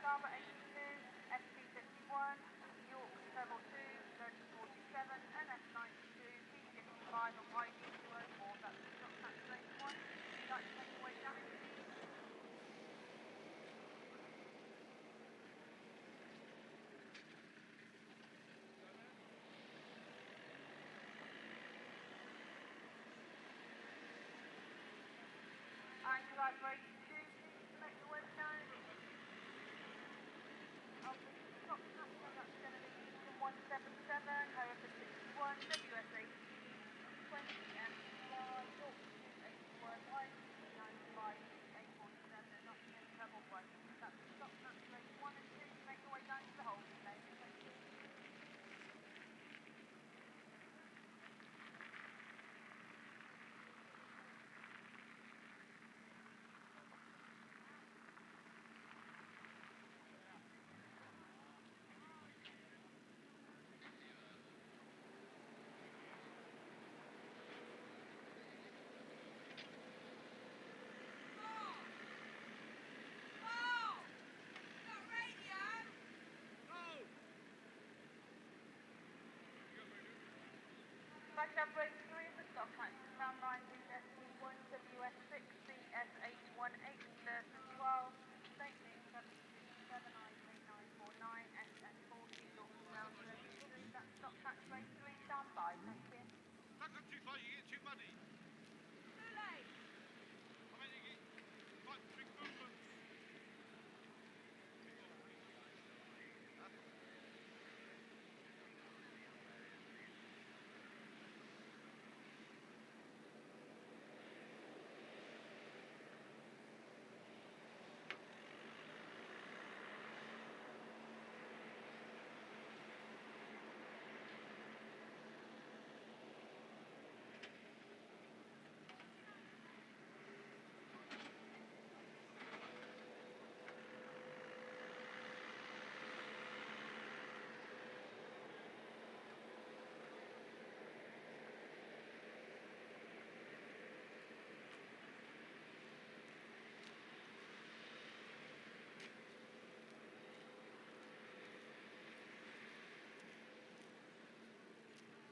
Scarborough 82, SP51, York Treble 2, 3047, NS92, P55 and YD204. That's the stop cancellation one. Would you like to make your way down into the... Anchor out for 82, please to make your way down. I'll be stop cancel, that's going to be Eastern 177, Hereford 61, WS 80, 20 MY, York 281, YD95, 847, and Nottingham Treble 1. That's the stop cancellation 1 and 2 to make your way down to the holding lane. Thank you. Back up break 3 of the stop cancel, stand by SC1, WS6, CS818, Lurton 12, St. James 727, IK949, SS40, York Rail 33, that's stop catch break 3, stand by, thank you. Don't come too far, you get too muddy. Too late. I mean, you get quite big movements.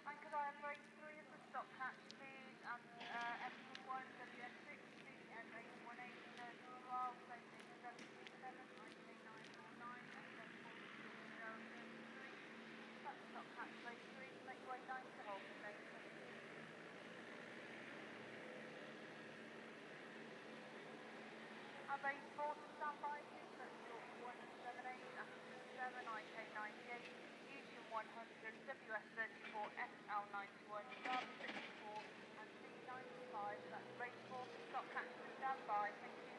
And could I have break 3 of the stop catch, please, and SP1, WS6, CS818, Lurton 12, St. James 727, IK949, SS40, York Rail 33. That's stop catch break 3 to make your way down to Holden Lane. Thank you. And base 4 to stand by, please. That's York 178, Aston 7, IK98. Fusion 100, WS34, SL91, Sharp 64 and C95. That's race 4 for stop catch to stand by. Thank you.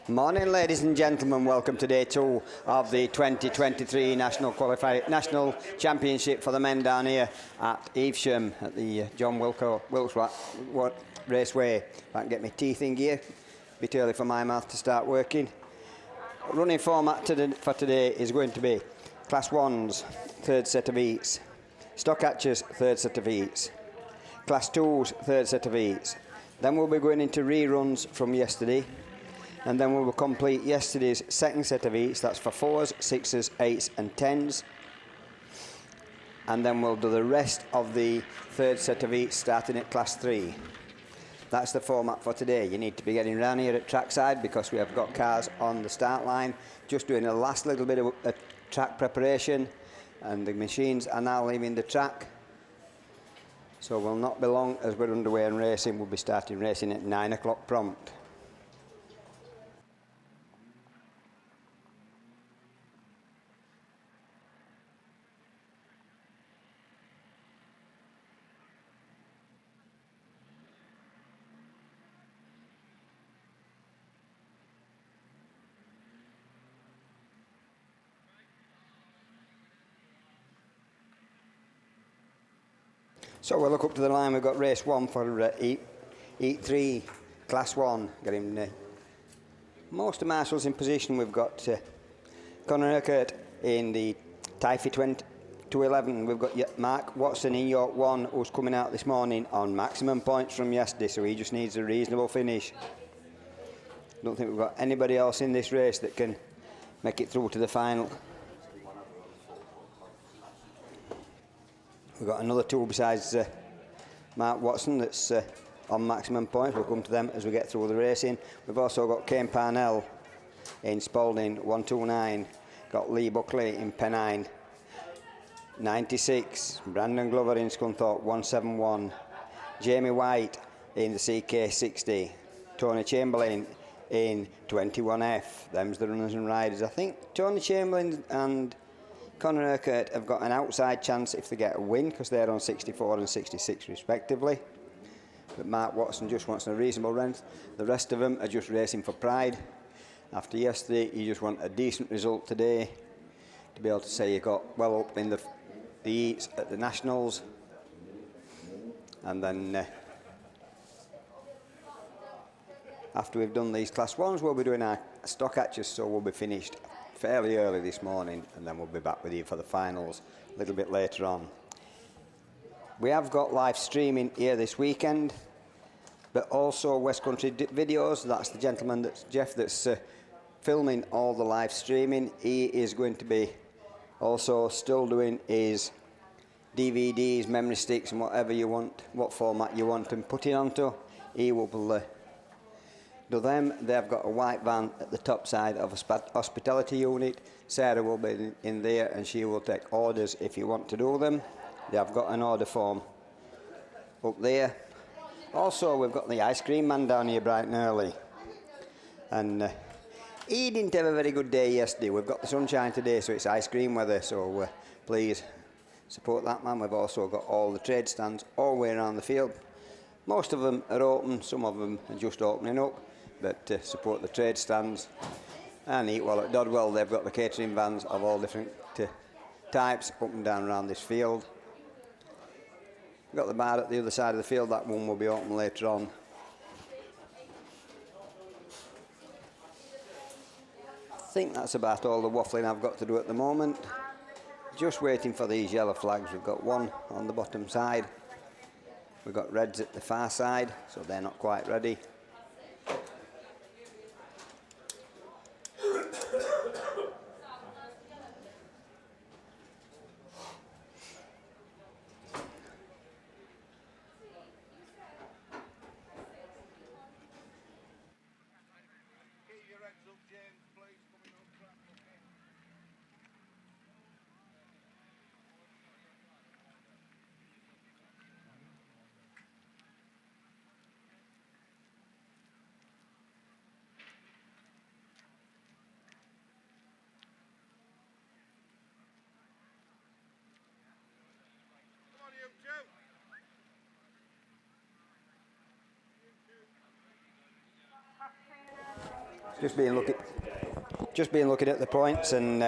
Morning, ladies and gentlemen. Welcome to day 2 of the 2023 National Championship for the men down here at Evesham at the John Wilkes Raceway. If I can get my teeth in gear. Bit early for my mouth to start working. Running format for today is going to be Class 1s, third set of heats. Stock Hatches, third set of heats. Class 2s, third set of heats. Then we'll be going into reruns from yesterday. And then we will complete yesterday's second set of heats. That's for 4s, 6s, 8s and 10s. And then we'll do the rest of the third set of heats starting at Class 3. That's the format for today. You need to be getting around here at trackside because we have got cars on the start line. Just doing the last little bit of track preparation. And the machines are now leaving the track. So we'll not be long as we're underway and racing. We'll be starting racing at 9 o'clock prompt. So we'll look up to the line. We've got race 1 for heat 3, Class 1. Getting most of marshals in position. We've got Conor Urquhart in the Typhy 211. We've got Mark Watson in York 1, who's coming out this morning on maximum points from yesterday, so he just needs a reasonable finish. Don't think we've got anybody else in this race that can make it through to the final. We've got another 2 besides Mark Watson that's on maximum points. We'll come to them as we get through the racing. We've also got Kane Parnell in Spalding 129. Got Lee Buckley in Pennine 96. Brandon Glover in Scunthorpe 171. Jamie White in the CK 60. Tony Chamberlain in 21F. Them's the runners and riders. I think Tony Chamberlain and Conor Urquhart have got an outside chance if they get a win because they're on 64 and 66 respectively. But Mark Watson just wants a reasonable rent. The rest of them are just racing for pride. After yesterday, you just want a decent result today to be able to say you got well up in the heats at the Nationals. And then after we've done these Class 1s, we'll be doing our Stock Hatches, so we'll be finished fairly early this morning, and then we'll be back with you for the finals a little bit later on. We have got live streaming here this weekend, but also West Country videos. That's the gentleman, that's Jeff, that's filming all the live streaming. He is going to be also still doing his DVDs, memory sticks and whatever you want, what format you want and put it onto. He will do them. They've got a white van at the top side of a hospitality unit. Sarah will be in there and she will take orders if you want to do them. They've got an order form up there. Also, we've got the ice cream man down here bright and early. And he didn't have a very good day yesterday. We've got the sunshine today, so it's ice cream weather. So please support that man. We've also got all the trade stands all the way around the field. Most of them are open, some of them are just opening up. But support the trade stands. And Eatwell at Dodwell, they've got the catering vans of all different types up and down around this field. We've got the bar at the other side of the field. That one will be open later on. I think that's about all the waffling I've got to do at the moment. Just waiting for these yellow flags. We've got one on the bottom side. We've got reds at the far side, so they're not quite ready. Just been looking at the points, and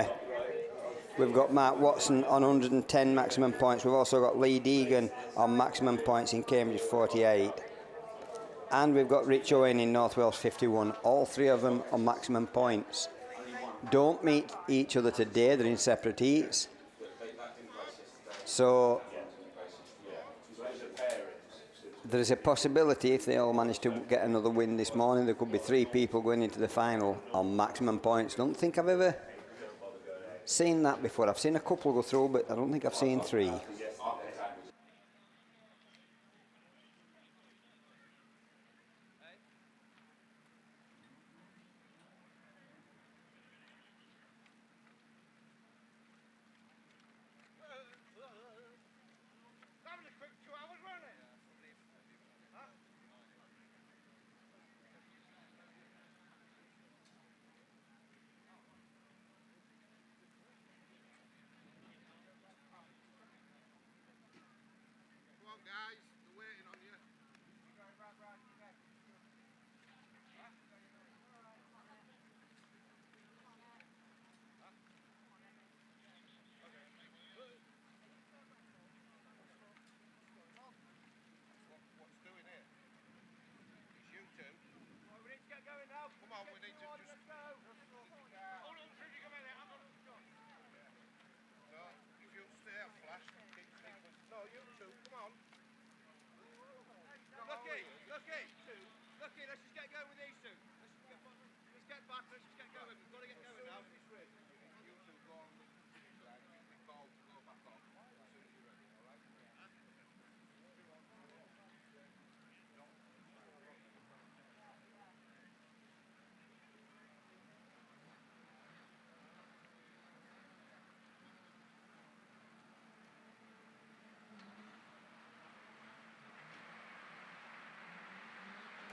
we've got Mark Watson on 110 maximum points. We've also got Lee Deegan on maximum points in Cambridge 48. And we've got Rich Owen in North Wales 51. All three of them on maximum points. Don't meet each other today, they're in separate heats. So there is a possibility, if they all manage to get another win this morning, there could be 3 people going into the final on maximum points. Don't think I've ever seen that before. I've seen a couple go through, but I don't think I've seen 3.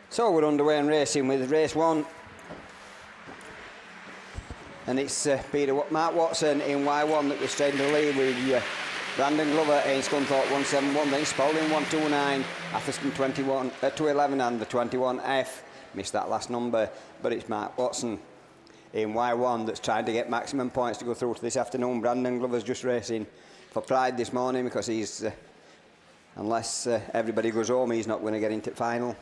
So we're underway and racing with race 1. And it's Mark Watson in Y1 that was straight into the lead with Brandon Glover in Scunthorpe 171. Then Spalding 129, Atherstone 211 and the 21F. Missed that last number, but it's Mark Watson in Y1 that's trying to get maximum points to go through to this afternoon. Brandon Glover's just racing for pride this morning because he's, unless everybody goes home, he's not going to get into the final.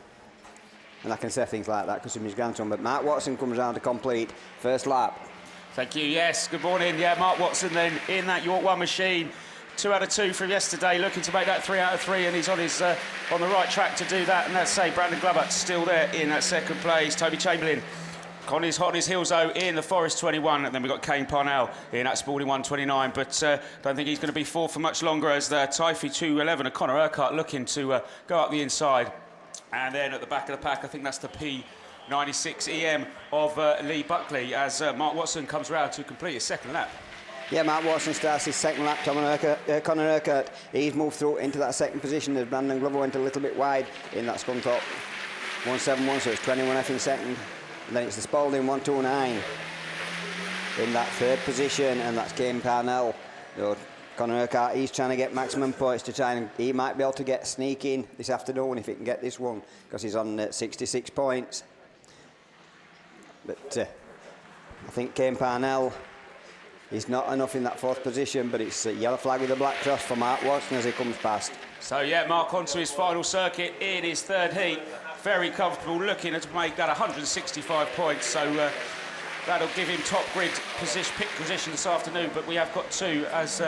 And I can say things like that because of his grandson. But Mark Watson comes round to complete first lap. Thank you. Yes, good morning. Yeah, Mark Watson then in that York 1 machine. 2 out of 2 from yesterday, looking to make that 3 out of 3, and he's on his on the right track to do that. And let's say Brandon Glover still there in that second place. Toby Chamberlain on his heels though in the Forest 21, and then we've got Kane Parnell in that Spalding 129. But don't think he's going to be fourth for much longer as the Typhy 211 and Connor Urquhart looking to go up the inside. And then at the back of the pack, I think that's the P96 EM of Lee Buckley as Mark Watson comes round to complete his second lap. Yeah, Mark Watson starts his second lap. Connor Urquhart, he's moved through into that second position as Brandon Glover went a little bit wide in that Scunthorpe 171, so it's 21F in second. And then it's the Spalding 129 in that third position, and that's Kane Parnell. So Connor Urquhart, he's trying to get maximum points to try and he might be able to get sneak in this afternoon if he can get this one because he's on 66 points. But I think Kane Parnell is not enough in that fourth position, but it's a yellow flag with a black cross for Mark Watson as he comes past. So yeah, Mark onto his final circuit in his third heat. Very comfortable, looking to make that 165 points. So that'll give him top grid pick position this afternoon. But we have got 2, as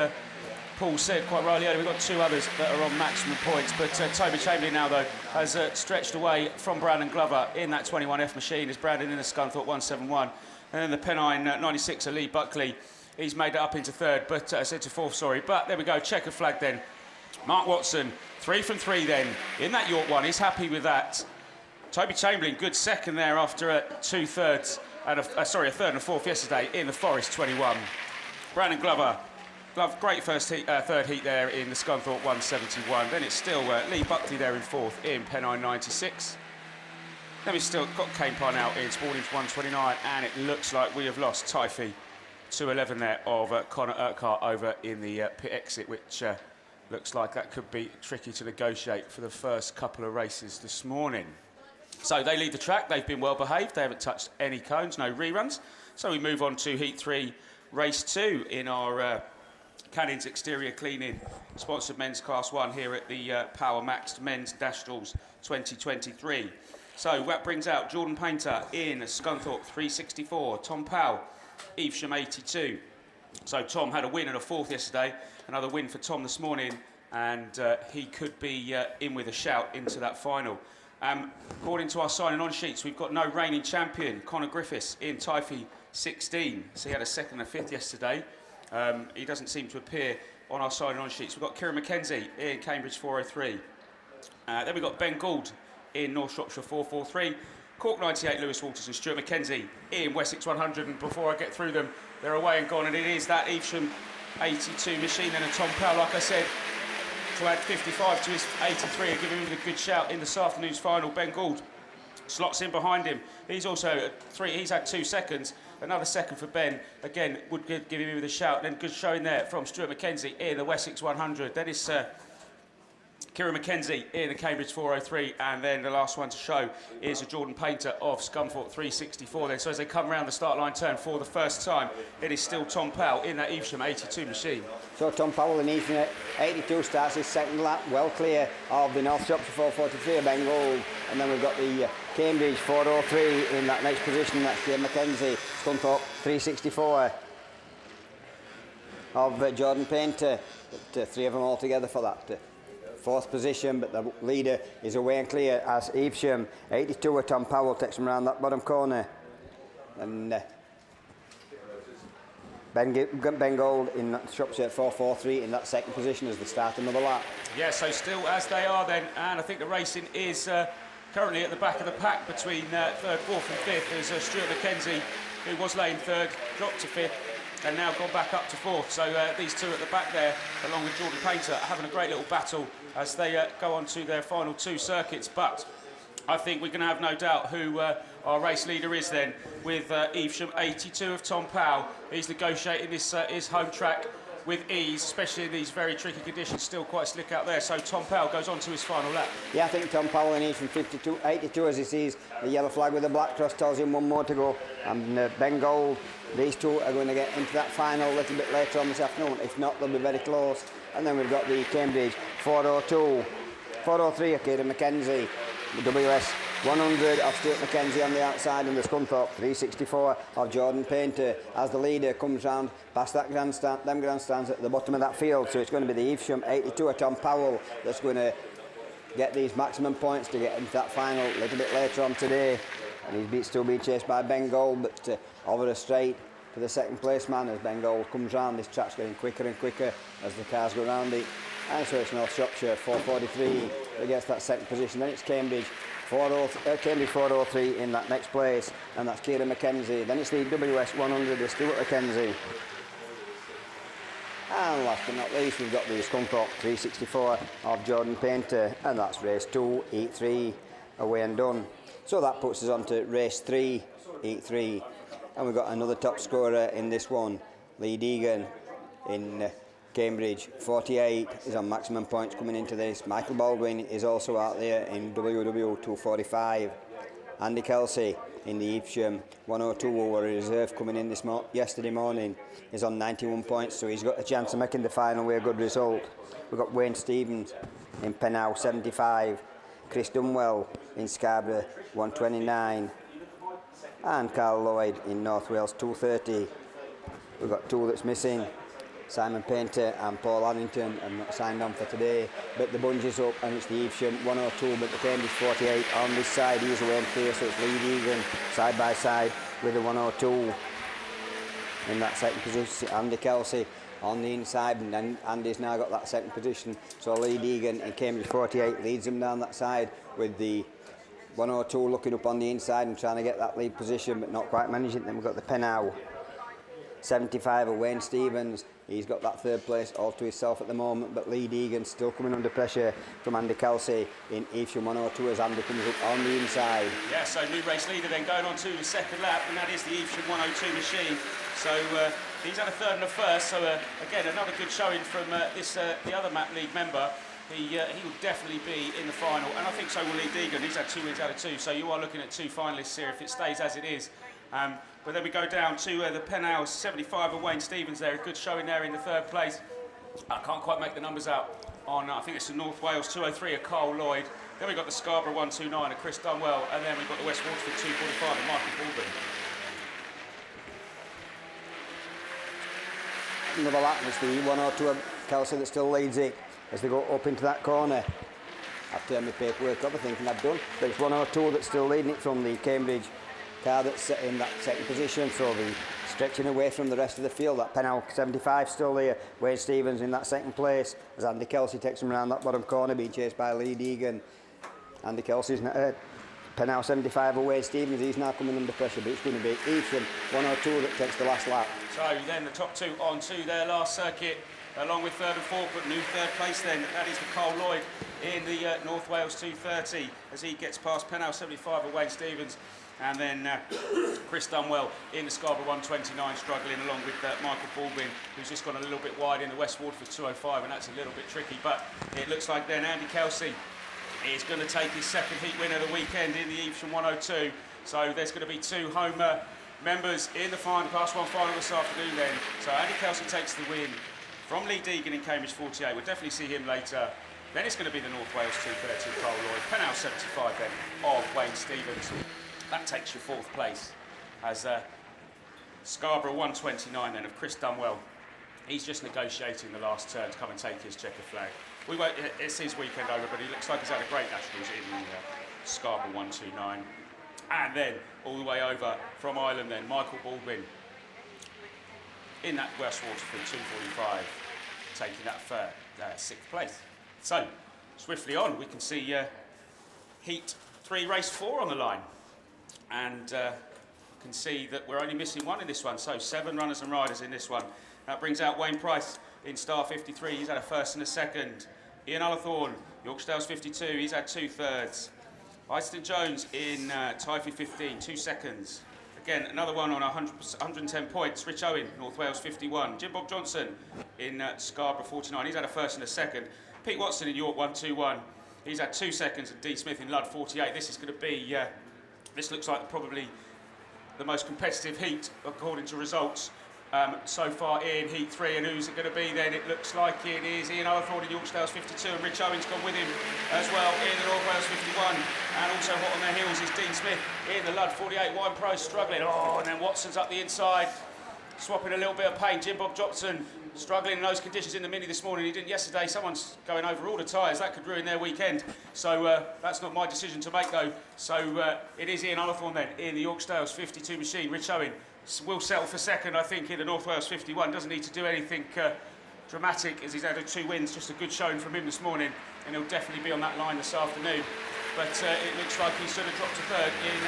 Paul said quite rightly earlier, we've got 2 others that are on maximum points. But Toby Chamberlain now, though, has stretched away from Brandon Glover in that 21F machine as Brandon in the Scunthorpe 171. And then the Pennine 96, Lee Buckley, he's made it up into third, but into fourth, sorry. But there we go, checkered flag then. Mark Watson, 3 from 3 then in that York 1. He's happy with that. Toby Chamberlain, good second there after 2 thirds, and a third and a fourth yesterday in the Forest 21. Brandon Glover, great third heat there in the Scunthorpe 171. Then it's still Lee Buckley there in fourth in Pennine 96. Then we've still got Kane Parnell in Spalding 129, and it looks like we have lost Typhy 211 there of Connor Urquhart over in the pit exit, which looks like that could be tricky to negotiate for the first couple of races this morning. So they lead the track. They've been well behaved. They haven't touched any cones, no reruns. So we move on to Heat 3, Race 2 in our Cannons Exterior Cleaning sponsored men's Class 1 here at the Power Maxed Men's Nationals 2023. So that brings out Jordan Painter in Scunthorpe 364, Tom Powell, Evesham 82. So Tom had a win and a fourth yesterday, another win for Tom this morning, and he could be in with a shout into that final. According to our signing on sheets, we've got no reigning champion, Conor Griffiths in Typhy 16. So he had a second and a fifth yesterday. He doesn't seem to appear on our signing on sheets. We've got Kieran McKenzie in Cambridge 403. Then we've got Ben Gould in North Shropshire 443. Cork 98, Lewis Walters and Stuart McKenzie in Wessex 100. And before I get through them, they're away and gone. And it is that Evesham 82 machine and a Tom Powell, like I said, to add 55 to his 83 and give him a good shout in this afternoon's final. Ben Gould slots in behind him. He's also he's had 2 seconds. Another second for Ben. Again, would give him a shout. Then good showing there from Stuart McKenzie in the Wessex 100. Then it's Kieran McKenzie in the Cambridge 403, and then the last one to show is a Jordan Painter of Scunthorpe 364 then. So as they come round the start line turn for the first time, it is still Tom Powell in that Evesham 82 machine. So Tom Powell in Evesham 82 starts his second lap, well clear of the North Shropshire 443 of Ben Gould, and then we've got the Cambridge 403 in that next position. That's Kieran McKenzie, Scunthorpe 364 of Jordan Painter. But, 3 of them all together for that fourth position, but the leader is away and clear as Evesham 82 with Tom Powell takes him around that bottom corner. And Ben Gould in Shropshire 443 in that second position as they start another lap. Yeah, so still as they are then, and I think the racing is currently at the back of the pack between third, fourth and fifth. There's Stuart McKenzie, who was laying third, dropped to fifth, and now gone back up to fourth. So these two at the back there, along with Jordan Painter, having a great little battle as they go on to their final 2 circuits. But I think we can have no doubt who our race leader is then, with Evesham 82 of Tom Powell. He's negotiating this his home track with ease, especially in these very tricky conditions, still quite slick out there. So Tom Powell goes on to his final lap. Yeah, I think Tom Powell in Evesham 82 as he sees the yellow flag with the black cross tells him 1 more to go. And Ben Gould, these two are going to get into that final a little bit later on this afternoon. If not, they'll be very close. And then we've got the Cambridge 402, 403 of Kieran McKenzie, the WS 100 of Stuart McKenzie on the outside, and the Scunthorpe 364 of Jordan Painter as the leader comes round past that grandstands at the bottom of that field. So it's going to be the Evesham 82 of Tom Powell that's going to get these maximum points to get into that final a little bit later on today. And he's still being chased by Ben Gould, but over a straight to the second place man as Ben Gould comes round. This track's getting quicker and quicker as the cars go round it. And so it's North Shropshire 443 that gets that second position. Then it's Cambridge 403 in that next place, and that's Kieran McKenzie. Then it's the WS 100 of Stuart McKenzie. And last but not least, we've got the Scunthorpe 364 of Jordan Painter, and that's race 2, Heat 3, away and done. So that puts us on to race 3, Heat 3. And we've got another top scorer in this one, Lee Deegan in Cambridge 48 is on maximum points coming into this. Michael Baldwin is also out there in WW 245. Andy Kelsey in the Evesham 102, who were a reserve coming in yesterday morning, is on 91 points, so he's got a chance of making the final with a good result. We've got Wayne Stevens in Pennow 75, Chris Dunwell in Scarborough 129, and Carl Lloyd in North Wales 230. We've got 2 that's missing. Simon Painter and Paul Addington are not signed on for today, but the bunch is up and it's the Evesham 102, but the Cambridge 48 on this side. He's away and clear, so it's Lee Deegan side by side with the 102 in that second position. Andy Kelsey on the inside, and then Andy's now got that second position, so Lee Deegan in Cambridge 48 leads him down that side, with the 102 looking up on the inside and trying to get that lead position but not quite managing. Then we've got the Pennow 75 of Wayne Stevens. He's got that third place all to himself at the moment, but Lee Deegan still coming under pressure from Andy Kelsey in Evesham 102 as Andy comes up on the inside. Yeah, so new race leader then going on to the second lap, and that is the Evesham 102 machine. So he's had a third and a first, so again another good showing from the other map league member. he will definitely be in the final, and I think so will Lee Deegan. He's had 2 wins out of 2, so you are looking at 2 finalists here if it stays as it is. But then we go down to the Penhouse 75 of Wayne Stevens there, a good showing there in the 3rd place. I can't quite make the numbers out on, I think it's the North Wales 203 of Carl Lloyd. Then we've got the Scarborough 129 of Chris Dunwell, and then we've got the West Waterford 245 of Michael Baldwin. Another lap, it's the 102 of Kelsey that still leads it as they go up into that corner. I've turned my paperwork up, I think, and I've done. But it's 102 that's still leading it from the Cambridge car that's in that 2nd position, so the stretching away from the rest of the field. That Penhouse 75 still there. Wayne Stevens in that 2nd place as Andy Kelsey takes him around that bottom corner, being chased by Lee Deegan. Andy Kelsey's Penhouse 75 of Wayne Stevens. He's now coming under pressure, but it's going to be Ethan 102 that takes the last lap. So then the top 2 on to their last circuit, along with 3rd and 4th, but new 3rd place then. That is for Carl Lloyd in the North Wales 230 as he gets past Penhouse 75 of Wayne Stevens. And then Chris Dunwell in the Scarborough 129 struggling along with Michael Baldwin, who's just gone a little bit wide in the West Waterford 205, and that's a little bit tricky. But it looks like then Andy Kelsey is going to take his 2nd heat win of the weekend in the Evesham 102. So there's going to be 2 home members in the final, Class 1 final this afternoon then. So Andy Kelsey takes the win from Lee Deegan in Cambridge 48. We'll definitely see him later. Then it's going to be the North Wales 230 of Carl Lloyd, Penhouse 75 then of Wayne Stevens. That takes you 4th place as Scarborough 129 then of Chris Dunwell. He's just negotiating the last turn to come and take his checker flag. We won't, it's his weekend over, but he looks like he's had a great Nationals in the Scarborough 129. And then all the way over from Ireland then, Michael Baldwin in that West Waterford 245, taking that 6th place. So, swiftly on, we can see Heat 3, Race 4 on the line. And can see that we're only missing 1 in this one, so 7 runners and riders in this one. That brings out Wayne Price in star 53, he's had a 1st and a 2nd. Ian Ullathorne, Yorkshire Dales 52, he's had 2/3. Iceton Jones in Typhy 15, 2 seconds. Again, another one on 110 points. Rich Owen, North Wales 51. Jim Bob Johnson in Scarborough 49, he's had a 1st and a 2nd. Pete Watson in York 121, he's had 2 seconds. And D Smith in Ludd 48. This is going to be, this looks like probably the most competitive heat according to results so far in Heat 3. And who's it going to be then? It looks like it is Ian Ullathorne in Yorkshire Dales 52, and Rich Owen's gone with him as well in the North Wales 51. And also hot on their heels is Dean Smith in the Ludd 48. Wine Pro struggling. Oh, and then Watson's up the inside, swapping a little bit of paint. Jim Bob Johnson struggling in those conditions in the Mini this morning. He didn't yesterday. Someone's going over all the tyres. That could ruin their weekend. So that's not my decision to make, though. So it is Ian Ullathorne then in the Yorkshire Dales 52 machine. Rich Owen will settle for 2nd, I think, in the North Wales 51. Doesn't need to do anything dramatic, as he's had 2 wins. Just a good showing from him this morning, and he'll definitely be on that line this afternoon. But it looks like he's sort of dropped to 3rd in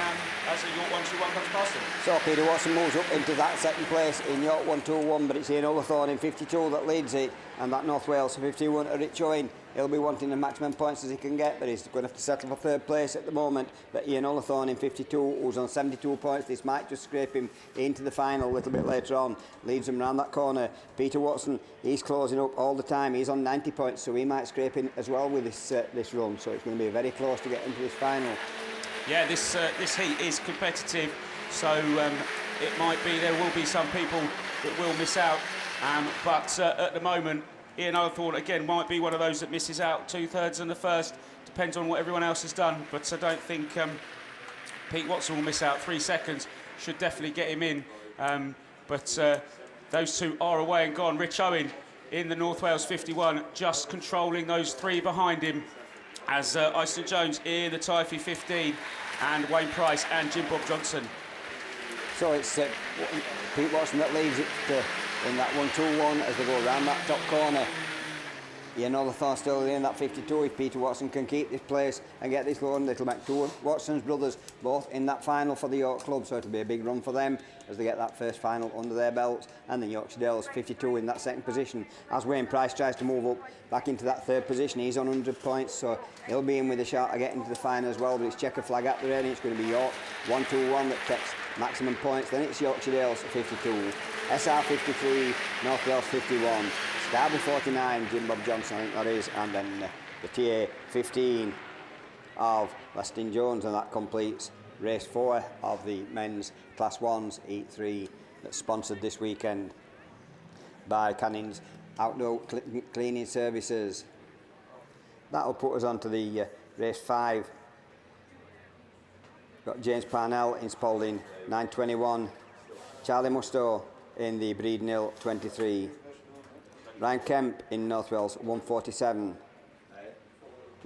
as the York 121 comes past him. So Peter Watson moves up into that 2nd place in York 121, but it's Ian Ullathorne in 52 that leads it, and that North Wales 51 to Rich Owen. He'll be wanting the maximum points as he can get, but he's going to have to settle for 3rd place at the moment. But Ian Ullathorne in 52, who's on 72 points, this might just scrape him into the final a little bit later on, leads him around that corner. Peter Watson, he's closing up all the time, he's on 90 points, so he might scrape in as well with this run, so it's going to be very close to get into this final. Yeah, this heat is competitive, so it might be, there will be some people that will miss out, but at the moment, Ian Ullathorne, again, might be one of those that misses out 2/3 in the 1st. Depends on what everyone else has done, but I don't think Pete Watson will miss out. 3 seconds should definitely get him in. But those 2 are away and gone. Rich Owen in the North Wales 51, just controlling those 3 behind him, as Iceton Jones in the Typhy 15, and Wayne Price and Jim Bob Johnson. So it's Pete Watson that leads it in that 1-2-1 as they go around that top corner. Ian Ullathorne still in that 52. If Peter Watson can keep this place and get this run, it'll make 2 Watson's brothers both in that final for the York Club, so it'll be a big run for them as they get that first final under their belts. And then Yorkshire Dales 52 in that 2nd position as Wayne Price tries to move up back into that 3rd position. He's on 100 points, so he'll be in with a shot at getting to the final as well. But it's checker flag at the end. It's going to be York 1-2-1 that takes maximum points. Then it's Yorkshire Dales 52, SR 53, North Wales 51, Scarborough 49, Jim Bob Johnson, I think that is, and then the TA 15 of Weston Jones, and that completes race 4 of the men's Class 1s Heat 3 that's sponsored this weekend by Canning's Outdoor Cleaning Services. That'll put us on to the race 5. Got James Parnell in Spalding 9:21, Charlie Musto in the Breeden Hill 23, Ryan Kemp in North Wales 1:47,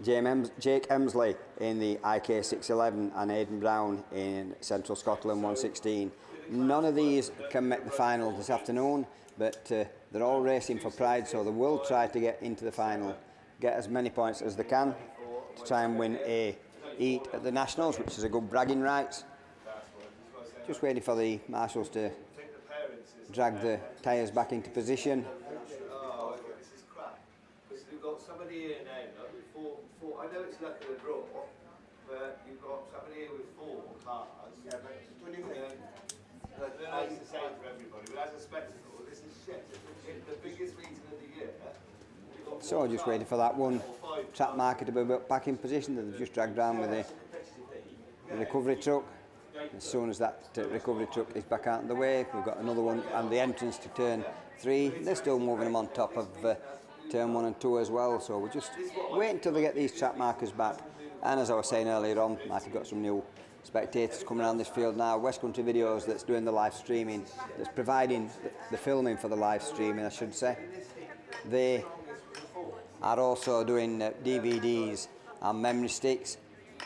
Jake Emsley in the IK 611, and Aidan Brown in Central Scotland 1:16. None of these can make the final this afternoon, but they're all racing for pride, so they will try to get into the final, get as many points as they can to try and win a heat at the Nationals, which is a good bragging rights. Just waiting for the marshals to drag the tyres back into position. Oh, this is crap. Because we've got somebody here now with four. I know it's luck of the draw, but you've got somebody here with 4 cars. Yeah, but what do you think? It's the same for everybody, but as a spectacle, this is shit. It's the biggest meeting of the year. So just waiting for that one track marker to be back in position that they've just dragged down with the recovery truck. As soon as that recovery truck is back out of the way, we've got another one and the entrance to turn 3. They're still moving them on top of turn 1 and 2 as well, so we'll just wait until they get these track markers back. And as I was saying earlier on, might have got some new spectators coming around this field now. West Country Videos, that's doing the live streaming, that's providing the filming for the live streaming, I should say. They are also doing DVDs and memory sticks,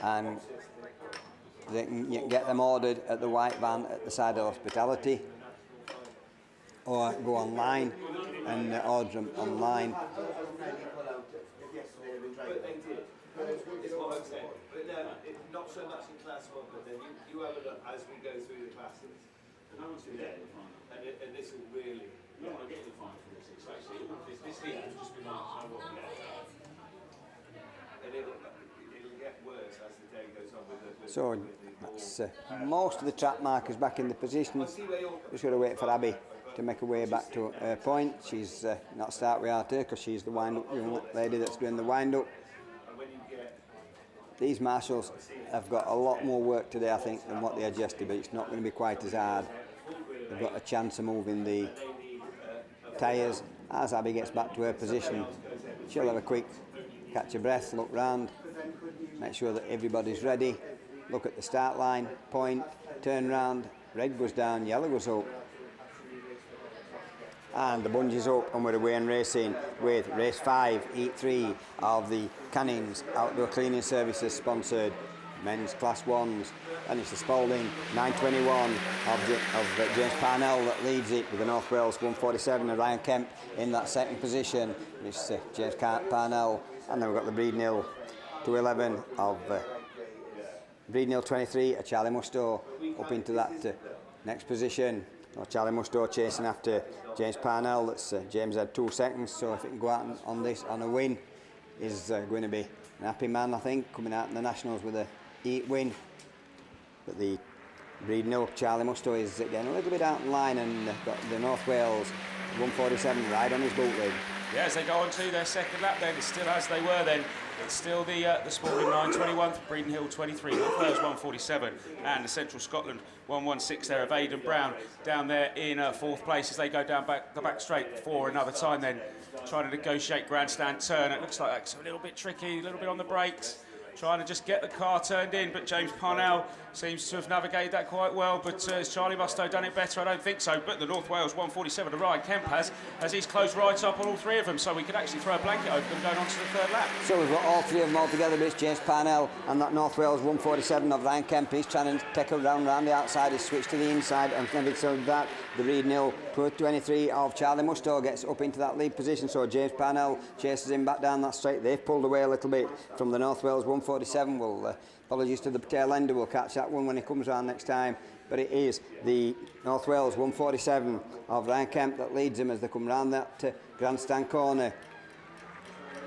and they can get them ordered at the white van at the side of hospitality, or go online and order them online. But they did. Is what I'm saying. But no, not so much in Class 1, but then you have a look as we go through the classes. And this will really... You don't want to get to the final for this, actually. This heat has just been on so long. And it'll get worse as the day goes on with the... So that's most of the track markers back in the position. Just got to wait for Abby to make her way back to her point. She's not start with her because she's the wind-up young lady that's doing the wind-up. These marshals have got a lot more work today, I think, than what they had yesterday, but it's not going to be quite as hard. They've got a chance of moving the tyres. As Abby gets back to her position, she'll have a quick catch her breath, look round, make sure that everybody's ready, look at the start line, point, turn round, red goes down, yellow goes up. And the bungee's up, and we're away and racing with race 5, Heat 3 of the Canning's Outdoor Cleaning Services sponsored men's Class 1s. And it's the Spalding 9:21 of James Parnell that leads it with the North Wales 1:47 and Ryan Kemp in that second position. It's James Parnell, and then we've got the Breeden Hill 2:11 of Breeden Hill 23 of Charlie Musto up into that next position. Charlie Musto chasing after James Parnell. That's James had 2 seconds, so if he can go out on this on a win, is going to be an happy man, I think, coming out in the Nationals with a heat win. But the Breeden Hill Charlie Musto is getting a little bit out in line, and got the North Wales 1:47 right on his boot lid. Yeah, as they go on to their second lap then, it's still as they were then. It's still the Spalding 9:21, Breeden Hill 23, North Wales 1:47, and the Central Scotland 1:16 there of Aidan Brown down there in 4th place as they go down the back straight for another time then, trying to negotiate grandstand turn. It looks like that's a little bit tricky, a little bit on the brakes, trying to just get the car turned in, but James Parnell seems to have navigated that quite well. But has Charlie Musto done it better? I don't think so. But the North Wales 1:47 to Ryan Kemp has, as he's closed right up on all 3 of them, so we could actually throw a blanket over them going on to the 3rd lap. So we've got all 3 of them all together, but it's James Parnell and that North Wales 1:47 of Ryan Kemp. He's trying to take a round the outside, he's switched to the inside, and so that the Breeden Hill 23 of Charlie Musto gets up into that lead position, so James Parnell chases him back down that straight. They've pulled away a little bit from the North Wales 1:47. Well, apologies to the tail ender, we'll catch that one when he comes around next time. But it is the North Wales 1:47 of Ryan Kemp that leads them as they come round that grandstand corner.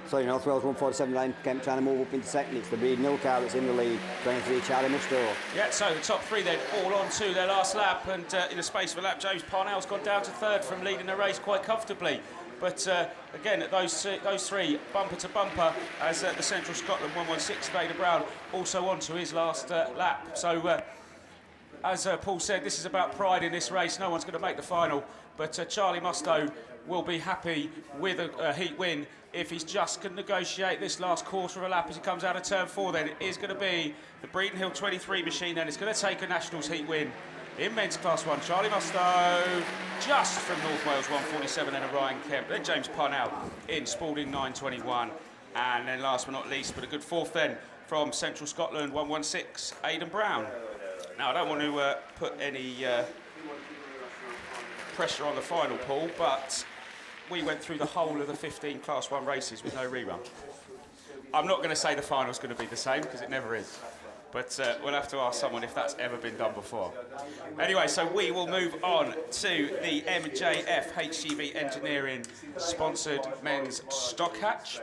Sorry, North Wales 1:47, Ryan Kemp trying to move up into second. It's the Breeden Hill car that's in the lead, 23 Charlie Musto. Yeah, so the top 3 then all on to their last lap, and in the space of a lap, James Parnell's gone down to 3rd from leading the race quite comfortably. But again, those three, bumper to bumper, as the Central Scotland 116 Vader Brown also onto his last lap. So, as Paul said, this is about pride in this race. No one's going to make the final, but Charlie Mustoe will be happy with a heat win if he's just can negotiate this last quarter of a lap as he comes out of turn 4. Then it is going to be the Breeden Hill 23 machine. Then it's going to take a Nationals heat win in men's class 1. Charlie Mustoe just from North Wales 147, then a Ryan Kemp, then James Parnell in Spalding 921, and then last but not least, but a good fourth then from Central Scotland 116 Aidan Brown. Now I don't want to put any pressure on the final, Paul, but we went through the whole of the 15 class 1 races with no rerun. I'm not going to say the final's going to be the same because it never is. But we'll have to ask someone if that's ever been done before. Anyway, so we will move on to the MJF HGV Engineering sponsored men's stock hatch.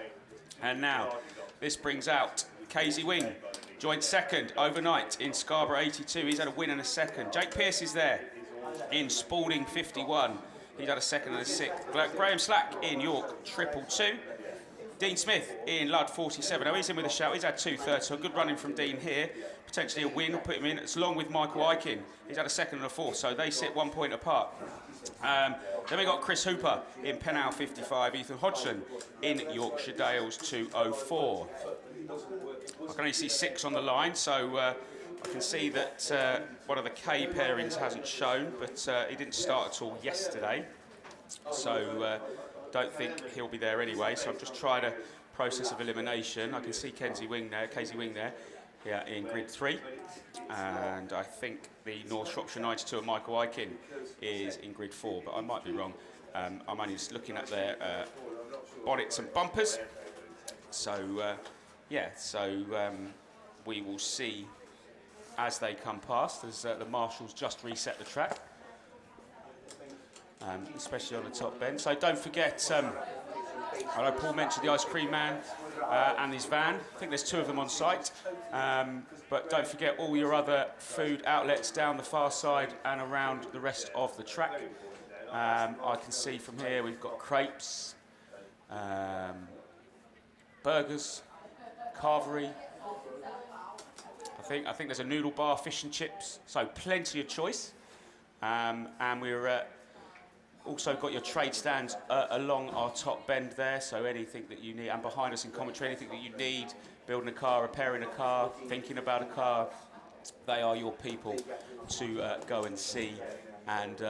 And now this brings out Casey Wing, joint second overnight in Scarborough 82. He's had a win and a second. Jake Pearce is there in Spalding 51. He's had a second and a sixth. Graham Slack in York 222. Dean Smith in Ludd 47. Now he's in with a shout. He's had 2 thirds, so a good running from Dean here. Potentially a win will put him in. It's along with Michael Aikin. He's had a second and a fourth, so they sit 1 point apart. Then we got Chris Hooper in Pennow 55. Ethan Hodgson in Yorkshire Dales 204. I can only see 6 on the line, so I can see that one of the K pairings hasn't shown, but he didn't start at all yesterday. So don't think he'll be there anyway, so I'm just trying a process of elimination. I can see Casey Wing there, here in grid 3, and I think the North Shropshire 92 of Michael Aikin is in grid 4, but I might be wrong. I'm only just looking at their bonnets and bumpers, so we will see as they come past, as the marshals just reset the track. Especially on the top bend. So don't forget, I know Paul mentioned the ice cream man and his van. I think there's 2 of them on site. But don't forget all your other food outlets down the far side and around the rest of the track. I can see from here we've got crepes, burgers, carvery. I think there's a noodle bar, fish and chips. So plenty of choice. And we're also got your trade stands along our top bend there, so anything that you need, and behind us in commentary, anything that you need, building a car, repairing a car, thinking about a car, they are your people to go and see and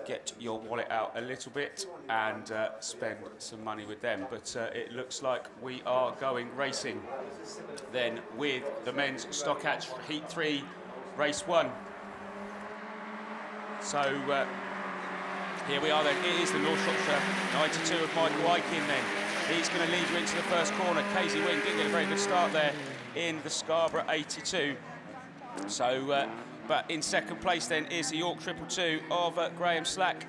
get your wallet out a little bit and spend some money with them. But it looks like we are going racing then with the men's stock hatch heat 3, race 1. So here we are then. It is the North Shropshire 92 of Michael Aikin then. He's going to lead you into the first corner. Casey Wing didn't get a very good start there in the Scarborough 82. So, but in second place then is the York 222 of Graham Slack.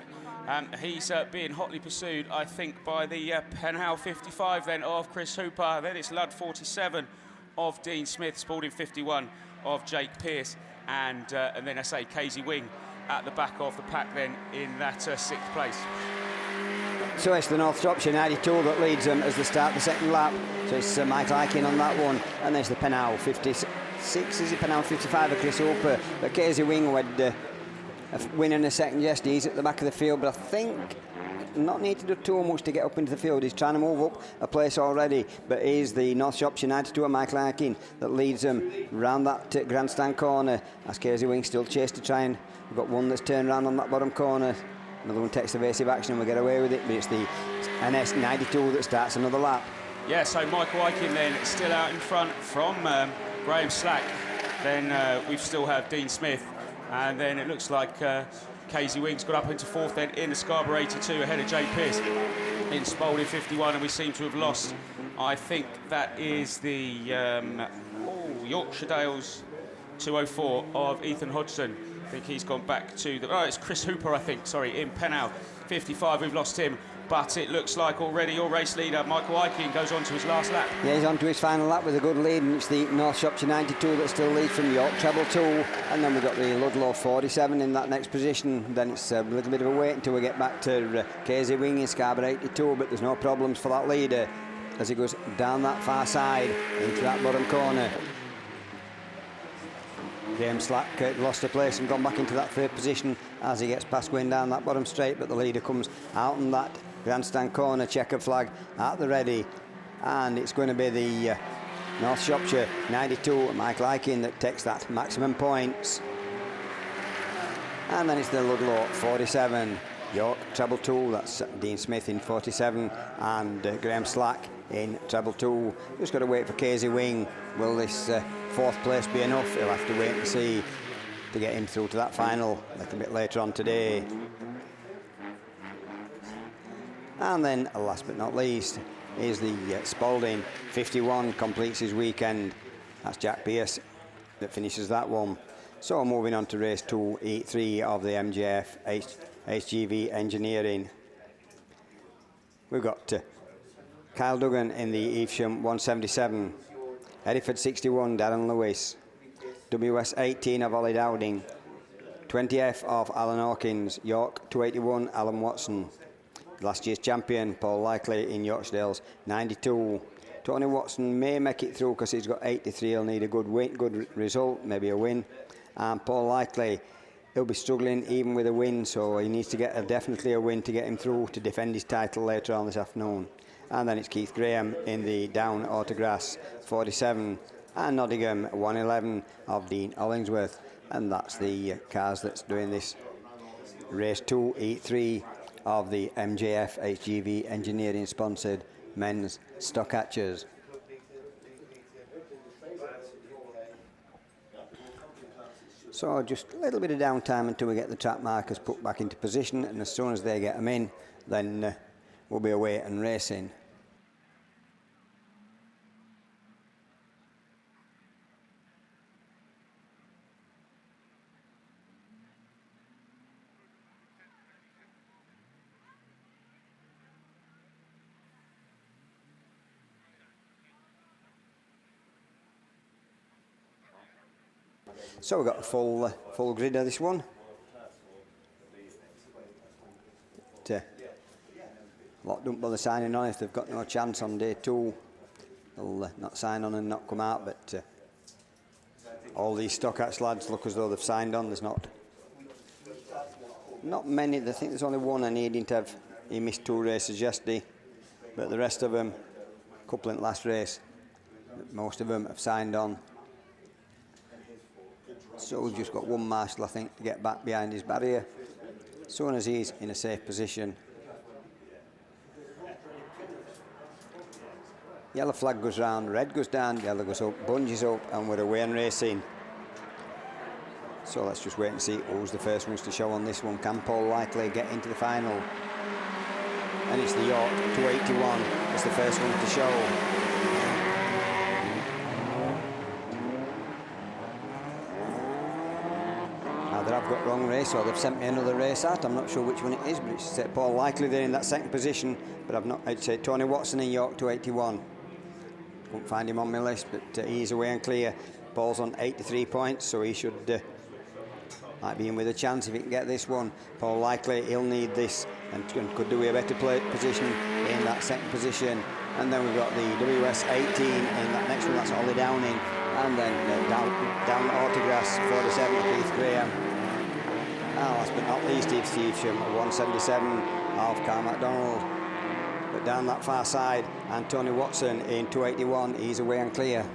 He's being hotly pursued, I think, by the Penhow 55 then of Chris Hooper. Then it's Ludd 47 of Dean Smith, Spalding 51 of Jake Pearce, and then I say Casey Wing at the back of the pack then in that 6th place. So it's the North Shropshire 92 that leads them as they start the second lap. So it's Michael Aikin on that one, and there's the Pennow 56, is it Pennow 55 of Chris Hooper. But Casey Wing had a win in a second yesterday. He's at the back of the field, but I think not need to do too much to get up into the field. He's trying to move up a place already, but it is the North Shropshire 92 of Michael Aikin that leads them round that grandstand corner, as Casey Wing still chased to try and we've got one that's turned around on that bottom corner. Another one takes evasive action and we get away with it, but it's the NS 92 that starts another lap. Yeah, so Michael Aikin then still out in front from Graham Slack. Then we still have Dean Smith, and then it looks like Casey Wing's got up into 4th then in the Scarborough 82 ahead of Jake Pearce in Spalding 51, and we seem to have lost, I think that is the Yorkshire Dales 204 of Ethan Hodgson. I think he's gone back to the... Oh, it's Chris Hooper, I think, sorry, in Pennow 55. We've lost him but it looks like already your race leader, Michael Aiken, goes on to his last lap. Yeah, he's on to his final lap with a good lead, and it's the North Shropshire 92 that still leads from York Treble 2, and then we've got the Ludlow 47 in that next position. Then it's a little bit of a wait until we get back to Casey Wing in Scarborough 82, but there's no problems for that leader as he goes down that far side into that bottom corner. James Slack lost a place and gone back into that third position as he gets past going down that bottom straight, but the leader comes out in that grandstand corner, checkered flag at the ready, and it's going to be the North Shropshire 92, Michael Aiken, that takes that maximum points. And then it's the Ludlow 47, York Treble 2, that's Dean Smith in 47, and Graham Slack in Treble 2. Just got to wait for Casey Wing. Will this fourth place be enough? He'll have to wait and see to get him through to that final a little bit later on today. And then, last but not least, is the Spalding 51, completes his weekend. That's Jack Pearce that finishes that one. So moving on to race 2, Heat 3 of the MJF HGV Engineering. We've got Kyle Duggan in the Evesham 177, Hereford 61, Darren Lewis, WS 18 of Ollie Dowding, 20F of Alan Hawkins, York 281, Alan Watson, last year's champion Paul Likely in Yorksdale's 92. Tony Watson may make it through because he's got 83. He'll need a good win, good result, maybe a win. And Paul Likely, he'll be struggling even with a win, so he needs to get definitely a win to get him through to defend his title later on this afternoon. And then it's Keith Graham in the Down Autograss 47, and Nottingham 111 of Dean Hollingsworth. And that's the cars that's doing this race 2, Heat 3 of the MJF HGV Engineering sponsored men's stock hatches. So just a little bit of downtime until we get the track markers put back into position, and as soon as they get them in, then we'll be away and racing. So we've got a full grid of this one. Locked up by the signing on. If they've got no chance on day 2, they'll not sign on and not come out. But all these stock hatch lads look as though they've signed on. There's not many. I think there's only one I needing to have. He missed 2 races yesterday, but the rest of them, a couple in the last race, most of them have signed on. So we've just got one marshal, I think, to get back behind his barrier. As soon as he's in a safe position. Yellow flag goes round, red goes down, yellow goes up, bungees up, and we're away and racing. So let's just wait and see who's the first ones to show on this one. Can Paul Likely get into the final? And it's the York 281. It's the first one to show. I've got wrong race, or they've sent me another race out. I'm not sure which one it is, but it's Paul Likely there in that second position. But I've not. I'd say Tony Watson in York 281. Couldn't find him on my list, but he's away and clear. Paul's on 83 points, so he should might be in with a chance if he can get this one. Paul Likely, he'll need this and could do a better position in that second position. And then we've got the WS 18 in that next one. That's Ollie Downing, and then down Autograss 47 Keith Graham. And last but not least, Steve Stevesham, 177 of Carl MacDonald. But down that far side, and Tony Watson in 281, he's away and clear.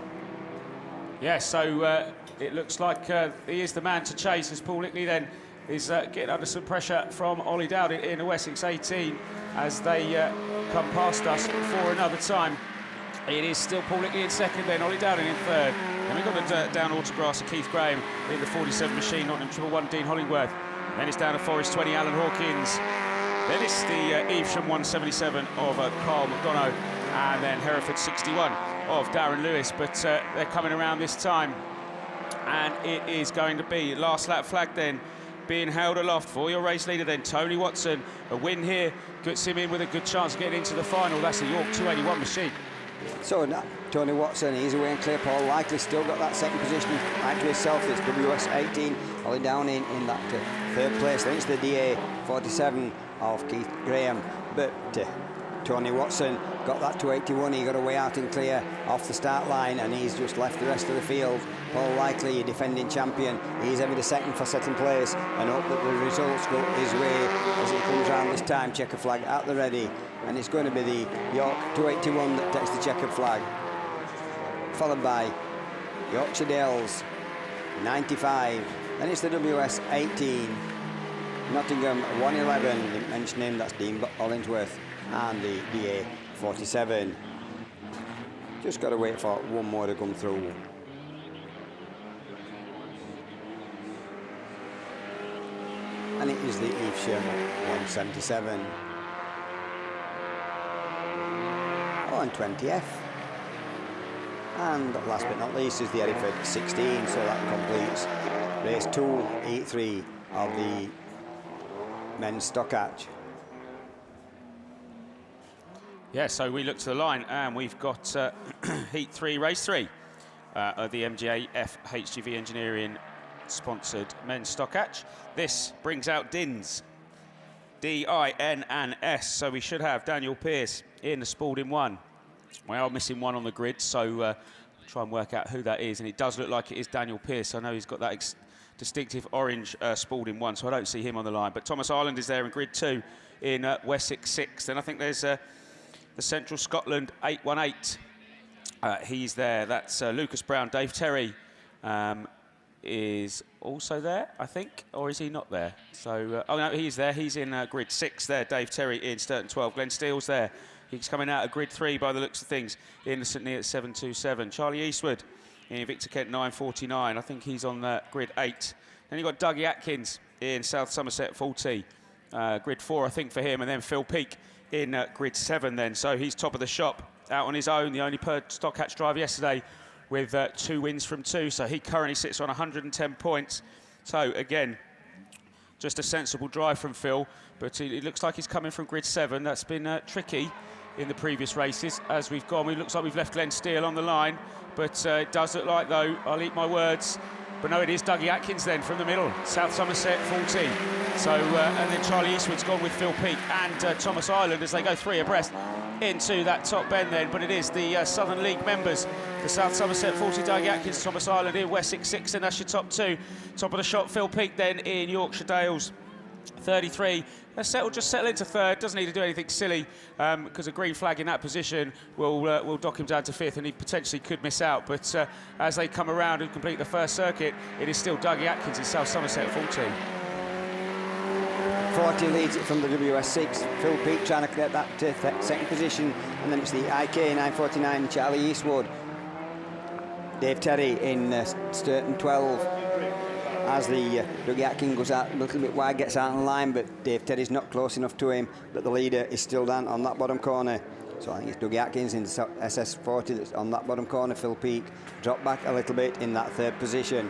Yeah, so it looks like he is the man to chase, as Paul Lickley then is getting under some pressure from Ollie Dowding in the Wessex 18 as they come past us for another time. It is still Paul Lickley in second, then Ollie Dowding in third. Then we've got the down Autograss of Keith Graham in the 47 machine, Nottingham 111 Dean Hollingworth. Then it's down to Forest 20 Alan Hawkins. Then it's the Evesham 177 of Carl McDonough, and then Hereford 61 of Darren Lewis. But they're coming around this time, and it is going to be last lap flag then being held aloft for your race leader then, Tony Watson. A win here puts him in with a good chance of getting into the final. That's the York 281 machine. So Tony Watson, he's away and clear. Paul Likely still got that second position. Right to himself, it's WS 18, Ollie Downing in that third place. Then it's the DA 47 of Keith Graham. But Tony Watson got that 281. He got away out and clear off the start line, and he's just left the rest of the field. Paul Likely, defending champion, he's having a second for second place, and hope that the results go his way as it comes round this time. Checker flag at the ready, and it's going to be the York 281 that takes the checkered flag, followed by Yorkshire Dales 95. Then it's the WS 18, Nottingham 111, didn't mention him, that's Dean Hollingsworth, and the DA 47. Just got to wait for one more to come through. And it is the Evesham 177. Oh, and 20F. And last but not least is the Hereford 16, so that completes race 2, heat 3 of the men's stock hatch. Yeah, so we look to the line and we've got heat 3, race 3 of the MGA-F HGV Engineering sponsored men's stock hatch. This brings out DINS, D-I-N-N-S, so we should have Daniel Pearce in the Spalding 1. We are missing one on the grid, so try and work out who that is, and it does look like it is Daniel Pearce. I know he's got that distinctive orange Spalding 1, so I don't see him on the line. But Thomas Ireland is there in grid 2 in Wessex 6. Then I think there's the Central Scotland 818. He's there. That's Lucas Brown. Dave Terry is also there, I think, or is he not there? So, oh no, he's there. He's in grid 6 there. Dave Terry in Sturton 12. Glenn Steele's there. He's coming out of grid 3 by the looks of things in the St Neots 727. Charlie Eastwood in Victor Kent 949. I think he's on grid 8. Then you've got Dougie Atkins in South Somerset 40. Grid 4, I think, for him. And then Phil Peake in grid 7 then. So he's top of the shop out on his own. The only stock hatch driver yesterday with 2 wins from 2. So he currently sits on 110 points. So again, just a sensible drive from Phil. But it looks like he's coming from grid 7. That's been tricky in the previous races as we've gone. It looks like we've left Glenn Steele on the line. But it does look like, though, I'll eat my words, but no, it is Dougie Atkins then from the middle, South Somerset 14. So, and then Charlie Eastwood's gone with Phil Peake and Thomas Ireland as they go 3 abreast into that top bend then. But it is the Southern League members, the South Somerset 40, Dougie Atkins, Thomas Ireland in Wessex 6, and that's your top 2. Top of the shop, Phil Peake then in Yorkshire Dales 33. Just settle into 3rd. Doesn't need to do anything silly because a green flag in that position will dock him down to 5th, and he potentially could miss out. But as they come around and complete the first circuit, it is still Dougie Atkins in South Somerset 14. 40 leads it from the WS6. Phil Peake trying to get that second position, and then it's the IK 949, Charlie Eastwood. Dave Terry in Sturton 12. As the Dougie Atkins goes out a little bit wide, gets out in line, but Dave Terry's not close enough to him. But the leader is still down on that bottom corner. So I think it's Dougie Atkins in the SS40 that's on that bottom corner. Phil Peake dropped back a little bit in that 3rd position.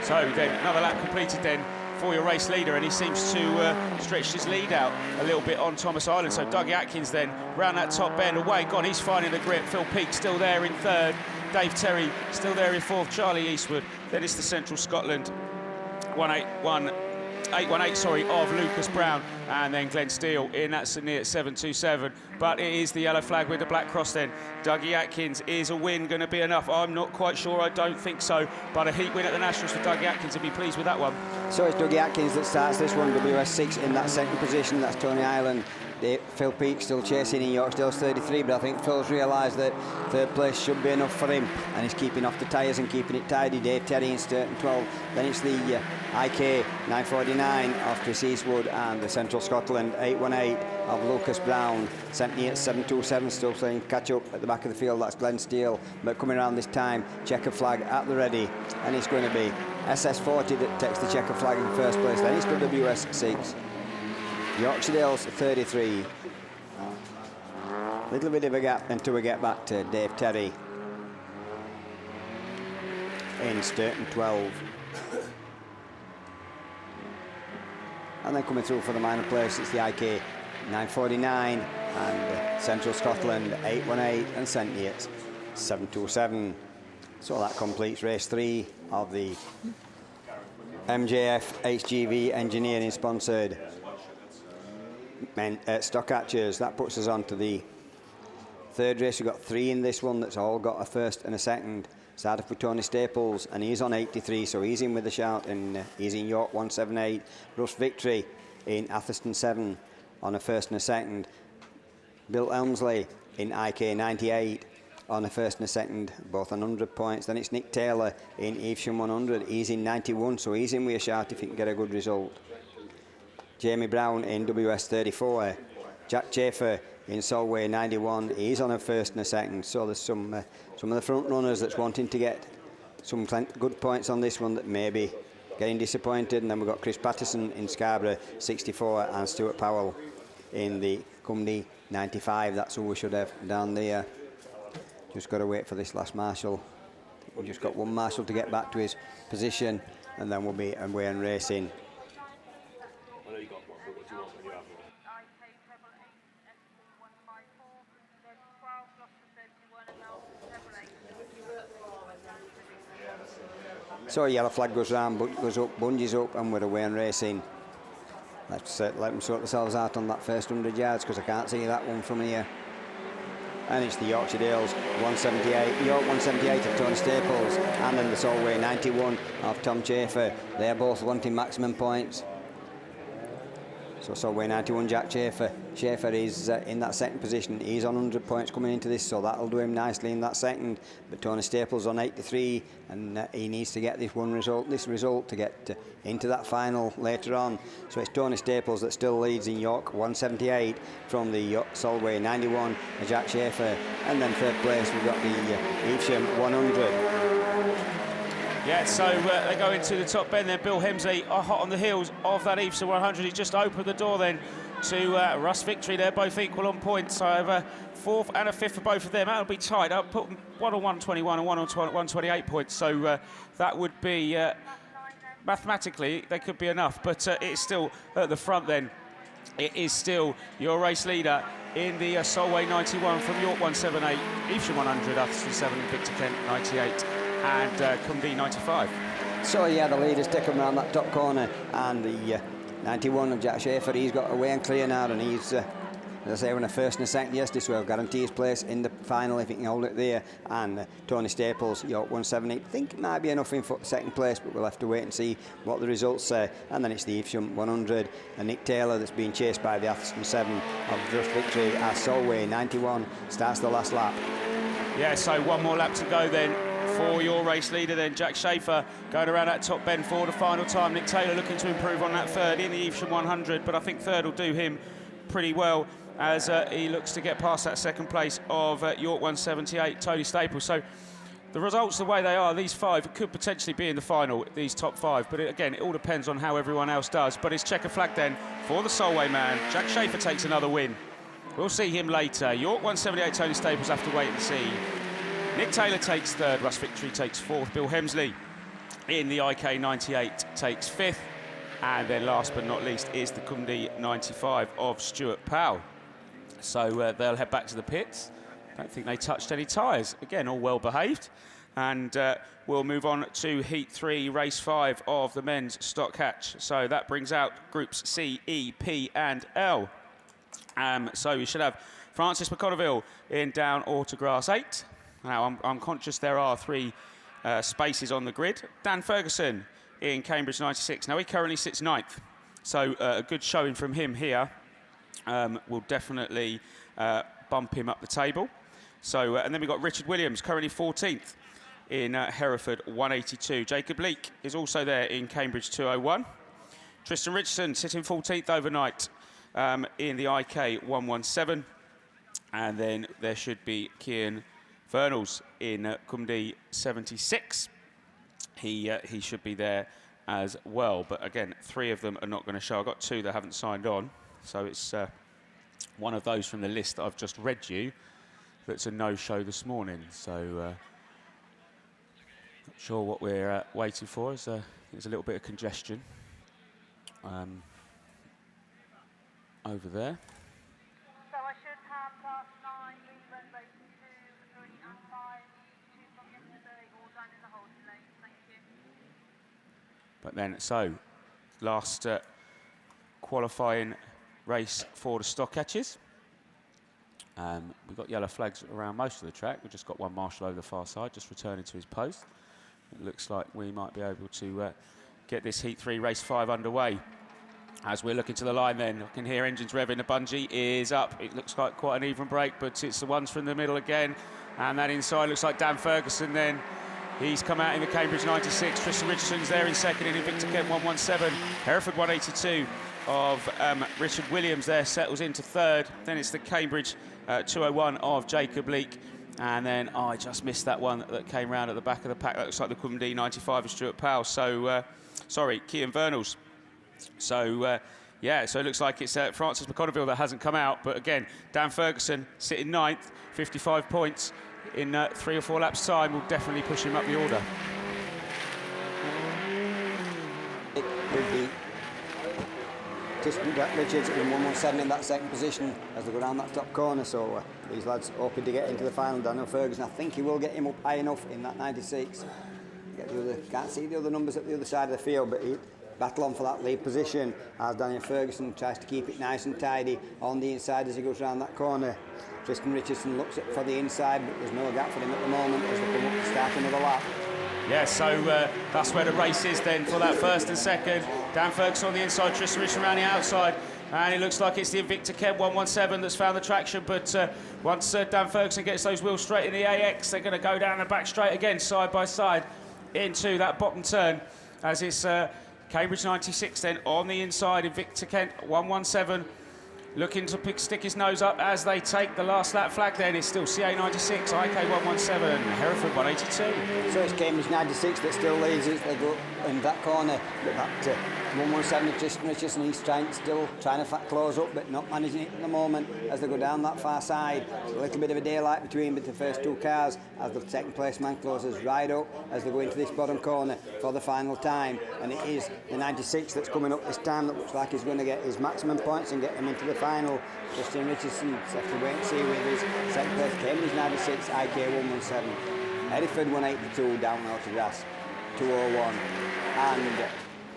So then another lap completed then for your race leader, and he seems to stretch his lead out a little bit on Thomas Ireland. So Dougie Atkins then round that top bend away. God, he's finding the grip. Phil Peake still there in 3rd. Dave Terry still there in 4th. Charlie Eastwood. Then it's the Central Scotland 818 of Lucas Brown, and then Glenn Steele in that St Neots 727. But it is the yellow flag with the black cross then. Dougie Atkins, is a win going to be enough? I'm not quite sure. I don't think so. But a heat win at the Nationals for Dougie Atkins, and be pleased with that one. So it's Dougie Atkins that starts this one, WS6 in that second position. That's Tony Ireland. Phil Peake still chasing in Yorkdale's 33, but I think Phil's realised that 3rd place should be enough for him, and he's keeping off the tyres and keeping it tidy. Dave Terry in Sturton 12. Then it's the IK 949 of Chris Eastwood, and the Central Scotland 818 of Lucas Brown. St Neots 727 still playing catch up at the back of the field. That's Glenn Steele, but coming around this time, checker flag at the ready, and it's going to be SS40 that takes the checker flag in 1st place. Then it's the WS6. Yorkshire Dales 33. Little bit of a gap until we get back to Dave Terry in Sturton 12. And then coming through for the minor place, it's the IK 949 and Central Scotland 818 and St Neots 727. So that completes race 3 of the MJF HGV Engineering sponsored stock catchers. That puts us on to the third race. We've got 3 in this one that's all got a first and a second. Started with Tony Staples and he's on 83, so he's in with a shout, and he's in York 178. Russ Victory in Atherstone 7 on a first and a second. Bill Elmsley in IK 98 on a first and a second, both on 100 points. Then it's Nick Taylor in Evesham 100. He's in 91, so he's in with a shout if he can get a good result. Jamie Brown in WS 34. Jack Chafer in Solway 91. He's on a first and a second. So there's some of the front runners that's wanting to get some good points on this one that may be getting disappointed. And then we've got Chris Patterson in Scarborough 64 and Stuart Powell in the Cumney 95. That's who we should have down there. Just got to wait for this last marshal. We've just got one marshal to get back to his position, and then we'll be away and racing. So a yellow flag goes round, goes up, bungees up, and we're away and racing. Let's let them sort themselves out on that first 100 yards, because I can't see that one from here. And it's the Yorkshire Dales 178, York 178 of Tony Staples, and then the Solway 91 of Tom Chafer. They're both wanting maximum points. So Solway 91, Jack Chafer. Chafer is in that second position. He's on 100 points coming into this, so that'll do him nicely in that second. But Tony Staples on 83, and he needs to get this result to get into that final later on. So it's Tony Staples that still leads in York 178 from the Solway 91, Jack Chafer, and then third place we've got the Evesham 100. Yeah, so they go into the top bend then. Bill Hemsley are hot on the heels of that Evesham 100. He just opened the door then to Russ Victory. They're both equal on points. So I have a fourth and a fifth for both of them. That'll be tight. I'll put one on 121 and one on 128 points. So that would be, mathematically, they could be enough. But it's still at the front then. It is still your race leader in the Solway 91 from York 178, Evesham 100, Atherstone 7, Victor Kent 98. And Cumney 95. So yeah, the leaders take him around that top corner, and the 91 of Jack Chafer, he's got away and clear now, and he's, as I say, when a first and a second, yes, this will guarantee his place in the final if he can hold it there. And Tony Staples, York 178, I think it might be enough in second place, but we'll have to wait and see what the results say. And then it's the Evesham 100, and Nick Taylor that's being chased by the Atherstone 7 of Just Victory as Solway 91 starts the last lap. Yeah, so one more lap to go then for your race leader then. Jack Chafer going around that top bend for the final time. Nick Taylor looking to improve on that third in the Evesham 100, but I think third will do him pretty well as he looks to get past that second place of York 178, Tony Staples. So the results the way they are, these five could potentially be in the final, these top five, but again, it all depends on how everyone else does. But it's checker flag then for the Solway man. Jack Chafer takes another win. We'll see him later. York 178, Tony Staples, have to wait and see. Nick Taylor takes third, Russ Victory takes fourth, Bill Hemsley in the IK 98 takes fifth, and then last but not least is the Cumney 95 of Stuart Powell. So they'll head back to the pits. Don't think they touched any tyres. Again, all well behaved. And we'll move on to Heat 3, Race 5 of the men's stock catch. So that brings out Groups C, E, P and L. So you should have Francis McConneville in down Autograss 8. Now, I'm conscious there are 3 spaces on the grid. Dan Ferguson in Cambridge 96. Now, he currently sits 9th. So a good showing from him here will definitely bump him up the table. So, and then we've got Richard Williams, currently 14th in Hereford 182. Jacob Leake is also there in Cambridge 201. Tristan Richardson sitting 14th overnight in the IK 117. And then there should be Cian Vernals in Cumney 76. He should be there as well. But again, 3 of them are not going to show. I've got 2 that haven't signed on. So it's one of those from the list that I've just read you that's a no-show this morning. So not sure what we're waiting for. There's a little bit of congestion. over there. So I should have class 9, Leland, race 2, 3 and 5, 2 from yesterday, all done in the holding lane. Thank you. But then, so, last qualifying race for the stock catches. We've got yellow flags around most of the track. We've just got one marshal over the far side, just returning to his post. It looks like we might be able to get this Heat 3 race 5 underway. As we're looking to the line then, I can hear engines revving. The bungee is up. It looks like quite an even break, but it's the ones from the middle again. And that inside looks like Dan Ferguson then. He's come out in the Cambridge 96. Tristan Richardson's there in second in Invicta Kent 117. Hereford 182 of Richard Williams there settles into third. Then it's the Cambridge 201 of Jacob Leake. And then I just missed that one that came round at the back of the pack. That looks like the Quimby 95 of Stuart Powell. So, sorry, Cian Vernals. So, yeah, so it looks like it's Francis McConneville that hasn't come out. But again, Dan Ferguson sitting 9th, 55 points in 3 or 4 laps' time will definitely push him up the order. It will be Tristan Richards in 117 in that second position as they go down that top corner. So these lads hoping to get into the final. Daniel Ferguson, I think he will get him up high enough in that 96. Can't see the other numbers at the other side of the field, but he battle on for that lead position as Daniel Ferguson tries to keep it nice and tidy on the inside as he goes around that corner. Tristan Richardson looks for the inside, but there's no gap for him at the moment as they come up to start another lap. Yeah, so that's where the race is then for that first and second. Dan Ferguson on the inside, Tristan Richardson around the outside. And it looks like it's the Invicta Kent 117 that's found the traction. But once Dan Ferguson gets those wheels straight in the AX, they're going to go down the back straight again, side by side, into that bottom turn. As it's Cambridge 96 then on the inside, Invicta Kent 117. Looking to stick his nose up as they take the last lap flag then. It's still CA 96, IK 117, Hereford 182. So it's Cambridge 96 that still leads as they go in that corner. But that 117 Tristan Richardson, he's still trying to close up, but not managing it at the moment as they go down that far side. A little bit of a daylight between the first 2 cars as the second place man closes right up as they go into this bottom corner for the final time. And it is the 96 that's coming up this time that looks like he's going to get his maximum points and get him into the final. Tristan Richardson have to wait and see with his second place. Cambridge 96, IK 117. Hereford 182 down Autograss 201 and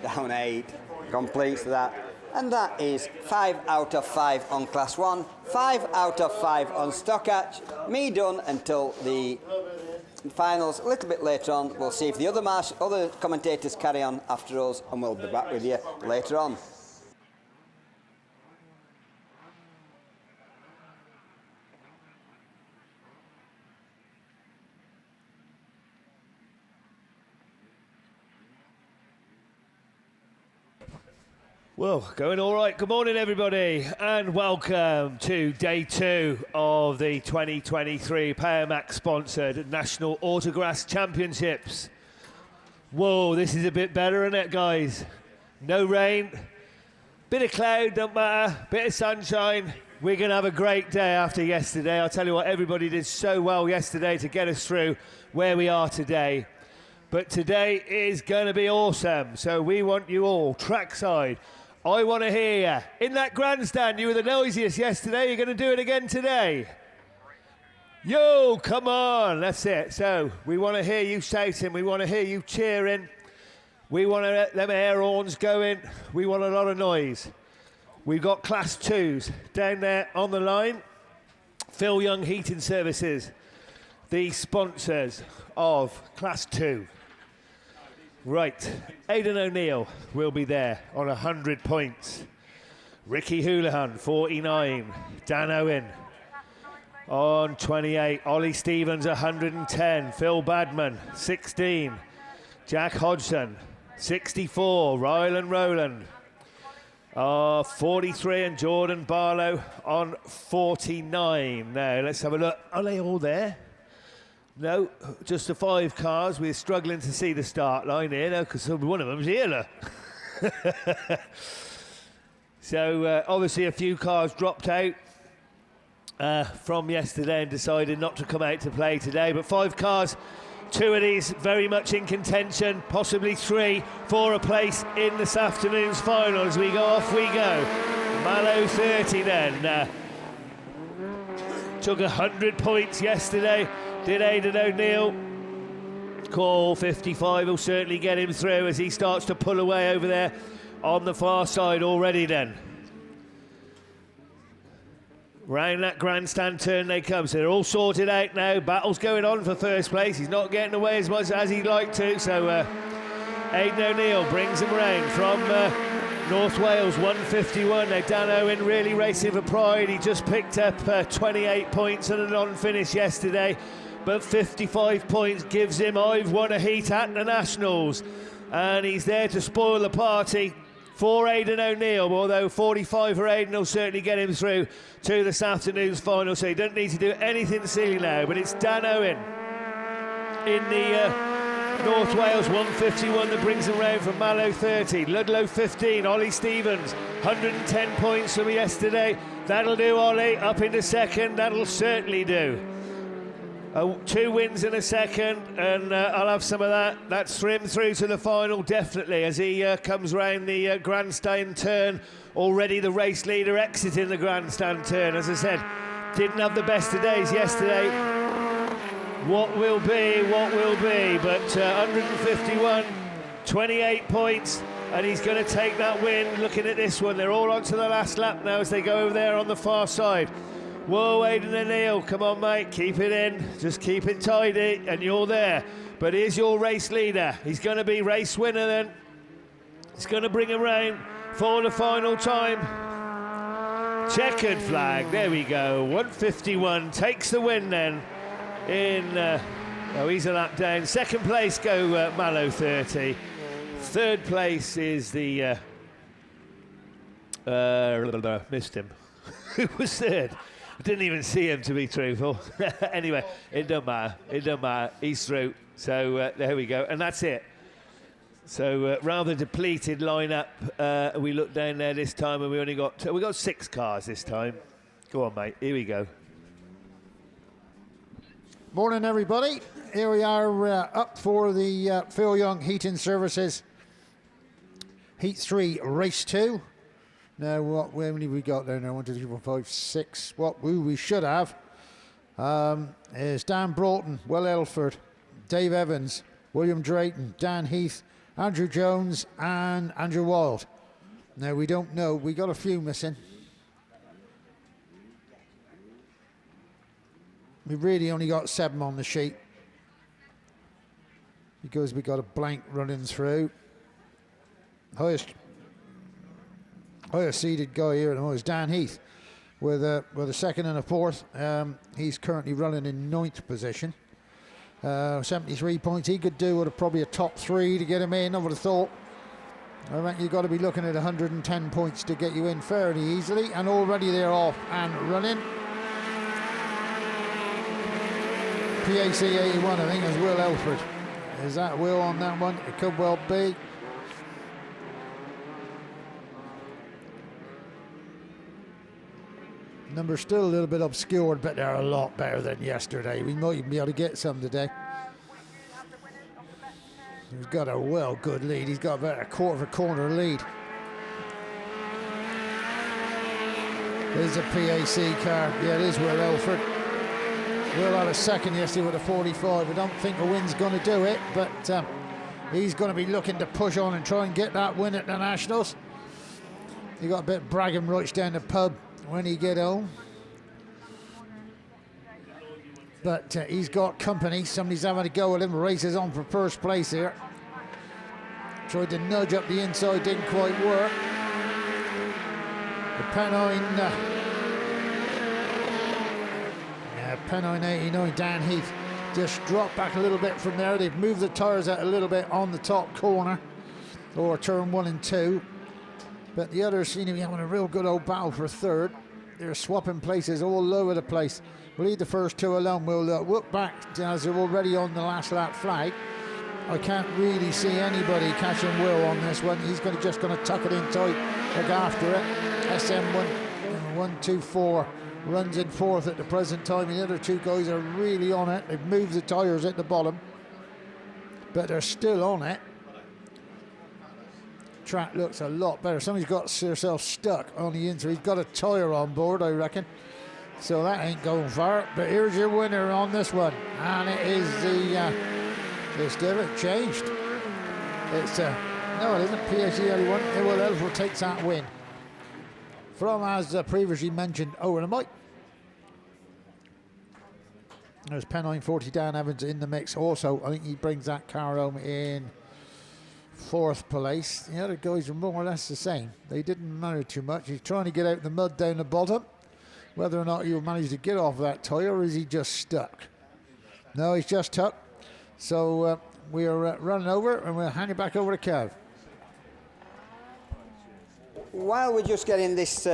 down 8 completes that. And that is 5 out of 5 on Class 1, 5 out of 5 on Stockhatch. Me done until the finals a little bit later on. We'll see if the other commentators carry on after us, and we'll be back with you later on. Well, going all right. Good morning, everybody, and welcome to day 2 of the 2023 Powermax-sponsored National Autograss Championships. Whoa, this is a bit better, isn't it, guys? No rain, bit of cloud, don't matter, bit of sunshine. We're going to have a great day after yesterday. I'll tell you what, everybody did so well yesterday to get us through where we are today. But today is going to be awesome, so we want you all trackside. I want to hear you. In that grandstand, you were the noisiest yesterday. You're going to do it again today. Yo, come on. That's it. So we want to hear you shouting. We want to hear you cheering. We want to let them air horns going. We want a lot of noise. We've got Class 2s down there on the line. Phil Young Heating Services, the sponsors of Class 2. Right, Aidan O'Neill will be there on 100 points. Ricky Houlihan, 49. Dan Owen on 28. Ollie Stevens, 110. Phil Badman, 16. Jack Hodgson, 64. Rylan Rowland, 43. And Jordan Barlow on 49. Now, let's have a look. Are they all there? No, just the 5 cars. We're struggling to see the start line here, though, because one of them's here, look. So, obviously, a few cars dropped out from yesterday and decided not to come out to play today. But 5 cars, 2 of these very much in contention, possibly 3 for a place in this afternoon's final. As we go, off we go. Mallow 30 then. Took 100 points yesterday, did Aidan O'Neill. Call 55 will certainly get him through as he starts to pull away over there on the far side already then. Round that grandstand turn they come, so they're all sorted out now. Battle's going on for first place. He's not getting away as much as he'd like to, so Aidan O'Neill brings him round from North Wales, 151. Now Dan Owen really racing for pride. He just picked up 28 points and a non-finish yesterday, but 55 points gives him I've won a heat at the Nationals, and he's there to spoil the party for Aidan O'Neill, although 45 for Aidan will certainly get him through to this afternoon's final, so he doesn't need to do anything silly now. But it's Dan Owen in the North Wales 151 that brings him round from Mallow 30. Ludlow 15, Ollie Stevens, 110 points from yesterday. That'll do, Ollie, up into second, that'll certainly do. 2 wins in a second, and I'll have some of that. That's him through to the final, definitely, as he comes round the grandstand turn. Already the race leader exiting the grandstand turn. As I said, didn't have the best of days yesterday. What will be, but 151, 28 points, and he's going to take that win. Looking at this one, they're all on to the last lap now as they go over there on the far side. Whoa, Aidan O'Neill, come on, mate, keep it in. Just keep it tidy, and you're there. But here's your race leader. He's going to be race winner then. He's going to bring him round for the final time. Checkered flag, there we go. 151 takes the win then. He's a lap down. Second place go Mallow 30. Third place is the... missed him. Who was third? I didn't even see him, to be truthful. Anyway, it don't matter. He's through. So there we go, and that's it. So rather depleted lineup. We looked down there this time, and we got 6 cars this time. Go on, mate. Here we go. Morning, everybody. Here we are up for the Phil Young Heating Services Heat 3 Race 2. Now, how many we got there now? 1, 2, 3, 4, 5, 6. Who we should have is Dan Broughton, Will Elford, Dave Evans, William Drayton, Dan Heath, Andrew Jones, and Andrew Wild. Now, we don't know. We got a few missing. We really only got 7 on the sheet because we got a blank running through. Highest seeded guy here at the moment is Dan Heath with a second and a fourth. He's currently running in 9th position. 73 points. He could do with probably a top 3 to get him in, I would have thought. I reckon you've got to be looking at 110 points to get you in fairly easily, and already they're off and running. PAC 81, I think, is Will Elford. Is that Will on that one? It could well be. Numbers still a little bit obscured, but they're a lot better than yesterday. We might even be able to get some today. He's got a good lead. He's got about a quarter of a corner lead. There's a PAC car. Yeah, it is Will Elford. Will had a second yesterday with a 45. I don't think the win's going to do it, but he's going to be looking to push on and try and get that win at the Nationals. He got a bit of bragging rights down the pub when he get home. But he's got company. Somebody's having a go at him. Races on for first place here. Tried to nudge up the inside, didn't quite work. The Pennine 89, Dan Heath just dropped back a little bit from there. They've moved the tyres out a little bit on the top corner, or turn 1 and 2. But the others seem to be having a real good old battle for third. They're swapping places all over the place. We'll leave the first 2 alone. We'll look back as they're already on the last lap flag. I can't really see anybody catching Will on this one. He's just going to tuck it in tight, look after it. SM 124 runs in 4th at the present time. The other 2 guys are really on it. They've moved the tyres at the bottom, but they're still on it. track looks a lot better. Somebody's got herself stuck on the inside. He's got a tyre on board, I reckon. So that ain't going far. But here's your winner on this one. And it is the... it's different. Changed. It's... no, it isn't. PHE81. Will Elford takes that win. From, as previously mentioned, over the mic. There's Pennine 40, Dan Evans in the mix. Also, I think he brings that car home in 4th place. The other guys are more or less the same. They didn't matter too much. He's trying to get out the mud down the bottom. Whether or not he'll manage to get off that tyre, or is he just stuck? No, he's just stuck. So we are running over, and we'll hand it back over to Kev. While we're just getting this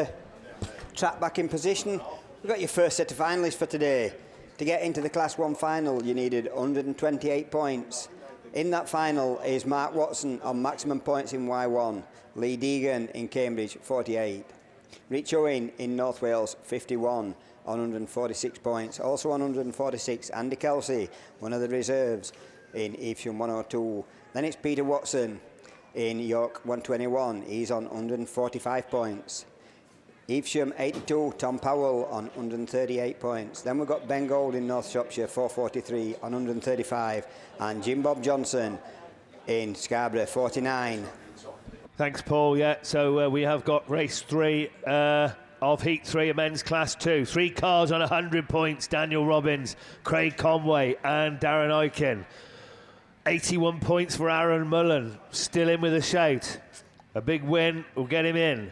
track back in position, we've got your first set of finalists for today. To get into the Class 1 final, you needed 128 points. In that final is Mark Watson on maximum points in Y1, Lee Deegan in Cambridge, 48. Rich Owen in North Wales, 51 on 146 points. Also on 146, Andy Kelsey, one of the reserves in Evesham, 102. Then it's Peter Watson in York, 121. He's on 145 points. Evesham, 82, Tom Powell on 138 points. Then we've got Ben Gold in North Shropshire, 443 on 135. And Jim Bob Johnson in Scarborough, 49. Thanks, Paul. Yeah, so we have got race 3 of Heat 3 of men's Class 2. 3 cars on 100 points. Daniel Robbins, Craig Conway and Darren Eichen. 81 points for Aaron Mullen. Still in with a shout. A big win will get him in.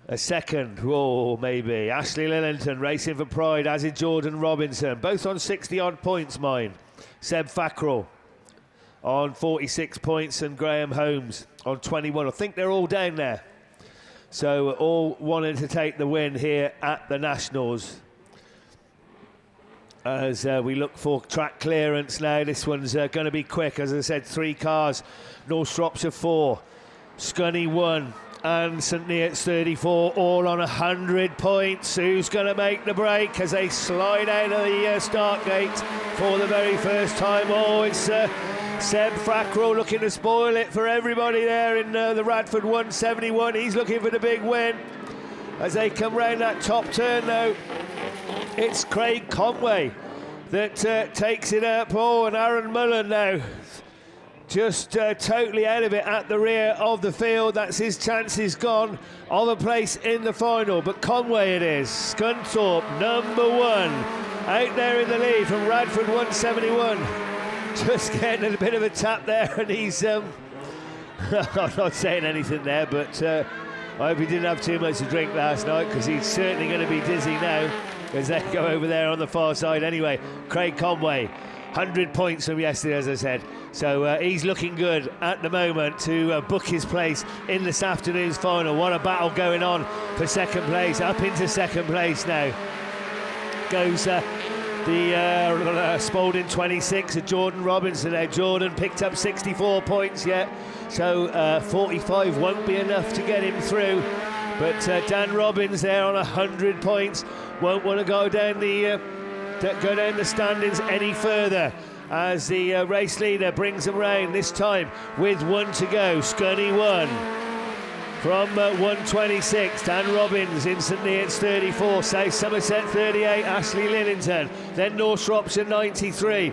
A second, maybe. Ashley Lillington racing for pride, as is Jordan Robinson. Both on 60-odd points, mine. Seb Fackrell on 46 points and Graham Holmes on 21. I think they're all down there. So all wanting to take the win here at the Nationals. As we look for track clearance now. This one's going to be quick. As I said, 3 cars. North Shropshire 4, Scunny 1. And St Neots 34, all on 100 points. Who's going to make the break as they slide out of the start gate for the very first time? Oh, it's Seb Fackrell looking to spoil it for everybody there in the Radford 171. He's looking for the big win. As they come round that top turn, though, it's Craig Conway that takes it up. Oh, and Aaron Mullen now. Just totally out of it at the rear of the field. That's his chances gone of a place in the final. But Conway it is. Scunthorpe, number 1. Out there in the lead from Radford 171. Just getting a bit of a tap there. And he's... I'm not saying anything there, but I hope he didn't have too much to drink last night, because he's certainly going to be dizzy now as they go over there on the far side. Anyway, Craig Conway, 100 points from yesterday, as I said. So he's looking good at the moment to book his place in this afternoon's final. What a battle going on for second place. Up into second place now goes the Spalding 26 of Jordan Robinson there. Jordan picked up 64 points yet, so 45 won't be enough to get him through. But Dan Robbins there on 100 points won't want to go down the standings any further, as the race leader brings them round, this time with 1 to go. Scunny 1 from 126. Dan Robbins in St Neots 34. South Somerset 38. Ashley Lillington. Then North Shropshire 93.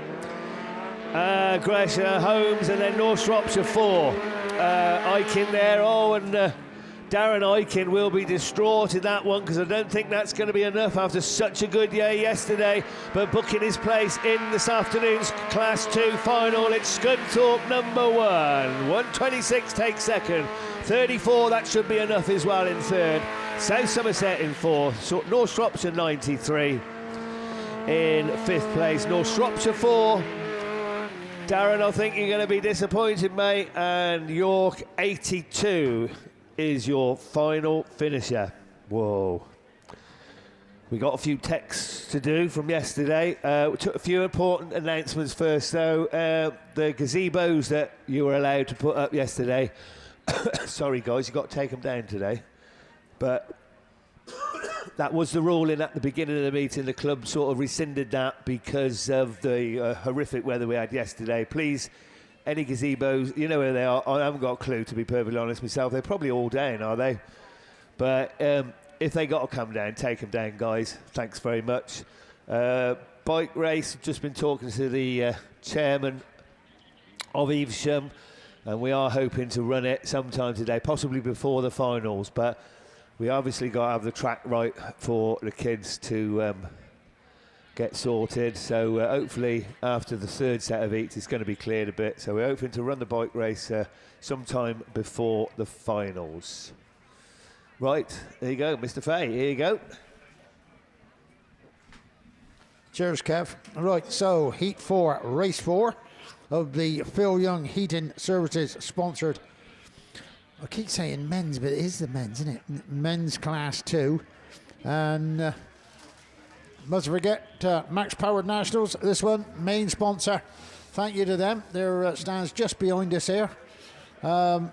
Gresham Holmes, and then North Shropshire 4. Eichen there. Oh, and Darren Eichen will be distraught in that one, because I don't think that's going to be enough after such a good day yesterday. But booking his place in this afternoon's Class 2 final, it's Scunthorpe number 1. 126 takes second. 34, that should be enough as well in third. South Somerset in 4th. So North Shropshire 93 in 5th place. North Shropshire 4. Darren, I think you're going to be disappointed, mate. And York 82 is your final finisher. Whoa. We got a few texts to do from yesterday. We took a few important announcements first, though. The gazebos that you were allowed to put up yesterday. Sorry, guys, you got to take them down today. But that was the ruling at the beginning of the meeting. The club sort of rescinded that because of the horrific weather we had yesterday. Please any gazebos, you know where they are. I haven't got a clue, to be perfectly honest myself. They're probably all down, are they? But if they got to come down, take them down, guys. Thanks very much. Bike race, just been talking to the chairman of Evesham, and we are hoping to run it sometime today, possibly before the finals, but we obviously got to have the track right for the kids to get sorted. So hopefully after the third set of heats it's going to be cleared a bit, so we're hoping to run the bike race sometime before the finals. Right, there you go, Mr. Fay, here you go. Cheers, Kev. Right, so Heat 4, Race 4 of the Phil Young Heating Services sponsored. I keep saying men's, but it is the men's, isn't it? Men's Class 2. And must forget Max Powered Nationals, this one, main sponsor. Thank you to them. Their stands just behind us here. I'd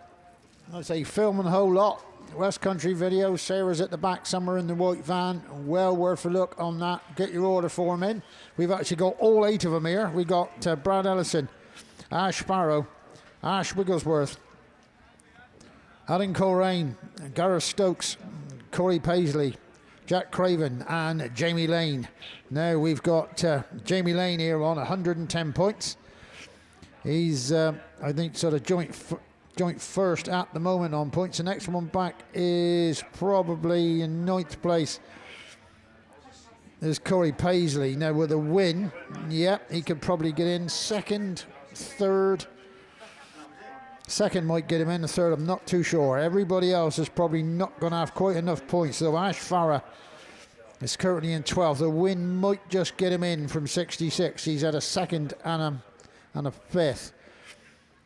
say filming a whole lot. West Country video, Sarah's at the back somewhere in the white van. Well worth a look on that. Get your order form in. We've actually got all 8 of them here. We got Brad Ellison, Ash Sparrow, Ash Wigglesworth, Alan Coleraine, Gareth Stokes, Corey Paisley, Jack Craven and Jamie Lane. Now we've got Jamie Lane here on 110 points. He's, I think, sort of joint first at the moment on points. The next one back is probably in 9th place. There's Corey Paisley. Now with a win, yep, he could probably get in. Second, third. Second might get him in, the third I'm not too sure. Everybody else is probably not going to have quite enough points. So Ash Farah is currently in 12th. The win might just get him in from 66. He's at a second and a fifth.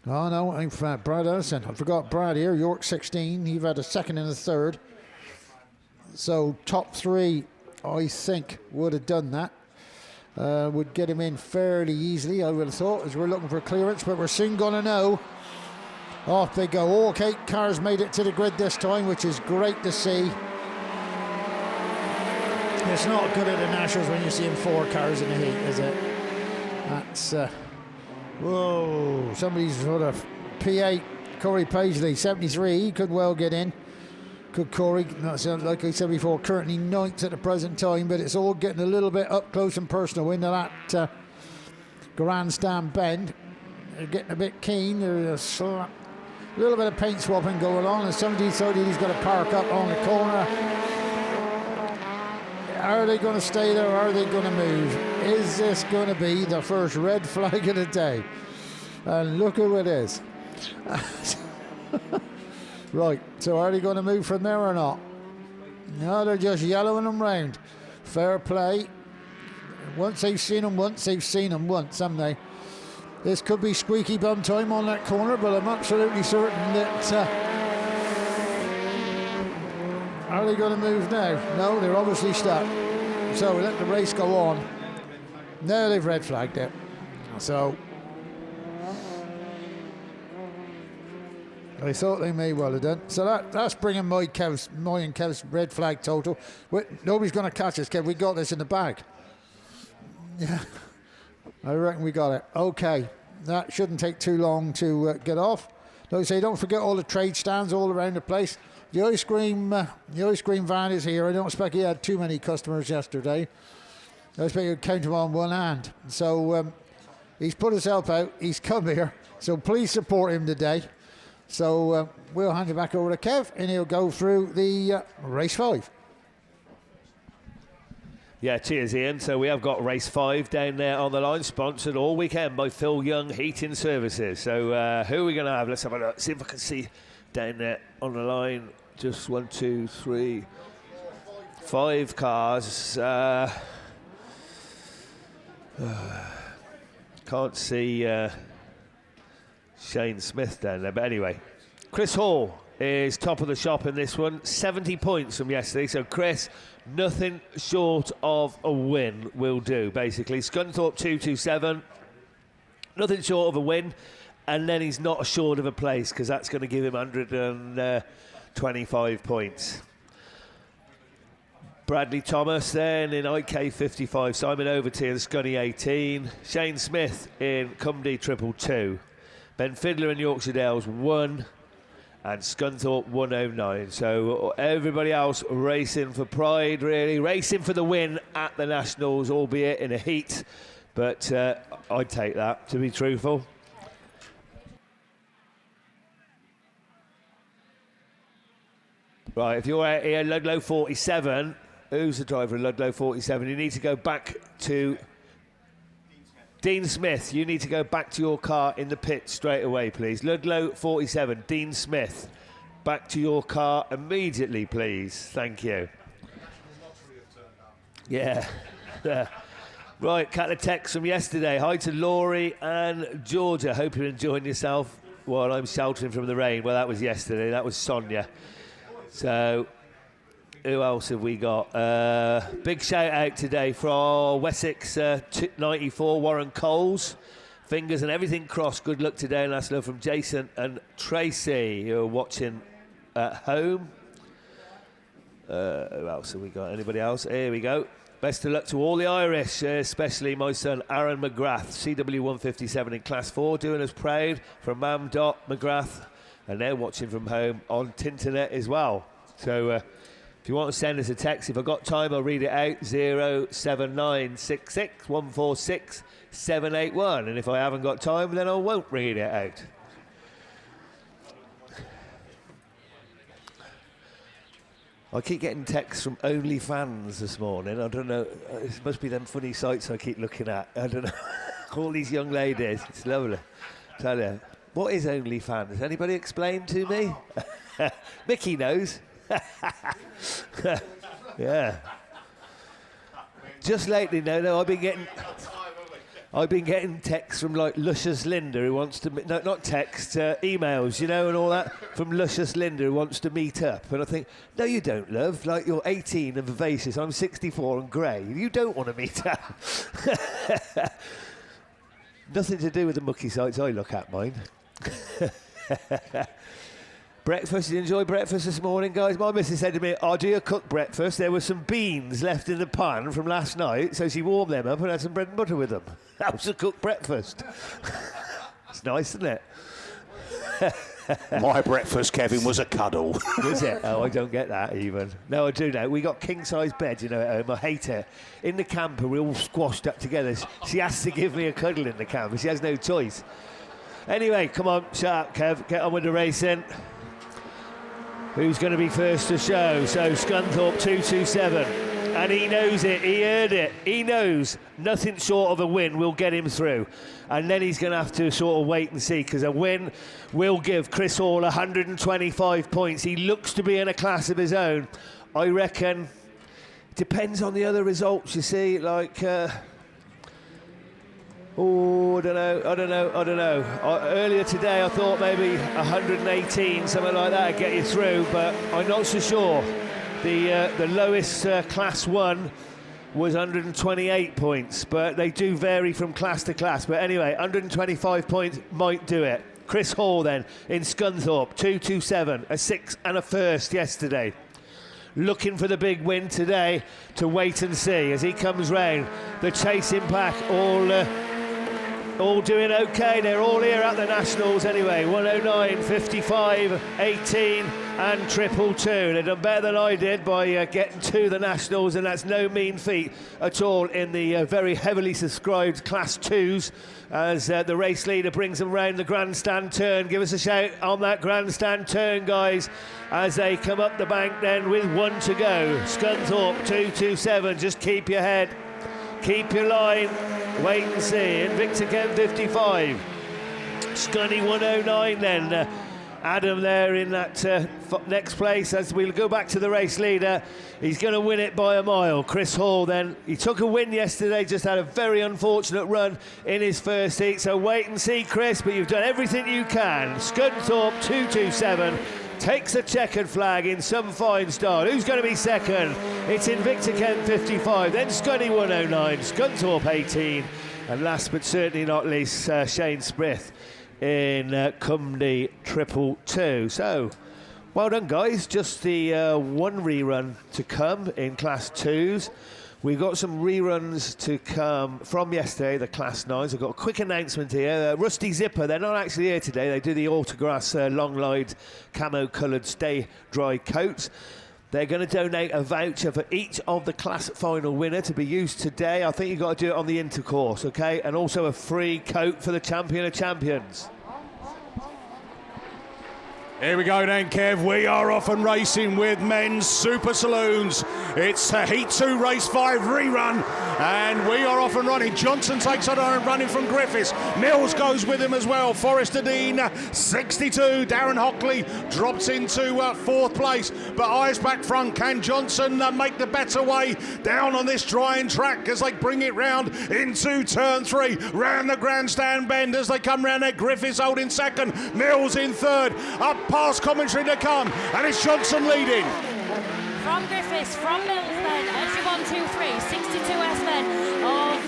Oh no, I'm Brad Ellison. I forgot Brad here, York 16. He's had a second and a third. So top 3, I think, would have done that. Would get him in fairly easily, I would have thought, as we're looking for clearance, but we're soon going to know. Off they go. All 8 cars made it to the grid this time, which is great to see. It's not good at the Nationals when you're seeing 4 cars in the heat, is it? That's... whoa, somebody's sort of P8, Corey Paisley, 73, he could well get in. Could Corey, like I said before, currently 9th at the present time, but it's all getting a little bit up close and personal into that grandstand bend. They're getting a bit keen, there's a little bit of paint swapping going on, and 1730 he's got to park up on the corner. Are they going to stay there, or are they going to move? Is this going to be the first red flag of the day? And look who it is. Right, so are they going to move from there or not? No, they're just yellowing them round. Fair play. Once they've seen them once, they've seen them once, haven't they? This could be squeaky bum time on that corner, but I'm absolutely certain that... are they going to move now? No, they're obviously stuck. So we let the race go on. Now they've red flagged it. So I thought they may well have done. So that's bringing my and Kev's red flag total. Nobody's going to catch us, Kev. We got this in the bag. Yeah, I reckon we got it. Okay, that shouldn't take too long to get off. Like I say, don't forget all the trade stands all around the place. The ice cream van is here. I don't expect he had too many customers yesterday. I expect you'd count him on one hand. So he's put his help out. He's come here. So please support him today. So we'll hand it back over to Kev, and he'll go through the race 5. Yeah, cheers, Ian. So we have got race 5 down there on the line, sponsored all weekend by Phil Young Heating Services. So who are we going to have? Let's have a look. See if I can see down there on the line. Just 1, 2, 3, 5 cars. Can't see Shane Smith down there, but anyway, Chris Hall is top of the shop in this one, 70 points from yesterday. So Chris, nothing short of a win will do, basically. Scunthorpe 227, nothing short of a win, and then he's not assured of a place, because that's going to give him 125 points. Bradley Thomas then in IK 55, Simon Overton, Scunny 18, Shane Smith in Cumdy 222, Ben Fiddler and Yorkshire Dales 1, and Scunthorpe 109. So everybody else racing for pride, really, racing for the win at the Nationals, albeit in a heat. But I'd take that, to be truthful. Right, if you're out here, Ludlow 47, who's the driver of Ludlow 47? You need to go back to Dean Smith. You need to go back to your car in the pit straight away, please. Ludlow 47, Dean Smith. Back to your car immediately, please. Thank you. Yeah. Right, couple of texts from yesterday. Hi to Laurie and Georgia. Hope you're enjoying yourself while I'm sheltering from the rain. Well, that was yesterday. That was Sonia. So, who else have we got? Big shout out today from Wessex 94, Warren Coles. Fingers and everything crossed. Good luck today. And that's love from Jason and Tracy, who are watching at home. Who else have we got? Anybody else? Here we go. Best of luck to all the Irish, especially my son Aaron McGrath, CW157 in Class 4, doing us proud from Mam Dot McGrath. And they're watching from home on Tinternet as well. So if you want to send us a text, if I've got time, I'll read it out. 07966 146 781. And if I haven't got time, then I won't read it out. I keep getting texts from OnlyFans this morning. I don't know. It must be them funny sites I keep looking at. I don't know. All these young ladies. It's lovely. Tell you. What is OnlyFans? Has anybody explain to me? Mickey knows. Yeah. Just lately, no, I've been getting texts from like Luscious Linda who wants to not texts, emails, and all that from Luscious Linda who wants to meet up. And I think, no, you don't, love. Like, you're 18 and vivacious. I'm 64 and grey. You don't want to meet up. Nothing to do with the mucky sites I look at, mine. Breakfast, did you enjoy breakfast this morning, guys? My missus said to me, do you cook breakfast? There were some beans left in the pan from last night, so she warmed them up and had some bread and butter with them. That was a cooked breakfast. It's nice, isn't it? My breakfast, Kevin, was a cuddle. Was it? Oh, I don't get that even. No, I do know. We got king-size beds, at home. I hate it. In the camper, we're all squashed up together. She has to give me a cuddle in the camper. She has no choice. Anyway, come on, shut up, Kev. Get on with the racing. Who's going to be first to show? So Scunthorpe 227. And he knows it. He heard it. He knows nothing short of a win will get him through. And then he's going to have to sort of wait and see, because a win will give Chris Hall 125 points. He looks to be in a class of his own. I reckon depends on the other results, you see. Like, I don't know. Earlier today I thought maybe 118, something like that, would get you through, but I'm not so sure. The lowest Class 1 was 128 points, but they do vary from class to class. But anyway, 125 points might do it. Chris Hall then in Scunthorpe, 227, a 6 and a first yesterday. Looking for the big win today to wait and see as he comes round. The chasing pack all doing okay. They're all here at the Nationals anyway. 109, 55, 18 and 222. They've done better than I did by getting to the Nationals, and that's no mean feat at all in the very heavily subscribed Class 2s as the race leader brings them round the grandstand turn. Give us a shout on that grandstand turn, guys, as they come up the bank then with 1 to go. Scunthorpe 227, just keep your head. Keep your line, wait and see. Invicta Kent 55. Scunny 109 then. Adam there in that next place as we'll go back to the race leader. He's going to win it by a mile. Chris Hall then. He took a win yesterday, just had a very unfortunate run in his first heat. So wait and see, Chris, but you've done everything you can. Scunthorpe 227. Takes a checkered flag in some fine style. Who's going to be second? It's Invicta Kent 55, then Scunny 109, Scunthorpe 18, and last but certainly not least, Shane Sprith in Cumney 222. So, well done, guys. Just the one rerun to come in Class 2s We've got some reruns to come from yesterday, the Class 9s. I've got a quick announcement here. Rusty Zipper, they're not actually here today. They do the Autograss long-lined camo-coloured stay-dry coats. They're going to donate a voucher for each of the class final winner to be used today. I think you've got to do it on the intercourse, okay? And also a free coat for the champion of champions. Here we go then, Kev. We are off and racing with men's Super Saloons. It's Heat 2, Race 5 rerun. And we are off and running. Johnson takes on and running from Griffiths. Mills goes with him as well. Forrester Dean, 62. Darren Hockley drops into fourth place. But eyes back front. Can Johnson make the better way down on this drying track as they bring it round into turn 3? Round the grandstand bend as they come round there. Griffiths holding second. Mills in third. Up past commentary to come. And it's Johnson leading. From Griffiths, from Mills then, entry 1, 2, 3, 62S then of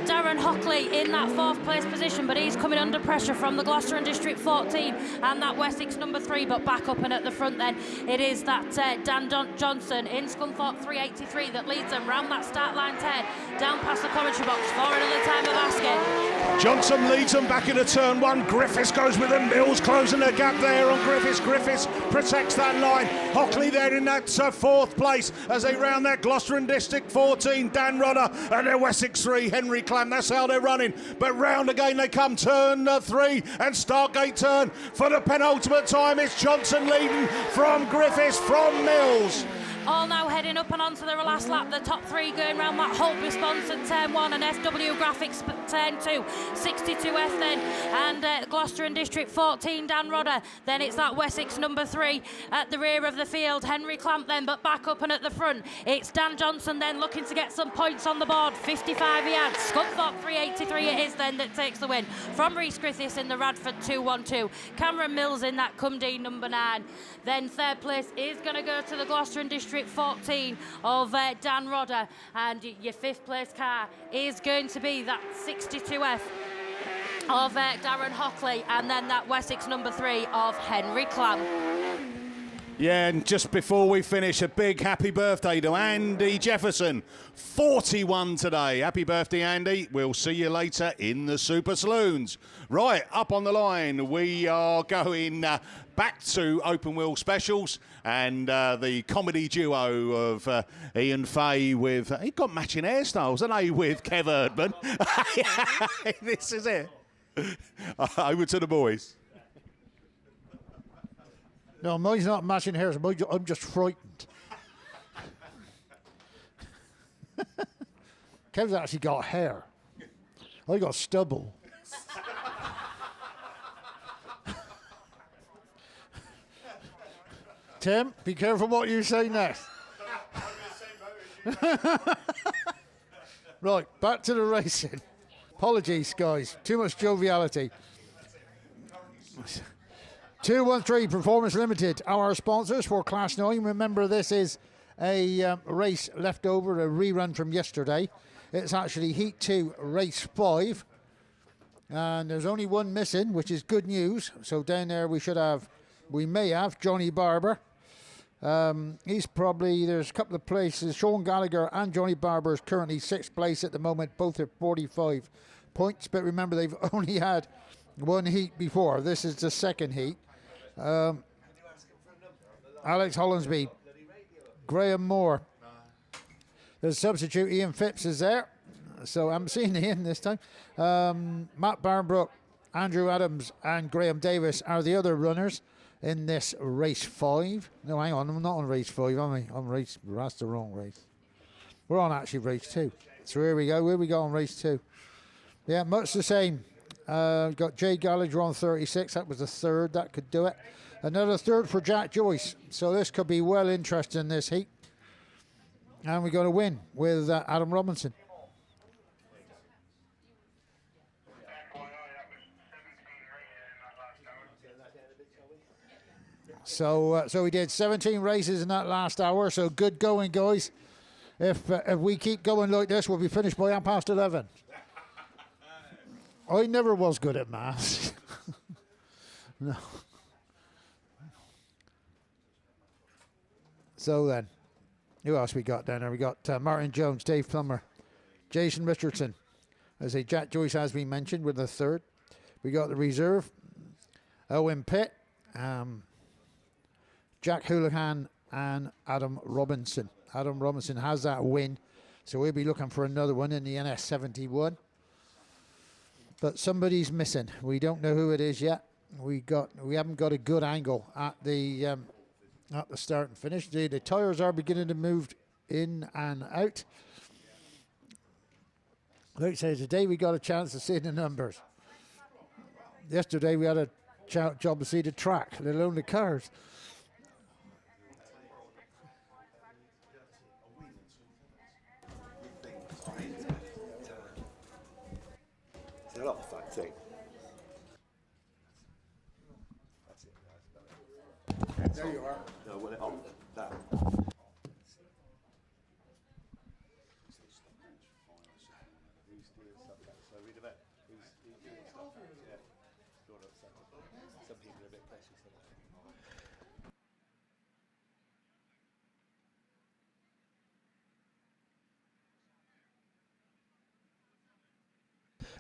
Darren Hockley in that fourth place position, but he's coming under pressure from the Gloucester and District 14 and that Wessex number 3, but back up and at the front then it is that Dan Johnson in Scunthorpe 383 that leads them round that start line 10, down past the commentary box for another time of asking. Johnson leads them back into turn 1. Griffiths goes with them. Mills closing the gap there on Griffiths. Griffiths protects that line. Hockley there in that fourth place as they round that Gloucester and District 14. Dan Rodder and their Wessex 3, Henry Clam. That's how they're running. But round again they come, turn 3 and Stargate turn for the penultimate time. It's Johnson leading from Griffiths, from Mills. All now heading up and onto their last lap. The top 3 going round that Holtby sponsored turn 1 and FW Graphics turn 2. 62F then and Gloucester and District 14 Dan Rodder. Then it's that Wessex number 3 at the rear of the field. Henry Clamp then, but back up and at the front it's Dan Johnson then looking to get some points on the board. 55 he had. Scunthorpe 383 it is then that takes the win from Rhys Griffiths in the Radford 212. Cameron Mills in that Cumdee number 9. Then third place is going to go to the Gloucester and District 14 of Dan Rodder, and your fifth place car is going to be that 62F of Darren Hockley, and then that Wessex number 3 of Henry Clam. Yeah, and just before we finish, a big happy birthday to Andy Jefferson, 41 today. Happy birthday, Andy. We'll see you later in the Super Saloons. Right, up on the line, we are going back to Open Wheel Specials and the comedy duo of Ian Fay with... he got matching hairstyles, hasn't he, with Kev Erdman? This is it. Over to the boys. No, mine's not matching hairs. I'm just frightened. Kev's actually got hair. I got stubble. Tim, be careful what you say next. Right, back to the racing. Apologies, guys. Too much joviality. 213 Performance Limited, our sponsors for Class 9. Remember, this is a race left over, a rerun from yesterday. It's actually Heat 2, Race 5. And there's only one missing, which is good news. So down there we may have Johnny Barber. He's probably, there's a couple of places. Sean Gallagher and Johnny Barber is currently 6th place at the moment, both at 45 points. But remember, they've only had one heat before. This is the second heat. Alex Hollinsby, Graham Moore. The substitute Ian Phipps is there, so I'm seeing Ian this time. Matt Barnbrook, Andrew Adams and Graham Davis are the other runners in this race 5. No, hang on, I'm not on race 5, am I? On race, that's the wrong race. We're on actually race 2. So here we go, where we go on race 2. Yeah, much the same. Got Jay Gallagher on 36. That was the third. That could do it. Another third for Jack Joyce. So this could be well interesting, this heat. And we're going to win with Adam Robinson. So we did 17 races in that last hour. So good going, guys. If we keep going like this, we'll be finished by 11:30. I never was good at maths. No. So then, Who else we got down there? We got Martin Jones, Dave Plummer, Jason Richardson. As a Jack Joyce has been mentioned with the third. We got the reserve, Owen Pitt, Jack Houlihan and Adam Robinson. Adam Robinson has that win, so we'll be looking for another one in the NS71. But somebody's missing. We don't know who it is yet. We haven't got a good angle at the start and finish. The tyres are beginning to move in and out. Like I say, today we got a chance to see the numbers. Yesterday we had a job to see the track, let alone the cars. It's a lot of that thing. There you are. No, well, on that.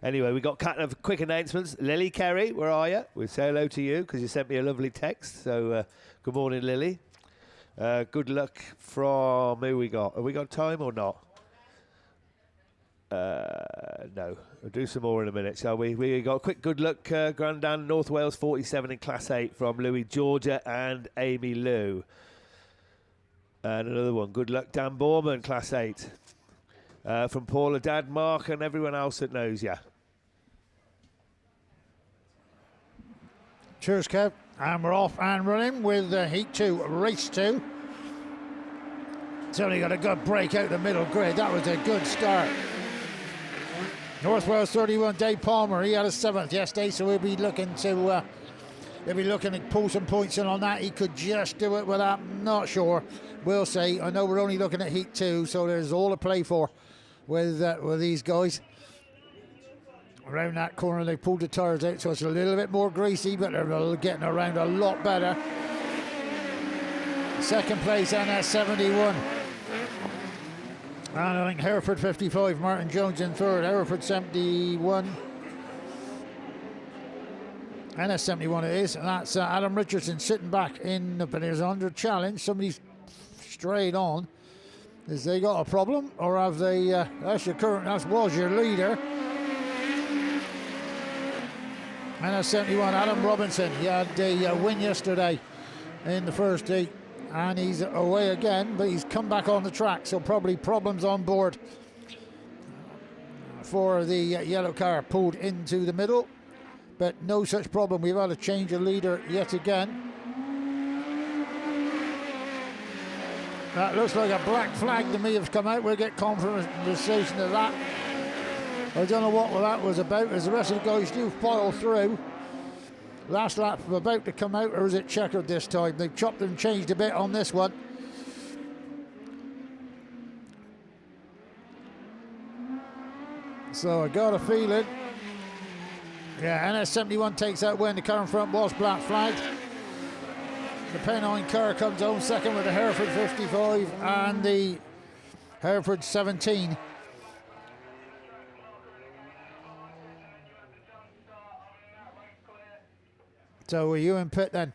Anyway, we got a couple of quick announcements. Lily Kerry, where are you? We'll say hello to you because you sent me a lovely text. So good morning, Lily. Good luck from who we got. Have we got time or not? No. We'll do some more in a minute, shall we? We got a quick good luck Grandad North Wales 47 in Class 8 from Louis Georgia and Amy Lou. And another one. Good luck Dan Borman, Class 8. From Paula, Dad, Mark, and everyone else that knows you. Cheers, Kev. And we're off and running with Heat 2, Race 2. It's only got a good break out the middle grid. That was a good start. North Wales 31, Dave Palmer. He had a 7th yesterday, so we'll be looking to pull some points in on that. He could just do it with that. Not sure. We'll see. I know we're only looking at Heat 2, so there's all to play for with these guys. Around that corner, they pulled the tyres out, so it's a little bit more greasy, but they're getting around a lot better. Second place, NS71. And I think Hereford 55, Martin Jones in third. Hereford 71. NS71 it is, and that's Adam Richardson sitting back in, but there's under challenge. Somebody's straight on. Has they got a problem, or have they? That was your leader. NS71, Adam Robinson. He had a win yesterday in the first heat, and he's away again, but he's come back on the track, so probably problems on board for the yellow car pulled into the middle, but no such problem. We've had a change of leader yet again. That looks like a black flag to me has come out. We'll get confirmation of that. I don't know what that was about, as the rest of the guys do pile through. Last lap about to come out, or is it checkered this time? They've chopped and changed a bit on this one. So I got a feeling. Yeah, NS71 takes that win. The car in front was black flagged. The Pennine car comes home second with the Hereford 55 and the Hereford 17. So were you in pit then?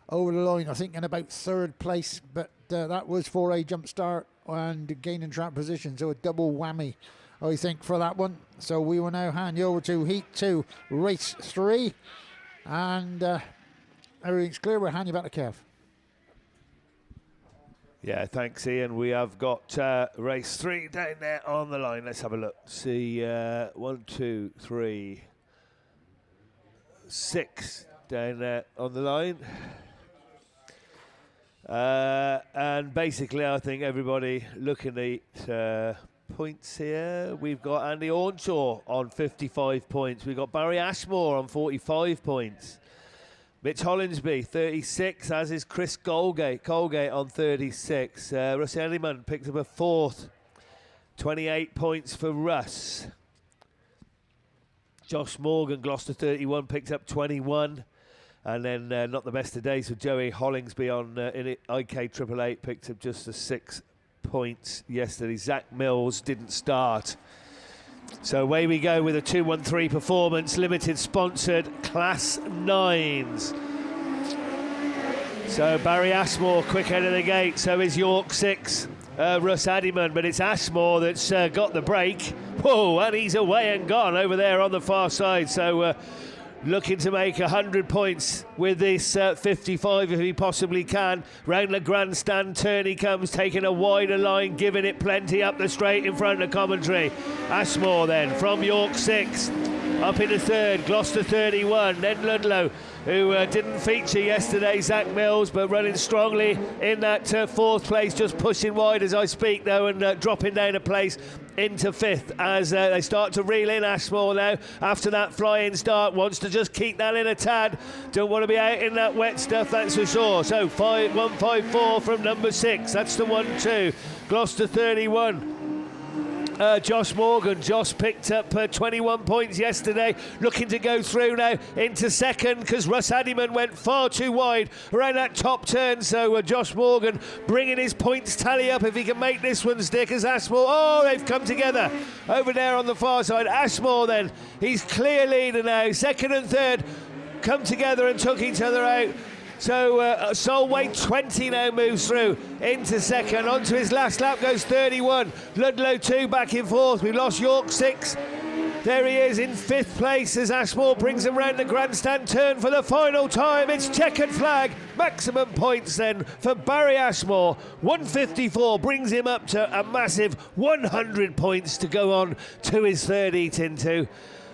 Over the line, I think in about third place, but that was for a jump start and gaining track position, so a double whammy, I think, for that one. So we will now hand you over to Heat 2, Race 3, and everything's clear. We'll hand you back to Kev. Yeah, thanks, Ian. We have got Race 3 down there on the line. Let's have a look. See, 1, 2, 3, 6 down there on the line. And basically, I think everybody looking at points here. We've got Andy Ornshaw on 55 points. We've got Barry Ashmore on 45 points. Mitch Hollinsby, 36, as is Chris Colgate on 36. Russ Elliman picks up a 4th. 28 points for Russ. Josh Morgan, Gloucester 31, picked up 21. And then not the best of days for Joey Hollingsby on in IK 888, picked up just a 6 points yesterday. Zach Mills didn't start. So away we go with a 2-1-3 performance, limited sponsored Class 9s. So Barry Ashmore quick out of the gate, so is York 6, Russ Addyman, but it's Ashmore that's got the break. Whoa, and he's away and gone over there on the far side. So looking to make 100 points with this 55 if he possibly can. Round the grandstand turn he comes, taking a wider line, giving it plenty up the straight in front of commentary. Ashmore then from York 6, up into third, Gloucester 31, then Ludlow, who didn't feature yesterday, Zach Mills, but running strongly in that fourth place, just pushing wide as I speak though, and dropping down a place into fifth as they start to reel in. Ashmore now, after that flying start, wants to just keep that in a tad, don't want to be out in that wet stuff, that's for sure. So 154 from number 6, that's the 1-2, Gloucester 31. Josh Morgan. Josh picked up 21 points yesterday, looking to go through now into second because Russ Addyman went far too wide around that top turn. So Josh Morgan bringing his points tally up if he can make this one stick as Ashmore. Oh, they've come together over there on the far side. Ashmore then, he's clear leader now. Second and third come together and took each other out. So Solway 20 now moves through into second. Onto his last lap goes 31. Ludlow 2 back in fourth. We've lost York 6. There he is in fifth place as Ashmore brings him round the grandstand turn for the final time. It's checkered flag. Maximum points then for Barry Ashmore. 154 brings him up to a massive 100 points to go on to his third eat into.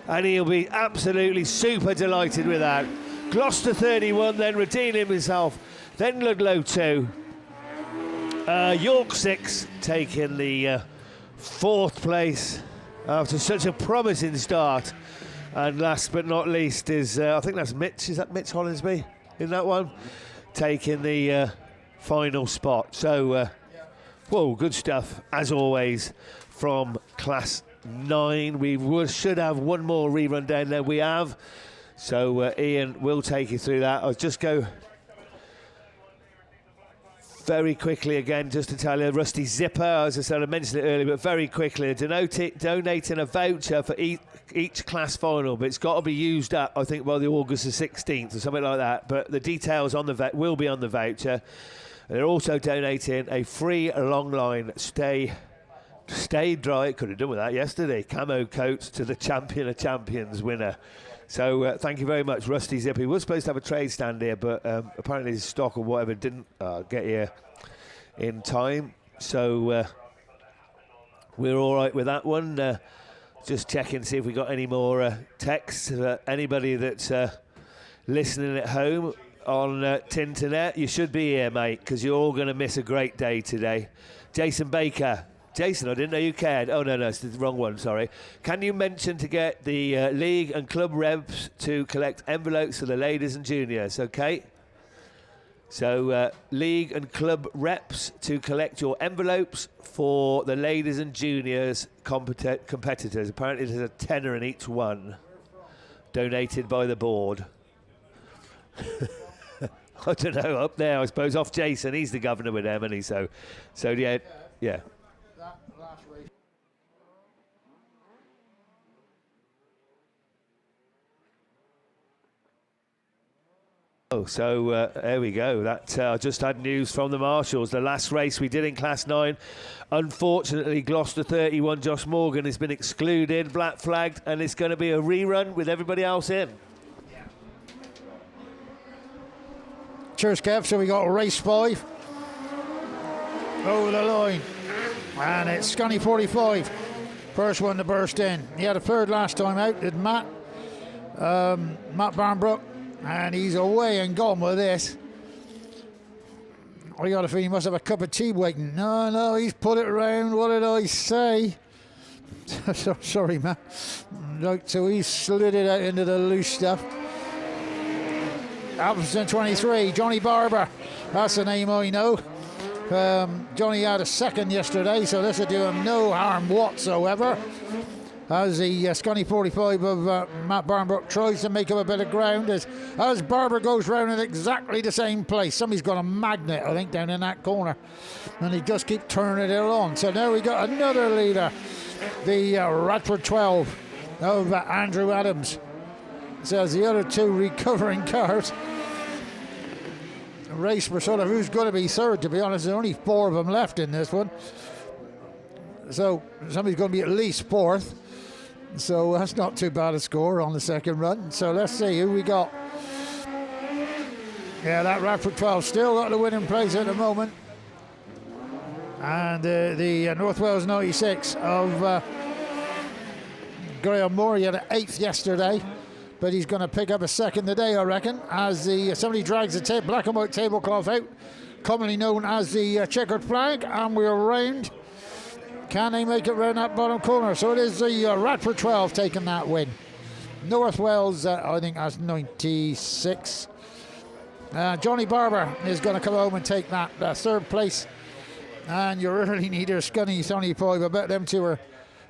And he'll be absolutely super delighted with that. Gloucester 31 then redeeming himself, then Ludlow 2, York 6 taking the fourth place after such a promising start, and last but not least is I think that's Mitch, is that Mitch Hollinsby in that one, taking the final spot. So whoa, good stuff as always from Class 9. We should have one more rerun down there, we have. So Ian will take you through that. I'll just go very quickly again just to tell you, Rusty Zipper, as I said, I mentioned it earlier, but very quickly, donating a voucher for each class final, but it's got to be used up, I think, by the August the 16th or something like that. But the details on the will be on the voucher. And they're also donating a free long line stay dry, could have done with that yesterday, camo coat to the Champion of Champions winner. So thank you very much, Rusty Zip. He was supposed to have a trade stand here, but apparently his stock or whatever didn't get here in time. So we're all right with that one. Just checking, see if we got any more texts. Anybody that's listening at home on Tinternet, you should be here, mate, because you're all going to miss a great day today. Jason Baker. Jason, I didn't know you cared. Oh, no, it's the wrong one, sorry. Can you mention to get the league and club reps to collect envelopes for the ladies and juniors, okay? So, league and club reps to collect your envelopes for the ladies and juniors competitors. Apparently there's a tenner in each one, donated by the board. I don't know, up there, I suppose, off Jason. He's the governor with them, isn't he? So yeah. Oh, so there we go. That I just had news from the marshals. The last race we did in Class 9, unfortunately, Gloucester 31, Josh Morgan has been excluded, black flagged, and it's going to be a rerun with everybody else in. Cheers, Kev. So we got race 5 over the line, and it's Scunny 45, first one to burst in. He had a third last time out, did Matt Barnbrook. And he's away and gone with this. I got a feeling he must have a cup of tea waiting. No, he's put it around. What did I say? Sorry, man. Right, so he slid it out into the loose stuff. Alphamston 23, Johnny Barber. That's the name I know. Johnny had a second yesterday, so this will do him no harm whatsoever. as the Scunny 45 of Matt Barnbrook tries to make up a bit of ground as Barber goes round in exactly the same place. Somebody's got a magnet, I think, down in that corner, and he just keep turning it on. So now we got another leader, the Radford 12 of Andrew Adams. So as the other two recovering cars, race for sort of who's going to be third, to be honest. There's only 4 of them left in this one, so somebody's going to be at least 4th. So that's not too bad a score on the second run. So let's see who we got. Yeah, that Radford 12 still got the winning place at the moment. And the North Wales 96 of Graham Moore, he had an 8th yesterday, but he's going to pick up a 2nd today, I reckon, as somebody drags the black and white tablecloth out, commonly known as the checkered flag, and we're round. Can they make it round that bottom corner? So it is the Radford 12 taking that win. North Wales, I think, has 96. Johnny Barber is going to come home and take that 3rd place. And your early leader, Scunny 75. I bet them two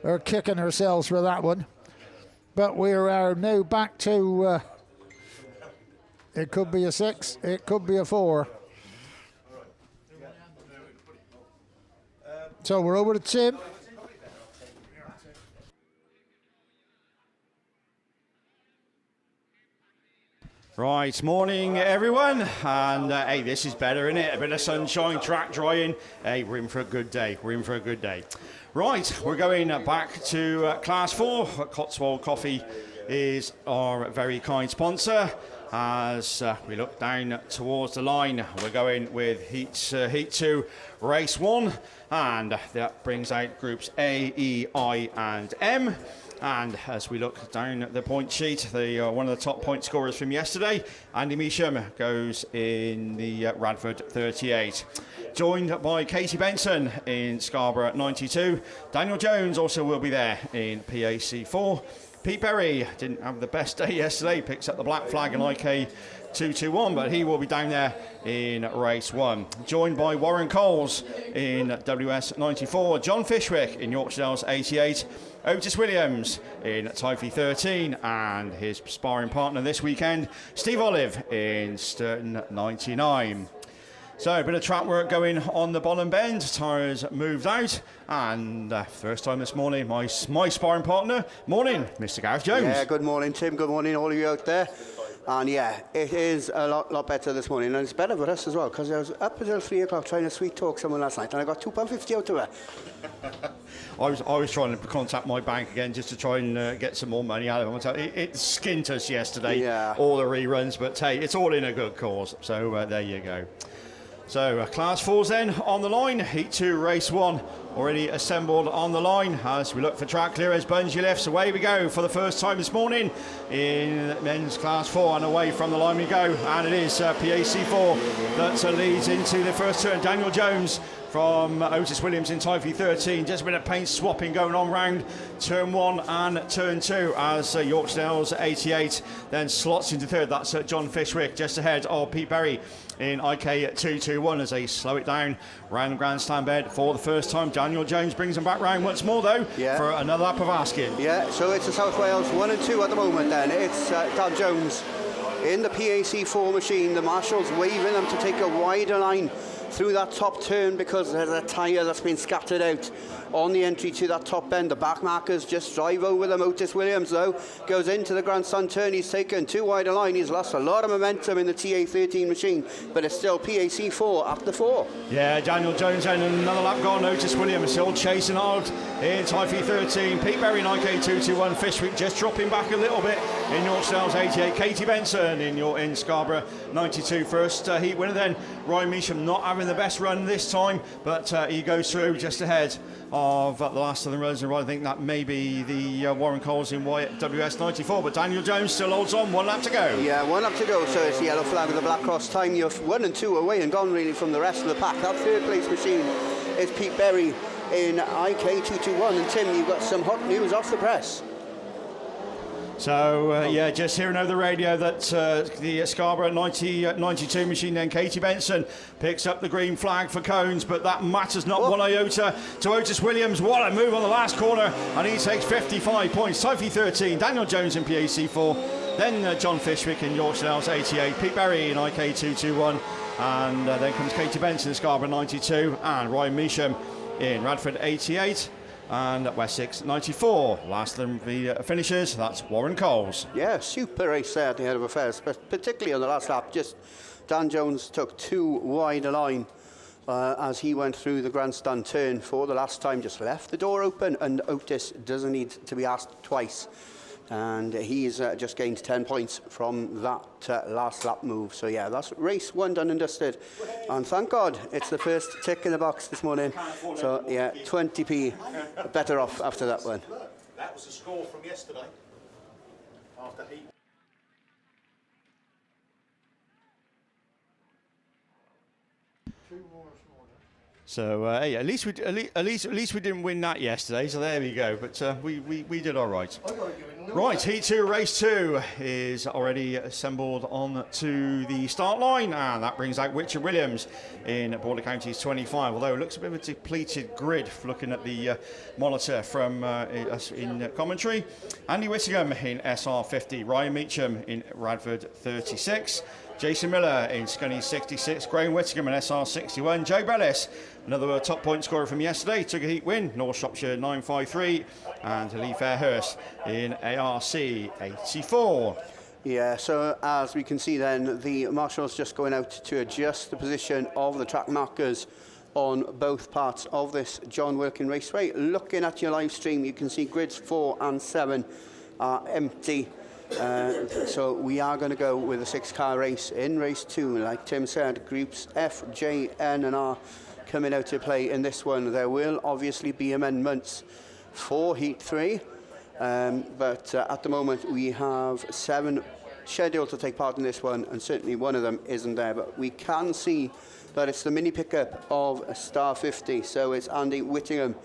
are kicking ourselves for that one. But we are now back to, it could be a 6, it could be a 4. So we're over to Tim. Right, morning everyone, and hey, this is better, isn't it? A bit of sunshine, track drying. Hey, we're in for a good day, Right, we're going back to Class 4. Cotswold Coffee is our very kind sponsor. As we look down towards the line, we're going with Heat 2, Race 1, and that brings out groups A, E, I and M. And as we look down the point sheet, one of the top point scorers from yesterday, Andy Measham, goes in the Radford 38. Joined by Katie Benson in Scarborough 92. Daniel Jones also will be there in PAC 4. Pete Berry didn't have the best day yesterday, picks up the black flag in IK 221, but he will be down there in race 1. Joined by Warren Coles in WS 94, John Fishwick in Yorkshire's 88, Otis Williams in Typhy 13, and his sparring partner this weekend, Steve Olive in Sturton 99. So a bit of track work going on the bottom bend. Tyres moved out, and first time this morning, my sparring partner. Morning, Mr. Gareth Jones. Yeah, good morning, Tim. Good morning, all of you out there. And yeah, it is a lot better this morning, and it's better for us as well, because I was up until 3 o'clock trying to sweet talk someone last night, and I got £2.50 out of her. I was trying to contact my bank again just to try and get some more money out of them. It skint us yesterday, all the reruns, but hey, it's all in a good cause. So there you go. So Class 4's then on the line. Heat 2, Race 1 already assembled on the line as we look for track clearance, bungee lifts. Away we go for the first time this morning in men's Class 4, and away from the line we go, and it is PAC 4 that leads into the first turn. Daniel Jones from Otis Williams in Typhy 13. Just a bit of paint swapping going on round turn 1 and turn 2 as Yorksdale's 88 then slots into third. That's John Fishwick just ahead of Pete Berry in IK 221 as they slow it down round the grandstand bed for the first time. Daniel Jones brings them back round once more though for another lap of asking. Yeah, so it's the South Wales 1 and 2 at the moment then. It's Dan Jones in the PAC 4 machine. The marshals waving them to take a wider line through that top turn because there's a tyre that's been scattered out on the entry to that top bend. The back markers just drive over them. Otis Williams though goes into the grandstand turn. He's taken too wide a line. He's lost a lot of momentum in the TA13 machine, but it's still PAC 4 at the 4. Yeah, Daniel Jones and another lap gone. Otis Williams still chasing hard in Typhy 13. Pete Berry in IK 221. Fishwick just dropping back a little bit in Yorksdale's 88. Katie Benson in Scarborough 92. First heat winner then. Ryan Measham not having the best run this time, but he goes through just ahead of the last of the runs. And I think that may be the Warren Coles in WS 94, but Daniel Jones still holds on. 1 lap to go. Yeah, 1 lap to go, so it's the yellow flag with the black cross time. You're 1 and 2 away and gone really from the rest of the pack. That third place machine is Pete Berry in IK 221. And Tim, you've got some hot news off the press. So, yeah, just hearing over the radio that the Scarborough 92 machine, then Katie Benson picks up the green flag for cones, but that matters not one iota to Otis Williams. What a move on the last corner, and he takes 55 points. Sophie 13, Daniel Jones in PAC 4, then John Fishwick in Yorkshire Dales 88, Pete Berry in IK 221, and then comes Katie Benson in Scarborough 92, and Ryan Measham in Radford 88. And at Wessex 94. Last of the finishers, that's Warren Coles. Yeah, super race there at the head of affairs, but particularly on the last lap. Just Dan Jones took too wide a line as he went through the grandstand turn for the last time, just left the door open, and Otis doesn't need to be asked twice. And he's just gained 10 points from that last lap move. So yeah, that's race 1 done and dusted. And thank God it's the first tick in the box this morning. So yeah, 20p better off after that one. That was the score from yesterday after heat. So hey, at least we didn't win that yesterday. So there we go. But we did all right. Right, Heat 2, Race 2 is already assembled on to the start line, and that brings out Richard Williams in Border Counties 25, although it looks a bit of a depleted grid looking at the monitor from us in commentary. Andy Whittingham in SR 50, Ryan Meacham in Radford 36, Jason Miller in Scunny 66, Graham Whittingham in SR 61, Joe Bellis, another top point scorer from yesterday, took a heat win, North Shropshire 953, and Lee Fairhurst in ARC 84. Yeah, so as we can see then, the marshals just going out to adjust the position of the track markers on both parts of this John Wilkin Raceway. Looking at your live stream, you can see grids 4 and 7 are empty. So we are going to go with a 6-car race in race 2. Like Tim said, groups F, J, N and R coming out to play in this one. There will obviously be amendments for Heat 3, but at the moment we have 7 scheduled to take part in this one, and certainly one of them isn't there, but we can see that it's the mini pickup of Star 50, so it's Andy Whittingham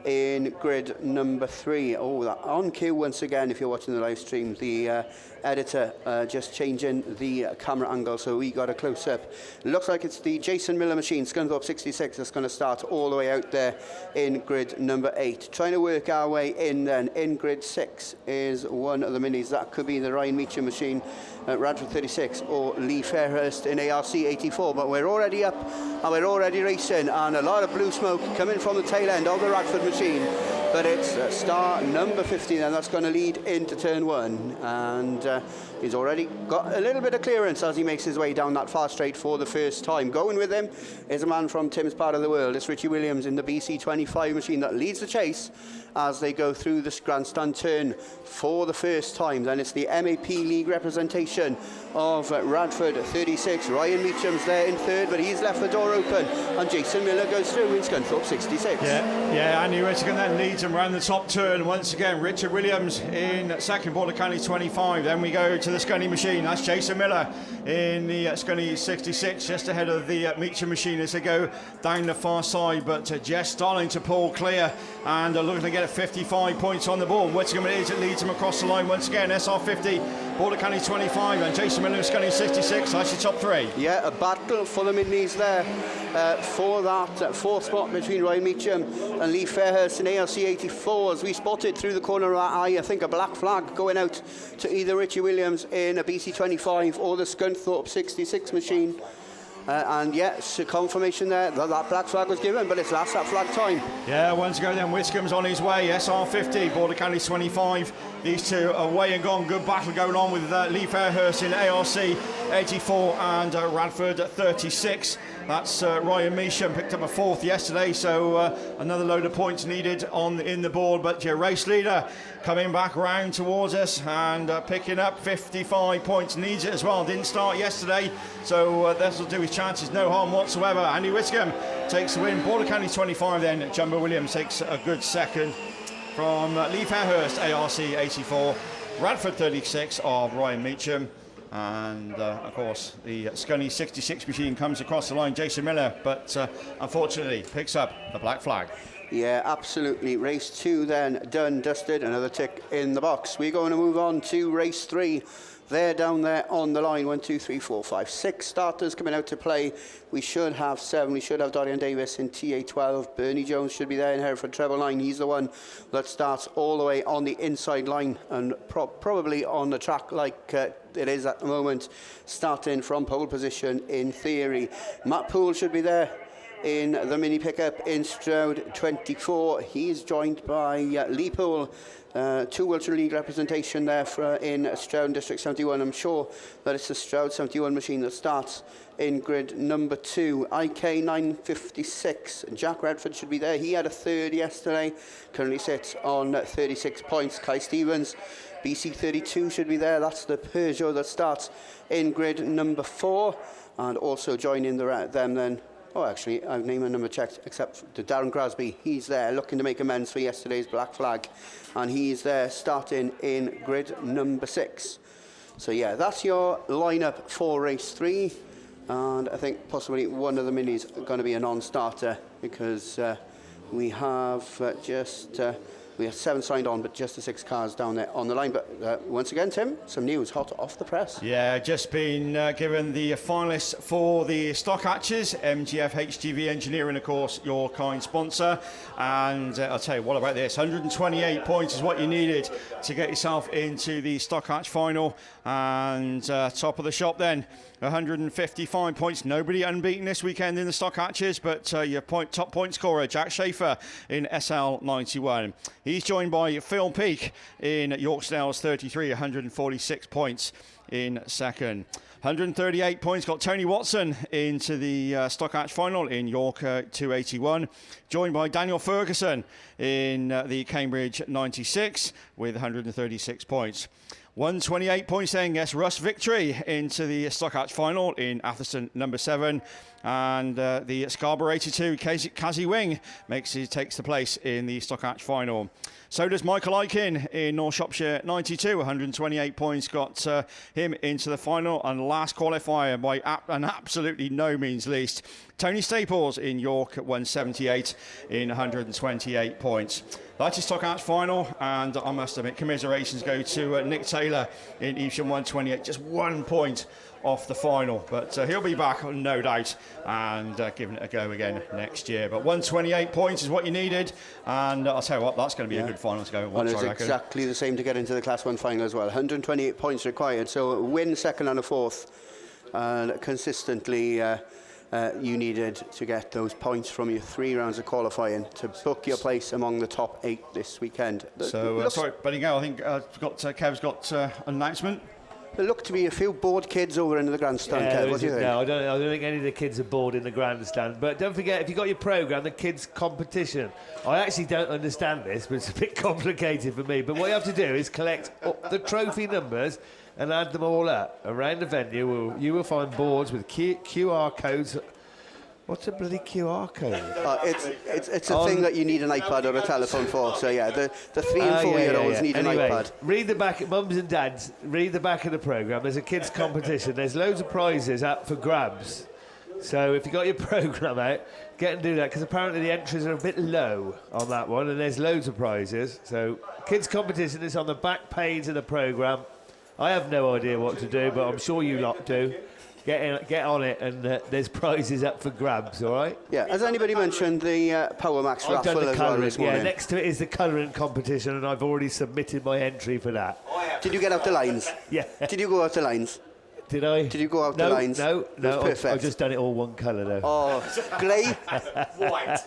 in grid number 3. Oh, that on cue once again if you're watching the live stream. The editor just changing the camera angle, so we got a close-up. Looks like it's the Jason Miller machine, Scunthorpe 66, that's going to start all the way out there in grid number 8. Trying to work our way in then. In grid 6 is one of the minis. That could be the Ryan Meacham machine at Radford 36 or Lee Fairhurst in ARC 84, but we're already up and we're already racing, and a lot of blue smoke coming from the tail end of the Radford machine. But it's star number 15, and that's going to lead into turn 1. And he's already got a little bit of clearance as he makes his way down that far straight for the first time. Going with him is a man from Tim's part of the world. It's Richie Williams in the BC25 machine that leads the chase as they go through this grandstand turn for the first time. Then it's the MAP League representation of Radford 36. Ryan Meacham's there in third, but he's left the door open, and Jason Miller goes through in Scunthorpe 66. Yeah, Andy Whittingham then leads him around the top turn. Once again, Richard Williams in second, Border County 25. Then we go to the Scunny machine. That's Jason Miller in the Scunny 66, just ahead of the Meacham machine as they go down the far side, but just starting to pull clear and looking to get 55 points on the board. Whittingham it is that leads him across the line once again. SR 50, Border County 25, and Jason Miller in Scunny 66. That's your top 3. Yeah, a battle for the minis there for that fourth spot between Ryan Meacham and Lee Fairhurst in ARC 84. As we spotted through the corner of our eye, I think a black flag going out to either Richie Williams in a BC25 or the Scunthorpe 66 machine. And yes, confirmation there that black flag was given, but it's last lap flag time. Yeah, once ago then, Whitcomb's on his way. SR 50, Border County 25. These two away and gone. Good battle going on with Lee Fairhurst in ARC 84 and Radford 36. That's Ryan Meacham, picked up a 4th yesterday, so another load of points needed in the board. But your race leader coming back round towards us and picking up 55 points, needs it as well. Didn't start yesterday, so this will do his chances no harm whatsoever. Andy Whitcomb takes the win. Border County 25 then. Jumbo Williams takes a good second from Lee Fairhurst, ARC 84. Radford 36 of Ryan Meacham. And of course, the Scunny 66 machine comes across the line, Jason Miller, but unfortunately picks up the black flag. Yeah, absolutely. Race 2 then, done, dusted, another tick in the box. We're going to move on to race 3. They're down there on the line. 1, 2, 3, 4, 5, 6 starters coming out to play. We should have 7. We should have Dorian Davis in TA12. Bernie Jones should be there in Hereford treble line. He's the one that starts all the way on the inside line and probably on the track like it is at the moment, starting from pole position in theory. Matt Poole should be there in the mini pickup in Stroud 24. He's joined by Lee Poole. 2 Wiltshire League representation there in Stroud District 71. I'm sure that it's the Stroud 71 machine that starts in grid number 2. IK 956. Jack Redford should be there. He had a third yesterday. Currently sits on 36 points. Kai Stevens, BC 32 should be there. That's the Peugeot that starts in grid number 4. And also joining them then. Oh, actually, I've name and number checked, except for Darren Crosby. He's there looking to make amends for yesterday's black flag. And he's there starting in grid number 6. So, yeah, that's your lineup for race 3. And I think possibly one of the minis are going to be a non-starter because we have we have 7 signed on, but just the 6 cars down there on the line. But once again, Tim, some news hot off the press. Yeah, just been given the finalists for the stock hatches. MGF HGV Engineering, of course, your kind sponsor. And I'll tell you, what about this? 128 points is what you needed to get yourself into the stock hatch final. And top of the shop then, 155 points. Nobody unbeaten this weekend in the stock hatches, but your top point scorer, Jack Schaefer in SL91. He's joined by Phil Peake in Yorksdale's 33, 146 points in second. 138 points got Tony Watson into the stock hatch final in York 281, joined by Daniel Ferguson in the Cambridge 96 with 136 points. 128 points then, yes, Russ Victory into the stock hatch final in Atherstone number 7. And the Scarborough 82, Kazi Wing, takes the place in the stock hatch final. So does Michael Aiken in North Shropshire 92, 128 points got him into the final. And last qualifier by an absolutely no means least, Tony Staples in York at 178 in 128 points. That's your stock hatch final, and I must admit, commiserations go to Nick Taylor in Evesham 128, just 1 point off the final, but he'll be back, no doubt, and giving it a go again next year. But 128 points is what you needed, and I'll tell you what, that's going to be a good final to go. And it's exactly the same to get into the Class 1 final as well. 128 points required, so win second and a fourth, and consistently you needed to get those points from your 3 rounds of qualifying to book your place among the top 8 this weekend. So, sorry, Bellingham, I think Kev's got an announcement. There look to be a few bored kids over in the grandstand, Kev. What do you think? No, I don't think any of the kids are bored in the grandstand. But don't forget, if you've got your programme, the kids' competition. I actually don't understand this, but it's a bit complicated for me. But what you have to do is collect the trophy numbers and add them all up around the venue. You will find boards with QR codes. What's a bloody QR code? It's a thing that you need an iPad or a telephone for. So yeah, the 3 and 4 year olds need an iPad. Read the back, mums and dads. Read the back of the programme. There's a kids' competition. There's loads of prizes up for grabs. So if you got your programme out, get and do that, because apparently the entries are a bit low on that one, and there's loads of prizes. So kids' competition is on the back page of the programme. I have no idea what to do, but I'm sure you lot do. Get on it, and there's prizes up for grabs, all right? Yeah, has anybody mentioned the Power Max raffle as well this morning? Yeah, next to it is the colouring competition, and I've already submitted my entry for that. Did you get out the lines? Yeah. Did you go out the lines? Did I? Did you go out the lines? No. Perfect. I've just done it all one colour, though. Oh, grey? White.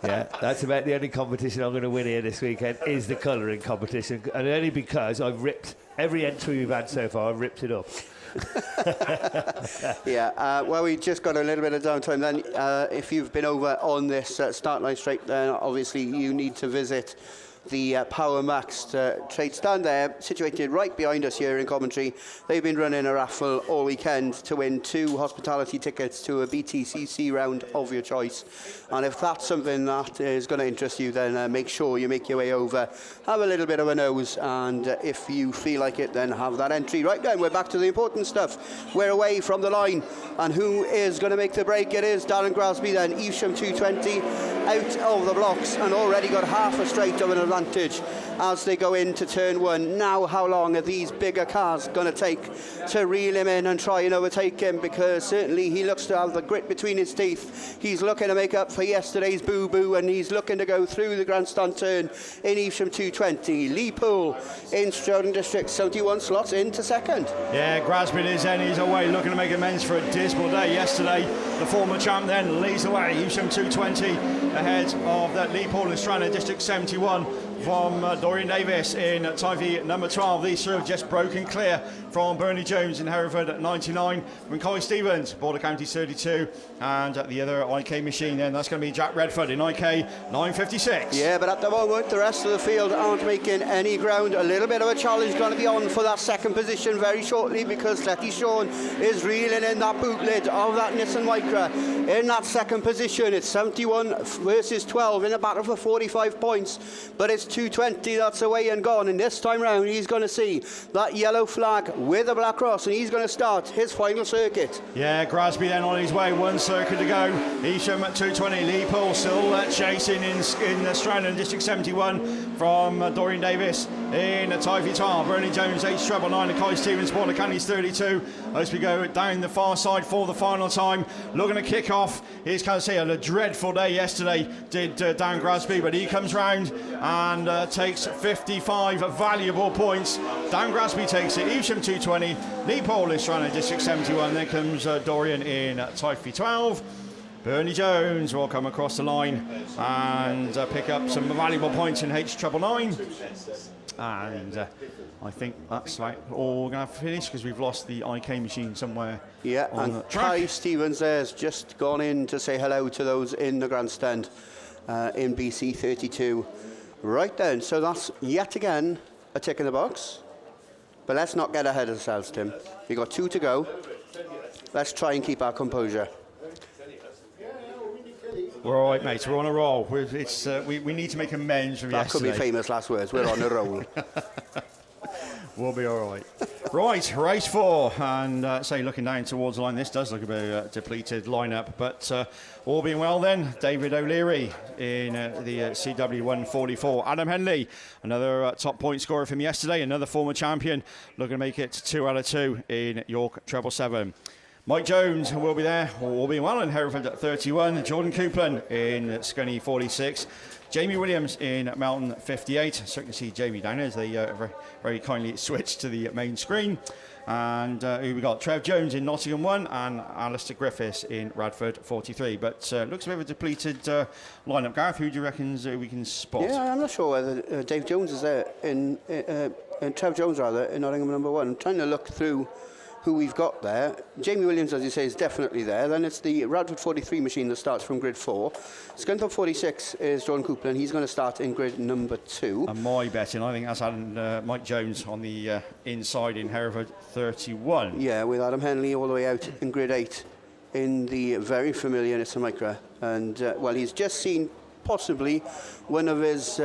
Yeah, that's about the only competition I'm going to win here this weekend is the colouring competition, and only because I've ripped every entry we've had so far, I've ripped it up. Yeah, well, we just got a little bit of downtime then. If you've been over on this start line straight, then obviously you need to visit the Power Max trade stand there, situated right behind us here in Coventry. They've been running a raffle all weekend to win 2 hospitality tickets to a BTCC round of your choice. And if that's something that is going to interest you, then make sure you make your way over, have a little bit of a nose, and if you feel like it, then have that entry. Right then, we're back to the important stuff. We're away from the line, and who is going to make the break? It is Darren Grasby then, Evesham 220, out of the blocks, and already got half a straight of an advantage as they go into turn 1. Now, how long are these bigger cars going to take to reel him in and try and overtake him? Because certainly he looks to have the grit between his teeth. He's looking to make up for yesterday's boo-boo, and he's looking to go through the grandstand turn in Evesham 220. Lee Poole in Stroudon District, 71 slots into second. Yeah, Grasby is in, he's away, looking to make amends for a dismal day yesterday. The former champ then leads away, Evesham 220 ahead of that Lee Poole in Stroudon District 71 from Dorian Davis in Tyvee number 12. These three have just broken clear from Bernie Jones in Hereford at 99, from Colin Stevens, Border County 32, and the other IK machine then, that's going to be Jack Redford in IK 956. Yeah, but at the moment the rest of the field aren't making any ground. A little bit of a challenge going to be on for that second position very shortly, because Letty Shawn is reeling in that boot lid of that Nissan Micra in that second position. It's 71 versus 12 in a battle for 45 points, but it's 220 that's away and gone, and this time round he's going to see that yellow flag with a black cross, and he's going to start his final circuit. Yeah, Grasby then on his way, 1 circuit to go. Evesham at 220, Lee Poole still chasing in Stroudon District 71 from Dorian Davis in Tyvee 12, Bernie Jones 8 treble 9, and Colin Stevens, Border Counties 32. As we go down the far side for the final time, looking to kick off. Here's kind of say a dreadful day yesterday did Dan Grasby, but he comes round and takes 55 valuable points. Dan Grasby takes it, Evesham 220, Lee Poole in Stroudon District 71, then comes Dorian in Tyvee 12. Bernie Jones will come across the line and pick up some valuable points in H treble 9. And I think that's like all we're going to have to finish, because we've lost the IK machine somewhere. Yeah, on and the track. Kai Stevens there's just gone in to say hello to those in the grandstand in BC 32. Right then, so that's yet again a tick in the box. But let's not get ahead of ourselves, Tim. We've got 2 to go. Let's try and keep our composure. We're all right, mate. We're on a roll. We need to make amends from yesterday. That could be famous last words. We're on a roll. We'll be all right. Right, race 4. And say, looking down towards the line, this does look a bit depleted lineup. But all being well then, David O'Leary in the CW 144. Adam Henley, another top point scorer from yesterday, another former champion, looking to make it 2 out of 2 in York treble 7. Mike Jones will be there, all being well, in Hereford at 31. Jordan Coupland in Scunny 46. Jamie Williams in Melton 58. So you can see Jamie down as they very kindly switched to the main screen. And who we got? Trev Jones in Nottingham 1 and Alistair Griffiths in Radford 43. But looks a bit of a depleted lineup. Gareth, who do you reckon we can spot? Yeah, I'm not sure whether Dave Jones is there in Trev Jones rather in Nottingham number 1. I'm trying to look through who we've got there. Jamie Williams, as you say, is definitely there. Then it's the Radford 43 machine that starts from grid 4. Scunthorpe 46 is Jordan Coupland. He's going to start in grid number 2. And my betting, I think that's Adam, Mike Jones on the inside in Hereford 31. Yeah, with Adam Henley all the way out in grid 8 in the very familiar Nissan Micra. And, well, he's just seen possibly one of his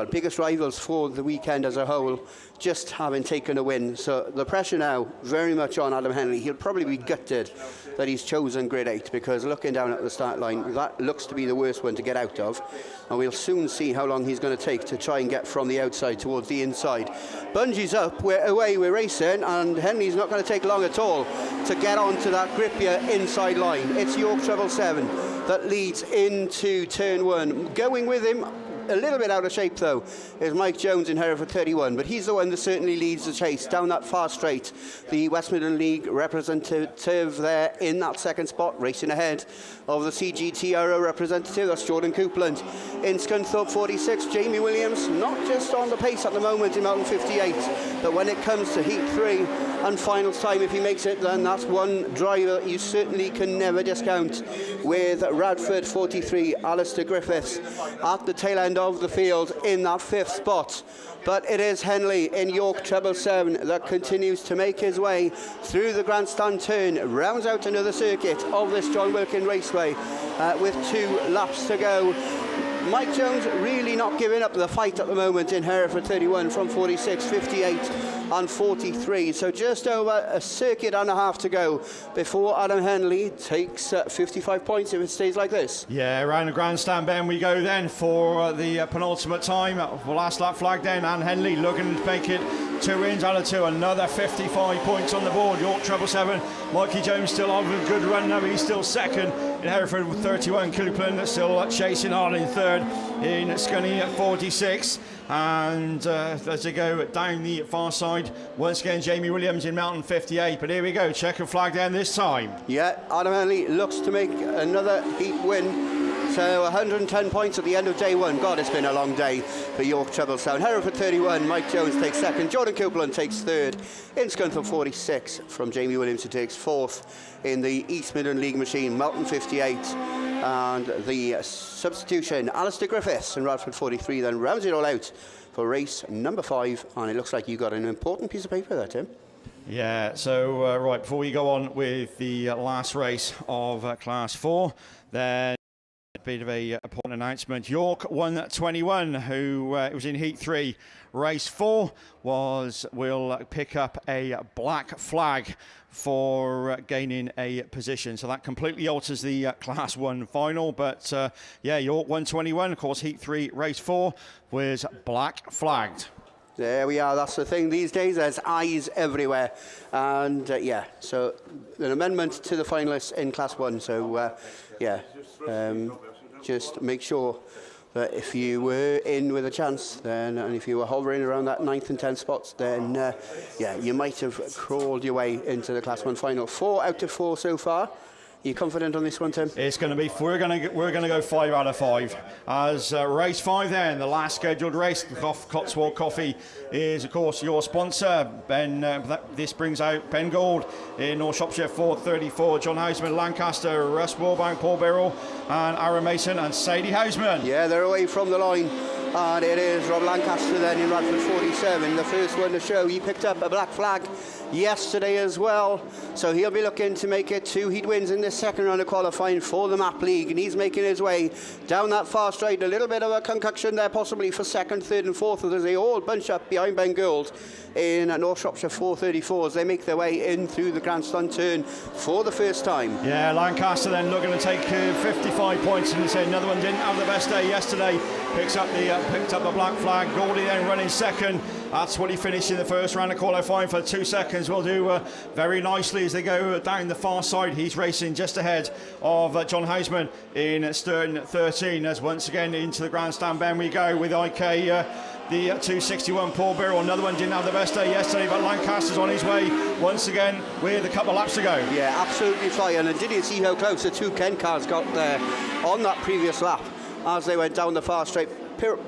biggest rivals for the weekend as a whole, just having taken a win. So the pressure now very much on Adam Henley. He'll probably be gutted that he's chosen grid 8, because looking down at the start line, that looks to be the worst one to get out of. And we'll soon see how long he's going to take to try and get from the outside towards the inside. Bungee's up, we're away, we're racing, and Henley's not going to take long at all to get onto that grippier inside line. It's York treble 7 that leads into turn 1. Going with him, a little bit out of shape though, is Mike Jones in Hereford 31, but he's the one that certainly leads the chase down that far straight. The West Midland League representative there in that second spot, racing ahead of the CGTRO representative, that's Jordan Coupland. In Scunthorpe 46, Jamie Williams, not just on the pace at the moment in Melton 58, but when it comes to heat 3 and finals time, if he makes it, then that's one driver you certainly can never discount. With Radford 43, Alistair Griffiths at the tail end of the field in that 5th spot. But it is Henley in York Treble 7 that continues to make his way through the grandstand turn, rounds out another circuit of this John Wilkin Raceway with 2 laps to go. Mike Jones really not giving up the fight at the moment in Hereford 31 from 46, 58 and 43. So just over a circuit and a half to go before Adam Henley takes 55 points if it stays like this. Yeah, around the grandstand bend we go then for the penultimate time. Last lap flag then, and Henley looking to make it 2 wins out of 2. Another 55 points on the board. York Treble 7. Mikey Jones still on with a good run now. He's still second in Hereford with 31. Coupland still chasing on in third in Scunny at 46. And as they go down the far side, once again Jamie Williams in Mountain 58. But here we go, checkered flag down this time. Yeah, Adam Henley looks to make another heat win. So 110 points at the end of day 1. God, it's been a long day for York Treble 7. Hereford 31, Mike Jones takes second. Jordan Copeland takes third. In Scunthorpe 46 from Jamie Williams, who takes fourth in the East Midland League machine. Melton 58. And the substitution, Alistair Griffiths in Radford 43, then rounds it all out for race number 5. And it looks like you got an important piece of paper there, Tim. Yeah, so right, before we go on with the last race of Class 4, then a bit of a important announcement. York 121, who was in Heat 3, race 4, will pick up a black flag for gaining a position. So that completely alters the Class 1 final. But yeah, York 121, of course, Heat 3, race 4 was black flagged. There we are, that's the thing these days, there's eyes everywhere. And yeah, so an amendment to the finalists in Class 1. So yeah, just make sure that if you were in with a chance, then, and if you were hovering around that 9th and 10th spots, then yeah, you might have crawled your way into the Class 1 final. 4 out of 4 so far. Are you confident on this one, Tim? It's going to be. We're going to go 5 out of 5. As race 5, then the last scheduled race, Cotswold Coffee is of course your sponsor. This brings out Ben Gould in North Shropshire 434. John Houseman, Lancaster, Russ Warbank, Paul Birrell, and Aaron Mason and Sadie Houseman. Yeah, they're away from the line. And it is Rob Lancaster then in Radford 47, the first one to show. He picked up a black flag yesterday as well, so he'll be looking to make it 2 heat wins in the second round of qualifying for the Map League, and he's making his way down that far straight. A little bit of a concoction there possibly for 2nd, 3rd and 4th as they all bunch up behind Ben Gould in North Shropshire 434 as they make their way in through the grandstand turn for the first time. Yeah, Lancaster then looking to take 55 points, and say another one didn't have the best day yesterday. Picked up the black flag. Goldie then running second. That's what he finished in the first round of qualifying for 2 seconds. Will do very nicely as they go down the far side. He's racing just ahead of John Houseman in Sturton 13. As once again into the grandstand bend we go with IK. The 261 Paul Birrell, another one didn't have the best day yesterday, but Lancaster's on his way once again with a couple of laps to go. Yeah, absolutely flying. And did you see how close the 2 Kent cars got there on that previous lap as they went down the far straight?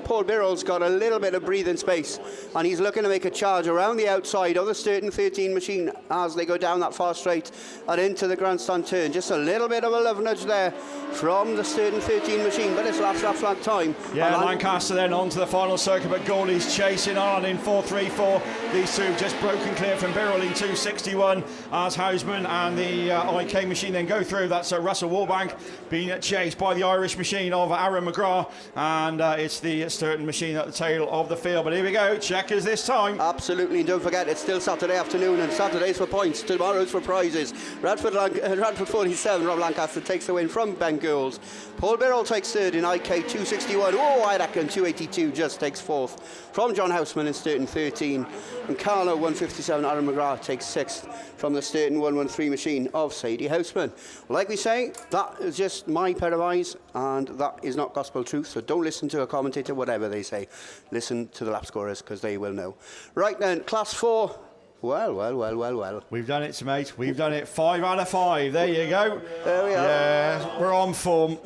Paul Birrell's got a little bit of breathing space and he's looking to make a charge around the outside of the Sturton 13 machine as they go down that far straight and into the grandstand turn. Just a little bit of a love nudge there from the Sturton 13 machine, but it's last lap flag time. Yeah, Lancaster then on to the final circuit, but Goldie's chasing on in 434. These two just broken clear from Birrell in 261 as Houseman and the IK machine then go through. That's Russell Warbank being chased by the Irish machine of Aaron McGrath, and it's the Sturton machine at the tail of the field. But here we go, checkers this time. Absolutely, and don't forget it's still Saturday afternoon, and Saturday's for points, tomorrow's for prizes. Radford 47, Rob Lancaster takes the win from Ben Gould. Paul Birrell takes third in IK 261. Oh, I reckon 282 just takes fourth from John Houseman in Sturton 13. And Carlo 157, Aaron McGrath takes sixth from the Sturton 113 machine of Sadie Houseman. Like we say, that is just my pair of eyes, and that is not gospel truth, so don't listen to a commentator, whatever they say. Listen to the lap scorers, because they will know. Right then, Class 4. Well. We've done it, mate. We've done it. 5 out of 5. There you go. There we are. Yeah, we're on form.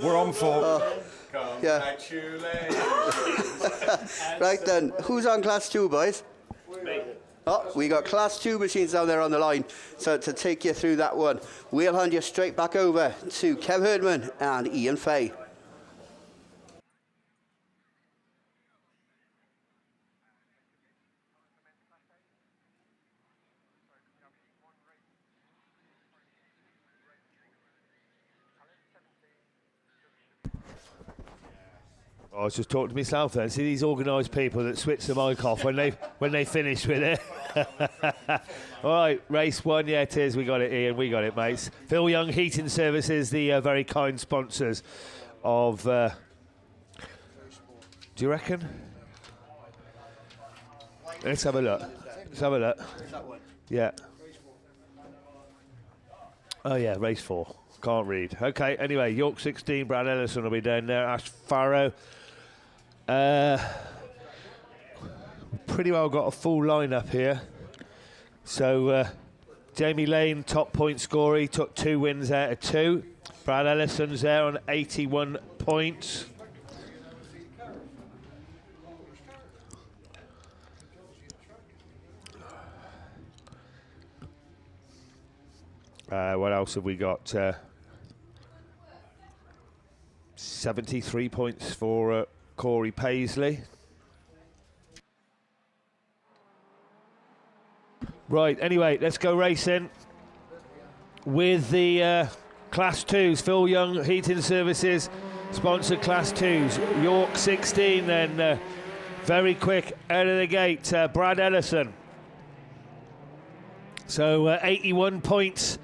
Yeah. Right then, who's on Class 2, boys? Me. Oh, we got Class 2 machines down there on the line. So to take you through that one, we'll hand you straight back over to Kev Herdman and Ian Fay. I was just talking to myself then. See these organised people that switch the mic off when they finish with it. All right, race 1. Yeah, it is. We got it, Ian. We got it, mates. Phil Young Heating Services, the very kind sponsors of. Do you reckon? Let's have a look. Let's have a look. Yeah. Oh yeah, race 4. Can't read. Okay. Anyway, York 16. Brad Ellison will be down there. Ash Farrow. Pretty well got a full lineup here. So Jamie Lane, top point scorer, he took 2 wins out of 2. Brad Ellison's there on 81 points. What else have we got? 73 points for Corey Paisley. Right, anyway, let's go racing with the Class 2s. Phil Young Heating Services sponsored Class 2s. York 16 then very quick out of the gate, Brad Ellison. So 81 points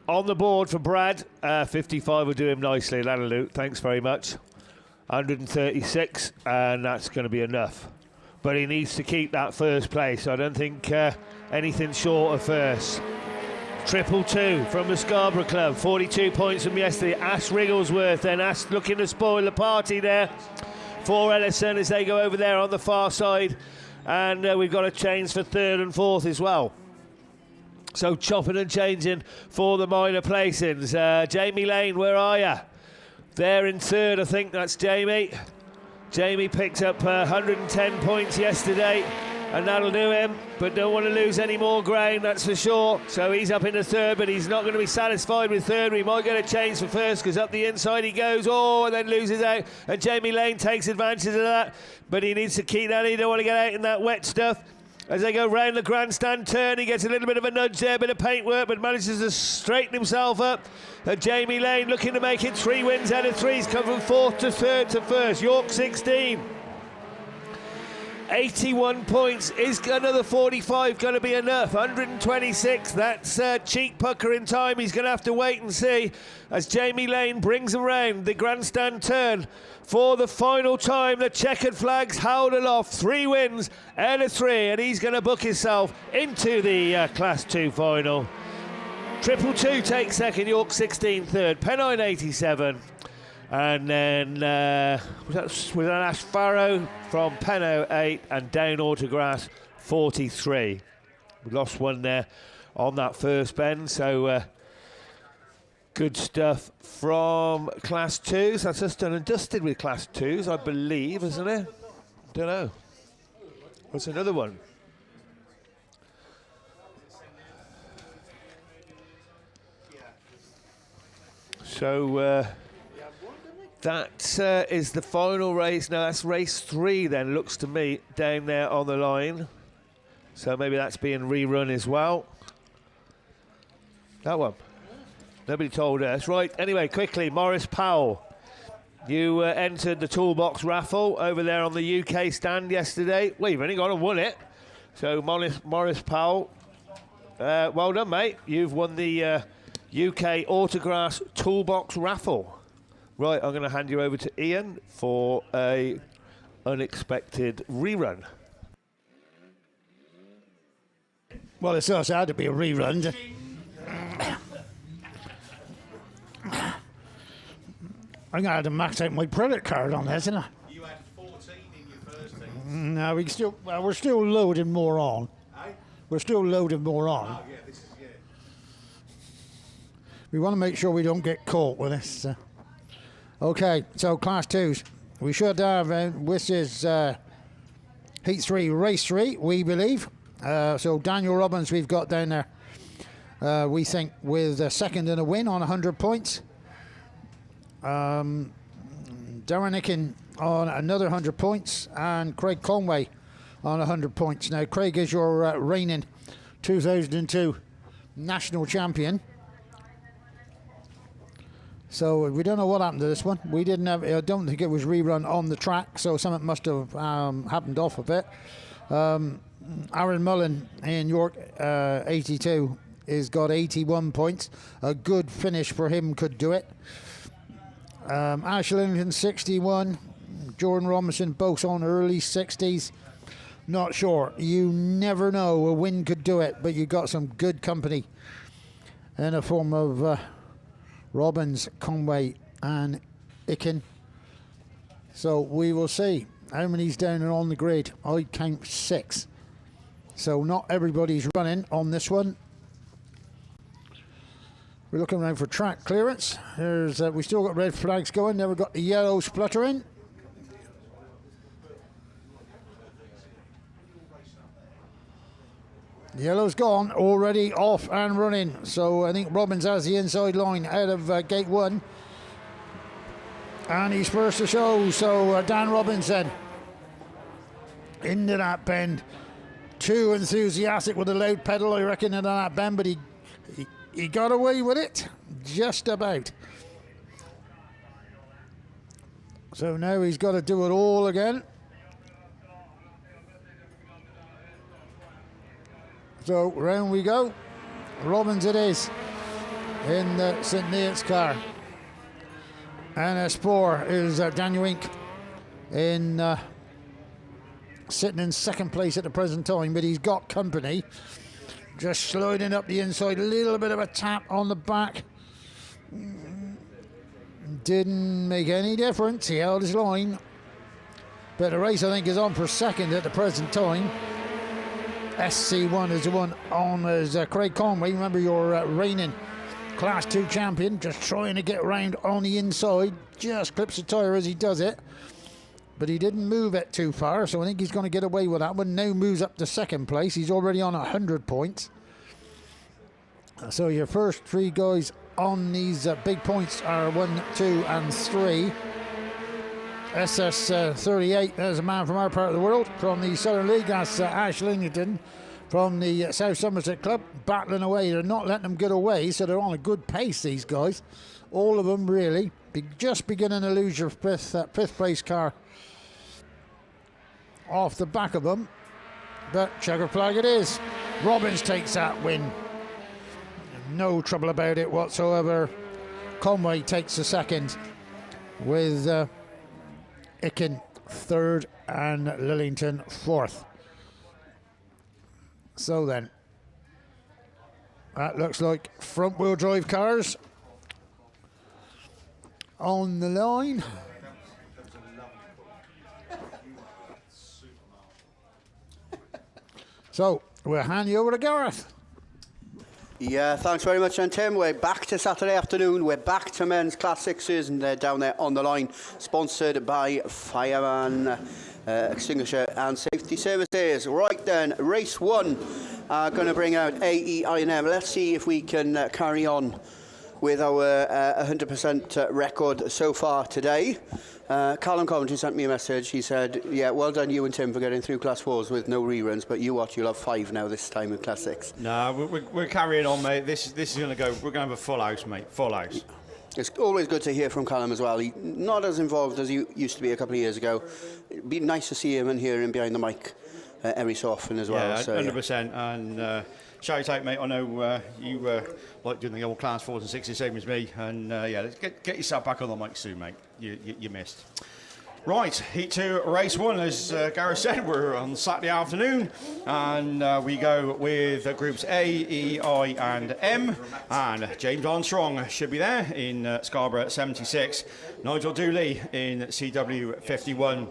on the board for Brad. 55 will do him nicely. That'll do. Thanks very much. 136, and that's going to be enough. But he needs to keep that first place. I don't think anything short of first. 222 from the Scarborough Club. 42 points from yesterday. Ash Wrigglesworth then. Ash looking to spoil the party there for Ellison as they go over there on the far side. And we've got a change for 3rd and 4th as well. So chopping and changing for the minor placings. Jamie Lane, where are you? There in 3rd, I think that's Jamie. Jamie picked up 110 points yesterday, and that'll do him, but don't want to lose any more ground, that's for sure. So he's up into 3rd, but he's not going to be satisfied with 3rd. We might get a change for 1st, because up the inside he goes, and then loses out. And Jamie Lane takes advantage of that, but he needs to keep that. He don't want to get out in that wet stuff. As they go round the grandstand turn, he gets a little bit of a nudge there, a bit of paintwork, but manages to straighten himself up. Jamie Lane looking to make it 3 wins out of 3. He's come from 4th to 3rd to 1st. York 16. 81 points. Is another 45 going to be enough? 126. That's cheek pucker in time. He's going to have to wait and see as Jamie Lane brings around the grandstand turn for the final time. The checkered flags held aloft. 3 wins out of 3, and he's going to book himself into the Class 2 final. 222 takes 2nd, York 16 3rd, Pennine 87. And then was that Ash Farrow from Penno 8 and down Autograss 43. We lost one there on that first bend, so good stuff from Class 2s. That's just done and dusted with Class 2s, I believe, isn't it? Don't know. What's another one? So that is the final race. Now that's race 3 then, looks to me, down there on the line. So maybe that's being rerun as well. That one. Nobody told us. Right, anyway, quickly, Morris Powell. You entered the toolbox raffle over there on the UK stand yesterday. Well, you've only gone and won it. So Morris Powell, well done, mate. You've won the UK Autograss toolbox raffle. Right, I'm going to hand you over to Ian for a unexpected rerun. Well, it's also had to be a rerun. I'm going to have to max out my credit card on this, isn't I? You had 14 in your first team. No, we're still loading more on. Eh? We're still loading more on. Oh, yeah, this is, yeah. We want to make sure we don't get caught with this. Okay, so Class 2s. We should have, this is Heat 3, Race 3, we believe. So Daniel Robbins we've got down there, we think, with a 2nd and a win on 100 points. Darren Nickin on another 100 points, and Craig Conway on 100 points. Now, Craig is your reigning 2002 national champion. So we don't know what happened to this one. We didn't have, I don't think it was rerun on the track, so something must have happened off a bit. Aaron Mullen in York 82 has got 81 points. A good finish for him could do it. Wellington 61. Jordan Robinson both on early 60s. Not sure. You never know. A win could do it, but you got some good company in the form of Robbins, Conway and Icken. So we will see how many's down and on the grid. I count 6. So not everybody's running on this one. We're looking around for track clearance. There's we still got red flags going, never got the yellow spluttering. The yellow's gone, already off and running. So I think Robbins has the inside line out of gate 1. And he's first to show. So Dan Robinson into that bend. Too enthusiastic with the loud pedal, I reckon, into that bend, but he got away with it, just about. So now he's got to do it all again. So round we go. Robbins it is in the St. Neots car. And Spore is Daniel Inc. in sitting in second place at the present time, but he's got company. Just sliding up the inside, a little bit of a tap on the back. Didn't make any difference, he held his line. But the race, I think, is on for second at the present time. SC1 is the one on as Craig Conway. Remember, your reigning Class 2 champion, just trying to get round on the inside. Just clips the tyre as he does it. But he didn't move it too far, so I think he's going to get away with that one. Now moves up to second place. He's already on 100 points. So your first 3 guys on these big points are 1, 2 and 3. SS38, there's a man from our part of the world, from the Southern League. That's Wellington from the South Somerset Club, battling away. They're not letting them get away, so they're on a good pace, these guys. All of them, really. Just beginning to lose your fifth place car off the back of them, but checker flag it is. Robbins takes that win, no trouble about it whatsoever. Conway takes the second, with Icken third and Lillington fourth. So then that looks like front wheel drive cars on the line. So, we'll hand you over to Gareth. Yeah, thanks very much, then, Tim. We're back to Saturday afternoon. We're back to men's Class 6s, and they're down there on the line, sponsored by Fireman Extinguisher and Safety Services. Right then, race 1, going to bring out AEINM. Let's see if we can carry on with our 100% record so far today. Callum Coventry sent me a message. He said, yeah, well done you and Tim for getting through Class 4s with no reruns, but you watch, you'll have 5 now this time with Class 6. No, we're carrying on, mate. This is going to go, we're going to have a full house, mate, full house. It's always good to hear from Callum as well. He's not as involved as he used to be a couple of years ago. It'd be nice to see him and hear him behind the mic every so often as well. Yeah, so, 100%. And shout out, mate. I know you like doing the old Class 4s and 6s, same as me. And yeah, let's get yourself back on the mic soon, mate. You missed. Right, Heat 2, Race 1, as Gareth said, we're on Saturday afternoon, and we go with groups A, E, I and M, and James Armstrong should be there in Scarborough 76, Nigel Dooley in CW 51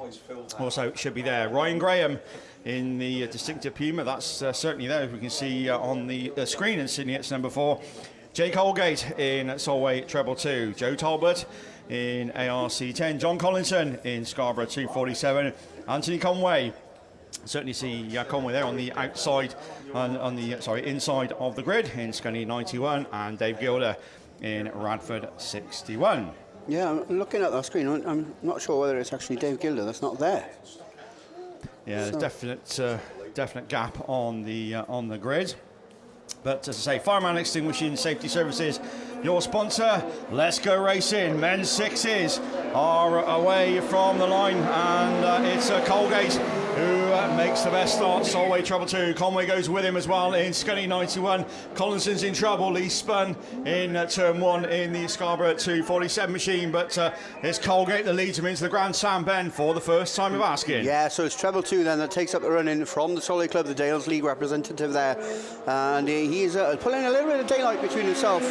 also should be there, Ryan Graham in the distinctive Puma, that's certainly there, as we can see on the screen in Sydney, it's number 4, Jake Holgate in Solway Treble 2, Joe Talbot in ARC 10, John Collinson in Scarborough 247, Anthony Conway. Certainly see Conway there on the outside, on the inside of the grid in Scunny 91, and Dave Gilder in Radford 61. Yeah, I'm looking at that screen. I'm not sure whether it's actually Dave Gilder that's not there. Yeah, there's definite gap on the grid. But as I say, Fireman Extinguishing Safety Services your sponsor. Let's go racing. Men's sixes are away from the line, and it's Colgate who makes the best start. Solway trouble 2. Conway goes with him as well in Scunny 91. Collinson's in trouble. He spun in turn 1 in the Scarborough 247 machine, but it's Colgate that leads him into the Grand Slam bend for the first time of asking. Yeah, so it's treble 2 then that takes up the run-in from the Solway Club, the Dales League representative there, and he's pulling a little bit of daylight between himself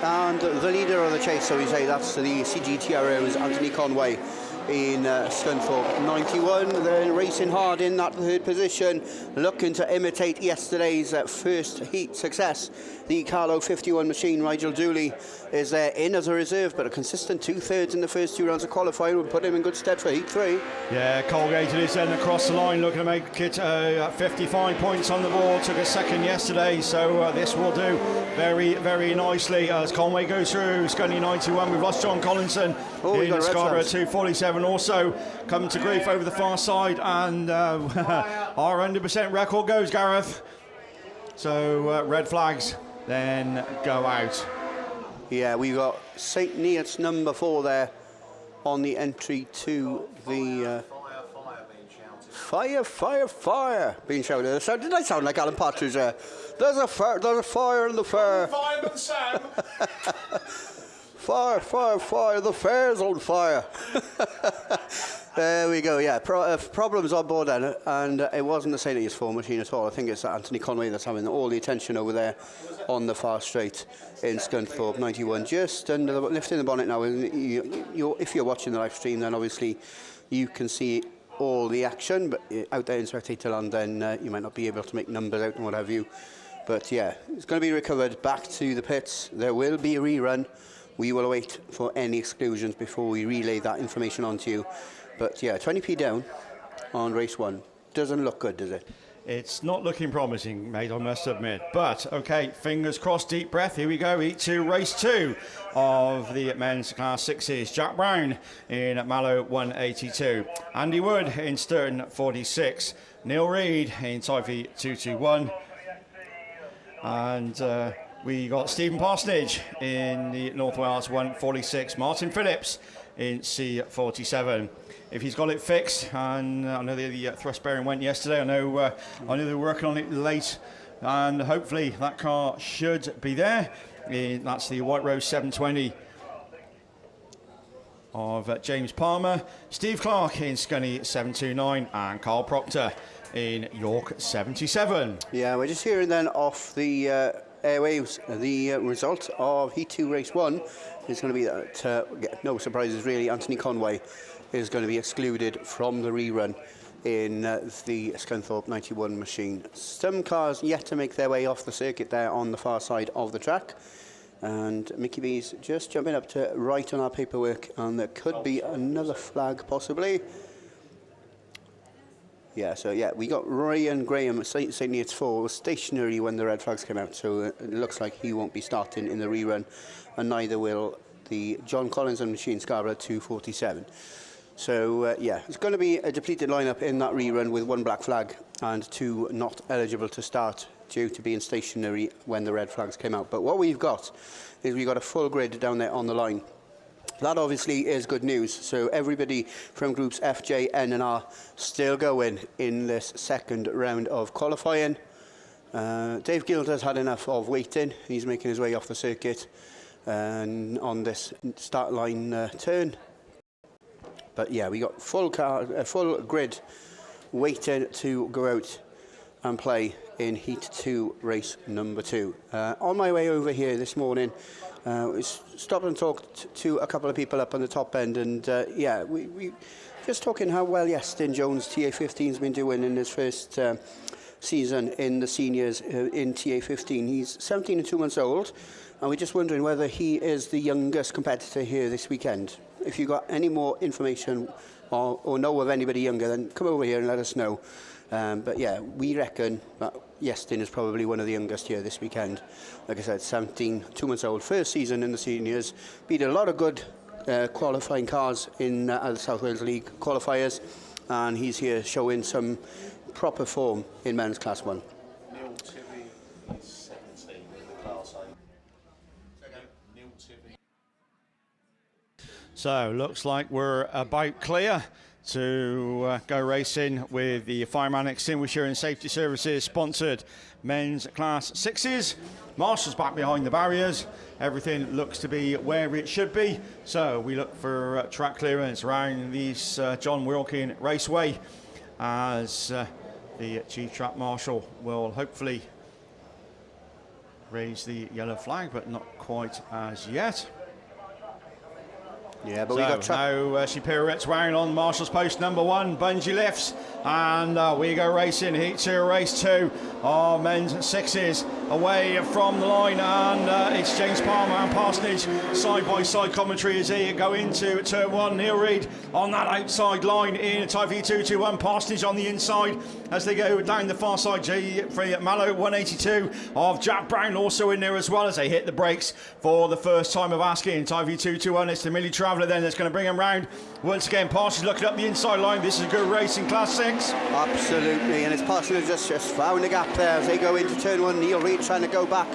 and the leader of the chase, so we say that's the CGTRO's Anthony Conway in Scunthorpe 91. Then racing hard in that third position, looking to imitate yesterday's first heat success. The Carlo 51 machine, Rigel Dooley, is there in as a reserve, but a consistent 2/3 in the first 2 rounds of qualifying would put him in good stead for heat 3. Yeah, Colgate is then across the line, looking to make it 55 points on the board. Took a second yesterday, so this will do very, very nicely as Conway goes through Scunny 91. We've lost John Collinson in Scarborough 247. Also come to grief over the far side, and our 100% record goes, Gareth. So red flags then go out. Yeah, we've got St. Neots number 4 there on the entry to the... Fire being shouted. So, did I sound like Alan Partridge there? There's a fire in the fair. Fireman Sam. Fire, the fair's on fire. There we go, yeah. Problems on board then, and it wasn't the St. Neots 4 machine at all. I think it's Anthony Conway that's having all the attention over there on the far straight in Scunthorpe 91. Just under lifting the bonnet now. If you're watching the live stream, then obviously you can see all the action, but out there in spectator land, then you might not be able to make numbers out and what have you. But yeah, it's going to be recovered back to the pits. There will be a rerun. We will wait for any exclusions before we relay that information on to you. But yeah, 20p down on race 1. Doesn't look good, does it? It's not looking promising, mate, I must admit. But, okay, fingers crossed, deep breath. Here we go, heat 2, race 2 of the men's class 6s. Jack Brown in Mallow 182. Andy Wood in Sturton 46. Neil Reid in Typhy 221. And we got Stephen Parsonage in the North Wales 146. Martin Phillips in C47. If he's got it fixed, and I know the thrust bearing went yesterday, I know they were working on it late, and hopefully that car should be there. That's the White Rose 720 of James Palmer, Steve Clark in Scunny 729, and Carl Proctor in York 77. Yeah, we're just hearing then off the airwaves the result of Heat 2 Race 1 is going to be that, no surprises really, Anthony Conway is going to be excluded from the rerun in the Scunthorpe 91 machine. Some cars yet to make their way off the circuit there on the far side of the track. And Mickey B's just jumping up to write on our paperwork, and there could be another flag possibly. Yeah, so yeah, we got Ryan Graham, St. Neots 4, was stationary when the red flags came out, so it looks like he won't be starting in the rerun, and neither will the John Collinson machine Scarborough 247. So yeah, it's going to be a depleted lineup in that rerun with 1 black flag and 2 not eligible to start due to being stationary when the red flags came out. But what we've got is we've got a full grid down there on the line. That obviously is good news. So everybody from groups F, J, N and R still going in this second round of qualifying. Dave Gilder's had enough of waiting. He's making his way off the circuit and on this start line turn. But yeah, we got full grid waiting to go out and play in Heat 2 race number 2. On my way over here this morning, stopped and talked to a couple of people up on the top end, and yeah, we just talking how well Iestyn Jones TA15's been doing in his first season in the seniors in TA15. He's 17 and 2 months old, and we're just wondering whether he is the youngest competitor here this weekend. If you've got any more information or know of anybody younger, then come over here and let us know. But yeah, we reckon that Iestyn is probably one of the youngest here this weekend. Like I said, 17, 2 months old, first season in the seniors. Beat a lot of good qualifying cars in the South Wales League qualifiers, and he's here showing some proper form in men's class 1. Neil Tibby is 17 in the class 8. Neil So looks like we're about clear to go racing with the Fireman Extinguisher and Safety Services sponsored men's Class 6s. Marshall's back behind the barriers. Everything looks to be where it should be. So we look for track clearance around this John Wilkin Raceway as the Chief Track Marshal will hopefully raise the yellow flag, but not quite as yet. Yeah, but so we got now she pirouettes round on Marshall's post number 1, bungee lifts, and we go racing. Heat 2, race 2 of men's 6s away from the line, and it's James Palmer and Parsonage side by side commentary as they go into turn 1. Neil Reid on that outside line in Type V221, Parsonage on the inside as they go down the far side. Jeffrey Mallow 182 of Jack Brown also in there as well as they hit the brakes for the first time of asking. Type V221, it's the Millie Traveller then that's going to bring him round. Once again, Parsonage looking up the inside line. This is a good race in Class 6. Absolutely, and it's Parsonage just found a gap there as they go into turn 1. Neil Reid trying to go back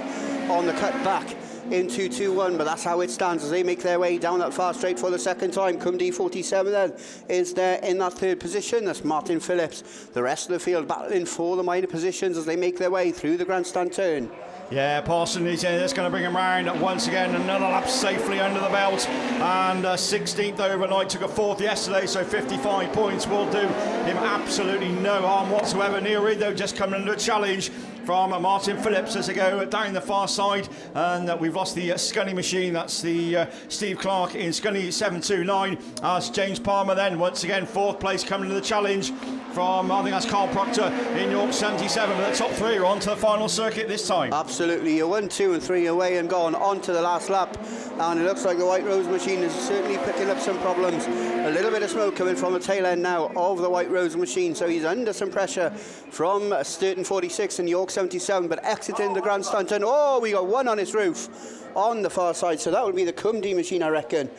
on the cut back into 2-1, but that's how it stands as they make their way down that far straight for the second time. Cumdy 47 then is there in that third position. That's Martin Phillips. The rest of the field battling for the minor positions as they make their way through the grandstand turn. Yeah, Parsonage that's going to bring him round once again. Another lap safely under the belt, and 16th overnight, took a 4th yesterday, so 55 points will do him absolutely no harm whatsoever. Neil Reid though just coming under a challenge from Martin Phillips as they go down the far side, and we've lost the Scunny machine. That's the Steve Clark in Scunny 729 as James Palmer then once again 4th place coming to the challenge from, I think that's Carl Proctor in York 77. But the top 3 are on to the final circuit this time. Absolutely, you're 1, 2 and 3 away and gone on to the last lap, and it looks like the White Rose machine is certainly picking up some problems. A little bit of smoke coming from the tail end now of the White Rose machine, so he's under some pressure from Sturton 46 and York 77, but exiting the grandstand turn. Oh, we got one on his roof on the far side, so that would be the Cumdy machine, I reckon,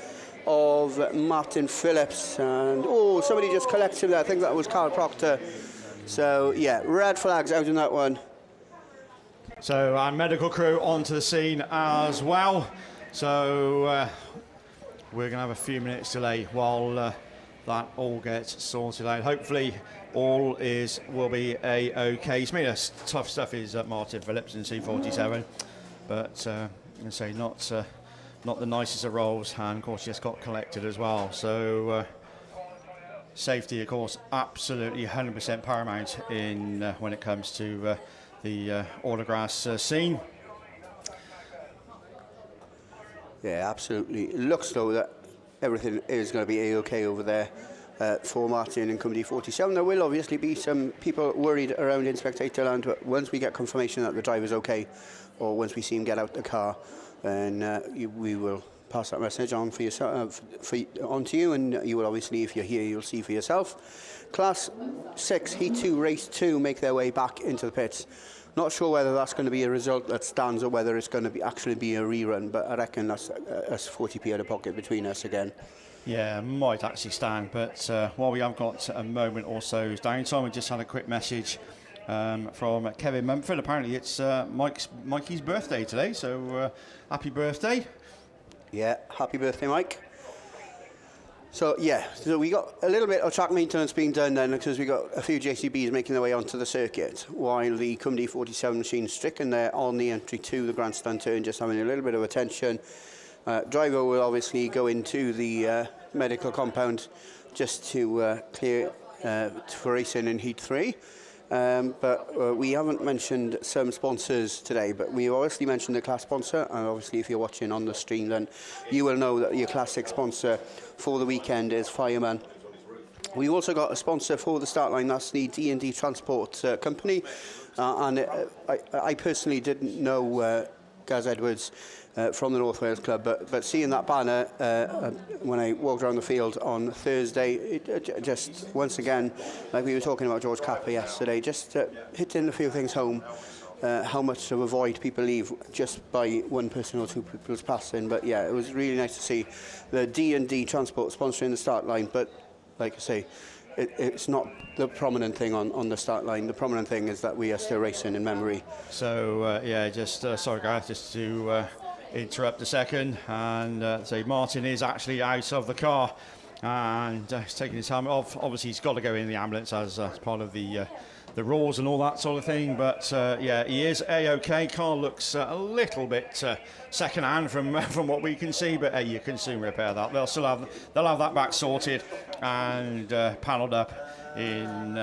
of Martin Phillips. And oh, somebody just collected that. I think that was Carl Proctor. So yeah, red flags out in that one. So our medical crew onto the scene as well. So we're going to have a few minutes delay while that all gets sorted out. Hopefully all will be okay. He's made us tough stuff is Martin Phillips in C47, but I say not the nicest of roles, and of course just got collected as well. So safety, of course, absolutely 100% paramount in when it comes to the Autograss scene. Yeah, absolutely. It looks though that everything is going to be a-okay over there for Martin and Cumdy 47. There will obviously be some people worried around in spectator land, but once we get confirmation that the driver's okay, or once we see him get out the car, then we will pass that message on for yourself, on to you, and you will obviously, if you're here, you'll see for yourself. Class 6, Heat 2, Race 2 make their way back into the pits. Not sure whether that's going to be a result that stands or whether it's going to actually be a rerun, but I reckon that's 40p out of pocket between us again. Yeah, might actually stand, but while we have got a moment or so's downtime, we just had a quick message from Kevin Mumford. Apparently it's Mikey's birthday today, so happy birthday. Yeah, happy birthday, Mike. So yeah, so we got a little bit of track maintenance being done then, because we got a few JCBs making their way onto the circuit, while the Cumdy 47 machine stricken there on the entry to the grandstand turn, just having a little bit of attention. Driver will obviously go into the medical compound just to clear for racing in Heat 3. But we haven't mentioned some sponsors today, but we obviously mentioned the class sponsor, and obviously if you're watching on the stream then you will know that your classic sponsor for the weekend is Fireman. We also got a sponsor for the start line, that's the D&D Transport Company, and I personally didn't know Gaz Edwards from the North Wales Club, but seeing that banner when I walked around the field on Thursday, it just once again, like we were talking about George Capper yesterday, just hitting a few things home, how much to avoid people leave just by one person or two people's passing. But yeah, it was really nice to see the D&D Transport sponsoring the start line, but like I say, it's not the prominent thing on the start line. The prominent thing is that we are still racing in memory. So yeah, just sorry Gareth, just to interrupt a second, and so Martin is actually out of the car, and he's taking his helmet off. Obviously, he's got to go in the ambulance as part of the rules and all that sort of thing. But yeah, he is a-okay. Car looks a little bit second-hand from what we can see, but you can soon repair that. They'll have that back sorted and panelled up in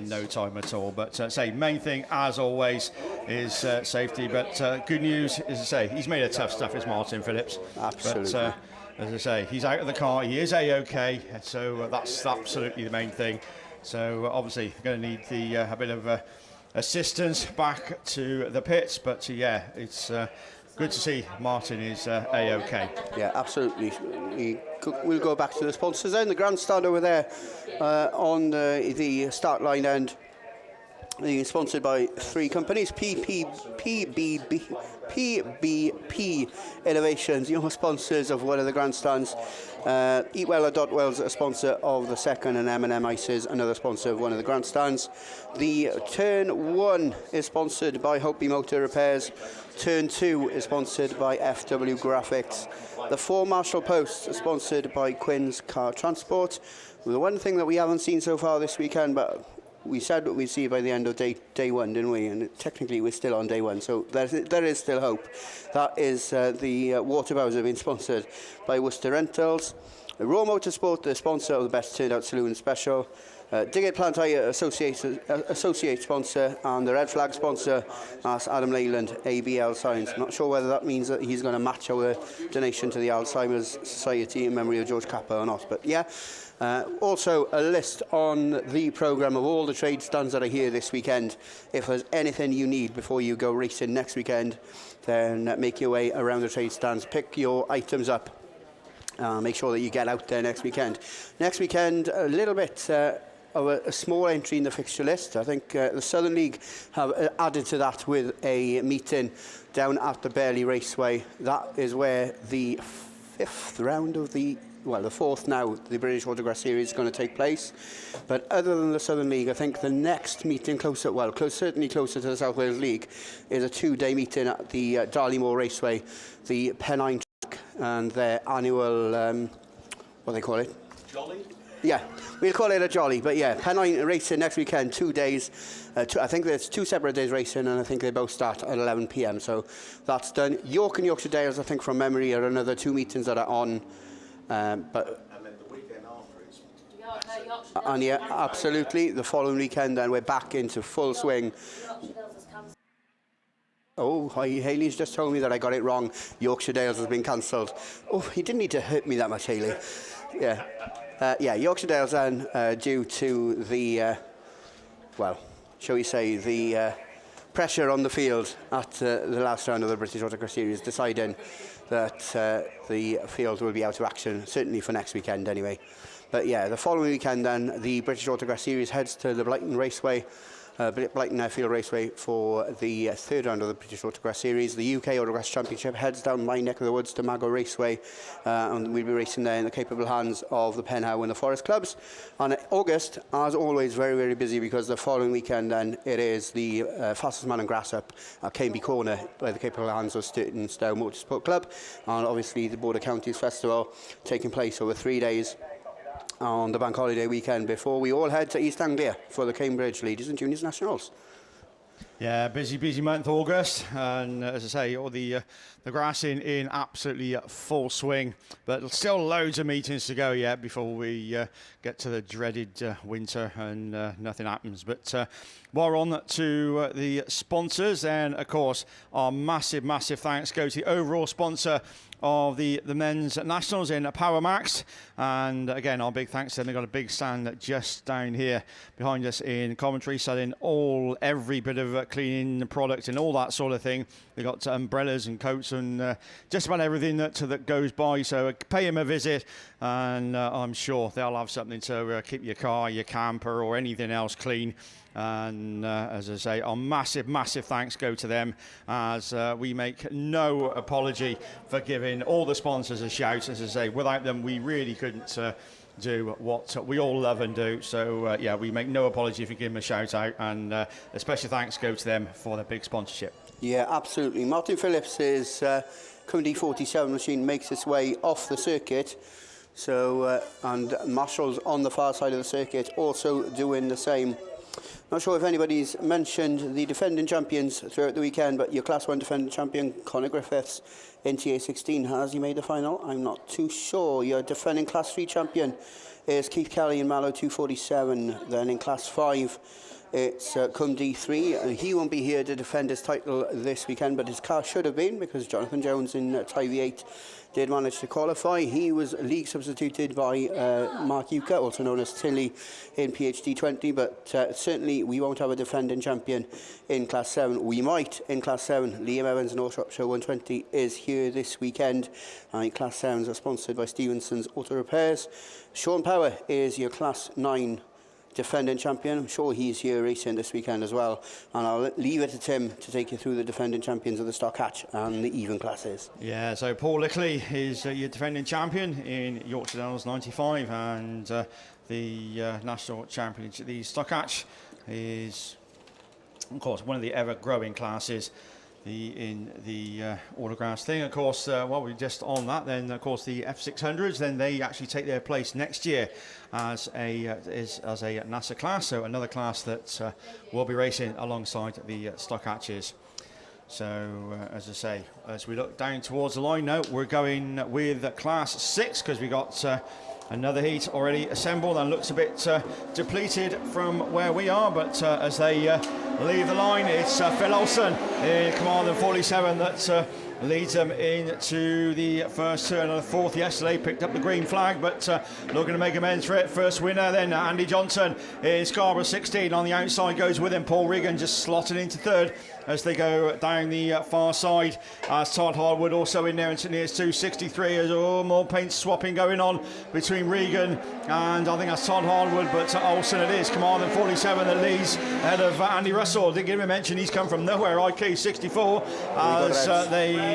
no time at all. But main thing as always is safety. But good news, as I say, he's made of tough stuff, is Martin Phillips. Absolutely. But as I say, he's out of the car. He is a-okay, so that's absolutely the main thing. So obviously going to need a bit of assistance back to the pits. But yeah, it's good to see Martin is a-okay. Yeah, absolutely. We'll go back to the sponsors then. The grandstand over there on the start line end, being sponsored by 3 companies: PBP Innovations, your sponsors of one of the grandstands. Eat Well or Dot Well's a sponsor of the second, and M&M Ices, another sponsor of one of the grandstands. The Turn 1 is sponsored by Hopi Motor Repairs. Turn 2 is sponsored by FW Graphics. The 4 Marshall Posts are sponsored by Quinn's Car Transport. The one thing that we haven't seen so far this weekend, but we said what we'd see by the end of day 1, didn't we? And technically we're still on day 1, so there is still hope. That is the water bowls have been sponsored by Worcester Rentals. Raw Motorsport, the sponsor of the Best Turned Out Saloon Special. Digate Plant Hire associate sponsor, and the red flag sponsor, that's Adam Leyland, ABL Signs. I'm not sure whether that means that he's going to match our donation to the Alzheimer's Society in memory of George Capper or not, but yeah. Also, a list on the programme of all the trade stands that are here this weekend. If there's anything you need before you go racing next weekend, then make your way around the trade stands, pick your items up, make sure that you get out there next weekend. Next weekend, a little bit of a small entry in the fixture list. I think the Southern League have added to that with a meeting down at the Burley Raceway. That is where the 5th round of the fourth now, the British Autograss Series is going to take place. But other than the Southern League, I think the next meeting certainly closer to the South Wales League, is a 2-day meeting at the Darley-Moor Raceway, the Pennine Track, and their annual, what do they call it? Jolly? Yeah, we'll call it a jolly, but yeah, Pennine racing next weekend, 2 days. I think there's 2 separate days racing, and I think they both start at 11 p.m. So that's done. York and Yorkshire Dales, I think from memory, are another 2 meetings that are on. But and then the weekend after is and yeah, absolutely. The following weekend, then we're back into full swing. Oh, Hayley's just told me that I got it wrong. Yorkshire Dales has been cancelled. Oh, he didn't need to hurt me that much, Hayley. Yeah. Yeah, Yorkshire Dales then, due to the, shall we say, the pressure on the field at the last round of the British Autograss Series, deciding that the field will be out of action, certainly for next weekend anyway. But yeah, the following weekend then, the British Autograss Series heads to the Brighton Raceway, Brighton Airfield Raceway for the 3rd round of the British Autograss Series. The UK Autograss Championship heads down my neck of the woods to Mago Raceway, and we'll be racing there in the capable hands of the Penhow and the Forest clubs. And August, as always, very, very busy, because the following weekend then it is the Fastest Man and Grass Up at Canby Corner by the capable hands of Sturton Stow Motorsport Club, and obviously the Border Counties Festival taking place over 3 days on the bank holiday weekend before we all head to East Anglia for the Cambridge Ladies and Juniors Nationals. Yeah, busy month, August, and as I say, all the grass in absolutely full swing, but still loads of meetings to go yet before we get to the dreaded winter and nothing happens. But while we're on to the sponsors, then of course our massive thanks go to the overall sponsor of the men's nationals in Power Max, and again our big thanks to them. They've got a big stand just down here behind us in commentary, selling every bit of cleaning product and all that sort of thing. They've got umbrellas and coats and just about everything that goes by, so pay them a visit, and I'm sure they'll have something to keep your car, your camper or anything else clean. And as I say, our massive thanks go to them, as we make no apology for giving all the sponsors a shout. As I say, without them we really couldn't do what we all love and do. So yeah, we make no apology for giving them a shout out, and a special thanks go to them for their big sponsorship. Yeah, absolutely. Martin Phillips's Cymru 47 machine makes its way off the circuit. So, and Marshall's on the far side of the circuit also doing the same. Not sure if anybody's mentioned the defending champions throughout the weekend, but your Class 1 defending champion, Conor Griffiths, in TA16, has he made the final? I'm not too sure. Your defending Class 3 champion is Keith Kelly in Mallow 247. Then in Class 5, it's Cymru 3, and he won't be here to defend his title this weekend, but his car should have been, because Jonathan Jones in Tie V8 did manage to qualify. He was league substituted by Mark Yuka, also known as Tilly in PhD 20, but certainly we won't have a defending champion in Class 7. We might in Class 7. Liam Evans in North Shropshire 120 is here this weekend. Class 7s are sponsored by Stevenson's Auto Repairs. Sean Power is your Class 9 defending champion. I'm sure he's here racing this weekend as well, and I'll leave it to Tim to take you through the defending champions of the stock hatch and the even classes. Yeah, so Paul Lickley is your defending champion in Yorkshire Dales 95, and the national championship, the stock hatch, is of course one of the ever growing classes in the Autograss thing. Of course, while we're just on that, then of course the F600s, then they actually take their place next year as a NASA class, so another class that will be racing alongside the stock hatches. So as I say, as we look down towards the line now, we're going with Class 6, because we got another heat already assembled and looks a bit depleted from where we are, but as they leave the line, it's Phil Olsen in Commander 47 that leads them into the first turn of the fourth. Yesterday picked up the green flag, but looking to make amends for it. First winner then Andy Johnson in Scarborough 16 on the outside goes with him. Paul Regan just slotted into third as they go down the far side. Todd Hardwood also in there into near 263. There's more paint swapping going on between Regan and I think that's Todd Hardwood, but Olsen it is. Commander 47 that leads ahead of Andy Russell. Didn't give him a mention, he's come from nowhere. IQ 64 as they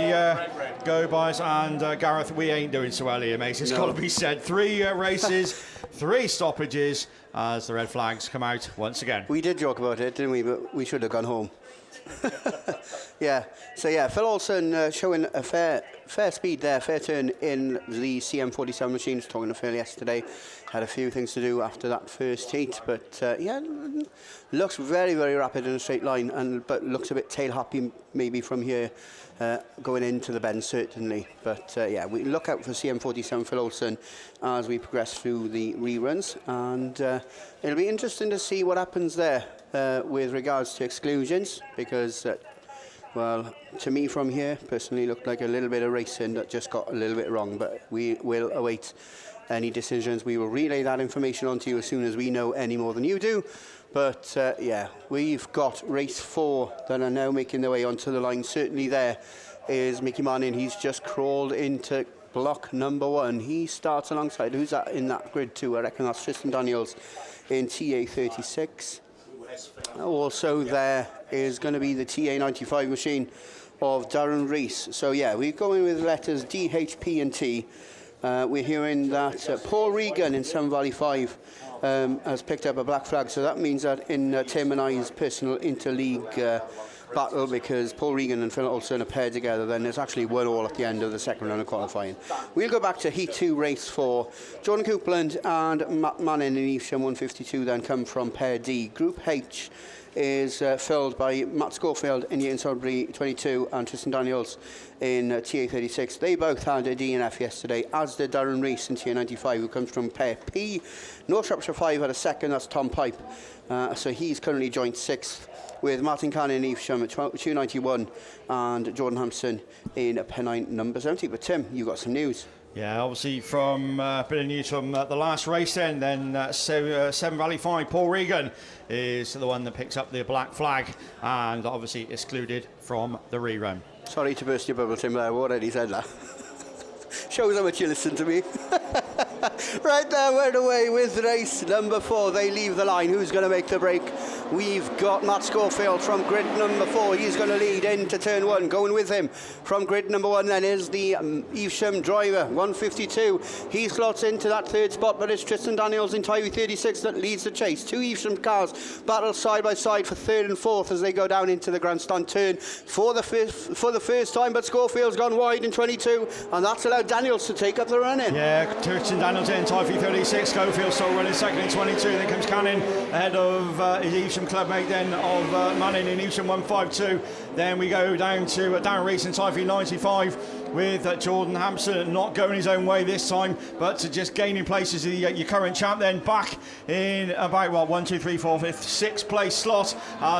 go by us, and Gareth, we ain't doing so well here, mate. It's got to be said. 3 races, 3 stoppages as the red flags come out once again. We did joke about it, didn't we? But we should have gone home. Yeah. So yeah, Phil Olsen showing a fair speed there, fair turn in the CM47 machines. Talking to Phil yesterday, had a few things to do after that first heat, but yeah, looks very, very rapid in a straight line, but looks a bit tail happy maybe from here. Going into the bend certainly, but yeah, we look out for CM47 Phil Olsen as we progress through the reruns, and it'll be interesting to see what happens there with regards to exclusions, because well, to me from here personally looked like a little bit of racing that just got a little bit wrong, but we will await any decisions. We will relay that information on to you as soon as we know any more than you do. But yeah, we've got race 4 that are now making their way onto the line. Certainly there is Mickey Manning. He's just crawled into block number 1. He starts alongside, who's that in that grid too? I reckon that's Tristan Daniels in TA36. Also there is going to be the TA95 machine of Darren Rees. So yeah, we're going with letters D, H, P and T. We're hearing that Paul Regan in Sun Valley 5 has picked up a black flag, so that means that in Tim and I's personal interleague battle, because Paul Regan and Phil Olsen are paired together, then there's actually 1-1 at the end of the second round of qualifying. We'll go back to Heat 2, Race 4. Jordan Coupland and Matt Manning in Evesham 152 then come from pair D. Group H is filled by Matt Schofield in Ian Sudbury 22 and Tristan Daniels in TA36. They both had a DNF yesterday, as did Darren Rees in TA95, who comes from pair P. North Shropshire 5 had a second, that's Tom Pipe. So he's currently joint 6th, with Martin Cannon in Evesham at 291 and Jordan Hampson in Pennine number 70. But Tim, you got some news. Yeah, obviously from a bit of news from the last race then Seven Valley 5, Paul Regan is the one that picks up the black flag and obviously excluded from the rerun. Sorry to burst your bubble, Tim, there. I've already said that. shows how much you listen to me. Right there, we're away with race number 4. They leave the line. Who's going to make the break? We've got Matt Schofield from grid number 4. He's going to lead into turn 1. Going with him from grid number 1 then is the Evesham driver, 152. He slots into that third spot, but it's Tristan Daniels in Tyvee 36 that leads the chase. 2 Evesham cars battle side by side for third and fourth as they go down into the grandstand turn for the first time, but Schofield's gone wide in 22, and that's allowed Daniels to take up the run in. Yeah, Tristan Daniels in Tyvee 36. Schofield still running second in 22. Then comes Cannon ahead of his Evesham clubmate then of Manning in Evesham 152. Then we go down to Darren Rees in Tyvee 95 with Jordan Hampson not going his own way this time, but just gaining places. Your current champ then back in about, well, 1, 2, 3, 4, 5th, 6th place slot.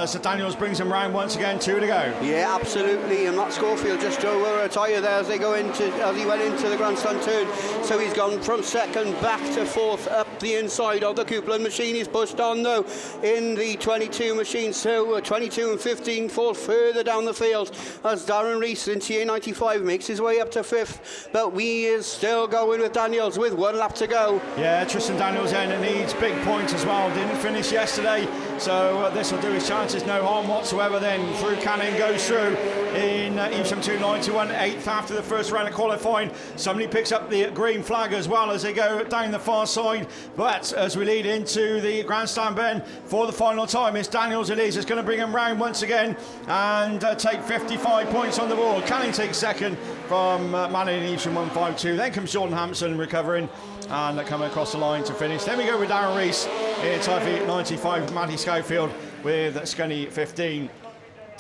So Daniels brings him round once again, 2 to go. Yeah, absolutely. And Matt Schofield just drove over a tyre there as he went into the grandstand turn. So he's gone from second back to fourth up the inside of the Coupland machine. He's pushed on though in the 22 machine. So 22 and 15 fall further down the field as Darren Rees in TA 95 makes his way up to 5th, but we is still going with Daniels with 1 lap to go. Yeah, Tristan Daniels then needs big points as well. Didn't finish yesterday, so this will do his chances no harm whatsoever. Then through Cannon goes through in Evesham 291, 8th after the first round of qualifying. Somebody picks up the green flag as well as they go down the far side, but as we lead into the grandstand bend for the final time, it's Daniels it is. It's going to bring him round once again and take 55 points on the board. Cannon takes second from Manning in Evesham 152. Then comes Jordan Hampson recovering and coming across the line to finish. Then we go with Darren Rees in Tyvee 95, Matty Schofield with Scunny 15.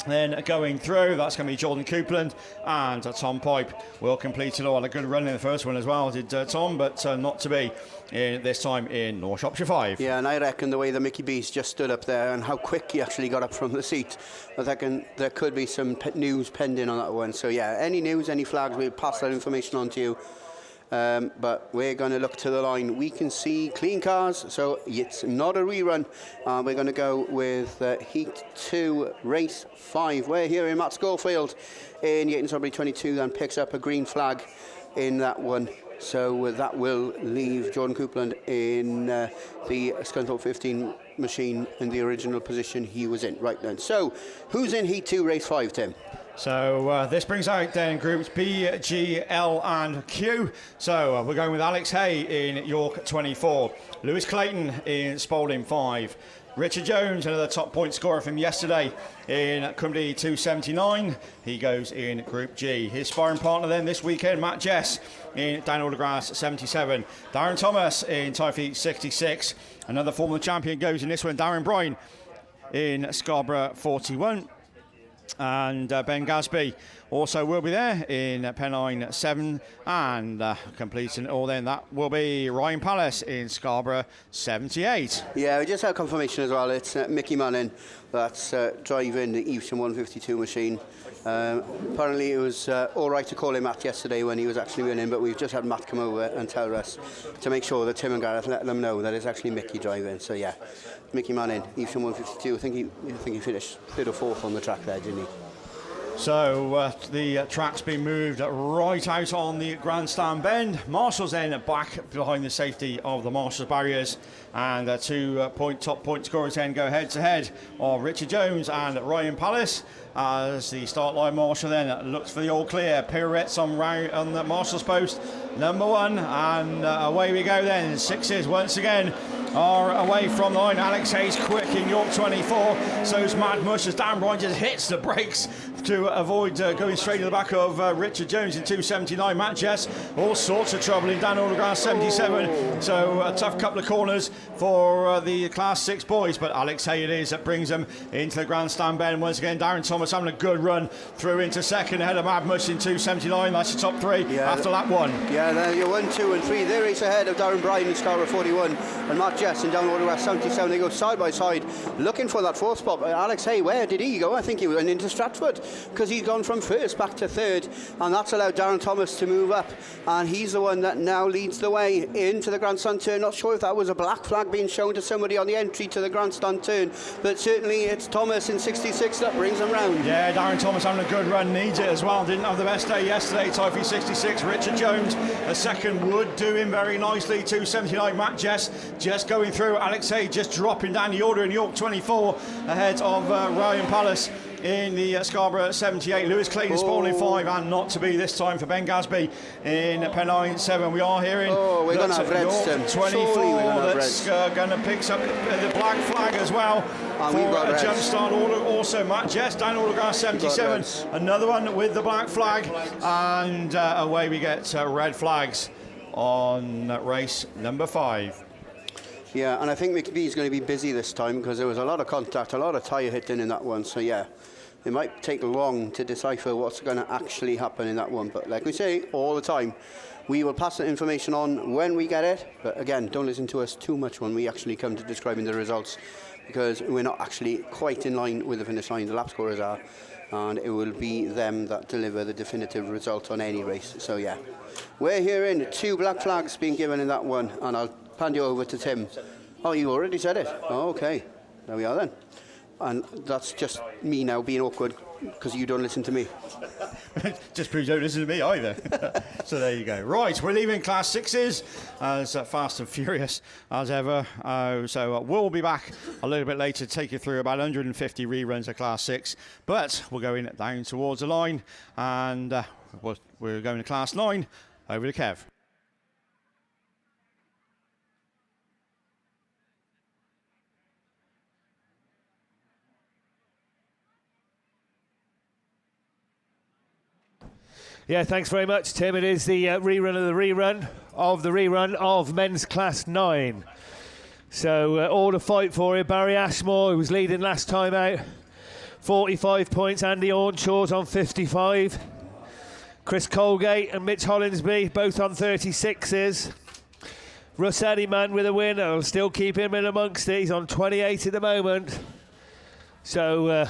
Then going through, that's going to be Jordan Coupland and Tom Pipe will complete it all. A good run in the first one as well, did Tom, but not to be this time in North Shropshire 5. Yeah, and I reckon the way the Mickey B's just stood up there and how quick he actually got up from the seat, I reckon there could be some news pending on that one. So yeah, any news, any flags, we'll pass that information on to you. But we're going to look to the line. We can see clean cars, so it's not a rerun. We're going to go with Heat 2, Race 5. We're here in Matt Schofield in Yatton Sudbury 22, then picks up a green flag in that one. So that will leave Jordan Coupland in the Scunthorpe 15 machine in the original position he was in. Right then. So who's in Heat 2, Race 5, Tim? So this brings out then groups B, G, L and Q. So we're going with Alex Hay in York 24, Lewis Clayton in Spalding 5, Richard Jones, another top point scorer from yesterday in Cumberland 279. He goes in Group G. His sparring partner then this weekend, Matt Jess in Dan Autograss 77. Darren Thomas in Tyvee 66. Another former champion goes in this one, Darren Bryan in Scarborough 41. And Ben Gasby also will be there in Pennine 7, and completing all then that will be Ryan Palace in Scarborough 78. Yeah, we just had confirmation as well. It's Mickey Manning that's driving the Evesham 152 machine. Apparently it was all right to call him Matt yesterday when he was actually winning, but we've just had Matt come over and tell us to make sure that Tim and Gareth let them know that it's actually Mickey driving. So yeah, Mickey Manning, Evesham 152. I think he finished 3rd or 4th on the track there, didn't he? So the track's been moved right out on the grandstand bend. Marshall's then back behind the safety of the Marshall's barriers, and 2 top point scorers then go head to head of Richard Jones and Ryan Palace. As the start line Marshall then looks for the all clear. Pirouettes on the Marshall's post, number 1, and away we go then. 6s once again are away from the line. Alex Hayes quick in York 24. So's Mad Mush as Dan Bryan just hits the brakes to avoid going straight to the back of Richard Jones in 279. Matt Jess, all sorts of trouble in Dan Autograss 77. So a tough couple of corners for the Class 6 boys, but Alex Hay it is that brings them into the grandstand bend once again. Darren Thomas having a good run through into second ahead of Mad Mush in 279. That's your top 3 after lap 1. Yeah, there you're 1, 2 and 3. They're race ahead of Darren Bryan in Scarborough 41 and Matt Jess in down Autograss 77. They go side by side looking for that 4th spot. Alex Hay, where did he go? I think he went into Stratford. because he's gone from first back to third, and that's allowed Darren Thomas to move up, and he's the one that now leads the way into the grandstand turn. Not sure if that was a black flag being shown to somebody on the entry to the grandstand turn, but certainly it's Thomas in 66 that brings him round. Yeah, Darren Thomas having a good run, needs it as well. Didn't have the best day yesterday. Typhoon 66. Richard Jones, a second, would do him very nicely. 279. Matt Jess just going through. Alex Hay just dropping down the order in York 24 ahead of Ryan Palace in the Scarborough 78. Lewis Clayton spawning 5, and not to be this time for Ben Gasby in Pennine 7. We are hearing we're going to have reds, 24 that's going to pick up the black flag as well for a jump start. Also Matt Jess down Autograss 77, another one with the black flag, and away we get red flags on race number 5. Yeah, and I think McBee's going to be busy this time because there was a lot of contact, a lot of tyre hitting in that one. So yeah, it might take long to decipher what's going to actually happen in that one. But like we say all the time, we will pass that information on when we get it. But again, don't listen to us too much when we actually come to describing the results, because we're not actually quite in line with the finish line. The lap scorers are, and it will be them that deliver the definitive result on any race. So yeah, we're hearing 2 black flags being given in that one, and I'll hand you over to Tim. Oh, you already said it. Oh, okay, there we are then. And that's just me now being awkward because you don't listen to me. Just proves you don't listen to me either. So there you go. Right, we're leaving Class 6s as fast and furious as ever. So we'll be back a little bit later to take you through about 150 reruns of Class 6. But we're going down towards the line, and we're going to Class 9. Over to Kev. Yeah, thanks very much, Tim. It is the rerun of men's Class 9. So all to fight for here. Barry Ashmore, who was leading last time out, 45 points. Andy Ornshaw's on 55. Chris Colgate and Mitch Hollinsby both on 36s. Russ Addyman with a win. I'll still keep him in amongst it. He's on 28 at the moment. So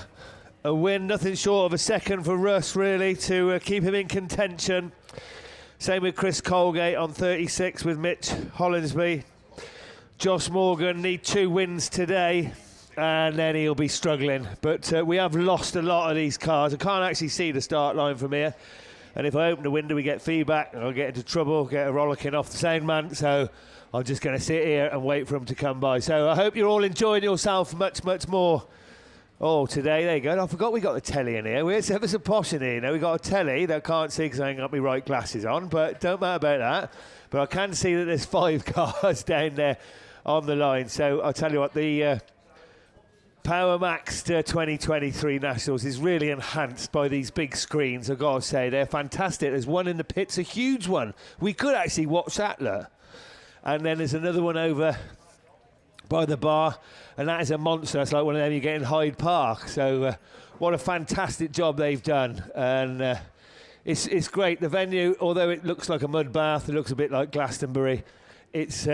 a win, nothing short of a second for Russ, really, to keep him in contention. Same with Chris Colgate on 36 with Mitch Hollinsby. Josh Morgan need 2 wins today, and then he'll be struggling. But we have lost a lot of these cars. I can't actually see the start line from here. And if I open the window, we get feedback, and I'll get into trouble, get a rollicking off the sound man. So I'm just going to sit here and wait for them to come by. So I hope you're all enjoying yourself much, much more. Oh, today, there you go. I forgot we got the telly in here. We're ever so posh in here, you know. We got a telly that I can't see because I ain't got my right glasses on, but don't matter about that. But I can see that there's 5 cars down there on the line. So I'll tell you what, the Power Max 2023 Nationals is really enhanced by these big screens. I've got to say, they're fantastic. There's one in the pits, a huge one. We could actually watch that, look. And then there's another one over by the bar, and that is a monster. It's like one of them you get in Hyde Park. So what a fantastic job they've done. And it's great. The venue, although it looks like a mud bath, it looks a bit like Glastonbury. It's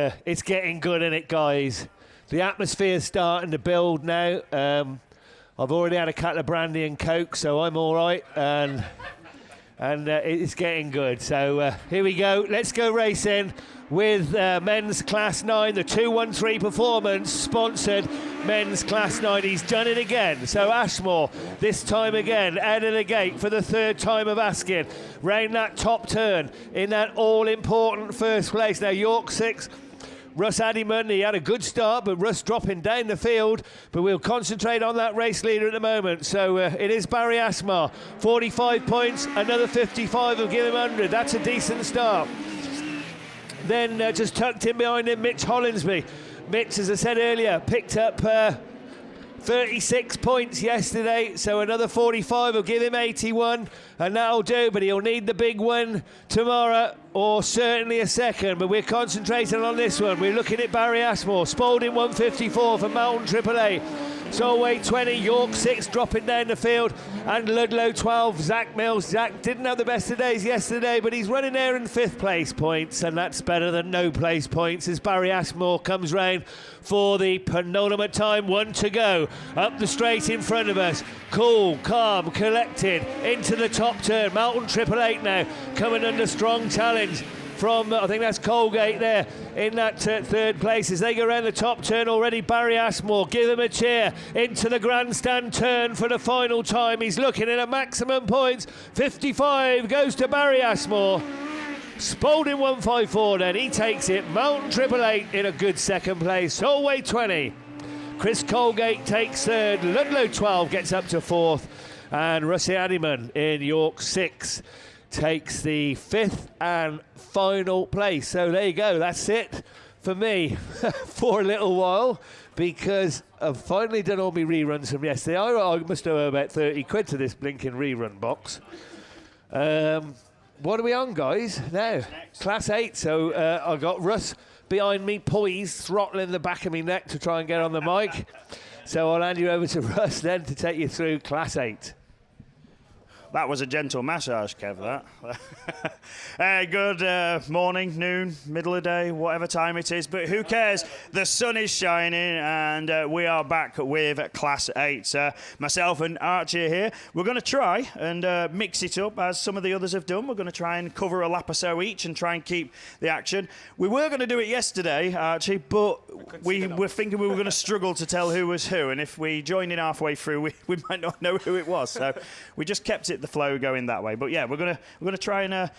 getting good, isn't it, guys? The atmosphere's starting to build now. I've already had a couple of brandy and coke, so I'm all right. And it's getting good. So here we go. Let's go racing with men's Class 9, the 213 Performance sponsored men's Class 9. He's done it again. So Ashmore, this time again, out of the gate for the 3rd time of asking. Round that top turn in that all-important first place. Now York 6. Russ Addyman, he had a good start, but Russ dropping down the field. But we'll concentrate on that race leader at the moment. So it is Barry Ashmore, 45 points, another 55 will give him 100. That's a decent start. Then just tucked in behind him, Mitch Hollinsby. Mitch, as I said earlier, picked up 36 points yesterday, so another 45 will give him 81. and that'll do, but he'll need the big win tomorrow, or certainly a second, but we're concentrating on this one. We're looking at Barry Ashmore. Spalding 154 for Mountain Triple A. Solway 20, York 6 dropping down the field, and Ludlow 12, Zach Mills. Zach didn't have the best of days yesterday, but he's running there in 5th place points, and that's better than no place points as Barry Ashmore comes round for the penultimate time. 1 to go. Up the straight in front of us. Cool, calm, collected into the top turn. Mountain Triple 8 now coming under strong challenge from, I think that's Colgate there in that 3rd place as they go around the top turn already. Barry Ashmore, give him a cheer into the grandstand turn for the final time. He's looking at a maximum points. 55 goes to Barry Ashmore. Spalding 154 then, he takes it. Mountain Triple 8 in a good 2nd place. Solway 20. Chris Colgate takes 3rd. Ludlow 12 gets up to 4th. And Russie Addyman in York 6 takes the 5th and final place. So there you go, that's it for me for a little while, because I've finally done all my reruns from yesterday. I must owe about 30 quid to this blinking rerun box. What are we on, guys? Now, Class 8. So I got Russ behind me, poised, throttling the back of my neck to try and get on the mic. So I'll hand you over to Russ then to take you through Class 8. That was a gentle massage, Kev, that. Good morning, noon, middle of the day, whatever time it is, but who cares? The sun is shining, and we are back with Class 8. Myself and Archie here. We're going to try and mix it up, as some of the others have done. We're going to try and cover a lap or so each and try and keep the action. We were going to do it yesterday, Archie, but we were thinking we were going to struggle to tell who was who, and if we joined in halfway through, we might not know who it was. So we just kept it the flow going that way. But yeah, we're gonna try and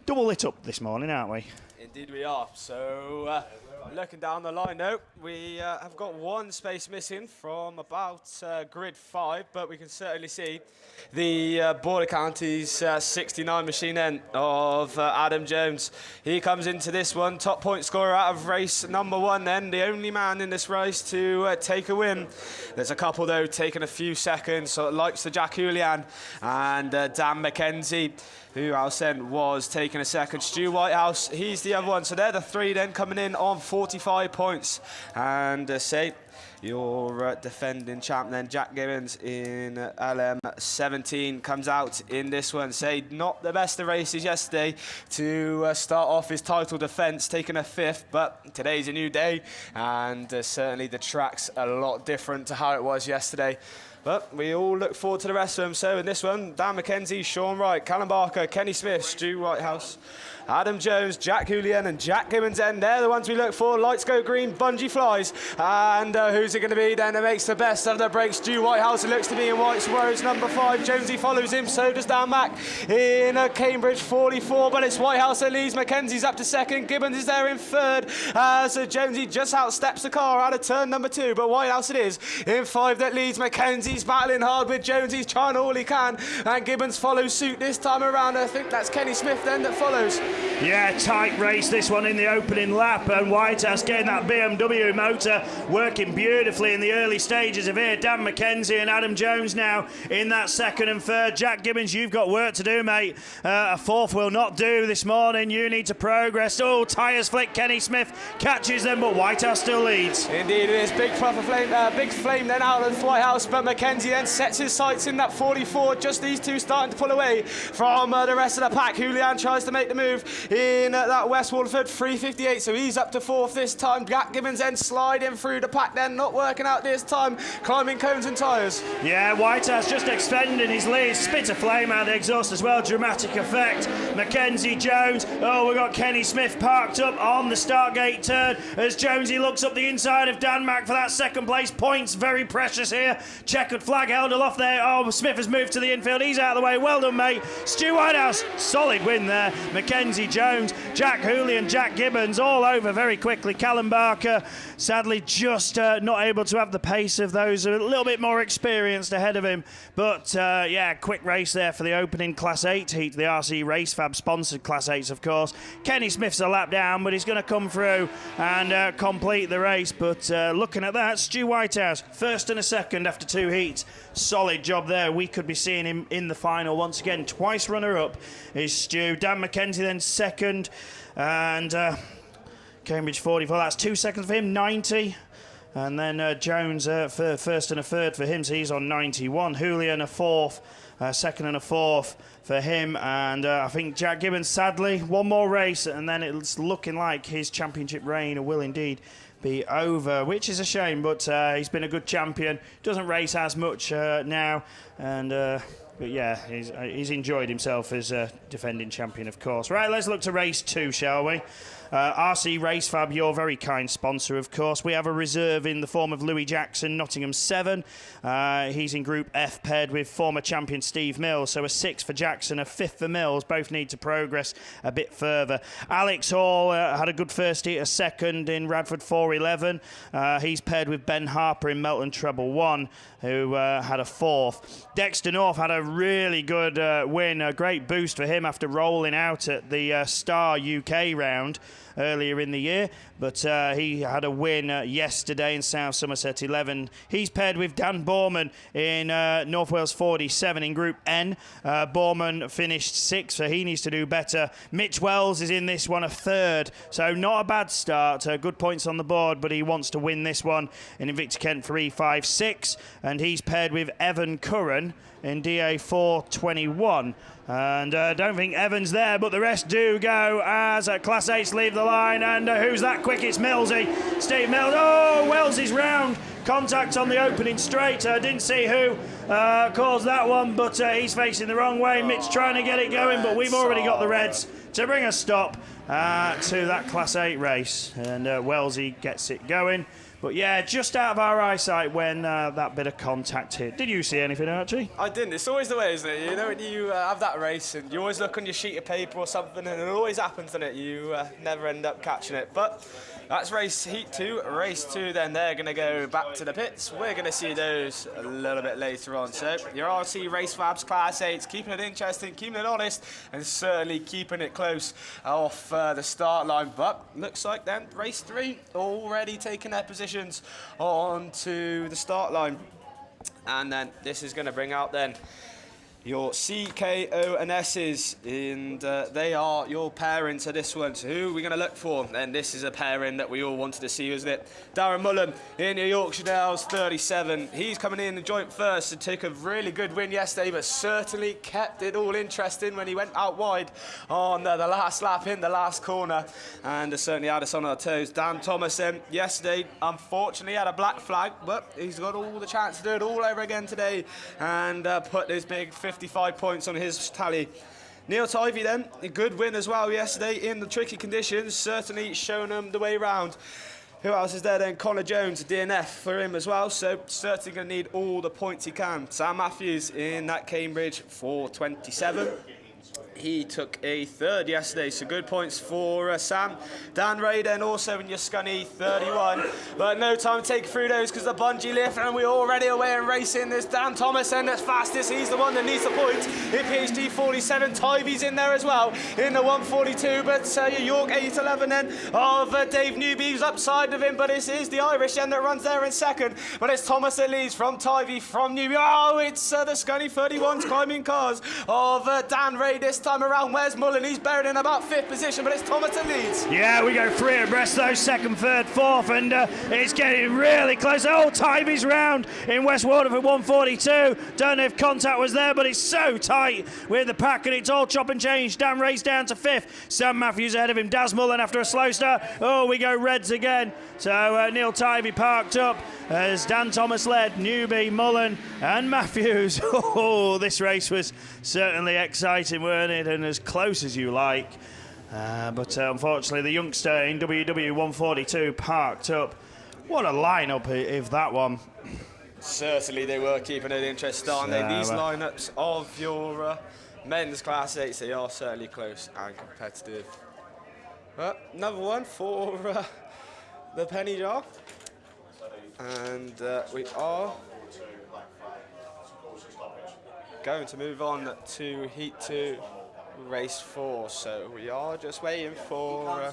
double it up this morning, aren't we? Indeed we are. So looking down the line now, we have got 1 space missing from about grid 5, but we can certainly see the Border Counties 69 machine end of Adam Jones. He comes into this one, top point scorer out of race number 1 then, the only man in this race to take a win. There's a couple though taking a few seconds, so it likes the Jack Julian and Dan McKenzie, who Alcent was taking a second. Stu Whitehouse, he's the other one. So they're the 3 then coming in on 45 points. And say your defending champ then, Jack Gibbons in LM17 comes out in this one. Say not the best of races yesterday to start off his title defence, taking a 5th, but today's a new day, and certainly the track's a lot different to how it was yesterday. But we all look forward to the rest of them. So in this one, Dan McKenzie, Sean Wright, Callum Barker, Kenny Smith, Stu Whitehouse, Adam Jones, Jack Julian and Jack Gibbons end. They're the ones we look for. Lights go green, bungee flies. And who's it going to be then that makes the best of the break? Stu Whitehouse, it looks to be in White's Rose, number 5. Jonesy follows him, so does Dan Mack in Cambridge 44. But it's Whitehouse that leads. McKenzie's up to 2nd. Gibbons is there in 3rd. So Jonesy just outsteps the car out of turn number 2. But Whitehouse it is in 5 that leads. McKenzie's battling hard with Jonesy. He's trying all he can. And Gibbons follows suit this time around. I think that's Kenny Smith then that follows. Yeah, tight race this one in the opening lap, and Whitehouse getting that BMW motor working beautifully in the early stages of here. Dan McKenzie and Adam Jones now in that 2nd and 3rd. Jack Gibbons, you've got work to do, mate. A 4th will not do this morning. You need to progress. Oh, tyres flick. Kenny Smith catches them, but Whitehouse still leads. Indeed it is. Big flame then out of Whitehouse, but McKenzie then sets his sights in that 44. Just these two starting to pull away from the rest of the pack. Julian tries to make the move in that West Waterford 358, so he's up to 4th this time. Jack Gibbons then sliding through the pack then, not working out this time, climbing cones and tyres. Yeah, Whitehouse just extending his lead, spit a flame out of the exhaust as well, dramatic effect. McKenzie, Jones, oh, we've got Kenny Smith parked up on the start gate turn as Jonesy looks up the inside of Dan Mack for that 2nd place. Points very precious here. Checkered flag held aloft there. Oh, Smith has moved to the infield, he's out of the way. Well done, mate. Stu Whitehouse, solid win there. McKenzie Ramsey Jones, Jack Hooley and Jack Gibbons all over very quickly. Callum Barker, sadly, just not able to have the pace of those a little bit more experienced ahead of him. But yeah, quick race there for the opening Class 8 heat, the RC RaceFab sponsored Class 8s, of course. Kenny Smith's a lap down, but he's going to come through and complete the race. But looking at that, Stu Whitehouse, first and a second after 2 heats. Solid job there. We could be seeing him in the final once again. Twice runner-up is Stu. Dan McKenzie then second, and Cambridge 44. That's 2 seconds for him, 90. And then Jones for first and a third for him, so he's on 91. Julian a fourth, second and a fourth for him. And I think Jack Gibbons, sadly, one more race, and then it's looking like his championship reign will indeed be over, which is a shame, but he's been a good champion. Doesn't race as much now, and but yeah, he's enjoyed himself as a defending champion, of course. Right, let's look to race 2, shall we? RC RaceFab, your very kind sponsor, of course. We have a reserve in the form of Louis Jackson, Nottingham 7. He's in Group F, paired with former champion Steve Mills. So a 6 for Jackson, a 5th for Mills. Both need to progress a bit further. Alex Hall had a good first heat, a second in Radford 411. He's paired with Ben Harper in Melton Treble 1, who had a 4th. Dexter North had a really good win, a great boost for him after rolling out at the Star UK round earlier in the year, but he had a win yesterday in South Somerset 11. He's paired with Dan Borman in North Wales 47 in Group N. Borman finished 6th, so he needs to do better. Mitch Wells is in this one, a 3rd, so not a bad start. Good points on the board, but he wants to win this one in Invicta Kent 356, and he's paired with Evan Curran in DA 421. And I don't think Evan's there, but the rest do go as Class 8s leave the line. And who's that quick? It's Millsy. Steve Mills. Oh, Wells is round. Contact on the opening straight. Didn't see who caused that one, but he's facing the wrong way. Mitch trying to get it going, but we've already got the Reds to bring a stop to that Class 8 race. And Wellesley gets it going. But yeah, just out of our eyesight when that bit of contact hit. Did you see anything, Archie? I didn't. It's always the way, isn't it? You know, when you have that race and you always look on your sheet of paper or something, and it always happens, doesn't it? You never end up catching it. But that's race heat 2. Race 2, then they're going to go back to the pits. We're going to see those a little bit later on. So your RC RaceFabs Class 8s, keeping it interesting, keeping it honest, and certainly keeping it close off the start line. But looks like then race 3 already taking their positions onto the start line. And then this is going to bring out then your CKO and S's, and they are your pairings of this one. So who are we going to look for? And this is a pairing that we all wanted to see, isn't it? Darren Mullen in your Yorkshire Dales 37. He's coming in the joint first to take a really good win yesterday, but certainly kept it all interesting when he went out wide on the last lap in the last corner, and certainly had us on our toes. Dan Thomason yesterday unfortunately had a black flag, but he's got all the chance to do it all over again today and put this big 55 points on his tally. Neil Tivey then, a good win as well yesterday in the tricky conditions, certainly showing them the way round. Who else is there then? Connor Jones, DNF for him as well, so certainly going to need all the points he can. Sam Matthews in that Cambridge 427. He took a 3rd yesterday, so good points for Sam. Dan Ray then also in your Scunny 31, but no time to take through those because the bungee lift, and we're already away and racing. There's Dan Thomason that's fastest, he's the one that needs the points. In PhD 47, Tivey's in there as well in the 142, but your York 811 then of Dave Newby's upside of him, but it is the Irish then that runs there in 2nd, but it's Thomas that leads from Tivey from Newby. Oh, it's the Scunny 31's climbing cars of Dan Ray this time around. Where's Mullen? He's buried in about 5th position, but it's Thomas that leads. Yeah, we go 3 abreast though, 2nd, 3rd, 4th, and it's getting really close. Oh, Tivey's round in West Waterford 142. Don't know if contact was there, but it's so tight with the pack, and it's all chop and change. Dan Ray's down to 5th. Sam Matthews ahead of him. Daz Mullen after a slow start. Oh, we go Reds again. So Neil Tivey parked up as Dan Thomas led, Newby, Mullen and Matthews. Oh, this race was certainly exciting, weren't it? And as close as you like. But unfortunately, the youngster in WW 142 parked up. What a lineup if that one. Certainly they were keeping it interesting, aren't they? These lineups of your men's Class 8s, they are certainly close and competitive. But another one for the penny jar. And we are going to move on to Heat 2, Race 4. So we are just waiting for...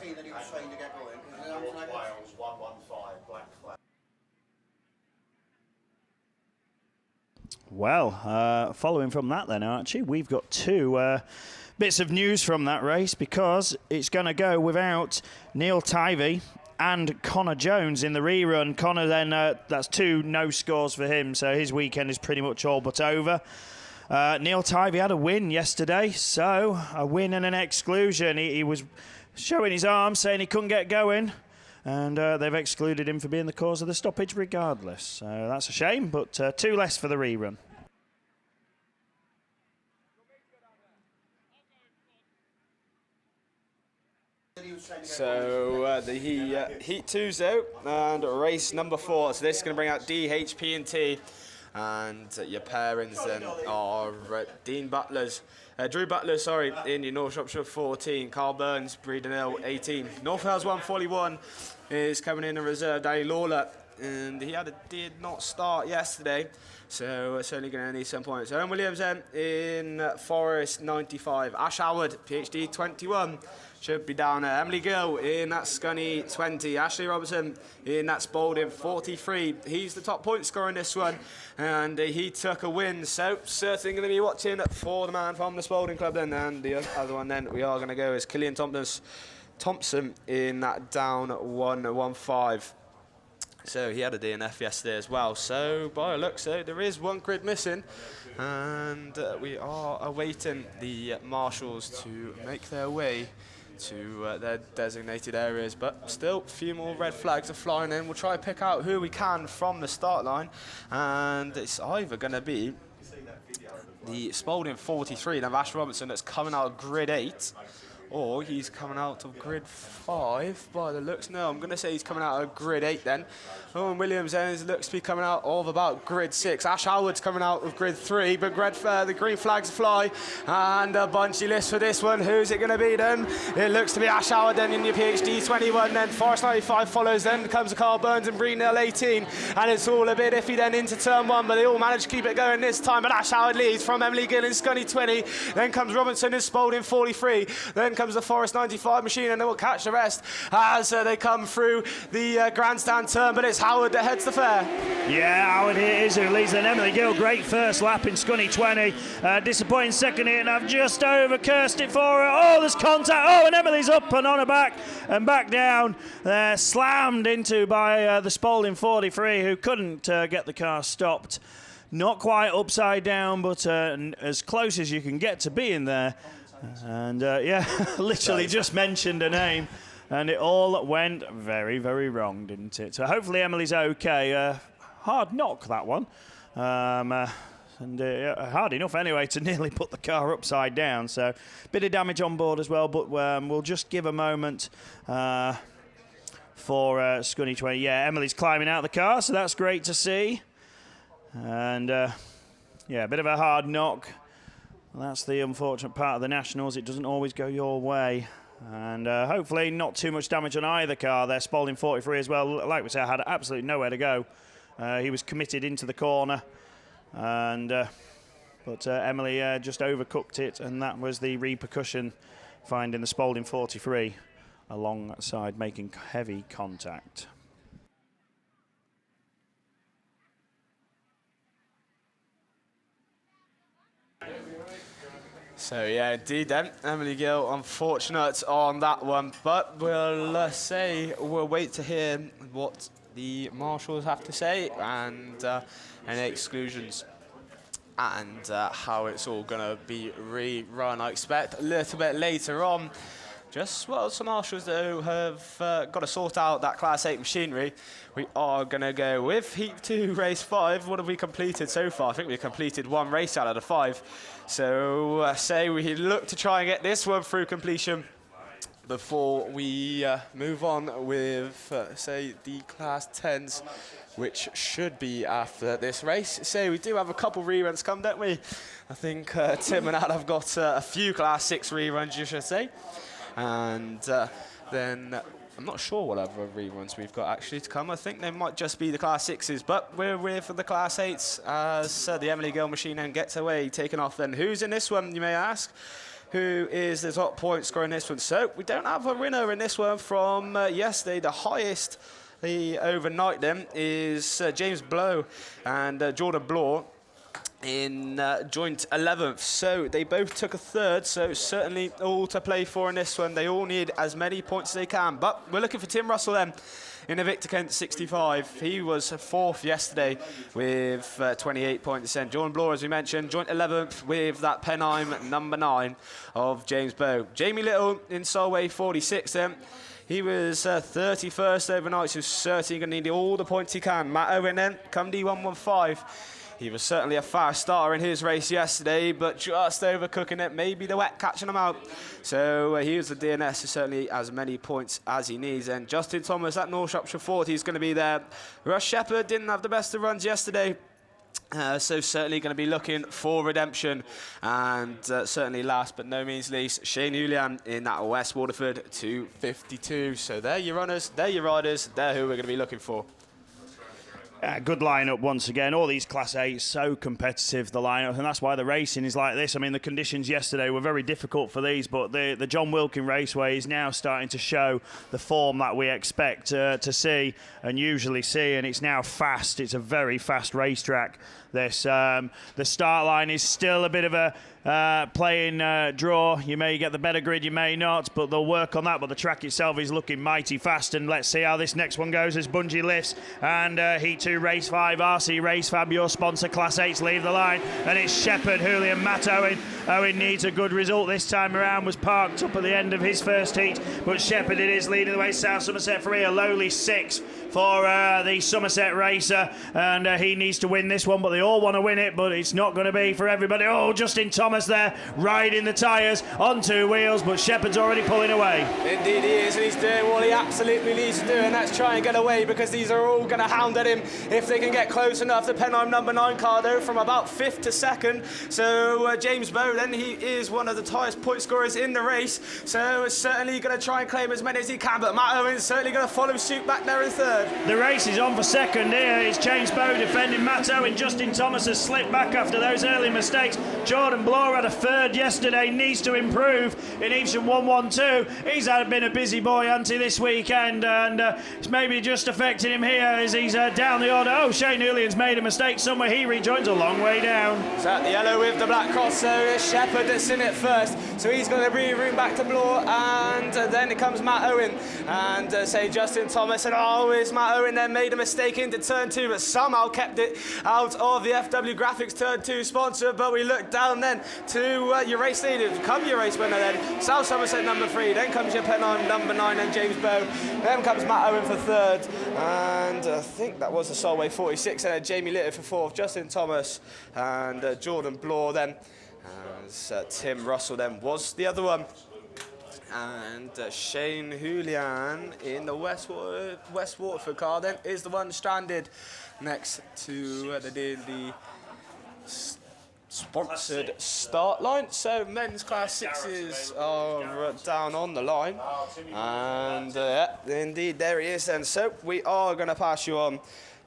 Well, following from that then, Archie, we've got two bits of news from that race, because it's going to go without Neil Tivey and Connor Jones in the rerun. Connor then, that's 2 no scores for him, so his weekend is pretty much all but over. Neil Tivey had a win yesterday, so a win and an exclusion. He was showing his arm, saying he couldn't get going, and they've excluded him for being the cause of the stoppage regardless. So that's a shame, but 2 less for the rerun. So the Heat 2's out, and race number 4. So this is going to bring out DHP&T, and your pairings then are Drew Butler, in your North Shropshire 14, Carl Burns, Breeden Hill 18. North Wales 141 is coming in reserve, Danny Lawler, and he did not start yesterday, so it's only going to need some points. Owen Williams then in Forest 95, Ash Howard, PhD 21. Should be down there. Emily Gill in that Scunny 20. Ashley Robertson in that Spalding 43. He's the top point scorer in this one, and he took a win. So certainly going to be watching for the man from the Spalding Club then. And the other one then we are going to go is Killian Thompson in that down 115. So he had a DNF yesterday as well. So by the looks, there is 1 grid missing, and we are awaiting the marshals to make their way to their designated areas, but still a few more red flags are flying in. We'll try to pick out who we can from the start line, and it's either going to be the Spalding 43, now Ash Robertson, that's coming out of grid 8, or he's coming out of grid 5 by the looks. No, I'm going to say he's coming out of grid 8 then. Owen Williams then looks to be coming out of about grid 6. Ash Howard's coming out of grid 3, but the green flags fly, and a bunchy list for this one. Who's it going to be then? It looks to be Ash Howard then in your PhD 21, then Forest 95 follows, then comes Carl Burns and Breeden Hill 18, and it's all a bit iffy then into turn 1, but they all manage to keep it going this time, but Ash Howard leads from Emily Gill in Scunny 20, then comes Robinson in Spalding 43, then comes the Forest 95 machine, and they will catch the rest as they come through the grandstand turn, but it's Howard that heads the fair. Yeah, Howard here is who leads, then Emily Gill, great first lap in Scunny 20, disappointing second here, and I've just overcursed it for her. Oh, there's contact, oh, and Emily's up and on her back and back down, slammed into by the Spalding 43, who couldn't get the car stopped. Not quite upside down, but as close as you can get to being there. And yeah, literally just mentioned her name, and it all went very, very wrong, didn't it? So hopefully Emily's okay. Hard knock, that one. And hard enough anyway to nearly put the car upside down. So bit of damage on board as well, but we'll just give a moment for Scunny 20. Yeah, Emily's climbing out of the car, so that's great to see. And yeah, a bit of a hard knock. That's the unfortunate part of the Nationals. It doesn't always go your way. And hopefully not too much damage on either car there. Spalding 43 as well. Like we said, had absolutely nowhere to go. He was committed into the corner. And but Emily just overcooked it, and that was the repercussion, finding the Spalding 43 alongside, making heavy contact. So yeah, indeed then, Emily Gill, unfortunate on that one, but we'll wait to hear what the marshals have to say, and any exclusions, and how it's all going to be rerun. I expect a little bit later on. Just some marshals though have got to sort out that Class 8 machinery. We are going to go with Heat 2, Race 5. What have we completed so far? I think we completed 1 race out of the 5. So say we look to try and get this one through completion. before we move on with, say, the Class 10s, which should be after this race. So we do have a couple reruns come, don't we? I think Tim and Al have got a few Class 6 reruns, you should say. And then I'm not sure what other reruns we've got actually to come. I think they might just be the Class 6s, but we're with the Class 8s as the Emily Gill machine then gets away, taken off. Then who's in this one, you may ask? Who is the top point scorer in this one? So we don't have a winner in this one from yesterday. The highest overnight then is James Blow and Jordan Bloor in joint 11th. So they both took a third, so certainly all to play for in this one. They all need as many points as they can, but we're looking for Tim Russell then in a Victor Kent 65. He was 4th yesterday with 28 points. And Jordan Bloor, as we mentioned, joint 11th with that Penheim number 9 of James Bow. Jamie Little in Solway 46 then. He was 31st overnight, so certainly going to need all the points he can. Matt Owen then, come D115. He was certainly a fast starter in his race yesterday, but just overcooking it, maybe the wet catching him out. So he was the DNS, so certainly as many points as he needs. And Justin Thomas at North Shropshire 40 is going to be there. Russ Shepherd didn't have the best of runs yesterday. So certainly going to be looking for redemption. And certainly last but no means least, Shane Julian in that West Waterford 252. So they're your runners, they're your riders, they're who we're going to be looking for. Good lineup once again. All these Class 8s, so competitive, the lineup, and that's why the racing is like this. I mean, the conditions yesterday were very difficult for these, but the John Wilkin Raceway is now starting to show the form that we expect to see and usually see, and it's now fast. It's a very fast racetrack. This the start line is still a bit of a playing draw. You may get the better grid, you may not, but they'll work on that. But the track itself is looking mighty fast, and let's see how this next one goes as Bungie lifts. And Heat 2, Race 5, RC Race Fab, your sponsor. Class 8s leave the line, and it's Shepherd, Julian, Matt Owen. Owen needs a good result this time around, was parked up at the end of his first heat, but Shepherd it is leading the way. South Somerset for a lowly 6 for the Somerset racer, and he needs to win this one, but they all want to win it, but it's not going to be for everybody. Oh, Justin Thomas there, riding the tyres on 2 wheels, but Shepherd's already pulling away. Indeed he is, and he's doing what he absolutely needs to do, and that's try and get away, because these are all going to hound at him if they can get close enough. The Penheim number 9 car, though, from about 5th to 2nd. So James Bow, then, he is one of the highest point scorers in the race, so certainly going to try and claim as many as he can, but Matt Owen's certainly going to follow suit back there in 3rd. The race is on for 2nd here. It's James Bow defending Matt Owen. Justin Thomas has slipped back after those early mistakes. Jordan Bloor had a 3rd yesterday, needs to improve in Evesham 112. He's been a busy boy, hasn't he, this weekend, and it's maybe just affecting him here as he's down the order. Oh, Shane Julian's made a mistake somewhere. He rejoins a long way down. So at the yellow with the black cross, so it's Shepherd that's in it first. So he's going to re-room back to Bloor, and then it comes Matt Owen. And say Justin Thomas, and oh, it's Matt Owen then made a mistake into turn 2, but somehow kept it out of the FW Graphics turn 2 sponsor. But we look down then to your race leaders. Come your race winner then, South Somerset number 3, then comes your Penheim number 9 and James Bow, then comes Matt Owen for 3rd, and I think that was the Solway 46, and Jamie Little for 4th, Justin Thomas and Jordan Bloor then, as Tim Russell then was the other one. And Shane Julian in the West Waterford car then is the one stranded next to the sponsored start line. So men's Class 6s are down on the line, and indeed there he is then. So we are going to pass you on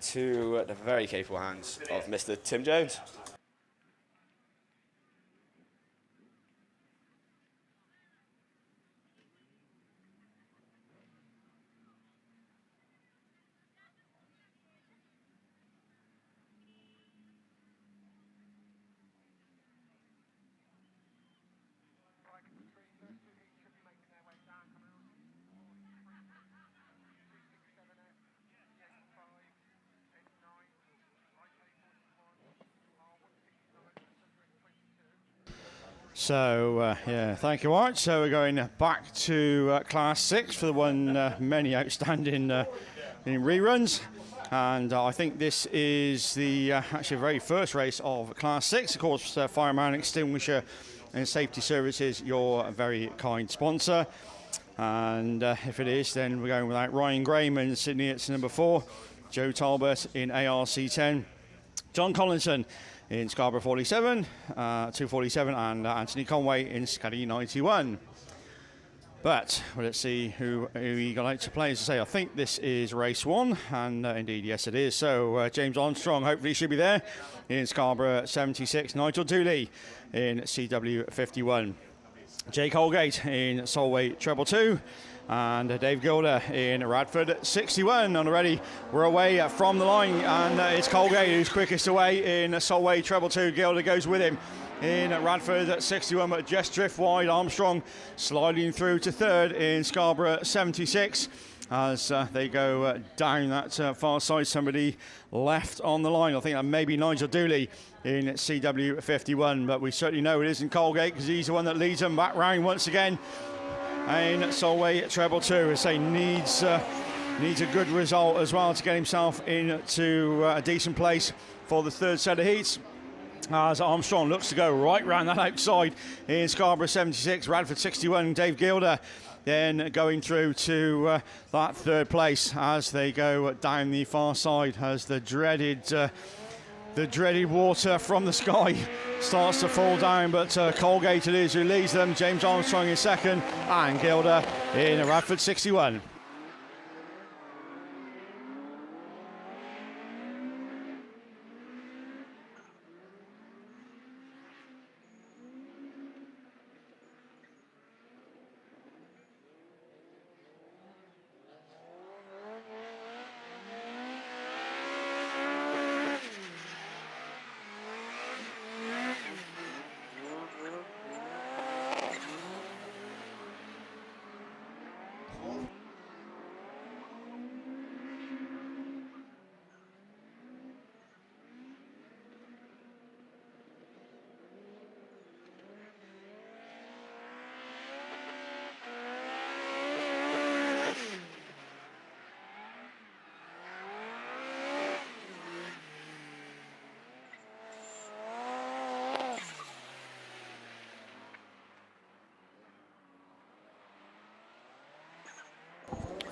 to the very capable hands of Mr. Tim Jones. So, yeah, thank you, Art. So we're going back to Class 6 for the one many outstanding in reruns. And I think this is the actually very first race of Class 6. Of course, Fireman Extinguisher and Safety Services, your very kind sponsor. And if it is, then we're going with Ryan Graham in Sydney. It's number 4. Joe Talbot in ARC 10. John Collinson in Scarborough 47, 247, and Anthony Conway in Scuddy 91. But let's see who you got out to play. As I say, I think this is race 1, and indeed, yes, it is. So James Armstrong hopefully should be there in Scarborough 76. Nigel Dooley in CW 51. Jake Holgate in Solway Treble 2. And Dave Gilder in Radford 61. And already we're away from the line, and it's Colgate who's quickest away in Solway Treble 2. Gilder goes with him in Radford at 61, but just drift wide. Armstrong sliding through to 3rd in Scarborough 76 as they go down that far side. Somebody left on the line. I think that may be Nigel Dooley in CW 51, but we certainly know it isn't Colgate because he's the one that leads them back round once again. And Solway Treble 2, I say, needs a good result as well to get himself into a decent place for the 3rd set of heats. As Armstrong looks to go right round that outside in Scarborough 76, Radford 61, Dave Gilder then going through to that 3rd place as they go down the far side as the dreaded water from the sky starts to fall down, but Colgate it is who leads them. James Armstrong in 2nd and Gilder in Radford 61.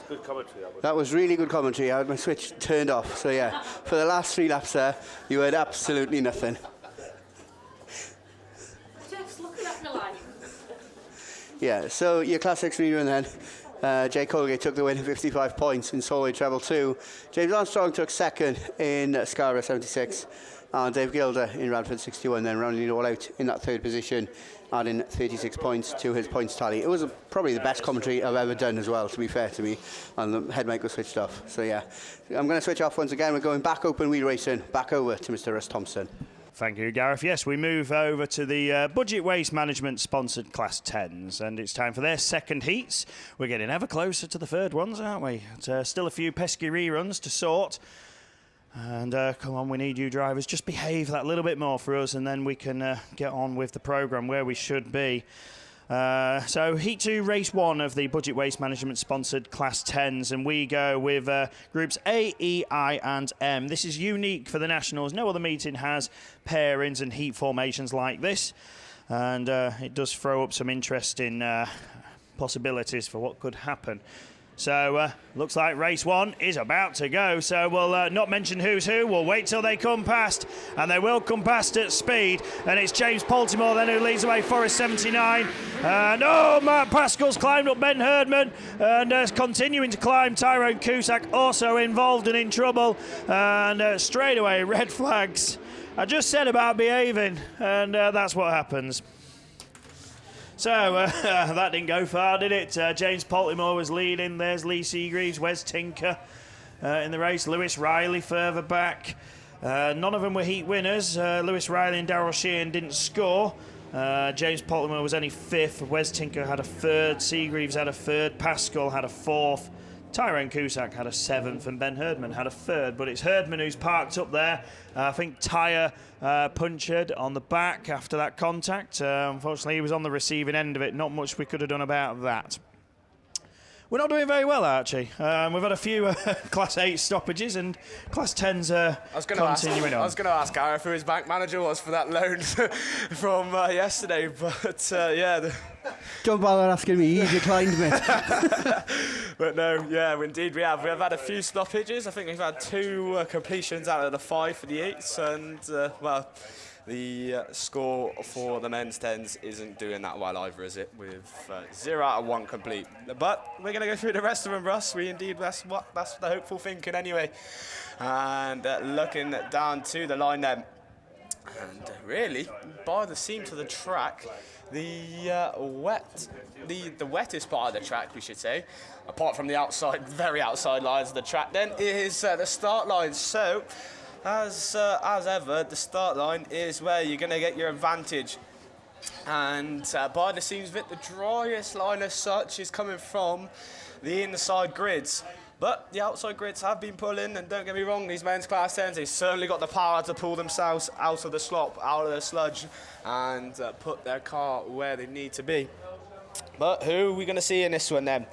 Good commentary, that was really good commentary. I had my switch turned off. So yeah, for the last 3 laps there, you heard absolutely nothing. Jeff's looking at me like. Yeah, so your Class 6 rerun then. Jake Colgate took the win, 55 points in Solway Treble 2. James Armstrong took 2nd in Scarborough 76. And Dave Gilder in Radford 61, then rounding it all out in that 3rd position, adding 36 points to his points tally. It was probably the best commentary I've ever done as well, to be fair to me, and the head mic was switched off. So yeah, I'm going to switch off once again. We're going back open wheel racing, back over to Mr. Russ Thompson. Thank you, Gareth. Yes, we move over to the Budget Waste Management sponsored Class 10s, and it's time for their 2nd heats. We're getting ever closer to the 3rd ones, aren't we? Still a few pesky reruns to sort. And come on, we need you drivers. Just behave that little bit more for us, and then we can get on with the programme where we should be. So Heat 2, Race 1 of the Budget Waste Management sponsored Class 10s, and we go with Groups A, E, I and M. This is unique for the Nationals. No other meeting has pairings and heat formations like this, and it does throw up some interesting possibilities for what could happen. So, looks like race 1 is about to go. So, we'll not mention who's who. We'll wait till they come past. And they will come past at speed. And it's James Poltimore then who leads away, Forest 79. And, Matt Pascal's climbed up Ben Herdman. And continuing to climb, Tyrone Cusack also involved and in trouble. And straight away, red flags. I just said about behaving. And that's what happens. So, that didn't go far, did it? James Poltimore was leading. There's Lee Seagreaves, Wes Tinker in the race. Lewis Riley further back. None of them were heat winners. Lewis Riley and Darryl Sheehan didn't score. James Poltimore was only 5th. Wes Tinker had a 3rd. Seagreaves had a 3rd. Pascal had a 4th. Tyrone Cusack had a 7th, and Ben Herdman had a 3rd. But it's Herdman who's parked up there. I think tyre punctured on the back after that contact. Unfortunately, he was on the receiving end of it. Not much we could have done about that. We're not doing very well, Archie. We've had a few Class 8 stoppages and Class 10s continuing on. I was going to ask Gareth who his bank manager was for that loan from yesterday, but yeah. Don't bother asking me, he declined me. But no, yeah, indeed we have. We have had a few stoppages. I think we've had 2 completions out of the 5 for the 8s, and, well, the score for the men's 10s isn't doing that well either, is it? With 0 out of 1 complete. But we're going to go through the rest of them, Russ. That's the hopeful thinking anyway. And looking down to the line then. And really, by the seams of the track, the wettest part of the track, we should say, apart from the outside, very outside lines of the track then, is the start line. So, as ever, the start line is where you're going to get your advantage. And by the seams of it, the driest line as such is coming from the inside grids. But the outside grids have been pulling, and don't get me wrong, these men's class 10s, they've certainly got the power to pull themselves out of the slop, out of the sludge, and put their car where they need to be. But who are we going to see in this one then?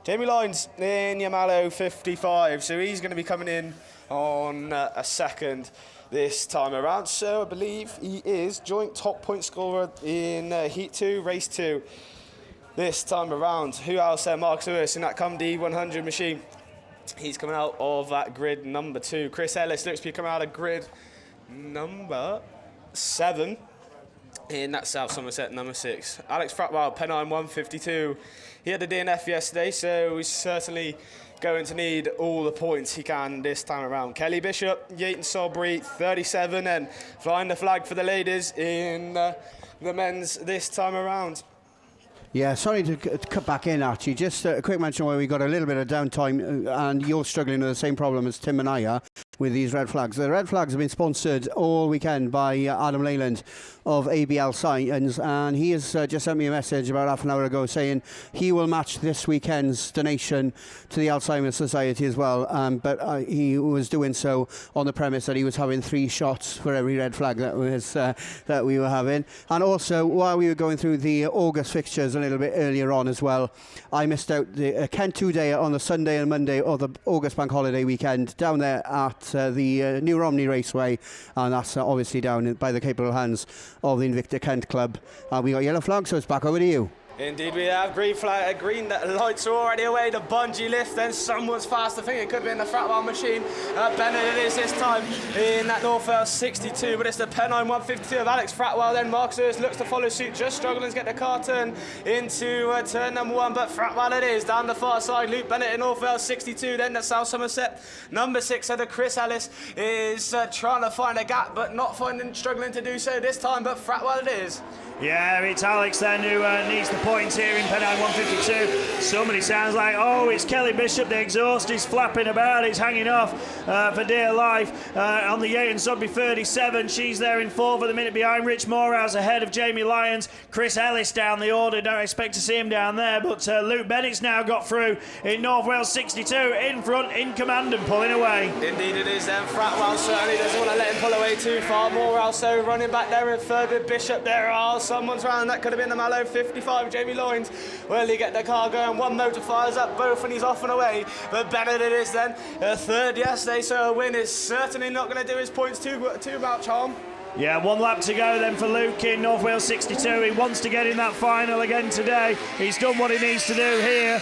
Jamie Lyons in Yamaha 55, so he's going to be coming in on a second this time around. So I believe he is joint top point scorer in Heat 2, Race 2 this time around. Who else there? Mark Lewis in that Cum-D 100 machine. He's coming out of that grid number 2. Chris Ellis looks to be coming out of grid number 7 in that South Somerset number 6. Alex Fratwell, Pennine 152. He had a DNF yesterday, so he's certainly going to need all the points he can this time around. Kelly Bishop, Yayton Salisbury 37, and flying the flag for the ladies in the men's this time around. Yeah, sorry to cut back in, Archie. Just a quick mention where we got a little bit of downtime, and you're struggling with the same problem as Tim and I are with these red flags. The red flags have been sponsored all weekend by Adam Leyland of ABL Signs, and he has just sent me a message about half an hour ago saying he will match this weekend's donation to the Alzheimer's Society as well, but he was doing so on the premise that he was having 3 shots for every red flag that we were having. And also, while we were going through the August fixtures a little bit earlier on as well, I missed out the Kent 2-day on the Sunday and Monday of the August bank holiday weekend down there at the New Romney Raceway, and that's obviously down by the capable hands of the Invicta Kent Club. We got yellow flag, so it's back over to you. Indeed we have. Green flag, green lights are already away. The bungee lift, then someone's fast. I think it could have been the Fratwell machine. Bennett it is this time in that Northwell 62, but it's the Pennine 152 of Alex Fratwell. Then Mark Lewis looks to follow suit, just struggling to get the car turned into turn number 1, but Fratwell it is. Down the far side, Luke Bennett in Northwell 62, then the South Somerset number 6. So the Chris Ellis is trying to find a gap, but struggling to do so this time, but Fratwell it is. Yeah, it's Alex then who needs the points here in Pennine 152. Somebody sounds like, oh, it's Kelly Bishop. The exhaust is flapping about. It's hanging off for dear life. On the Yayton Salisbury 37, she's there in 4th at the minute behind. Rich Morehouse ahead of Jamie Lyons. Chris Ellis down the order. Don't expect to see him down there, but Luke Bennett's now got through in North Wales 62, in front, in command and pulling away. Indeed it is then. Fratwell certainly doesn't want to let him pull away too far. Morehouse so running back there in 3rd with Bishop. There are someone's round. That could have been the Mallow 55, Jamie Lyons. Will he get the car going? One motor fires up both and he's off and away. But Bennett it is then. 3rd yesterday, so a win is certainly not going to do his points too much harm. Yeah, 1 lap to go then for Luke in North Wales 62. He wants to get in that final again today. He's done what he needs to do here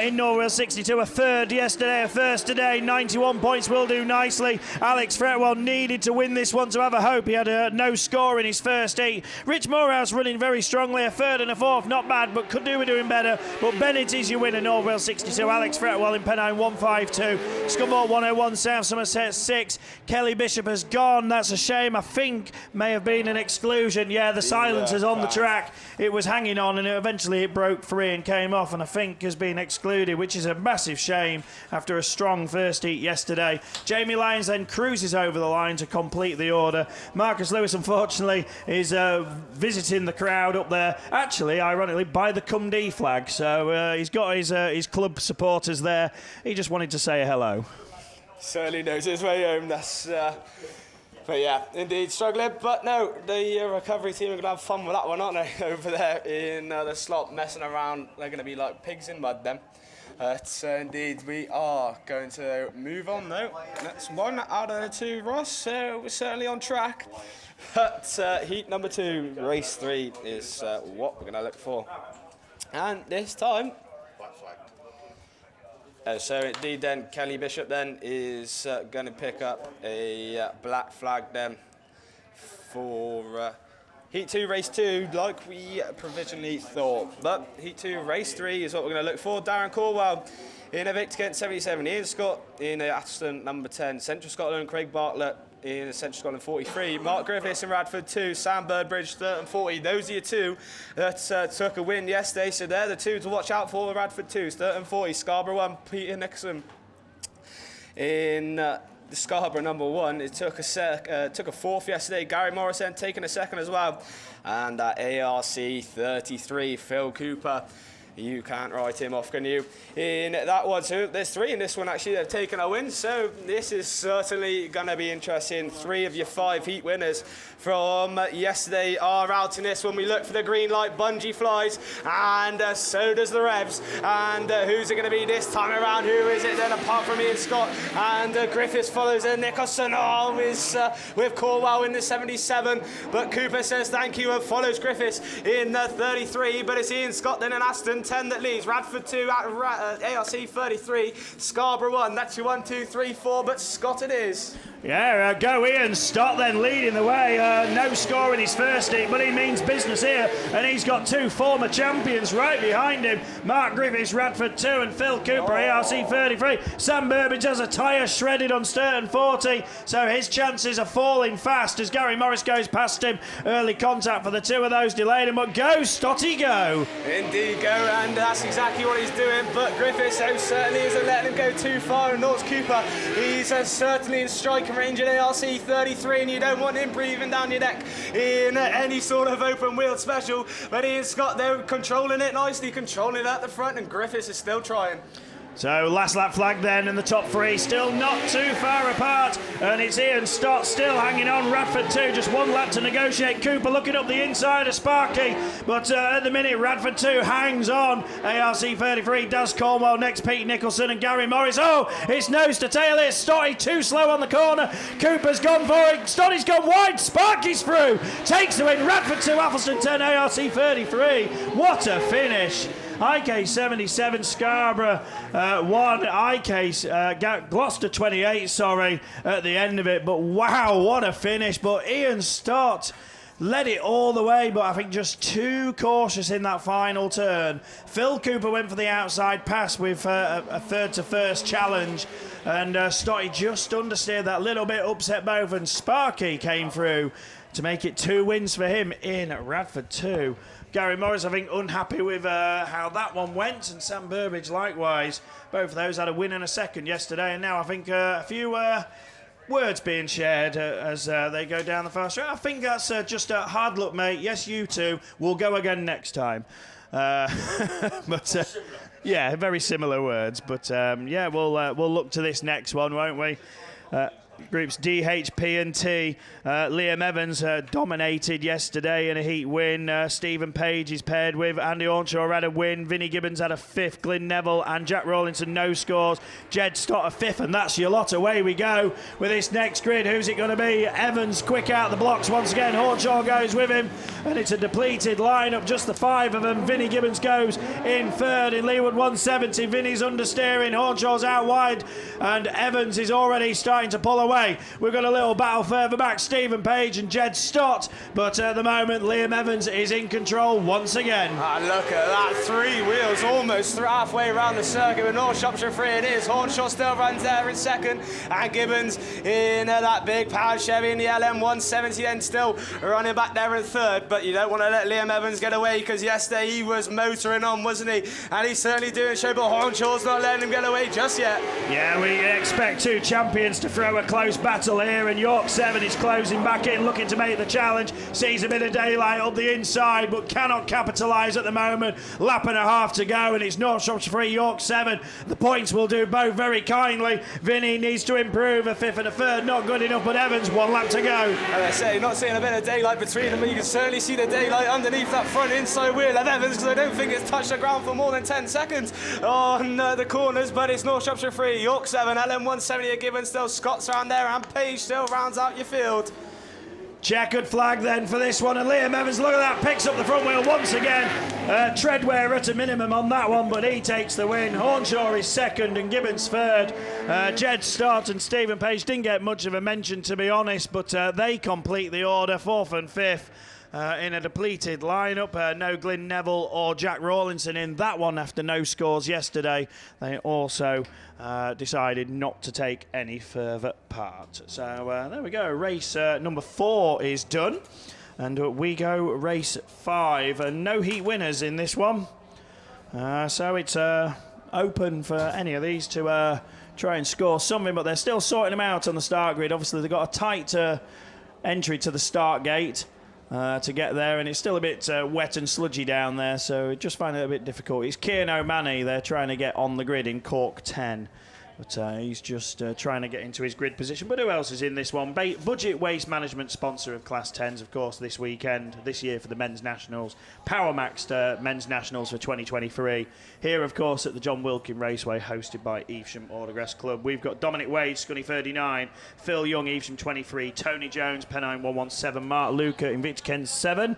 in North Wales 62. A 3rd yesterday, a 1st today. 91 points will do nicely. Alex Fretwell needed to win this one to have a hope. He had no score in his first heat. Rich Morehouse running very strongly. A 3rd and a 4th, not bad, but could do with doing better. But Bennett is your winner, North Wales 62. Alex Fretwell in Pennine 152. Scunthorpe 101, South Somerset 6. Kelly Bishop has gone. That's a shame. I think may have been an exclusion. Yeah, the silencers on the track. It was hanging on and eventually it broke free and came off, and I think has been excluded, which is a massive shame after a strong first heat yesterday. Jamie Lyons then cruises over the line to complete the order. Marcus Lewis, unfortunately, is visiting the crowd up there, actually, ironically, by the Cum-D flag. So he's got his club supporters there. He just wanted to say hello. Certainly knows his way home. That's... But yeah, indeed struggling. But no, the recovery team are going to have fun with that one, aren't they? Over there in the slot, messing around. They're going to be like pigs in mud then. Indeed, we are going to move on though. That's 1 out of 2, Ross, so we're certainly on track. But heat number 2, race 3 is what we're going to look for. And this time, so indeed then, Kelly Bishop then is going to pick up a black flag then for Heat 2, Race 2, like we provisionally thought. But Heat 2, Race 3 is what we're going to look for. Darren Corwell in a Victor Kent 77. Ian Scott in a Aston number 10. Central Scotland, Craig Bartlett in a Central Scotland 43. Mark Griffiths in Radford 2. Sam Birdbridge 30 Those are your 2 that took a win yesterday. So they're the 2 to watch out for. Radford 2, 30 Scarborough 1. Peter Nixon in the Scarborough number 1. It took a 4th yesterday. Gary Morrison taking a 2nd as well. And ARC 33, Phil Cooper. You can't write him off, can you? In that one, so there's 3 in this one actually that have taken a win. So this is certainly going to be interesting. 3 of your 5 heat winners from yesterday are out in this one. We look for the green light, Bungee flies, and so does the Revs. And who's it going to be this time around? Who is it then apart from Ian Scott? And Griffiths follows Nicholson with Corwell in the 77. But Cooper says thank you and follows Griffiths in the 33. But it's Ian Scott then and Aston 10 that leads. Radford 2 at ARC 33. Scarborough 1. That's your 1, 2, 3, 4. But Scott it is. Yeah, go Ian Stott then leading the way. No score in his first heat, but he means business here. And he's got 2 former champions right behind him. Mark Griffiths, Radford 2, and Phil Cooper, ARC 33. Sam Burbage has a tyre shredded on Sturton 40, so his chances are falling fast as Gary Morris goes past him. Early contact for the 2 of those delayed him, but go, Stotty, go. Indeed, go, and that's exactly what he's doing. But Griffiths certainly isn't letting him go too far, and North Cooper, he's certainly in striking range at ARC 33, and you don't want him breathing down your neck in any sort of open wheel special. But Ian Scott, they're controlling it nicely, controlling it at the front, and Griffiths is still trying. So last lap flag then, and the top 3 still not too far apart, and it's Ian Stott still hanging on. Radford 2, just 1 lap to negotiate. Cooper looking up the inside of Sparky, but at the minute Radford 2 hangs on. ARC 33, Daz Cornwell next, Pete Nicholson and Gary Morris. Oh, it's nose to tail here. Stotty too slow on the corner. Cooper's gone for it. Stotty's gone wide. Sparky's through. Takes the win. Radford 2, Athelston 10, ARC 33. What a finish. IK 77, Scarborough 1, IK Gloucester 28, sorry, at the end of it. But wow, what a finish. But Ian Stott led it all the way, but I think just too cautious in that final turn. Phil Cooper went for the outside pass with a third to first challenge, and Stotty just understeered that little bit, upset both, and Sparky came through to make it 2 wins for him in Radford 2. Gary Morris, I think, unhappy with how that one went, and Sam Burbage likewise. Both of those had a win and a 2nd yesterday, and now I think a few words being shared as they go down the fast track. I think that's just a hard luck, mate. Yes, you too. We'll go again next time. But yeah, very similar words. But yeah, we'll look to this next one, won't we? Groups D, H, P and T. Liam Evans dominated yesterday in a heat win. Stephen Page is paired with Andy Ornshaw had a win. Vinnie Gibbons had a 5th. Glyn Neville and Jack Rawlinson no scores. Jed Stott a 5th, and that's your lot. Away we go with this next grid. Who's it going to be? Evans quick out the blocks once again. Hornshaw goes with him, and it's a depleted lineup. Just the 5 of them. Vinnie Gibbons goes in 3rd in Leeward 170. Vinnie's understeering. Hornshaw's out wide, and Evans is already starting to pull away. We've got a little battle further back, Stephen Page and Jed Stott, but at the moment Liam Evans is in control once again. Look at that, 3 wheels almost halfway around the circuit with North Shropshire 3 it is. Hornshaw still runs there in 2nd, and Gibbons in that big power Chevy in the LM 170 then still running back there in 3rd. But you don't want to let Liam Evans get away, because yesterday he was motoring on, wasn't he? And he's certainly doing so, but Hornshaw's not letting him get away just yet. Yeah, we expect 2 champions to throw a close battle here, and York 7 is closing back in, looking to make the challenge. Sees a bit of daylight up the inside, but cannot capitalise at the moment. Lap and a half to go, and it's North Shropshire 3, York 7. The points will do both very kindly. Vinny needs to improve, a 5th and a 3rd, not good enough, but Evans, 1 lap to go. As I say, not seeing a bit of daylight between them, but you can certainly see the daylight underneath that front inside wheel of Evans, because I don't think it's touched the ground for more than 10 seconds on the corners, but it's North Shropshire 3, York 7, LM170 are given still, Scott's around there, and Page still rounds out your field. Checkered flag then for this one, and Liam Evans, look at that, picks up the front wheel once again. Treadwear at a minimum on that one, but he takes the win. Hornshaw is 2nd and Gibbons 3rd. Jed Stott and Stephen Page didn't get much of a mention, to be honest, but they complete the order, 4th and 5th. In a depleted lineup, no Glyn Neville or Jack Rawlinson in that one after no scores yesterday. They also decided not to take any further part. So there we go, race number 4 is done, and we go race 5, and no heat winners in this one. So it's open for any of these to try and score something, but they're still sorting them out on the start grid. Obviously they've got a tight entry to the start gate to get there, and it's still a bit wet and sludgy down there, so just find it a bit difficult. It's Kieran O'Mahony they're trying to get on the grid in Cork 10, but he's just trying to get into his grid position. But who else is in this one? Budget Waste Management, sponsor of Class 10s, of course, this weekend, this year for the Men's Nationals. PowerMax Men's Nationals for 2023. Here, of course, at the John Wilkin Raceway, hosted by Evesham Autograss Club. We've got Dominic Wade, Scunny 39, Phil Young, Evesham 23, Tony Jones, Pennine 117, Mark Luca, Invicta Kens 7.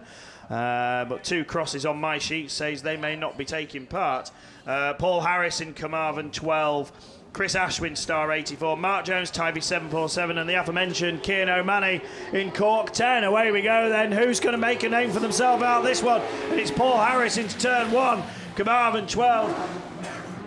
But 2 crosses on my sheet says they may not be taking part. Paul Harris in Carmarthen 12. Chris Ashwin, Star 84, Mark Jones, Tivy 747, and the aforementioned Kieran O'Mahony in Cork 10. Away we go then. Who's going to make a name for themselves out of this one? And it's Paul Harris into turn 1, Carmarthen 12.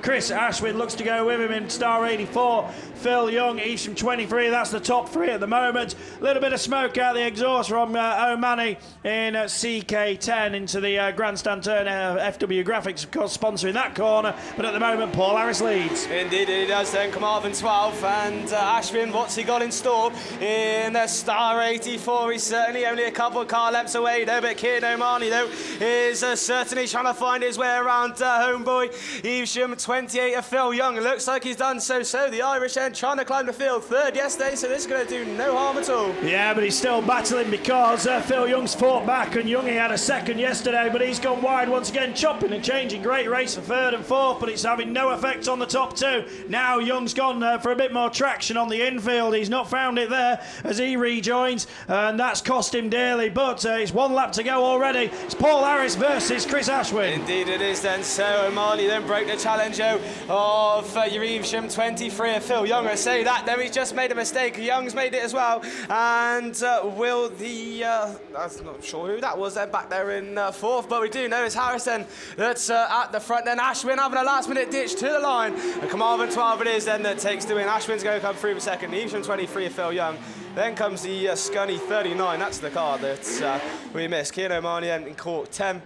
Chris Ashwin looks to go with him in Star 84. Phil Young, Evesham 23, that's the top 3 at the moment. A little bit of smoke out the exhaust from O'Mahony in CK10 into the grandstand turn. FW Graphics, of course, sponsoring that corner, but at the moment Paul Harris leads. Indeed he does then, Carmarthen 12, and Ashwin, what's he got in store in Star 84? He's certainly only a couple of car lengths away though, but Kieran O'Mahony though is certainly trying to find his way around homeboy Evesham 28 of Phil Young. It looks like he's done so. The Irish end trying to climb the field, 3rd yesterday, so this is going to do no harm at all. Yeah, but he's still battling because Phil Young's fought back, and Young, he had a 2nd yesterday, but he's gone wide once again, chopping and changing. Great race for 3rd and 4th, but it's having no effect on the top 2. Now Young's gone for a bit more traction on the infield. He's not found it there as he rejoins, and that's cost him dearly, but it's 1 lap to go already. It's Paul Harris versus Chris Ashwin. Indeed it is then. So O'Mahony then broke the challenge of your Evesham 23 of Phil Young. I say that, then he's just made a mistake. Young's made it as well, and will the I'm not sure who that was then back there in 4th, but we do know it's Harrison that's at the front. Then Ashwin having a last minute ditch to the line, and Carmarthen 12 it is then that takes the win. Ashwin's going to come through for 2nd, Evesham 23 of Phil Young. Then comes the Scunny 39, that's the car that we missed. Kieran O'Mahony in Cork 10.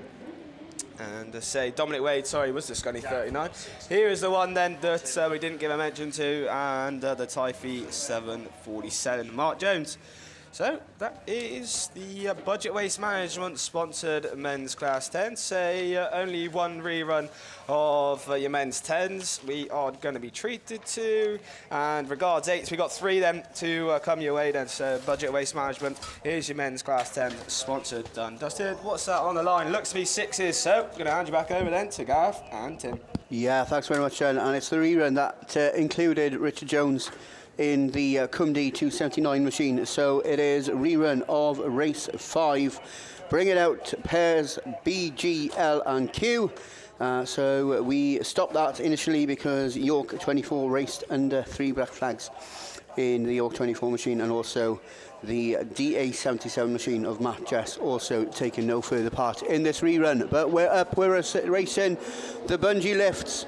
And say Dominic Wade, sorry, was the Scunny 39. Here is the one then that we didn't give a mention to, and the Typhy 747, Mark Jones. So that is the Budget Waste Management sponsored men's class 10. Say only 1 rerun of your men's 10s we are going to be treated to, and regards 8s we got 3 then to come your way then. So Budget Waste Management is your men's class 10 sponsored, done, dusted. What's that on the line? Looks to be 6s, so I'm going to hand you back over then to Gareth and Tim. Yeah, thanks very much, and it's the rerun that included Richard Jones in the Cumdy 279 machine. So it is a rerun of race 5. Bring it out, pairs B, G, L and Q. So we stopped that initially because York 24 raced under 3 black flags in the York 24 machine, and also the DA77 machine of Matt Jess also taking no further part in this rerun. But we're up, we're racing the bungee lifts.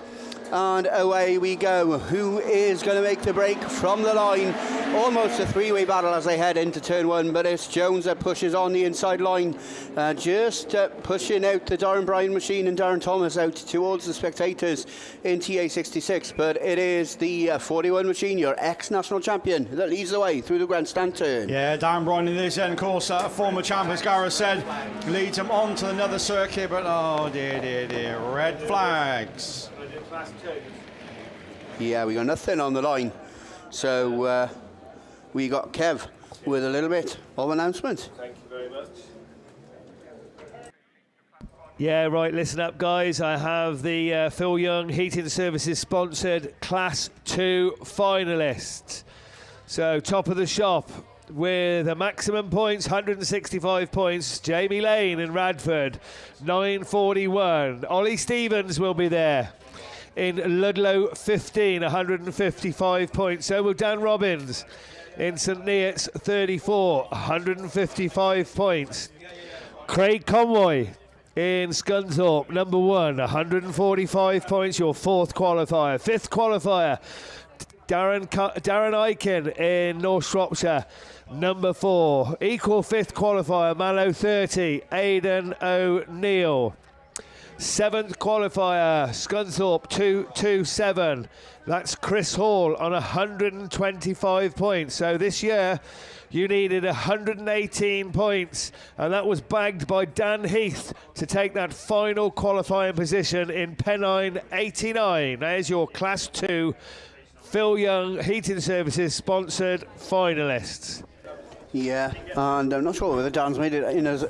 And away we go. Who is going to make the break from the line? Almost a three-way battle as they head into turn one, but it's Jones that pushes on the inside line, just pushing out the Darren Bryan machine and Darren Thomas out towards the spectators in TA66. But it is the 41 machine, your ex-national champion, that leads the way through the grandstand turn. Yeah, Darren Bryan in this end, of course, former champ, as Gareth said, leads him on to another circuit, but oh dear, red flags. Yeah, we got nothing on the line. So we got Kev with a little bit of announcement. Thank you very much. Yeah, right, listen up, guys. I have the Phil Young Heating Services sponsored Class 2 finalists. So, top of the shop with a maximum points, 165 points, Jamie Lane in Radford, 941. Ollie Stevens will be there in Ludlow 15, 155 points. So will Dan Robbins in St Neots 34, 155 points. Craig Conroy in Scunthorpe, number 1, 145 points, your fourth qualifier. Fifth qualifier, Darren Eichen in North Shropshire, number 4. Equal fifth qualifier, Mallow 30, Aidan O'Neill. Seventh qualifier, Scunthorpe 227. That's Chris Hall on 125 points. So this year you needed 118 points, and that was bagged by Dan Heath to take that final qualifying position in Pennine 89. There's your Class 2 Phil Young Heating Services sponsored finalists. Yeah, and I'm not sure whether Dan's made it in as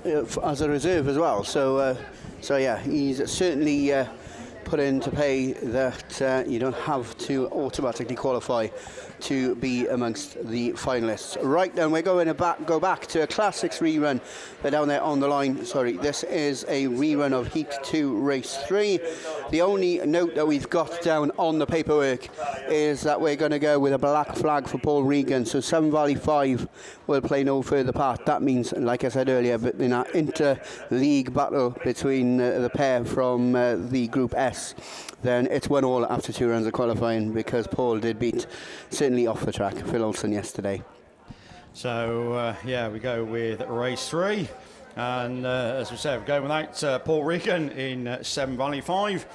a reserve as well. So yeah, he's certainly put into play that you don't have to automatically qualify to be amongst the finalists. Right, then we're going to go back to a Class 6 rerun. They're down there on the line. Sorry, this is a rerun of Heat 2 Race 3. The only note that we've got down on the paperwork is that we're going to go with a black flag for Paul Regan. So Severn Valley 5 will play no further part. That means, like I said earlier, but in our inter-league battle between the pair from the Group S, then it's 1-1 after 2 rounds of qualifying, because Paul did beat, certainly off the track, Phil Olsen yesterday. So, yeah, we go with race 3. And as we said, we're going without Paul Regan in Severn Valley 5.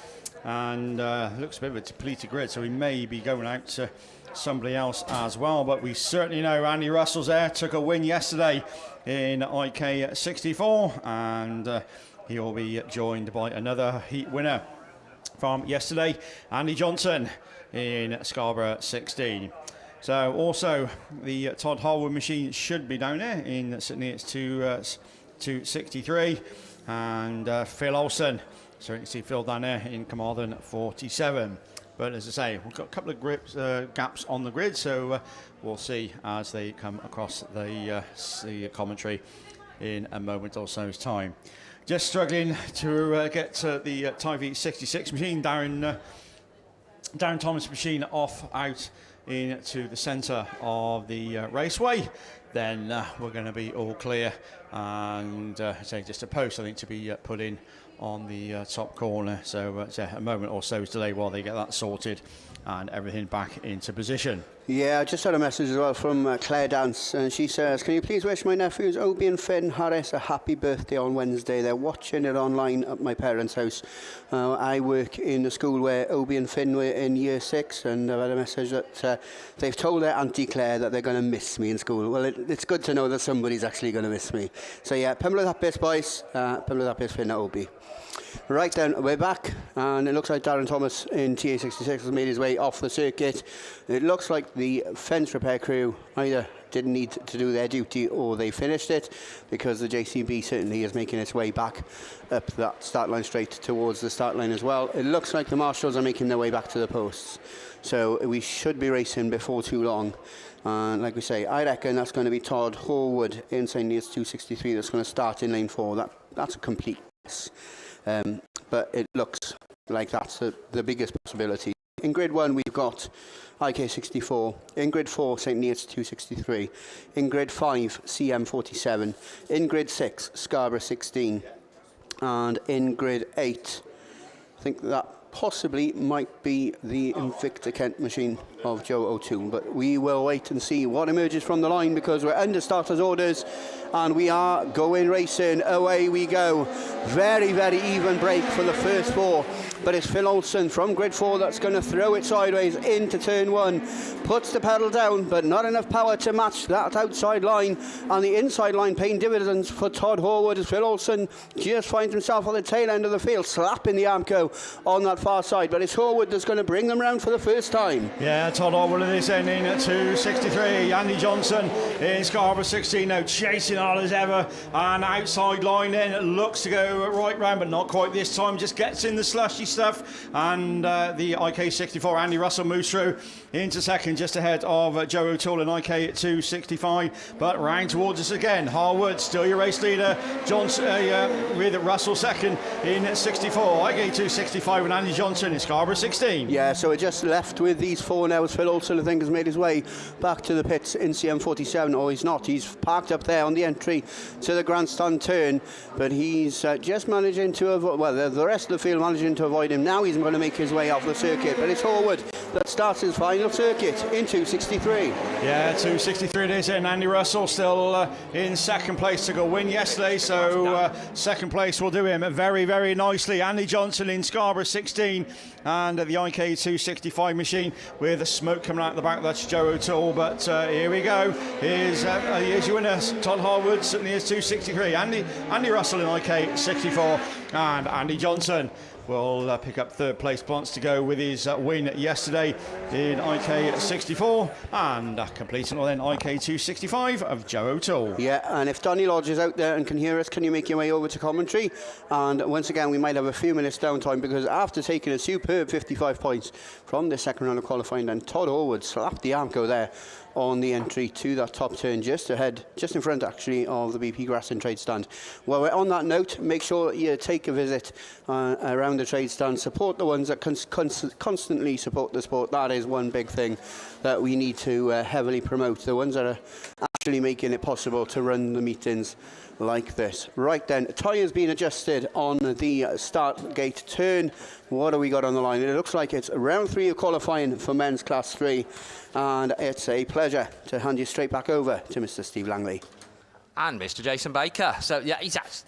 And looks a bit of a depleted grid, so we may be going out to somebody else as well. But we certainly know Andy Russell's there, took a win yesterday in IK 64. And he'll be joined by another heat winner from yesterday, Andy Johnson in Scarborough 16. So also the Todd Harwood machine should be down there in St Neots 263, and Phil Olsen, so you can see Phil down there in Carmarthen 47. But as I say, we've got a couple of gaps on the grid, so we'll see as they come across the commentary in a moment or so's time. Just struggling to get the Tyvee 66 machine, Darren Thomas machine out into the centre of the raceway. Then we're going to be all clear, and say just a post, I think, to be put in on the top corner. So a moment or so's delay while they get that sorted and everything back into position. Yeah, I just had a message as well from Claire Dance, and she says, can you please wish my nephews Obi and Finn Harris a happy birthday on Wednesday? They're watching it online at my parents' house. I work in a school where Obi and Finn were in year 6, and I've had a message that they've told their Auntie Claire that they're going to miss me in school. Well, it's good to know that somebody's actually going to miss me. So yeah, Pembrose happiest boys, Pembrose happiest Finn and Obi. Right then, we're back, and it looks like Darren Thomas in TA66 has made his way off the circuit. It looks like the fence repair crew either didn't need to do their duty or they finished it, because the JCB certainly is making its way back up that start line straight towards the start line as well. It looks like the marshals are making their way back to the posts, so we should be racing before too long. And like we say, I reckon that's going to be Todd Horwood in St Neots 263 that's going to start in lane 4. That's a complete mess. But it looks like that's the biggest possibility. In grid 1 we've got IK64, in grid 4 St Neots 263, in grid 5 CM47, in grid 6 Scarborough 16, and in grid 8 I think that possibly might be the Invicta Kent machine of Joe O'Toole, but we will wait and see what emerges from the line, because we're under starters orders and we are going racing. Away we go. Very, very even break for the first four, but it's Phil Olsen from grid 4 that's going to throw it sideways into turn 1, puts the pedal down, but not enough power to match that outside line, and the inside line paying dividends for Todd Horwood as Phil Olsen just finds himself on the tail end of the field, slapping the Armco on that far side, but it's Horwood that's going to bring them round for the first time. Yeah, Todd Horwood at this ending at 263. Andy Johnson in Scarborough 16 now, chasing hard as ever, and outside line then looks to go right round, but not quite this time, just gets in the slushy stuff, and the IK64 Andy Russell moves through into second, just ahead of Joe O'Toole and IK at 265, but round towards us again. Harwood still your race leader, Johnson with Russell second in 64, IK 265 and Andy Johnson in Scarborough 16. Yeah, so we're just left with these four now as Phil Olsen, I think, has made his way back to the pits in CM47, or he's not, he's parked up there on the entry to the grandstand turn, but he's just managing to avoid, well, the rest of the field managing to avoid him. Now he's going to make his way off the circuit, but it's Horwood that starts his final circuit in 263. Yeah, 263 it is, and Andy Russell still in second place to go win yesterday, so second place will do him very, very nicely. Andy Johnson in Scarborough 16, and the IK 265 machine with the smoke coming out the back, that's Joe O'Toole, but here we go. Here's your winner, Todd Harwood, certainly is 263. Andy Russell in IK 64, and Andy Johnson will pick up third place points to go with his win yesterday in IK 64, and completing all then IK 265 of Joe O'Toole. Yeah, and if Donny Lodge is out there and can hear us, can you make your way over to commentary? And once again, we might have a few minutes downtime, because after taking a superb 55 points from the second round of qualifying, then Todd Horwood slapped the Armco there on the entry to that top turn, just in front actually of the BP Grass and Trade stand. Well, we're on that note, make sure you take a visit around the trade stand, support the ones that constantly support the sport. That is one big thing that we need to heavily promote, the ones that are actually making it possible to run the meetings like this. Right then, tyres being adjusted on the start gate turn. What have we got on the line? It looks like it's round 3 of qualifying for men's class 3, and it's a pleasure to hand you straight back over to Mr. Steve Langley. And Mr. Jason Baker. So yeah,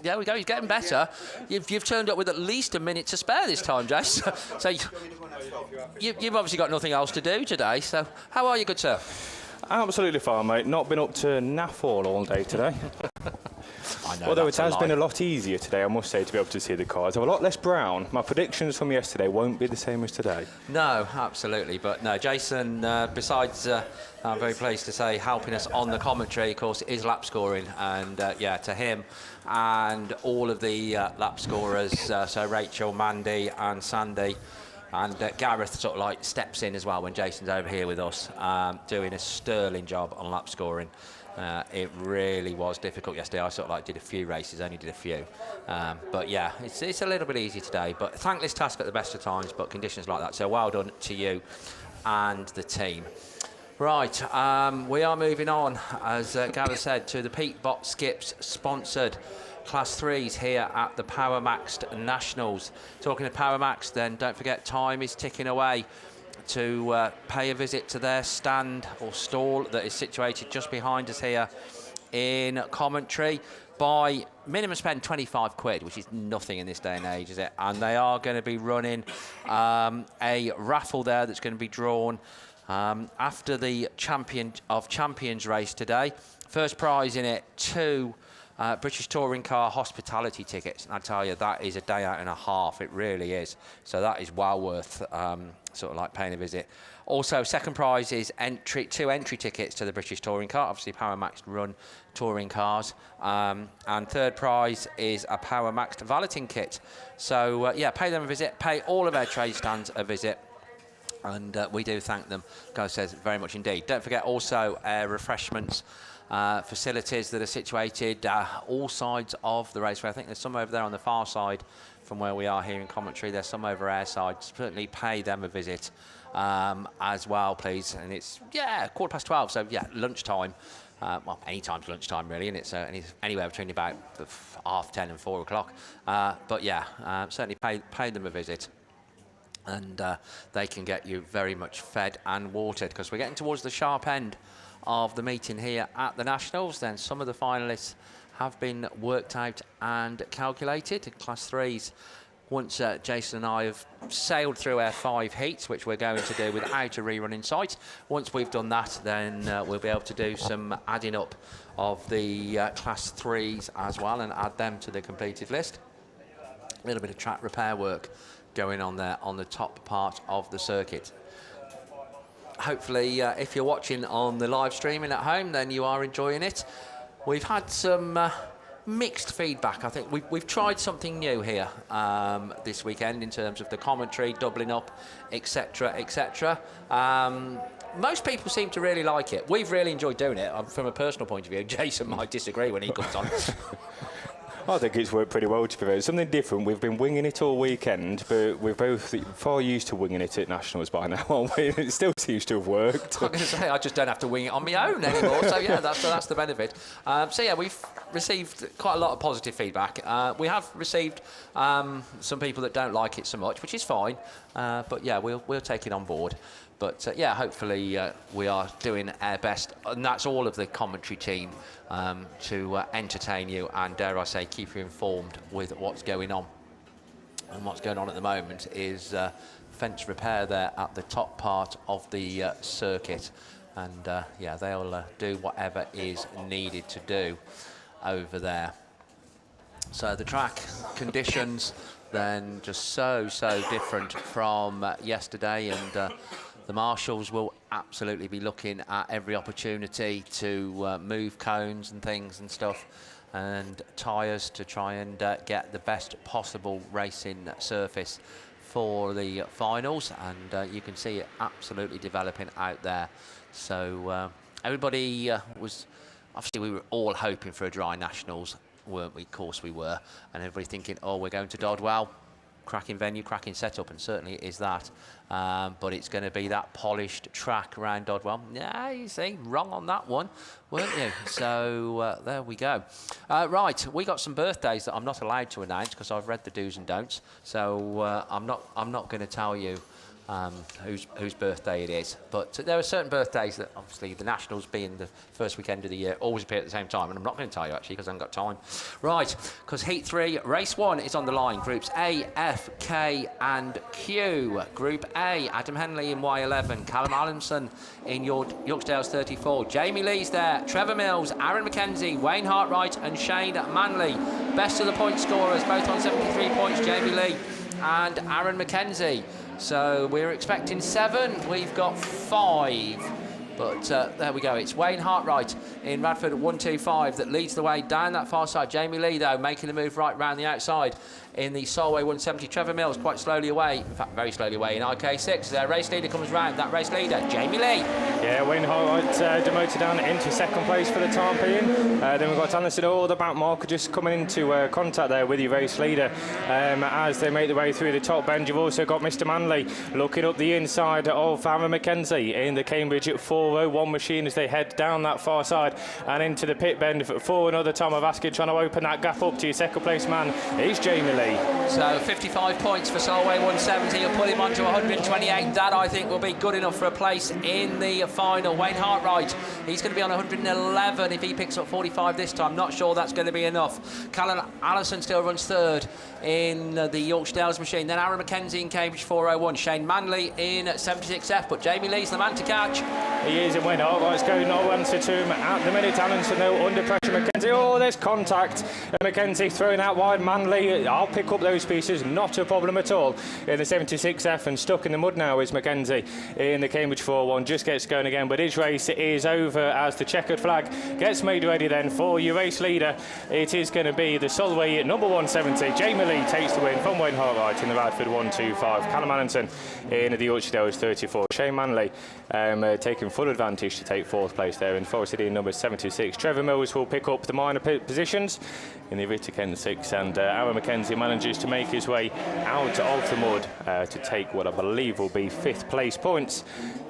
there we go. He's getting better. You've turned up with at least a minute to spare this time, Jason. So you've obviously got nothing else to do today. So how are you, good sir? Absolutely fine, mate. Not been up to naff all day today. I know. Although it has been a lot easier today, I must say, to be able to see the cars. I'm a lot less brown. My predictions from yesterday won't be the same as today. No, absolutely. But no, Jason, besides, I'm very pleased to say, helping us on the commentary, of course, is lap scoring. And yeah, to him and all of the lap scorers, so Rachel, Mandy and Sandy, and Gareth sort of like steps in as well when Jason's over here with us, doing a sterling job on lap scoring. It really was difficult yesterday. I sort of like did a few races, only did a few. But yeah, it's a little bit easy today, but thankless task at the best of times, but conditions like that. So well done to you and the team. Right, we are moving on, as Gareth said, to the Pete Bott Skips sponsored Class 3s here at the Power Maxed Nationals. Talking of Power Maxed, then don't forget time is ticking away to pay a visit to their stand or stall that is situated just behind us here in commentary. By minimum spend 25 quid, which is nothing in this day and age, is it? And they are going to be running a raffle there that's going to be drawn after the Champion of Champions race today. First prize in it, 2 British Touring Car hospitality tickets. And I tell you, that is a day out and a half. It really is. So that is well worth sort of like paying a visit. Also, second prize is 2 entry tickets to the British Touring Car. Obviously, Power Maxed run touring cars. And third prize is a Power Maxed valeting kit. So yeah, pay them a visit. Pay all of our trade stands a visit. And we do thank them, Gareth says, very much indeed. Don't forget also refreshments facilities that are situated all sides of the raceway. I think there's some over there on the far side from where we are here in commentary. There's some over our side. Certainly pay them a visit as well, please. And it's, yeah, 12:15, so yeah, lunchtime. Well, any time's lunchtime really, and it's anywhere between about 10:30 and 4 o'clock. But yeah, certainly pay them a visit. and they can get you very much fed and watered, because we're getting towards the sharp end of the meeting here at the Nationals. Then some of the finalists have been worked out and calculated. Class 3s, once Jason and I have sailed through our 5 heats, which we're going to do without a rerun in sight, once we've done that, then we'll be able to do some adding up of the Class 3s as well and add them to the completed list. A little bit of track repair work going on there on the top part of the circuit. Hopefully, if you're watching on the live streaming at home, then you are enjoying it. We've had some mixed feedback. I think we've tried something new here this weekend in terms of the commentary, doubling up, etc., etc. Most people seem to really like it. We've really enjoyed doing it. From a personal point of view, Jason might disagree when he comes on. I think it's worked pretty well, to be fair. It's something different. We've been winging it all weekend, but we're both far used to winging it at Nationals by now, aren't we? It still seems to have worked. I'm going to say, I just don't have to wing it on my own anymore, so yeah, that's the benefit. So yeah, we've received quite a lot of positive feedback. We have received some people that don't like it so much, which is fine, but yeah, we'll take it on board. But yeah, hopefully we are doing our best, and that's all of the commentary team, to entertain you and, dare I say, keep you informed with what's going on. And what's going on at the moment is fence repair there at the top part of the circuit, and yeah, they'll do whatever is needed to do over there. So the track conditions then just so different from yesterday, and the marshals will absolutely be looking at every opportunity to move cones and things and stuff and tyres to try and get the best possible racing surface for the finals, and you can see it absolutely developing out there. So everybody was, obviously we were all hoping for a dry Nationals, weren't we? Of course we were. And everybody thinking, oh, we're going to Dodwell. Cracking venue, cracking setup, and certainly it is that. But it's going to be that polished track around Dodwell. Yeah, you see, wrong on that one, weren't you? So there we go. Right, we got some birthdays that I'm not allowed to announce because I've read the do's and don'ts. So I'm not going to tell you whose birthday it is. But there are certain birthdays that, obviously, the Nationals being the first weekend of the year, always appear at the same time. And I'm not going to tell you, actually, because I haven't got time. Right, because Heat 3, Race 1 is on the line. Groups A, F, K and Q. Group A, Adam Henley in Y11, Callum Allenson in Yorkdale's 34. Jamie Lee's there, Trevor Mills, Aaron McKenzie, Wayne Hartwright and Shane Manley. Best of the point scorers, both on 73 points, Jamie Lee and Aaron McKenzie. So we're expecting 7, we've got 5. But there we go, it's Wayne Hartwright in Radford 125 that leads the way down that far side. Jamie Lee, though, making the move right round the outside in the Solway 170. Trevor Mills quite slowly away, in fact, very slowly away in RK6. Their race leader comes round, that race leader, Jamie Lee. Yeah, Wayne Hartwright demoted down into second place for the time being. Then we've got Anderson all the back marker just coming into contact there with your race leader as they make their way through the top bend. You've also got Mr. Manley looking up the inside of Aaron McKenzie in the Cambridge 401 machine as they head down that far side and into the pit bend for another time of asking, trying to open that gap up to your second place man is Jamie Lee. So 55 points for Solway 170, you'll put him on to 128. That, I think, will be good enough for a place in the final. Wayne Hartwright, he's going to be on 111 if he picks up 45 this time. Not sure that's going to be enough. Callum Allison still runs third in the Yorkdale's machine. Then Aaron McKenzie in Cambridge 401. Shane Manley in 76F, but Jamie Lee's the man to catch. He is, and Wayne Hartwright's going no answer to him at the minute. Allenson though under pressure. McKenzie, oh, there's contact. McKenzie throwing out wide. Manley, I'll pick up those pieces, not a problem at all. In the 76F and stuck in the mud now is McKenzie in the Cambridge 401. Just gets going again, but his race is over as the checkered flag gets made ready then for your race leader. It is going to be the Solway number 170. Jamie Lee takes the win from Wayne Hartwright in the Radford 125. Callum Allenson in the Yorkshire 34. Shane Manley taking full advantage to take fourth place there in Forest City number 76. Trevor Mills will pick up the minor positions in the Vita Ken 6, and Aaron McKenzie manages to make his way out of the mud to take what I believe will be 5th place points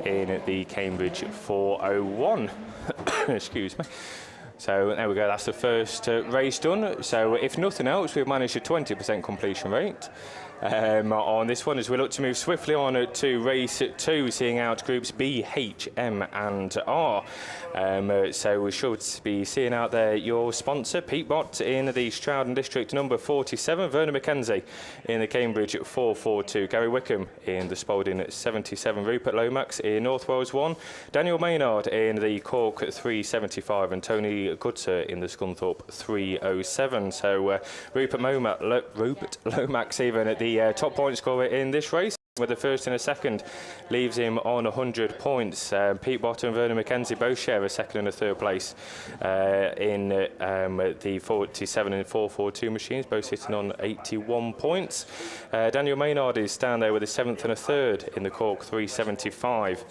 in the Cambridge 401. Excuse me. So there we go, that's the first race done. So if nothing else, we've managed a 20% completion rate. on this one as we look to move swiftly on to race 2, seeing out groups B, H, M and R. So we should be seeing out there your sponsor, Peatbot in the Stroud District number 47, Vernon McKenzie in the Cambridge 442, Gary Wickham in the Spalding 77, Rupert Lomax in North Wales 1, Daniel Maynard in the Cork 375 and Tony Goodser in the Scunthorpe 307. So Rupert Lomax even at the top point scorer in this race, with the first and a second leaves him on 100 points. Peatbot and Vernon McKenzie both share a second and a third place in the 47 and 442 machines, both sitting on 81 points. Daniel Maynard is down there with a 7th and a 3rd in the Cork 375.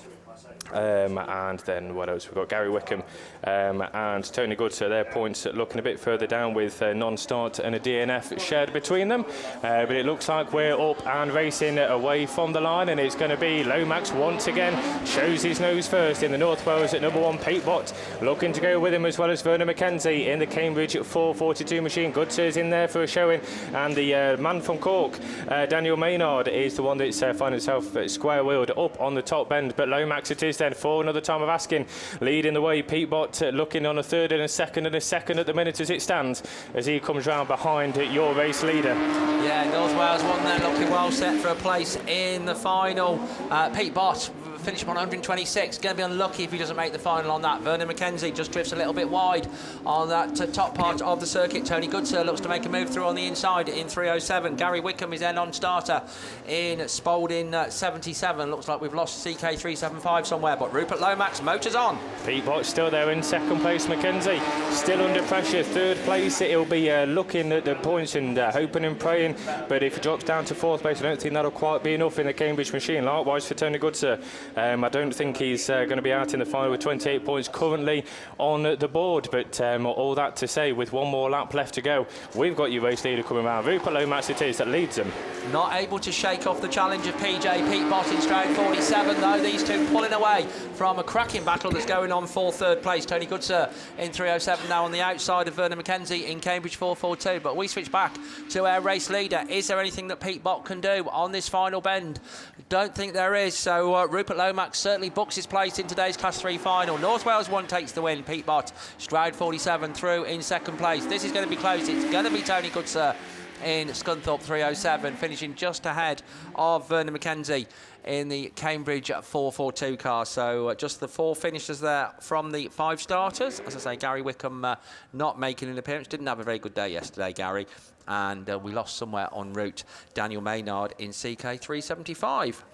And then what else? We've got Gary Wickham and Tony Goodser. Their points looking a bit further down with non-start and a DNF shared between them. But it looks like we're up and racing away from the line, and it's going to be Lomax once again. Shows his nose first in the North Wales at number 1, Peatbot. Looking to go with him as well as Vernon McKenzie in the Cambridge 442 machine. Goodser's in there for a showing. And the man from Cork, Daniel Maynard, is the one that's finding himself square-wheeled up on the top bend. But Lomax it is then for another time of asking, leading the way. Peatbot looking on a 3rd and a 2nd at the minute as it stands, as he comes round behind your race leader. Yeah, North Wales 1 there, looking well set for a place in the final. Peatbot finished on 126. Going to be unlucky if he doesn't make the final on that. Vernon McKenzie just drifts a little bit wide on that top part of the circuit. Tony Goodser looks to make a move through on the inside in 307. Gary Wickham is then on starter in Spalding 77. Looks like we've lost CK 375 somewhere, but Rupert Lomax motors on. Peatbot still there in 2nd place. McKenzie still under pressure. 3rd place, he'll be looking at the points and hoping and praying, but if he drops down to 4th place, I don't think that'll quite be enough in the Cambridge machine. Likewise for Tony Goodser. I don't think he's going to be out in the final with 28 points currently on the board, but all that to say, with one more lap left to go, we've got your race leader coming around. Rupert Lomax it is that leads them. Not able to shake off the challenge of PJ Peatbot in Stroud 47, though. These two pulling away from a cracking battle that's going on for 3rd place. Tony Goodser in 307 now on the outside of Vernon McKenzie in Cambridge 442. But we switch back to our race leader. Is there anything that Peatbot can do on this final bend? Don't think there is. So Rupert Lomax certainly books his place in today's Class 3 final. North Wales 1 takes the win. Peatbot, Stroud 47 through in 2nd place. This is going to be close. It's going to be Tony Goodser in Scunthorpe 307, finishing just ahead of Vernon McKenzie in the Cambridge 442 car. So just the 4 finishers there from the 5 starters. As I say, Gary Wickham not making an appearance. Didn't have a very good day yesterday, Gary. And we lost somewhere en route Daniel Maynard in CK 375.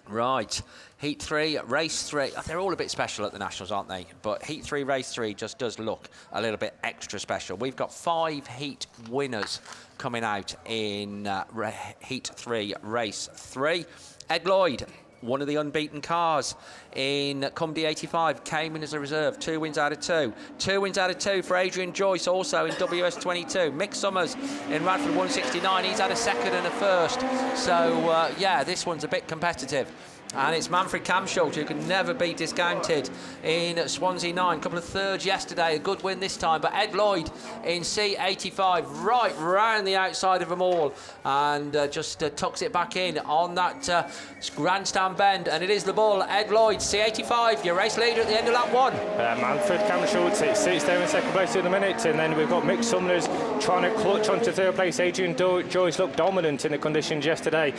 Right, Heat 3, Race 3. They're all a bit special at the Nationals, aren't they? But Heat 3, Race 3 just does look a little bit extra special. We've got 5 Heat winners coming out in Heat 3, Race 3. Ed Lloyd, one of the unbeaten cars in Cumdy 85, came in as a reserve. 2 wins out of 2. 2 wins out of 2 for Adrian Joyce, also in WS 22. Mick Summers in Radford 169. He's had a 2nd and a 1st. So, yeah, this one's a bit competitive. And it's Manfred Kamschult, who can never be discounted in Swansea 9. A couple of 3rds yesterday, a good win this time. But Ed Lloyd in C85, right round the outside of them all. And just tucks it back in on that grandstand bend. And it is the bull, Ed Lloyd, C85, your race leader at the end of lap 1. Manfred Kamschult sits there in 2nd place at the minute. And then we've got Mick Summers trying to clutch onto 3rd place. Adrian Joyce looked dominant in the conditions yesterday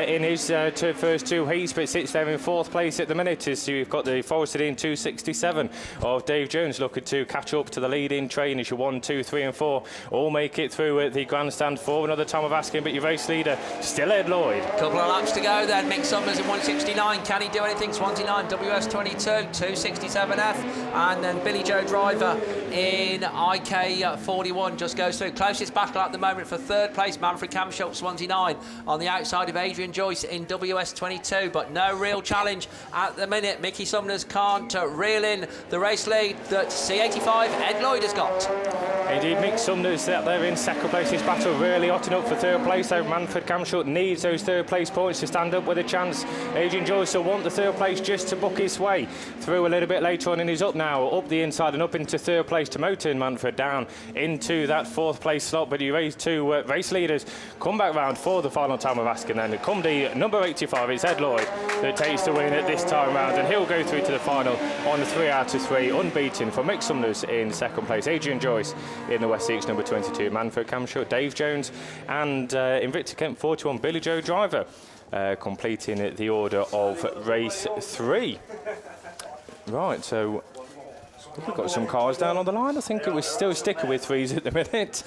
in his first 2 heats, but sits there in 4th place at the minute. As you've got the Forrested in 267 of Dave Jones looking to catch up to the leading train as your 1, 2, 3 and 4 all make it through the grandstand for another time of asking, but your race leader still Ed Lloyd. Couple of laps to go then. Mick Summers in 169. Can he do anything? Swansea 9, WS 22, 267F, and then Billy Joe Driver in IK 41 just goes through. Closest battle at the moment for 3rd place, Manfred Kamschult, Swansea 9, on the outside of Adrian Joyce in WS 22, but no no real challenge at the minute. Mickey Sumners can't reel in the race lead that C85 Ed Lloyd has got. Indeed, Mick Sumners out there in second place. This battle really hotting up for third place. So Manford Camshot needs those third place points to stand up with a chance. Adrian Joyce will want the third place just to book his way through a little bit later on, and he's up now, up the inside and up into third place to Moton Manford, down into that fourth place slot. But you raise two race leaders come back round for the final time of asking. Then come the number 85, it's Ed Lloyd that takes the win at this time round, and he'll go through to the final on 3 out of 3, unbeaten for Mick Sumners in second place. Adrian Joyce in the Wessex number 22, Manford Camshot, Dave Jones, and Invicta Kent 41, Billy Joe Driver, completing the order of race 3. Right, so we've got some cars down on the line. I think it was still sticking with 3s at the minute.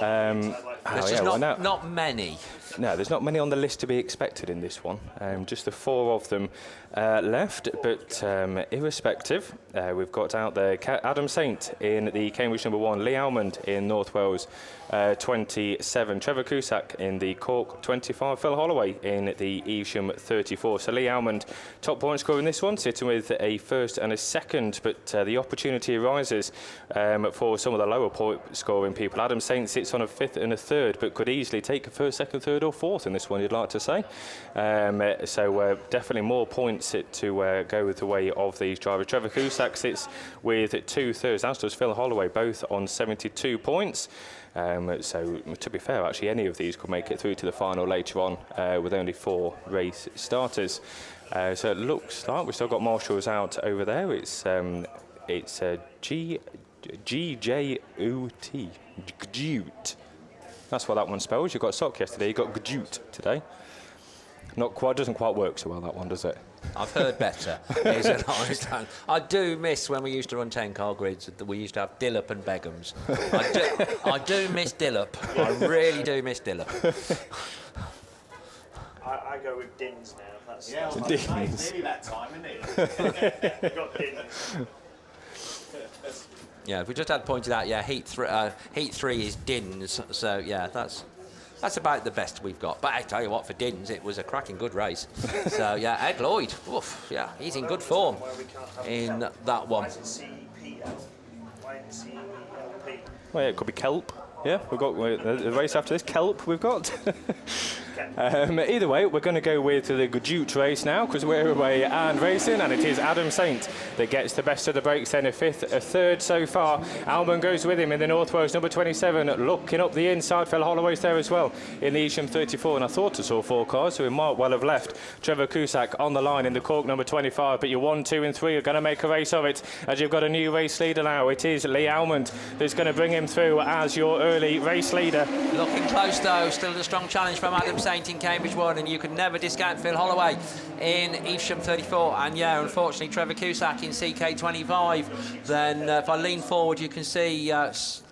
There's just not many. No, there's not many on the list to be expected in this one. Just the 4 of them left, but irrespective, we've got out there Adam Saint in the Cambridge number 1, Lee Almond in North Wales 27, Trevor Cusack in the Cork 25, Phil Holloway in the Evesham 34. So Lee Almond, top point scorer in this one, sitting with a first and a second, but the opportunity arises for some of the lower point scoring people. Adam Saint sits on a 5th and a 3rd, but could easily take a 1st, 2nd, 3rd or 4th in this one, you'd like to say. So definitely more points to go with the way of these drivers. Trevor Cusack sits with 2 thirds, as does Phil Holloway, both on 72 points. So to be fair, actually any of these could make it through to the final later on with only 4 race starters. So it looks like we've still got marshals out over there. It's G-J-U-T, Gjute. That's what that one spells. You got sock yesterday, you got Gjute today. Not quite, doesn't quite work so well, that one, does it? I've heard better. Is an honest answer. I do miss when we used to run 10-car grids. We used to have Dillop and Begums. I do miss Dillop. I really do miss Dillop. I go with Dins now. That's Dins. It's nearly that time, isn't it? We've got Dins. Yeah, we just had pointed out. Yeah, heat 3 is Dins. So yeah, that's about the best we've got. But I tell you what, for Dins, it was a cracking good race. So yeah, Ed Lloyd, oof, yeah, he's in good form in that one. Well, yeah, it could be Kelp. Yeah, we've got the race after this. Kelp, we've got. Either way, we're going to go with the Gjute race now, because we're away and racing, and it is Adam Saint that gets the best of the breaks, then a 5th, a 3rd so far. Almond goes with him in the North Wales number 27, looking up the inside. Phil Holloway's there as well in the Evesham 34, and I thought I saw 4 cars, so we might well have left. Trevor Cusack on the line in the Cork number 25, but your 1, 2 and 3 are going to make a race of it, as you've got a new race leader now. It is Lee Almond that's going to bring him through as your early race leader. Looking close though, still a strong challenge from Adam Saint in Cambridge 1, and you can never discount Phil Holloway in Evesham 34, and yeah, unfortunately Trevor Cusack in CK 25. Then if I lean forward, you can see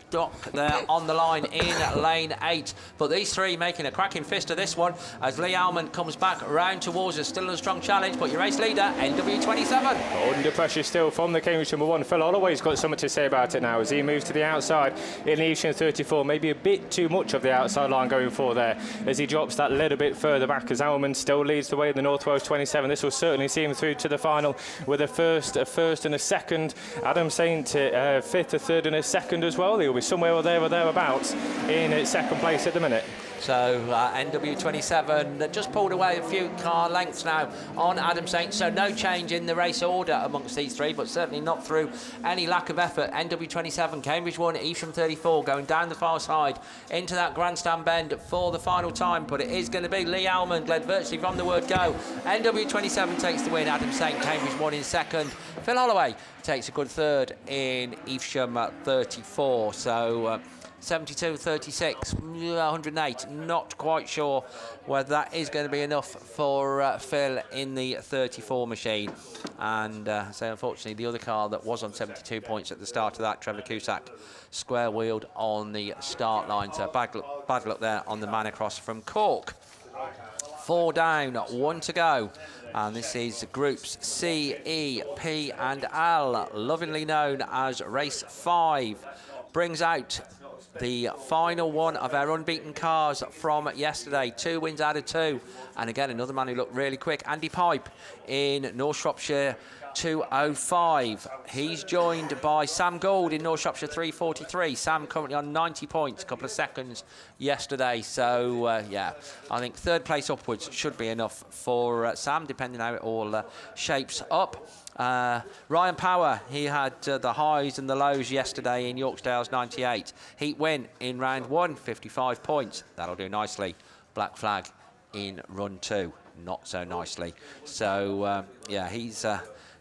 Stock there on the line in lane 8. But these 3 making a cracking fist of this one as Lee Almond comes back round towards us. Still a strong challenge, but your race leader, NW27. Under pressure still from the Cambridge number 1. Phil Holloway's got something to say about it now as he moves to the outside in Evesham 34. Maybe a bit too much of the outside line going for there as he drops that little bit further back, as Almond still leads the way in the North Wales 27. This will certainly see him through to the final with a 1st and a 2nd. Adam Saint 5th, a 3rd and a 2nd as well. He'll be somewhere or there or thereabouts in 2nd place at the minute. So NW27 just pulled away a few car lengths now on Adam Saint, so no change in the race order amongst these 3, but certainly not through any lack of effort. NW27, Cambridge 1, Evesham 34, going down the far side into that grandstand bend for the final time, but it is going to be Lee Almond, led virtually from the word go. NW27 takes the win, Adam Saint, Cambridge 1 in 2nd. Phil Holloway takes a good 3rd in Evesham 34, so 72.36, 108. Not quite sure whether that is going to be enough for Phil in the 34 machine. And so unfortunately, the other car that was on 72 points at the start of that, Trevor Cusack, square-wheeled on the start line. So bad luck there on the man across from Cork. 4 down, 1 to go. And this is groups C, E, P and L, lovingly known as race 5. Brings out the final one of our unbeaten cars from yesterday. 2 wins out of 2. And again, another man who looked really quick, Andy Pipe in North Shropshire 205. He's joined by Sam Gould in North Shropshire 343. Sam currently on 90 points, a couple of seconds yesterday. So, yeah, I think 3rd place upwards should be enough for Sam, depending how it all shapes up. Ryan Power, he had the highs and the lows yesterday in Yorksdale's 98. Heat win in round 1, 55 points. That'll do nicely. Black flag in run 2, not so nicely. So, yeah, he's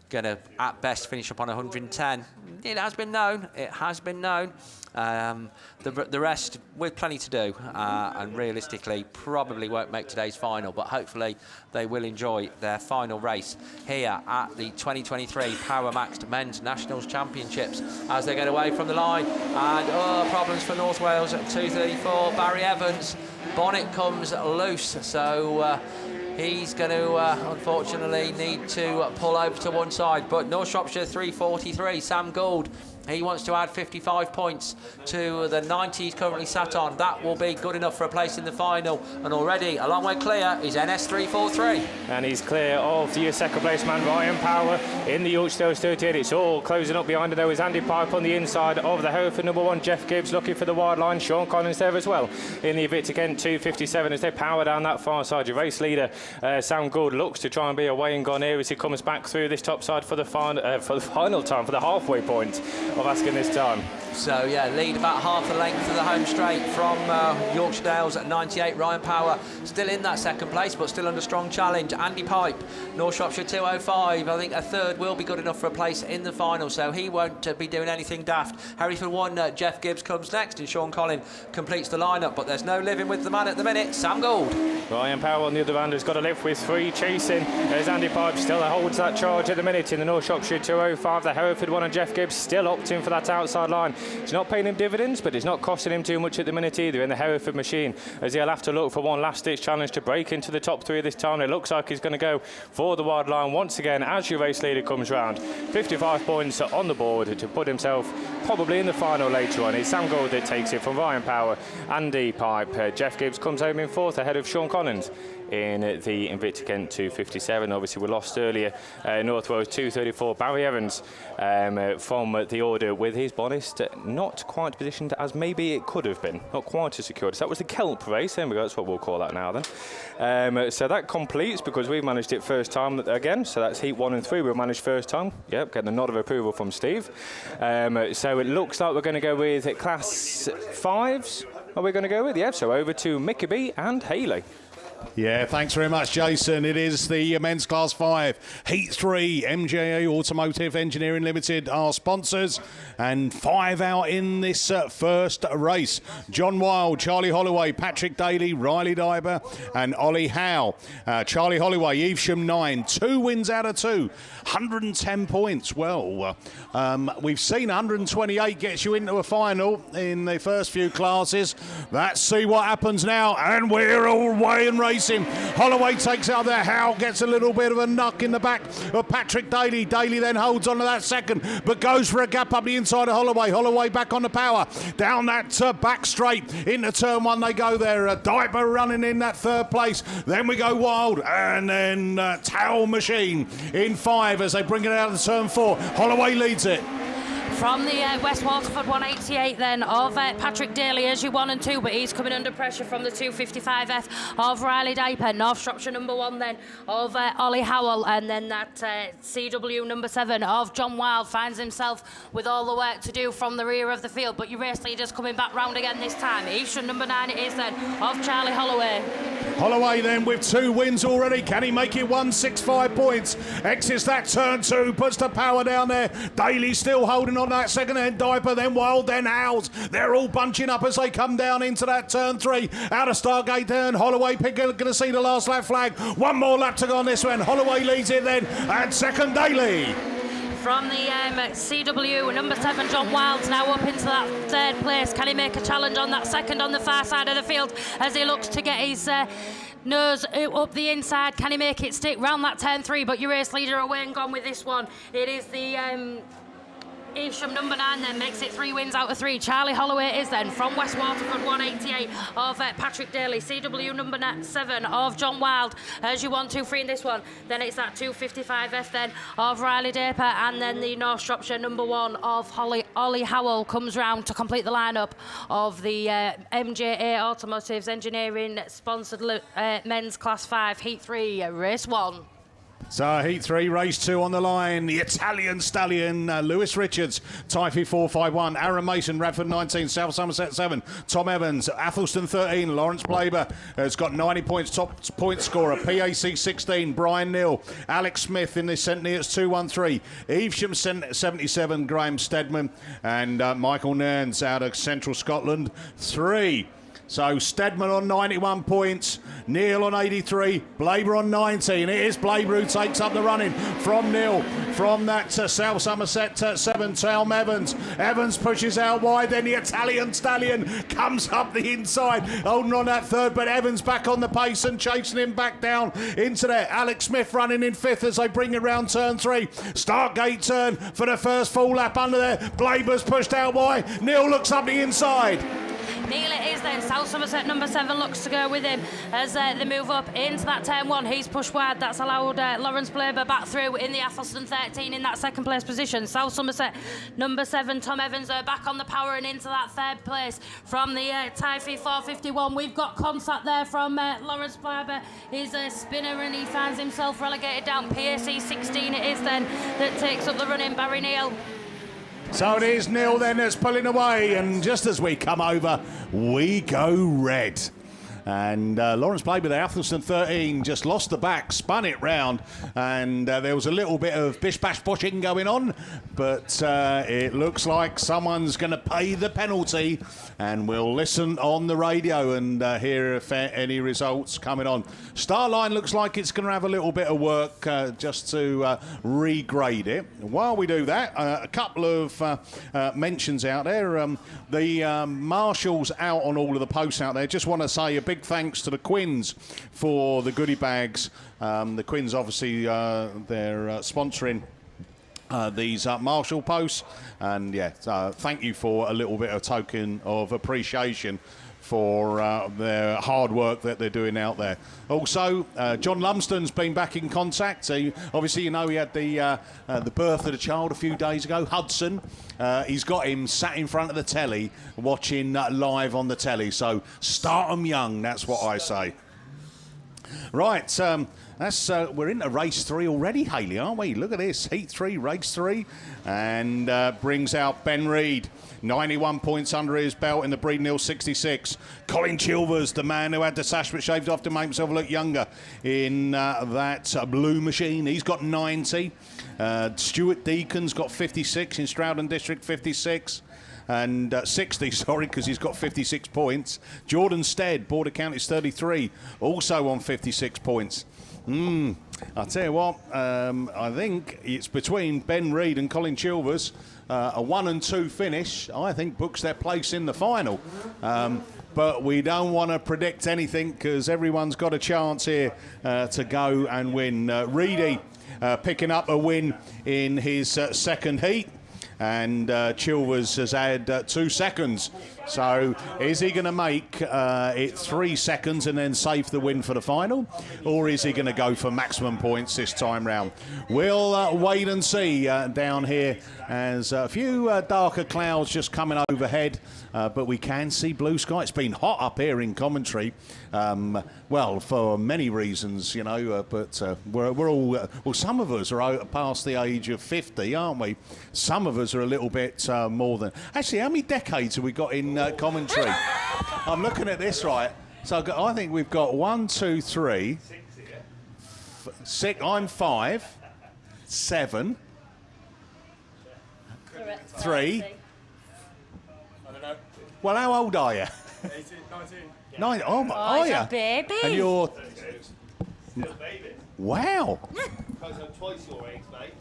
going to, at best, finish up on 110. It has been known. It has been known. The rest, with plenty to do, and realistically probably won't make today's final, but hopefully they will enjoy their final race here at the 2023 Power Maxed Men's Nationals Championships as they get away from the line. And problems for North Wales at 234. Barry Evans, bonnet comes loose, so he's going to, unfortunately, need to pull over to one side. But North Shropshire 343, Sam Gould, he wants to add 55 points to the 90 he's currently sat on. That will be good enough for a place in the final. And already a long way clear is NS 343. And he's clear of the second place man, Ryan Power, in the Yorksdale 38. It's all closing up behind him, though, is Andy Pipe on the inside of the Hereford number 1. Jeff Gibbs looking for the wide line. Sean Collins there as well in the Invicta Kent 257 as they power down that far side. Your race leader, Sam Gould, looks to try and be away and gone here as he comes back through this top side for the final time, for the halfway point of Askin this time. So, yeah, lead about half the length of the home straight from Yorksdale's at 98. Ryan Power still in that second place, but still under strong challenge. Andy Pipe, North Shropshire 205. I think a 3rd will be good enough for a place in the final, so he won't be doing anything daft. Hereford 1, Jeff Gibbs comes next, and Sean Collins completes the lineup, but there's no living with the man at the minute, Sam Gould. Ryan Power on the other hand has got to live with 3 chasing, as Andy Pipe still holds that charge at the minute in the North Shropshire 205. The Hereford 1 and Jeff Gibbs still opting for that outside line. It's not paying him dividends, but it's not costing him too much at the minute either in the Hereford machine, as he'll have to look for one last-ditch challenge to break into the top 3 this time. It looks like he's going to go for the wide line once again as your race leader comes round. 55 points on the board to put himself probably in the final later on. It's Sam Gould that takes it from Ryan Power, Andy Pipe. Jeff Gibbs comes home in 4th ahead of Sean Collins in the Invicta Kent 257. Obviously, we lost earlier. North Wales 234. Barry Evans from the order with his bonnet not quite positioned as maybe it could have been. Not quite as secured. So that was the Kelp race. There we go. That's what we'll call that now then. So that completes because we've managed it first time again. So that's heat 1 and 3 we've managed first time. Yep, getting a nod of approval from Steve. So it looks like we're going to go with class 5s. Are we going to go with? Yeah, so over to Mickaby and Haley. Yeah, thanks very much, Jason. It is the men's class 5, Heat 3, MJA Automotive Engineering Limited, our sponsors, and 5 out in this first race. John Wilde, Charlie Holloway, Patrick Daly, Riley Diber, and Ollie Howe. Charlie Holloway, Evesham 9, 2 wins out of 2, 110 points. Well, we've seen 128 gets you into a final in the first few classes. Let's see what happens now, and we're all way and racing. Holloway takes out there. Howe gets a little bit of a knock in the back of Patrick Daly. Daly then holds on to that second, but goes for a gap up the inside of Holloway. Holloway back on the power. Down that back straight into turn 1 they go there. Diaper running in that 3rd place. Then we go Wild, and then Towel Machine in 5 as they bring it out of turn 4. Holloway leads it. From the West Waterford 188 then of Patrick Daly as your 1 and 2, but he's coming under pressure from the 255F of Riley Diper. North Shropshire number 1 then of Ollie Howell, and then that CW number 7 of John Wilde finds himself with all the work to do from the rear of the field, but your race leader's coming back round again this time. Evesham number 9 it is then of Charlie Holloway. Holloway then with 2 wins already. Can he make it 165 points? Exits that turn 2, puts the power down there. Daly still holding on that second end. Diaper, then Wild, then Howes. They're all bunching up as they come down into that turn 3. Out of Stargate then. Holloway going to see the last lap flag. 1 more lap to go on this one. Holloway leads it then. And second Daly. From the CW, number 7, John Wilde's now up into that 3rd place. Can he make a challenge on that second on the far side of the field as he looks to get his nose up the inside? Can he make it stick round that turn 3? But your race leader away and gone with this one. It is the Evesham number 9 then makes it 3 wins out of 3. Charlie Holloway is then from West Waterford 188 of Patrick Daly. CW number 7 of John Wild as you 1, 2, 3 in this one. Then it's that 255F then of Riley Draper, and then the North Shropshire number 1 of Ollie Howell comes round to complete the lineup of the MJA Automotives Engineering sponsored men's Class 5 Heat 3 Race 1. So Heat 3, Race 2 on the line. The Italian stallion, Lewis Richards, Typhy 451, Aaron Mason, Radford 19, South Somerset 7, Tom Evans, Athelston 13, Lawrence Blaber has got 90 points, top point scorer, PAC 16, Brian Neal, Alex Smith in the St Neots 213, Evesham 77, Graham Stedman, and Michael Nairns out of Central Scotland 3. So Stedman on 91 points, Neil on 83, Blaber on 19. It is Blaber who takes up the running from Neil. From that South Somerset 7, Tom Evans. Evans pushes out wide, then the Italian stallion comes up the inside, holding on that third, but Evans back on the pace and chasing him back down into there. Alex Smith running in 5th as they bring it round turn 3. Start gate turn for the first full lap under there. Blaber's pushed out wide, Neil looks up the inside. Neil it is then. South Somerset number 7 looks to go with him as they move up into that turn 1. He's pushed wide. That's allowed Lawrence Blaber back through in the Athelston 13 in that second place position. South Somerset number 7, Tom Evans, back on the power and into that third place from the Typhy 451. We've got contact there from Lawrence Blaber. He's a spinner and he finds himself relegated down. PAC 16 it is then that takes up the running. Barry Neal. So it is Neil then that's pulling away, and just as we come over, we go red. And Lawrence Blaber, the Athelston 13, just lost the back, spun it round, and there was a little bit of bish-bash boshing going on, but it looks like someone's going to pay the penalty, and we'll listen on the radio and hear if any results coming on. Starline looks like it's going to have a little bit of work just to regrade it. While we do that, a couple of mentions out there. The marshals out on all of the posts out there. Just want to say a big thanks to the Quins for the goodie bags. The Quins, obviously, they're sponsoring these marshal posts. And, yeah, thank you for a little bit of token of appreciation for their hard work that they're doing out there. Also, John Lumsden's been back in contact. Obviously, you know, he had the birth of the child a few days ago, Hudson. He's got him sat in front of the telly watching live on the telly. So start 'em young, that's what I say. Right, we're into race 3 already, Hayley, aren't we? Look at this, Heat 3, race 3, and brings out Ben Reid. 91 points under his belt in the Breed Nil 66. Colin Chilvers, the man who had the sash but shaved off to make himself look younger in that blue machine. He's got 90. Stuart Deacon's got 56 in Stroudon District, 56. And 60, sorry, because he's got 56 points. Jordan Stead, Border County's 33, also on 56 points. I'll tell you what, I think it's between Ben Reid and Colin Chilvers. A 1 and 2 finish, I think, books their place in the final. But we don't want to predict anything because everyone's got a chance here to go and win. Reedy picking up a win in his second heat. And Chilvers has had 2 seconds. So is he going to make it 3 seconds and then save the win for the final? Or is he going to go for maximum points this time round? We'll wait and see down here as a few darker clouds just coming overhead. But we can see blue sky. It's been hot up here in commentary. Well, for many reasons, you know, but we're all... well, some of us are past the age of 50, aren't we? Some of us are a little bit more than... Actually, how many decades have we got in commentary? I'm looking at this, right. So I think we've got 1, 2, 3... 6. I'm 5. 7. 3. I don't know. Well, how old are you? 18, 19. 9. Oh, are you? A baby. And you're... Still a baby. Wow. Because I'm twice your age, mate.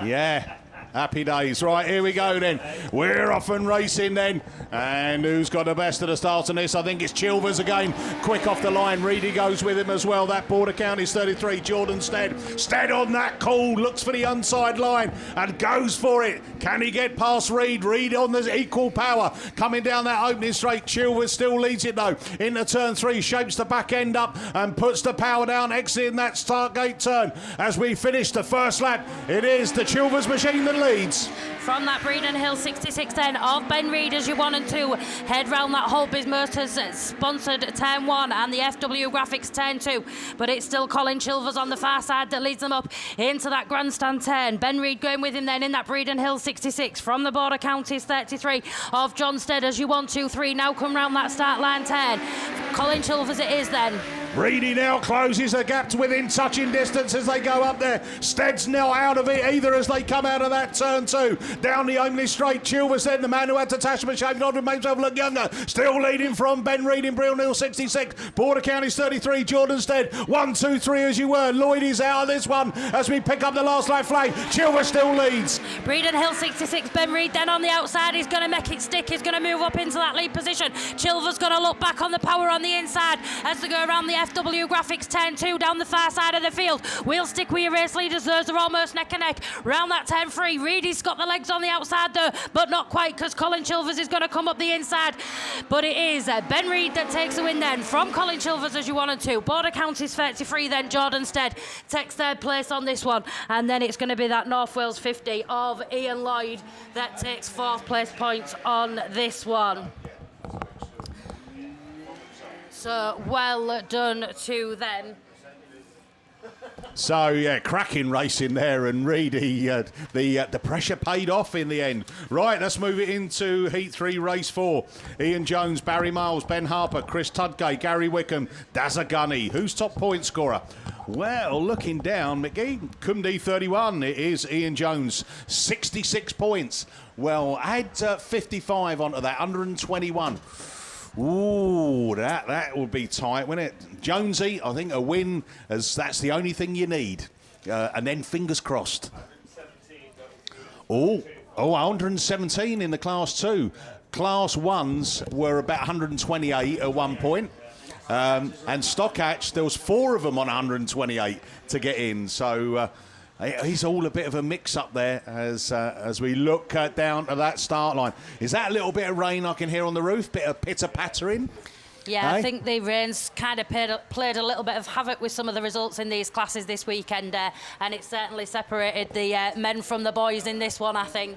Yeah. Happy days. Right, here we go then. We're off and racing then. And who's got the best of the start on this? I think it's Chilvers again. Quick off the line. Reedy goes with him as well. That Border County's 33. Jordan Stead. Stead on that call. Looks for the inside line and goes for it. Can he get past Reed? Reed on the equal power. Coming down that opening straight. Chilvers still leads it though. Into turn 3. Shapes the back end up and puts the power down. Exiting that start gate turn. As we finish the first lap, it is the Chilvers machine that leads. From that Breeden Hill 66 10 of Ben Reed as you 1 and 2. Head round that Holby's Motors sponsored turn 1 and the FW Graphics turn 2. But it's still Colin Chilvers on the far side that leads them up into that grandstand turn. Ben Reed going with him then in that Breeden Hill 66 from the Border Counties 33 of John Stead as you 1, 2, 3 now come round that start line turn. Colin Chilvers it is then. Reedy now closes the gap to within touching distance as they go up there. Stead's now out of it either as they come out of that turn 2. Down the only straight, Chilvers then, the man who had to touch him and shaved on to make himself look younger. Still leading from Ben Reed in Breeden Hill 66. Border Counties 33, Jordan Stead. 1, 2, 3 as you were. Lloyd is out of this one as we pick up the last lap flag. Chilvers still leads. Breeden Hill 66, Ben Reed then on the outside. He's going to make it stick. He's going to move up into that lead position. Chilvers going to look back on the power on the inside as they go around the FW Graphics turn 2 down the far side of the field. We'll stick with your race leaders. Those are almost neck and neck. Round that turn 3, Reedy's got the legs on the outside though, but not quite because Colin Chilvers is going to come up the inside. But it is Ben Reed that takes the win then from Colin Chilvers as you 1 and 2. Border Counties 33 then Jordan Stead takes 3rd place on this one. And then it's going to be that North Wales 50 of Ian Lloyd that takes 4th place points on this one. So well done to them. So yeah, cracking racing there, and Reedy, the pressure paid off in the end. Right, let's move it into Heat 3, Race 4. Ian Jones, Barry Miles, Ben Harper, Chris Tudgate, Gary Wickham, Dazza Gunny. Who's top point scorer? Well, looking down, McGee, Cumdy 31. It is Ian Jones, 66 points. Well, add 55 onto that, 121. Ooh, that would be tight, wouldn't it? Jonesy, I think a win, as that's the only thing you need. And then fingers crossed. 117 in the Class 2. Class 1s were about 128 at one point. And Stockhatch, there was 4 of them on 128 to get in. So he's all a bit of a mix-up there as we look down to that start line. Is that a little bit of rain I can hear on the roof? Bit of pitter-pattering? Yeah, I think the rain's kind of played a little bit of havoc with some of the results in these classes this weekend, and it certainly separated the men from the boys in this one, I think.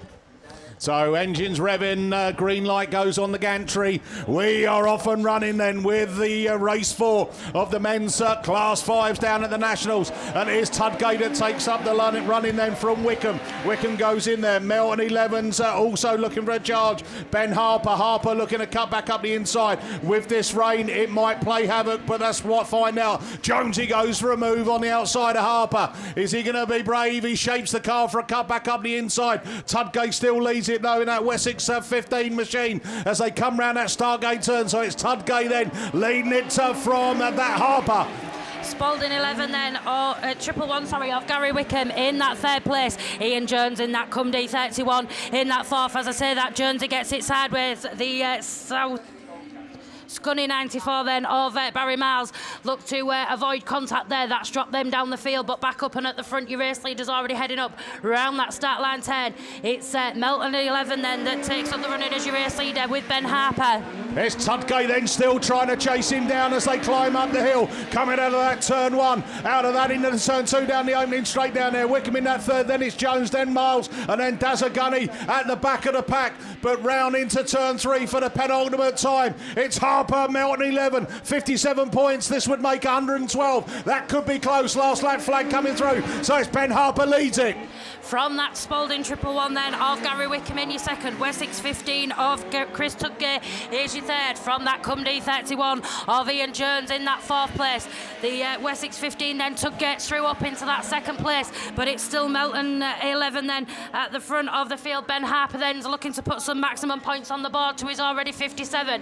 So engines revving, green light goes on the gantry. We are off and running then with the race 4 of the men's Class 5s down at the Nationals. And it is Tudgate that takes up the running then from Wickham. Wickham goes in there. Melton 11's also looking for a charge. Ben Harper looking to cut back up the inside. With this rain, it might play havoc, but that's what find out. Jonesy goes for a move on the outside of Harper. Is he going to be brave? He shapes the car for a cut back up the inside. Tudgate still leads it though in that Wessex 15 machine as they come round that Stargate turn. So it's Tudgate then leading it from that Harper. Spalding 11 then, or 111, of Gary Wickham in that 3rd place. Ian Jones in that Cumdy 31 in that 4th. As I say, that Jonesy gets it sideways. The South Scunny 94 then of Barry Miles look to avoid contact there. That's dropped them down the field, but back up and at the front your race leader's already heading up round that start line turn. It's Melton 11 then that takes up the running as your race leader with Ben Harper. There's Tudgate then still trying to chase him down as they climb up the hill, coming out of that turn 1, out of that into the turn 2, down the opening straight down there. Wickham in that 3rd, then it's Jones, then Miles, and then Dazza Gunny at the back of the pack, but round into turn 3 for the penultimate time. It's Harper, Melton 11, 57 points. This would make 112. That could be close. Last lap flag coming through. So it's Ben Harper leads it. From that Spalding 111 then of Gary Wickham in your 2nd. Wessex 15 of Chris Tudgate is your 3rd. From that Cumdy 31 of Ian Jones in that 4th place. The Wessex 15 then Tudgate's through up into that 2nd place, but it's still Melton 11 then at the front of the field. Ben Harper then's looking to put some maximum points on the board to his already 57.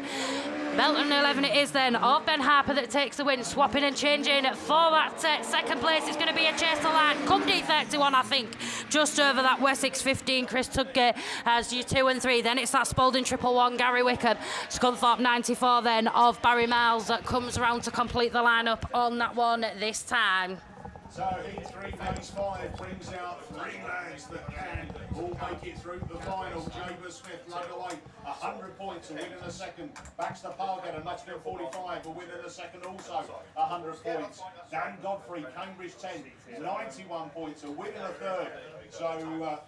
Melton 11 it is then, of Ben Harper that takes the win, swapping and changing for that second place. It's going to be a chase to line. Come D31, I think, just over that Wessex 15. Chris Tudgate as your 2 and 3. Then it's that Spalding 111, Gary Wickham. Scunthorpe 94 then of Barry Miles that comes around to complete the lineup on that one this time. So heat 3, phase 5 brings out 3 lads that can all make it through the final. Jaber Smith lug away 100 points, a win in the second. Baxter Pargett and Nottingham 45, a win in the second also, 100 points. Dan Godfrey, Cambridge 10, 91 points, a win in the third. So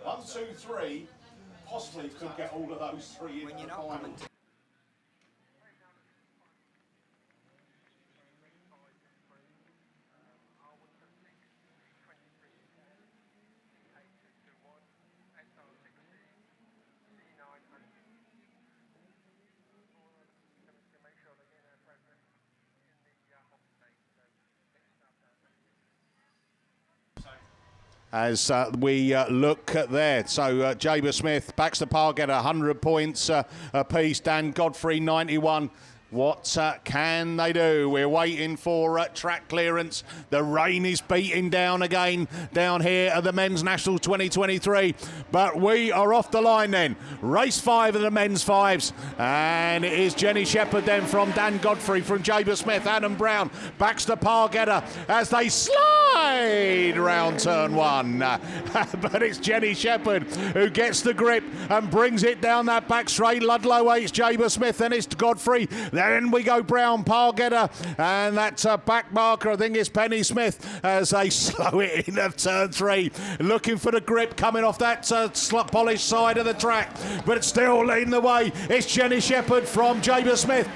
1, 2, 3, possibly could get all of those 3 in the final. As we look at there, so Jaber Smith, Baxter Pargett 100 points apiece, Dan Godfrey 91. What can they do? We're waiting for track clearance. The rain is beating down again down here at the Men's National 2023. But we are off the line then. Race 5 of the Men's 5s. And it is Jenny Shepherd then from Dan Godfrey, from Jaber Smith, Adam Brown, Baxter Pargetter as they slide round turn 1. But it's Jenny Shepherd who gets the grip and brings it down that back straight. Ludlow 8's Jaber Smith, then it's Godfrey. Then we go Brown, Pargetter, and that back marker, I think it's Penny Smith, as they slow it in at turn 3. Looking for the grip coming off that polished side of the track, but still leading the way. It's Jenny Shepherd from Jaber Smith.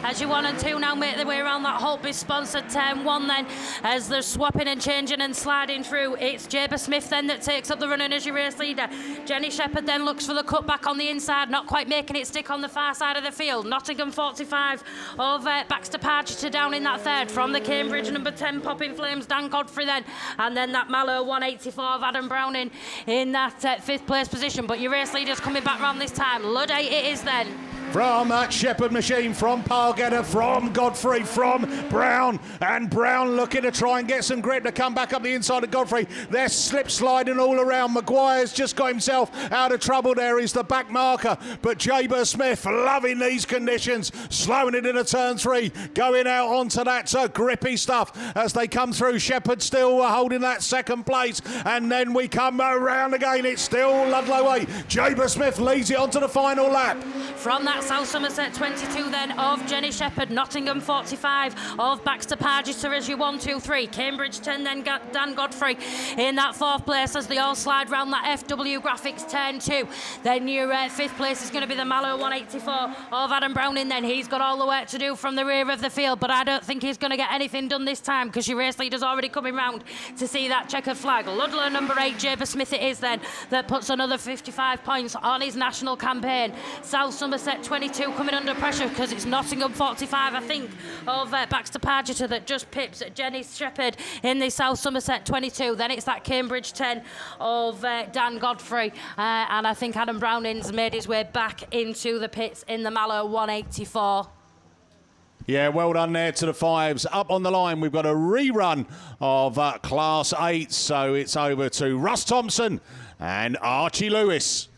As you 1 and 2 now make their way around that Holtby-sponsored turn 1 then, as they're swapping and changing and sliding through. It's Jaber Smith then that takes up the running as your race leader. Jenny Shepherd then looks for the cutback on the inside, not quite making it stick on the far side of the field. Nottingham 45 of Baxter Pargetter down in that third. From the Cambridge number 10 Popping Flames, Dan Godfrey then. And then that Mallow 184 of Adam Browning in that 5th place position. But your race leader's coming back round this time. Luddite it is then. From that Shepherd machine, from Pargetter, from Godfrey, from Brown. And Brown looking to try and get some grip to come back up the inside of Godfrey. They're slip sliding all around. Maguire's just got himself out of trouble there. He's the back marker. But Jaber Smith loving these conditions. Slowing it into turn 3. Going out onto that grippy stuff as they come through. Shepherd still holding that second place. And then we come around again. It's still Ludlow 8. Jaber Smith leads it onto the final lap. From that South Somerset 22 then of Jenny Shepherd, Nottingham 45 of Baxter Pargetter as your 1, 2, 3. Cambridge 10 then Dan Godfrey in that 4th place as they all slide round that FW Graphics turn 2. Then your 5th place is going to be the Mallow 184 of Adam Browning then. He's got all the work to do from the rear of the field, but I don't think he's going to get anything done this time because your race leader's already coming round to see that checkered flag. Ludlow number 8, Jaber Smith it is then, that puts another 55 points on his national campaign. South Somerset 22 coming under pressure because it's Nottingham 45, I think, of Baxter Pargetter that just pips Jenny Shepherd in the South Somerset 22. Then it's that Cambridge 10 of Dan Godfrey, and I think Adam Browning's made his way back into the pits in the Mallow 184. Yeah, well done there to the 5s. Up on the line, we've got a rerun of Class 8, so it's over to Russ Thompson and Archie Lewis.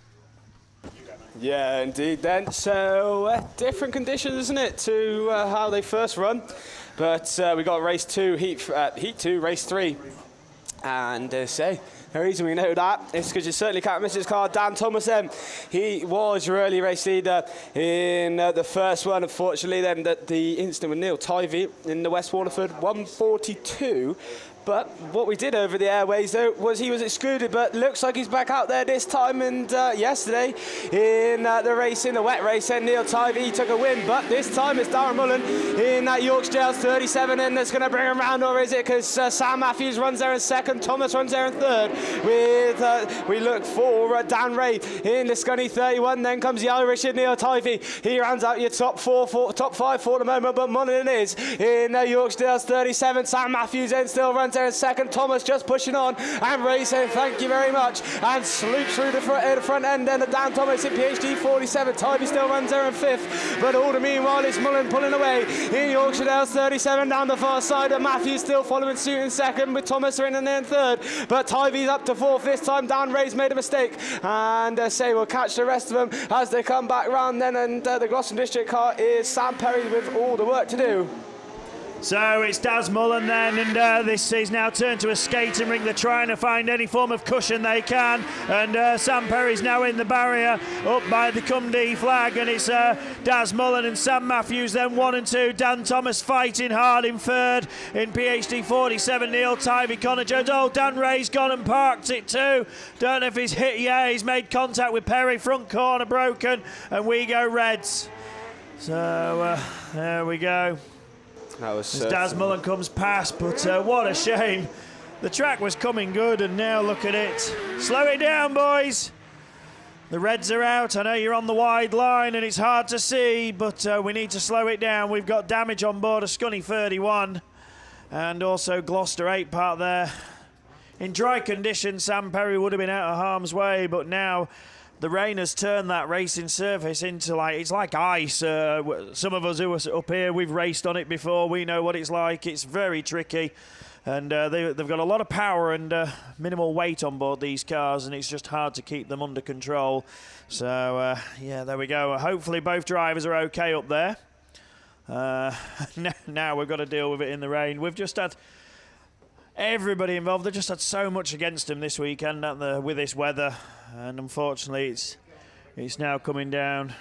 Yeah, indeed then. So, different conditions, isn't it, to how they first run. But we got race 2, heat 2, race 3. And say, the reason we know that is because you certainly can't miss his car, Dan Thomas. He was your early race leader in the first one. Unfortunately, then the incident with Neil Tivey in the West Waterford 142. But what we did over the airways, though, was he was excluded, but looks like he's back out there this time. And yesterday, in the race, in the wet race, and Neil Tivey took a win. But this time it's Darren Mullen in that Yorkshire Dales 37, and that's going to bring him round, or is it? Because Sam Matthews runs there in second, Thomas runs there in third. With we look for Dan Ray in the Scunny 31. Then comes the Irish in Neil Tivey. He rounds out your top 5 for the moment. But Mullen is in Yorkshire Dales 37. Sam Matthews then still runs there in second. Thomas just pushing on, and Ray saying thank you very much, and salute through the front end. Then Dan Thomas in PhD 47. Tybee still runs there in fifth, but all the meanwhile is Mullen pulling away in Yorkshire Dales 37 down the far side, and Matthews still following suit in second, with Thomas in and then third. But Tybee's up to fourth this time. Dan Ray's made a mistake, and say we'll catch the rest of them as they come back round then. And the Gloucester District car is Sam Perry with all the work to do. So it's Daz Mullen then, and this is now turned to a skating rink. They're trying to find any form of cushion they can, and Sam Perry's now in the barrier up by the Cumdee flag, and it's Daz Mullen and Sam Matthews then 1 and 2. Dan Thomas fighting hard in third in PhD 47. Neil Tybee, Connor Jones. Oh, Dan Ray's gone and parked it too. Don't know if he's hit. Yeah, he's made contact with Perry. Front corner broken, and we go Reds. So there we go. As Daz Mullen comes past, but what a shame. The track was coming good, and now look at it. Slow it down, boys. The Reds are out. I know you're on the wide line and it's hard to see, but we need to slow it down. We've got damage on board a Scunny 31 and also Gloucester 8 part there. In dry conditions, Sam Perry would have been out of harm's way, but now the rain has turned that racing surface into it's like ice. Some of us who are up here, we've raced on it before. We know what it's like. It's very tricky. And they've got a lot of power and minimal weight on board these cars, and it's just hard to keep them under control. So, yeah, there we go. Hopefully both drivers are okay up there. Now we've got to deal with it in the rain. We've just had everybody involved. They've just had so much against them this weekend with this weather. And unfortunately, it's now coming down.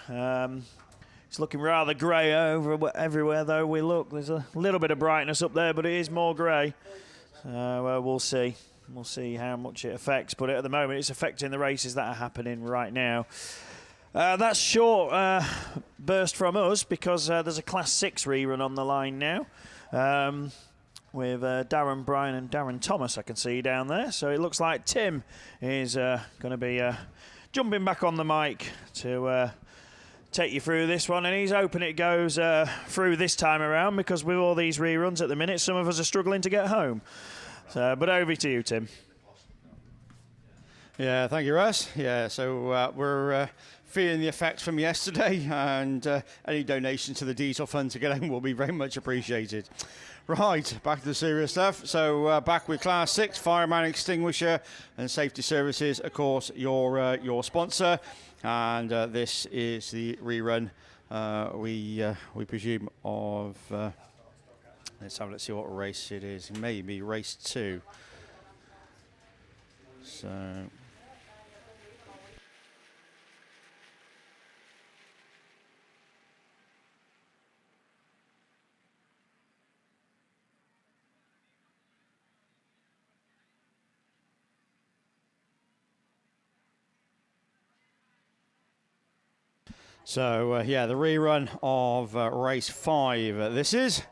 It's looking rather grey everywhere, though we look. There's a little bit of brightness up there, but it is more grey. So we'll see. We'll see how much it affects. But at the moment, it's affecting the races that are happening right now. That's short burst from us because there's a Class 6 rerun on the line now. With Darren Bryan and Darren Thomas, I can see down there. So it looks like Tim is going to be jumping back on the mic to take you through this one. And he's hoping it goes through this time around, because with all these reruns at the minute, some of us are struggling to get home. So, but over to you, Tim. Yeah, thank you, Russ. Yeah, so we're feeling the effects from yesterday, and any donation to the diesel fund to get home will be very much appreciated. Right, back to the serious stuff. So back with Class 6, Fireman Extinguisher and Safety Services, of course, your sponsor. And this is the rerun, we presume, of... let's see what race it is. Maybe race 2. So... So, yeah, the rerun of race 5 this is.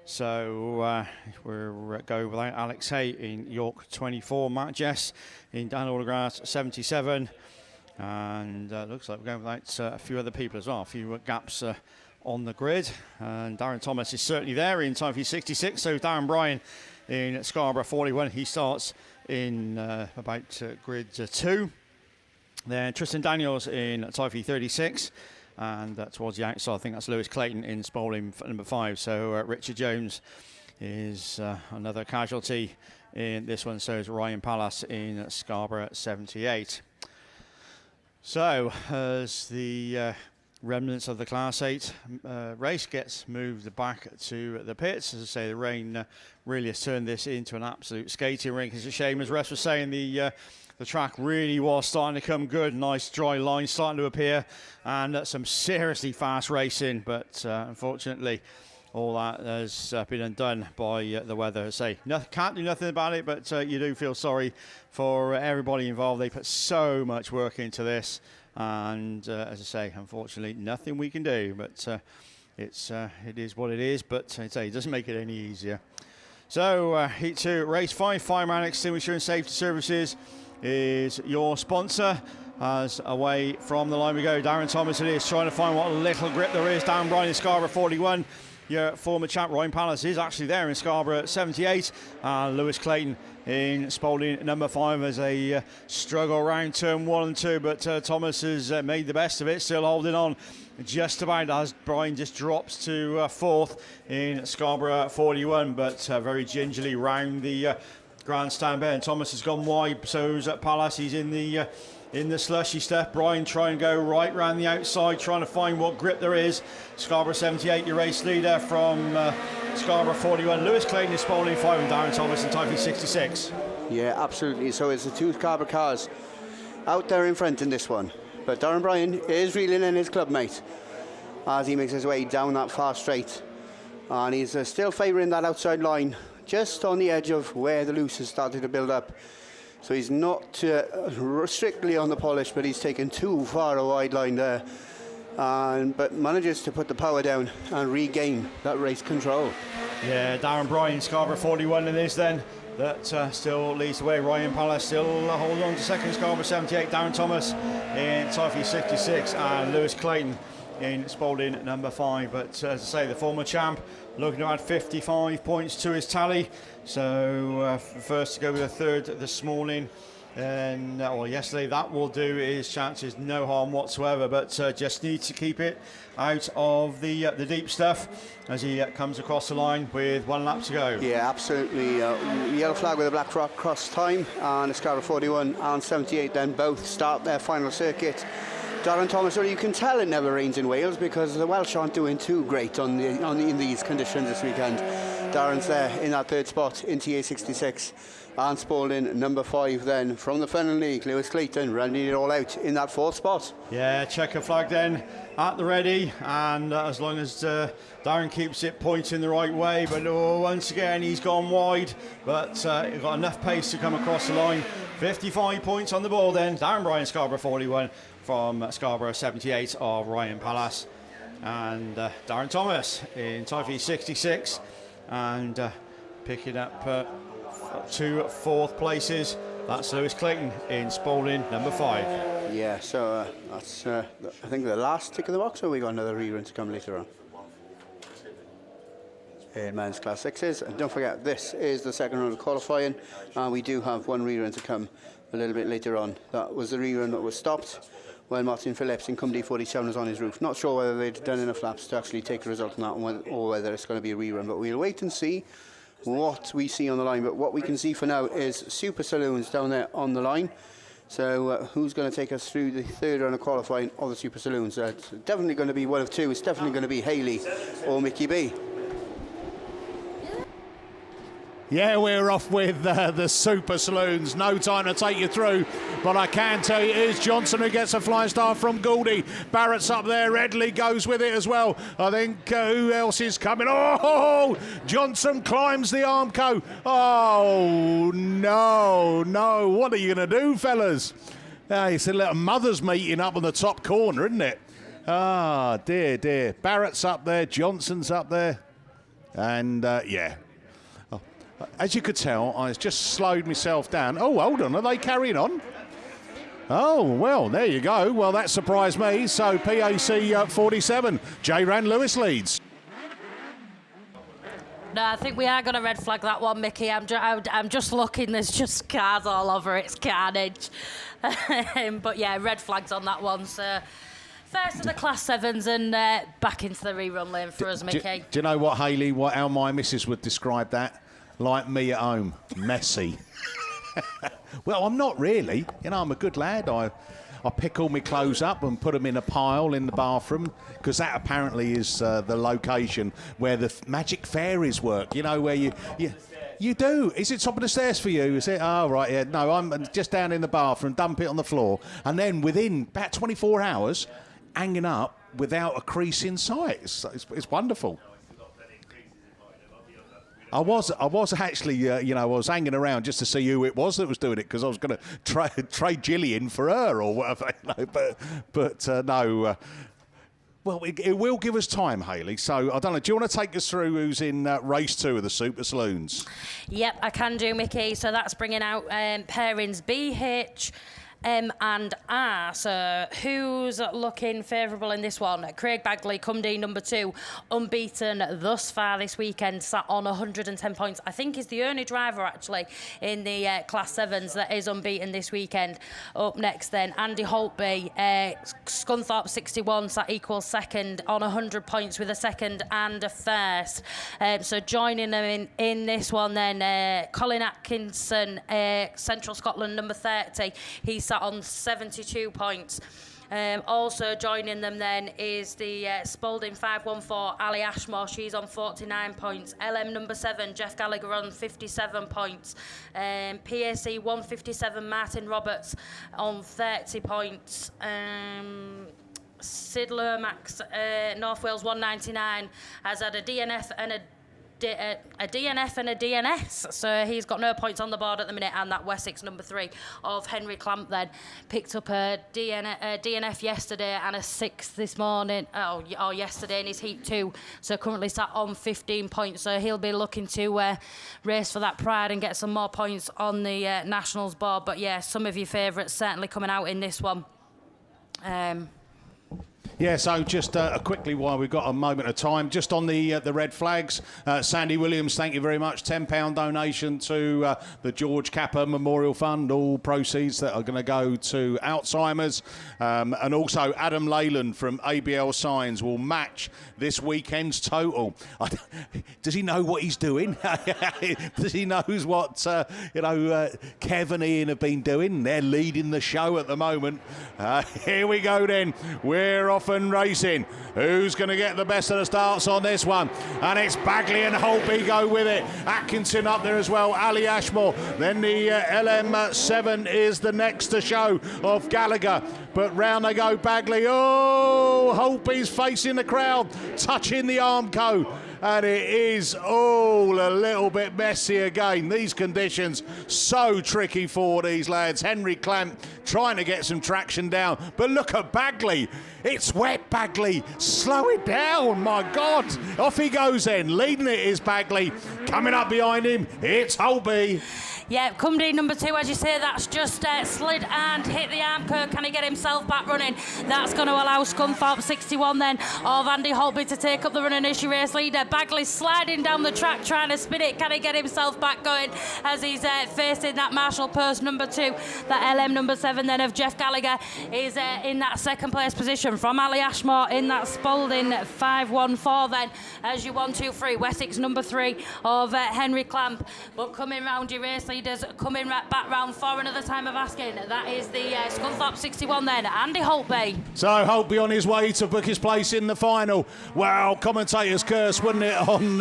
So, we're going without Alex Hay in York 24, Matt Jess in Dan Autograss 77. And looks like we're going without a few other people as well, a few gaps on the grid. And Darren Thomas is certainly there in time for 66. So, Darren Bryan in Scarborough 41, he starts in about grid 2. Then Tristan Daniels in Typhy 36. And towards the outside, I think that's Lewis Clayton in Spalding number 5. So Richard Jones is another casualty in this one. So is Ryan Pallas in Scarborough 78. So as the remnants of the Class 8 race gets moved back to the pits, as I say, the rain really has turned this into an absolute skating rink. It's a shame, as Russ was saying, the track really was starting to come good. Nice dry lines starting to appear, and some seriously fast racing. But unfortunately, all that has been undone by the weather. I say, can't do nothing about it, but you do feel sorry for everybody involved. They put so much work into this, and as I say, unfortunately, nothing we can do. But it is what it is. But I say, it doesn't make it any easier. So Heat 2, Race 5, Fireman Extinguisher and Safety Services is your sponsor. As away from the line we go, Darren Thomas it is, trying to find what little grip there is. Darren Bryan in Scarborough 41 your former champ Ryan Palace is actually there in Scarborough at 78. Lewis Clayton in Spalding number 5 as they struggle around turn 1 and 2, but Thomas has made the best of it, still holding on just about as Brian just drops to 4th in Scarborough 41, but very gingerly round the grandstand bend. Thomas has gone wide, so's at Palace. He's in the slushy stuff. Brian trying to go right round the outside, trying to find what grip there is. Scarborough 78, your race leader from Scarborough 41. Lewis Clayton is Spalding 5 and Darren Thomas in Typhoon 66. Yeah, absolutely. So it's the 2 Scarborough cars out there in front in this one. But Darren Bryan is reeling in his club mate as he makes his way down that far straight. And he's still favouring that outside line, just on the edge of where the loose has started to build up. So he's not strictly on the polish, but he's taken too far a wide line there. But manages to put the power down and regain that race control. Yeah, Darren Bryan, Scarborough 41 in this then. That still leads the way. Ryan Palace still holding on to second. Scarborough 78, Darren Thomas in Typhoon 66, and Lewis Clayton in Spalding number 5. But as I say, the former champ looking to add 55 points to his tally. So first to go with a third this morning. And well, yesterday, that will do his chances no harm whatsoever, but just needs to keep it out of the deep stuff as he comes across the line with 1 lap to go. Yeah, absolutely. Yellow flag with a black cross time, and Scarborough 41 and 78 then both start their final circuit. Darren Thomas, well, you can tell it never rains in Wales because the Welsh aren't doing too great in these conditions this weekend. Darren's there in that 3rd spot in TA 66. And Spalding number 5 then from the Final League. Lewis Clayton running it all out in that 4th spot. Yeah, checker flag then at the ready, and as long as Darren keeps it pointing the right way, but once again he's gone wide, but he's got enough pace to come across the line. 55 points on the ball then. Darren Bryan, Scarborough 41 from Scarborough 78 of Ryan Palace, and Darren Thomas in Typhoon 66, and picking up 2 4th places. That's Lewis Clayton in Spalding number 5. Yeah, so that's I think the last tick of the box, or we got another rerun to come later on in men's class 6s. And don't forget, this is the second round of qualifying, and we do have 1 rerun to come a little bit later on. That was the rerun that was stopped when Martin Phillips in Cum D47 was on his roof. Not sure whether they'd done enough laps to actually take a result on that one, or whether it's going to be a rerun, but we'll wait and see what we see on the line. But what we can see for now is Super Saloons down there on the line. So who's going to take us through the 3rd round of qualifying of the Super Saloons? It's definitely going to be one of 2. It's definitely going to be Haley or Mickey B. Yeah, we're off with the Super Saloons. No time to take you through, but I can tell you it is Johnson who gets a flying start from Gouldy. Barrett's up there. Redley goes with it as well. I think who else is coming? Oh, Johnson climbs the Armco. Oh, no. What are you going to do, fellas? It's a little mothers meeting up on the top corner, isn't it? Ah, dear. Barrett's up there. Johnson's up there. And, yeah. As you could tell, I just slowed myself down. Oh, hold on, are they carrying on? Oh, well, there you go. Well, that surprised me. So, PAC 47, J-Ran Lewis leads. No, I think we are going to red flag that one, Mickey. I'm just looking. There's just cars all over. It's carnage. But, yeah, red flags on that one. So, first of the Class 7s and back into the rerun lane for us, Mickey. Do you know what, Hayley, how my missus would describe that? Like me at home, messy. Well, I'm not really. You know, I'm a good lad. I pick all my clothes up and put them in a pile in the bathroom, because that apparently is the location where the magic fairies work. You know, where you do. Is it top of the stairs for you? Is it? Oh, right, yeah. No, I'm just down in the bathroom, dump it on the floor, and then within about 24 hours, hanging up without a crease in sight. It's wonderful. I was actually, I was hanging around just to see who it was that was doing it, because I was going to trade Gillian for her or whatever. But no. Well, it will give us time, Hayley. So, I don't know, do you want to take us through who's in race 2 of the Super Saloons? Yep, I can do, Mickey. So that's bringing out pairings BH, M&R. So who's looking favourable in this one? Craig Bagley, Come D number 2, unbeaten thus far this weekend, sat on 110 points. I think he's the only driver actually in the Class 7s that is unbeaten this weekend. Up next then, Andy Holtby, Scunthorpe 61, sat equal second on 100 points with a second and a first. So joining them in this one then, Colin Atkinson, Central Scotland number 30, he sat on 72 points. Also joining them then is the Spalding 514, Ali Ashmore, she's on 49 points. LM number 7, Jeff Gallagher on 57 points. PAC 157, Martin Roberts on 30 points. Sid Lomax, North Wales 199, has had a DNF and a DNS, so he's got no points on the board at the minute. And that Wessex number 3 of Henry Clamp then picked up a DNF yesterday and a 6th this morning, or yesterday in his Heat 2, so currently sat on 15 points, so he'll be looking to race for that pride and get some more points on the Nationals board. But yeah, some of your favourites certainly coming out in this one. Yeah, so just quickly, while we've got a moment of time, just on the red flags, Sandy Williams, thank you very much. £10 donation to the George Capper Memorial Fund, all proceeds that are going to go to Alzheimer's. And also Adam Leyland from ABL Signs will match this weekend's total. Does he know what he's doing? Does he knows what Kev and Ian have been doing? They're leading the show at the moment. Here we go then. We're off and racing. Who's going to get the best of the starts on this one? And it's Bagley and Holtby go with it. Atkinson up there as well. Ali Ashmore. Then the LM7 is the next to show of Gallagher. But round they go, Bagley. Oh, Holtby's facing the crowd, touching the Armco. And it is all a little bit messy again. These conditions so tricky for these lads. Henry Clamp trying to get some traction down. But look at Bagley. It's wet, Bagley. Slow it down, my God. Off he goes then. Leading it is Bagley. Coming up behind him, it's Holtby. Yeah, Come D number 2, as you say, that's just slid and hit the Armco. Can he get himself back running? That's going to allow Scunthorpe 61 then of Andy Holtby to take up the running issue race leader. Bagley sliding down the track trying to spin it. Can he get himself back going as he's facing that Marshall Post number 2? That LM number 7 then of Jeff Gallagher is in that second place position from Ali Ashmore in that Spalding 514 then as you 1, 2, 3. Wessex number 3 of Henry Clamp. But coming round your race leaders, coming back round for another time of asking. That is the Scunthorpe 61 then, Andy Holtby. So Holtby on his way to book his place in the final. Well, commentators curse, wouldn't it, on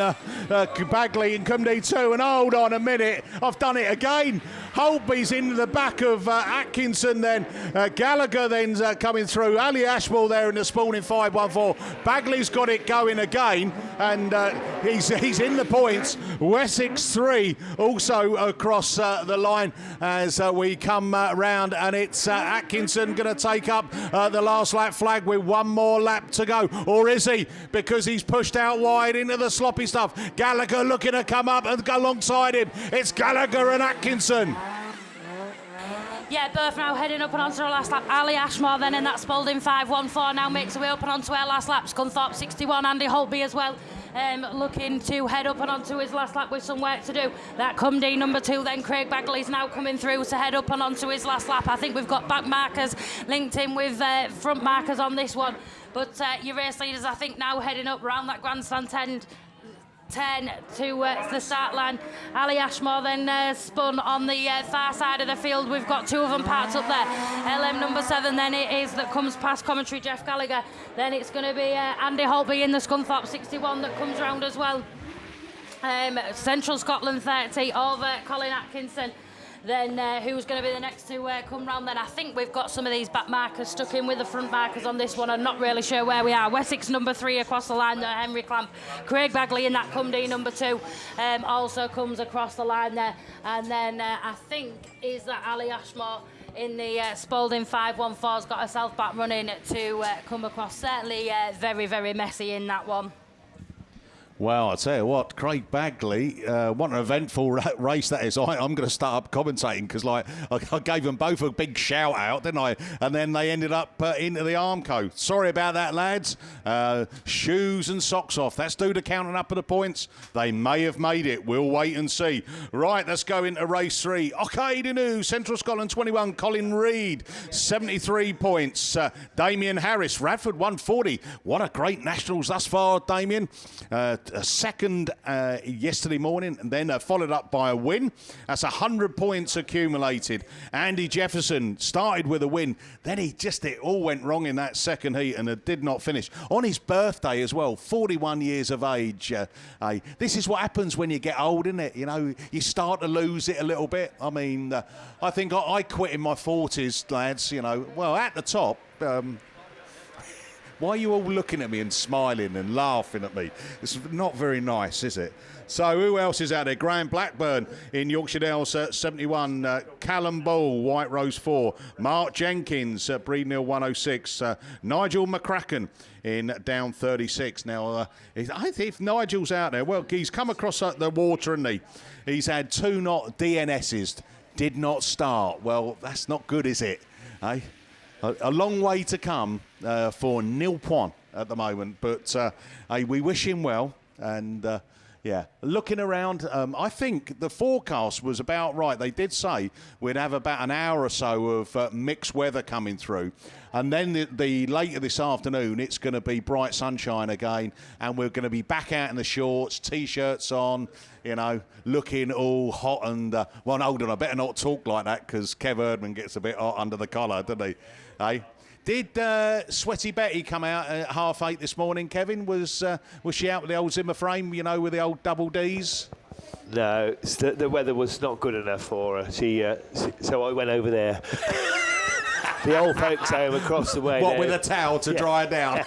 Bagley and Come D2. And hold on a minute, I've done it again. Holtby's in the back of Atkinson then. Gallagher then's coming through. Ali Ashmore there in the Spalding 514. Bagley's got it going again, and he's in the points. Wessex 3 also across the line as we come round, and it's Atkinson going to take up the last lap flag with one more lap to go. Or is he? Because he's pushed out wide into the sloppy stuff. Gallagher looking to come up and go alongside him. It's Gallagher and Atkinson. Yeah, both now heading up and onto her last lap. Ali Ashmore then in that Spalding 514 now makes her way up and onto her last lap. Scunthorpe 61, Andy Holtby as well. Looking to head up and onto his last lap with some work to do. That Come D number 2 then, Craig Bagley's now coming through to head up and onto his last lap. I think we've got back markers linked in with front markers on this one. But your race leaders, I think, now heading up round that grandstand 10 to the start line. Ali Ashmore then spun on the far side of the field. We've got 2 of them parked up there. LM number 7 then it is that comes past commentary, Jeff Gallagher. Then it's going to be Andy Holtby in the Scunthorpe 61 that comes round as well. Central Scotland 30 over Colin Atkinson. Then who's going to be the next to come round then? I think we've got some of these back markers stuck in with the front markers on this one. I'm not really sure where we are. Wessex number 3 across the line there, Henry Clamp. Craig Bagley in that Come D number 2 also comes across the line there. And then I think is that Ali Ashmore in the Spalding 514's got herself back running to come across. Certainly very, very messy in that one. Well, I tell you what, Craig Bagley, what an eventful race that is. I'm going to start up commentating because, like, I gave them both a big shout out, didn't I? And then they ended up into the Armco. Sorry about that, lads. Shoes and socks off. That's due to counting up of the points. They may have made it. We'll wait and see. Right, let's go into race 3. Okaidinu, Central Scotland 21. Colin Reid, 73 points. Damien Harris, Radford 140. What a great nationals thus far, Damien. A second yesterday morning, and then followed up by a win. That's 100 points accumulated. Andy Jefferson started with a win, then it all went wrong in that second heat and it did not finish. On his birthday as well, 41 years of age. This is what happens when you get old, isn't it? You know, you start to lose it a little bit. I mean, I think I quit in my 40s, lads, you know. Well, at the top... Why are you all looking at me and smiling and laughing at me? It's not very nice, is it? So who else is out there? Graham Blackburn in Yorkshire Dales 71. Callum Ball, White Rose 4. Mark Jenkins at Breed Hill 106. Nigel McCracken in Down 36. Now, I think if Nigel's out there, well, he's come across the water, hasn't he? He's had 2 DNSs, did not start. Well, that's not good, is it? Eh? A long way to come for Nil Point at the moment, but we wish him well. And looking around, I think the forecast was about right. They did say we'd have about an hour or so of mixed weather coming through, and then the later this afternoon it's going to be bright sunshine again, and we're going to be back out in the shorts, t-shirts on, you know, looking all hot and well, hold on, I better not talk like that because Kev Erdman gets a bit hot under the collar, doesn't he? Hey, did Sweaty Betty come out at 8:30 this morning, Kevin? Was she out with the old Zimmer frame, you know, with the old double Ds? No, the weather was not good enough for her. So I went over there. The old folks home across the way. What, with a towel to dry her down?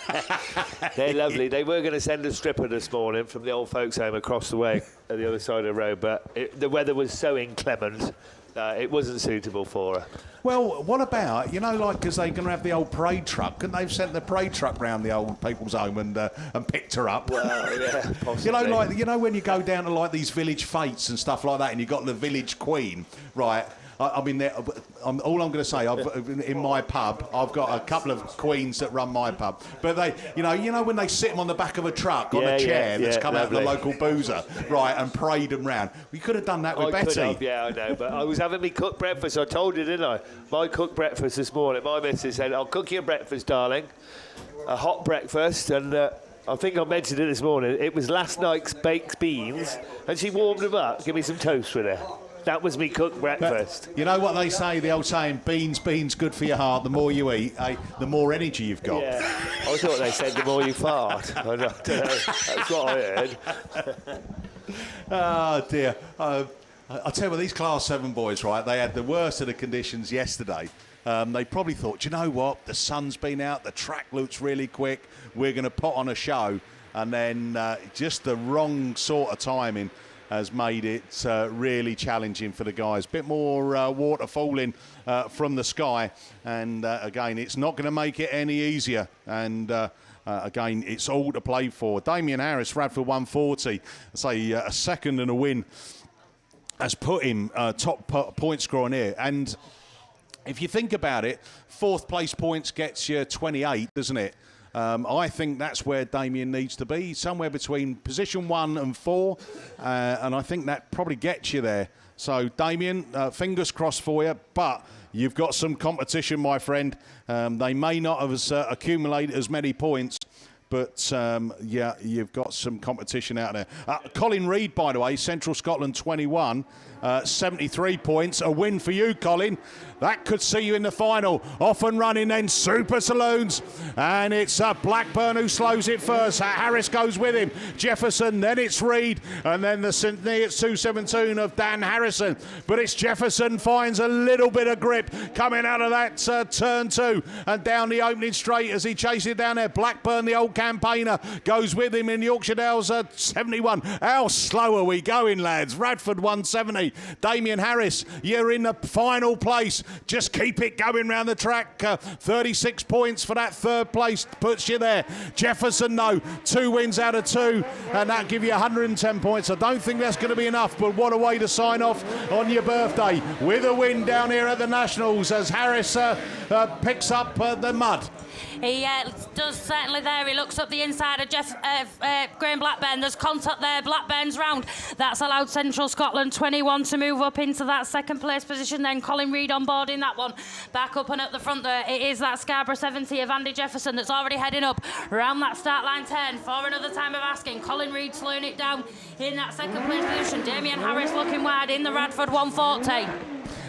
They're lovely. They were going to send a stripper this morning from the old folks home across the way at the other side of the road, but the weather was so inclement. It wasn't suitable for her. Well, what about, you know, like, because they're going to have the old parade truck, and they've sent the parade truck round the old people's home and picked her up. Well, yeah, possibly. You know, like, you know, when you go down to like these village fetes and stuff like that, and you've got the village queen, right? I mean, all I'm going to say, in my pub, I've got a couple of queens that run my pub. But they, you know, when they sit them on the back of a truck on a chair that's come out of the local boozer, right, and parade them round. We could have done that with Betty. Could have, yeah, I know. But I was having me cooked breakfast. I told you, didn't I? My cooked breakfast this morning. My missus said, "I'll cook you a breakfast, darling. A hot breakfast." And I think I mentioned it this morning. It was last night's baked beans, and she warmed them up. Give me some toast with her. That was me cooked breakfast. But you know what they say, the old saying, beans, good for your heart. The more you eat, the more energy you've got. Yeah, I thought they said the more you fart. I don't know. That's what I heard. Oh, dear. I'll tell you what, these Class 7 boys, right, they had the worst of the conditions yesterday. They probably thought, you know what, the sun's been out, the track looks really quick, we're going to put on a show. And then just the wrong sort of timing has made it really challenging for the guys. Bit more water falling from the sky, and again, it's not going to make it any easier. And again, it's all to play for. Damien Harris, Radford 140, say a second and a win, has put him top point scorer on here. And if you think about it, 4th place points gets you 28, doesn't it? I think that's where Damien needs to be, somewhere between position 1 and 4, and I think that probably gets you there. So, Damien, fingers crossed for you, but you've got some competition, my friend. They may not have accumulated as many points, but, yeah, you've got some competition out there. Colin Reid, by the way, Central Scotland 21, 73 points. A win for you, Colin. That could see you in the final. Off and running then, Super Saloons. And it's Blackburn who slows it first. Harris goes with him. Jefferson, then it's Reid. And then the St. Neots 217 of Dan Harrison. But it's Jefferson finds a little bit of grip coming out of that turn 2. And down the opening straight as he chases it down there. Blackburn, the old Campaigner goes with him in Yorkshire Dales 71. How slow are we going, lads? Radford 170. Damien Harris, you're in the final place. Just keep it going round the track. 36 points for that third place puts you there. Jefferson, no, 2 wins out of 2, and that give you 110 points. I don't think that's going to be enough, but what a way to sign off on your birthday with a win down here at the Nationals as Harris picks up the mud. He does certainly there. He looks up the inside of Graham Blackburn. There's contact there. Blackburn's round. That's allowed Central Scotland 21 to move up into that second place position. Then Colin Reid on board in that one. Back up and at the front there. It is that Scarborough 70 of Andy Jefferson that's already heading up around that start line turn for another time of asking. Colin Reid slowing it down in that second place position. Damien Harris looking wide in the Radford 140.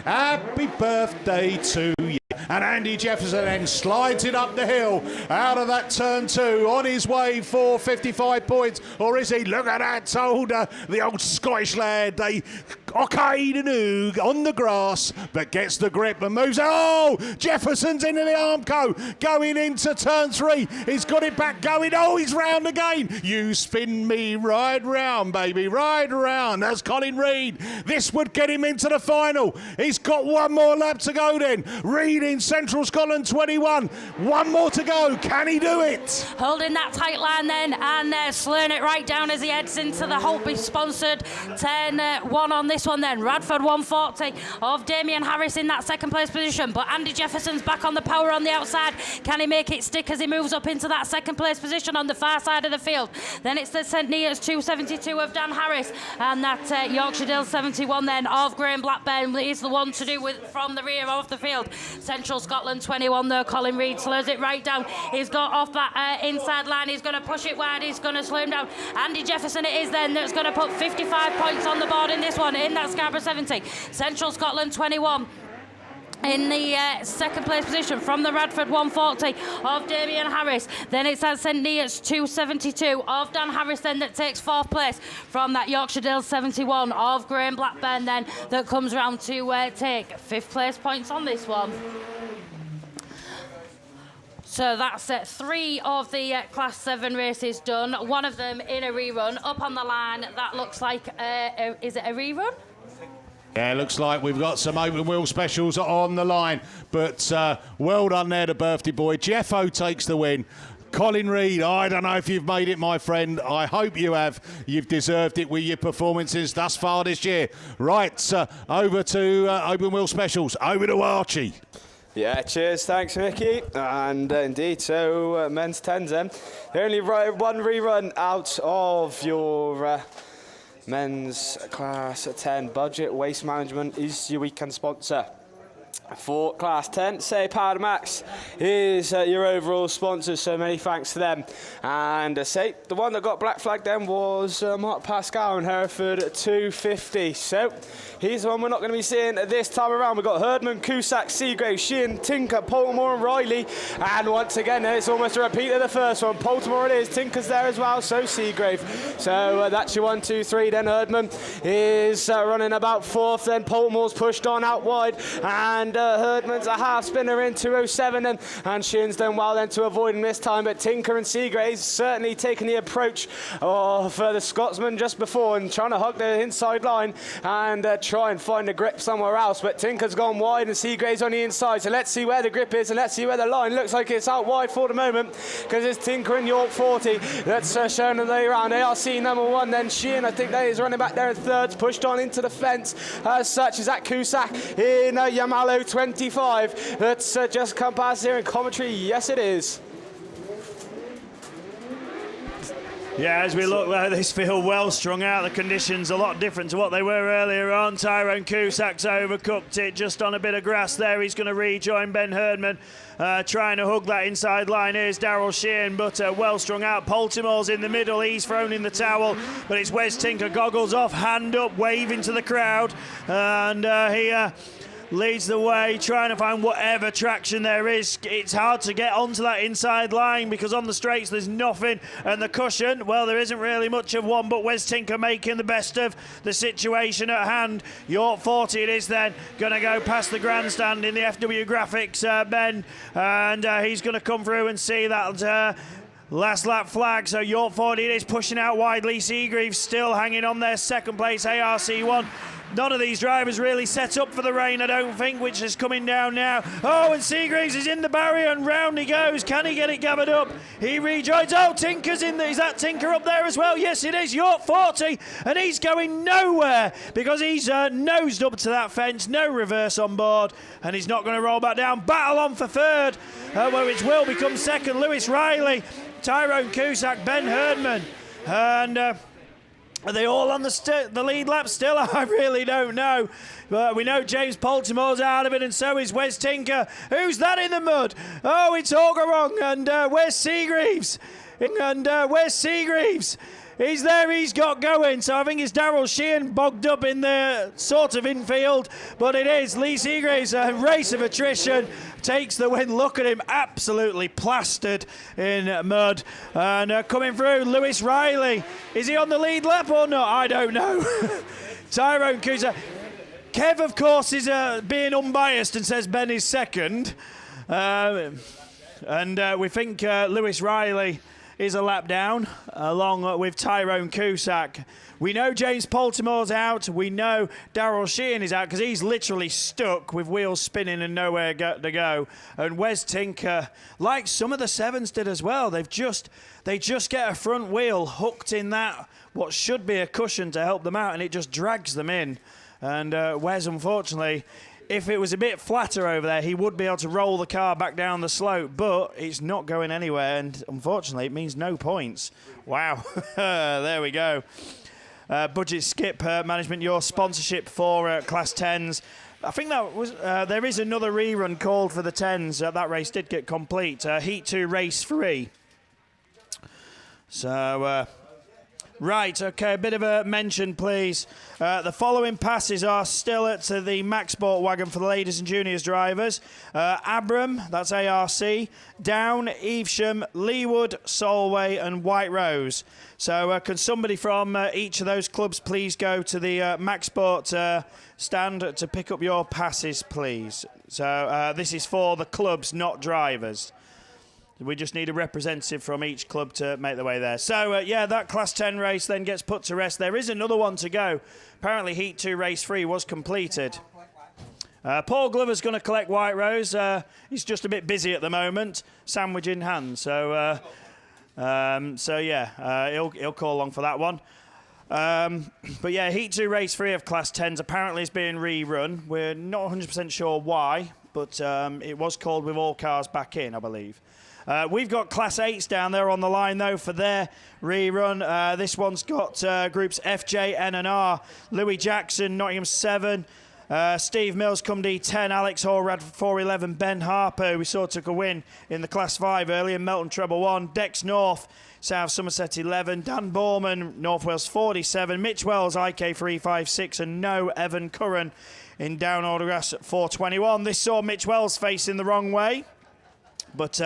Happy birthday to you. And Andy Jefferson then slides it up the hill out of that turn 2 on his way for 55 points. Or is he? Look at that, the old Scottish lad. They cockade and oog on the grass, but gets the grip and moves. Oh, Jefferson's into the Armco, going into turn 3. He's got it back going. Oh, he's round again. You spin me right round, baby, right round. That's Colin Reid. This would get him into the final. He's got one more lap to go then. Reid in Central Scotland 21. One more to go. Can he do it? Holding that tight line then and slowing it right down as he heads into the Holtby sponsored 10-1 on this one then. Radford 140 of Damien Harris in that second place position, but Andy Jefferson's back on the power on the outside. Can he make it stick as he moves up into that second place position on the far side of the field? Then it's the St Neots 272 of Dan Harris and that Yorkshire Dales 71 then of Graham Blackburn is the one to do with from the rear of the field. Central Scotland 21 though. Colin Reid slows it right down. He's got off that inside line. He's going to push it wide. He's going to slow him down. Andy Jefferson it is then that's going to put 55 points on the board in this one in that Scarborough 70. Central Scotland 21 in the second place position from the Radford 140 of Damien Harris. Then it's at St Neots 272 of Dan Harris then that takes 4th place from that Yorkshire Dales 71 of Graham Blackburn then that comes round to take 5th place points on this one. So that's 3 of the Class 7 races done. One of them in a rerun. Up on the line, that looks like, is it a rerun? Yeah, looks like we've got some open wheel specials on the line. But well done there to birthday boy. Jeffo takes the win. Colin Reid, I don't know if you've made it, my friend. I hope you have. You've deserved it with your performances thus far this year. Right, over to open wheel specials. Over to Archie. Yeah, cheers, thanks Mickey. And indeed, so men's 10s then. The only one rerun out of your men's class 10 budget waste management is your weekend sponsor. For Class 10, say Power Max is your overall sponsor, so many thanks to them. And say the one that got black flagged then was Mark Pascal in Hereford at 250. So he's the one we're not going to be seeing this time around. We've got Herdman, Cusack, Seagrave, Sheehan, Tinker, Poltimore and Riley. And once again, it's almost a repeat of the first one. Poltimore it is, Tinker's there as well, so Seagrave. So that's your 1, 2, 3. Then Herdman is running about 4th. Then Poltimore's pushed on out wide. And Herdman's a half spinner in 207 and Sheehan's done well then to avoid him this time, but Tinker and Seagrave's certainly taking the approach of the Scotsman just before and trying to hug the inside line and try and find a grip somewhere else, but Tinker's gone wide and Seagrave's on the inside, so let's see where the grip is and let's see where the line looks like it's out wide for the moment because it's Tinker and York 40 that's showing them the way around. ARC number 1 then Sheehan, I think that is running back there in 3rd, pushed on into the fence as such as that Cusack in Yamalo 25. That's just come past here in commentary. Yes, it is. Yeah, as we look there, this field well strung out. The conditions a lot different to what they were earlier on. Tyrone Cusack's overcooked it just on a bit of grass there. He's going to rejoin Ben Herdman, trying to hug that inside line. Here's Darryl Sheehan, but well strung out. Poltimore's in the middle. He's thrown in the towel, but it's Wes Tinker. Goggles off, hand up, waving to the crowd, and he leads the way, trying to find whatever traction there is. It's hard to get onto that inside line because on the straights there's nothing, and the cushion, well, there isn't really much of one, but Wes Tinker making the best of the situation at hand. York 40 it is then, going to go past the grandstand in the FW Graphics, Ben, and he's going to come through and see that Last lap flag, so York Ford it is pushing out wide. Lee Seagreaves still hanging on there, second place, ARC1. None of these drivers really set up for the rain, I don't think, which is coming down now. Oh, and Seagreaves is in the barrier and round he goes. Can he get it gathered up? He rejoins. Oh, Tinker's in there. Is that Tinker up there as well? Yes, it is. York 40, and he's going nowhere because he's nosed up to that fence. No reverse on board, and he's not going to roll back down. Battle on for third, which will become second. Lewis Riley, Tyrone Cusack, Ben Herdman, and are they all on the lead lap still? I really don't know. But we know James Baltimore's out of it, and so is Wes Tinker. Who's that in the mud? Oh, it's Augerong, and where's Seagreaves? And where's Seagreaves? He's there, he's got going. So I think it's Daryl Sheehan bogged up in the sort of infield, but it is Lee Seagreaves, a race of attrition. Takes the win. Look at him, absolutely plastered in mud. And coming through, Lewis Riley. Is he on the lead lap or not? I don't know. Tyrone Cusack. Kev, of course, is being unbiased and says Ben is second. And we think Lewis Riley is a lap down, along with Tyrone Cusack. We know James Baltimore's out. We know Daryl Sheehan is out because he's literally stuck with wheels spinning and nowhere to go. And Wes Tinker, like some of the sevens did as well, they just get a front wheel hooked in that what should be a cushion to help them out, and it just drags them in. And Wes, unfortunately, if it was a bit flatter over there, he would be able to roll the car back down the slope, but it's not going anywhere, and unfortunately, it means no points. Wow, there we go. Budget Skip Management, your sponsorship for Class 10s. I think that was there is another rerun called for the 10s. That race did get complete. Heat 2, Race 3. So... Right, okay, a bit of a mention, please. The following passes are still at the Max Sport wagon for the ladies and juniors drivers. Abram, that's ARC, Down, Evesham, Leewood, Solway and White Rose. So can somebody from each of those clubs please go to the Max Sport stand to pick up your passes, please. So this is for the clubs, not drivers. We just need a representative from each club to make their way there. So, yeah, that Class 10 race then gets put to rest. There is another one to go. Apparently, Heat 2, Race 3 was completed. Paul Glover's going to collect White Rose. He's just a bit busy at the moment, sandwich in hand. So, yeah, he'll call along for that one. But, yeah, Heat 2, Race 3 of Class 10s apparently is being rerun. We're not 100% sure why, but it was called with all cars back in, I believe. We've got Class 8s down there on the line, though, for their rerun. This one's got groups F, J, N and R. Louis Jackson, Nottingham 7. Steve Mills, Cumdee 10. Alex Horrad, 411. Ben Harper, we saw took a win in the Class 5 earlier. Melton Treble 1. Dex North, South Somerset 11. Dan Borman, North Wales 47. Mitch Wells, IK 356. And no Evan Curran in Down Autograss at 421. This saw Mitch Wells facing the wrong way, but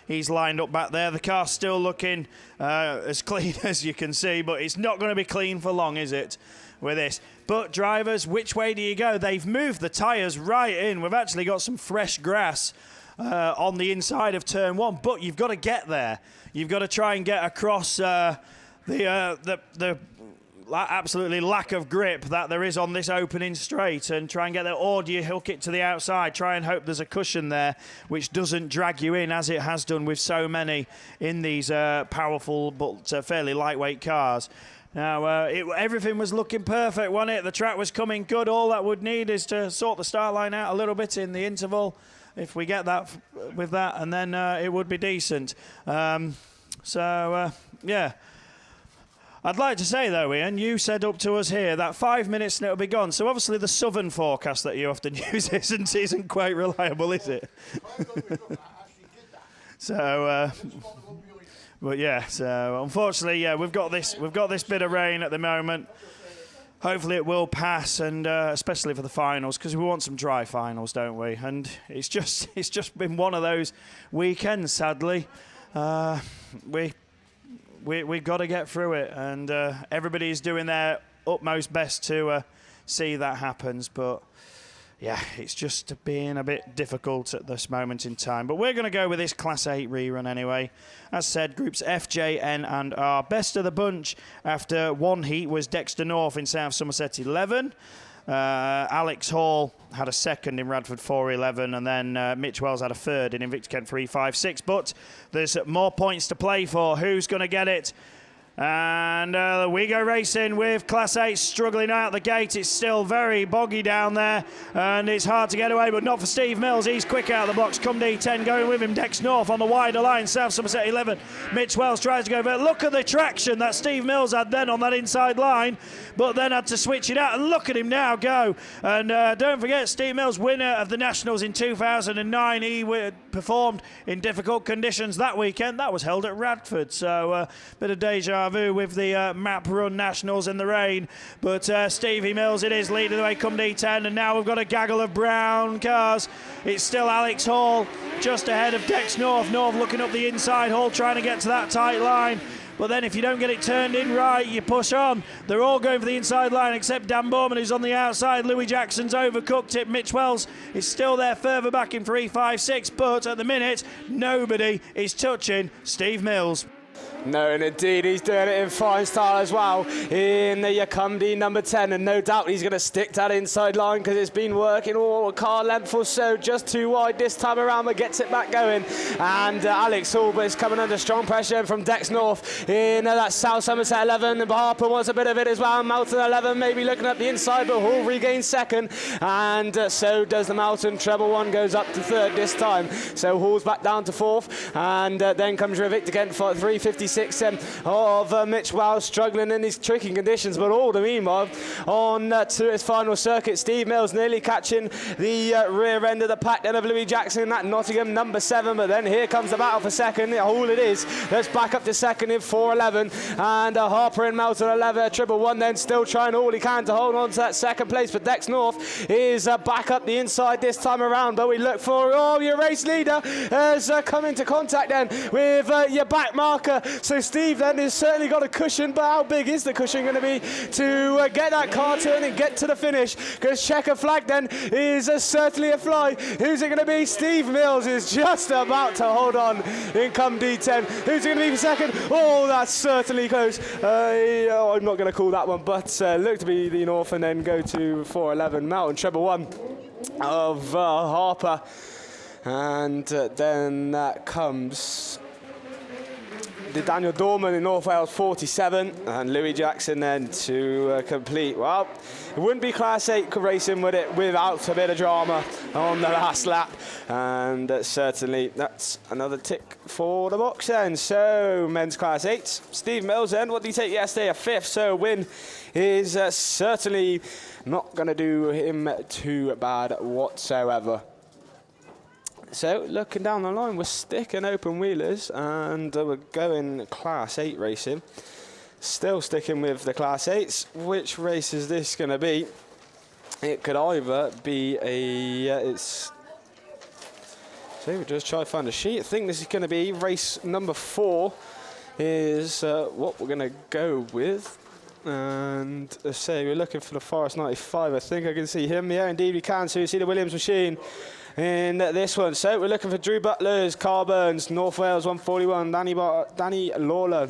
he's lined up back there. The car's still looking as clean as you can see, but it's not going to be clean for long, is it, with this? But drivers, which way do you go? They've moved the tyres right in. We've actually got some fresh grass on the inside of Turn 1, but you've got to get there. You've got to try and get across the absolutely lack of grip that there is on this opening straight and try and get there, or do you hook it to the outside, try and hope there's a cushion there which doesn't drag you in as it has done with so many in these powerful but fairly lightweight cars. Now everything was looking perfect, wasn't it? The track was coming good. All that would need is to sort the start line out a little bit in the interval, if we get that with that, and then it would be decent. Yeah, I'd like to say, though, Ian, you said up to us here that 5 minutes and it'll be gone. So obviously the southern forecast that you often use isn't quite reliable, is it? So, but yeah. So unfortunately, yeah, we've got this bit of rain at the moment. Hopefully it will pass, and especially for the finals, because we want some dry finals, don't we? And it's just been one of those weekends, sadly. We've got to get through it, and everybody's doing their utmost best to see that happens. But yeah, it's just being a bit difficult at this moment in time. But we're going to go with this Class 8 rerun anyway. As said, groups F, J, N and R. Best of the bunch after one heat was Dexter North in South Somerset 11. Alex Hall had a second in Radford 4.11, and then Mitch Wells had a third in Invicta Kent 3.56. But there's more points to play for. Who's going to get it? And we go racing with Class 8 struggling out the gate. It's still very boggy down there, and it's hard to get away, but not for Steve Mills. He's quick out of the blocks. Come D10 going with him. Dex North on the wider line. South Somerset 11. Mitch Wells tries to go, but look at the traction that Steve Mills had then on that inside line, but then had to switch it out. And look at him now go. And don't forget, Steve Mills, winner of the Nationals in 2009. He performed in difficult conditions that weekend. That was held at Radford. So a bit of deja vu with the map run Nationals in the rain. But Stevie Mills it is leading the way come D10, and now we've got a gaggle of brown cars. It's still Alex Hall just ahead of Dex North. North looking up the inside, Hall trying to get to that tight line. But then if you don't get it turned in right, you push on. They're all going for the inside line except Dan Borman, who's on the outside. Louis Jackson's overcooked it. Mitch Wells is still there further back in 3.56, but at the minute, nobody is touching Steve Mills. No, and indeed, he's doing it in fine style as well in the Yakundi number 10, and no doubt he's going to stick that inside line because it's been working all a car length or so, just too wide this time around, but gets it back going. And Alex Hall is coming under strong pressure from Dex North in that South Somerset 11, and Harper wants a bit of it as well. Melton 11 maybe looking up the inside, but Hall regains second, and so does the Melton. Treble 1 goes up to third this time, so Hall's back down to fourth, and then comes Invicta Kent for 3.56 of Mitch Wells, struggling in these tricky conditions, but all the meanwhile on to his final circuit. Steve Mills nearly catching the rear end of the pack then of Louis Jackson in that Nottingham number 7, but then here comes the battle for second. All it is, let's back up to second in 4.11, and Harper and Melton 11, Triple 1 then still trying all he can to hold on to that second place, but Dex North is back up the inside this time around, but we look for, your race leader has come into contact then with your back marker. So Steve then has certainly got a cushion, but how big is the cushion going to be to get that car turn and get to the finish? Because checker flag then is certainly a fly. Who's it going to be? Steve Mills is just about to hold on in come D10. Who's it going to be for second? Oh, that's certainly close. I'm not going to call that one, but look to be the North, and then go to 4.11. Mountain Treble 1 of Harper. And then that comes the Daniel Dorman in North Wales 47, and Louis Jackson then to complete. Well, it wouldn't be Class 8 racing, would it, without a bit of drama on the last lap, and certainly that's another tick for the box then. So men's Class 8, Steve Mills then, what did he take yesterday? A 5th, so a win is certainly not going to do him too bad whatsoever. So looking down the line, we're sticking open wheelers, and we're going Class 8 racing. Still sticking with the Class 8s. Which race is this going to be? It could either be a... so we'll just try to find a sheet. I think this is going to be race number 4 is what we're going to go with. And say we're looking for the Forest 95. I think I can see him. Yeah, indeed we can. So you see the Williams machine in this one. So we're looking for Drew Butler's, Carl Burns, North Wales 141, Danny Lawler,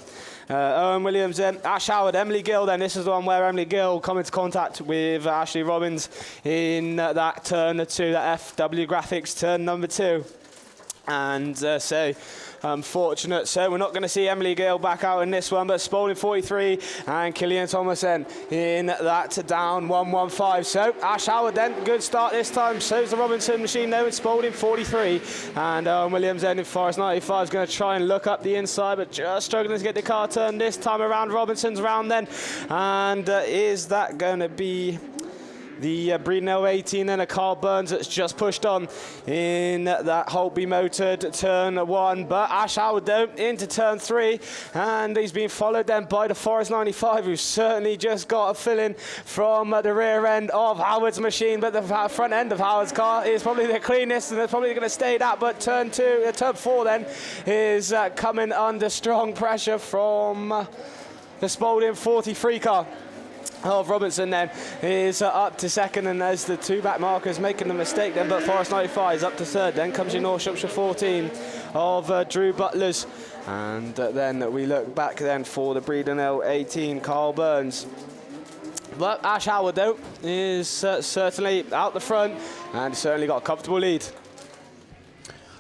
Owen Williams, then Ash Howard, Emily Gill. Then this is the one where Emily Gill come into contact with Ashley Robbins in that turn 2, that FW Graphics turn number 2. And so unfortunate, so we're not going to see Emily Gill back out in this one, but Spalding 43 and Killian Thomason in that down 115. So Ash Howard then, good start this time. So's the Robinson machine though, it's Spalding 43, and Williams then in Forest 95 is going to try and look up the inside, but just struggling to get the car turned this time around. Robinson's round then, and is that going to be the Breednell 18 and a Carl Burns that's just pushed on in that Holtby motored turn 1, but Ash Howard though into turn 3, and he's been followed then by the Forest 95, who's certainly just got a fill-in from the rear end of Howard's machine, but the front end of Howard's car is probably the cleanest, and they're probably going to stay that. But turn 4 then is coming under strong pressure from the Spalding 43 car. of Robinson then is up to second, and there's the two back markers making the mistake then, but Forest 95 is up to third. Then comes your North Shropshire 14 of Drew Butlers, and then we look back then for the Breedon Hill 18 Carl Burns. But Ash Howard though is certainly out the front and certainly got a comfortable lead.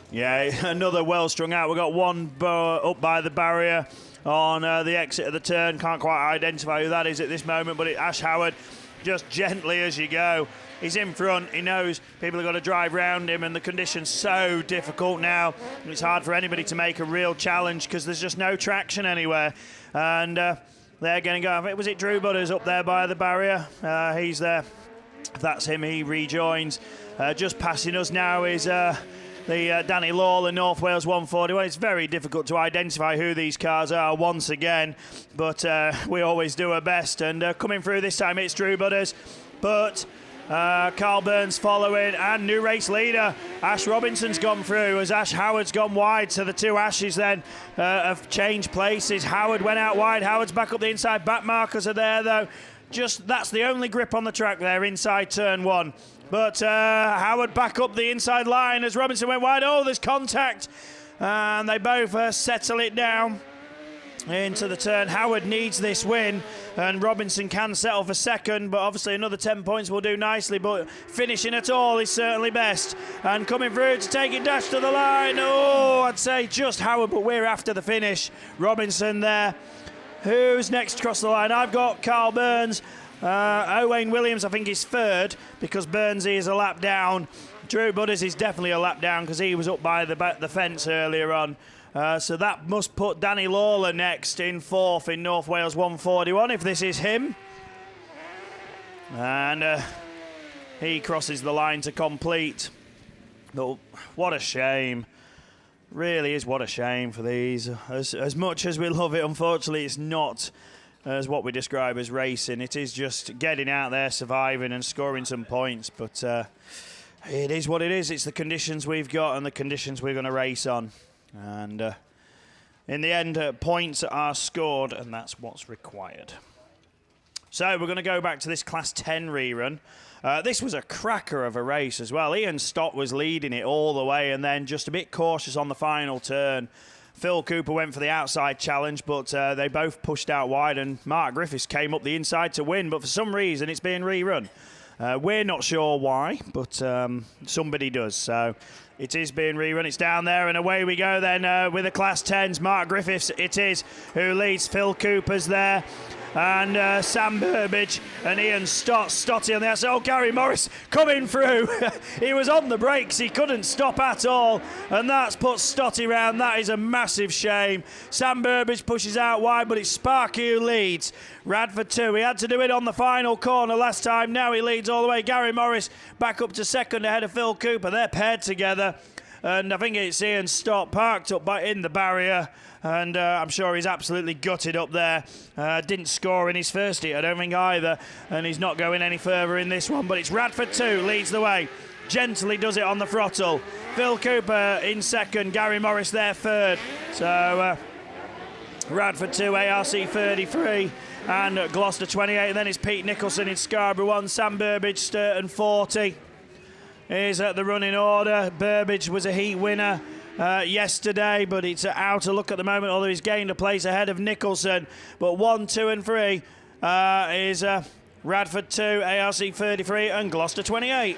Yeah, another well strung out. We've got one up by the barrier on the exit of the turn. Can't quite identify who that is at this moment, but Ash Howard, just gently as you go. He's in front, he knows people have got to drive round him, and the conditions so difficult now. It's hard for anybody to make a real challenge because there's just no traction anywhere. And they're going to go, was it Drew Butters up there by the barrier? He's there. If that's him, he rejoins. Just passing us now is the Danny Lawler North Wales 141. It's very difficult to identify who these cars are once again, but we always do our best. And coming through this time, it's Drew Butters, but Carl Burns following, and new race leader Ash Robinson's gone through as Ash Howard's gone wide. So the two Ashes then have changed places. Howard went out wide, Howard's back up the inside. Back markers are there though. Just that's the only grip on the track there inside turn one. But Howard back up the inside line as Robinson went wide. Oh, there's contact. And they both settle it down into the turn. Howard needs this win, and Robinson can settle for second, but obviously another 10 points will do nicely. But finishing at all is certainly best. And coming through to take it dash to the line. Oh, I'd say just Howard, but we're after the finish. Robinson there. Who's next across the line? I've got Carl Burns. Owain Williams, I think, is third because Burnsy is a lap down. Drew Butters is definitely a lap down because he was up by the fence earlier on. So that must put Danny Lawler next in fourth in North Wales 141 if this is him. And he crosses the line to complete. But what a shame. Really is what a shame for these. As much as we love it, unfortunately, it's not as what we describe as racing. It is just getting out there, surviving and scoring some points. But it is what it is. It's the conditions we've got and the conditions we're going to race on. And in the end, points are scored, and that's what's required. So we're going to go back to this Class 10 rerun. This was a cracker of a race as well. Ian Stott was leading it all the way, and then just a bit cautious on the final turn. Phil Cooper went for the outside challenge, but they both pushed out wide, and Mark Griffiths came up the inside to win, but for some reason it's being rerun. We're not sure why, but somebody does. So it is being rerun. It's down there, and away we go then with the Class 10s. Mark Griffiths it is who leads. Phil Cooper's there. And Sam Burbage and Ian Stotty on the outside. Oh, Gary Morris coming through. He was on the brakes. He couldn't stop at all. And that's put Stotty round. That is a massive shame. Sam Burbage pushes out wide, but it's Sparky who leads. Radford 2. He had to do it on the final corner last time. Now he leads all the way. Gary Morris back up to second ahead of Phil Cooper. They're paired together. And I think it's Ian Stott parked up in the barrier. And I'm sure he's absolutely gutted up there. Didn't score in his first heat, I don't think either. And he's not going any further in this one. But it's Radford 2 leads the way. Gently does it on the throttle. Phil Cooper in second. Gary Morris there third. So Radford 2, ARC 33. And Gloucester 28. And then it's Pete Nicholson in Scarborough 1. Sam Burbage, Sturton 40. Is at the running order. Burbage was a heat winner yesterday, but it's out of luck at the moment, although he's gained a place ahead of Nicholson. But 1, 2 and 3 is Radford 2, ARC 33 and Gloucester 28.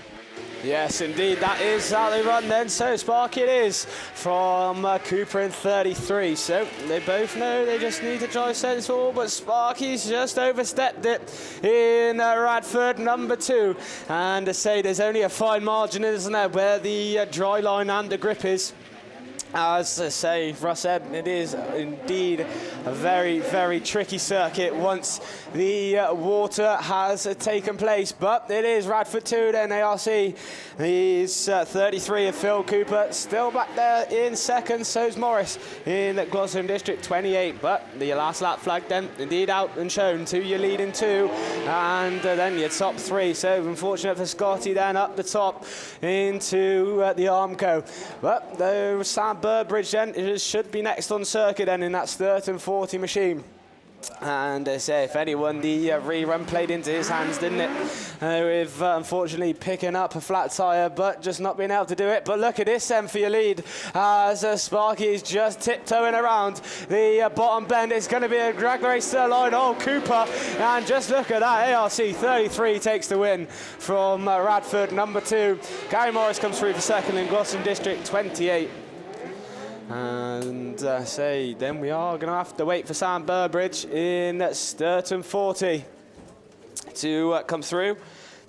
Yes, indeed, that is how they run then. So Sparky it is from Cooper in 33. So they both know they just need to drive sensible, but Sparky's just overstepped it in Radford number 2. And to say there's only a fine margin, isn't there, where the dry line and the grip is. As I say, Russ said, it is indeed a very, very tricky circuit once the water has taken place. But it is Radford 2, then ARC. He's 33 of Phil Cooper, still back there in second. So's Morris in Gloucester District 28. But the last lap flag then indeed out and shown to your leading 2. And then your top 3. So unfortunate for Scotty then up the top into the Armco. But the Sam Burbridge then should be next on circuit then in that Sturton 40 machine. And they say, if anyone, the rerun played into his hands, didn't it? With unfortunately picking up a flat tyre, but just not being able to do it. But look at this then for your lead, as Sparky is just tiptoeing around the bottom bend. It's going to be a drag race to the line. Oh, Cooper, and just look at that. ARC 33 takes the win from Radford, number 2. Gary Morris comes through for second in Gloucester District 28. And then we are going to have to wait for Sam Burbridge in Sturton 40 to come through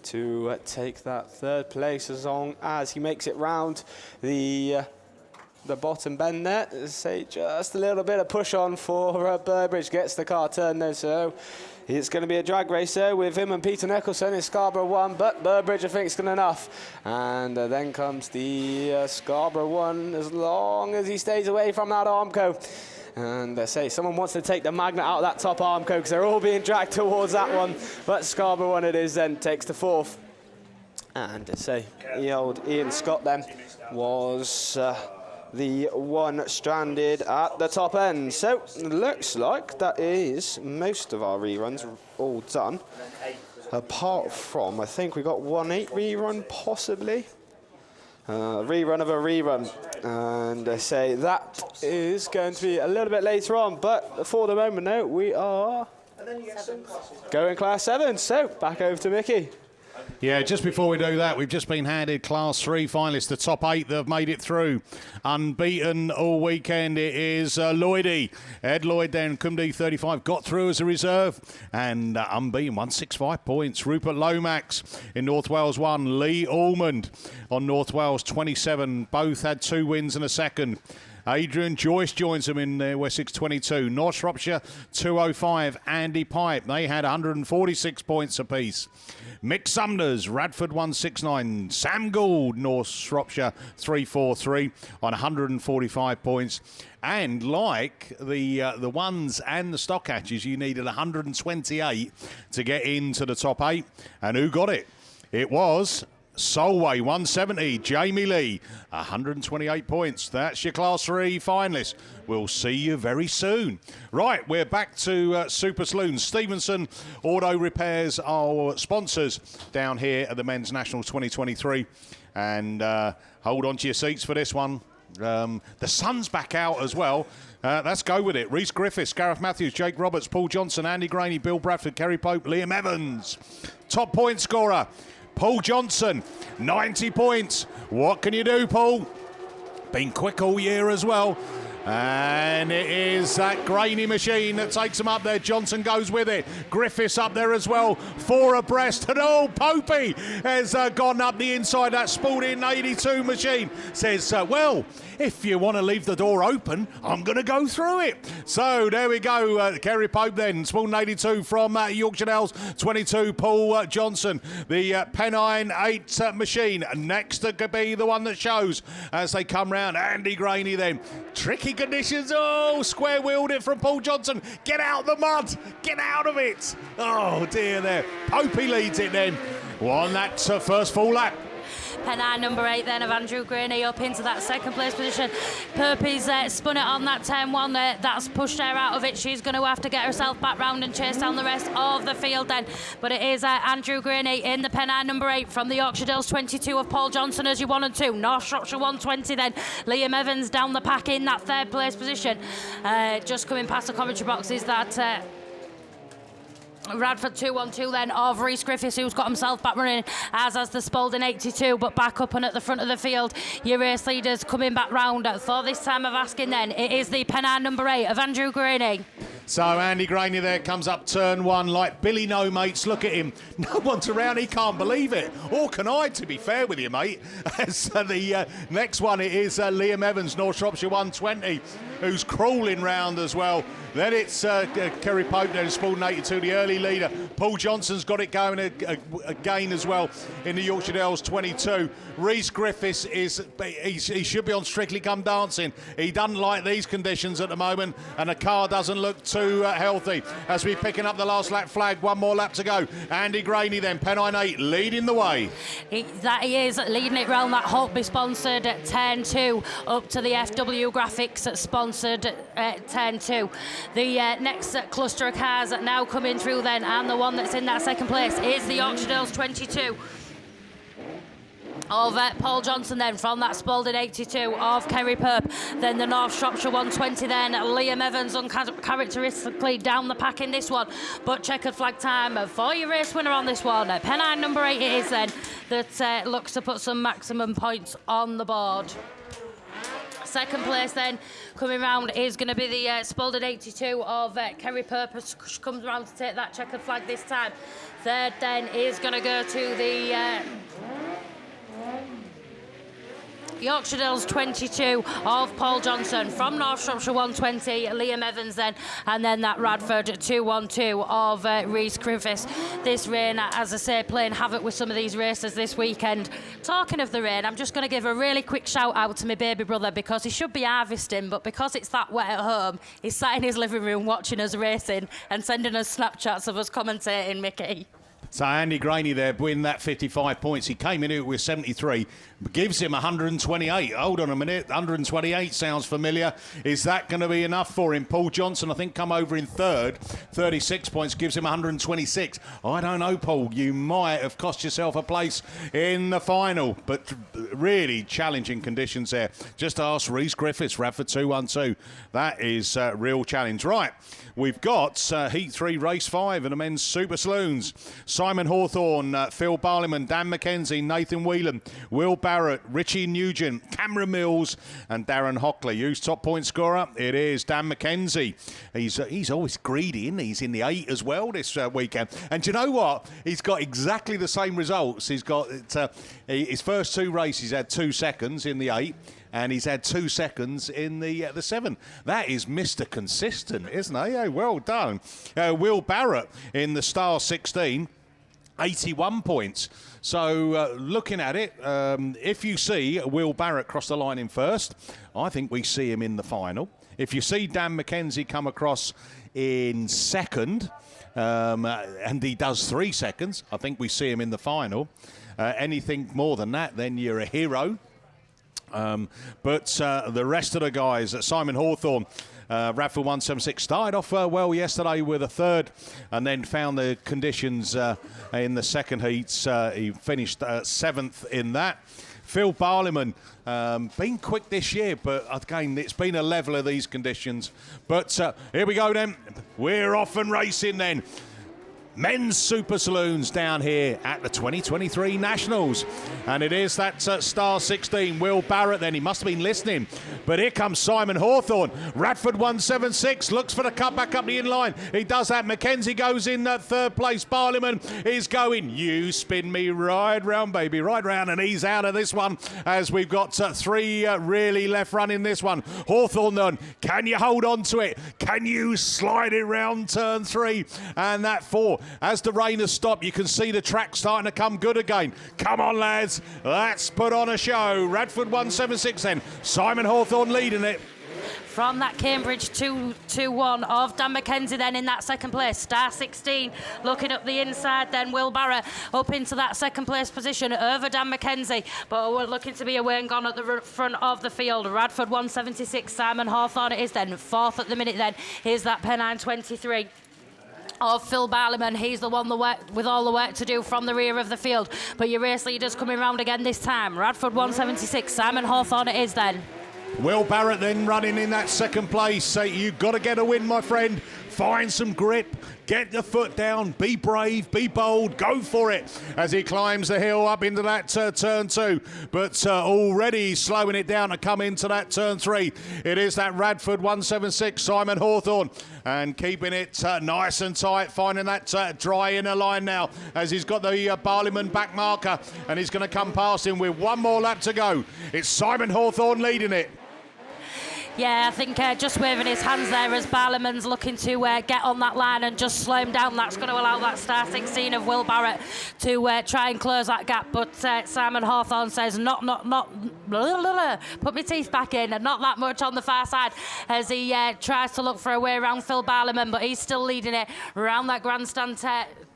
to take that third place, as long as he makes it round the bottom bend there. Just a little bit of push on for Burbridge, gets the car turned there, so it's going to be a drag race there with him and Peter Nicholson in Scarborough 1, but Burbridge I think is good enough. And then comes the Scarborough 1, as long as he stays away from that Armco. And someone wants to take the magnet out of that top Armco because they're all being dragged towards that one. But Scarborough 1 it is then, takes the 4th. And the old Ian Scott then was the one stranded at the top end. So looks like that is most of our reruns all done, apart from I think we got 1-8 rerun possibly. Rerun of a rerun, and they say that is going to be a little bit later on, but for the moment now we are going class 7. So back over to Mickey. Yeah, just before we do that, we've just been handed Class 3 finalists, the top 8 that have made it through. Unbeaten all weekend, it is Lloydie. Ed Lloyd then, Cumdy 35, got through as a reserve, and unbeaten, 165 points. Rupert Lomax in North Wales 1, Lee Almond on North Wales 27, both had 2 wins and a second. Adrian Joyce joins them in Wessex 22. North Shropshire 205, Andy Pipe, they had 146 points apiece. Mick Sumners, Radford 169. Sam Gould, North Shropshire 343 on 145 points. And like the ones and the stock hatches, you needed 128 to get into the top 8. And who got it? It was Solway 170, Jamie Lee 128 points. That's your Class 3 finalists. We'll see you very soon. Right, we're back to Super Saloons. Stevenson Auto Repairs, our sponsors down here at the Men's Nationals 2023. And hold on to your seats for this one. The sun's back out as well. Let's go with it. Rhys Griffiths, Gareth Matthews, Jake Roberts, Paul Johnson, Andy Graney, Bill Bradford, Kerry Pope, Liam Evans. Top point scorer, Paul Johnson, 90 points. What can you do, Paul? Been quick all year as well. And it is that Graney machine that takes him up there. Johnson goes with it. Griffiths up there as well. 4 abreast. And Popey has gone up the inside. That Spalding 82 machine says, well, if you want to leave the door open, I'm going to go through it. So there we go. Kerry Pope then. Spalding 82 from Yorkshire Dales 22. Paul Johnson. The Pennine 8 machine. Next to be the one that shows as they come round. Andy Graney then. Tricky conditions. Oh, square wheeled it from Paul Johnson. Get out the mud. Get out of it. Oh, dear there. Popey leads it then. Won that first full lap. Pennine number 8 then of Andrew Graney up into that second place position. Purpy's spun it on that turn 1 there. That's pushed her out of it. She's going to have to get herself back round and chase down the rest of the field then. But it is Andrew Graney in the Pennine number 8 from the Yorkshire Dales 22 of Paul Johnson as you 1 and 2. North Shropshire 120 then. Liam Evans down the pack in that third place position. Just coming past the commentary boxes that... Radford 212 then of Rhys Griffiths, who's got himself back running, as has the Spalding 82, but back up and at the front of the field. Your race leaders coming back round for this time of asking then. It is the Pennine number 8 of Andrew Graney. So Andy Graney there comes up turn 1 like Billy No Mates. Look at him. No one's around. He can't believe it. Or can I, to be fair with you, mate. So the next one it is Liam Evans, North Shropshire 120, who's crawling round as well. Then it's Kerry Pope there in Spalding 82, the early leader. Paul Johnson's got it going again as well in the Yorkshire Dales 22. Rhys Griffiths he should be on Strictly Come Dancing. He doesn't like these conditions at the moment, and the car doesn't look too too healthy as we're picking up the last lap flag. One more lap to go. Andy Graney then, Pennine 8, leading the way. He is leading it round that Holtby sponsored turn 2 up to the FW Graphics sponsored turn 2. The next cluster of cars now coming through then, and the one that's in that second place is the Yorkshire 22 of Paul Johnson then, from that Spalding 82 of Kerry Perp. Then the North Shropshire 120 then, Liam Evans uncharacteristically down the pack in this one, but checkered flag time for your race winner on this one. Pennine number 8 it is then, that looks to put some maximum points on the board. Second place then coming round is going to be the Spalding 82 of Kerry Purpose, comes round to take that checkered flag this time. Third then is going to go to the Yorkshire Dales 22 of Paul Johnson. From North Shropshire 120, Liam Evans then, and then that Radford 212 of Rhys Griffiths. This rain, as I say, playing havoc with some of these races this weekend. Talking of the rain, I'm just going to give a really quick shout out to my baby brother, because he should be harvesting, but because it's that wet at home, he's sat in his living room watching us racing and sending us Snapchats of us commentating, Mickey. So Andy Graney there win that 55 points. He came in with 73, gives him 128. Hold on a minute, 128 sounds familiar. Is that going to be enough for him? Paul Johnson, I think, come over in third. 36 points gives him 126. I don't know, Paul. You might have cost yourself a place in the final, but really challenging conditions there. Just ask Rhys Griffiths, Radford 212. That is a real challenge. Right, we've got Heat 3, Race 5 and the men's Super Saloons. Simon Hawthorne, Phil Barliman, Dan McKenzie, Nathan Whelan, Will Barrett, Richie Nugent, Cameron Mills and Darren Hockley. Who's top point scorer? It is Dan McKenzie. He's always greedy, isn't he? He's in the 8 as well this weekend. And do you know what? He's got exactly the same results. He's got his first 2 races, had 2 seconds in the 8. And he's had 2 seconds in the 7. That is Mr. Consistent, isn't he? Yeah, well done. Will Barrett in the Star 16. 81 points. So looking at it, if you see Will Barrett cross the line in first, I think we see him in the final. If you see Dan McKenzie come across in second, and he does 3 seconds, I think we see him in the final. Anything more than that, then you're a hero. But the rest of the guys, Simon Hawthorne, Radford 176, started off well yesterday with a third and then found the conditions in the second heats. He finished 7th in that. Phil Barliman, been quick this year, but again, it's been a level of these conditions. But here we go then. We're off and racing then. Men's Super Saloons down here at the 2023 Nationals. And it is that Star 16, Will Barrett then. He must have been listening. But here comes Simon Hawthorne. Radford 176 looks for the cut back up the in-line. He does that. McKenzie goes in third place. Barliman is going. You spin me right round, baby. Right round. And he's out of this one as we've got 3 really left running this one. Hawthorne then. Can you hold on to it? Can you slide it round turn 3? And that 4. As the rain has stopped, you can see the track starting to come good again. Come on, lads. Let's put on a show. Radford 176 then. Simon Hawthorne leading it. From that Cambridge 2-1 of Dan McKenzie then in that second place. Star 16 looking up the inside then. Will Barrett up into that second place position over Dan McKenzie. But we're looking to be away and gone at the front of the field. Radford 176, Simon Hawthorne it is then. 4th at the minute then is that Pennine 23. Of Phil Barliman, he's the one with all the work to do from the rear of the field. But your race leader's coming round again this time. Radford 176, Simon Hawthorne it is then. Will Barrett then running in that second place. You've got to get a win, my friend. Find some grip. Get the foot down. Be brave. Be bold. Go for it as he climbs the hill up into that turn 2. But already slowing it down to come into that turn 3. It is that Radford 176, Simon Hawthorne. And keeping it nice and tight. Finding that dry inner line now as he's got the Barliman back marker. And he's going to come past him with one more lap to go. It's Simon Hawthorne leading it. Yeah, I think just waving his hands there as Barliman's looking to get on that line and just slow him down. That's going to allow that star 16 of Will Barrett to try and close that gap. But Simon Hawthorne says not, put my teeth back in, and not that much on the far side as he tries to look for a way around Phil Barliman, but he's still leading it around that grandstand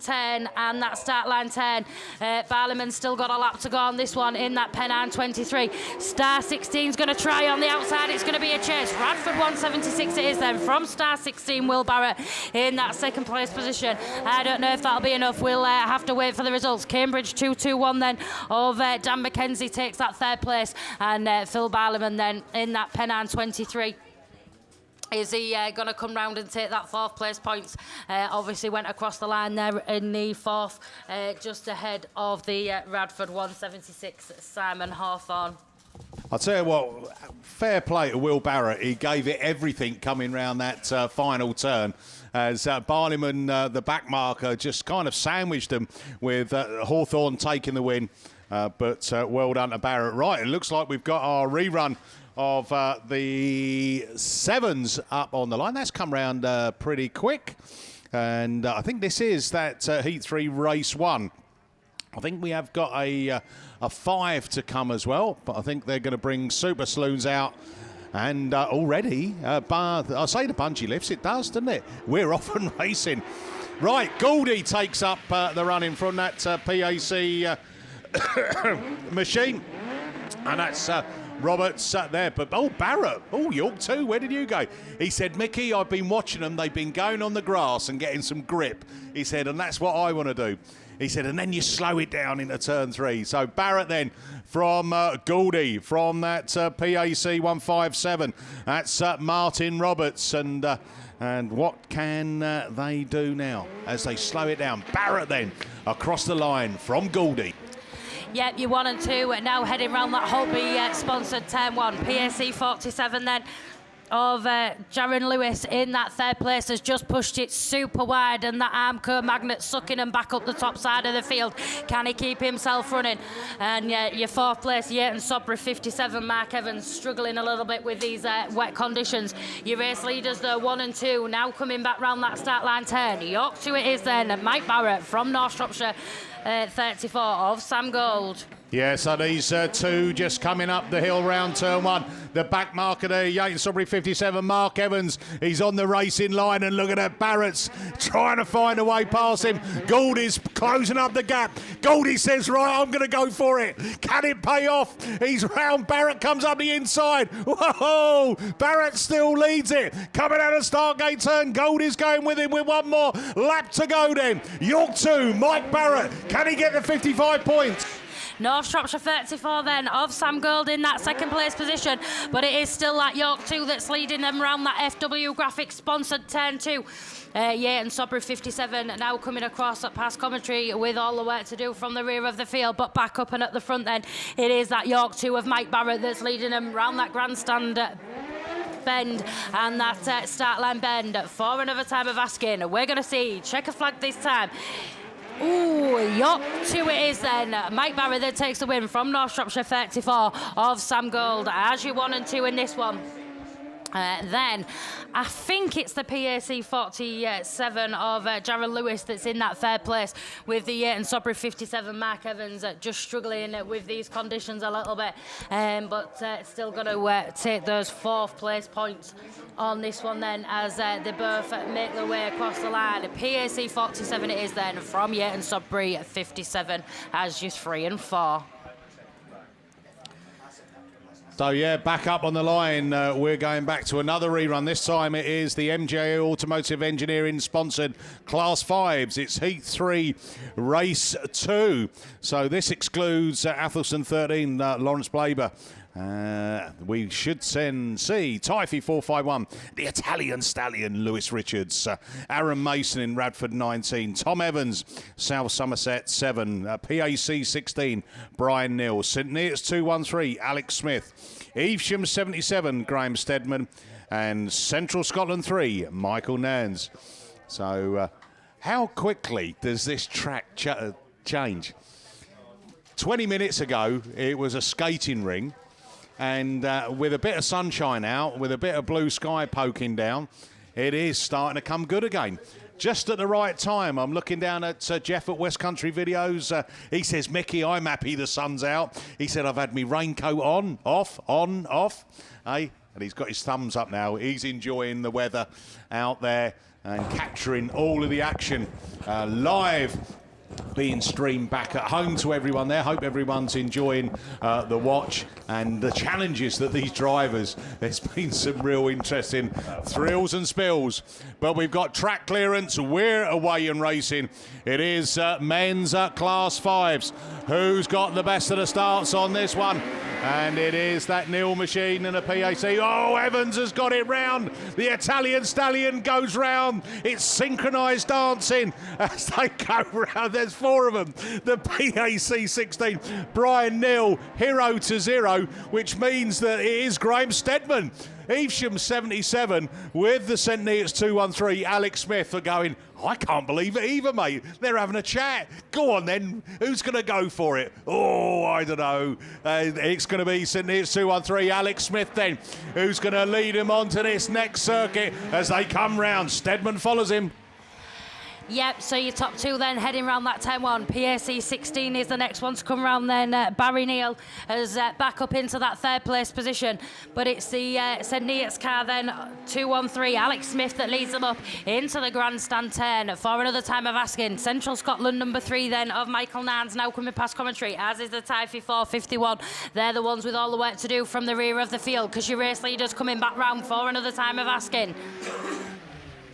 turn and that start line turn. Barliman's still got a lap to go on this one in that Pennine 23. Star 16's going to try on the outside. It's going to be a chase. Radford 176 it is then from Star 16, Will Barrett in that second place position. I don't know if that'll be enough. We'll have to wait for the results. Cambridge 221 then of Dan McKenzie takes that third place, and Phil Barliman then in that Pennine 23. Is he going to come round and take that fourth place points? Obviously went across the line there in the fourth, just ahead of the Radford 176, Simon Hawthorne. I'll tell you what, fair play to Will Barrett. He gave it everything coming round that final turn, as Barliman, the back marker, just kind of sandwiched him with Hawthorne taking the win. But well done to Barrett. Right, it looks like we've got our rerun of the sevens up on the line. That's come round pretty quick. And I think this is that Heat 3 race 1. I think we have got a 5 to come as well, but I think they're going to bring Super Saloons out. And already, I say the bungee lifts, it does, doesn't it? We're off and racing. Right, Gouldy takes up the running from that PAC machine. And that's Roberts there. But, Barrett. York too. Where did you go? He said, Mickey, I've been watching them. They've been going on the grass and getting some grip. He said, and that's what I want to do. He said, and then you slow it down into turn 3. So Barrett then from Gouldy, from that PAC 157. That's Martin Roberts. And what can they do now as they slow it down? Barrett then across the line from Gouldy. Yep, you're 1 and 2 now heading round that Holby-sponsored turn 1. PAC 47 then of Jaron Lewis in that third place has just pushed it super wide, and that Armco magnet sucking him back up the top side of the field. Can he keep himself running? And your fourth place, Yayton Sobry 57, Mark Evans struggling a little bit with these wet conditions. Your race leaders though 1 and 2 now coming back round that start line turn. York 2 it is then, Mike Barrett from North Shropshire 34 of Sam Gold. Yeah, so these two just coming up the hill round turn 1. The back marker there, Yayton Sobry 57, Mark Evans. He's on the racing line, and look at that, Barrett's trying to find a way past him. Gouldy's closing up the gap. Gouldy says, right, I'm going to go for it. Can it pay off? He's round. Barrett comes up the inside. Whoa! Barrett still leads it. Coming out of Stargate turn, Gouldy's going with him with one more lap to go then. York 2, Mike Barrett. Can he get the 55 points? North Shropshire 34 then of Sam Gold in that second place position, but it is still that York 2 that's leading them around that FW Graphics sponsored turn 2. Yayton Sobry 57 now coming across at past commentary with all the work to do from the rear of the field, but back up and at the front then it is that York 2 of Mike Barrett that's leading them round that grandstand bend and that start line bend. For another time of asking, we're going to see checker flag this time. Ooh, York 2 it is then. Mike Barrett that takes the win from North Shropshire 34 of Sam Gold as you 1 and 2 in this one. Then I think it's the PAC 47 of Jaron Lewis that's in that third place with the Yayton Sobry 57 Mark Evans just struggling with these conditions a little bit, but still going to take those fourth place points on this one then as they both make their way across the line. PAC 47 it is then from Yayton Sobry 57 as you 3 and 4. So, yeah, back up on the line. We're going back to another rerun. This time it is the MJA Automotive Engineering sponsored Class 5s. It's Heat 3, Race 2. So this excludes Athelston 13, Lawrence Blaber. We should see Typhy 451, the Italian Stallion Lewis Richards, Aaron Mason in Radford 19, Tom Evans, South Somerset 7, PAC 16, Brian Neal, St Neots 213, Alex Smith, Evesham 77, Graham Steadman, and Central Scotland 3, Michael Nans. So how quickly does this track change? 20 minutes ago it was a skating ring. And with a bit of sunshine out, with a bit of blue sky poking down, it is starting to come good again. Just at the right time. I'm looking down at Jeff at West Country Videos. He says, Mickey, I'm happy the sun's out. He said, I've had my raincoat on, off. Hey, and he's got his thumbs up now. He's enjoying the weather out there and capturing all of the action live, being streamed back at home to everyone there. Hope everyone's enjoying the watch and the challenges that these drivers, there's been some real interesting thrills and spills. But we've got track clearance. We're away and racing. It is men's Class 5s. Who's got the best of the starts on this one? And it is that Neil machine and a PAC. Oh, Evans has got it round. The Italian Stallion goes round. It's synchronised dancing as they go round. There's 4 of them. The PAC 16. Brian Neal, hero to 0, which means that it is Graham Steadman. Evesham 77 with the St Neots 213. Alex Smith are going, I can't believe it either, mate. They're having a chat. Go on then. Who's going to go for it? Oh, I don't know. It's going to be St Neots 213. Alex Smith then, who's going to lead him on to this next circuit as they come round. Steadman follows him. Yep, so your top 2 then heading round that 10-1. PAC 16 is the next one to come round then. Barry Neal is back up into that 3rd place position. But it's the St Neots car then, 213. Alex Smith that leads them up into the grandstand 10 for another time of asking. Central Scotland number 3 then of Michael Nance now coming past commentary, as is the Typhy 451. They're the ones with all the work to do from the rear of the field, because your race leader's coming back round for another time of asking.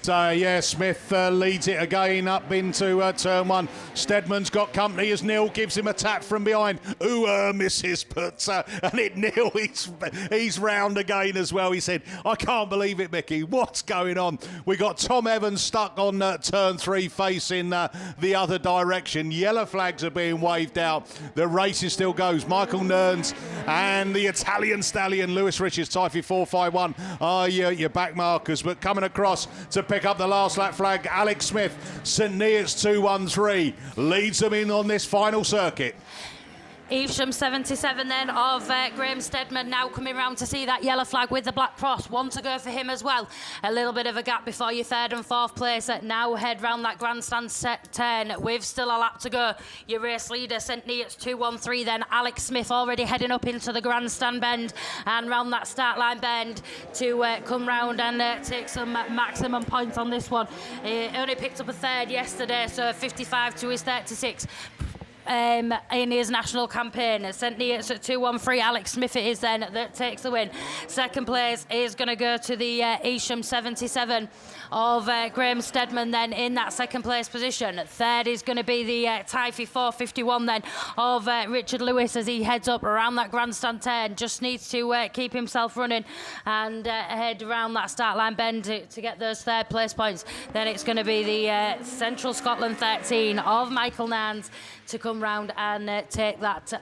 So, yeah, Smith leads it again up into turn 1. Steadman's got company as Neil gives him a tap from behind. Ooh, misses, but and it Neil, he's round again as well. He said, I can't believe it, Mickey. What's going on? We got Tom Evans stuck on turn 3 facing the other direction. Yellow flags are being waved out. The racing still goes. Michael Nerns and the Italian Stallion, Lewis Richards, Typhy 451 are your back markers, but coming across to pick up the last lap flag, Alex Smith, St Neots 213, leads them in on this final circuit. Evesham 77 then of Graham Steadman now coming round to see that yellow flag with the black cross. One to go for him as well. A little bit of a gap before your 3rd and 4th place. Now head round that grandstand set 10 with still a lap to go. Your race leader, St Neots 213 then. Alex Smith already heading up into the grandstand bend and round that start line bend to come round and take some maximum points on this one. He only picked up a 3rd yesterday, so 55 to his 36. In his national campaign. St Neots at 213. Alex Smith it is then that takes the win. 2nd place is going to go to the Evesham 77 of Graham Steadman then in that 2nd place position. 3rd is going to be the Typhy 451 then of Richard Lewis as he heads up around that grandstand 10. Just needs to keep himself running and head around that start line bend to get those 3rd place points. Then it's going to be the Central Scotland 13 of Michael Nance to come round and take that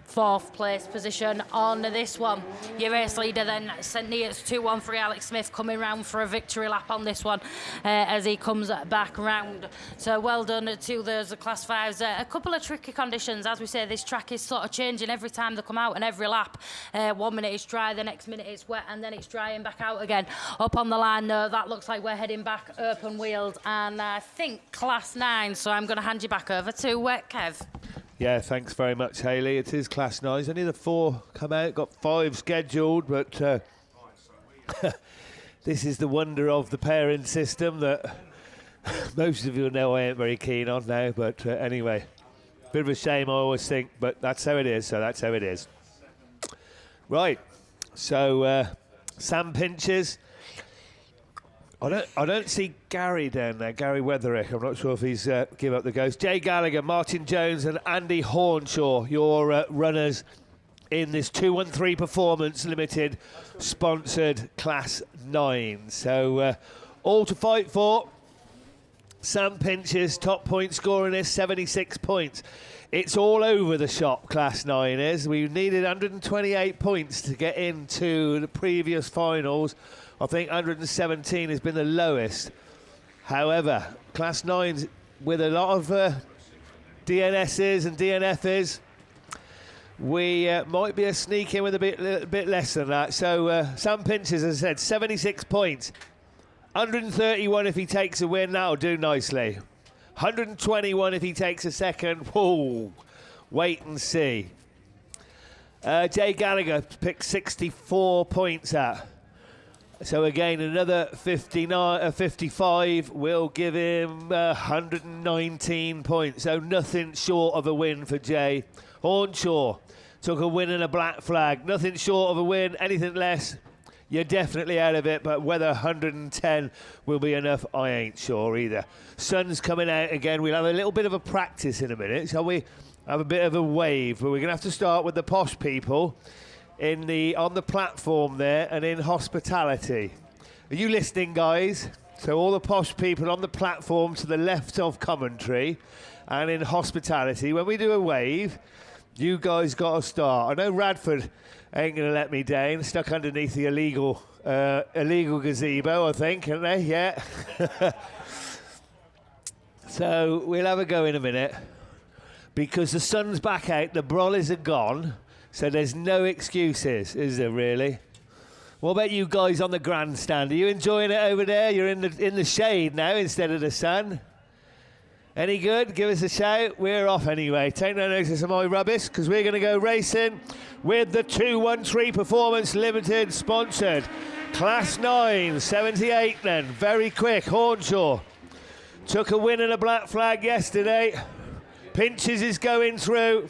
4th place position on this one. Your race leader then, St Neots 213, Alex Smith coming round for a victory lap on this one as he comes back round. So well done to those Class 5s. A couple of tricky conditions. As we say, this track is sort of changing every time they come out and every lap. 1 minute it's dry, the next minute it's wet, and then it's drying back out again. Up on the line, that looks like we're heading back open wheeled, and I think Class 9. So I'm going to hand you back over to Kev. Yeah, thanks very much, Hayley. It is Class 9. Only the 4 come out, got 5 scheduled, but this is the wonder of the pairing system that most of you know I ain't very keen on now, but anyway, bit of a shame I always think, but that's how it is, so that's how it is. Right, so Sam Pinches. I don't see Gary down there, Gary Wetherick. I'm not sure if he's give up the ghost. Jay Gallagher, Martin Jones and Andy Hornshaw, your runners in this 213 Performance Limited sponsored Class 9. So all to fight for. Sam Pinches, top point scoring is 76 points. It's all over the shop, Class 9 is. We needed 128 points to get into the previous finals. I think 117 has been the lowest. However, Class 9s with a lot of DNSs and DNFs. we might be a sneak in with a bit less than that. So Sam Pinches, as I said, 76 points. 131 if he takes a win, that'll do nicely. 121 if he takes a second. Whoa, wait and see. Jay Gallagher picked 64 points at. So again, another 55 will give him 119 points. So nothing short of a win for Jay. Hornshaw took a win and a black flag. Nothing short of a win. Anything less, you're definitely out of it. But whether 110 will be enough, I ain't sure either. Sun's coming out again. We'll have a little bit of a practice in a minute, shall we? Have a bit of a wave. But we're going to have to start with the posh people on the platform there and in hospitality. Are you listening, guys? So all the posh people on the platform to the left of commentary and in hospitality. When we do a wave, you guys got to start. I know Radford ain't going to let me down. Stuck underneath the illegal gazebo, I think, aren't they? Yeah. So we'll have a go in a minute. Because the sun's back out, the brollies are gone. So there's no excuses, is there really? What about you guys on the grandstand? Are you enjoying it over there? You're in the shade now instead of the sun. Any good? Give us a shout. We're off anyway. Take no notice of my rubbish because we're going to go racing with the 213 Performance Limited sponsored Class 9, 78 then. Very quick. Hornshaw took a win and a black flag yesterday. Pinches is going through.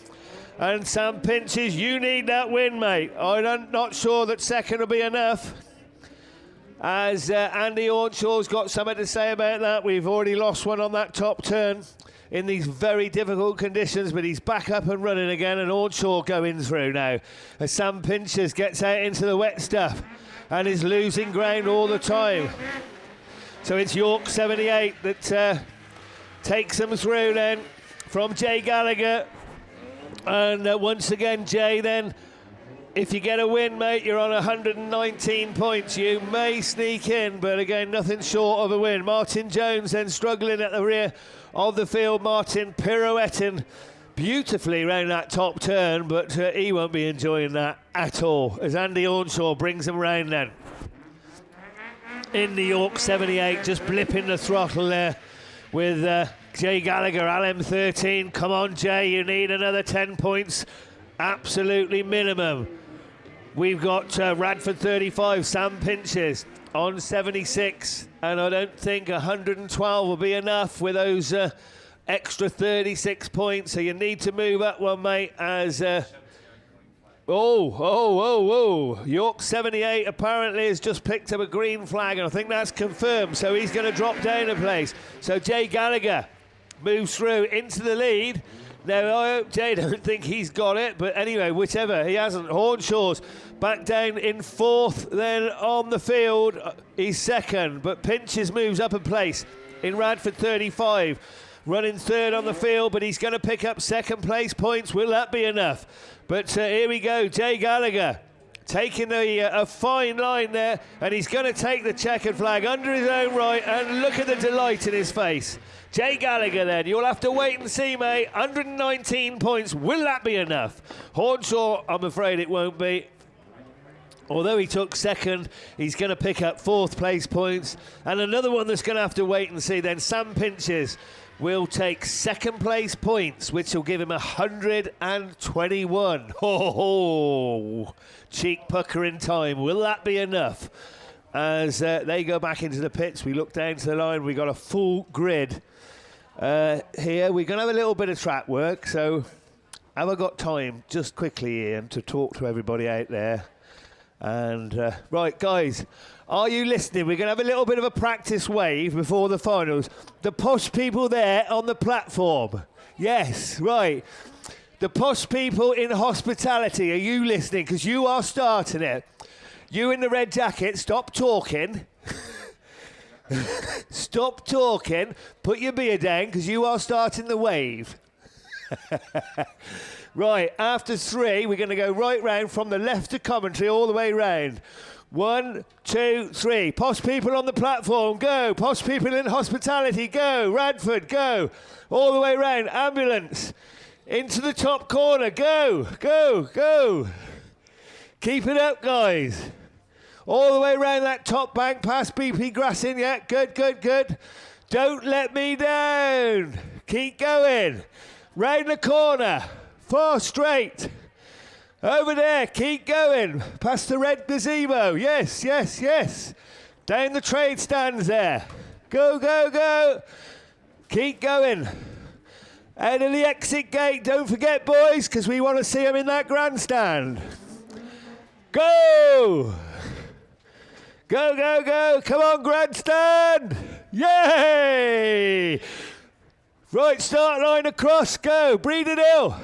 And Sam Pinches, you need that win, mate. I'm not sure that second will be enough. As Andy Hornshaw's got something to say about that. We've already lost one on that top turn in these very difficult conditions, but he's back up and running again, and Hornshaw going through now. As Sam Pinches gets out into the wet stuff and is losing ground all the time. So it's York 78 that takes them through then from Jay Gallagher. And once again, Jay, then, if you get a win, mate, you're on 119 points. You may sneak in, but again, nothing short of a win. Martin Jones then struggling at the rear of the field. Martin pirouetting beautifully around that top turn, but he won't be enjoying that at all, as Andy Hornshaw brings him round then. In the York 78, just blipping the throttle there with Jay Gallagher, LM13. Come on, Jay, you need another 10 points. Absolutely minimum. We've got Radford 35, Sam Pinches on 76. And I don't think 112 will be enough with those extra 36 points. So you need to move up one, mate, as... York 78 apparently has just picked up a green flag, and I think that's confirmed. So he's going to drop down a place. So Jay Gallagher moves through into the lead. Now, I hope Jay don't think he's got it, but anyway, whichever, he hasn't. Hornshaw's back down in fourth, then on the field, he's second, but Pinches moves up a place in Radford 35, running third on the field, but he's going to pick up second place points. Will that be enough? But here we go, Jay Gallagher taking a fine line there, and he's going to take the checkered flag under his own right, and look at the delight in his face. Jay Gallagher then, you'll have to wait and see, mate. 119 points, will that be enough? Hornshaw, I'm afraid it won't be. Although he took second, he's going to pick up fourth place points. And another one that's going to have to wait and see then, Sam Pinches will take second place points, which will give him 121. Oh, cheek pucker in time. Will that be enough? As they go back into the pits, we look down to the line. We got a full grid here. We're going to have a little bit of track work. So have I got time, just quickly, Ian, to talk to everybody out there? And right, guys, are you listening? We're going to have a little bit of a practice wave before the finals. The posh people there on the platform. Yes, right. The posh people in hospitality, are you listening? Because you are starting it. You in the red jacket, stop talking. Stop talking. Put your beer down, because you are starting the wave. Right, after three, we're going to go right round from the left of commentary all the way round. 1, 2, 3. Posh people on the platform, go. Posh people in hospitality, go. Radford, go. All the way round. Ambulance, Into the top corner. Go, go, go. Keep it up, guys. All the way around that top bank, past BP Grassing. Yeah, good, good, good. Don't let me down. Keep going. Round the corner. 4 straight. Over there, keep going. Past the red gazebo. Yes, yes, yes. Down the trade stands there. Go, go, go. Keep going. Out of the exit gate. Don't forget, boys, because we want to see them in that grandstand. Go! Go, go, go. Come on, grandstand. Yay! Right, start line across. Go. Breeden Hill.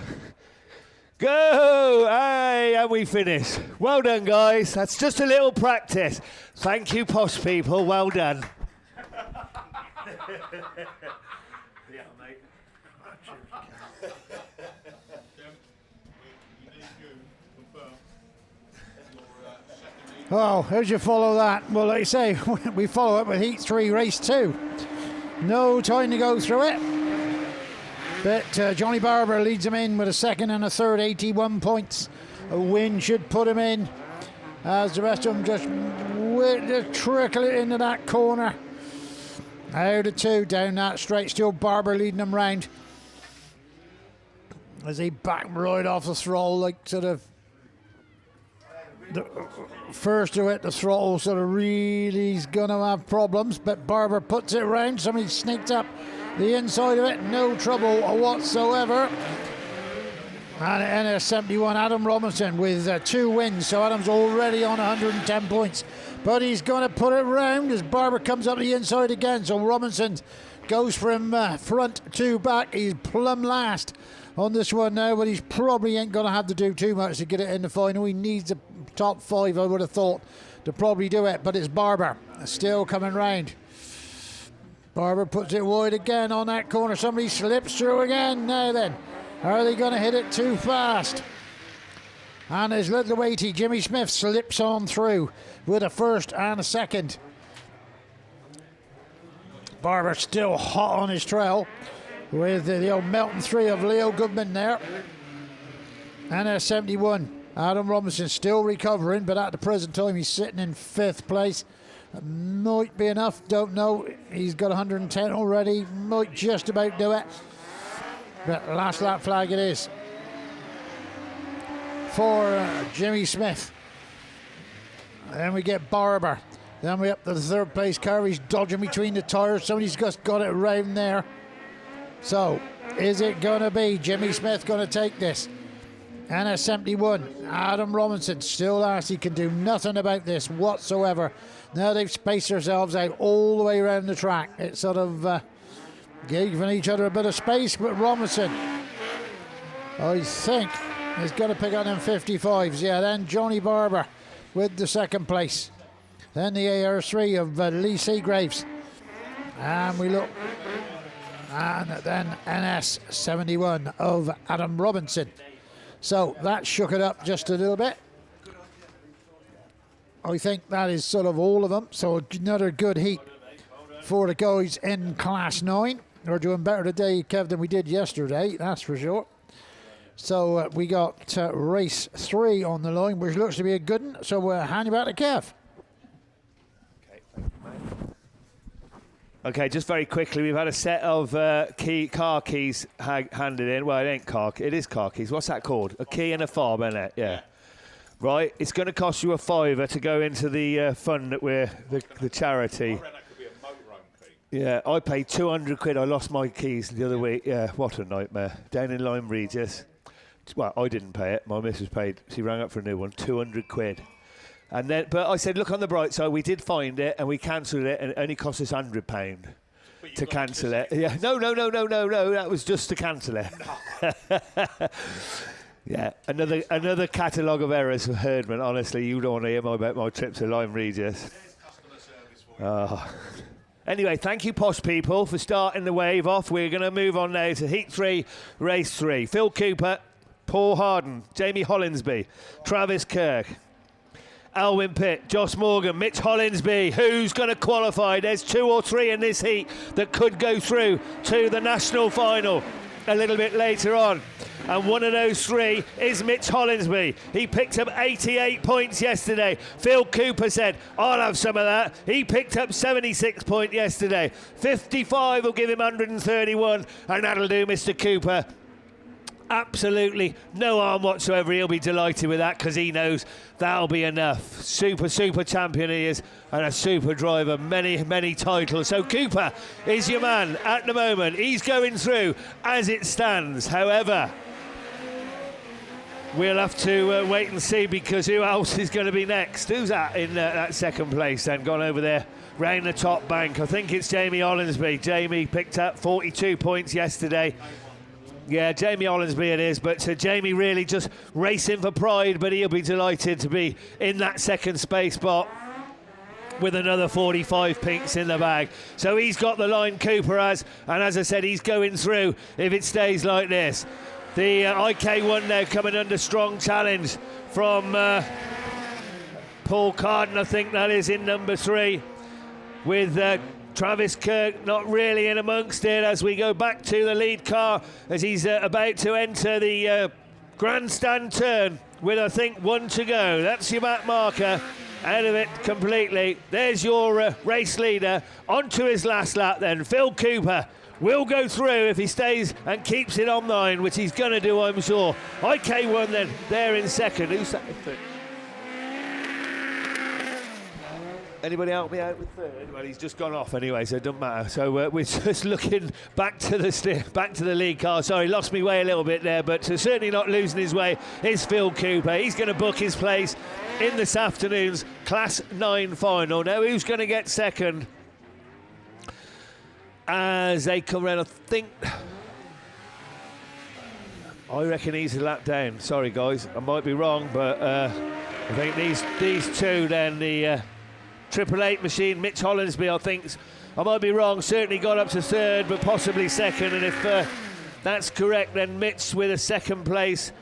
Go. Aye, and we finish. Well done, guys. That's just a little practice. Thank you, posh people. Well done. Yeah, mate. Oh, how'd you follow that? Well, like you say, we follow up with Heat 3, Race 2. No time to go through it. But Johnny Barber leads him in with a second and a third, 81 points. A win should put him in, as the rest of them just trickle it into that corner. Out of 2, down that straight, still Barber leading them round. As he backed right off the throttle, like sort of the first to hit the throttle, sort of really is going to have problems, but Barber puts it round. Somebody sneaked up the inside of it, no trouble whatsoever. And at NS71, Adam Robinson with 2 wins, so Adam's already on 110 points. But he's going to put it round as Barber comes up the inside again. So Robinson goes from front to back. He's plumb last on this one now, but he's probably ain't going to have to do too much to get it in the final. He needs a top 5, I would have thought, to probably do it. But it's Barber still coming round. Barber puts it wide again on that corner. Somebody slips through again. Now then, are they going to hit it too fast? And his little weighty Jimmy Smith slips on through with a first and a second. Barber still hot on his trail with the old Melton 3 of Leo Goodman there. NS71, Adam Robinson still recovering, but at the present time he's sitting in 5th place. Might be enough, don't know. He's got 110 already, might just about do it. But last lap flag it is for Jimmy Smith. Then we get Barber. Then we up to the 3rd place car. He's dodging between the tyres. Somebody's just got it round there. So, is it going to be Jimmy Smith going to take this? NS71, Adam Robinson still last. He can do nothing about this whatsoever. Now they've spaced themselves out all the way around the track. It's sort of giving each other a bit of space, but Robinson, I think, is going to pick up them 55s. Yeah, then Johnny Barber with the 2nd place. Then the AR3 of Lee Seagraves. And we look. And then NS71 of Adam Robinson. So that shook it up just a little bit. I think that is sort of all of them. So another good heat for the guys in Class 9. We're doing better today, Kev, than we did yesterday, that's for sure. So we got race 3 on the line, which looks to be a good one. So we'll hand you back to Kev. Okay, just very quickly, we've had a set of car keys handed in. Well, it is car keys. What's that called? A key and a fob, isn't it? Yeah. Right, it's going to cost you a £5 to go into the fund that we're the charity. I reckon that could be a motorhome key. Yeah, I paid 200 quid. I lost my keys the other week. Yeah, what a nightmare. Down in Lyme Regis. Well, I didn't pay it. My missus paid. She rang up for a new one, 200 quid. And then, but I said, look on the bright side, we did find it and we cancelled it, and it only cost us £100 to cancel it. Yeah, no, that was just to cancel it. Yeah, another catalogue of errors for Herdman. Honestly, you don't want to hear about my trip to Lyme Regis. Anyway, thank you, posh people, for starting the wave off. We're going to move on now to Heat 3, Race 3. Phil Cooper, Paul Harden, Jamie Hollinsby, Travis Kirk, Alwyn Pitt, Josh Morgan, Mitch Hollinsby. Who's going to qualify? There's 2 or 3 in this heat that could go through to the national final a little bit later on. and one of those three is Mitch Hollinsby. He picked up 88 points yesterday. Phil Cooper said, I'll have some of that. He picked up 76 points yesterday. 55 will give him 131, and that'll do Mr. Cooper. Absolutely no harm whatsoever. He'll be delighted with that because he knows that'll be enough. Super champion he is, and a super driver, many titles. So Cooper is your man at the moment. He's going through as it stands. However, we'll have to wait and see, because who else is going to be next? Who's that in that second place then? Gone over there round the top bank. I think it's Jamie Hollinsby. Jamie picked up 42 points yesterday. Yeah, Jamie Hollinsby it is, but Jamie really just racing for pride, but he'll be delighted to be in that second space spot with another 45 pinks in the bag. So he's got the line, Cooper has, and as I said, he's going through if it stays like this. The IK1 now coming under strong challenge from Paul Carden, I think that is, in number 3, with Travis Kirk not really in amongst it as we go back to the lead car as he's about to enter the grandstand turn with, I think, 1 to go. That's your back marker out of it completely. There's your race leader onto his last lap then. Phil Cooper will go through if he stays and keeps it on line, which he's going to do, I'm sure. IK1 then there in second. Who's that? Anybody help me out with third? Well, he's just gone off anyway, so it doesn't matter. So we're just looking back to the lead car. Sorry, lost me way a little bit there, but certainly not losing his way is Phil Cooper. He's going to book his place in this afternoon's Class 9 final. Now, who's going to get second? As they come around, I reckon he's a lap down. Sorry, guys, I might be wrong, but I think these two then, the Triple 8 machine, Mitch Hollinsby, I think, I might be wrong, certainly got up to third, but possibly second, and if that's correct, then Mitch with a second place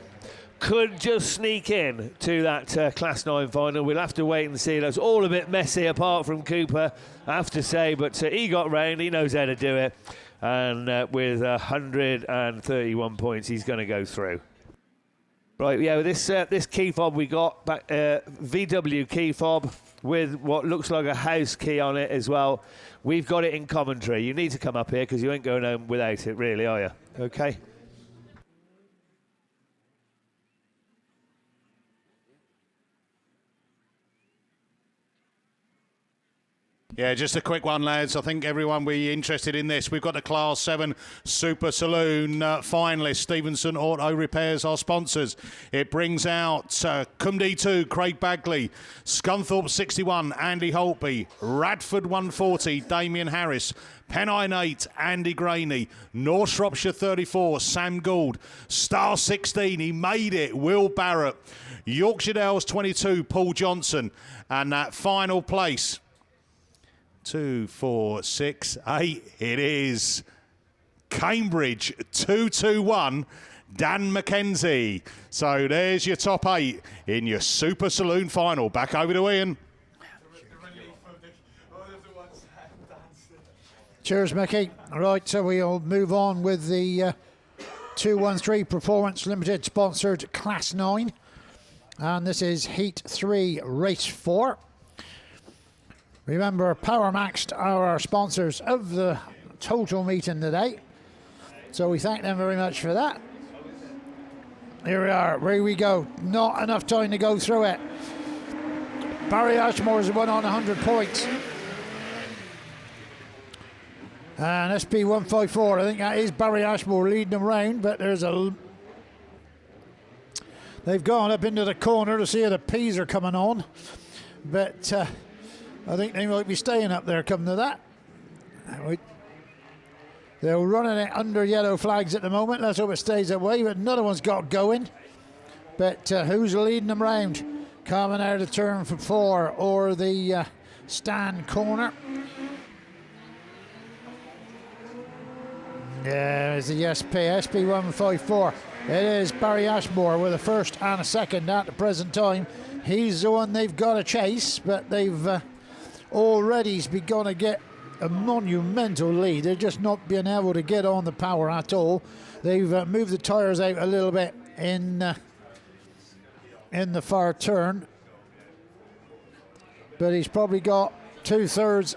could just sneak in to that Class 9 final. We'll have to wait and see. That's all a bit messy apart from Cooper, I have to say, but he got round, he knows how to do it, and with 131 points, he's going to go through. Right, yeah, this key fob we got, back, VW key fob, with what looks like a house key on it as well. We've got it in commentary. You need to come up here because you ain't going home without it, really, are you? Okay. Yeah, just a quick one, lads. I think everyone will be interested in this. We've got the Class 7 Super Saloon finalist. Stevenson Auto Repairs, our sponsors. It brings out Cumdee 2, Craig Bagley, Scunthorpe 61, Andy Holtby, Radford 140, Damien Harris, Pennine 8, Andy Graney, North Shropshire 34, Sam Gould, Star 16, he made it, Will Barrett, Yorkshire Dales 22, Paul Johnson, and that final place, 2, 4, 6, 8. It is Cambridge 221, Dan McKenzie. So there's your top 8 in your Super Saloon final. Back over to Ian. Cheers, Mickey. All right, so we'll move on with the 213 Performance Limited sponsored Class 9. And this is Heat 3, Race 4. Remember, PowerMax are our sponsors of the total meeting today. So we thank them very much for that. Here we are, here we go. Not enough time to go through it. Barry Ashmore's won on 100 points. And SP154, I think that is Barry Ashmore leading them round, but there's a... They've gone up into the corner to see if the P's are coming on. But... I think they might be staying up there come to that. They're running it under yellow flags at the moment. Let's hope it stays that way, but another one's got going. But who's leading them round? Coming out of turn for 4 or the stand corner. Yeah, it's the SP154. It is Barry Ashmore with a first and a second at the present time. He's the one they've got to chase, but they've... already begun to get a monumental lead. They're just not being able to get on the power at all. They've moved the tyres out a little bit in the far turn, but he's probably got 2/3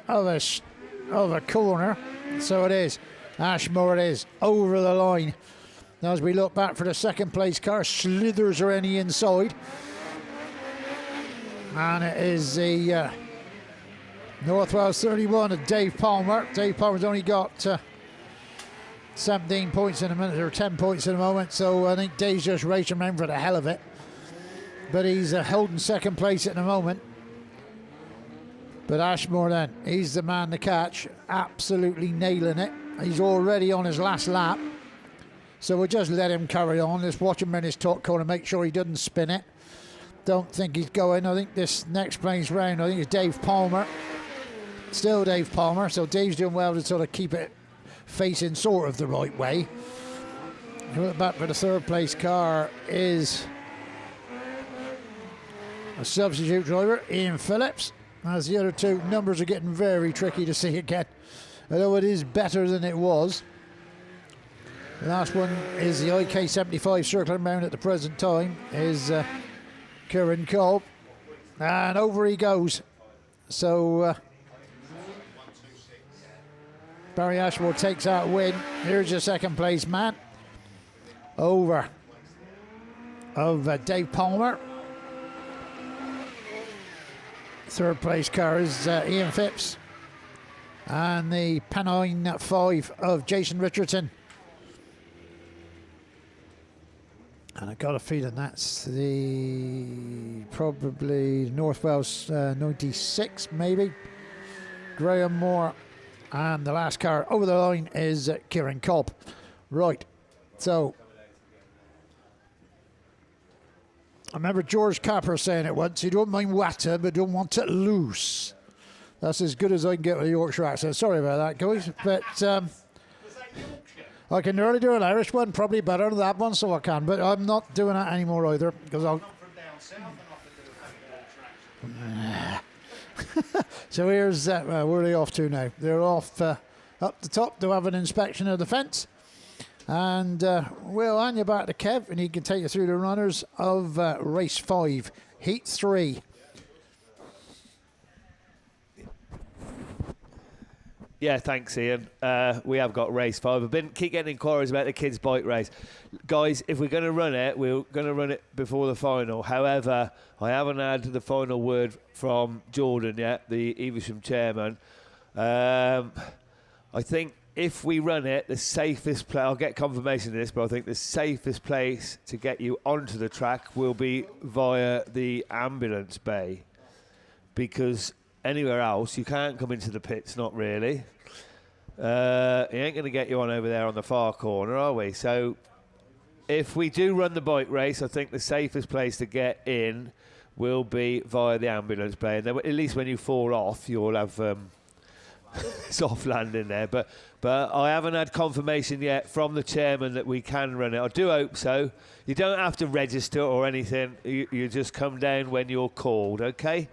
of a corner. So it is. Ashmore it is over the line. As we look back for the second place car, slithers around the inside. And it is the North Wales 31 of Dave Palmer. Dave Palmer's only got 17 points in a minute, or 10 points in a moment, so I think Dave's just racing around for the hell of it. But he's holding second place at the moment. But Ashmore then, he's the man to catch, absolutely nailing it. He's already on his last lap. So we'll just let him carry on. Let's watch him in his top corner, make sure he doesn't spin it. Don't think he's going. I think this next place round, I think it's Dave Palmer. Still Dave Palmer, so Dave's doing well to sort of keep it facing sort of the right way. Back for the third place car is a substitute driver, Ian Phillips. As the other two numbers are getting very tricky to see again, although it is better than it was. The last one is the IK75 circling round at the present time, is Kieran Kolb. And over he goes. So Barry Ashmore takes that win. Here's your second place man. Over of Dave Palmer. Third place car is Ian Phipps. And the Pennine 5 of Jason Richardson. And I got a feeling that's probably North Wales 96 maybe. Graham Moore. And the last car over the line is Kieran Kolb. Right, so I remember George Capper saying it once, you don't mind water but don't want it loose. That's as good as I can get with a Yorkshire accent. Sorry about that, guys. But I can nearly do an Irish one, probably better than that one, so I can. But I'm not doing that anymore either, because I'll... So here's where are they off to now? They're off up the top to have an inspection of the fence. And we'll hand you back to Kev, and he can take you through the runners of race 5, heat 3. Yeah, thanks, Ian. We have got race 5. I've keep getting inquiries about the kids' bike race. Guys, if we're going to run it, we're going to run it before the final. However, I haven't had the final word from Jordan yet, the Evesham chairman. I think if we run it, the safest place, I'll get confirmation of this, but I think the safest place to get you onto the track will be via the ambulance bay, because anywhere else you can't come into the pits, not really. He ain't going to get you on over there on the far corner, are we? So if we do run the bike race, I think the safest place to get in will be via the ambulance bay, and then at least when you fall off you'll have soft landing there. But I haven't had confirmation yet from the chairman that we can run it. I do hope so. You don't have to register or anything. You just come down when you're called, okay?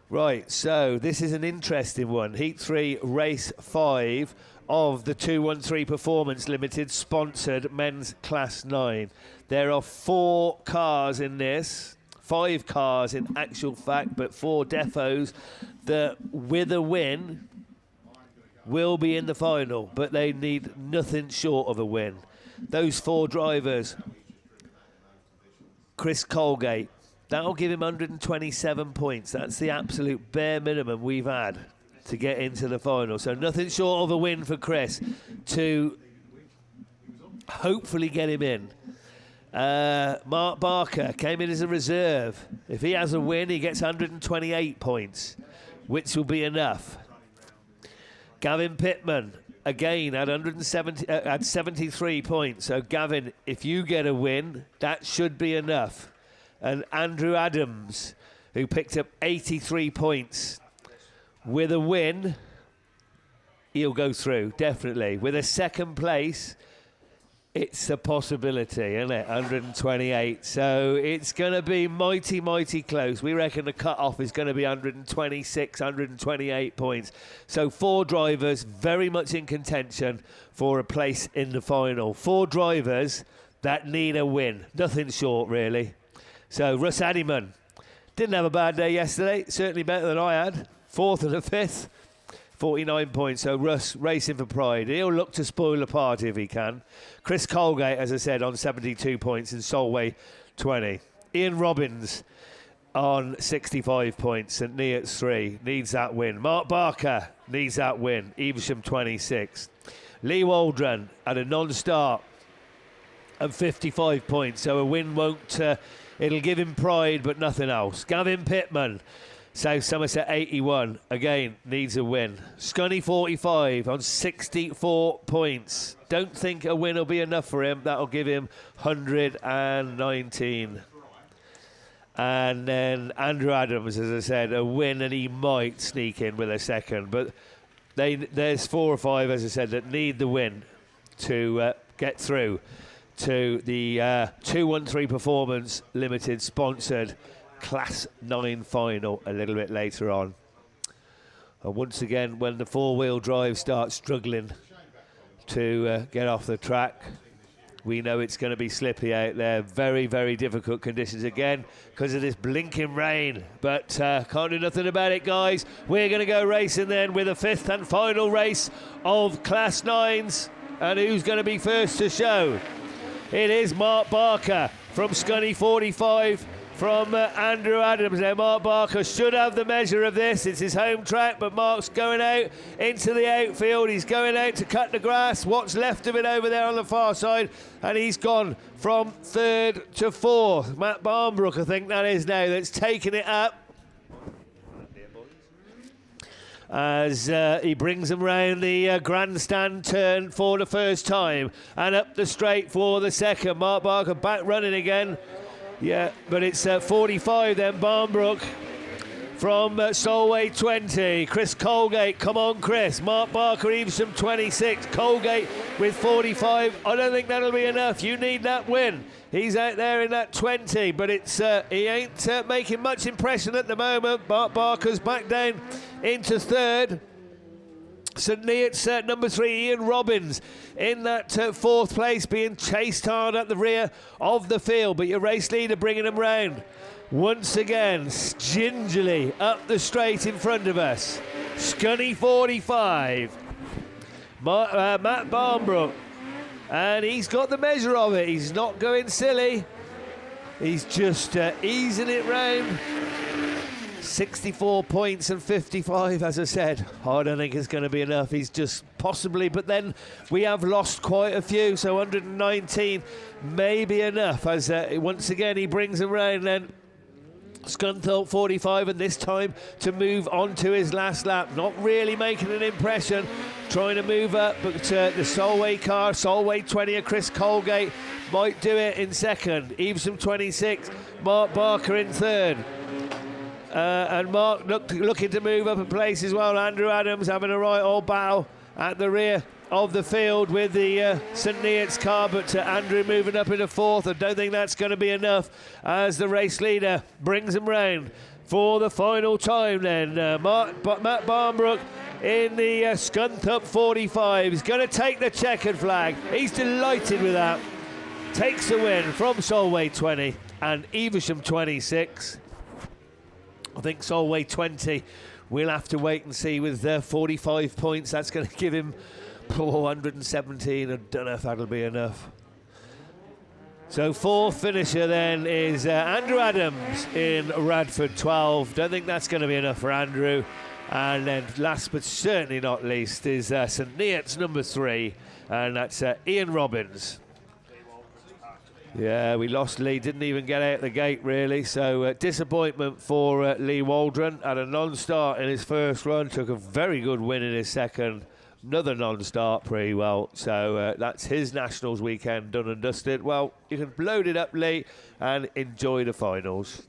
Right, so this is an interesting one. Heat 3, race 5 of the 213 Performance Limited sponsored men's Class 9. There are 4 cars in this, 5 cars in actual fact, but 4 depots that with a win will be in the final, but they need nothing short of a win. Those 4 drivers: Chris Colgate, that'll give him 127 points. That's the absolute bare minimum we've had to get into the final. So nothing short of a win for Chris to hopefully get him in. Mark Barker came in as a reserve. If he has a win, he gets 128 points, which will be enough. Gavin Pittman, again, had 73 points. So, Gavin, if you get a win, that should be enough. And Andrew Adams, who picked up 83 points. With a win, he'll go through, definitely. With a second place, It's a possibility, isn't it? 128. So it's going to be mighty, mighty close. We reckon the cut-off is going to be 126, 128 points. So 4 drivers very much in contention for a place in the final. 4 drivers that need a win. Nothing short, really. So Russ Addyman didn't have a bad day yesterday. Certainly better than I had. 4th and a 5th. 49 points, so Russ racing for pride. He'll look to spoil the party if he can. Chris Colgate, as I said, on 72 points and Solway 20. Ian Robbins on 65 points. St Neots 3 needs that win. Mark Barker needs that win. Evesham 26. Lee Waldron at a non-start and 55 points, so a win won't... it'll give him pride, but nothing else. Gavin Pittman, South Somerset 81, again, needs a win. Scunny 45 on 64 points. Don't think a win will be enough for him. That'll give him 119. And then Andrew Adams, as I said, a win, and he might sneak in with a second. But there's 4 or 5, as I said, that need the win to get through to the 213 Performance Limited sponsored Class 9 final a little bit later on. And once again, when the 4-wheel drive starts struggling to get off the track, we know it's going to be slippy out there. Very, very difficult conditions again because of this blinking rain. But can't do nothing about it, guys. We're going to go racing then with the 5th and final race of Class 9s. And who's going to be first to show? It is Mark Barker from Scunny 45. From Andrew Adams there. Mark Barker should have the measure of this. It's his home track, but Mark's going out into the outfield. He's going out to cut the grass. What's left of it over there on the far side, and he's gone from 3rd to 4th. Matt Barnbrook, I think that is now, that's taken it up as he brings them round the grandstand turn for the first time and up the straight for the second. Mark Barker back running again. Yeah, but it's 45 then, Barnbrook from Solway 20. Chris Colgate, come on Chris. Mark Barker, Evesham 26. Colgate with 45. I don't think that'll be enough. You need that win. He's out there in that 20, but it's he ain't making much impression at the moment. Mark Barker's back down into 3rd. St Neots number 3, Ian Robbins in that 4th place, being chased hard at the rear of the field, but your race leader bringing him round once again gingerly up the straight in front of us. Scunny 45, Matt Barnbrook, and he's got the measure of it. He's not going silly, he's just easing it round. 64 points and 55, as I said. I don't think it's going to be enough. He's just possibly, but then we have lost quite a few, so 119 may be enough, as once again he brings them round then. Scunthorpe 45, and this time to move on to his last lap. Not really making an impression, trying to move up, but the Solway car, Solway 20 Chris Colgate, might do it in second. Evesham 26, Mark Barker in 3rd. And Mark looking to move up a place as well. Andrew Adams having a right old battle at the rear of the field with the St Neots car, but Andrew moving up into 4th. I don't think that's going to be enough as the race leader brings him round for the final time then. Matt Barnbrook in the Scunthorpe 45. He's going to take the checkered flag. He's delighted with that. Takes the win from Solway 20 and Evesham 26. I think Solway 20, we'll have to wait and see with 45 points. That's going to give him 117. I don't know if that'll be enough. So 4th finisher then is Andrew Adams in Radford 12. Don't think that's going to be enough for Andrew. And then last but certainly not least is St Neots number 3, and that's Ian Robbins. Yeah, we lost Lee, didn't even get out the gate really, so disappointment for Lee Waldron. Had a non-start in his first run, took a very good win in his second, another non-start pretty well, so that's his Nationals weekend done and dusted. Well, you can load it up, Lee, and enjoy the finals.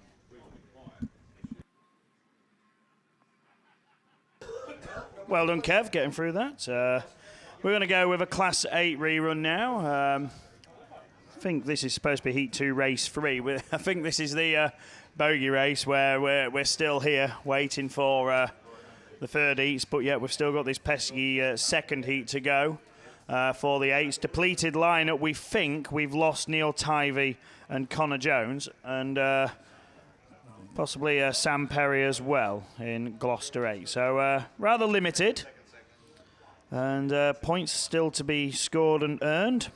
Well done, Kev, getting through that. We're going to go with a Class 8 rerun now. think this is supposed to be Heat 2, Race 3. I think this is the bogey race where we're still here waiting for the third heats, but yet we've still got this pesky second heat to go for the eights. Depleted lineup. We think we've lost Neil Tivey and Connor Jones, and possibly Sam Perry as well in Gloucester 8. So rather limited, and points still to be scored and earned.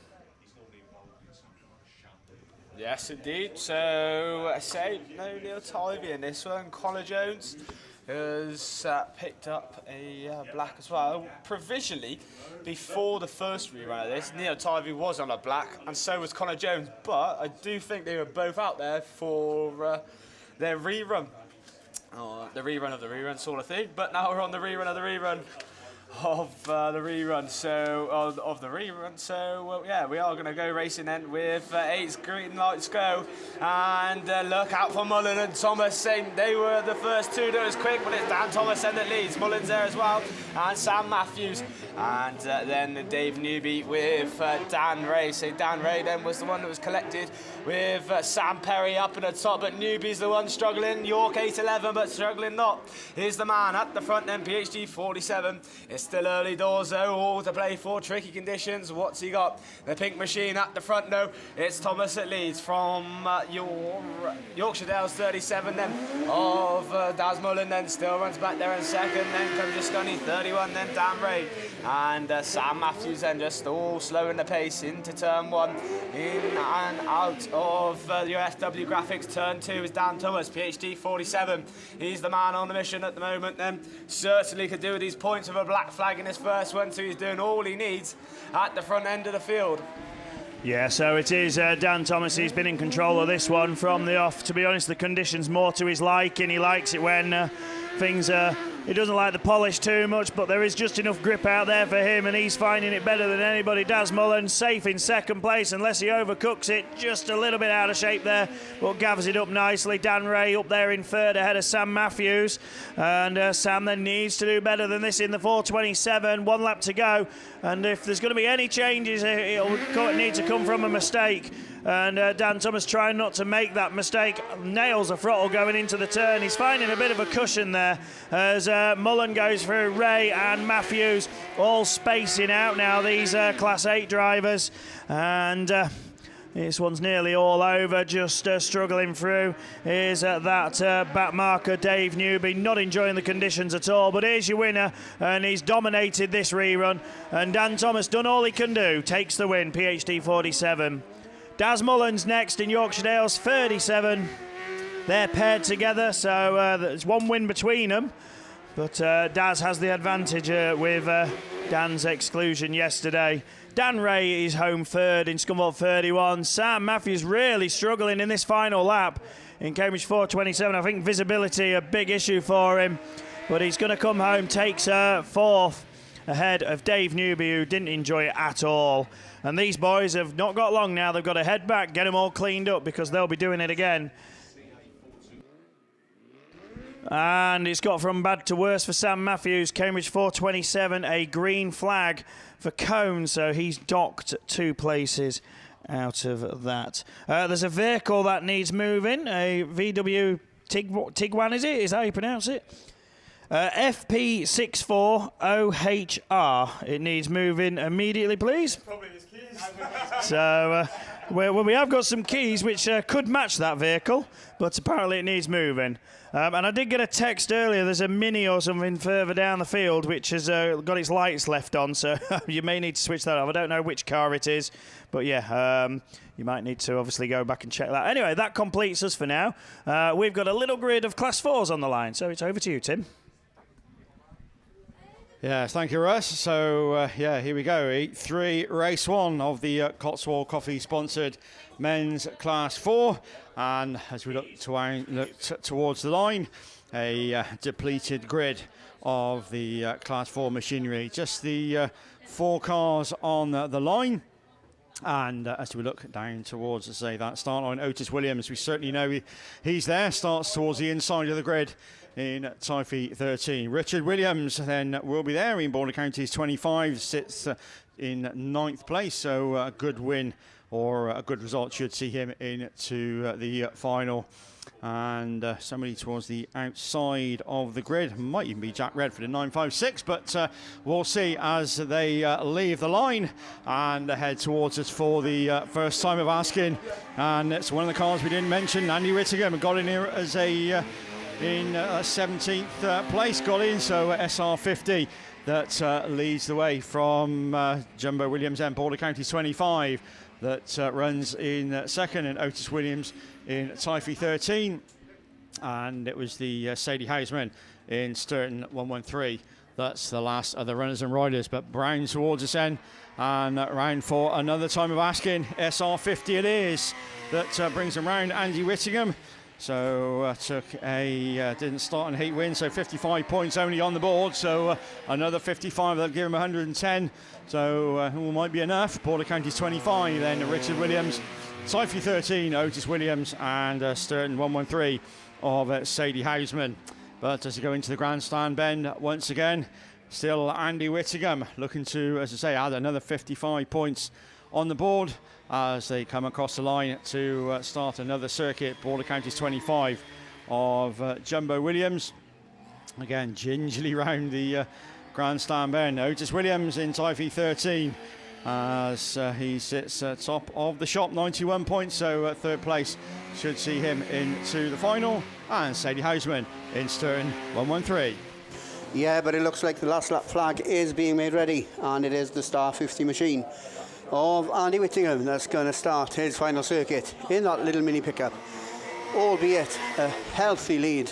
Yes, indeed. So, I say no Neil Tivey in this one. Connor Jones has picked up a black as well. Provisionally, before the first rerun of this, Neil Tivey was on a black, and so was Connor Jones. But I do think they were both out there for their rerun. The rerun of the rerun sort of thing. But now we're on the rerun of the rerun of the rerun, so of the rerun. So yeah, we are going to go racing then with 8's green lights go, and look out for Mullen and Thomas. Saying they were the first two that was quick, but it's Dan Thomas then that leads. Mullen's there as well, and Sam Matthews, and then Dave Newby with Dan Ray. So Dan Ray then was the one that was collected with Sam Perry up at the top, but Newby's the one struggling. York 811, but struggling not. Here's the man at the front then, PhD 47. It's still early doors though, all to play for, tricky conditions. What's he got? The pink machine at the front though. It's Thomas that leads from Yorkshire Dales 37 then of Daz Mullen, then still runs back there in second. Then comes Jusconi 31, then Dan Ray. And Sam Matthews then just all slowing the pace into turn 1. In and out of your FW graphics. Turn 2 is Dan Thomas, PhD 47. He's the man on the mission at the moment then. Certainly could do with these points of a black flag in his first one, so he's doing all he needs at the front end of the field. Yeah, so it is Dan Thomas. He's been in control of this one from the off. To be honest, the conditions more to his liking. He likes it when things he doesn't like the polish too much, but there is just enough grip out there for him, and he's finding it better than anybody. Daz Mullen safe in second place unless he overcooks it, just a little bit out of shape there, but gathers it up nicely. Dan Ray up there in third ahead of Sam Matthews, and Sam then needs to do better than this in the 4:27. 1 lap to go, and if there's going to be any changes, it'll need to come from a mistake. And Dan Thomas trying not to make that mistake, nails a throttle going into the turn. He's finding a bit of a cushion there as Mullen goes through. Ray and Matthews all spacing out now, these Class 8 drivers. And this one's nearly all over, just struggling through. Here's that back marker, Dave Newby, not enjoying the conditions at all. But here's your winner, and he's dominated this rerun. And Dan Thomas done all he can do, takes the win, PhD 47. Daz Mullen's next in Yorkshire Dales 37. They're paired together, so there's one win between them. But Daz has the advantage with Dan's exclusion yesterday. Dan Ray is home third in Scunthorpe 31. Sam Matthews really struggling in this final lap in Cambridge 4:27. I think visibility a big issue for him, but he's going to come home, takes fourth ahead of Dave Newby, who didn't enjoy it at all. And these boys have not got long now. They've got to head back, get them all cleaned up, because they'll be doing it again. And it's got from bad to worse for Sam Matthews. Cambridge 4:27, a green flag for Cone, so he's docked 2 places out of that. There's a vehicle that needs moving, a VW Tiguan, is it? Is that how you pronounce it? FP64OHR. It needs moving immediately, please. So we have got some keys which could match that vehicle, but apparently it needs moving. And I did get a text earlier. There's a Mini or something further down the field which has got its lights left on, so you may need to switch that off. I don't know which car it is, but yeah, you might need to obviously go back and check that. Anyway, that completes us for now. We've got a little grid of Class 4s on the line, so it's over to you, Tim. Yeah, thank you, Russ. So, yeah, here we go. Heat 3, race 1 of the Cotswold Coffee sponsored men's Class 4. And as we look towards the line, a depleted grid of the Class 4 machinery. Just the 4 cars on the line. And as we look down towards, say, that start line, Otis Williams, we certainly know he's there, starts towards the inside of the grid in Typhy 13. Richard Williams then will be there in Border Counties 25, sits in 9th place, so a good win or a good result should see him into the final. And somebody towards the outside of the grid, might even be Jack Redford in 956, but we'll see as they leave the line and head towards us for the first time of asking. And it's one of the cars we didn't mention. Andy Whittingham got in here as in 17th place, got in, so SR50 that leads the way from Jumbo Williams and Border Counties 25 that runs in second, and Otis Williams in Typhy 13, and it was the Sadie Houseman in Sturton 113. That's the last of the runners and riders, but Brown towards us then, and round for another time of asking. SR50 it is that brings them round. Andy Whittingham, so took a didn't start and heat win, so 55 points only on the board, so another 55 that'll give him 110, so might be enough. Border Counties 25 then Richard Williams, Typhy 13 Otis Williams, and Sturton 113 of Sadie Houseman. But as they go into the grandstand bend once again, still Andy Whittingham looking to, as I say, add another 55 points on the board as they come across the line to start another circuit. Border Counties 25 of Jumbo Williams. Again, gingerly round the grandstand bend. Otis Williams in Typhy 13 as he sits top of the shop, 91 points, so third place should see him into the final. And Sadie Houseman in Sturton 113. Yeah, but it looks like the last lap flag is being made ready, and it is the Star 50 machine of Andy Whittingham that's going to start his final circuit in that little mini pickup, albeit a healthy lead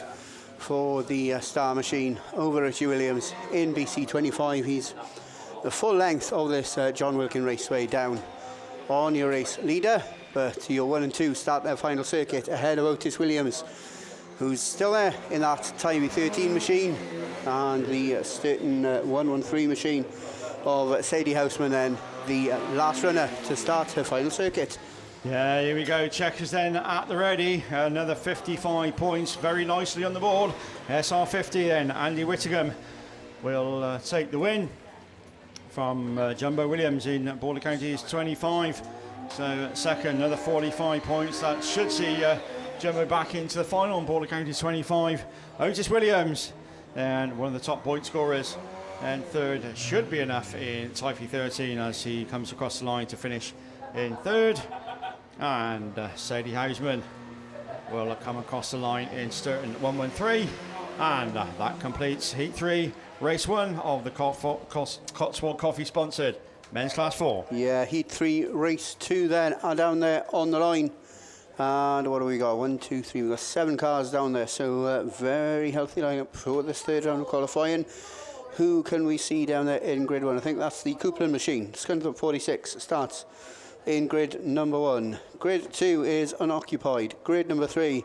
for the Star machine over Richie Williams in BC 25. He's the full length of this John Wilkin Raceway down on your race leader, but your 1 and 2 start their final circuit ahead of Otis Williams, who's still there in that Typhy 13 machine, and the Sturton 113 machine of Sadie Houseman, then the last runner to start her final circuit. Yeah, here we go. Checkers then at the ready. Another 55 points very nicely on the board. SR50 then. Andy Whittingham will take the win from Jumbo Williams in Border Counties 25. So second, another 45 points. That should see Jumbo back into the final on Border Counties 25. Otis Williams, and one of the top point scorers. And third should be enough in Typhy 13 as he comes across the line to finish in third. And Sadie Houseman will come across the line in Sturton 113. And that completes Heat 3, Race 1 of the Cotswold Coffee sponsored Men's Class 4. Yeah, Heat 3, Race 2 then are down there on the line. And what do we got? 1, 2, 3. We've got 7 cars down there. So very healthy lineup for this third round of qualifying. Who can we see down there in grid 1? I think that's the Coupland machine. Scunthorpe 46 starts in grid number 1. Grid 2 is unoccupied. Grid number 3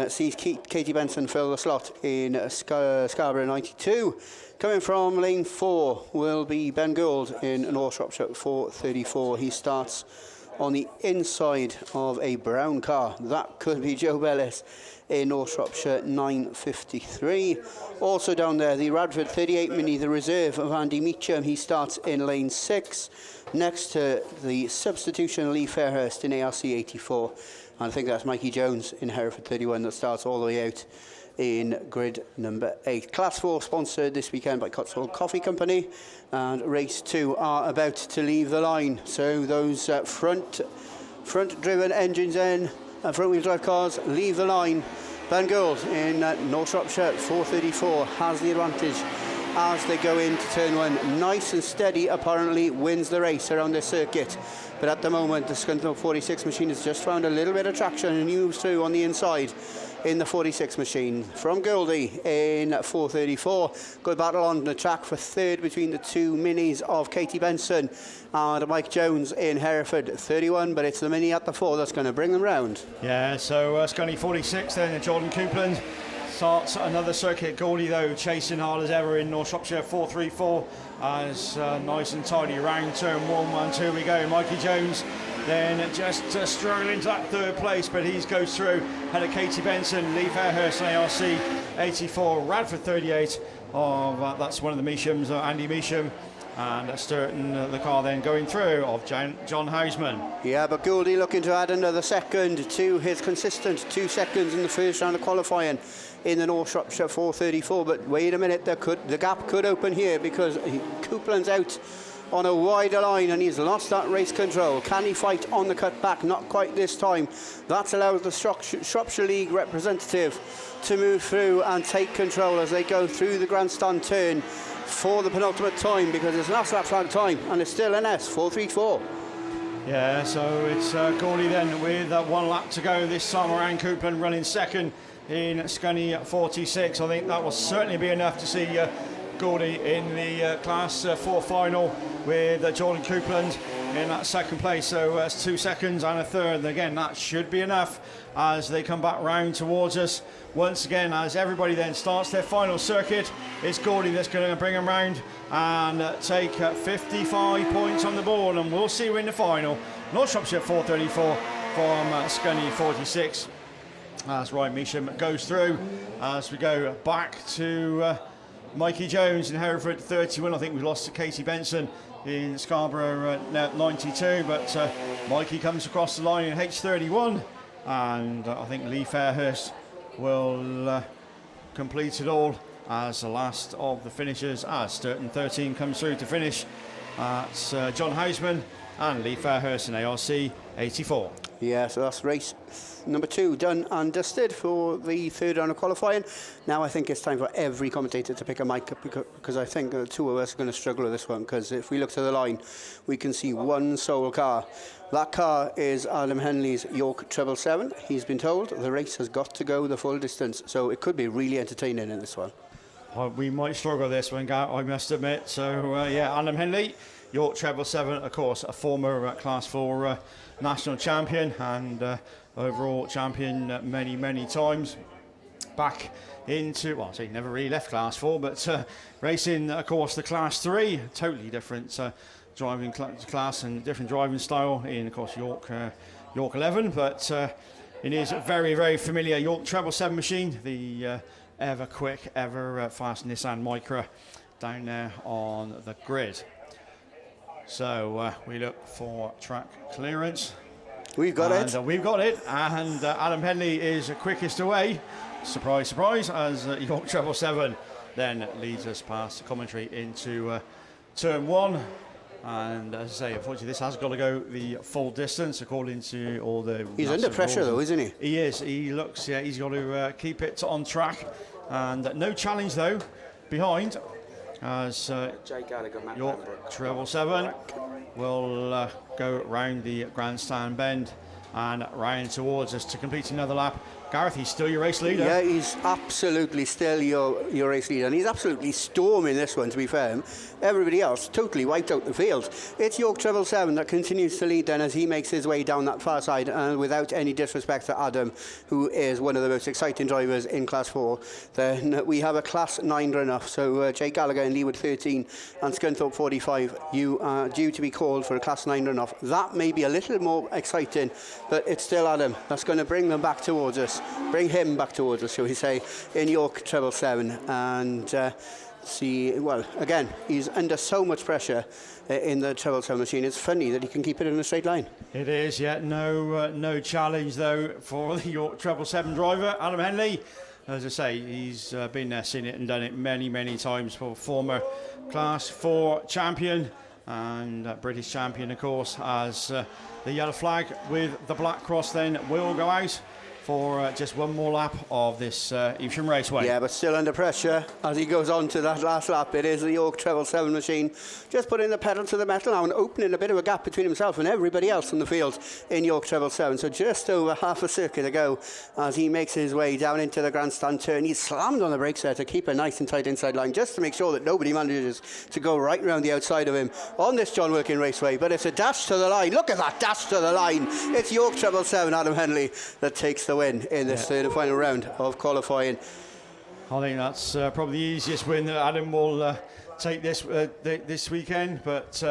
sees Katie Benson fill the slot in Scarborough 92. Coming from lane 4 will be Ben Gould in North Shropshire 434. He starts on the inside of a brown car. That could be Joe Bellis in North Shropshire 953. Also down there, the Radford 38 Mini, the reserve of Andy Meacham. He starts in lane 6, next to the substitution Lee Fairhurst in ARC 84. And I think that's Mikey Jones in Hereford 31 that starts all the way out in grid number 8. Class 4 sponsored this weekend by Cotswold Coffee Company, and race 2 are about to leave the line. So those front driven engines in front wheel drive cars leave the line. Ben Gould in North Shropshire 434 has the advantage as they go into turn 1. Nice and steady apparently wins the race around this circuit, but at the moment the Scunthorpe 46 machine has just found a little bit of traction and moves through on the inside in the 46 machine. From Goldie in 434, good battle on the track for third between the two minis of Katie Benson and Mike Jones in Hereford 31, but it's the mini at the 4 that's going to bring them round. Yeah, so Scunny 46 then, Jordan Coupland starts another circuit. Goldie though chasing hard as ever in North Shropshire 434 as nice and tidy around turn 1, 1, 2 we go. Mikey Jones then just struggling to that third place, but he goes through ahead of Katie Benson, Lee Fairhurst and ARC 84, Radford 38 of that's one of the Meashams, Andy Measham. And Sturton, the car then going through of John Houseman. Yeah, but Goldie looking to add another second to his consistent 2 seconds in the first round of qualifying in the North Shropshire 434. But wait a minute, the gap could open here because Coupland's out on a wider line and he's lost that race control. Can he fight on the cut back? Not quite this time. That's allowed the Shropshire League representative to move through and take control as they go through the grandstand turn for the penultimate time, because it's last lap flag time and it's still an S434. Yeah, so it's Goldie then with 1 lap to go this time around. Coupland running second in Scunny 46. I think that will certainly be enough to see Goldie in the Class 4 final with Jordan Coupland in that second place. So that's 2 seconds and a third. And again, that should be enough as they come back round towards us. Once again, as everybody then starts their final circuit, it's Goldie that's going to bring them round and take 55 points on the board, and we'll see you in the final. North Shropshire 434 from Scunny 46. As Ryan Measham goes through, as we go back to Mikey Jones in Hereford 31. I think we lost to Katie Benson in Scarborough 92, but Mikey comes across the line in H31, and I think Lee Fairhurst will complete it all as the last of the finishers, as Sturton 13 comes through to finish. It's John Houseman and Lee Fairhurst in ARC 84. Yeah, so that's race number 2 done and dusted for the third round of qualifying. Now I think it's time for every commentator to pick a mic up, because I think the two of us are going to struggle with this one, because if we look to the line, we can see one sole car. That car is Adam Henley's York 777. He's been told the race has got to go the full distance, so it could be really entertaining in this one. We might struggle with this one, I must admit. So yeah, Adam Henley, York 777, of course, a former Class 4 national champion and overall champion many times. Back into, well, so he never really left Class 4, but racing, of course, the Class 3, totally different driving class and different driving style in, of course, York 11, but in his very familiar York 777 machine, the ever quick, ever fast Nissan Micra down there on the grid. So we look for track clearance. We've got it. We've got it, and Adam Henley is quickest away. Surprise, surprise, as York 777 then leads us past the commentary into turn 1. And as I say, unfortunately, this has got to go the full distance according to all the. He's under pressure, though, isn't he? He is. He looks. Yeah, he's got to keep it on track, and no challenge though behind. As York 777 will go round the grandstand bend and round towards us to complete another lap. Gareth, he's still your race leader. Yeah, he's absolutely still your race leader, and he's absolutely storming this one, to be fair. Everybody else totally wiped out the field. It's York 777 that continues to lead then as he makes his way down that far side, and without any disrespect to Adam, who is one of the most exciting drivers in Class 4, then we have a Class 9 run-off. So Jake Gallagher in Leeward 13 and Scunthorpe 45, you are due to be called for a Class 9 run-off. That may be a little more exciting, but it's still Adam that's going to bring them back towards us. Bring him back towards us, shall we say, in York 777, and see, well, again, he's under so much pressure in the 777 machine. It's funny that he can keep it in a straight line. It is, yeah. No challenge though for the York 777 driver, Adam Henley. As I say, he's been there, seen it, and done it many times. For former Class 4 champion and British champion, of course, as the yellow flag with the black cross then will go out for just one more lap of this Evesham Raceway. Yeah, but still under pressure as he goes on to that last lap. It is the York 777 machine just putting the pedal to the metal now and opening a bit of a gap between himself and everybody else in the field in York 777. So just over half a circuit to go as he makes his way down into the grandstand turn. He's slammed on the brakes there to keep a nice and tight inside line, just to make sure that nobody manages to go right around the outside of him on this John Wilkin Raceway. But it's a dash to the line. Look at that dash to the line. It's York 777 Adam Henley that takes the win in this third and final round of qualifying. I think that's probably the easiest win that Adam will take this weekend, but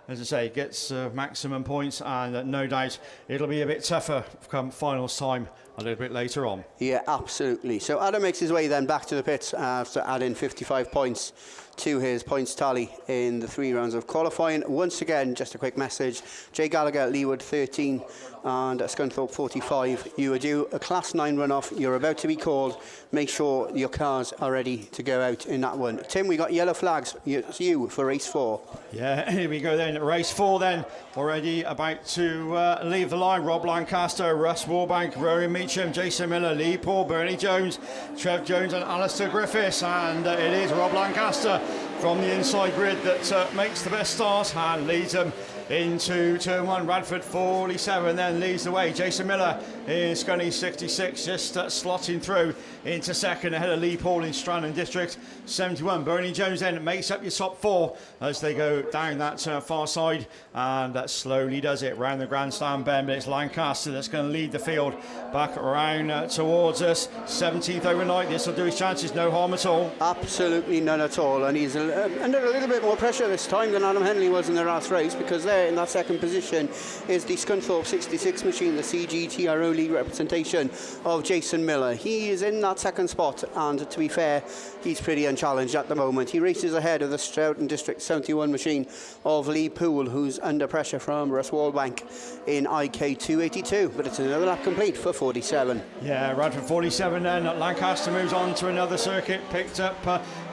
as I say, gets maximum points, and no doubt it'll be a bit tougher come finals time a little bit later on. Yeah, absolutely. So Adam makes his way then back to the pits after adding 55 points to his points tally in the 3 rounds of qualifying. Once again, just a quick message, Jay Gallagher, Leeward 13 and Scunthorpe 45. You are due a Class 9 runoff. You're about to be called. Make sure your cars are ready to go out in that one. Tim, we got yellow flags. It's you for race 4. Yeah, here we go then. Race 4 then. Already about to leave the line. Rob Lancaster, Russ Warbank, Rory Meacham, Jason Miller, Lee Paul, Bernie Jones, Trev Jones and Alistair Griffiths. And it is Rob Lancaster from the inside grid that makes the best start and leads them into turn 1. Radford 47 then leads the way. Jason Miller is Scunny 66 just slotting through into second ahead of Lee Paul in Strandon District 71. Bernie Jones then makes up your top 4 as they go down that far side, and that slowly does it round the grandstand bend. But it's Lancaster that's going to lead the field back around towards us. 17th overnight. This will do his chances. No harm at all. Absolutely none at all, and he's under a little bit more pressure this time than Adam Henley was in the last race, because there in that second position is the Scunthorpe 66 machine, the CGTRO League representation of Jason Miller. He is in that second spot, and to be fair, he's pretty unchallenged at the moment. He races ahead of the Stroughton District 71 machine of Lee Poole, who's under pressure from Russ Wallbank in IK 282, but it's another lap complete for 47. Yeah, Radford 47 then. Lancaster moves on to another circuit, picked up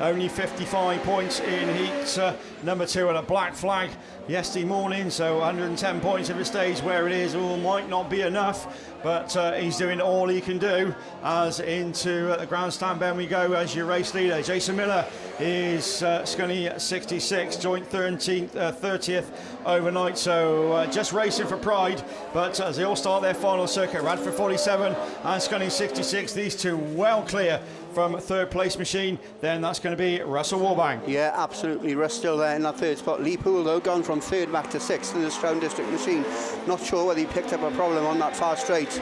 only 55 points in heat number 2 at a black flag yesterday morning, so 110 points of a stage where it is all might not be enough, but he's doing all he can do as into the grandstand bend we go as your race leader. Jason Miller is Scunny 66, joint 30th overnight, so just racing for pride, but as they all start their final circuit, Radford 47 and Scunny 66, these two well clear from third place machine. Then that's going to be Russell Warbank. Yeah, absolutely. Russ still there in that third spot. Lee Poole, though, gone from third back to 6th in the Stroud District machine. Not sure whether he picked up a problem on that far straight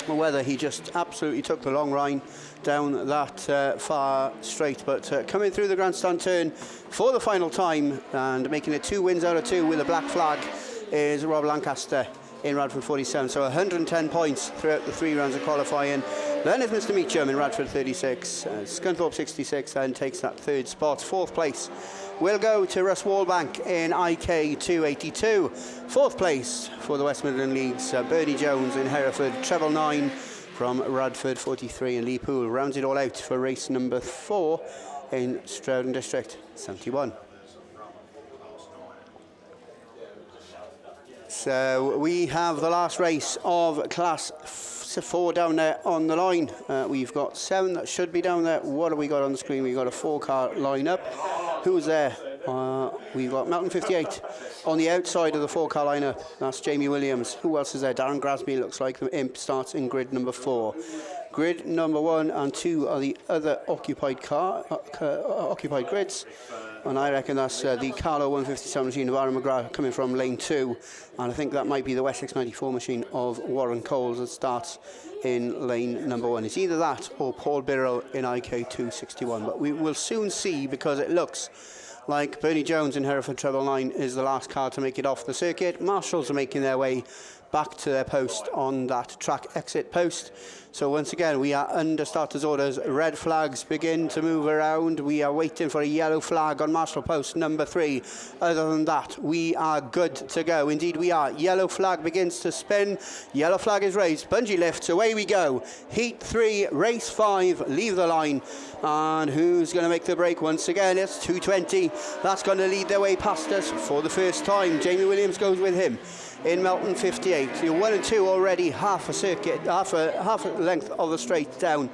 or whether he just absolutely took the long line down that far straight. But coming through the grandstand turn for the final time and making it 2 wins out of 2 with a black flag is Rob Lancaster in Radford 47. So 110 points throughout the 3 rounds of qualifying. Then is Mr. Meacham in Radford 36. Scunthorpe 66 then takes that third spot. 4th place will go to Russ Wallbank in IK 282. 4th place for the West Midland Leagues, Bernie Jones in Hereford. Treble 9 from Radford 43, and Lee Poole rounds it all out for race number 4 in Stroughton District 71. So we have the last race of Class 4 down there on the line. We've got 7 that should be down there. What have we got on the screen? We've got a 4-car lineup. Who's there? We've got Melton 58 on the outside of the 4-car lineup. That's Jamie Williams. Who else is there? Darren Grasby looks like. The Imp starts in grid number 4. Grid number 1 and 2 are the other occupied grids. And I reckon that's the Carlo 157 machine of Aaron McGrath coming from lane 2. And I think that might be the Wessex 94 machine of Warren Coles that starts in lane number 1. It's either that or Paul Birrell in IK 261. But we will soon see, because it looks like Bernie Jones in Hereford Treble 9 is the last car to make it off the circuit. Marshals are making their way back to their post on that track exit post. So once again, we are under starters orders. Red flags begin to move around. We are waiting for a yellow flag on marshal post number 3. Other than that, we are good to go. Indeed, we are. Yellow flag begins to spin. Yellow flag is raised. Bungee lifts. Away we go. Heat 3, race 5. Leave the line. And who's going to make the break once again? It's 220. That's going to lead their way past us for the first time. Jamie Williams goes with him in Melton 58. You're 1 and 2 already, half a circuit, half a length of the straight down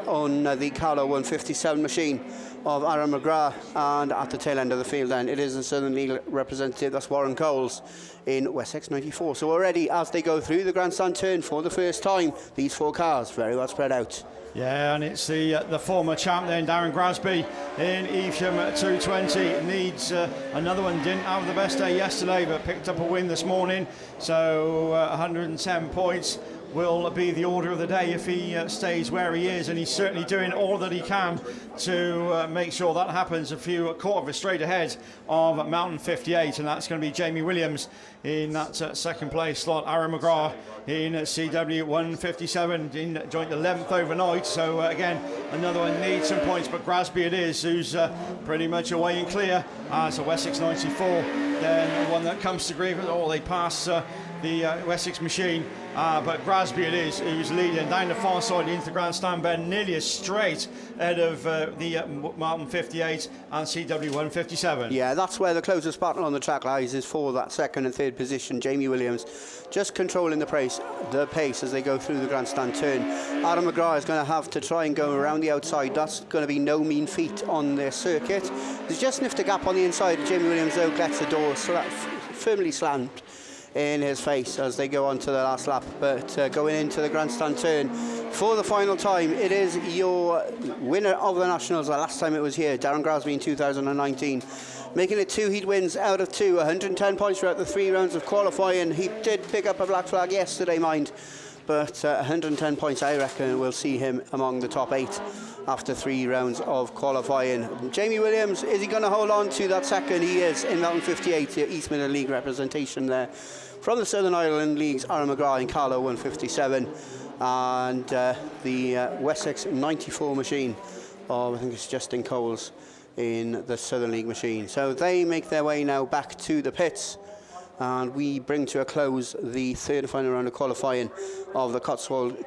on the Carlo 157 machine of Aaron McGrath, and at the tail end of the field then it is the Southern League representative, that's Warren Coles in Wessex 94. So already as they go through the grandstand turn for the first time, these 4 cars very well spread out. Yeah, and it's the former champ then, Darren Grasby in Evesham at 220. Needs another one. Didn't have the best day yesterday, but picked up a win this morning. So 110 points will be the order of the day if he stays where he is, and he's certainly doing all that he can to make sure that happens. A quarter of a straight ahead of Mountain 58, and that's going to be Jamie Williams in that second place slot. Aaron McGrath in CW 157 in joint 11th overnight, so again another one needs some points, but Grasby it is who's pretty much away and clear. So Wessex 94, then one that comes to grief, they pass the Wessex machine, but Grasby it is who's leading down the far side into the grandstand bend, nearly a straight ahead of the Mountain 58 and CW 157. Yeah, that's where the closest battle on the track lies, is for that second and third position. Jamie Williams just controlling the pace as they go through the grandstand turn. Adam McGrath is going to have to try and go around the outside. That's going to be no mean feat on their circuit. There's just sniffed a gap on the inside. Jamie Williams though gets the door firmly slammed in his face as they go on to the last lap. But going into the grandstand turn for the final time, it is your winner of the Nationals. The last time it was here, Darren Grasby in 2019, making it 2 heat wins out of 2, 110 points throughout the 3 rounds of qualifying. He did pick up a black flag yesterday, mind, but 110 points, I reckon we'll see him among the top 8 after 3 rounds of qualifying. Jamie Williams, is he going to hold on to that second? He is in Mountain 58, the East Midland League representation there. From the Southern Ireland Leagues, Aaron McGrath in Carlo 157, and the Wessex 94 machine of, I think it's Justin Coles in the Southern League machine. So they make their way now back to the pits, and we bring to a close the third and final round of qualifying of the Cotswold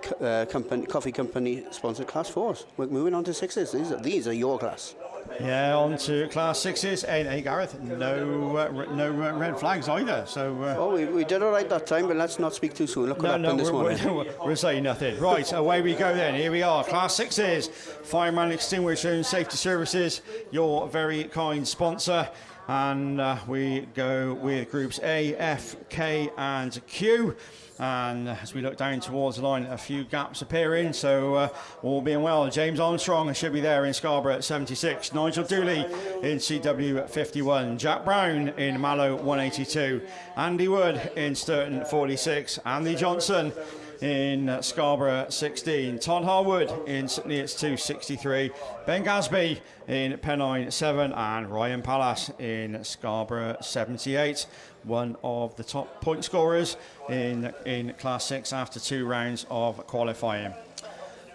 Coffee Company sponsored Class 4s. We're moving on to 6s. These are your class. Yeah, on to Class 6s. Hey Gareth, no red flags either. So we did all right that time, but let's not speak too soon. Look what happened this morning. We're saying nothing. Right, away we go then. Here we are. Class 6s. Fireman Extinguisher and Safety Services, your very kind sponsor. And we go with groups A, F, K and Q. And as we look down towards the line, a few gaps appearing, so all being well. James Armstrong should be there in Scarborough at 76, Nigel Dooley in CW 51, Jack Brown in Mallow 182, Andy Wood in Sturton 46, Andy Johnson in Scarborough 16, Todd Harwood in St Neots 263, Ben Gasby in Pennine 7, and Ryan Pallas in Scarborough 78. One of the top point scorers in Class 6 after 2 rounds of qualifying.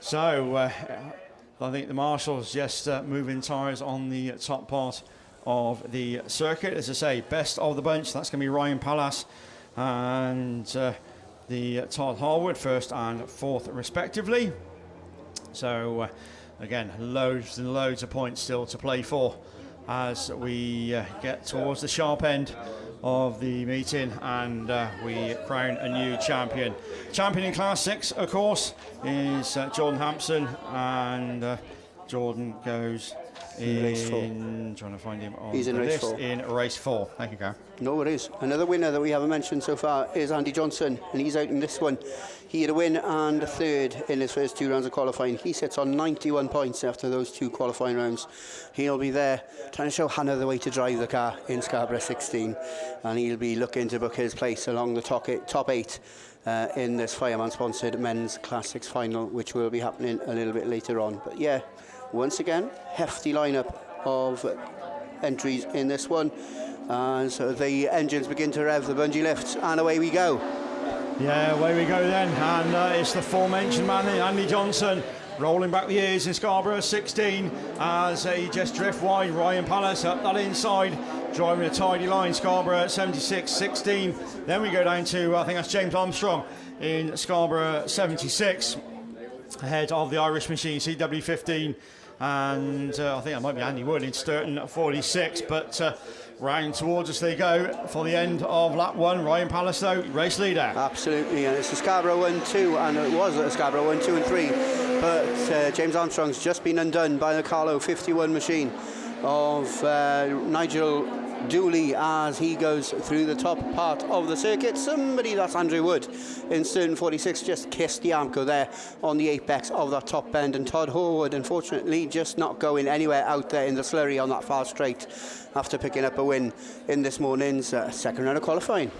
So I think the marshals just moving tyres on the top part of the circuit. As I say, best of the bunch, that's going to be Ryan Pallas and the Todd Harwood, first and fourth respectively. So again, loads and loads of points still to play for as we get towards the sharp end of the meeting, and we crown a new champion. Champion in Class 6, of course, is Jordan Hampson, and Jordan goes in race 4. Trying to find him on He's in the race list. 4. In race 4. Thank you, Gary. No worries. Another winner that we haven't mentioned so far is Andy Johnson, and he's out in this one. He had a win and a third in his first 2 rounds of qualifying. He sits on 91 points after those 2 qualifying rounds. He'll be there trying to show Hannah the way to drive the car in Scarborough 16, and he'll be looking to book his place along the top 8 in this Fireman-sponsored men's Class 6 final, which will be happening a little bit later on. But yeah, once again, hefty lineup of entries in this one. And so the engines begin to rev the bungee lifts, and away we go. Yeah, away we go then, and it's the aforementioned man, Andy Johnson, rolling back the ears in Scarborough 16 as he just drift wide. Ryan Pallas up that inside, driving a tidy line. Scarborough 76-16. Then we go down to, I think that's James Armstrong in Scarborough 76, ahead of the Irish machine CW 15, and I think that might be Andy Wood in Sturton at 46, but round towards us they go for the end of lap 1. Ryan Pallas though, race leader. Absolutely, and it's a Scarborough 1-2, and it was a Scarborough 1, 2 and 3, but James Armstrong's just been undone by the Carlo 51 machine of Nigel Dooley as he goes through the top part of the circuit. Somebody, that's Andrew Wood in Stern 46, just kissed the Armco there on the apex of that top bend, and Todd Horwood unfortunately just not going anywhere out there in the slurry on that far straight after picking up a win in this morning's second round of qualifying.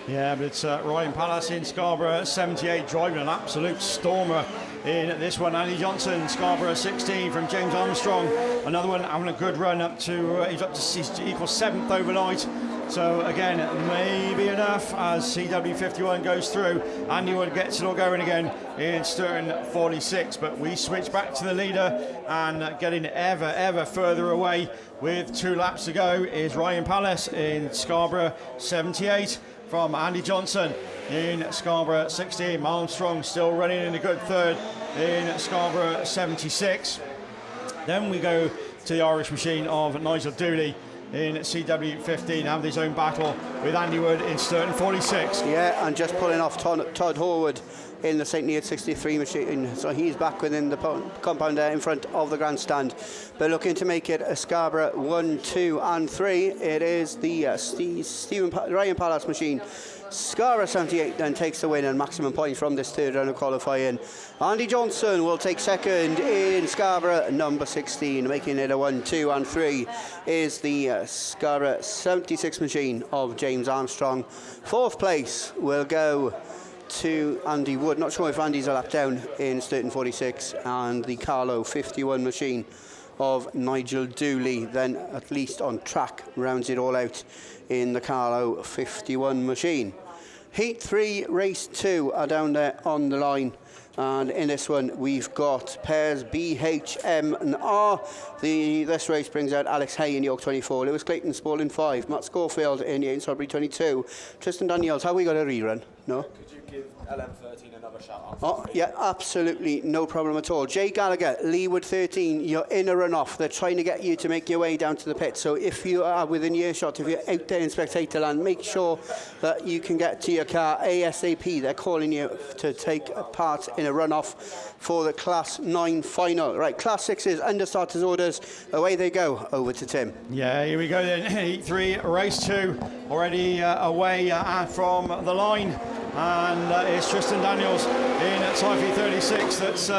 Yeah, but it's Ryan Palace in Scarborough 78 driving an absolute stormer in this one. Andy Johnson, Scarborough 16 from James Armstrong. Another one having a good run up to, he's equal 7th overnight. So again, maybe enough as CW 51 goes through. Andy Wood gets it all going again in Stern 46, but we switch back to the leader, and getting ever further away with 2 laps to go is Ryan Palace in Scarborough 78 from Andy Johnson in Scarborough 16. Armstrong still running in a good third in Scarborough 76. Then we go to the Irish machine of Nigel Dooley in CW 15, having his own battle with Andy Wood in Stern 46. Yeah, and just pulling off Todd Horwood in the St. Neots 63 machine, so he's back within the compound there in front of the grandstand. But looking to make it a Scarborough 1, 2 and 3, it is the Ryan Palace machine. Scarborough 78 then takes the win and maximum points from this third round of qualifying. Andy Johnson will take second in Scarborough number 16, making it a 1, 2 and 3 is the Scarborough 76 machine of James Armstrong. Fourth place will go to Andy Wood. Not sure if Andy's a lap down in Sturton 46, and the Carlo 51 machine of Nigel Dooley then at least on track rounds it all out in the Carlo 51 machine. Heat 3, race 2 are down there on the line, and in this one we've got pairs B, H, M and R. This race brings out Alex Hay in York 24, Lewis Clayton Spalding 5, Matt Schofield in Yates Sudbury 22, Tristan Daniels. Have we got a rerun? No? Could you give LM13 another shout out? Oh, yeah, absolutely, no problem at all. Jay Gallagher, Leewood 13, you're in a runoff. They're trying to get you to make your way down to the pit. So if you are within earshot, if you're out there in spectator land, make sure that you can get to your car ASAP. They're calling you to take part in a runoff for the Class 9 final. Right, Class 6's under starters orders. Away they go. Over to Tim. Yeah, here we go then. Heat 3, race 2, already away from the line. And it's Tristan Daniels in Typhy 36 that's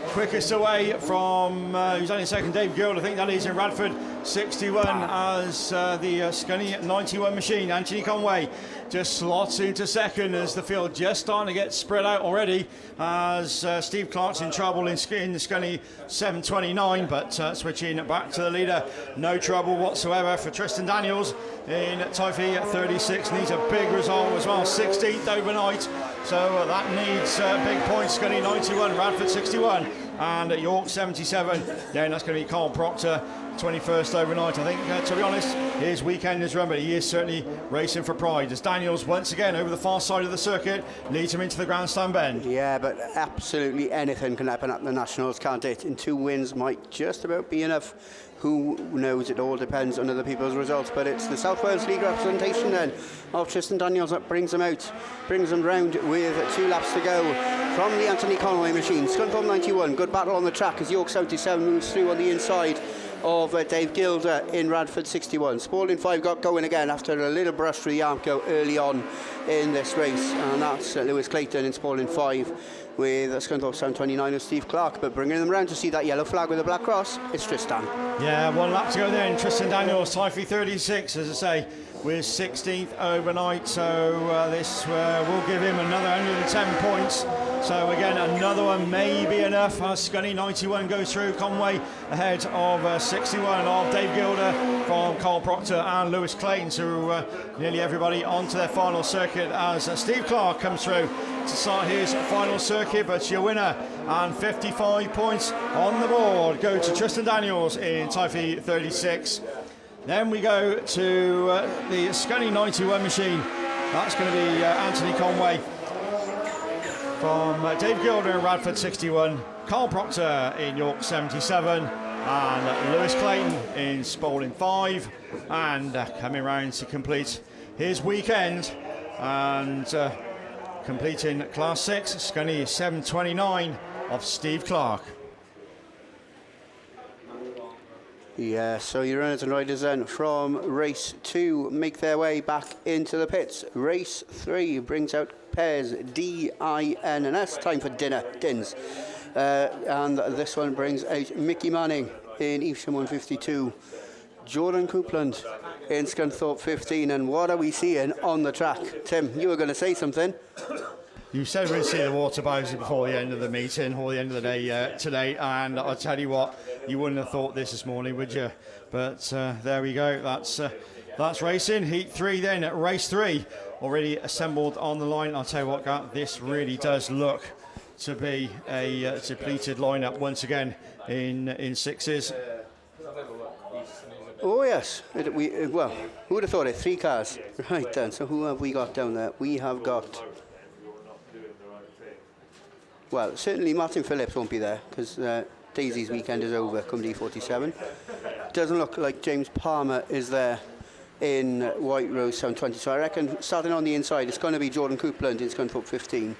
quickest away from, who's only second, Dave Gill, I think that is in Radford 61 as the Scunny 91 machine. Anthony Conway just slots into second as the field just starting to get spread out already as Steve Clark's in trouble in Scunny 729, but switching back to the leader, no trouble whatsoever for Tristan Daniels in Typhy 36. Needs a big result as well, 16th overnight, so that needs big points. Scunny 91, Radford 61 and at York 77. Then that's going to be Carl Proctor, 21st overnight. I think, to be honest, his weekend is run, but he is certainly racing for pride as Daniels once again over the far side of the circuit leads him into the grandstand bend. Yeah, but absolutely anything can happen at the Nationals, can't it? And 2 wins might just about be enough. Who knows? It all depends on other people's results, but it's the South Wales League representation then of Tristan Daniels that brings them out, brings them round with 2 laps to go from the Anthony Conway machine. Scunthorpe 91, good battle on the track as York 77 moves through on the inside of Dave Gilder in Radford 61. Spalding 5 got going again after a little brush through the Armco early on in this race, and that's Lewis Clayton in Spalding 5 with Scunthorpe 729 of Steve Clark. But bringing them round to see that yellow flag with a black cross, it's Tristan. Yeah, 1 lap to go then. Tristan Daniels, Typhy 36, as I say, with 16th overnight, so this will give him another 110 points. So again, another one may be enough as Scunny 91 goes through. Conway ahead of 61 of Dave Gilder from Carl Proctor and Lewis Clayton, so nearly everybody onto their final circuit as Steve Clark comes through to start his final circuit. But your winner and 55 points on the board go to Tristan Daniels in Typhy 36. Then we go to the Scunny 91 machine. That's going to be Anthony Conway from Dave Gilder in Radford 61, Carl Proctor in York 77, and Lewis Clayton in Spalding 5, and coming round to complete his weekend and completing Class 6, Scunny 729 of Steve Clark. Yeah, so your runners and riders then from race 2 make their way back into the pits. Race 3 brings out pairs D, I, N and S. Time for dins. And this one brings out Mickey Manning in Evesham 152. Jordan Coupland in Scunthorpe 15. And what are we seeing on the track? Tim, you were going to say something. You said we'd see the water bowser before the end of the meeting or the end of the day today, and I'll tell you what, you wouldn't have thought this morning, would you? But there we go. That's racing. Heat 3 then at race 3 already assembled on the line. I'll tell you what, Gart, this really does look to be a depleted lineup once again in sixes. Oh yes, well, who would have thought it? 3 cars. Right then, so who have we got down there? We have got, well, certainly Martin Phillips won't be there because Daisy's weekend is over come D47. Doesn't look like James Palmer is there in White Rose 720, so I reckon starting on the inside it's going to be Jordan Coupland in Scunthorpe 15.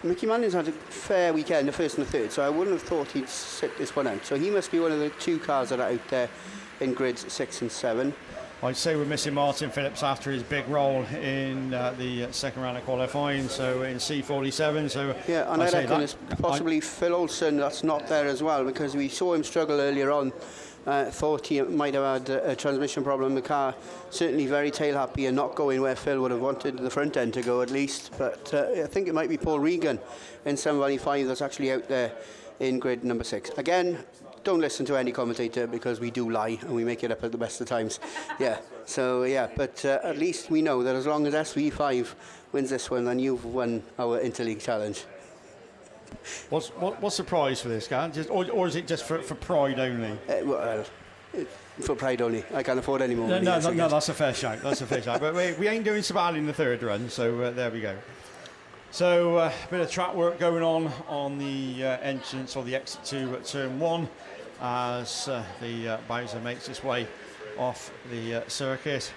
Mickey Manning's had a fair weekend, the first and the third, so I wouldn't have thought he'd sit this one out. So he must be one of the 2 cars that are out there in grids 6 and 7. I'd say we're missing Martin Phillips after his big role in the second round of qualifying, so in C47. So yeah, and I reckon it's possibly Phil Olsen that's not there as well, because we saw him struggle earlier on. Thought he might have had a transmission problem. The car certainly very tail happy and not going where Phil would have wanted the front end to go at least. But I think it might be Paul Regan in 725 that's actually out there in grid number 6. Again, don't listen to any commentator because we do lie and we make it up at the best of times. Yeah, so yeah, but at least we know that as long as SV5 wins this one, then you've won our Interleague challenge. What's the prize for this, guy? Or is it just for pride only? For pride only. I can't afford any more. No, that's a fair shout. That's a fair shout. But we ain't doing so bad in the third run, so there we go. So a bit of track work going on the entrance or the exit to turn 1 as the Bowser makes its way off the circuit.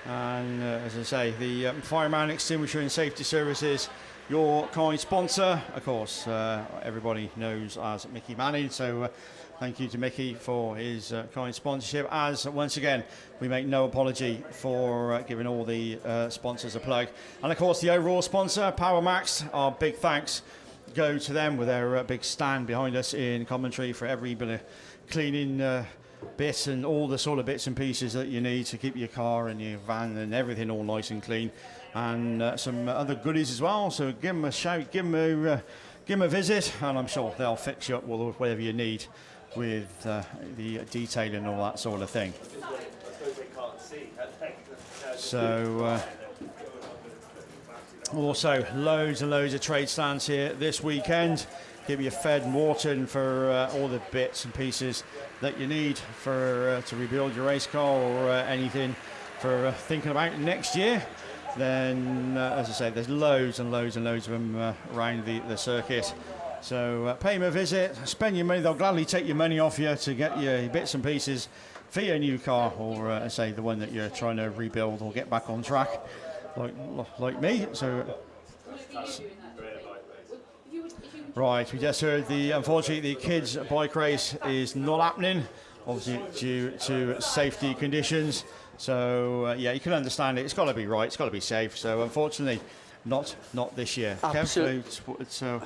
And as I say, the Fireman Extinguisher and Safety Services, your kind sponsor, of course, everybody knows as Mickey Manning. So thank you to Mickey for his kind sponsorship. As once again, we make no apology for giving all the sponsors a plug. And of course, the overall sponsor, Power Max, our big thanks go to them with their big stand behind us in commentary for every bit of cleaning bits and all the sort of bits and pieces that you need to keep your car and your van and everything all nice and clean. And some other goodies as well. So give them a shout, give them a visit, and I'm sure they'll fix you up with whatever you need with the detailing and all that sort of thing. So also loads and loads of trade stands here this weekend. Keep you fed and watered for all the bits and pieces that you need for to rebuild your race car or anything for thinking about next year. Then, as I say, there's loads and loads and loads of them around the circuit. So pay them a visit, spend your money. They'll gladly take your money off you to get your bits and pieces for your new car, or as I say, the one that you're trying to rebuild or get back on track, like me. So right, we just heard unfortunately the kids' bike race is not happening, obviously due to safety conditions. So yeah, you can understand it. It's got to be right. It's got to be safe. So unfortunately, not this year. Absolutely. So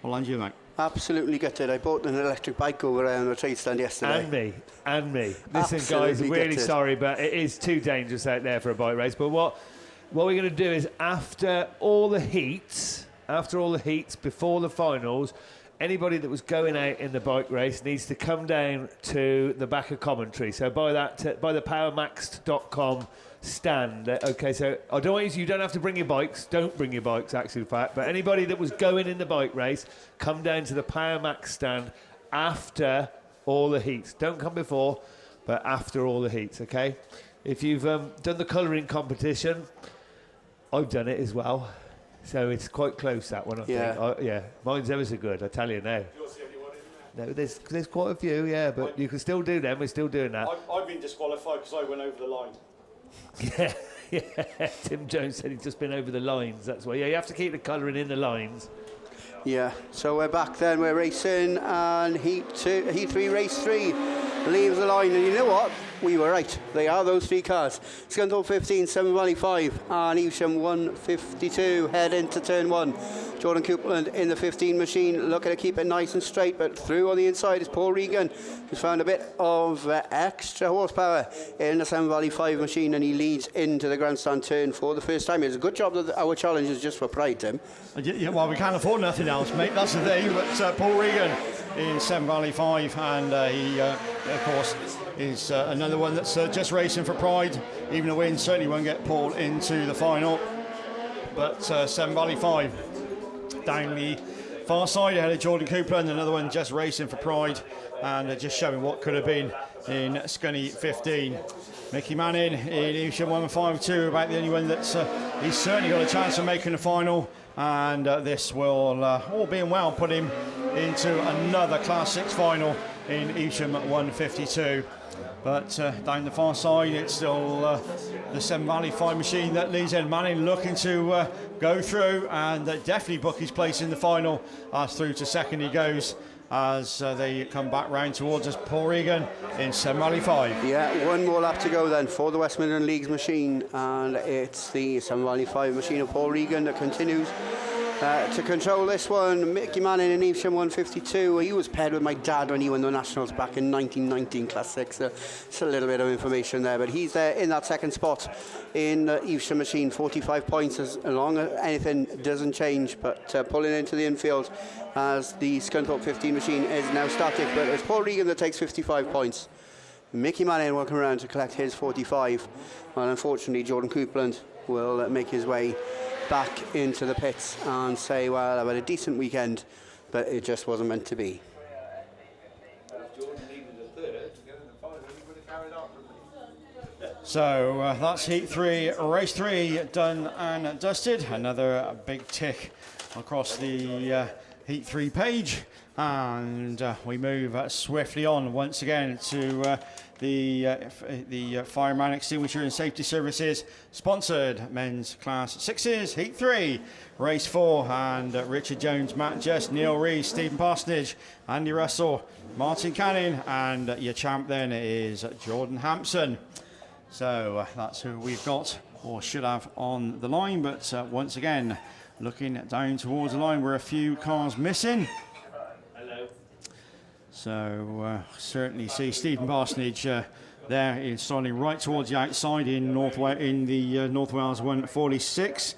I'll hand you, mate. Absolutely gutted. I bought an electric bike over on a trade stand yesterday. And me. Listen, guys, really sorry, but it is too dangerous out there for a bike race. But what we're going to do is after all the heats, before the finals, anybody that was going out in the bike race needs to come down to the back of commentary. So by the powermaxed.com stand. Okay, so I don't want you don't have to bring your bikes. Don't bring your bikes, actually, in fact. But anybody that was going in the bike race, come down to the PowerMax stand after all the heats. Don't come before, but after all the heats, okay? If you've done the colouring competition, I've done it as well. So it's quite close, that one, I think. Yeah, mine's ever so good, I tell you now. No, there's quite a few, yeah, but you can still do them. We're still doing that. I've been disqualified because I went over the line. Yeah. Tim Jones said he'd just been over the lines. That's why. Yeah, you have to keep the colouring in the lines. Yeah, so we're back then, we're racing, and Heat 3, Race 3 leaves the line, and you know what? We were right. They are those three cars. Scunthorpe 15, Seven Valley 5, and Evesham 152 head into turn 1. Jordan Coupland in the 15 machine, looking to keep it nice and straight, but through on the inside is Paul Regan, who's found a bit of extra horsepower in the Seven Valley 5 machine, and he leads into the grandstand turn for the first time. It's a good job that our challenge is just for pride, Tim. Yeah, well, we can't afford nothing else, mate. That's the thing. But Paul Regan in Seven Valley 5, and he, of course, is another one that's just racing for pride. Even a win certainly won't get Paul into the final. But Seven Valley 5 down the far side ahead of Jordan Coupland, another one just racing for pride, and just showing what could have been in Scunny 15. Mickey Manning in Evesham 152, about the only one that's he's certainly got a chance of making the final, and this will, all being well, put him into another Class 6 final in Evesham 152. But down the far side, it's still the Seven Valley 5 machine that leads in. Manning looking to go through and definitely book his place in the final. As through to second he goes, as they come back round towards us. Paul Regan in Seven Valley 5. Yeah, one more lap to go then for the West Midland League's machine, and it's the Seven Valley 5 machine of Paul Regan that continues to control this one. Mickey Manning in Evesham 152. He was paired with my dad when he won the Nationals back in 1919 Class 6. So it's a little bit of information there, but he's there in that second spot in Evesham machine, 45 points as long as anything doesn't change, but pulling into the infield as the Scunthorpe 15 machine is now static, but it's Paul Regan that takes 55 points. Mickey Manning will come around to collect his 45, and unfortunately Jordan Coupland will make his way back into the pits and say, well, I've had a decent weekend, but it just wasn't meant to be. So that's Heat 3, Race 3 done and dusted. Another big tick across the Heat 3 page, and we move swiftly on once again to the Fireman Extinguisher and Safety Services sponsored men's Class 6s, Heat 3, Race 4, and Richard Jones, Matt Just, Neil Rees, Stephen Parsonage, Andy Russell, Martin Canning, and your champ then is Jordan Hampson. So that's who we've got, or should have, on the line, but once again, looking down towards the line, we're a few cars missing. So certainly see Stephen Parsonage there is starting right towards the outside in North Wales 146.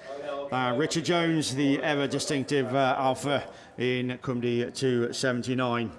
Richard Jones, the ever distinctive Alpha in Cumdy 279.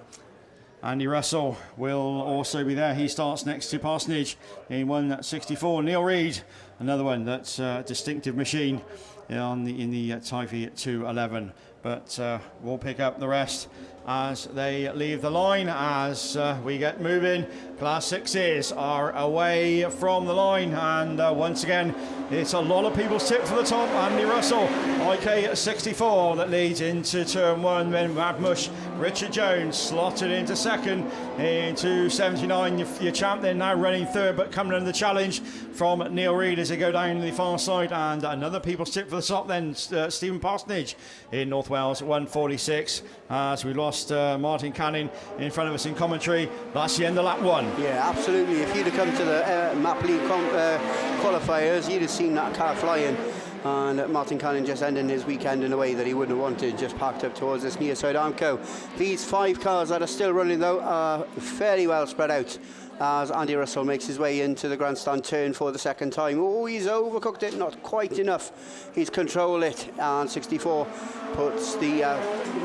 Andy Russell will also be there. He starts next to Parsonage in 164. Neil Reed, another one that's a distinctive machine in the Typhy 211. But we'll pick up the rest as they leave the line, as we get moving. Class 6s are away from the line, and once again it's a lot of people's tip for the top. Andy Russell, IK 64, that leads into turn 1. Then Madmush, Richard Jones slotted into second into 79. Your champ then now running third, but coming under the challenge from Neil Reed as they go down the far side. And another people's tip for the top then, Stephen Parsonage in North Wales 146, as we lost Martin Canning in front of us in commentary. That's the end of lap 1. Yeah, absolutely. If you'd have come to the Map League qualifiers, you'd have seen that car flying, and Martin Canning just ending his weekend in a way that he wouldn't have wanted, just parked up towards this near side Armco. These 5 cars that are still running though are fairly well spread out, as Andy Russell makes his way into the grandstand turn for the second time. Oh, he's overcooked it, not quite enough. He's controlled it, and 64 puts the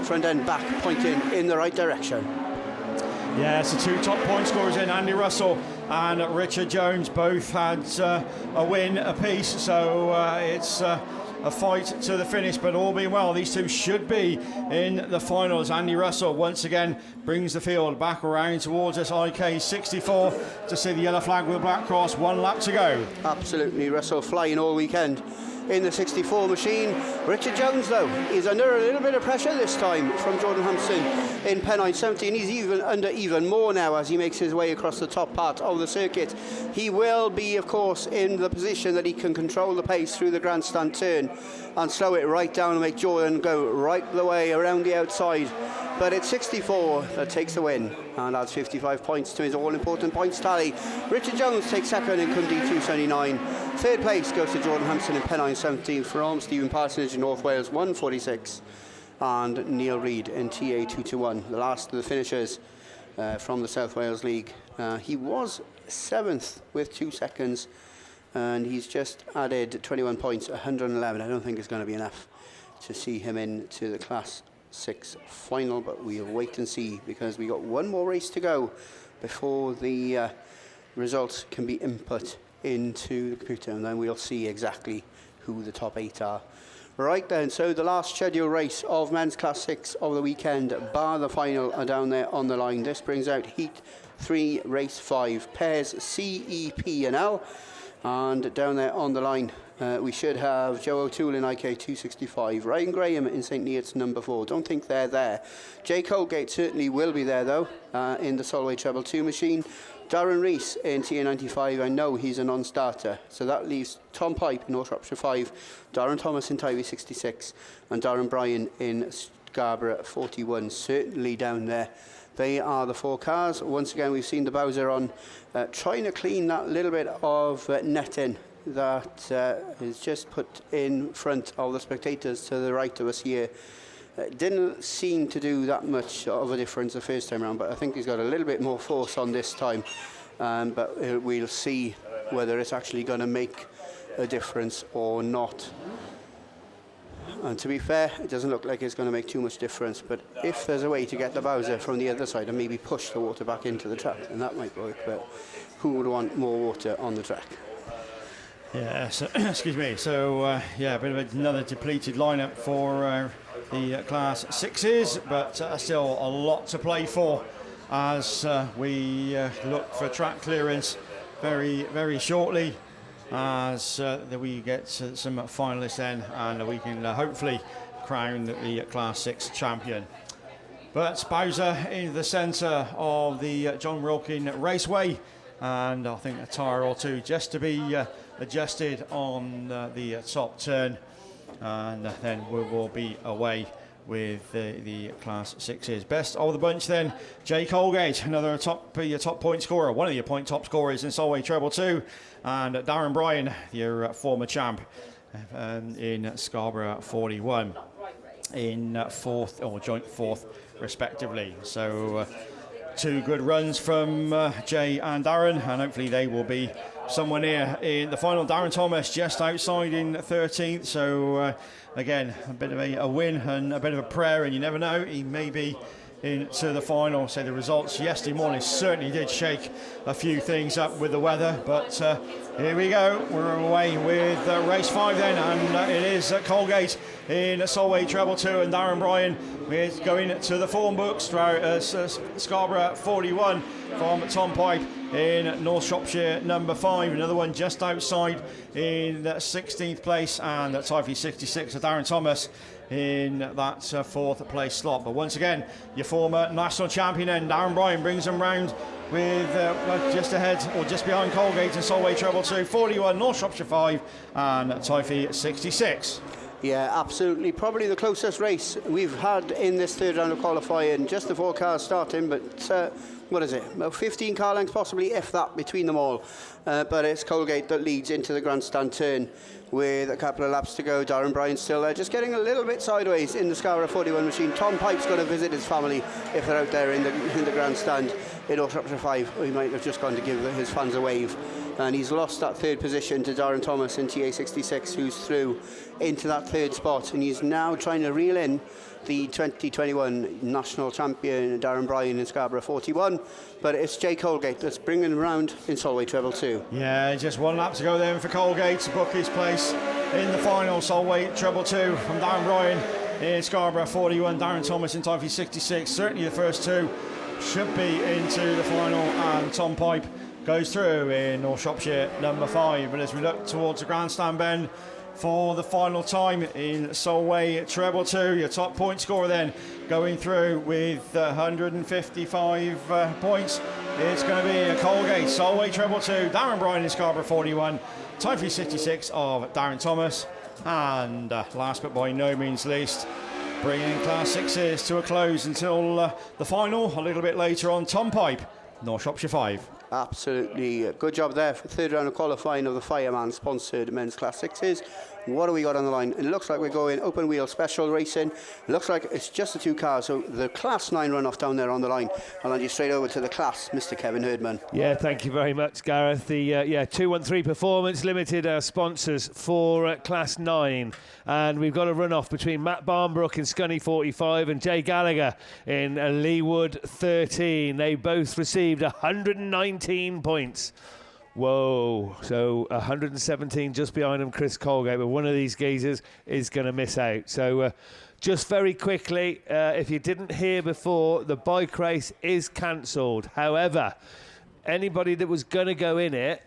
front end back, pointing in the right direction. Yeah, it's the 2 top point scorers in, Andy Russell and Richard Jones. Both had a win apiece, so it's a fight to the finish, but all being well, these two should be in the finals. Andy Russell once again brings the field back around towards us. IK 64 to see the yellow flag with a black cross. 1 lap to go. Absolutely, Russell flying all weekend. in the 64 machine. Richard Jones, though, is under a little bit of pressure this time from Jordan Hampson in Pennine 17. He's even under even more now as he makes his way across the top part of the circuit. He will be, of course, in the position that he can control the pace through the grandstand turn and slow it right down and make Jordan go right the way around the outside. But it's 64 that takes the win and adds 55 points to his all-important points tally. Richard Jones takes second in Cundee 279. Third place goes to Jordan Hampson in Pennine 17 from Stephen Parsonage in North Wales 146 and Neil Reid in TA 221. The last of the finishers from the South Wales League. He was 7th with 2 seconds and he's just added 21 points, 111. I don't think it's going to be enough to see him into the Class 6 final, but we'll wait and see because we got one more race to go before the results can be input into the computer, and then we'll see exactly who the top 8 are. Right then, so the last scheduled race of men's Class 6 of the weekend, bar the final, are down there on the line. This brings out Heat 3, Race 5, pairs C, E, P and L, and down there on the line we should have Joe O'Toole in IK 265, Ryan Graham in St Neots number 4. Don't think they're there. Jay Colgate certainly will be there though in the Solway Treble 2 machine. Darren Rees in TA95, I know he's a non-starter, so that leaves Tom Pipe in North Shropshire 5, Darren Thomas in Tywee 66 and Darren Bryan in Scarborough 41, certainly down there. They are the 4 cars. Once again, we've seen the Bowser on trying to clean that little bit of netting that is just put in front of the spectators to the right of us here. Didn't seem to do that much of a difference the first time around, but I think he's got a little bit more force on this time. But we'll see whether it's actually going to make a difference or not. And to be fair, it doesn't look like it's going to make too much difference, but if there's a way to get the Bowser from the other side and maybe push the water back into the track, then that might work, but who would want more water on the track? Yeah, so, excuse me. So, yeah, a bit of another depleted lineup for the Class 6s, but still a lot to play for as we look for track clearance very, very shortly as we get some finalists then and we can hopefully crown the Class 6 champion. But Bowser in the centre of the John Wilkin Raceway, and I think a tyre or two just to be adjusted on the top turn, and then we will be away with the Class 6s. Best of the bunch then, Jay Colgate, another top point scorer, one of your top scorers in Solway Treble 2, and Darren Bryan, your former champ in Scarborough 41, in 4th or joint 4th respectively. So 2 good runs from Jay and Darren, and hopefully they will be somewhere near in the final. Darren Thomas just outside in 13th, so again a bit of a win and a bit of a prayer, and you never know, he may be into the final. So the results yesterday morning certainly did shake a few things up with the weather, but here we go, we're away with race 5 then, and it is Colgate in Solway Treble 2, and Darren Bryan is going to the form books throughout Scarborough 41 from Tom Pipe in North Shropshire number 5, another one just outside in the 16th place, and at Typhy 66 of Darren Thomas in that 4th place slot. But once again, your former national champion and Darren Bryan brings them round with just ahead or just behind Colgate and Solway Treble 2, 41 North Shropshire 5 and Typhy 66. Yeah, absolutely. Probably the closest race we've had in this third round of qualifying. Just the 4 cars starting, but what is it? About 15 car lengths, possibly, if that, between them all. But it's Colgate that leads into the grandstand turn with a couple of laps to go. Darren Bryan still there, just getting a little bit sideways in the Scarborough 41 machine. Tom Pipe's going to visit his family if they're out there in the grandstand in North Shropshire 5. He might have just gone to give his fans a wave. And he's lost that 3rd position to Darren Thomas in TA66, who's through into that 3rd spot. And he's now trying to reel in the 2021 national champion Darren Bryan in Scarborough 41, but it's Jay Colgate that's bringing him around in Solway Treble 2. Yeah, just 1 lap to go then for Colgate to book his place in the final. Solway Treble 2 from Darren Bryan in Scarborough 41, Darren Thomas in Typhy 66. Certainly the first 2 should be into the final, and Tom Pipe goes through in North Shropshire number 5. But as we look towards the grandstand bend for the final time in Solway Treble 2. Your top point scorer then going through with 155 points. It's going to be a Colgate Solway Treble 2. Darren Bryan in Scarborough 41. Time for 66 of Darren Thomas. And last but by no means least, bringing Class 6s to a close until the final a little bit later on, Tom Pipe, North Shropshire 5. Absolutely good job there for third round of qualifying of the Fireman sponsored men's Class 6s. What do we got on the line? It looks like we're going open wheel special racing. It looks like it's just the two cars, so the Class 9 runoff down there on the line. I'll hand you straight over to the Class, Mr. Kevin Herdman. Yeah, thank you very much, Gareth. The 213 Performance Limited are sponsors for Class 9, and we've got a runoff between Matt Barnbrook in Scunny 45 and Jay Gallagher in Leewood 13. They both received 119 points. Whoa, so 117 just behind him, Chris Colgate, but one of these geezers is going to miss out. So just very quickly, if you didn't hear before, the bike race is cancelled. However, anybody that was going to go in it,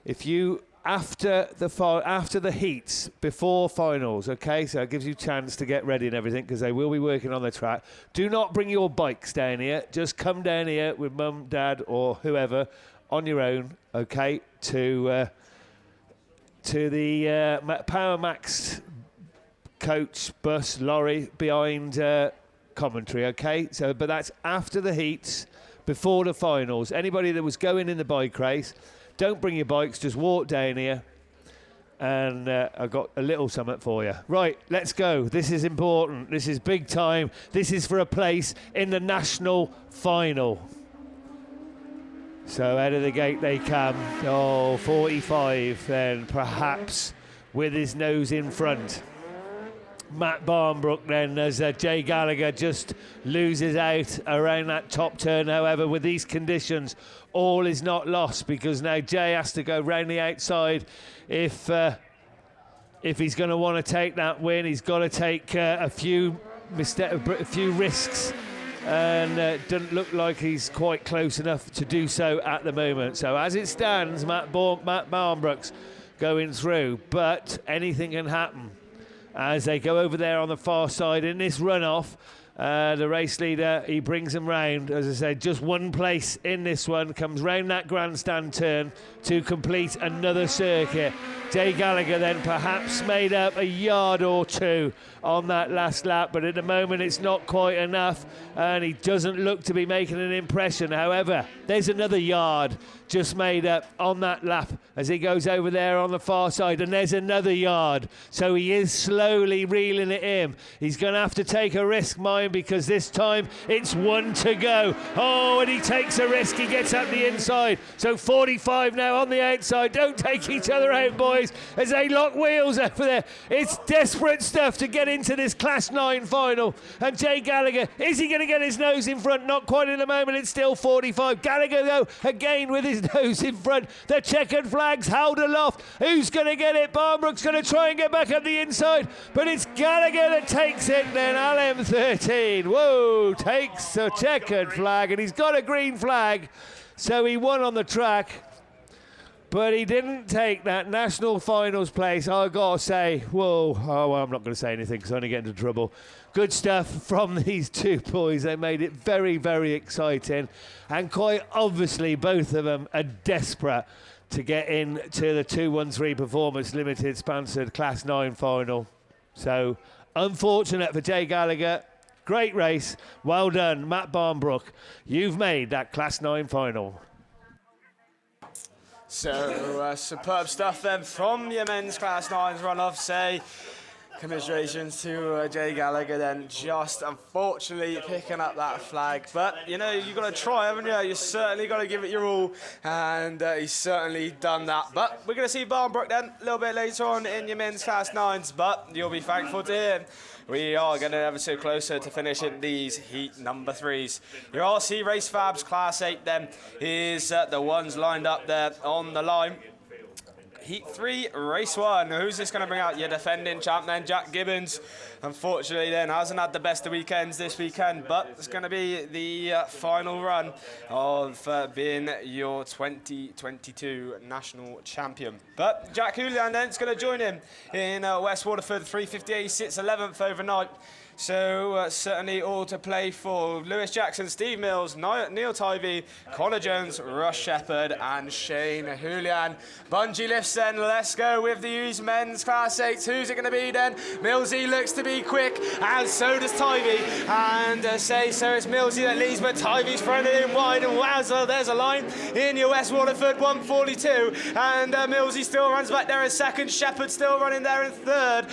if you after the heats, before finals, okay, so it gives you a chance to get ready and everything, because they will be working on the track. Do not bring your bikes down here. Just come down here with mum, dad, or whoever on your own, okay, to the Power Max coach, bus, lorry behind commentary, okay? So, but that's after the heats, before the finals. Anybody that was going in the bike race, don't bring your bikes, just walk down here, and I've got a little something for you. Right, let's go. This is important. This is big time. This is for a place in the national final. So out of the gate they come. Oh, 45 then, perhaps with his nose in front. Matt Barnbrook then, as Jay Gallagher just loses out around that top turn. However, with these conditions, all is not lost, because now Jay has to go round the outside. If he's going to want to take that win, he's got to take a few risks. And doesn't look like he's quite close enough to do so at the moment. So as it stands, Matt Barnbrook's going through, but anything can happen as they go over there on the far side in this runoff. The race leader, he brings them round. As I said, just one place in this one, comes round that grandstand turn to complete another circuit. Jay Gallagher then perhaps made up a yard or two on that last lap, but at the moment it's not quite enough, and he doesn't look to be making an impression. However, there's another yard just made up on that lap as he goes over there on the far side, and there's another yard. So he is slowly reeling it in. He's going to have to take a risk, mind, because this time it's one to go. Oh, and he takes a risk. He gets up the inside. So 45 now on the outside. Don't take each other out, boys, as they lock wheels over there. It's desperate stuff to get into this Class 9 final. And Jay Gallagher, is he going to get his nose in front? Not quite at the moment. It's still 45. Gallagher, though, again with his nose in front. The checkered flag's held aloft. Who's going to get it? Barnbrook's going to try and get back up the inside, but it's Gallagher that takes it then. LM13, whoa, takes a checkered flag, and he's got a green flag, so he won on the track, but he didn't take that national finals place. I've got to say, whoa, oh, well, I'm not going to say anything because I only get into trouble. Good stuff from these two boys. They made it very, very exciting. And quite obviously, both of them are desperate to get into the 213 Performance Limited sponsored Class 9 final. So, unfortunate for Jay Gallagher. Great race. Well done, Matt Barnbrook. You've made that Class 9 final. So, superb stuff then from your men's Class 9's runoff. Say, commiserations to Jay Gallagher then, just unfortunately picking up that flag. But, you know, you've got to try, haven't you? You certainly got to give it your all, and he's certainly done that. But we're going to see Barnbrook then a little bit later on in your men's Class 9s, but you'll be thankful to him. We are going to ever so closer to finishing these heat number 3s. Your RC Race Fabs Class 8 then is the ones lined up there on the line. Heat 3, Race 1. Who's this going to bring out? Your defending champ then, Jack Gibbons. Unfortunately then, hasn't had the best of weekends this weekend, but it's going to be the final run of being your 2022 national champion. But Jack Julian then is going to join him in West Waterford, 358. He sits 11th overnight. So certainly all to play for. Lewis Jackson, Steve Mills, Neil Tivey, Connor Jones, Russ Shepherd and Shane Julian. Bungee lifts then, let's go with the Hughes men's class 8. Who's it going to be then? Millsy looks to be quick and so does Tivey. And so it's Millsy that leads, but Tivey's thrown it in wide and wowza, there's a line in your West Waterford 142. And Millsy still runs back there in second. Shepherd still running there in third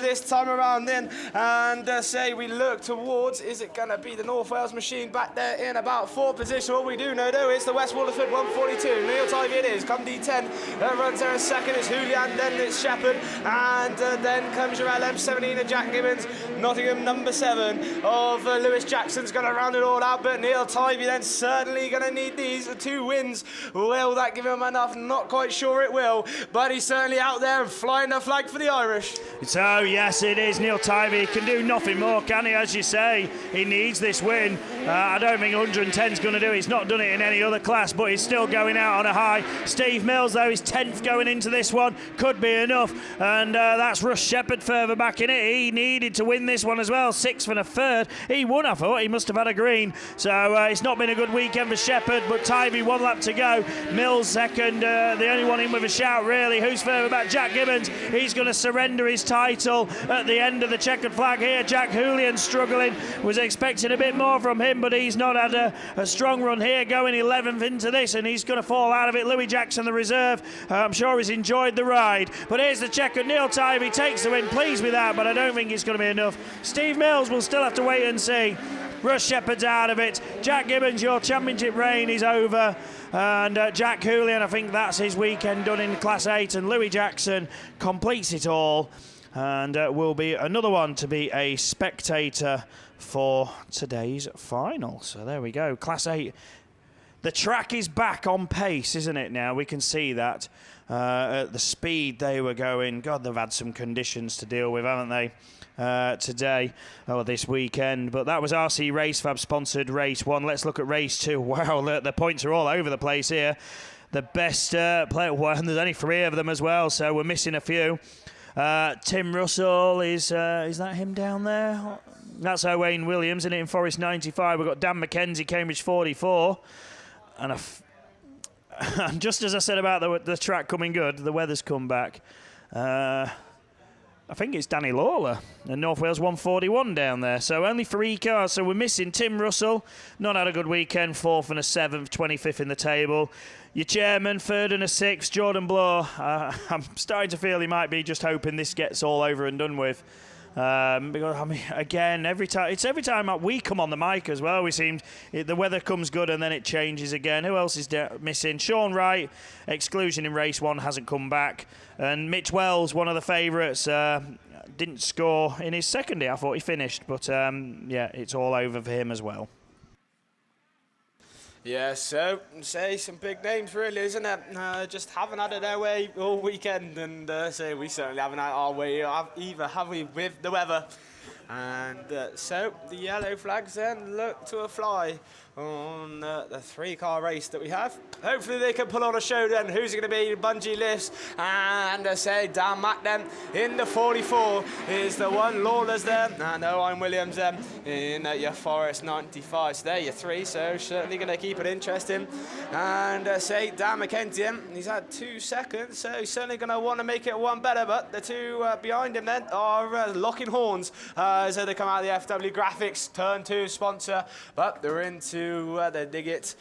this time around then. And say we look towards, is it going to be the North Wales machine back there in about fourth position? What we do know though, it's the West Waterford 142. Neil Tivey it is, come D10, runs there in second, it's Julian, then it's Shepherd, and then comes your LM17 of Jack Gibbons. Nottingham number 7 of Lewis Jackson's going to round it all out, but Neil Tivey then certainly going to need these 2 wins. Will that give him enough? Not quite sure it will, but he's certainly out there and flying the flag for the Irish. So yes, it is Neil Tivey. He can do nothing more, can he? As you say, he needs this win. I don't think 110 is going to do it. He's not done it in any other class, but he's still going out on a high. Steve Mills, though, is 10th going into this one. Could be enough. And that's Russ Shepherd further back in it. He needed to win this one as well. 6th and a 3rd. He won, I thought. He must have had a green. So it's not been a good weekend for Shepherd, but Tivey 1 lap to go. Mills second. The only one in with a shout, really. Who's further back? Jack Gibbons. He's going to surrender his title at the end of the checkered flag here. Jack Julian struggling. Was expecting a bit more from him, but he's not had a strong run here, going 11th into this, and he's going to fall out of it. Louis Jackson, the reserve, I'm sure he's enjoyed the ride. But here's the checker. Neil Tivey takes the win. Pleased with that, but I don't think it's going to be enough. Steve Mills will still have to wait and see. Russ Shepherd's out of it. Jack Gibbons, your championship reign is over. And Jack Julian, I think that's his weekend done in Class 8. And Louis Jackson completes it all. And will be another one to be a spectator for today's final. So there we go. Class 8. The track is back on pace, isn't it now? We can see that at the speed they were going. God, they've had some conditions to deal with, haven't they? Today or this weekend, but that was RC RaceFab sponsored race 1. Let's look at race 2. Wow, the points are all over the place here. The best player, well, there's only 3 of them as well, so we're missing a few. Tim Russell is that him down there? That's Owain Williams, isn't it, in Forest 95. We've got Dan McKenzie, Cambridge 44, and just as I said about the track coming good, the weather's come back. I think it's Danny Lawler and North Wales 141 down there. So only 3 cars. So we're missing Tim Russell. Not had a good weekend. 4th and a 7th, 25th in the table. Your chairman, 3rd and a 6th, Jordan Bloor. I'm starting to feel he might be just hoping this gets all over and done with. Because, I mean, again, every time we come on the mic as well, the weather comes good and then it changes again. Who else is missing? Sean Wright, exclusion in race 1, hasn't come back. And Mitch Wells, one of the favourites, didn't score in his second day. I thought he finished, but yeah, it's all over for him as well. Yeah, so say some big names really, isn't it? Just haven't had it their way all weekend, and say we certainly haven't had our way either, have we, with the weather? And so the yellow flags then look to fly on the 3-car race that we have. Hopefully they can put on a show then. Who's it going to be? Bungee lifts, and say Dan Mack then in the 44 is the one. Lawler's there, and Owain Williams then in your Forest 95. So there your 3, so certainly going to keep it interesting. And say Dan McKenzie, he's had 2 seconds, so he's certainly going to want to make it 1 better, but the 2 behind him then are locking horns as they come out of the FW Graphics Turn 2 sponsor, but they're into the Diggett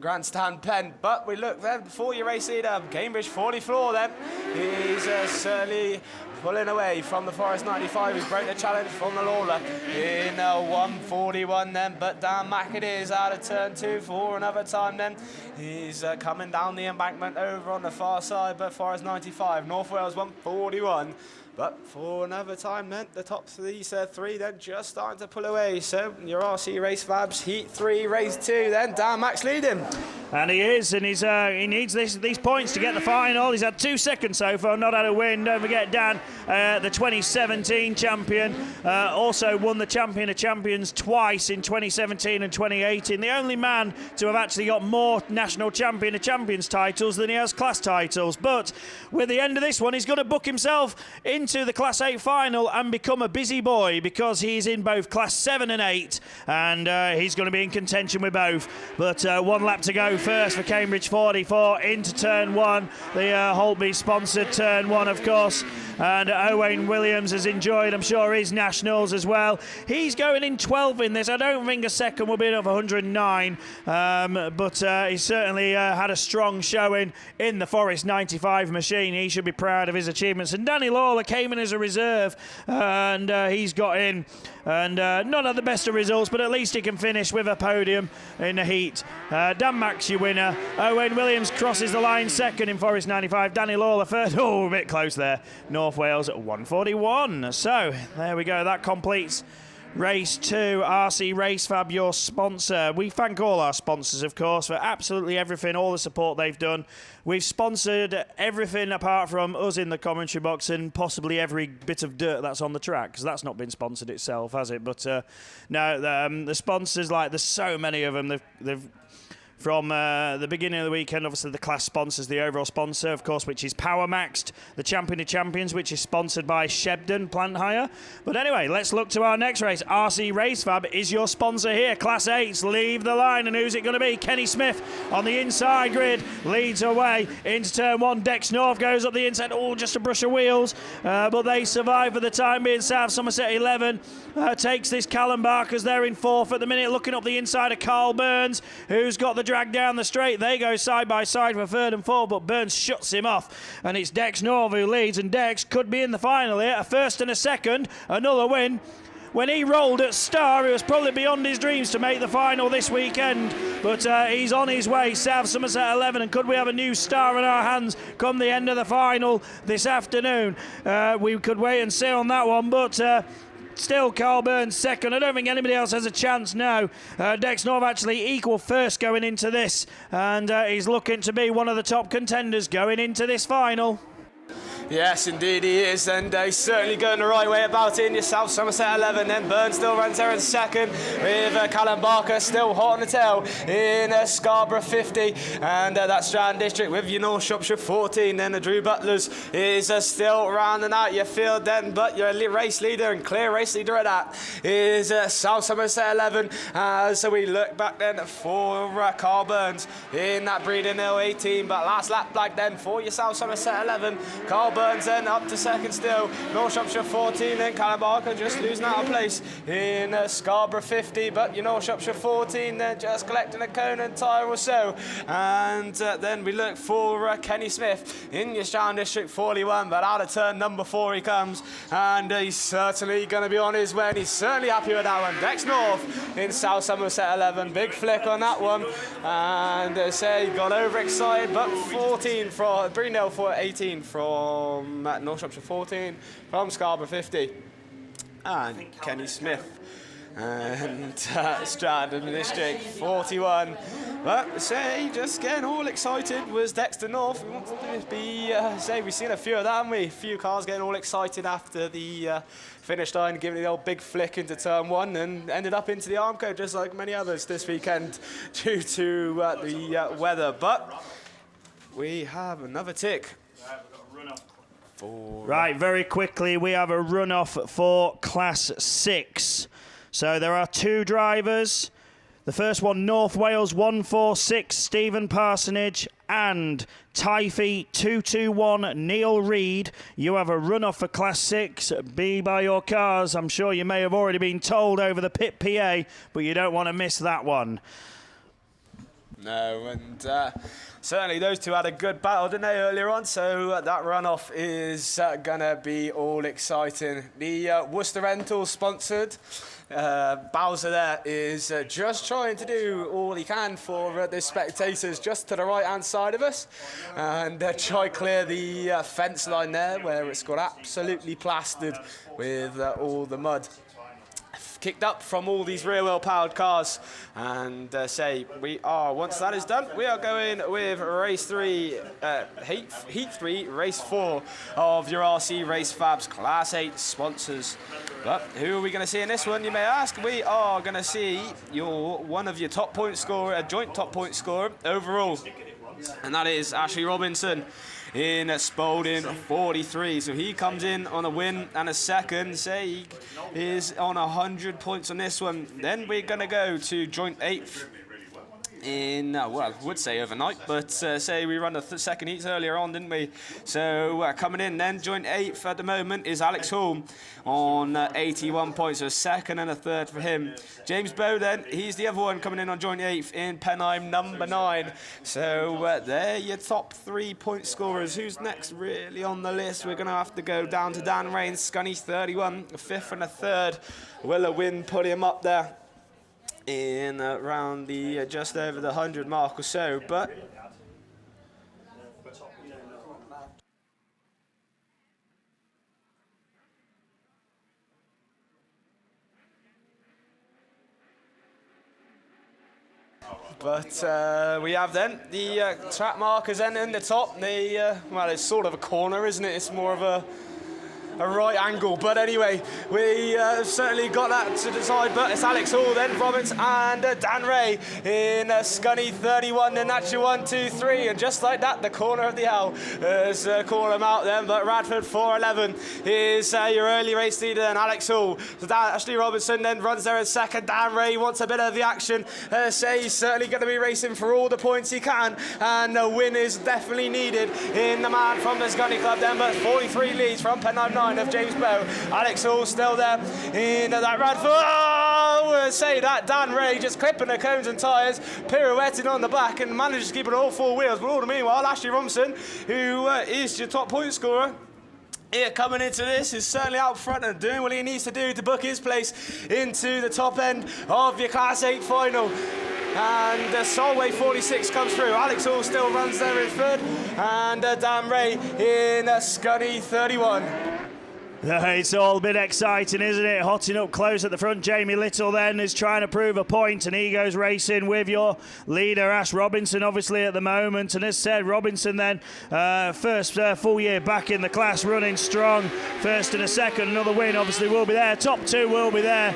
grandstand pen. But we look then before your race leader, Cambridge 44 then. He's certainly pulling away from the Forest 95. He's broke the challenge from the Lawler in 141 then, but Dan Mack it is out of turn 2 for another time then. He's coming down the embankment over on the far side, but Forest 95, North Wales 141. But for another time then, the top three then just starting to pull away. So your RC Race Fabs, Heat 3, Race 2 then, Dan Max leading. And he is, and he needs these points to get the final. He's had 2 seconds so far, not had a win. Don't forget Dan, the 2017 champion, also won the Champion of Champions twice in 2017 and 2018. The only man to have actually got more National Champion of Champions titles than he has class titles. But with the end of this one, he's going to book himself into the Class 8 final and become a busy boy, because he's in both Class 7 and 8, and he's going to be in contention with both. But 1 lap to go first for Cambridge 44 into turn 1, the Holtby sponsored turn 1, of course. And Owain Williams has enjoyed, I'm sure, his nationals as well. He's going in 12th in this. I don't think a second will be enough, 109. But he certainly had a strong showing in the Forest 95 machine. He should be proud of his achievements. And Danny Lawler came in as a reserve, and he's got in. And not at the best of results, but at least he can finish with a podium in the heat. Dan Max, your winner. Owain Williams crosses the line second in Forest 95. Danny Lawler third. Oh, a bit close there. North Wales at 141. So there we go. That completes Race 2. RC Race Fab, your sponsor. We thank all our sponsors, of course, for absolutely everything, all the support they've done. We've sponsored everything apart from us in the commentary box and possibly every bit of dirt that's on the track, because that's not been sponsored itself, has it? But no, the sponsors, like, there's so many of them. They've from the beginning of the weekend, obviously the class sponsors, the overall sponsor, of course, which is Power Maxed, the Champion of Champions, which is sponsored by Shebden Plant Hire. But anyway, let's look to our next race. RC Race Fab is your sponsor here. Class 8s leave the line, and who's it going to be? Kenny Smith on the inside grid leads away into turn 1. Dex North goes up the inside. Oh, just a brush of wheels, but they survive for the time being. South Somerset 11 takes this. Callum Barker's there in 4th at the minute, looking up the inside of Carl Burns, who's got the drag down the straight. They go side by side for 3rd and 4th, but Burns shuts him off, and it's Dex North who leads, and Dex could be in the final here. A 1st and a 2nd, another win. When he rolled at Star, it was probably beyond his dreams to make the final this weekend, but he's on his way. South Somerset 11, and could we have a new star in our hands come the end of the final this afternoon? We could wait and see on that one, but still Carl Burns second. I don't think anybody else has a chance now. Dex North actually equal first going into this, and he's looking to be one of the top contenders going into this final. Yes, indeed he is, and he's certainly going the right way about it in your South Somerset 11. Then Burns still runs there in second, with Callum Barker still hot on the tail in Scarborough 50, and that Strand District with your North Shropshire 14. Then the Drew Butlers is still rounding out your field then, but your race leader, and clear race leader at that, is South Somerset 11. So we look back then for Carl Burns in that Breeding Hill 18, but last lap like then for your South Somerset 11. Carl Burns then up to second still. North Shropshire 14, then Callum Barker just losing out of place in Scarborough 50, but you North Shropshire 14 then just collecting a cone and tyre or so. And then we look for Kenny Smith in your Strand District 41, but out of turn number 4 he comes, and he's certainly going to be on his way, and he's certainly happy with that one. Dex North in South Somerset 11, big flick on that one, and say got overexcited, but 14 from Brunel for 18 from North Shropshire 14, from Scarborough 50, and Kenny Smith and Strand District 41. But say just getting all excited was Dexter North. We want to be we've seen a few of that, haven't we? A few cars getting all excited after the finish line, giving it the old big flick into turn 1, and ended up into the arm code just like many others this weekend due to the weather. But we have another tick. Right, very quickly, we have a run-off for Class 6. So there are 2 drivers. The first one, North Wales 146, Stephen Parsonage, and Typhy 221, Neil Reid. You have a run-off for Class 6. Be by your cars. I'm sure you may have already been told over the pit PA, but you don't want to miss that one. No, and certainly those two had a good battle, didn't they, earlier on? So that runoff is going to be all exciting. The Worcester Rental sponsored Bowser there is just trying to do all he can for the spectators just to the right-hand side of us, and try clear the fence line there where it's got absolutely plastered with all the mud kicked up from all these rear-wheel powered cars. And once that is done, we are going with race 3, heat 3, race 4 of your RC Race Fabs Class 8 sponsors. But who are we going to see in this one, you may ask? We are going to see one of your top point scorer, a joint top point scorer overall, and that is Ashley Robinson in Spalding 43. So he comes in on a win and a second. He is on 100 points on this one. Then we're going to go to joint 8th in, well, I would say overnight, but say we run the second heats earlier on, didn't we? So coming in then, joint 8th at the moment is Alex Hall on 81 points, so a second and a third for him. James Bow then, he's the other one coming in on joint 8th in Penheim number 9. So there your top 3 point scorers. Who's next really on the list? We're going to have to go down to Dan Rain, Scunny 31, a 5th and a 3rd. Will a win put him up there in around the just over the 100 mark or so, but we have then the track markers then in the top. Well, it's sort of a corner, isn't it? It's more of a right angle, but anyway, we certainly got that to decide. But it's Alex Hall then, Roberts and Dan Ray in Scunny 31, and that's your 1, 2, 3, and just like that, the corner of the L has called them out then. But Radford 411 is your early race leader, and Alex Hall. So Ashley Robertson then runs there in second. Dan Ray wants a bit of the action. He's certainly going to be racing for all the points he can, and a win is definitely needed in the man from the Scunny Club then. But 43 leads from Penheim 9 of James Bow. Alex Hall still there in that Radford. That Dan Ray just clipping the cones and tyres, pirouetting on the back, and manages to keep it all 4 wheels. But all the meanwhile, Ashley Robinson, who is your top point scorer here coming into this, is certainly out front and doing what he needs to do to book his place into the top end of your Class 8 final. And Solway 46 comes through. Alex Hall still runs there in 3rd, and Dan Ray in Scunny 31. It's all been exciting, isn't it? Hotting up close at the front. Jamie Little then is trying to prove a point, and he goes racing with your leader, Ash Robinson, obviously at the moment. And as said, Robinson then, first full year back in the class, running strong. First and a second, another win obviously will be there. Top 2 will be there.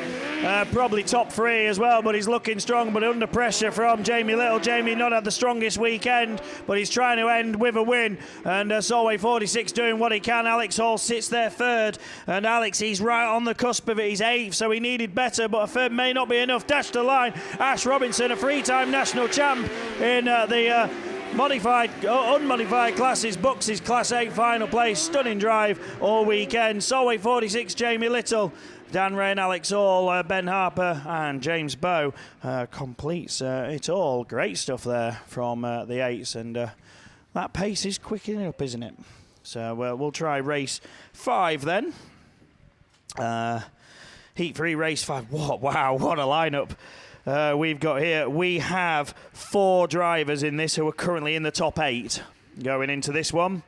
Probably top 3 as well, but he's looking strong, but under pressure from Jamie Little. Jamie not had the strongest weekend, but he's trying to end with a win. And Solway 46 doing what he can. Alex Hall sits there 3rd. And Alex, he's right on the cusp of it. He's 8th, so he needed better, but a 3rd may not be enough. Dash the line. Ash Robinson, a 3-time national champ in the unmodified classes, books his Class 8 final place. Stunning drive all weekend. Solway 46, Jamie Little, Dan Ray and Alex Hall, Ben Harper and James Bow completes it all. Great stuff there from the 8s, and that pace is quickening up, isn't it? So we'll try race 5 then. Heat 3, race 5. Wow, what a lineup we've got here. We have 4 drivers in this who are currently in the top 8 going into this one.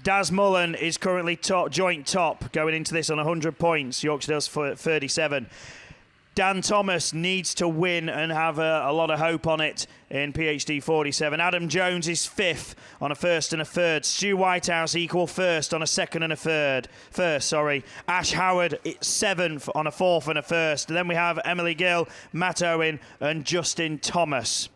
Daz Mullen is currently joint top going into this on 100 points. Yorkshire Dales for 37. Dan Thomas needs to win and have a lot of hope on it in PhD 47. Adam Jones is 5th on a 1st and a 3rd. Stu Whitehouse equal 1st on a 2nd and a 3rd. Ash Howard 7th on a 4th and a 1st. And then we have Emily Gill, Matt Owen and Justin Thomas.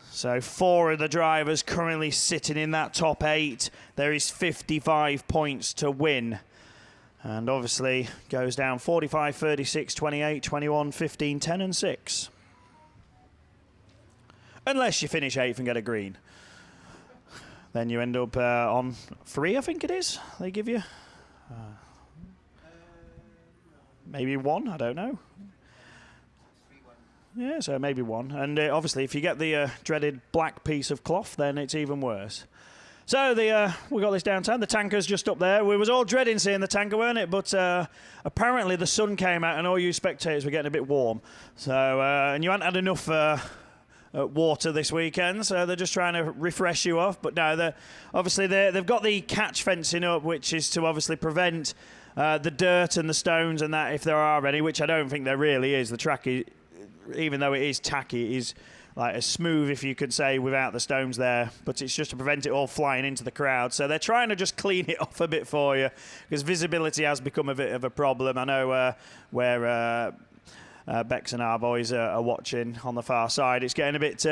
So 4 of the drivers currently sitting in that top 8. There is 55 points to win. And obviously goes down 45, 36, 28, 21, 15, 10 and 6. Unless you finish 8th and get a green. Then you end up on 3, I think it is, they give you. Maybe 1, I don't know. Yeah, so maybe one. And obviously, if you get the dreaded black piece of cloth, then it's even worse. So we got this downtown. The tanker's just up there. We was all dreading seeing the tanker, weren't it? But apparently the sun came out and all you spectators were getting a bit warm. So and you hadn't had enough water this weekend, so they're just trying to refresh you off. But no, they've got the catch fencing up, which is to obviously prevent the dirt and the stones and that, if there are any, which I don't think there really is. The track, even though it is tacky, it is like as smooth, if you could say, without the stones there, but it's just to prevent it all flying into the crowd. So they're trying to just clean it off a bit for you, because visibility has become a bit of a problem. I know where Bex and our boys are watching on the far side, it's getting a bit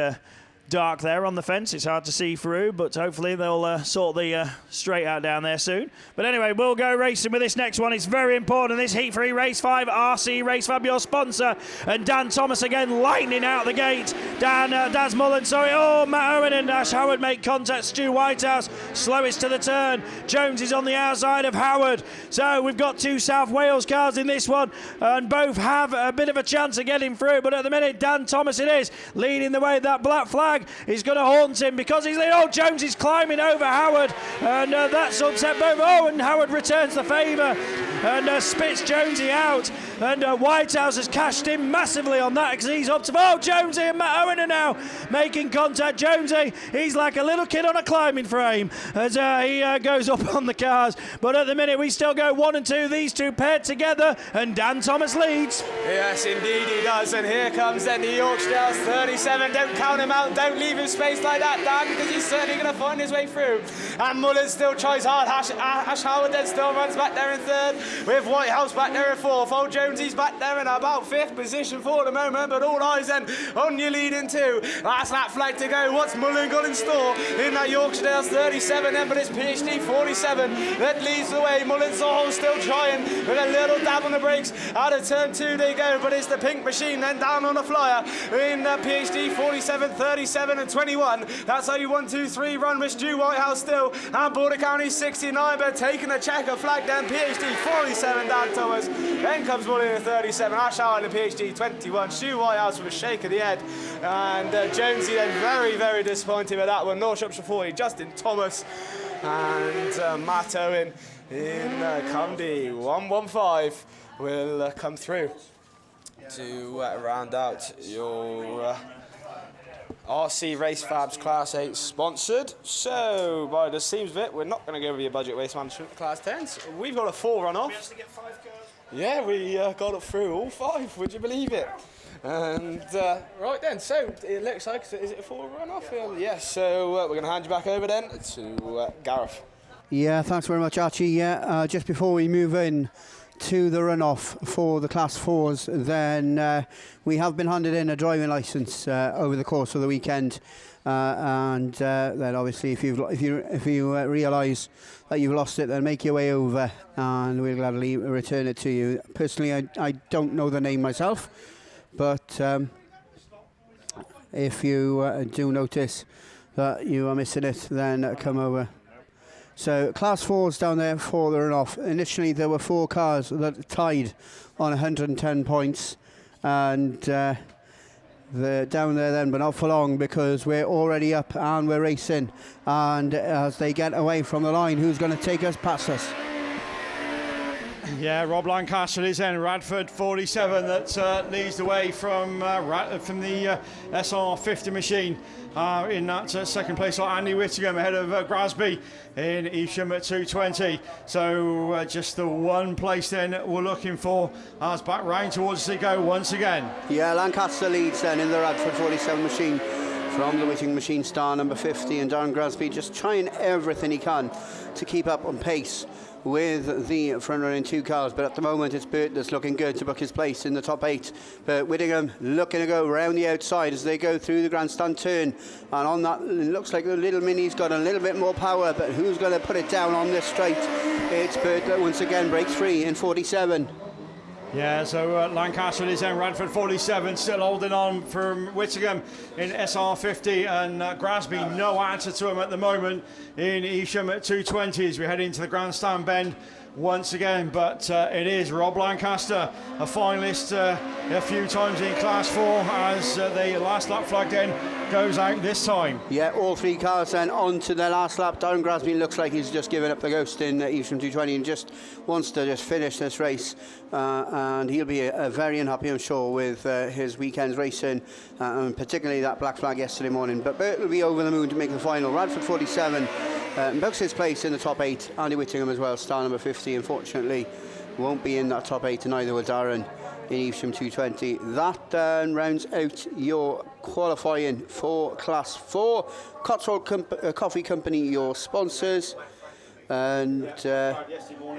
dark there on the fence. It's hard to see through, but hopefully they'll sort the straight out down there soon. But anyway, we'll go racing with this next one. It's very important. This Heat 3 Race 5 RC Race Fab, your sponsor. And Dan Thomas again lightning out the gate. Daz Mullen, sorry. Oh, Matt Owen and Ash Howard make contact. Stu Whitehouse slowest to the turn. Jones is on the outside of Howard. So we've got two South Wales cars in this one, and both have a bit of a chance of getting through. But at the minute, Dan Thomas it is leading the way. That black flag is going to haunt him because he's Jones is climbing over Howard, and that's upset both. Oh, and Howard returns the favour and spits Jonesy out, and Whitehouse has cashed in massively on that because he's up to Jonesy and Matt Owen are now making contact. Jonesy, he's like a little kid on a climbing frame as he goes up on the cars, but at the minute we still go 1 and 2, these two paired together, and Dan Thomas leads. Yes, indeed he does, and here comes then the Yorkshire's 37. Don't count him out, don't leave him space like that, Dan, because he's certainly going to find his way through. And Mullen still tries hard. Ash Howard then still runs back there in third, with Whitehouse back there in fourth. Old Jonesy's back there in about fifth position for the moment, but all eyes then on your leading two. Last lap flag to go. What's Mullen got in store in that Yorkshire's 37 then? But it's PhD 47 that leads the way. Mullen still trying with a little dab on the brakes. Out of turn 2 they go, but it's the pink machine then down on the flyer in PhD 47, 37 and 21. That's how you 1, 2, 3 run with Stu Whitehouse still, and Border County 69, but taking a checker flag then PhD 47 Dan Thomas. Then comes Mullen in 37, Ash Howard in PhD 21, Stu Whitehouse with a shake of the head, and Jonesy then very, very disappointed with that one. North Shropshire 40, Justin Thomas and Matt Owen in Cundy 115 will come through to round out your RC Race Fabs Class 8 sponsored. So, by the seams of it, we're not going to go over your budget waste management Class 10s. We've got a 4 runoff. We actually get 5 cars. Yeah, we got it through all 5, would you believe it? And right then, so it looks like, is it a 4 runoff? Yes, so we're going to hand you back over then to Gareth. Yeah, thanks very much, Archie. Yeah, just before we move in to the runoff for the Class 4s, then we have been handed in a driving licence over the course of the weekend, and then obviously if you realise that you've lost it, then make your way over and we'll gladly return it to you. Personally, I don't know the name myself, but if you do notice that you are missing it, then come over. So Class 4s down there for the runoff. Initially there were 4 cars that tied on 110 points, and they're down there then, but not for long, because we're already up and we're racing, and as they get away from the line, who's going to take us past us? Yeah, Rob Lancaster is in Radford 47 that leads the way from the SR50 machine in that second place. Andy Whittingham ahead of Grasby in Evesham at 220. So just the one place then we're looking for as back round towards the go once again. Yeah, Lancaster leads then in the Radford 47 machine from the Whittingham machine, star number 50, and Darren Grasby just trying everything he can to keep up on pace with the front running 2 cars, but at the moment it's Burt that's looking good to book his place in the top 8. But Whittingham looking to go round the outside as they go through the grandstand turn, and on that it looks like the little Mini's got a little bit more power, but who's going to put it down on this straight? It's Burt that once again breaks free in 47. Yeah, so Lancaster is in Radford 47, still holding on from Whittingham in SR50, and Grasby no answer to him at the moment in Evesham at 220 as we head into the grandstand bend once again, but it is Rob Lancaster, a finalist a few times in Class 4, as the last lap flag then goes out this time. Yeah, all three cars then on to their last lap. Darren Grasby looks like he's just given up the ghost in Evesham 220 and just wants to just finish this race, and he'll be very unhappy, I'm sure, with his weekend's racing, and particularly that black flag yesterday morning. But Bert will be over the moon to make the final. Radford 47 books his place in the top 8. Andy Whittingham as well, star number 50, unfortunately won't be in that top 8, and neither will Darren in Evesham 220. That rounds out your qualifying for Class 4. Cotswold Coffee Company, your sponsors, and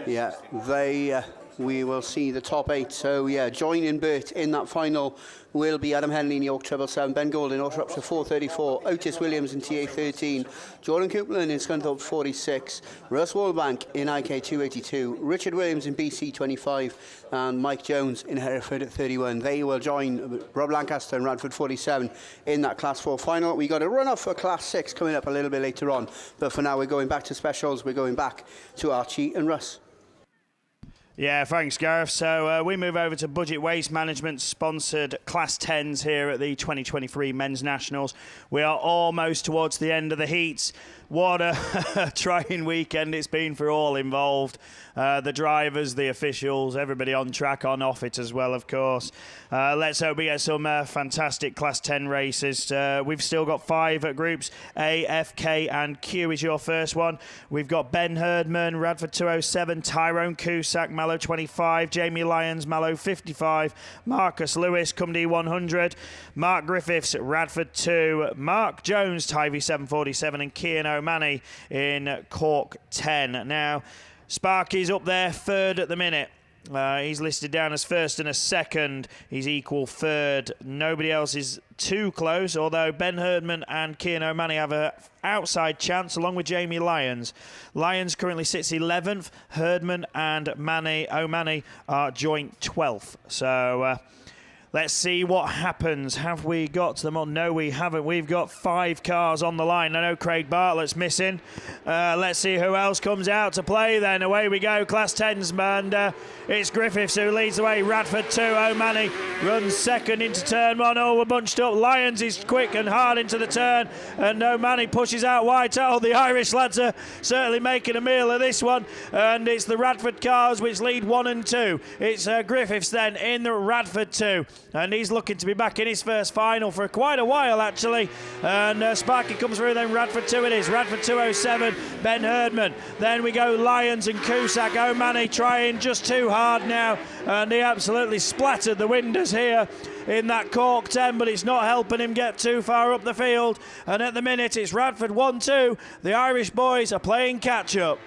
yeah, we will see the top 8. So yeah, joining Bert in that final will be Adam Henley in York 777, Ben Gold in Shropshire 434, Otis Williams in TA 13, Jordan Coupland in Scunthorpe 46, Russ Wallbank in IK 282, Richard Williams in BC 25, and Mike Jones in Hereford at 31. They will join Rob Lancaster and Radford 47 in that Class 4 final. We got a run off for Class 6 coming up a little bit later on, but for now we're going back to specials. We're going back to Archie and Russ. Yeah, thanks, Gareth. So we move over to Budget Waste Management sponsored Class 10s here at the 2023 Men's Nationals. We are almost towards the end of the heats. What a trying weekend it's been for all involved. The drivers, the officials, everybody on track, on off it as well, of course. Let's hope we get some fantastic Class 10 races. We've still got 5 groups. A, F, K and Q is your first one. We've got Ben Herdman, Radford 207, Tyrone Cusack, Mallow 25, Jamie Lyons, Mallow 55, Marcus Lewis, Cumdee 100, Mark Griffiths, Radford 2, Mark Jones, Tivy 747 and Kian O'Mahony in Cork 10. Now, Sparky's up there, third at the minute. He's listed down as first and a second. He's equal third. Nobody else is too close, although Ben Herdman and Kian O'Mahony have an outside chance, along with Jamie Lyons. Lyons currently sits 11th. Herdman and O'Mahony are joint 12th. So let's see what happens. Have we got them on? No, we haven't. We've got 5 cars on the line. I know Craig Bartlett's missing. Let's see who else comes out to play then. Away we go. Class 10s, and it's Griffiths who leads the way. Radford 2. O'Mahony runs second into turn 1. Oh, we're bunched up. Lyons is quick and hard into the turn, and O'Mahony pushes out wide. Oh, the Irish lads are certainly making a meal of this one, and it's the Radford cars which lead 1 and 2. It's Griffiths then in the Radford 2. And he's looking to be back in his first final for quite a while, actually. And Sparky comes through, then Radford 2 it is. Radford 207, Ben Herdman. Then we go Lyons and Cusack. O'Mahony trying just too hard now. And he absolutely splattered the windows here in that Cork 10, but it's not helping him get too far up the field. And at the minute, it's Radford 1-2. The Irish boys are playing catch-up.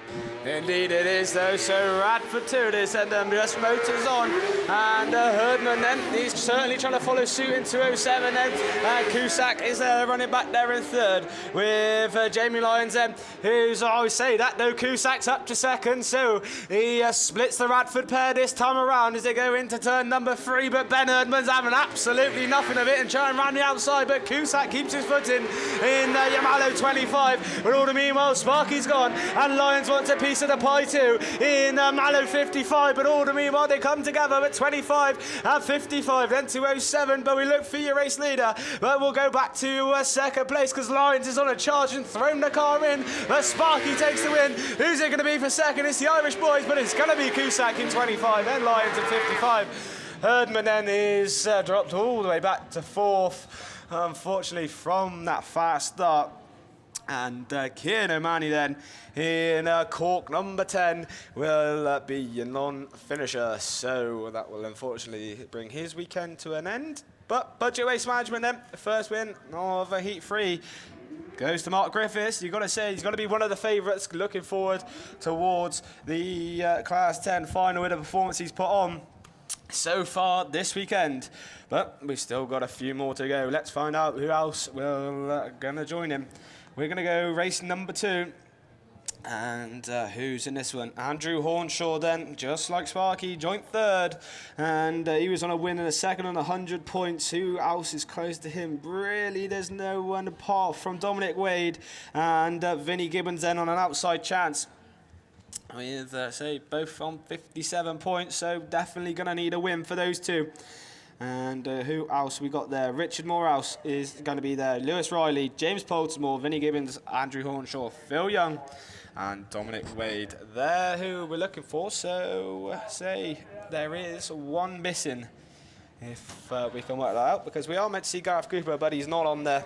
Indeed it is, though. So Radford 2 it is, and just motors on. And Herdman then, he's certainly trying to follow suit in 207 then. Cusack is running back there in third with Jamie Lyons then, who's, I always say that, though, Cusack's up to second. So he splits the Radford pair this time around as they go into turn number 3. But Ben Herdman's having absolutely nothing of it and trying around the outside, but Cusack keeps his foot in Yamalo 25. But all the meanwhile, Sparky's gone, and Lyons wants a piece of the pie too in Mallow 55. But all the meanwhile, they come together at 25 and 55, then 207. But we look for your race leader, but we'll go back to second place because Lyons is on a charge and thrown the car in. But Sparky takes the win. Who's it going to be for second? It's the Irish boys, but it's going to be Cusack in 25, then Lyons at 55. Herdman then is dropped all the way back to fourth, unfortunately, from that fast start. And Kian O'Mahony then in Cork number 10 will be your non-finisher. So that will unfortunately bring his weekend to an end. But Budget Waste Management then, the first win of a Heat 3 goes to Mark Griffiths. You've got to say he's got to be one of the favourites looking forward towards the Class 10 final with the performance he's put on so far this weekend. But we've still got a few more to go. Let's find out who else will gonna join him. We're gonna go race number 2. And who's in this one? Andrew Hornshaw then, just like Sparky, joint third. And he was on a win in a second on 100 points. Who else is close to him? Really, there's no one apart from Dominic Wade and Vinnie Gibbons then on an outside chance. with, say, both on 57 points, so definitely going to need a win for those two. And who else we got there? Richard Morehouse is going to be there. Lewis Riley, James Poltimore, Vinnie Gibbons, Andrew Hornshaw, Phil Young, and Dominic Wade. There who we're looking for. So, say, there is one missing, if we can work that out, because we are meant to see Gareth Cooper, but he's not on there.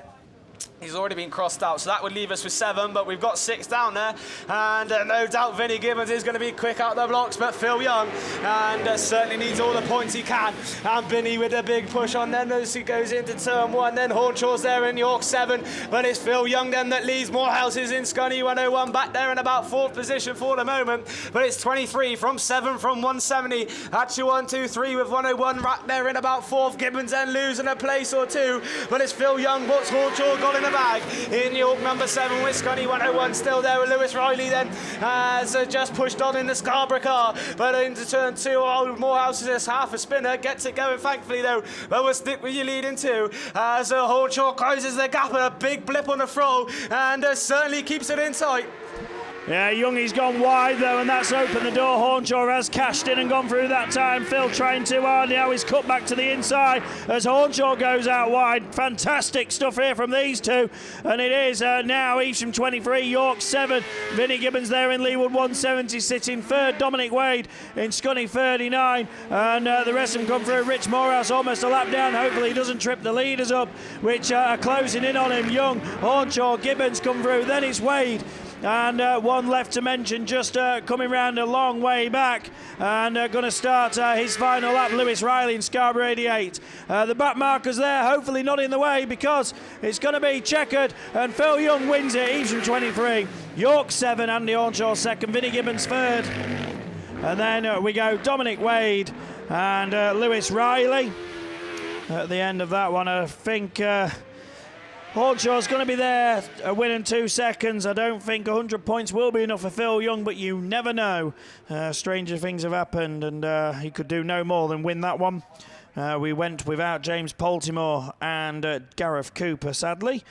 He's already been crossed out, so that would leave us with 7, but we've got 6 down there, and no doubt Vinnie Gibbons is going to be quick out the blocks, but Phil Young, and certainly needs all the points he can, and Vinnie with a big push on them as he goes into turn 1, then Hornshaw's there in York 7, but it's Phil Young then that leads. Morehouse is in Scunny 101 back there in about 4th position for the moment, but it's 23 from 7 from 170, actually 1, 2, 3 with 101 right there in about 4th. Gibbons then losing a place or 2, but it's Phil Young, what's Hornshaw got in the bag in York number 7 with Scunny 101 still there with Lewis Riley then has just pushed on in the Scarborough car, but into turn 2 Morehouse is just half a spinner, gets it going thankfully though, but we'll stick with you leading 2 as Hornshaw closes the gap, a big blip on the throw, and certainly keeps it in sight. Yeah, Youngie's gone wide though, and that's opened the door. Hornshaw has cashed in and gone through that time. Phil trying too hard now. He's cut back to the inside as Hornshaw goes out wide. Fantastic stuff here from these two, and it is now Evesham 23, York 7. Vinnie Gibbons there in Leewood 170, sitting 3rd. Dominic Wade in Scunny 39, and the rest of them come through. Rich Morehouse almost a lap down. Hopefully he doesn't trip the leaders up, which are closing in on him. Young, Hornshaw, Gibbons come through. Then it's Wade. And one left to mention, just coming round a long way back and going to start his final lap, Lewis Riley in Scarborough 88. The back markers there, hopefully not in the way, because it's going to be checkered, and Phil Young wins it. Evesham 23, York 7, Andy Hornshaw 2nd, Vinnie Gibbons 3rd. And then we go Dominic Wade and Lewis Riley. At the end of that one, I think Hornshaw's going to be there, a win in 2 seconds. I don't think 100 points will be enough for Phil Young, but you never know. Stranger things have happened, and he could do no more than win that one. We went without James Poltimore and Gareth Cooper, sadly.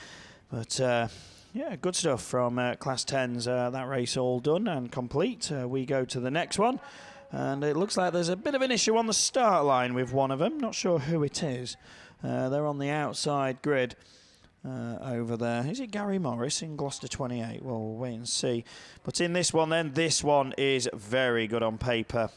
But, yeah, good stuff from Class 10s. That race all done and complete. We go to the next one. And it looks like there's a bit of an issue on the start line with one of them. Not sure who it is. They're on the outside grid. Over there. Is it Gary Morris in Gloucester 28? Well, we'll wait and see. But in this one then, this one is very good on paper.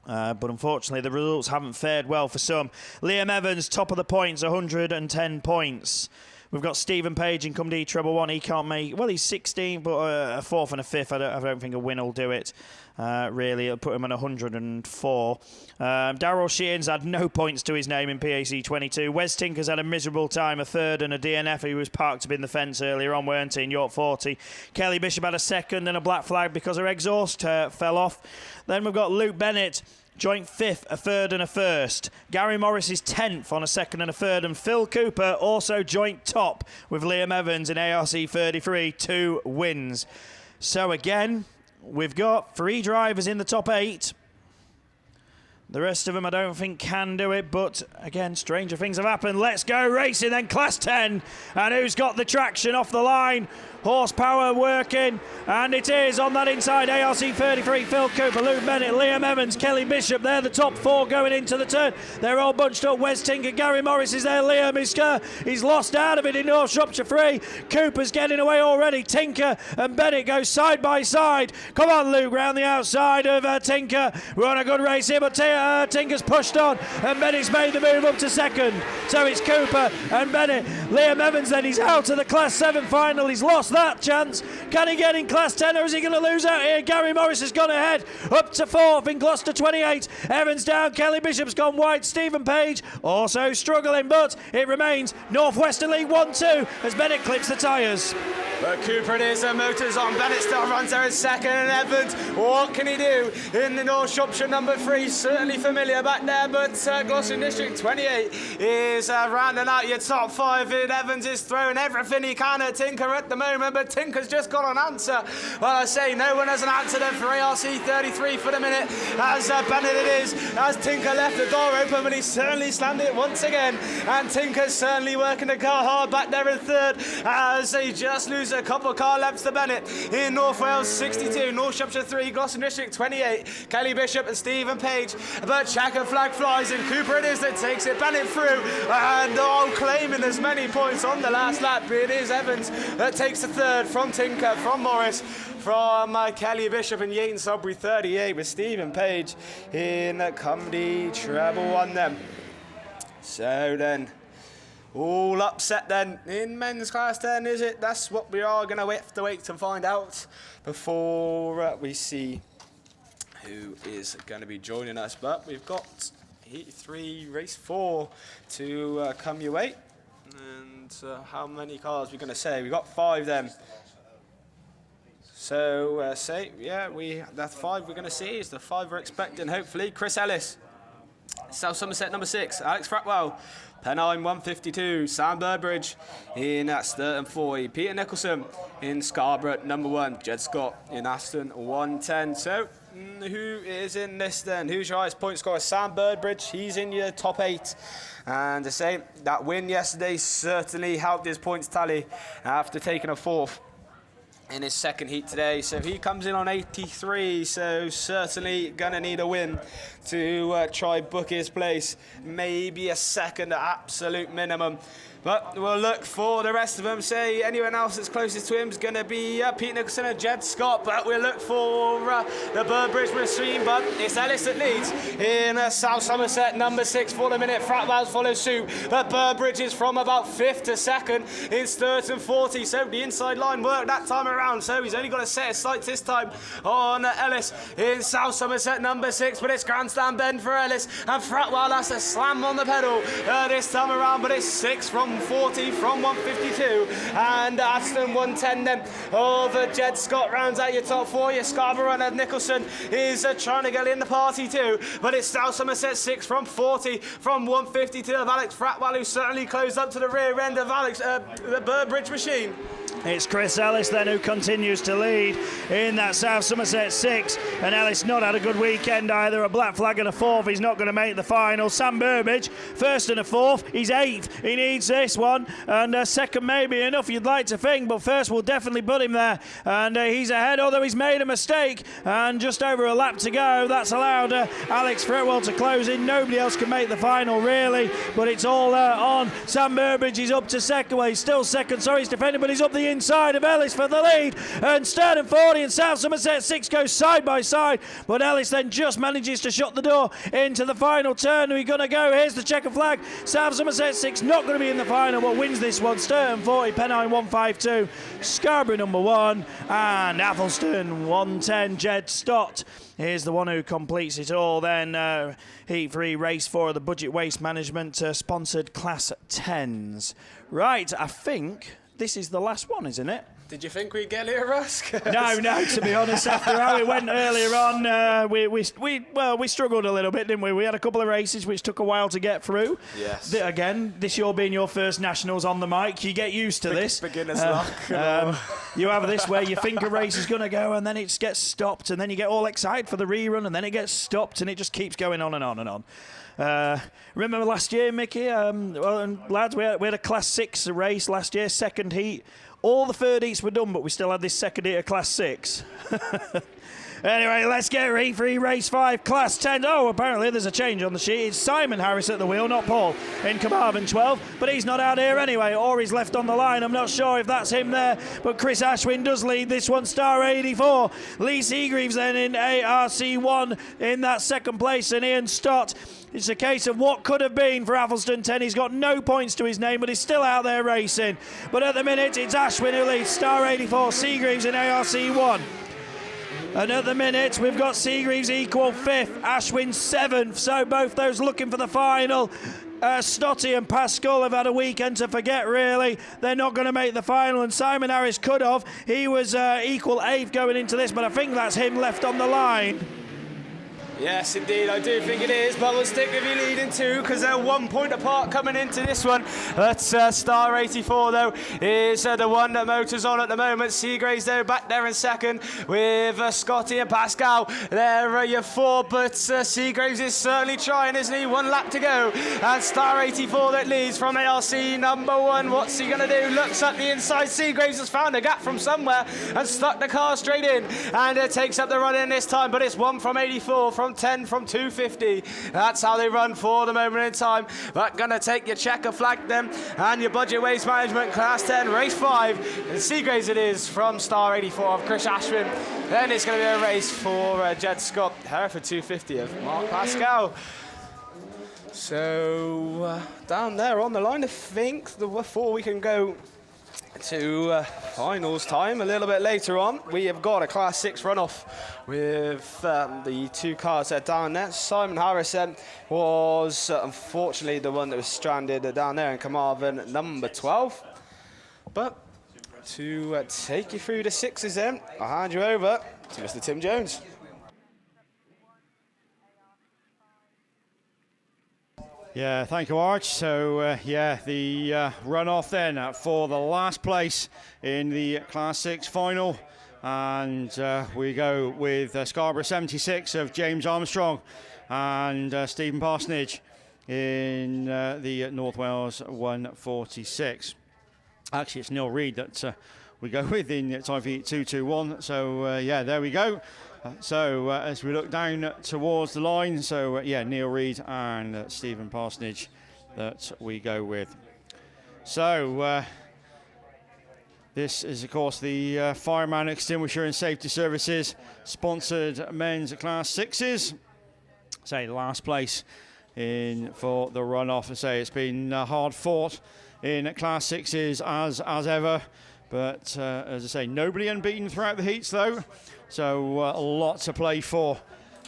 But unfortunately, the results haven't fared well for some. Liam Evans, top of the points, 110 points. We've got Stephen Page in Come D Treble 1. He can't make... Well, he's 16, but a 4th and a 5th. I don't think a win will do it. Really, it'll put him on 104. Darryl Sheehan's had no points to his name in PAC 22. Wes Tinker's had a miserable time, a 3rd and a DNF. He was parked up in the fence earlier on, weren't he, in York 40. Kelly Bishop had a 2nd and a black flag because her exhaust fell off. Then we've got Luke Bennett, joint 5th, a 3rd and a 1st. Gary Morris is 10th on a 2nd and a 3rd. And Phil Cooper also joint top with Liam Evans in ARC 33, 2 wins. So again, we've got 3 drivers in the top 8. The rest of them I don't think can do it, but again, stranger things have happened. Let's go racing then, Class 10. And who's got the traction off the line? Horsepower working, and it is on that inside. ARC 33, Phil Cooper, Luke Bennett, Liam Evans, Kelly Bishop. They're the top 4 going into the turn. They're all bunched up. Wes Tinker, Gary Morris is there. Liam he's lost out of it in North Shropshire 3. Cooper's getting away already. Tinker and Bennett go side by side. Come on, Luke, round the outside of Tinker. We're on a good race here, but Tinker's pushed on, and Bennett's made the move up to 2nd. So it's Cooper and Bennett. Liam Evans then, he's out of the Class 7 final. He's lost that chance. Can he get in Class 10, or is he going to lose out here? Gary Morris has gone ahead up to 4th in Gloucester 28. Evans down, Kelly Bishop's gone wide. Stephen Page also struggling, but it remains North Western League 1-2 as Bennett clips the tyres. But Cooper it is, and motors on. Bennett still runs there in 2nd, and Evans, what can he do in the North Shropshire number 3? Certainly certainly familiar back there, but Gloucester District 28 is rounding out your top 5. Evans is throwing everything he can at Tinker at the moment, but Tinker's just got an answer. Well, I say no one has an answer then for ARC 33 for the minute, as Bennett it is, as Tinker left the door open, but he certainly slammed it once again, and Tinker's certainly working the car hard back there in third, as they just lose a couple of car lengths to Bennett in North Wales 62, North Shropshire 3, Gloucester District 28, Kelly Bishop and Stephen Page, but checker flag flies and Cooper it is that takes it, Bennett through, and claiming as many points on the last lap. It is Evans that takes the third from Tinker, from Morris, from Kelly Bishop and Yates Sudbury 38, with Stephen Page in comedy treble on them. So then, all upset then in men's class 10, is it? That's what we are going to have to wait to find out before we see who is going to be joining us. But we've got Heat 3, Race 4 to come your way. And how many cars we're going to say? We've got 5 then. So, that's 5 we're going to see. Is the 5 we're expecting, hopefully. Chris Ellis, South Somerset number 6. Alex Fratwell, Pennine 152. Sam Burbridge in Sturton 40. Peter Nicholson in Scarborough number 1. Jed Scott in Aston 110. So, who is in this then? Who's your highest point scorer? Sam Burbridge, he's in your top 8. And to say that win yesterday certainly helped his points tally after taking a 4th in his second heat today. So he comes in on 83, so certainly gonna need a win to try book his place. Maybe a second at absolute minimum. But we'll look for the rest of them. Say anyone else that's closest to him is going to be Pete Nicholson and Jed Scott. But we'll look for the Burbridge machine. But it's Ellis that leads in South Somerset number 6 for the minute. Fratwells follows suit. But Burbridge is from about 5th to 2nd in Sturton 40. So the inside line worked that time around. So he's only got to set his sights this time on Ellis in South Somerset number 6. But it's grandstand bend for Ellis. And Fratwell has to slam on the pedal this time around. But it's 6 from 40 from 152, and Aston 110 then over Jed Scott rounds out your top 4. Your Scarborough and Nicholson is trying to get in the party too, but it's South Somerset 6 from 40 from 152 of Alex Fratwell, who certainly closed up to the rear end of Alex the Burbridge machine. It's Chris Ellis then who continues to lead in that South Somerset 6, and Ellis not had a good weekend either. A black flag and a 4th, he's not going to make the final. Sam Burbridge 1st and a 4th, he's 8th, he needs this one, and 2nd maybe enough you'd like to think, but 1st will definitely put him there, and he's ahead, although he's made a mistake, and just over a lap to go. That's allowed Alex Fretwell to close in. Nobody else can make the final really, but it's all on Sam Burbridge. He's up to 2nd, well he's still 2nd, sorry, he's defending, but he's up the inside of Ellis for the lead, and Sturton 40 and South Somerset 6 go side by side, but Ellis then just manages to shut the door into the final turn. We're going to go, here's the checker flag. South Somerset 6 not going to be in the final, but wins this one. Sturton 40, Pennine 152, Scarborough number 1, and Athelston 110. Jed Stott is the one who completes it all. Then Heat 3, Race 4 of the Budget Waste Management sponsored Class 10s. Right, I think this is the last one, isn't it? Did you think we'd get Leah Rusk? No, to be honest, after how it went earlier on, we struggled a little bit, didn't we? We had a couple of races which took a while to get through. Yes. Again, this year being your first Nationals on the mic, you get used to this. Beginner's luck. You have this where you think a race is going to go and then it gets stopped, and then you get all excited for the rerun and then it gets stopped and it just keeps going on and on and on. Remember last year, Mickey? Lads, we had a Class 6 race last year, 2nd heat. All the 3rd heats were done, but we still had this 2nd heat of Class 6. Anyway, let's get Heat 3, Race 5, Class 10. Oh, apparently there's a change on the sheet. It's Simon Harris at the wheel, not Paul, in Carmarthen 12. But he's not out here anyway, or he's left on the line. I'm not sure if that's him there. But Chris Ashwin does lead this one, Star 84. Lee Seagreaves then in ARC1 in that 2nd place, and Ian Stott. It's a case of what could have been for Athelston 10. He's got no points to his name, but he's still out there racing. But at the minute, it's Ashwin who leads, Star 84, Seagreaves in ARC1. And at the minute, we've got Seagreaves equal 5th, Ashwin 7th. So both those looking for the final. Stotty and Pascal have had a weekend to forget, really. They're not going to make the final, and Simon Harris could have. He was equal 8th going into this, but I think that's him left on the line. Yes, indeed, I do think it is, but we'll stick with you leading two because they're 1 point apart coming into this one. But Star 84, though, is the one that motors on at the moment. Seagraves, though, back there in second with Scotty and Pascal. They're your four, but Seagraves is certainly trying, isn't he? 1 lap to go. And Star 84 that leads from ARC number 1. What's he going to do? Looks up the inside. Seagraves has found a gap from somewhere and stuck the car straight in. And takes up the run in this time, but it's 1 from 84, from 10 from 250. That's how they run for the moment in time. But gonna take your checker flag then and your budget waste management class 10 race 5. And Seagraves it is from Star 84 of Chris Ashwin. Then it's going to be a race for Jed Scott, Hereford 250 of Mark Pascal. So down there on the line, I think before we can go to finals time a little bit later on, we have got a Class 6 runoff with the 2 cars that are down there. Simon Harris was unfortunately the one that was stranded down there in Carmarthen number 12. But to take you through the 6s then, I'll hand you over to Mr. Tim Jones. Yeah, thank you, Arch. So, the runoff then for the last place in the Class 6 final. And we go with Scarborough 76 of James Armstrong and Stephen Parsonage in the North Wales 146. Actually, it's Neil Reid that we go with in Type 221. So, there we go. So as we look down towards the line, so Neil Reid and Stephen Parsonage that we go with. So this is of course the Fireman Extinguisher and Safety Services sponsored men's Class 6s. Say last place in for the runoff. I say it's been hard fought in Class 6s as ever, but as I say, nobody unbeaten throughout the heats though. So a lot to play for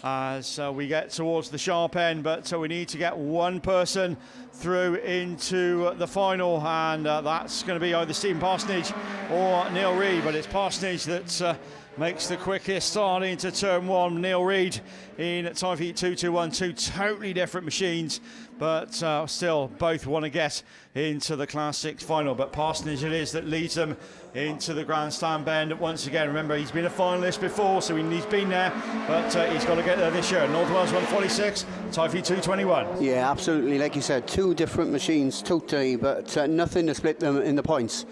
as we get towards the sharp end, but so we need to get one person through into the final, and that's going to be either Stephen Parsonage or Neil Reid, but it's Parsonage that makes the quickest start into turn 1. Neil Reid in Type 221, 2 totally different machines, but still both want to get into the Class 6 final. But Parsonage it is that leads them into the grandstand bend once again. Remember, he's been a finalist before, so he's been there, but he's got to get there this year. North Wales 146, Type 221. Yeah, absolutely. Like you said, 2 different machines totally, but nothing to split them in the points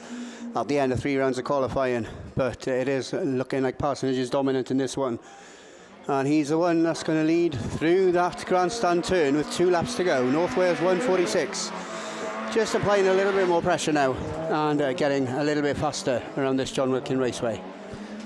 at the end of 3 rounds of qualifying. But it is looking like Parsonage is dominant in this one. And he's the one that's going to lead through that grandstand turn with 2 laps to go. North Wales 146. Just applying a little bit more pressure now and getting a little bit faster around this John Wilkin Raceway.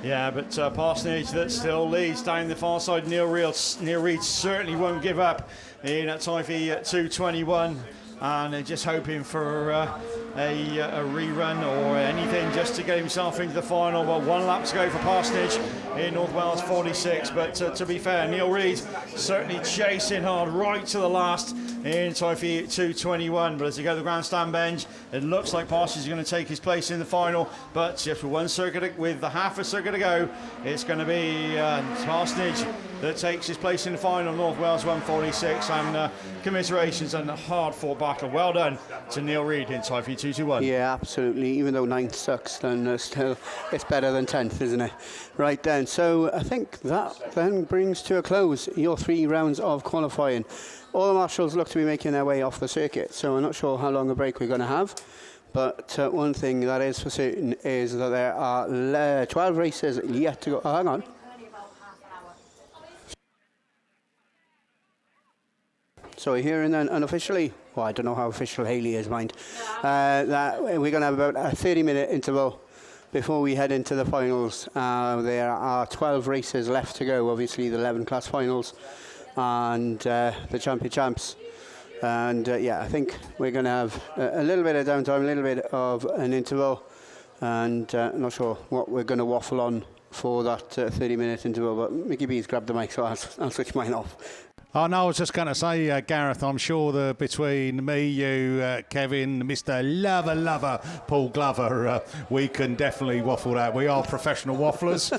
Yeah, but Parsonage that still leads down the far side. Neil Reid certainly won't give up in Type 221. And just hoping for a rerun or anything just to get himself into the final. Well, 1 lap to go for Parsonage in North Wales 46. But to be fair, Neil Reid certainly chasing hard right to the last in Type 221. But as they go to the grandstand bench, it looks like Parsonage is going to take his place in the final. But just with 1 circuit, with the half a circuit to go, it's going to be Parsonage that takes his place in the final, North Wales 146, and commiserations and a hard-fought battle. Well done to Neil Reid in Type 221. Yeah, absolutely. Even though 9th sucks, then still it's better than 10th, isn't it? Right then, so I think that then brings to a close your 3 rounds of qualifying. All the marshals look to be making their way off the circuit, so I'm not sure how long a break we're going to have. But one thing that is for certain is that there are 12 races yet to go. Oh, hang on. So we're hearing then unofficially, well, I don't know how official Hayley is, mind, that we're going to have about a 30-minute interval before we head into the finals. There are 12 races left to go, obviously the 11 class finals and the champion champs. And I think we're going to have a little bit of downtime, a little bit of an interval, and I'm not sure what we're going to waffle on for that 30-minute interval, but Mickey B's grabbed the mic, so I'll switch mine off. Oh, no, I was just going to say, Gareth, I'm sure that between me, you, Kevin, Mr. Lover, Paul Glover, we can definitely waffle that. We are professional wafflers.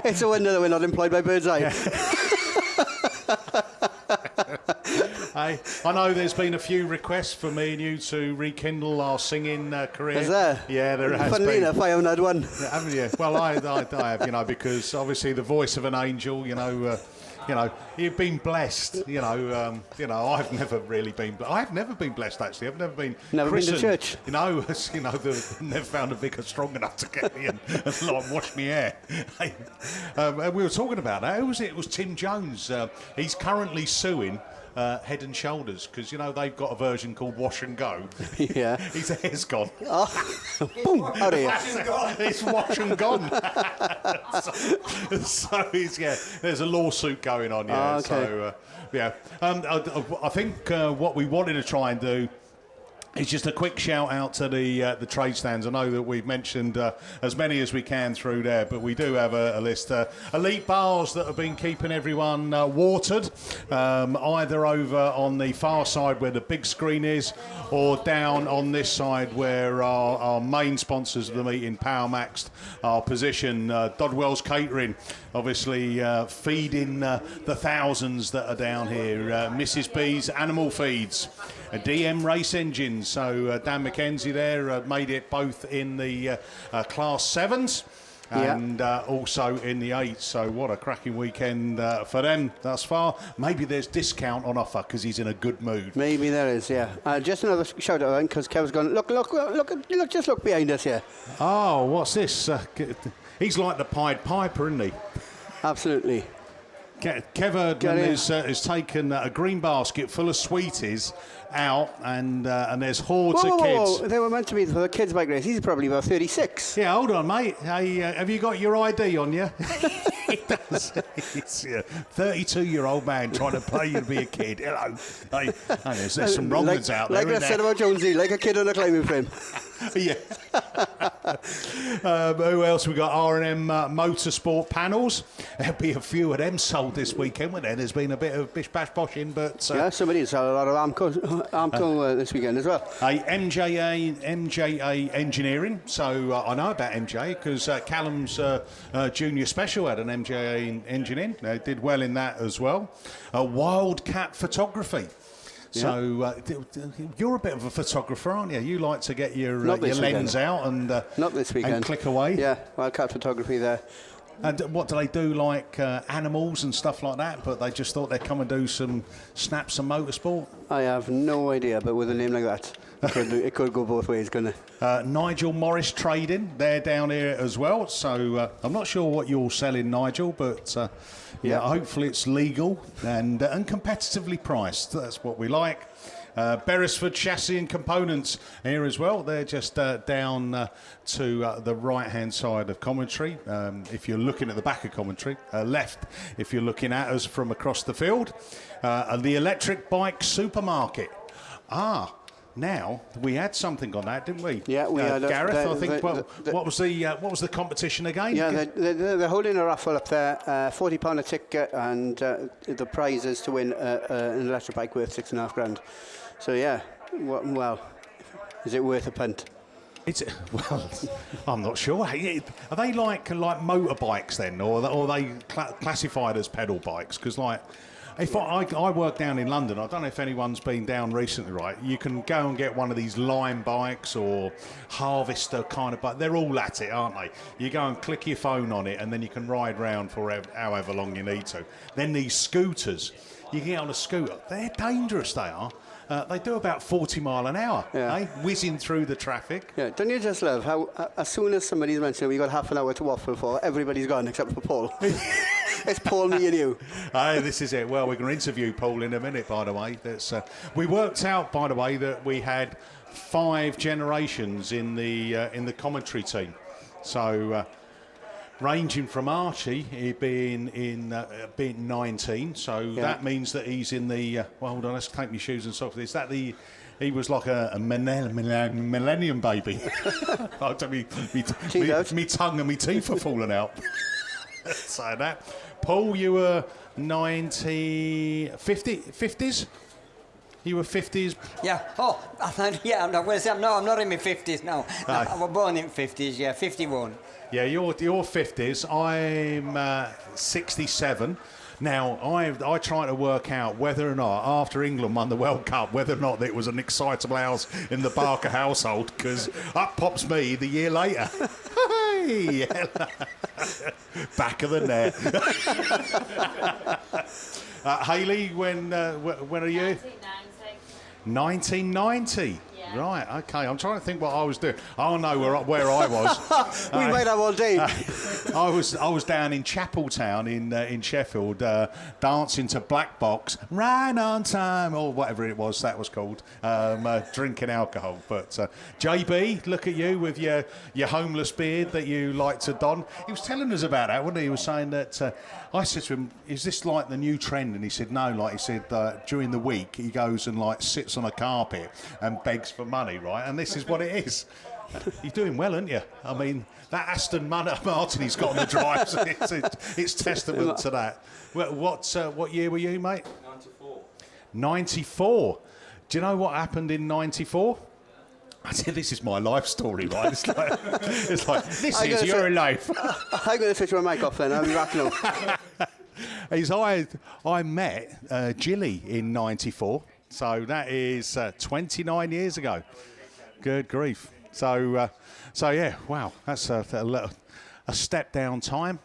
It's a wonder that we're not employed by Birdseye. I know there's been a few requests for me and you to rekindle our singing career. Is there? Yeah, there has Funnily been. enough, I haven't had one. Yeah, haven't you? Well, I have, you know, because obviously the voice of an angel, you know, you've been blessed. I've never really been. I've never been blessed actually. I've never been. Never been to christened. church. Never found a vicar strong enough to get me and like wash me hair. We were talking about that. Who was it? It was Tim Jones. He's currently suing Head and Shoulders because they've got a version called Wash and Go. Yeah. His hair's gone. Oh, boom! Out of here. It's wash and gone. so there's a lawsuit going on. Yeah. Okay. So I think what we wanted to try and do. It's just a quick shout out to the trade stands. I know that we've mentioned as many as we can through there, but we do have a list. Elite bars that have been keeping everyone watered, either over on the far side where the big screen is, or down on this side where our main sponsors of the meeting, Power Maxed, our position, Dodwell's Catering, obviously feeding the thousands that are down here. Mrs. B's Animal Feeds. A DM Race Engine, so Dan McKenzie there made it both in the Class 7s and also in the 8s, so what a cracking weekend for them thus far. Maybe there's discount on offer because he's in a good mood. Maybe there is, yeah. Just another shout out then, because Kev's gone, look, just look behind us here. Oh, what's this? He's like the Pied Piper, isn't he? Absolutely. Kev has taken a green basket full of sweeties out, and there's hordes of kids. Whoa. They were meant to be for the kids' bike race. He's probably about 36. Yeah, hold on, mate. Hey, have you got your ID on you? He does. He's a 32-year-old man trying to play to be a kid. Hello. Hey, there's some wrong ones out there. Like I said about Jonesy, like a kid on a climbing frame. Yeah. Who else? We got R&M Motorsport panels. There'll be a few of them sold this weekend, won't there? There's been a bit of bish bash boshing, but somebody sold a lot of Armco this weekend as well. MJA Engineering. So I know about MJA because Callum's junior special had an MJA engineering. They did well in that as well. Wildcat Photography. So you're a bit of a photographer, aren't you? You like to get your lens out and not this weekend and click away. Yeah, Wildcat Photography there. And what do they do, like animals and stuff like that? But they just thought they'd come and do some snaps and motorsport. I have no idea, but with a name like that, it could go both ways, couldn't it? Nigel Morris Trading, they're down here as well. So I'm not sure what you're selling, Nigel, but hopefully it's legal and competitively priced. That's what we like. Beresford Chassis and Components here as well. They're just down to the right-hand side of commentary. If you're looking at the back of commentary, left if you're looking at us from across the field. The Electric Bike Supermarket. Now we had something on that, didn't we? Yeah, we had. Gareth, I think. What was the competition again? Yeah, they're holding a raffle up there. £40 a ticket, and the prize is to win an electric bike worth £6,500. So yeah, well, is it worth a punt? I'm not sure. Are they like motorbikes then, or are they classified as pedal bikes? Because if I work down in London, I don't know if anyone's been down recently, right? You can go and get one of these Lime bikes or Harvester kind of bike. They're all at it, aren't they? You go and click your phone on it and then you can ride round for however long you need to. Then these scooters, you can get on a scooter. They're dangerous, they are. They do about 40 mile an hour, whizzing through the traffic. Yeah, don't you just love how as soon as somebody's mentioned we've got half an hour to waffle for, everybody's gone except for Paul. It's Paul, me and you. This is it. Well, we're going to interview Paul in a minute, by the way. We worked out, by the way, that we had 5 generations in the commentary team. So ranging from Archie being 19, so that means that he's in the. Well, hold on, let's take my shoes and socks. Is that the? He was like a millennium baby. Me tongue and me teeth are falling out. So that. Paul, you were 50s? You were 50s? Yeah. Oh, yeah, I'm not going to say, no, I'm not in my 50s, no. I was born in 50s, yeah, 51. Yeah, you're 50s. I'm 67. Now, I try to work out whether or not, after England won the World Cup, whether or not it was an excitable house in the Barker household, because up pops me the year later. Hey! Back of the net. Hayley, when are you? 1990. Yeah. Right, okay. I'm trying to think what I was doing. Oh no, where I was. We made up all day. I was down in Chapeltown in Sheffield, dancing to Black Box, right on time, or whatever it was that was called, drinking alcohol. But JB, look at you with your homeless beard that you like to don. He was telling us about that, wasn't he? He was saying that. I said to him, "Is this like the new trend?" And he said, "No." Like he said, during the week he goes and like sits on a carpet and begs for money, right? And this is what it is. You're doing well, aren't you? I mean, that Aston Martin he's got on the drive, it's testament to that. What year were you, mate? 94. 94. Do you know what happened in 94? I said, this is my life story, right? It's like this is your life. I'm going to switch my mic off then. I'll be back now. I met Gilly in 94, so that is 29 years ago. Good grief. So yeah, wow, that's a step down time.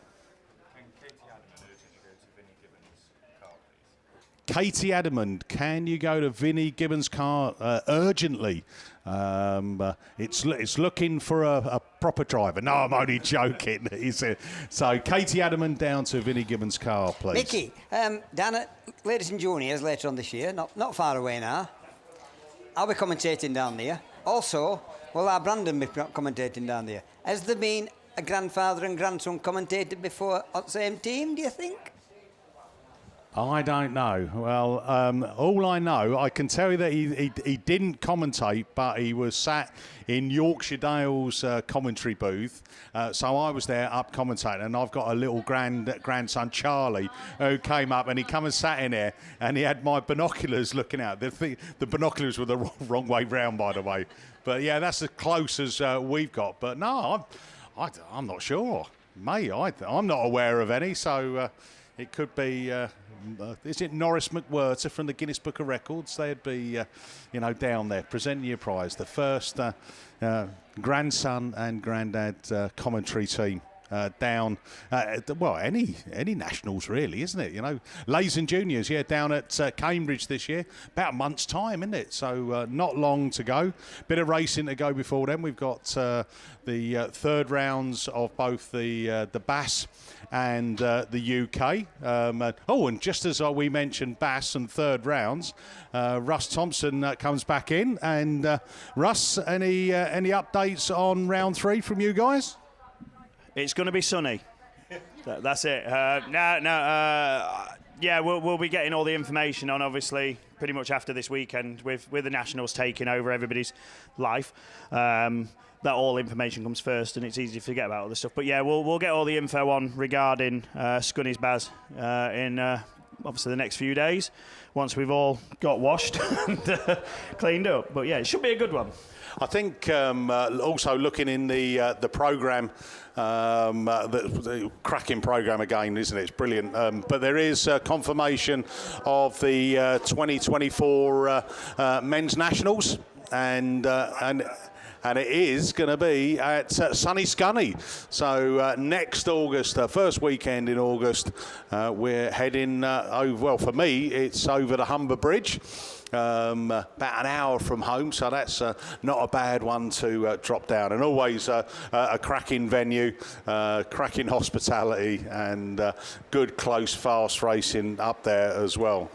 Katie Adamond, can you go to Vinnie Gibbons' car urgently? It's looking for a proper driver. No, I'm only joking. So Katie Adamond down to Vinnie Gibbons' car, please. Mickey, down at Ladies and Juniors later on this year, not far away now. I'll be commentating down there. Also, will our Brandon be commentating down there? Has there been a grandfather and grandson commentated before on the same team, do you think? I don't know. Well, all I know, I can tell you that he didn't commentate, but he was sat in Yorkshire Dale's commentary booth. So I was there up commentating, and I've got a little grandson, Charlie, who came up and he come and sat in there, and he had my binoculars looking out. The binoculars were the wrong way round, by the way. But yeah, that's as close as we've got. But no, I'm not sure, mate. I'm not aware of any. So it could be. Is it Norris McWhirter from the Guinness Book of Records? They'd be, down there presenting your prize. The first grandson and granddad commentary team down. Any nationals really, isn't it? Ladies and Juniors, down at Cambridge this year. About a month's time, isn't it? So not long to go. Bit of racing to go before then. We've got the third rounds of both the BAS and the UK. And just as we mentioned BAS and third rounds, Russ Thompson comes back in. And Russ, any updates on round 3 from you guys? It's going to be sunny. That's it. We'll be getting all the information on, obviously, pretty much after this weekend with the Nationals taking over everybody's life. That all information comes first, and it's easy to forget about all this stuff. But yeah, we'll get all the info on regarding Scunny's Baz in obviously the next few days, once we've all got washed and cleaned up. But yeah, it should be a good one. I think also looking in the programme, the cracking programme again, isn't it? It's brilliant. But there is confirmation of the 2024 men's nationals, and it is going to be at sunny Scunny. So next August, first weekend in August, we're heading over. Well, for me, it's over the Humber Bridge. About an hour from home, so that's not a bad one to drop down. And always a cracking venue, cracking hospitality, and good, close, fast racing up there as well.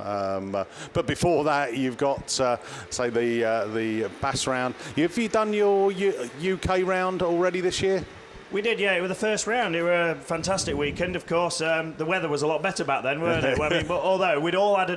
But before that, you've got, the BAS round. Have you done your UK round already this year? We did, yeah. It was the first round. It was a fantastic weekend, of course. The weather was a lot better back then, weren't it? But although we all had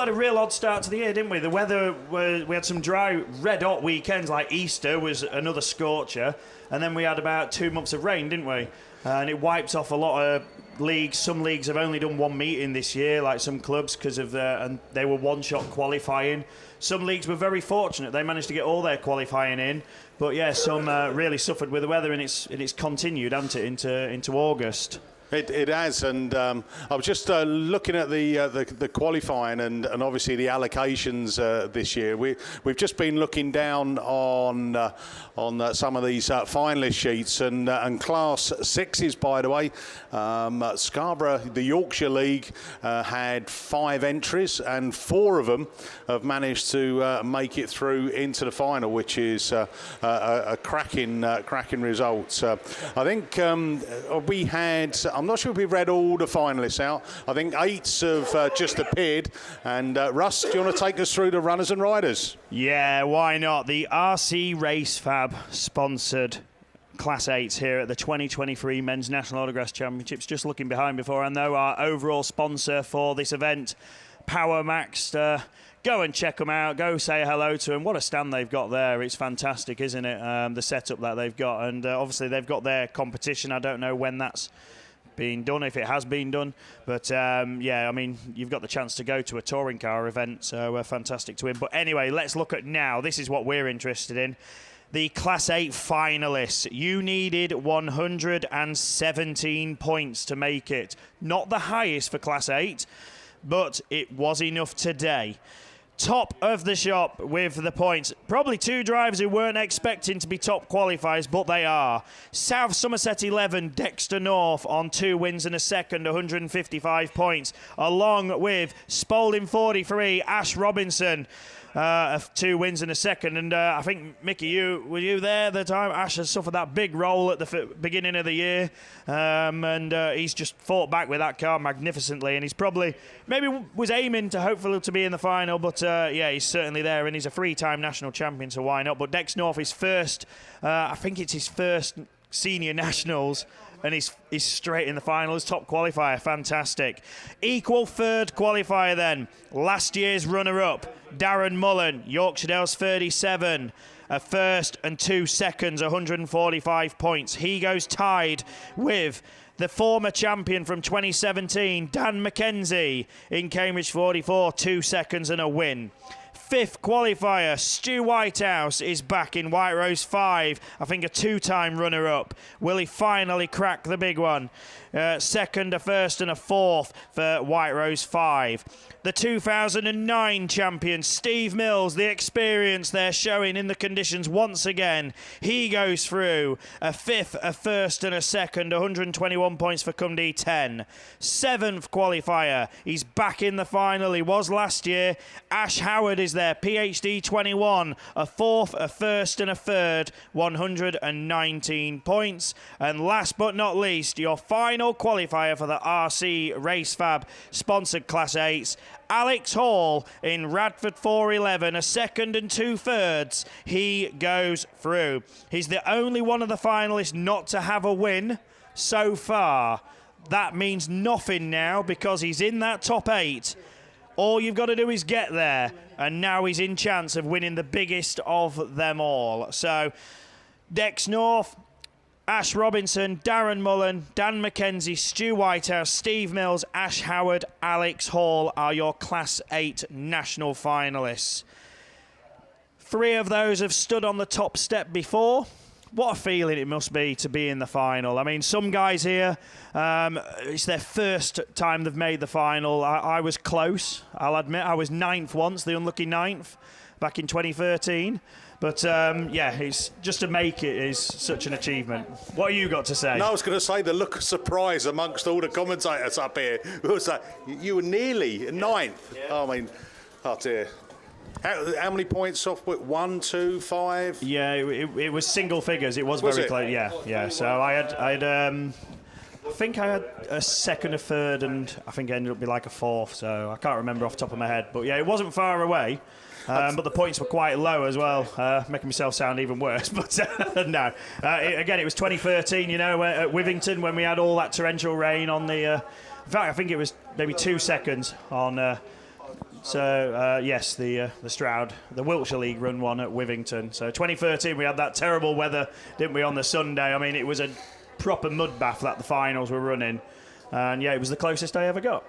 a real odd start to the year, didn't we? The weather we had some dry, red-hot weekends, like Easter was another scorcher, and then we had about 2 months of rain, didn't we? And it wiped off a lot of leagues. Some leagues have only done one meeting this year, like some clubs, because of and they were one-shot qualifying. Some leagues were very fortunate; they managed to get all their qualifying in. But yeah, some really suffered with the weather, and it's continued, hasn't it, into August. It has, and I was just looking at the qualifying and obviously the allocations this year. We've just been looking down on some of these finalist sheets and Class 6s, by the way. Scarborough, the Yorkshire League, had 5 entries, and 4 of them have managed to make it through into the final, which is a cracking result. I think we had. I'm not sure if we've read all the finalists out. I think 8s have just appeared. And Russ, do you want to take us through the runners and riders? Yeah, why not? The RC Race Fab sponsored Class 8s here at the 2023 Men's National Autograss Championships. Just looking behind before I know our overall sponsor for this event, Power Max. Go and check them out. Go say hello to them. What a stand they've got there. It's fantastic, isn't it? The setup that they've got. And obviously they've got their competition. I don't know when that's been done, if it has been done. But, yeah, I mean, you've got the chance to go to a touring car event. So fantastic to win. But anyway, let's look at now. This is what we're interested in. The Class 8 finalists. You needed 117 points to make it. Not the highest for Class 8, but it was enough today. Top of the shop with the points. Probably 2 drivers who weren't expecting to be top qualifiers, but they are. South Somerset 11, Dexter North on 2 wins and a second, 155 points. Along with Spalding 43, Ash Robinson. 2 wins and a second, and I think, Mickey, were you there at the time? Ash has suffered that big roll at the beginning of the year, and he's just fought back with that car magnificently, and he's probably, maybe was aiming to hopefully to be in the final, but yeah, he's certainly there, and he's a 3-time national champion, so why not? But Dex North is first, I think it's his first senior nationals, and he's straight in the finals, top qualifier, fantastic. Equal 3rd qualifier then, last year's runner-up, Darren Mullen, Yorkshire Dales 37, a first and 2 seconds, 145 points. He goes tied with the former champion from 2017, Dan McKenzie, in Cambridge 44, 2 seconds and a win. 5th qualifier, Stu Whitehouse is back in White Rose 5. I think a 2-time runner-up. Will he finally crack the big one? 2nd, a 1st and a 4th for White Rose 5. The 2009 champion, Steve Mills, the experience they're showing in the conditions once again. He goes through a 5th, a 1st and a 2nd, 121 points for Cumdee 10. 7th qualifier, he's back in the final. He was last year. Ash Howard is there, PhD 21, a 4th, a 1st and a 3rd, 119 points. And last but not least, your final qualifier for the RC Race Fab sponsored Class 8s, Alex Hall in Radford 411, a 2nd and 2 thirds. He goes through. He's the only one of the finalists not to have a win so far. That means nothing now because he's in that top 8. All you've got to do is get there, and now he's in chance of winning the biggest of them all. So, Dex North, Ash Robinson, Darren Mullen, Dan McKenzie, Stu Whitehouse, Steve Mills, Ash Howard, Alex Hall are your Class 8 national finalists. 3 of those have stood on the top step before. What a feeling it must be to be in the final. I mean, some guys here, it's their first time they've made the final. I was close, I'll admit. I was 9th once, the unlucky 9th, back in 2013. But, yeah, it's just to make it is such an achievement. What have you got to say? No, I was going to say the look of surprise amongst all the commentators up here. It was like, you were nearly 9th. Yeah. I mean, oh dear. How many points off? 1, 2, 5? Yeah, it was single figures. It was very close. Yeah. So I had I think I had a 2nd, a 3rd, and I think it ended up being like a 4th. So I can't remember off the top of my head. But yeah, it wasn't far away. But the points were quite low as well, making myself sound even worse. But no, again, it was 2013, you know, at Wivington when we had all that torrential rain on the... in fact, I think it was maybe 2 seconds on... yes, the Stroud, the Wiltshire League run one at Wivington. So 2013, we had that terrible weather, didn't we, on the Sunday? I mean, it was a proper mud bath that the finals were running. And yeah, it was the closest I ever got.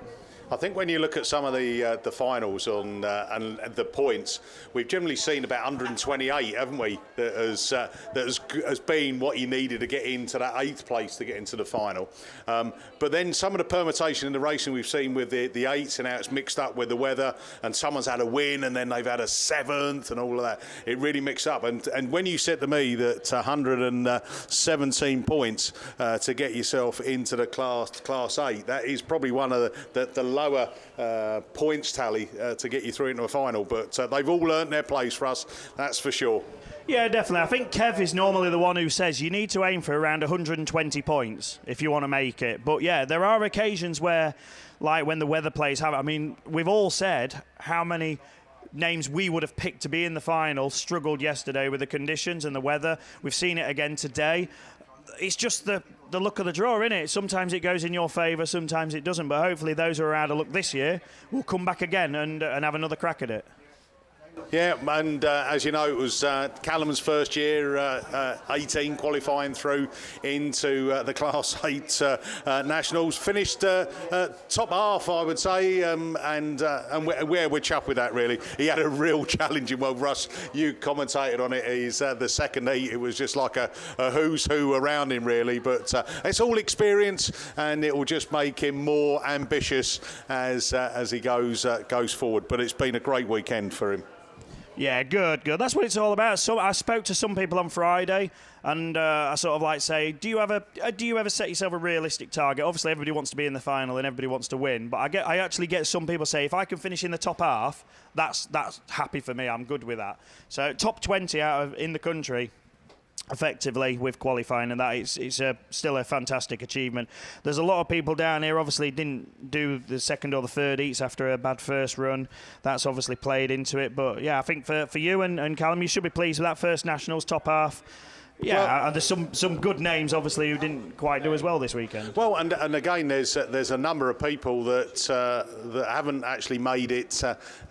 I think when you look at some of the finals and the points, we've generally seen about 128, haven't we? That has been what you needed to get into that 8th place to get into the final. But then some of the permutation in the racing we've seen with the 8s and how it's mixed up with the weather, and someone's had a win and then they've had a 7th and all of that. It really mixed up. And when you said to me that 117 points to get yourself into the class 8, that is probably one of the lower points tally to get you through into a final, but they've all earned their place for us, that's for sure. Yeah, definitely. I think Kev is normally the one who says you need to aim for around 120 points if you want to make it. But yeah, there are occasions where, like when the weather plays havoc, I mean, we've all said how many names we would have picked to be in the final struggled yesterday with the conditions and the weather. We've seen it again today. It's just the luck of the draw, isn't it? Sometimes it goes in your favour, sometimes it doesn't. But hopefully those who are out of luck this year will come back again and have another crack at it. Yeah, and as you know, it was Callum's first year, 18, qualifying through into the Class 8 Nationals. Finished top half, I would say, and we're chuffed with that, really. He had a real challenging, well, Russ, you commentated on it, he's the second heat, it was just like a who's who around him, really. But it's all experience, and it will just make him more ambitious as he goes forward. But it's been a great weekend for him. Yeah, good. That's what it's all about. So I spoke to some people on Friday, and I sort of like say, do you ever set yourself a realistic target? Obviously, everybody wants to be in the final and everybody wants to win, but I actually get some people say, if I can finish in the top half, that's happy for me. I'm good with that. So top 20 in the country, effectively, with qualifying, and that it's still a fantastic achievement. There's a lot of people down here obviously didn't do the second or the third heats after a bad first run. That's obviously played into it, but yeah, I think for you and Callum, you should be pleased with that first Nationals top half. Yeah, well, and there's some good names obviously who didn't quite do as well this weekend. Well, and again, there's a number of people that haven't actually made it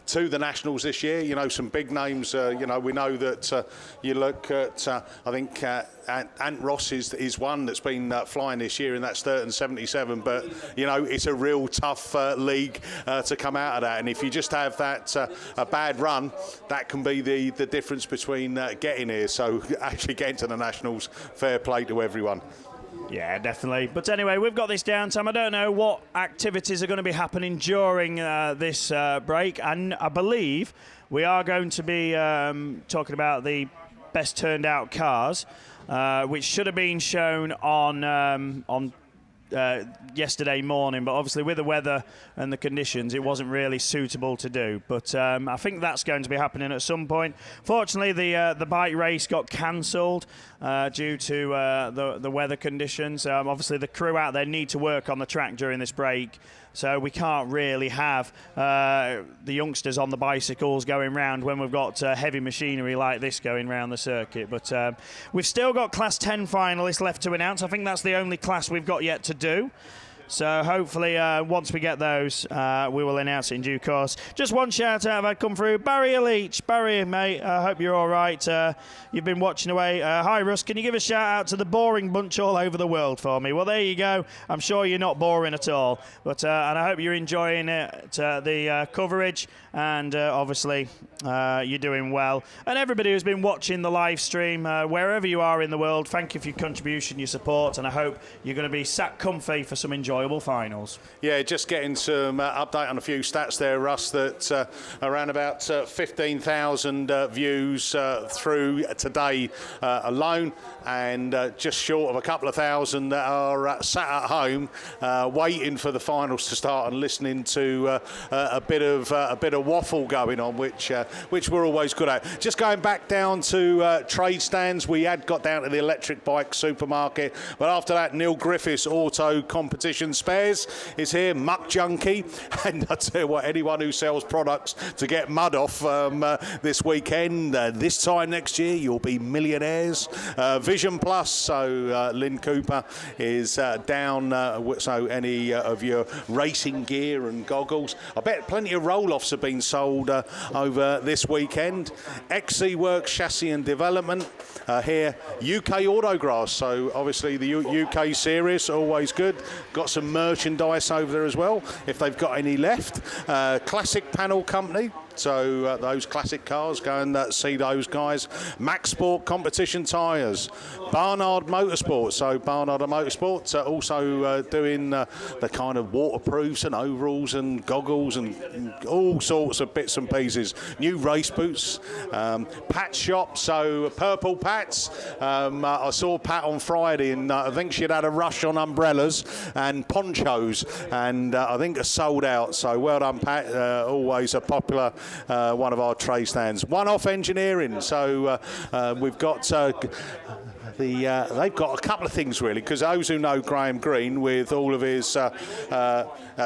to the Nationals this year. You know, some big names. You know, we know that you look at. I think Ant Ross is one that's been flying this year in that Sturton 77. But you know, it's a real tough league to come out of that. And if you just have that a bad run, that can be the difference between getting here. So actually getting to the Nationals, fair play to everyone. Yeah, definitely. But anyway, we've got this downtime. I don't know what activities are going to be happening during this break, and I believe we are going to be talking about the best turned out cars, which should have been shown on yesterday morning, but obviously with the weather and the conditions it wasn't really suitable to do, but I think that's going to be happening at some point. Fortunately the bike race got cancelled due to the weather conditions. Obviously the crew out there need to work on the track during this break, so we can't really have the youngsters on the bicycles going round when we've got heavy machinery like this going round the circuit. But we've still got Class 10 finalists left to announce. I think that's the only class we've got yet to do. So hopefully once we get those, we will announce it in due course. Just one shout out I've come through. Barry Leach. Barry, mate, I hope you're all right. You've been watching away. Hi, Russ. Can you give a shout out to the boring bunch all over the world for me? Well, there you go. I'm sure you're not boring at all. But and I hope you're enjoying it, the coverage. And obviously, you're doing well. And everybody who's been watching the live stream, wherever you are in the world, thank you for your contribution, your support. And I hope you're going to be sat comfy for some enjoyable finals. Yeah, just getting some update on a few stats there, Russ, that around about 15,000 views through today alone, and just short of a couple of thousand that are sat at home waiting for the finals to start and listening to a bit of waffle going on, which we're always good at. Just going back down to trade stands, we had got down to the electric bike supermarket, but after that, Neil Griffiths Auto Competition Spares is here, Muck Junkie, and I tell you what, anyone who sells products to get mud off this weekend, this time next year, you'll be millionaires. Vision Plus, so Lynn Cooper is down, so any of your racing gear and goggles. I bet plenty of roll-offs have been sold over this weekend. XC Works Chassis and Development here, UK Autograss, so obviously the UK series, always good. Got some some merchandise over there as well, if they've got any left. Classic Panel Company. So those classic cars, go and see those guys. Max Sport competition tyres. Barnard Motorsport. So Barnard Motorsport also doing the kind of waterproofs and overalls and goggles and all sorts of bits and pieces. New race boots. Pat shop. So Purple Pats. I saw Pat on Friday, and I think she'd had a rush on umbrellas and ponchos, and I think it's sold out. So well done, Pat. Always a popular one of our trade stands. One-off engineering. So we've got they've got a couple of things really, because those who know Graham Green with all of his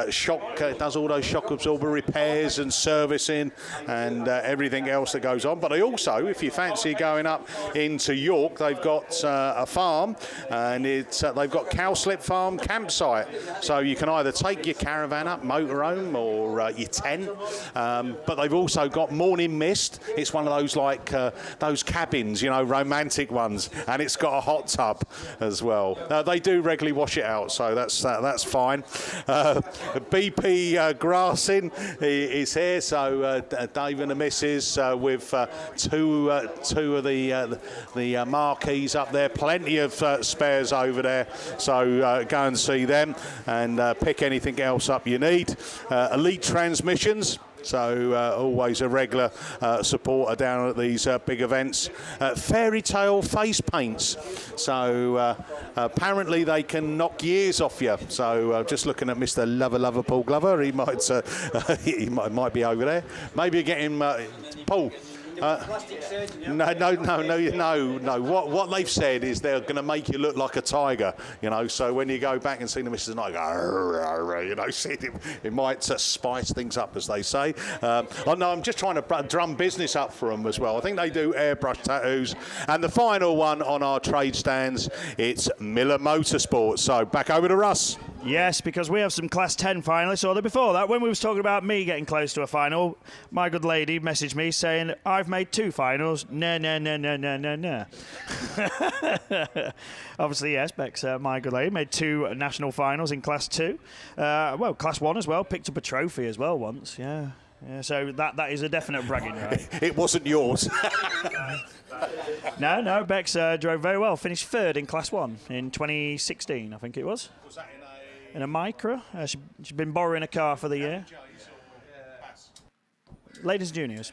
shock, does all those shock absorber repairs and servicing and everything else that goes on. But they also, if you fancy going up into York, they've got a farm, and they've got Cowslip Farm campsite. So you can either take your caravan up, motorhome, or your tent. But they've also got Morning Mist. It's one of those like those cabins, you know, romantic ones, and it's got a hot tub as well. They do regularly wash it out, so that's fine. BP Grassing is here, so Dave and the missus with two of the marquees up there. Plenty of spares over there, so go and see them and pick anything else up you need. Elite Transmissions. So always a regular supporter down at these big events. Fairy Tale face paints. So apparently they can knock years off you. So just looking at Mr. Lover Paul Glover, he might be over there. Maybe get him, Paul. No. What they've said is they're going to make you look like a tiger, you know. So when you go back and see the missus tonight, you know, see it might spice things up, as they say. I'm just trying to drum business up for them as well. I think they do airbrush tattoos. And the final one on our trade stands, it's Miller Motorsport. So back over to Russ. Yes, because we have some Class 10 finalists. Although before that, when we was talking about me getting close to a final, my good lady messaged me saying, I've made 2 finals. No. Obviously, yes, Beck's my good lady made 2 national finals in Class 2. Well, Class 1 as well. Picked up a trophy as well once, yeah. So that is a definite bragging right. It wasn't yours. No, Beck's drove very well. Finished 3rd in Class 1 in 2016, I think it was. Was that in a Micra? She's been borrowing a car for the year. Ladies and juniors.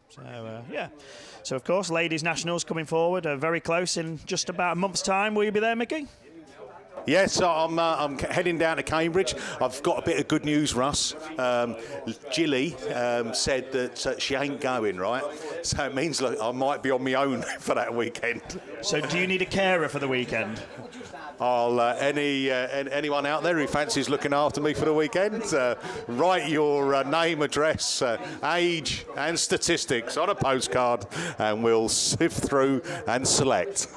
So, yeah. So, of course, ladies nationals coming forward, very close in just about a month's time. Will you be there, Mickey? Yes, I'm heading down to Cambridge. I've got a bit of good news, Russ. Jilly said that she ain't going, right? So it means I might be on my own for that weekend. So do you need a carer for the weekend? I'll anyone out there who fancies looking after me for the weekend, write your name, address, age and statistics on a postcard, and we'll sift through and select.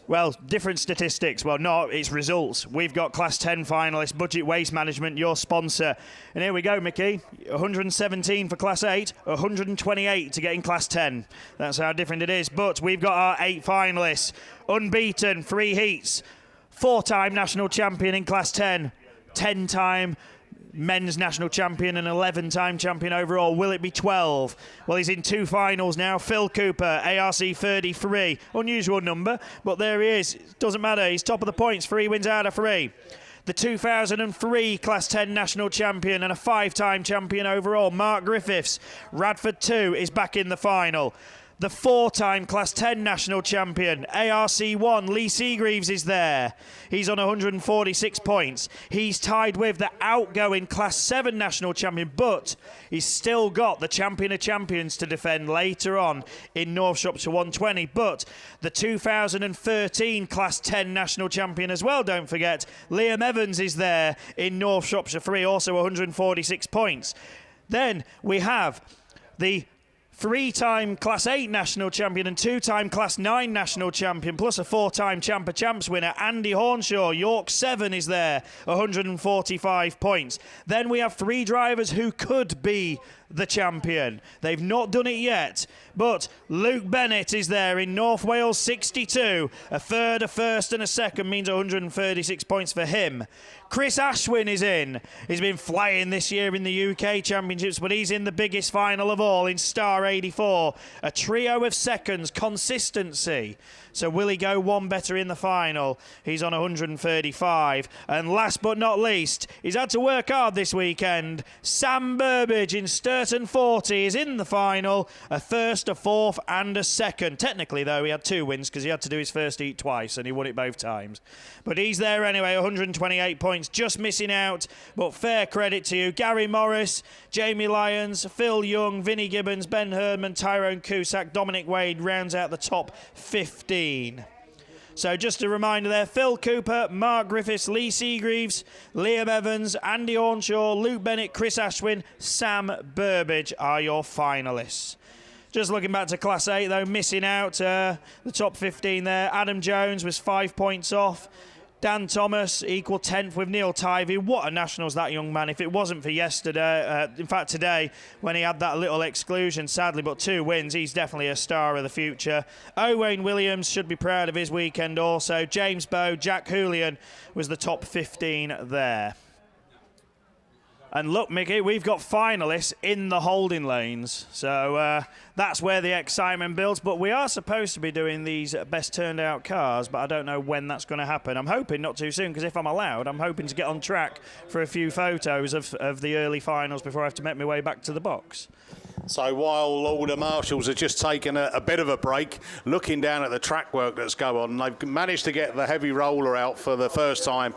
Well, different statistics. Well, no, it's results. We've got Class 10 finalists, Budget Waste Management, your sponsor. And here we go, Mickey. 117 for Class 8, 128 to get in Class 10. That's how different it is. But we've got our 8 finalists. Unbeaten, 3 heats. 4-time national champion in Class 10. 10-time men's national champion and 11-time champion overall. Will it be 12? Well, he's in 2 finals now. Phil Cooper, ARC 33. Unusual number, but there he is. Doesn't matter. He's top of the points. 3 wins out of 3. The 2003 Class 10 national champion and a 5-time champion overall, Mark Griffiths. Radford 2 is back in the final. The 4-time Class 10 national champion, ARC1, Lee Seagreaves is there. He's on 146 points. He's tied with the outgoing Class 7 national champion, but he's still got the champion of champions to defend later on in North Shropshire 120. But the 2013 Class 10 national champion as well, don't forget, Liam Evans is there in North Shropshire 3, also 146 points. Then we have the 3-time Class 8 national champion and 2-time Class 9 national champion, plus a 4-time Champ of Champs winner, Andy Hornshaw. York 7 is there, 145 points. Then we have 3 drivers who could be the champion. They've not done it yet, but Luke Bennett is there in North Wales 62. A third, a first and a second means 136 points for him. Chris Ashwin is in. He's been flying this year in the UK Championships, but he's in the biggest final of all in Star 84. A trio of seconds, consistency. So will he go one better in the final? He's on 135. And last but not least, he's had to work hard this weekend. Sam Burbage in Sturton 40 is in the final. A first, a fourth and a second. Technically, though, he had 2 wins because he had to do his first heat twice and he won it both times. But he's there anyway, 128 points, just missing out. But fair credit to you. Gary Morris, Jamie Lyons, Phil Young, Vinnie Gibbons, Ben Herdman, Tyrone Cusack, Dominic Wade rounds out the top 15. So just a reminder there, Phil Cooper, Mark Griffiths, Lee Seagreaves, Liam Evans, Andy Hornshaw, Luke Bennett, Chris Ashwin, Sam Burbage are your finalists. Just looking back to Class 8 though, missing out the top 15 there. Adam Jones was 5 points off. Dan Thomas equal 10th with Neil Tivey. What a nationals that young man. If it wasn't for yesterday, in fact today, when he had that little exclusion, sadly, but 2 wins, he's definitely a star of the future. Owain Williams should be proud of his weekend also. James Bowe, Jack Julian was the top 15 there. And look, Mickey, we've got finalists in the holding lanes. So that's where the excitement builds. But we are supposed to be doing these best turned out cars, but I don't know when that's going to happen. I'm hoping not too soon, because if I'm allowed, I'm hoping to get on track for a few photos of the early finals before I have to make my way back to the box. So while all the marshals are just taking a bit of a break, looking down at the track work that's going on, they've managed to get the heavy roller out for the first time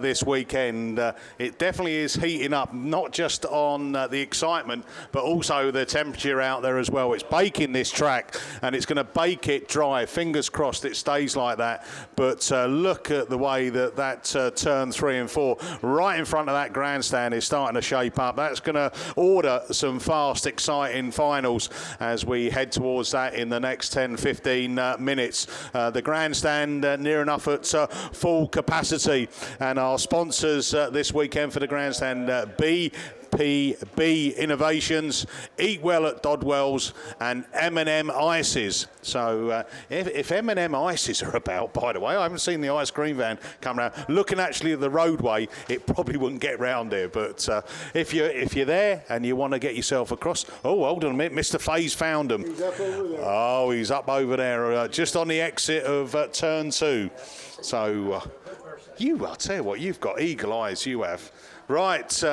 this weekend. It definitely is heating up, not just on the excitement, but also the temperature out there as well. It's baking this track, and it's going to bake it dry. Fingers crossed it stays like that. But look at the way that turn 3 and 4, right in front of that grandstand, is starting to shape up. That's going to order some fast, exciting finals as we head towards that in the next 10-15 minutes. The grandstand near enough at full capacity, and our sponsors this weekend for the grandstand, BPB Innovations, Eat Well at Dodwell's, and M&M Ices. So if M&M Ices are about, by the way, I haven't seen the ice cream van come around. Looking actually at the roadway, it probably wouldn't get round here. But if you're there and you want to get yourself across, oh, hold on a minute, Mr. Faye's found them. He's up over there. Oh, he's up over there, just on the exit of turn 2. So I'll tell you what, you've got eagle eyes, you have. Right,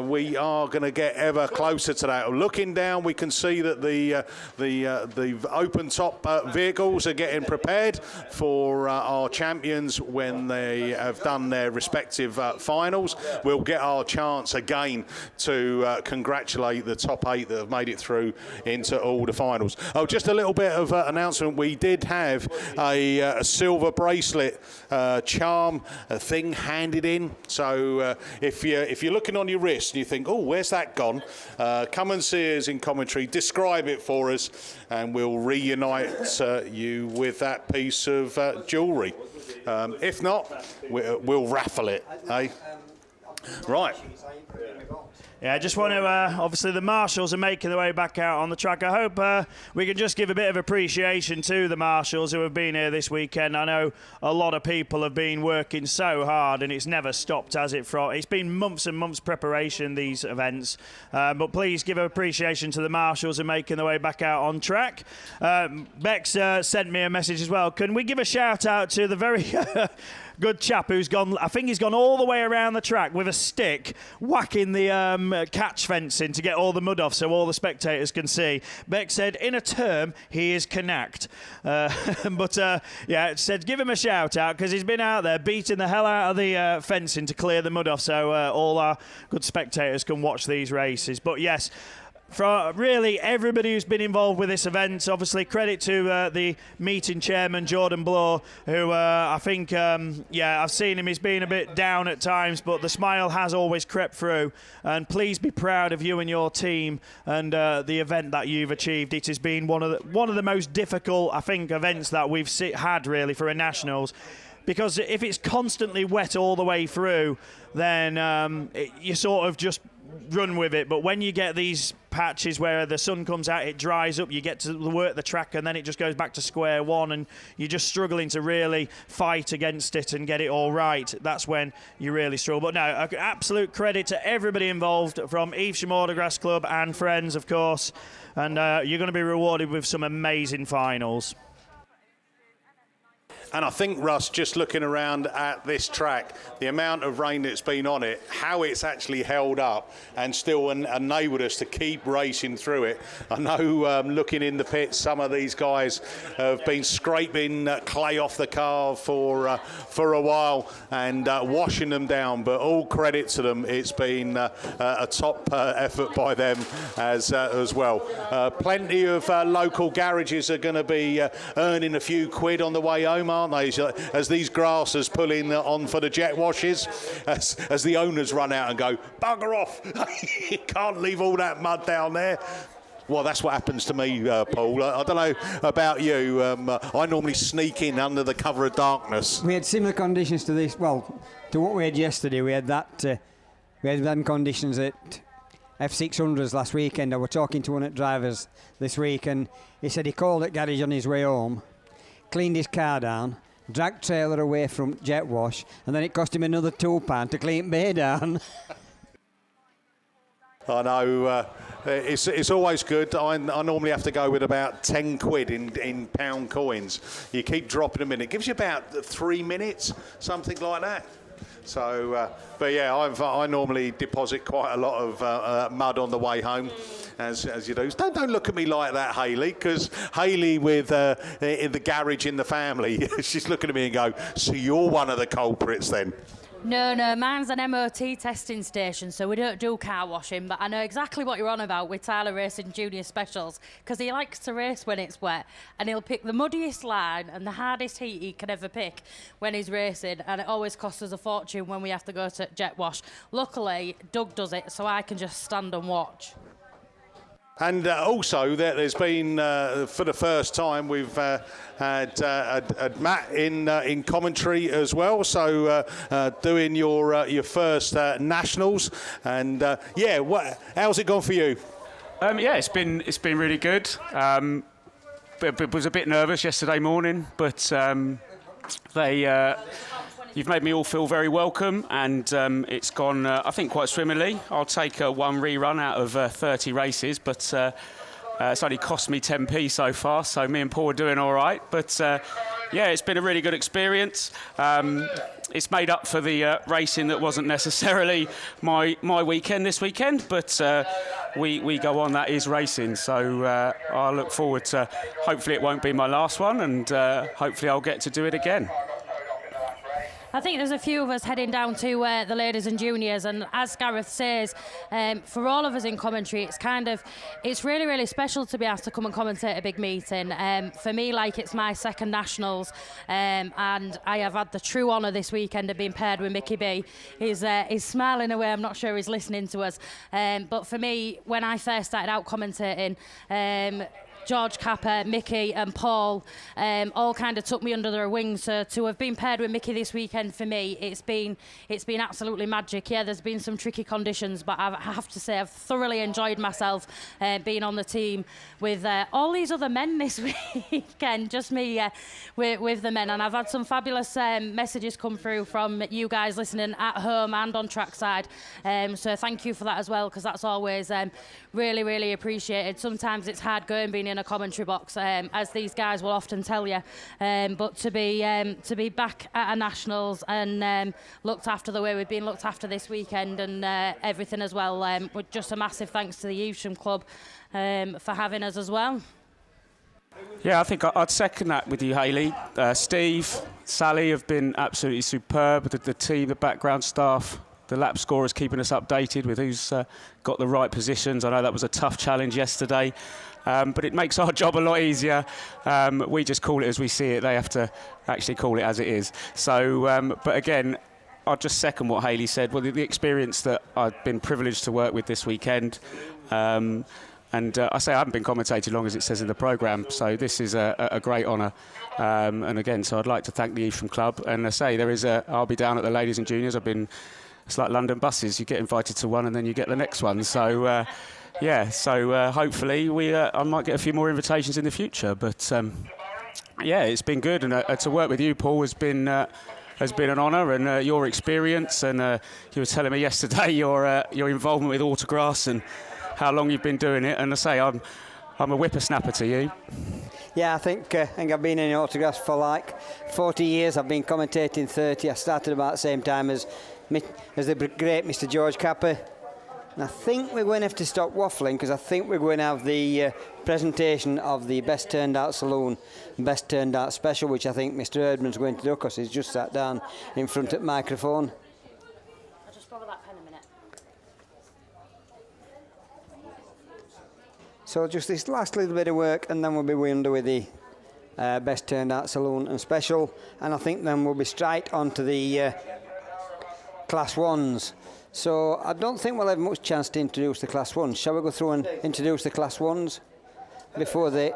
we are going to get ever closer to that. Looking down, we can see that the open top vehicles are getting prepared for our champions when they have done their respective finals. We'll get our chance again to congratulate the top 8 that have made it through into all the finals. Oh, just a little bit of announcement. We did have a silver bracelet charm thing handed in. So if you're looking on your wrist and you think, oh, where's that gone? Come and see us in commentary, describe it for us, and we'll reunite you with that piece of jewellery. If not, we'll raffle it, eh? Right. Yeah, I just want to, obviously the marshals are making their way back out on the track. I hope we can just give a bit of appreciation to the marshals who have been here this weekend. I know a lot of people have been working so hard and it's never stopped, has it? It's been months and months preparation, these events. But please give appreciation to the marshals who are making their way back out on track. Bex sent me a message as well. Can we give a shout out to the very... good chap who's gone, I think he's gone all the way around the track with a stick, whacking the catch fencing to get all the mud off so all the spectators can see. Beck said, in a term, he is knacked. Yeah, it said give him a shout out because he's been out there beating the hell out of the fencing to clear the mud off so all our good spectators can watch these races. But yes, for really everybody who's been involved with this event. Obviously, credit to the meeting chairman, Jordan Bloor, who I think, I've seen him. He's been a bit down at times, but the smile has always crept through. And please be proud of you and your team and the event that you've achieved. It has been one of the most difficult, I think, events that we've had really for a Nationals. Because if it's constantly wet all the way through, then you sort of just run with it. But when you get these patches where the sun comes out, it dries up, you get to work the track, and then it just goes back to square one, and you're just struggling to really fight against it and get it all right. That's when you really struggle. But no, absolute credit to everybody involved, from Evesham Autograss Club and friends, of course. And you're going to be rewarded with some amazing finals. And I think, Russ, just looking around at this track, the amount of rain that's been on it, how it's actually held up and still enabled us to keep racing through it. I know, looking in the pits, some of these guys have been scraping clay off the car for a while and washing them down, but all credit to them. It's been a top effort by them as well. Plenty of local garages are going to be earning a few quid on the way home, aren't they, as these grassers pull in on for the jet washes, as the owners run out and go, bugger off, you can't leave all that mud down there. Well, that's what happens to me, Paul. I don't know about you. I normally sneak in under the cover of darkness. We had similar conditions to this, well, to what we had yesterday. We had them conditions at F600s last weekend. I was talking to one of the drivers this week, and he said he called at garage on his way home, cleaned his car down, dragged trailer away from jet wash, and then it cost him another £2 to clean bay down. I know, it's always good. I normally have to go with about 10 quid in pound coins. You keep dropping them in. It gives you about 3 minutes, something like that. So, but yeah, I normally deposit quite a lot of mud on the way home, as you do. Don't look at me like that, Hayley, because Hayley with in the garage in the family, she's looking at me and go, so you're one of the culprits then? No, mine's an MOT testing station, so we don't do car washing, but I know exactly what you're on about with Tyler Racing Junior Specials, because he likes to race when it's wet, and he'll pick the muddiest line and the hardest heat he can ever pick when he's racing, and it always costs us a fortune when we have to go to jet wash. Luckily, Doug does it, so I can just stand and watch. And also, there's been, for the first time, we've had Matt in commentary as well. So doing your first nationals, and how's it gone for you? It's been really good. But was a bit nervous yesterday morning, but you've made me all feel very welcome, and it's gone, I think, quite swimmingly. I'll take one rerun out of 30 races, but it's only cost me 10p so far, so me and Paul are doing all right. But it's been a really good experience. It's made up for the racing that wasn't necessarily my weekend this weekend, but we go on, that is racing. So I look forward to, hopefully it won't be my last one, and hopefully I'll get to do it again. I think there's a few of us heading down to the ladies and juniors, and as Gareth says, for all of us in commentary, it's really, really special to be asked to come and commentate a big meeting. For me, it's my second nationals, and I have had the true honour this weekend of being paired with Mickey B. He's smiling away. I'm not sure he's listening to us, but for me, when I first started out commentating, George Capper, Mickey and Paul all kind of took me under their wings. So to have been paired with Mickey this weekend, for me, it's been absolutely magic. Yeah, there's been some tricky conditions, but I have to say I've thoroughly enjoyed myself being on the team with all these other men this weekend, just me with the men. And I've had some fabulous messages come through from you guys listening at home and on trackside. So thank you for that as well, because that's always really, really appreciated. Sometimes it's hard going being in a commentary box, as these guys will often tell you, but to be back at a nationals and looked after the way we've been looked after this weekend and everything as well, with just a massive thanks to the Evesham Club for having us as well. Yeah, I think I'd second that with you, Hayley. Steve, Sally have been absolutely superb. The team, the background staff, the lap scorers keeping us updated with who's got the right positions. I know that was a tough challenge yesterday, but it makes our job a lot easier. We just call it as we see it. They have to actually call it as it is. So, but again, I'll just second what Hayley said. Well, the experience that I've been privileged to work with this weekend, and I say I haven't been commentating long as it says in the programme, so this is a great honour. And again, so I'd like to thank the Evesham Club. And I say I'll be down at the ladies and juniors. It's like London buses. You get invited to one and then you get the next one. So hopefully I might get a few more invitations in the future. But it's been good, and to work with you, Paul, has been an honour, and your experience, and you were telling me yesterday your involvement with Autograss and how long you've been doing it. And I say I'm a whippersnapper to you. Yeah, I think I've been in Autograss for like 40 years. I've been commentating 30. I started about the same time as the great Mr. George Capper. And I think we're going to have to stop waffling, because I think we're going to have the presentation of the Best Turned Out Saloon, Best Turned Out Special, which I think Mr. Erdman's going to do, because he's just sat down in front of the microphone. I'll just borrow that pen a minute. So just this last little bit of work, and then we'll be under with the Best Turned Out Saloon and Special, and I think then we'll be straight onto the Class 1s. So I don't think we'll have much chance to introduce the Class 1s. Shall we go through and introduce the Class 1s before they...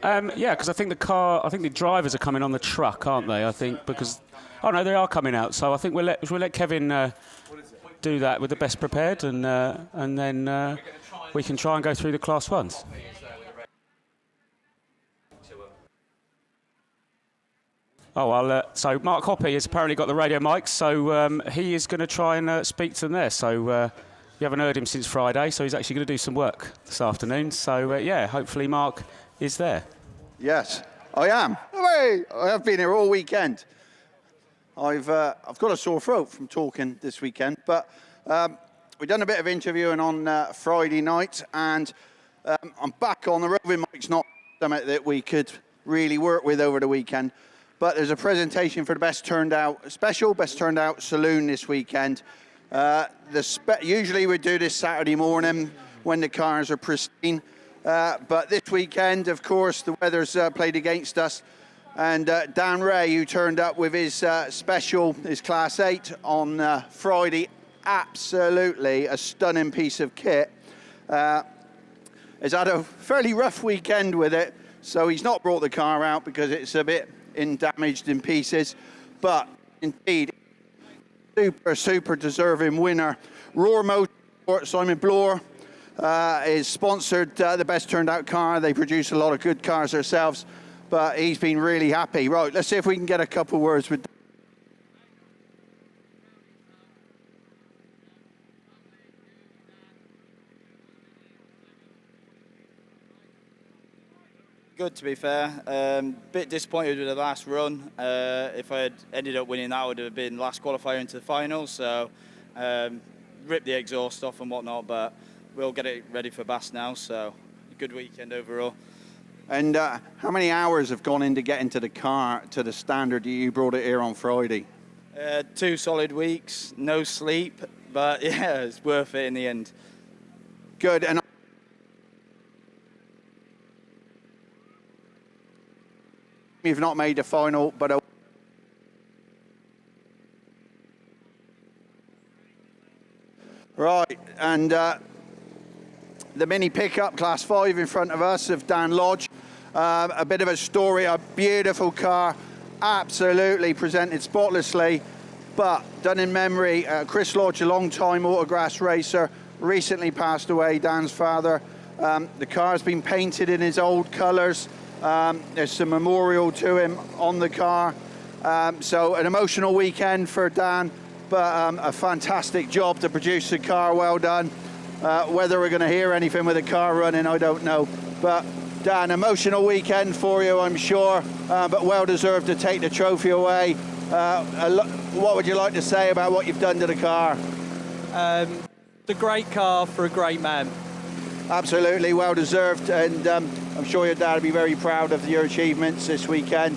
because I think the drivers are coming on the truck, aren't they? I think because... Oh, no, they are coming out. So I think we'll let Kevin do that with the best prepared, and then we can try and go through the Class 1s. Oh, well, so Mark Hoppy has apparently got the radio mic, so he is going to try and speak to them there. So you haven't heard him since Friday, so he's actually going to do some work this afternoon. So, hopefully Mark is there. Yes, I am. Hooray! I have been here all weekend. I've got a sore throat from talking this weekend, but we've done a bit of interviewing on Friday night, and I'm back on the roving mic's not something that we could really work with over the weekend. But there's a presentation for the Best Turned Out Special, Best Turned Out Saloon this weekend. Usually we do this Saturday morning when the cars are pristine. But this weekend, of course, the weather's played against us. And Dan Ray, who turned up with his special, his Class 8 on Friday, absolutely a stunning piece of kit. Has had a fairly rough weekend with it, so he's not brought the car out because it's a bit damaged in pieces, but indeed super deserving winner. Roar Motorsport, Simon Bloor is sponsored the Best Turned Out car. They produce a lot of good cars themselves, but he's been really happy. Right, let's see if we can get a couple words with Good, to be fair. Bit disappointed with the last run. If I had ended up winning, that would have been last qualifier into the finals. So ripped the exhaust off and whatnot, but we'll get it ready for BAST now. So a good weekend overall. And how many hours have gone into getting to the car to the standard you brought it here on Friday? 2 solid weeks, no sleep, but yeah, it's worth it in the end. Good. And you've not made the final, but right, and the mini pickup Class 5 in front of us of Dan Lodge. A bit of a story, a beautiful car, absolutely presented spotlessly, but done in memory. Chris Lodge, a long-time Autograss racer, recently passed away, Dan's father. The car's been painted in his old colours. There's some memorial to him on the car. So an emotional weekend for Dan, but a fantastic job to produce the car. Well done. Whether we're going to hear anything with the car running, I don't know. But Dan, emotional weekend for you, I'm sure, but well deserved to take the trophy away. What would you like to say about what you've done to the car? It's a great car for a great man. Absolutely, well deserved, and I'm sure your dad will be very proud of your achievements this weekend.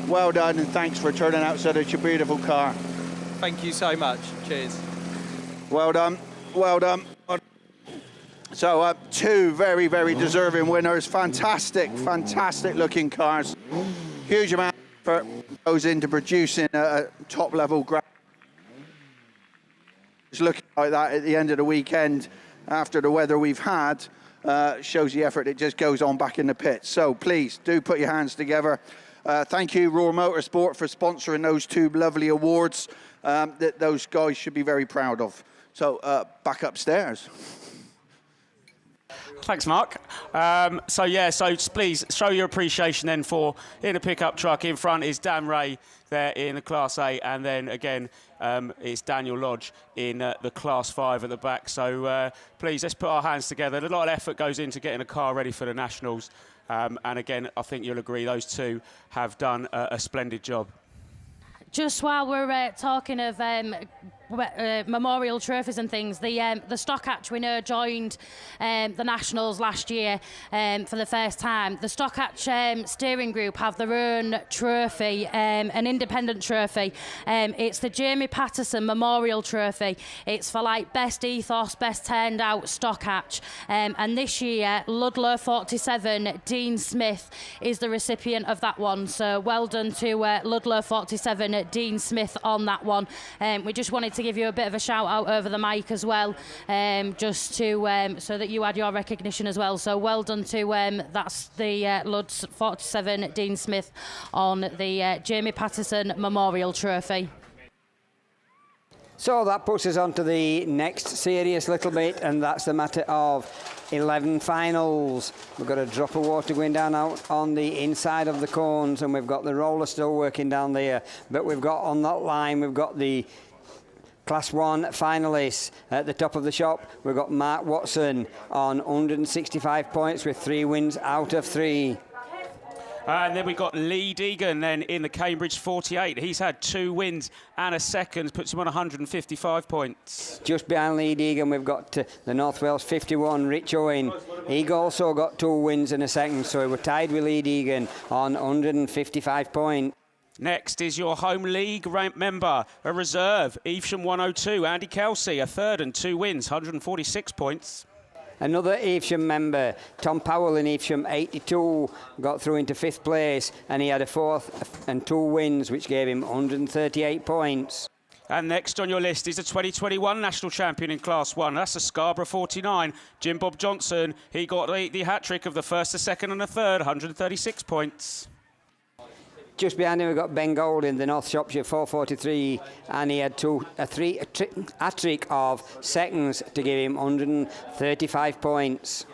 Well done, and thanks for turning out such a beautiful car. Thank you so much. Cheers. Well done. Well done. So two very, very deserving winners. Fantastic, fantastic looking cars. Huge amount of effort goes into producing a top level graph. It's looking like that at the end of the weekend after the weather we've had. Shows the effort that just goes on back in the pit. So please do put your hands together. Thank you, Roar Motorsport, for sponsoring those two lovely awards that those guys should be very proud of. So back upstairs. Thanks, Mark. So please show your appreciation then for, in a pickup truck in front is Dan Ray there in the Class A, and then again it's Daniel Lodge in the Class 5 at the back. So please, let's put our hands together. A lot of effort goes into getting a car ready for the Nationals. And again, I think you'll agree those two have done a splendid job. Just while we're talking of memorial trophies and things, the Stock Hatch winner joined the Nationals last year for the first time. The Stock Hatch steering group have their own trophy, an independent trophy. It's the Jamie Patterson Memorial Trophy. It's for like best ethos, best turned out Stock Hatch. And this year, Ludlow 47, Dean Smith is the recipient of that one. So well done to Ludlow 47, Dean Smith on that one. We just wanted to give you a bit of a shout out over the mic as well, just to so that you had your recognition as well. So well done to that's the Luds 47 Dean Smith on the Jamie Patterson Memorial Trophy. So that puts us on to the next serious little bit, and that's the matter of 11 finals. We've got a drop of water going down out on the inside of the cones, and we've got the roller still working down there. But we've got on that line, we've got the Class 1 finalists. At the top of the shop, we've got Mark Watson on 165 points with 3 wins out of 3. And then we've got Lee Deegan then in the Cambridge 48. He's had 2 wins and a second, puts him on 155 points. Just behind Lee Deegan, we've got the North Wales 51, Rich Owen. He also got 2 wins and a second, so we're tied with Lee Deegan on 155 points. Next is your home league member, a reserve, Evesham 102, Andy Kelsey, a third and 2 wins, 146 points. Another Evesham member, Tom Powell in Evesham 82, got through into 5th place, and he had a 4th and 2 wins, which gave him 138 points. And next on your list is the 2021 national champion in Class 1. That's the Scarborough 49, Jim Bob Johnson. He got the hat-trick of the 1st, the 2nd and the 3rd, 136 points. Just behind him, we've got Ben Gold in the North Shropshire 443, and he had a hat-trick of seconds to give him 135 points.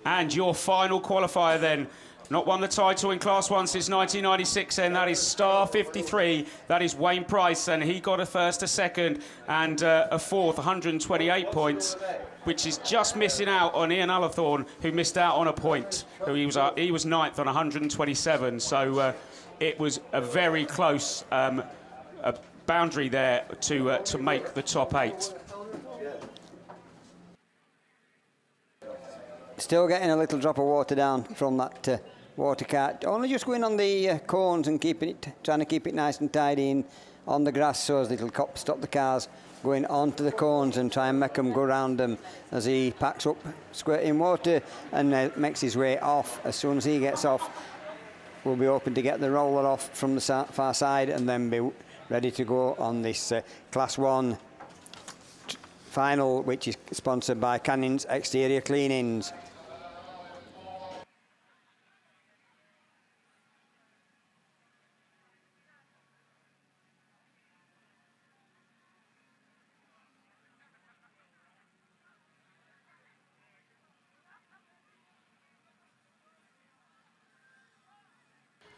And your final qualifier then, not won the title in Class 1 since 1996, and that is Star 53. That is Wayne Price, and he got a 1st, a 2nd, and a 4th, 128 points, which is just missing out on Ian Ullathorne, who missed out on a point. He was 9th on 127, so it was a very close boundary there to make the top 8. Still getting a little drop of water down from that water cart. Only just going on the cones and trying to keep it nice and tidy on the grass, so as it'll stop the cars going onto the cones and try and make them go around them as he packs up squirting water and makes his way off. As soon as he gets off, we'll be hoping to get the roller off from the far side and then be ready to go on this Class 1 final, which is sponsored by Canning's Exterior Cleanings.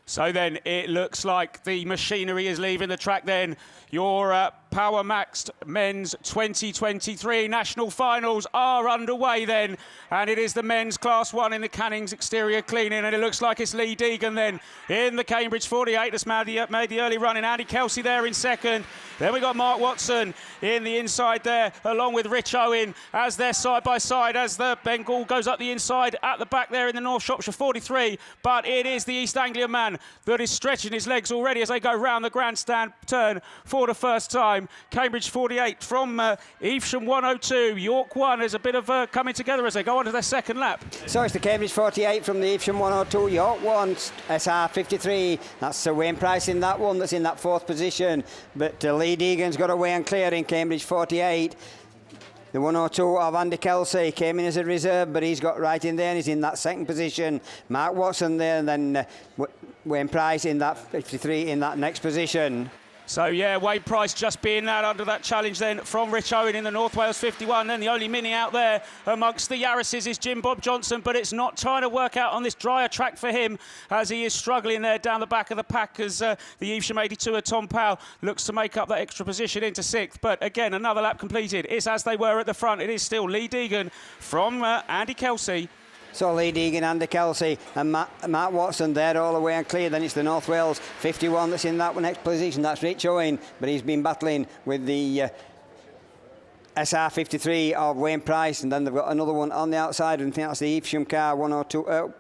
So then it looks like the machinery is leaving the track then. Your Power Maxed Men's 2023 National Finals are underway then. And it is the men's Class 1 in the Canning's Exterior Cleaning. And it looks like it's Lee Deegan then in the Cambridge 48 that's made the early run. And Andy Kelsey there in second. Then we got Mark Watson in the inside there, along with Rich Owen, as they're side by side, as the Bengal goes up the inside at the back there in the North Shropshire 43. But it is the East Anglia man that is stretching his legs already as they go round the grandstand turn for the first time. time. Cambridge 48 from Evesham 102. York 1. There's a bit of coming together as they go on to their second lap. So it's the Cambridge 48 from the Evesham 102. York 1, SR 53. That's Wayne Price in that one that's in that fourth position. But Lee Deegan's got away and clear in Cambridge 48. The 102 of Andy Kelsey came in as a reserve, but he's got right in there and he's in that second position. Mark Watson there, and then Wayne Price in that 53 in that next position. So, yeah, Wayne Price just being that under that challenge then from Rich Owen in the North Wales 51. Then the only mini out there amongst the Yarrises is Jim Bob Johnson, but it's not trying to work out on this drier track for him as he is struggling there down the back of the pack as the Evesham 82 of Tom Powell looks to make up that extra position into sixth. But again, another lap completed. It's as they were at the front. It is still Lee Deegan from Andy Kelsey. So Lee Deegan, Andy Kelsey and Matt Watson there all the way and clear. Then it's the North Wales 51 that's in that next position. That's Rich Owen, but he's been battling with the SR 53 of Wayne Price, and then they've got another one on the outside, and I think that's the Evesham car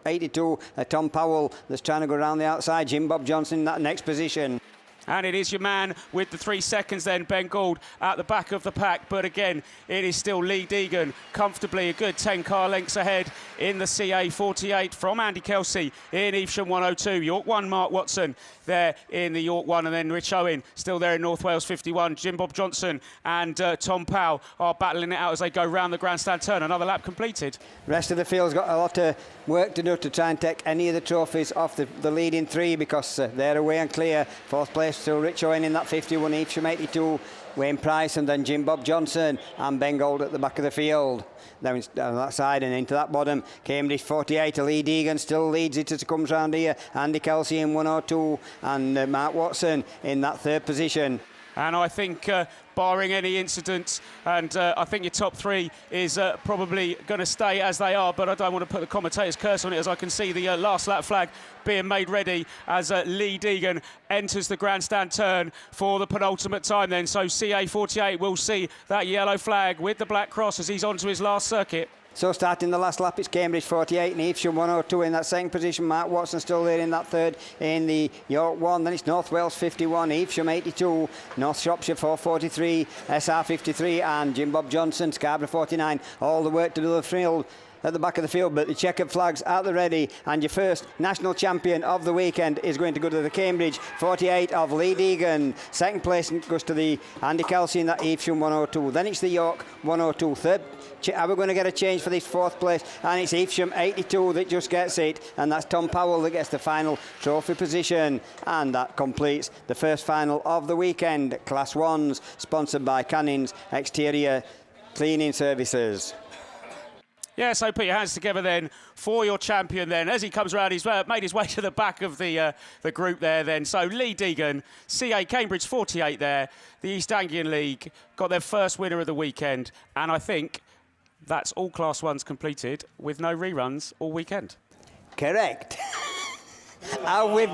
82 Tom Powell that's trying to go around the outside. Jim Bob Johnson in that next position. And it is your man with the 3 seconds then, Ben Gould, at the back of the pack. But again, it is still Lee Deegan, comfortably a good 10 car lengths ahead in the CA 48 from Andy Kelsey in Evesham 102. York 1, Mark Watson there in the York 1, and then Rich Owen still there in North Wales 51. Jim Bob Johnson and Tom Powell are battling it out as they go round the grandstand turn. Another lap completed. Rest of the field's got a lot of work to do to try and take any of the trophies off the leading three, because they're away and clear. Fourth place still Rich Owen in that 51, Evesham 82, Wayne Price, and then Jim Bob Johnson and Ben Gould at the back of the field. Down that side and into that bottom, Cambridge 48, Lee Deegan still leads it as it comes round here. Andy Kelsey in 102 and Mark Watson in that third position. And I think, barring any incidents, and I think your top three is probably going to stay as they are, but I don't want to put the commentator's curse on it, as I can see the last lap flag being made ready as Lee Deegan enters the grandstand turn for the penultimate time then. So CA 48 will see that yellow flag with the black cross as he's on to his last circuit. So starting the last lap, it's Cambridge 48 and Evesham 102 in that second position. Mark Watson still there in that third in the York 1. Then it's North Wales 51, Evesham 82, North Shropshire 443, SR 53 and Jim Bob Johnson, Scarborough 49. All the work to do the field at the back of the field, but the checkered flags at the ready, and your first national champion of the weekend is going to go to the Cambridge 48 of Lee Deegan. Second place goes to the Andy Kelsey in that Evesham 102. Then it's the York 102. Third, are we going to get a change for this fourth place? And it's Evesham 82 that just gets it, and that's Tom Powell that gets the final trophy position. And that completes the first final of the weekend. Class 1s, sponsored by Canning's Exterior Cleaning Services. Yeah, so put your hands together then for your champion then. As he comes round, he's made his way to the back of the group there then. So Lee Deegan, CA Cambridge 48 there. The East Anglian League got their first winner of the weekend. And I think that's all Class 1s completed with no reruns all weekend. Correct. How we've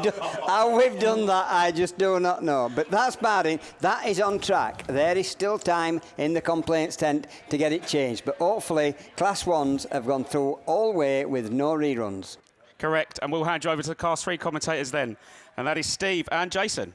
done that, I just do not know. But that's barring, that is on track. There is still time in the complaints tent to get it changed. But hopefully, Class 1s have gone through all the way with no reruns. Correct, and we'll hand you over to the Class 3 commentators then. And that is Steve and Jason.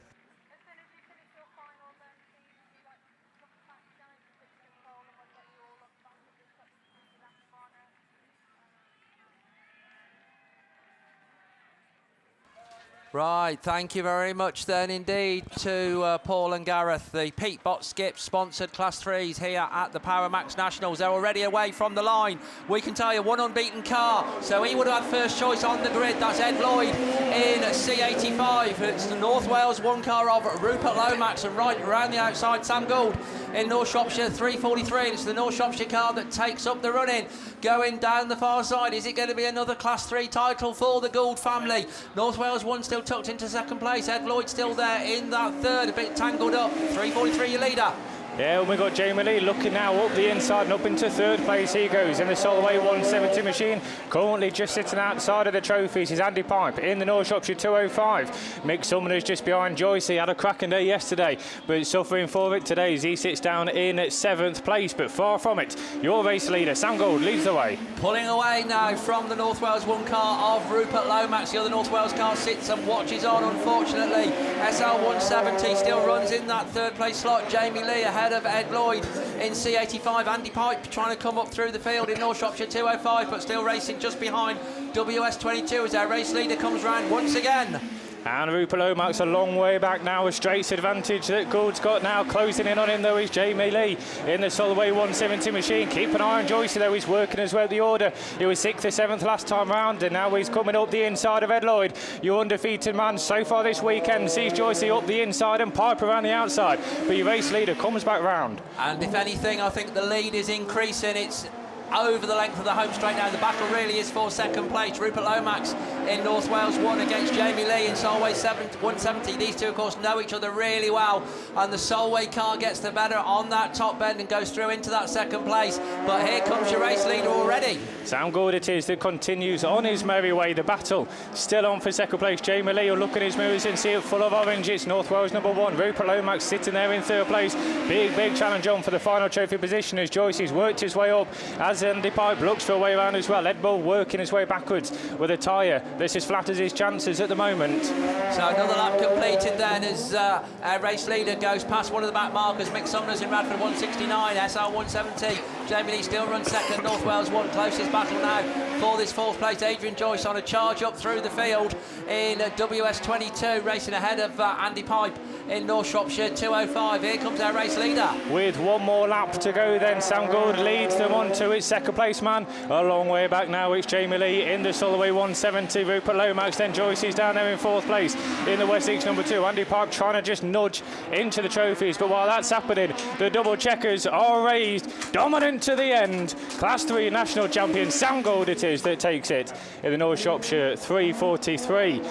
Right, thank you very much then indeed to Paul and Gareth. The Pete Bott Skip sponsored Class 3s here at the Power Max Nationals. They're already away from the line. We can tell you one unbeaten car, so he would have had first choice on the grid. That's Ed Lloyd in C85. It's the North Wales one car of Rupert Lomax, and right around the outside Sam Gould in North Shropshire 343. It's the North Shropshire car that takes up the running. Going down the far side, is it going to be another Class 3 title for the Gould family? North Wales one still tucked into second place. Ed Lloyd still there in that third, a bit tangled up. 343 your leader. Yeah, and we've got Jamie Lee looking now up the inside and up into third place. He goes in the Solway 170 machine. Currently just sitting outside of the trophies is Andy Pipe in the North Shropshire 205. Mick Sumner is just behind Joyce. He had a cracking day yesterday, but suffering for it today as he sits down in 7th place, but far from it. Your race leader, Sam Gold, leads the way. Pulling away now from the North Wales 1 car of Rupert Lomax. The other North Wales car sits and watches on, unfortunately. SL 170 still runs in that 3rd place slot. Jamie Lee ahead of Ed Lloyd in C85. Andy Pipe trying to come up through the field in North Shropshire 205, but still racing just behind WS22 as our race leader comes round once again. And Rupert Lomax a long way back now. A straight advantage that Gould's got now. Closing in on him though is Jamie Lee in the Solway 170 machine. Keep an eye on Joyce though. He's working as well the order. He was 6th or 7th last time round, and now he's coming up the inside of Ed Lloyd. Your undefeated man so far this weekend sees Joyce up the inside and Pipe around the outside. But your race leader comes back round. And if anything, I think the lead is increasing. It's over the length of the home straight now. The battle really is for 2nd place. Rupert Lomax in North Wales 1 against Jamie Lee in Solway 170. These two, of course, know each other really well, and the Solway car gets the better on that top bend and goes through into that 2nd place. But here comes your race leader already. Sam Good it is that continues on his merry way. The battle still on for 2nd place. Jamie Lee will look at his mirrors and see it full of orange. It's North Wales number 1. Rupert Lomax sitting there in 3rd place. Big challenge on for the final trophy position as Joyce has worked his way up. As Andy Pipe looks for a way around as well. Ed Bull working his way backwards with a tyre. This is flatters his chances at the moment. So another lap completed then as our race leader goes past one of the back markers. Mick Sumner's in Radford 169, SR 170. Jamie Lee still runs 2nd, North Wales 1. Closest battle now for this 4th place. Adrian Joyce on a charge up through the field in WS22, racing ahead of Andy Pipe in North Shropshire 205. Here comes our race leader. With one more lap to go then, Sam Good leads them on to its 2nd place man. A long way back now, it's Jamie Lee in the Solway 170. Rupert Lomax, then Joyce is down there in 4th place in the Wessex number 2. Andy Pipe trying to just nudge into the trophies, but while that's happening, the double checkers are raised. Dominant to the end. Class 3 national champion Sam Gold it is that takes it in the North Shropshire 343.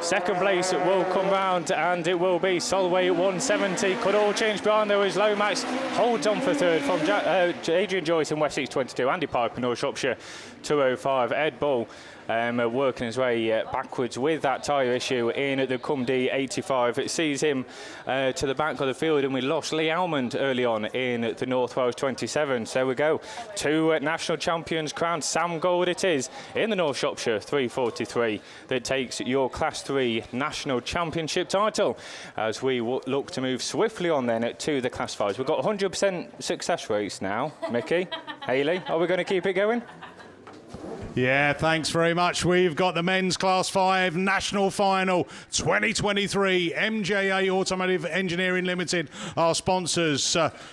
2nd place will come round and it will be Solway 170. Could all change behind there as Lomax holds on for 3rd from Adrian Joyce in Wessex 22. Andy Pipe in North Shropshire 205. Ed Bull working his way backwards with that tyre issue in the Cumdee 85. It sees him to the back of the field, and we lost Lee Almond early on in the North Wales 27. So we go. 2 national champions crowned. Sam Gold it is in the North Shropshire 343 that takes your Class 3 national championship title. As we look to move swiftly on then to the Class 5s. We've got 100% success rates now. Mickey, Hayley, are we going to keep it going? Yeah, thanks very much. We've got the men's Class 5 National Final 2023. MJA Automotive Engineering Limited, our sponsors.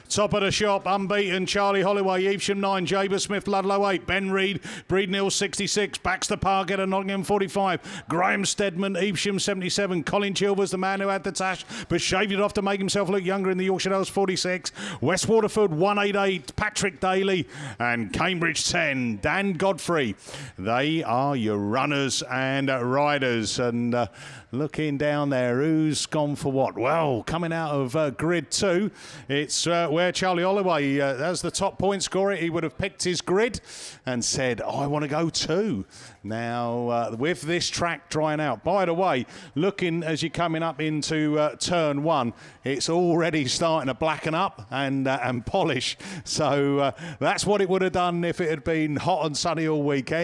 Top of the shop, unbeaten, Charlie Holloway, Evesham 9, Jaber Smith, Ludlow 8, Ben Reid, Breednill 66, Baxter Parker and Nottingham 45, Graham Steadman, Evesham 77, Colin Chilvers, the man who had the tash but shaved it off to make himself look younger in the Yorkshire Dales 46, West Waterford 188, Patrick Daly, and Cambridge 10, Dan Godfrey. They are your runners and riders. And looking down there, who's gone for what? Well, coming out of grid 2, it's where Charlie Holloway, as the top point scorer, he would have picked his grid and said, I want to go 2. Now, with this track drying out, by the way, looking as you're coming up into turn 1, it's already starting to blacken up and polish. So that's what it would have done if it had been hot and sunny all weekend.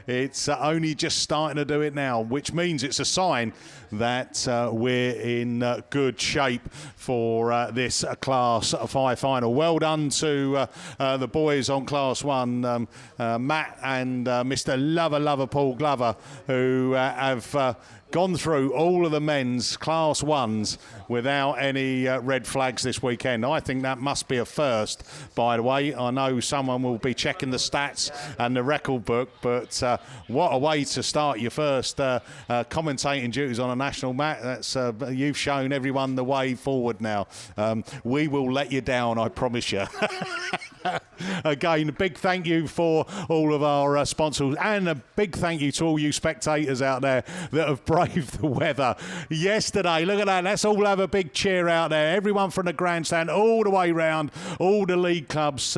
It's only just starting to do it now, which means it's a sign that we're in good shape for this Class 5 final. Well done to the boys on Class 1, Matt and Mr. Lover Paul Glover, who have gone through all of the men's Class 1s without any red flags this weekend. I think that must be a first, by the way. I know someone will be checking the stats and the record book, but what a way to start your first commentating duties on a national match. That's you've shown everyone the way forward now. We will let you down, I promise you. again, a big thank you for all of our sponsors, and a big thank you to all you spectators out there that have braved the weather yesterday. Look at that. Let's all have a big cheer out there. Everyone from the grandstand all the way round, all the league clubs,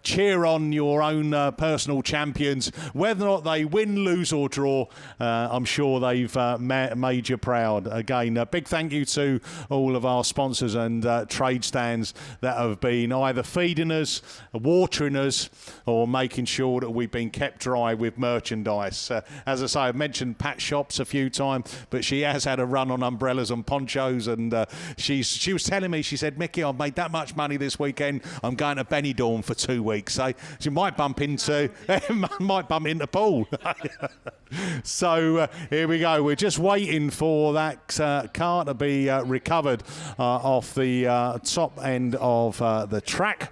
cheer on your own personal champions. Whether or not they win, lose or draw, I'm sure they've made you proud. Again, a big thank you to all of our sponsors and trade stands that have been either feeding us, watering us, or making sure that we've been kept dry with merchandise. As I say, I've mentioned Pat Shops a few times, but she has had a run on umbrellas and ponchos, and she was telling me, she said, Mickey, I've made that much money this weekend, I'm going to Benidorm for 2 weeks. So she might bump into Paul. So here we go. We're just waiting for that car to be recovered off the top end of the track.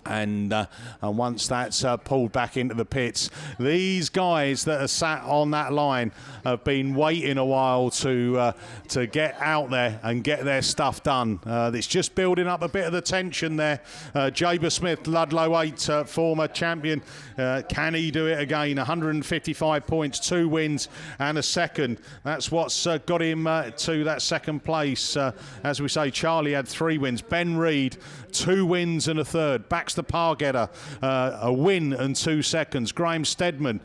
And once that's pulled back into the pits, these guys that are sat on that line have been waiting a while to get out there and get their stuff done. It's just building up a bit of the tension there. Jaber Smith, Ludlow 8, former champion. Can he do it again? 155 points, 2 wins and a second. That's what's got him to that second place. As we say, Charlie had 3 wins. Ben Reid, 2 wins and a third. Baxter Pargetter, a win and 2 seconds. Graham Steadman,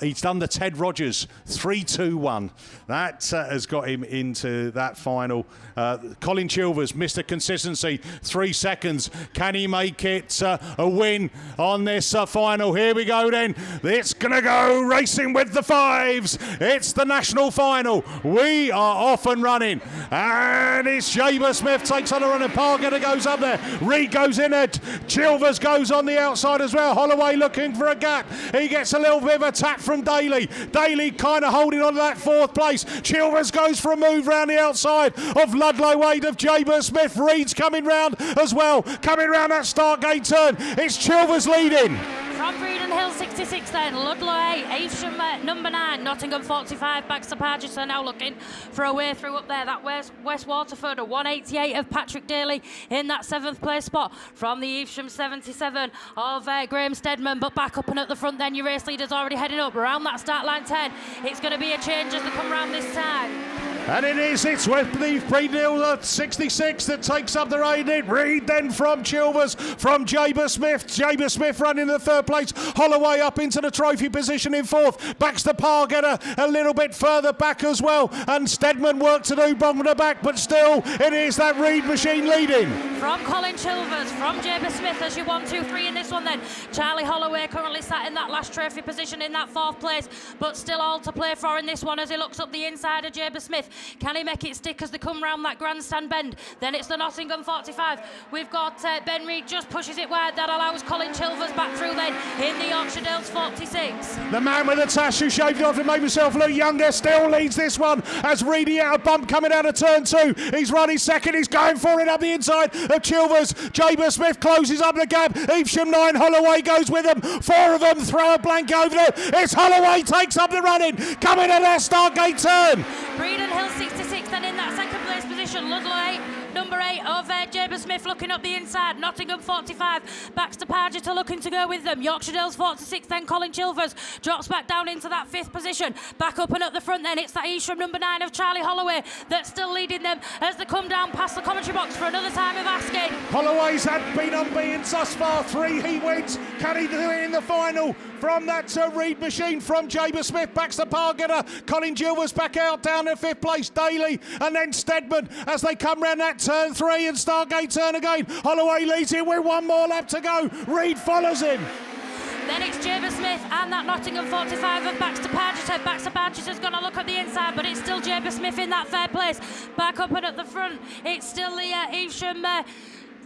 he's done the Ted Rogers, 3-2-1. That has got him into that final. Colin Chilvers, Mr. Consistency, 3 seconds. Can he make it a win on this final? Here we go then. It's going to go racing with the 5s. It's the national final. We are off and running. And it's Jaber Smith takes on a run, and Pargetter goes up there. Reed goes in it. Chilvers goes on the outside as well. Holloway looking for a gap. He gets a little bit of a tap from Daly. Daly kind of holding on to that 4th place. Chilvers goes for a move round the outside of Ludlow Wade of Jaber Smith. Reed's coming round as well. Coming round that start gate turn. It's Chilvers leading. From Breeden Hill 66 then, Ludlow 8, Evesham number 9, Nottingham 45, Baxter Pargeter now looking for a way through up there. That West Waterford, a 188 of Patrick Daly in that 7th place spot. From the Evesham 77 of Graham Steadman, but back up and at the front then, your race leader's already heading up around that start line 10. It's going to be a change as they come round this time. And it's with the Breeden Hill 66 that takes up the raid. Reed then from Chilvers, from Jaber Smith. Jaber Smith running the 3rd place. Holloway up into the trophy position in 4th. Baxter Pargetter a little bit further back as well. And Steadman work to do bottom of the back, but still it is that Reed machine leading. From Colin Chilvers, from Jaber Smith as you 1, 2, 3 in this one then. Charlie Holloway currently sat in that last trophy position in that 4th place, but still all to play for in this one as he looks up the inside of Jaber Smith. Can he make it stick as they come round that grandstand bend? Then it's the Nottingham 45. We've got Ben Reid just pushes it wide. That allows Colin Chilvers back through then in the Yorkshire Dales 46. The man with the tash who shaved it off and made himself look younger still leads this one as Reedy out a bump coming out of turn 2. He's running second. He's going for it up the inside of Chilvers. Jaber Smith closes up the gap. Evesham 9. Holloway goes with them. 4 of them throw a blank over there. It's Holloway takes up the running. Coming at that start gate turn. Breeden Hill 66 then in that 2nd place position. Ludlow 8, number 8 of Jaber Smith looking up the inside. Nottingham 45. Baxter Pargeter looking to go with them. Yorkshire Dales 46 then. Colin Chilvers drops back down into that 5th position. Back up and at the front then it's that Evesham number 9 of Charlie Holloway that's still leading them as they come down past the commentary box for another time of asking. Holloway's had been unbeaten thus far. 3 he wins. Can he do it in the final? From that Reed machine from Jaber Smith. Baxter Pargetter. Colin Chilvers back out down in 5th place. Daly and then Steadman as they come round that turn 3 and Stargate turn again. Holloway leads it with 1 more lap to go. Reed follows him. Then it's Jaber Smith and that Nottingham 45 of Baxter Pargeter. Baxter Pargeter's going to look at the inside, but it's still Jaber Smith in that 3rd place. Back up and at the front, it's still the Evesham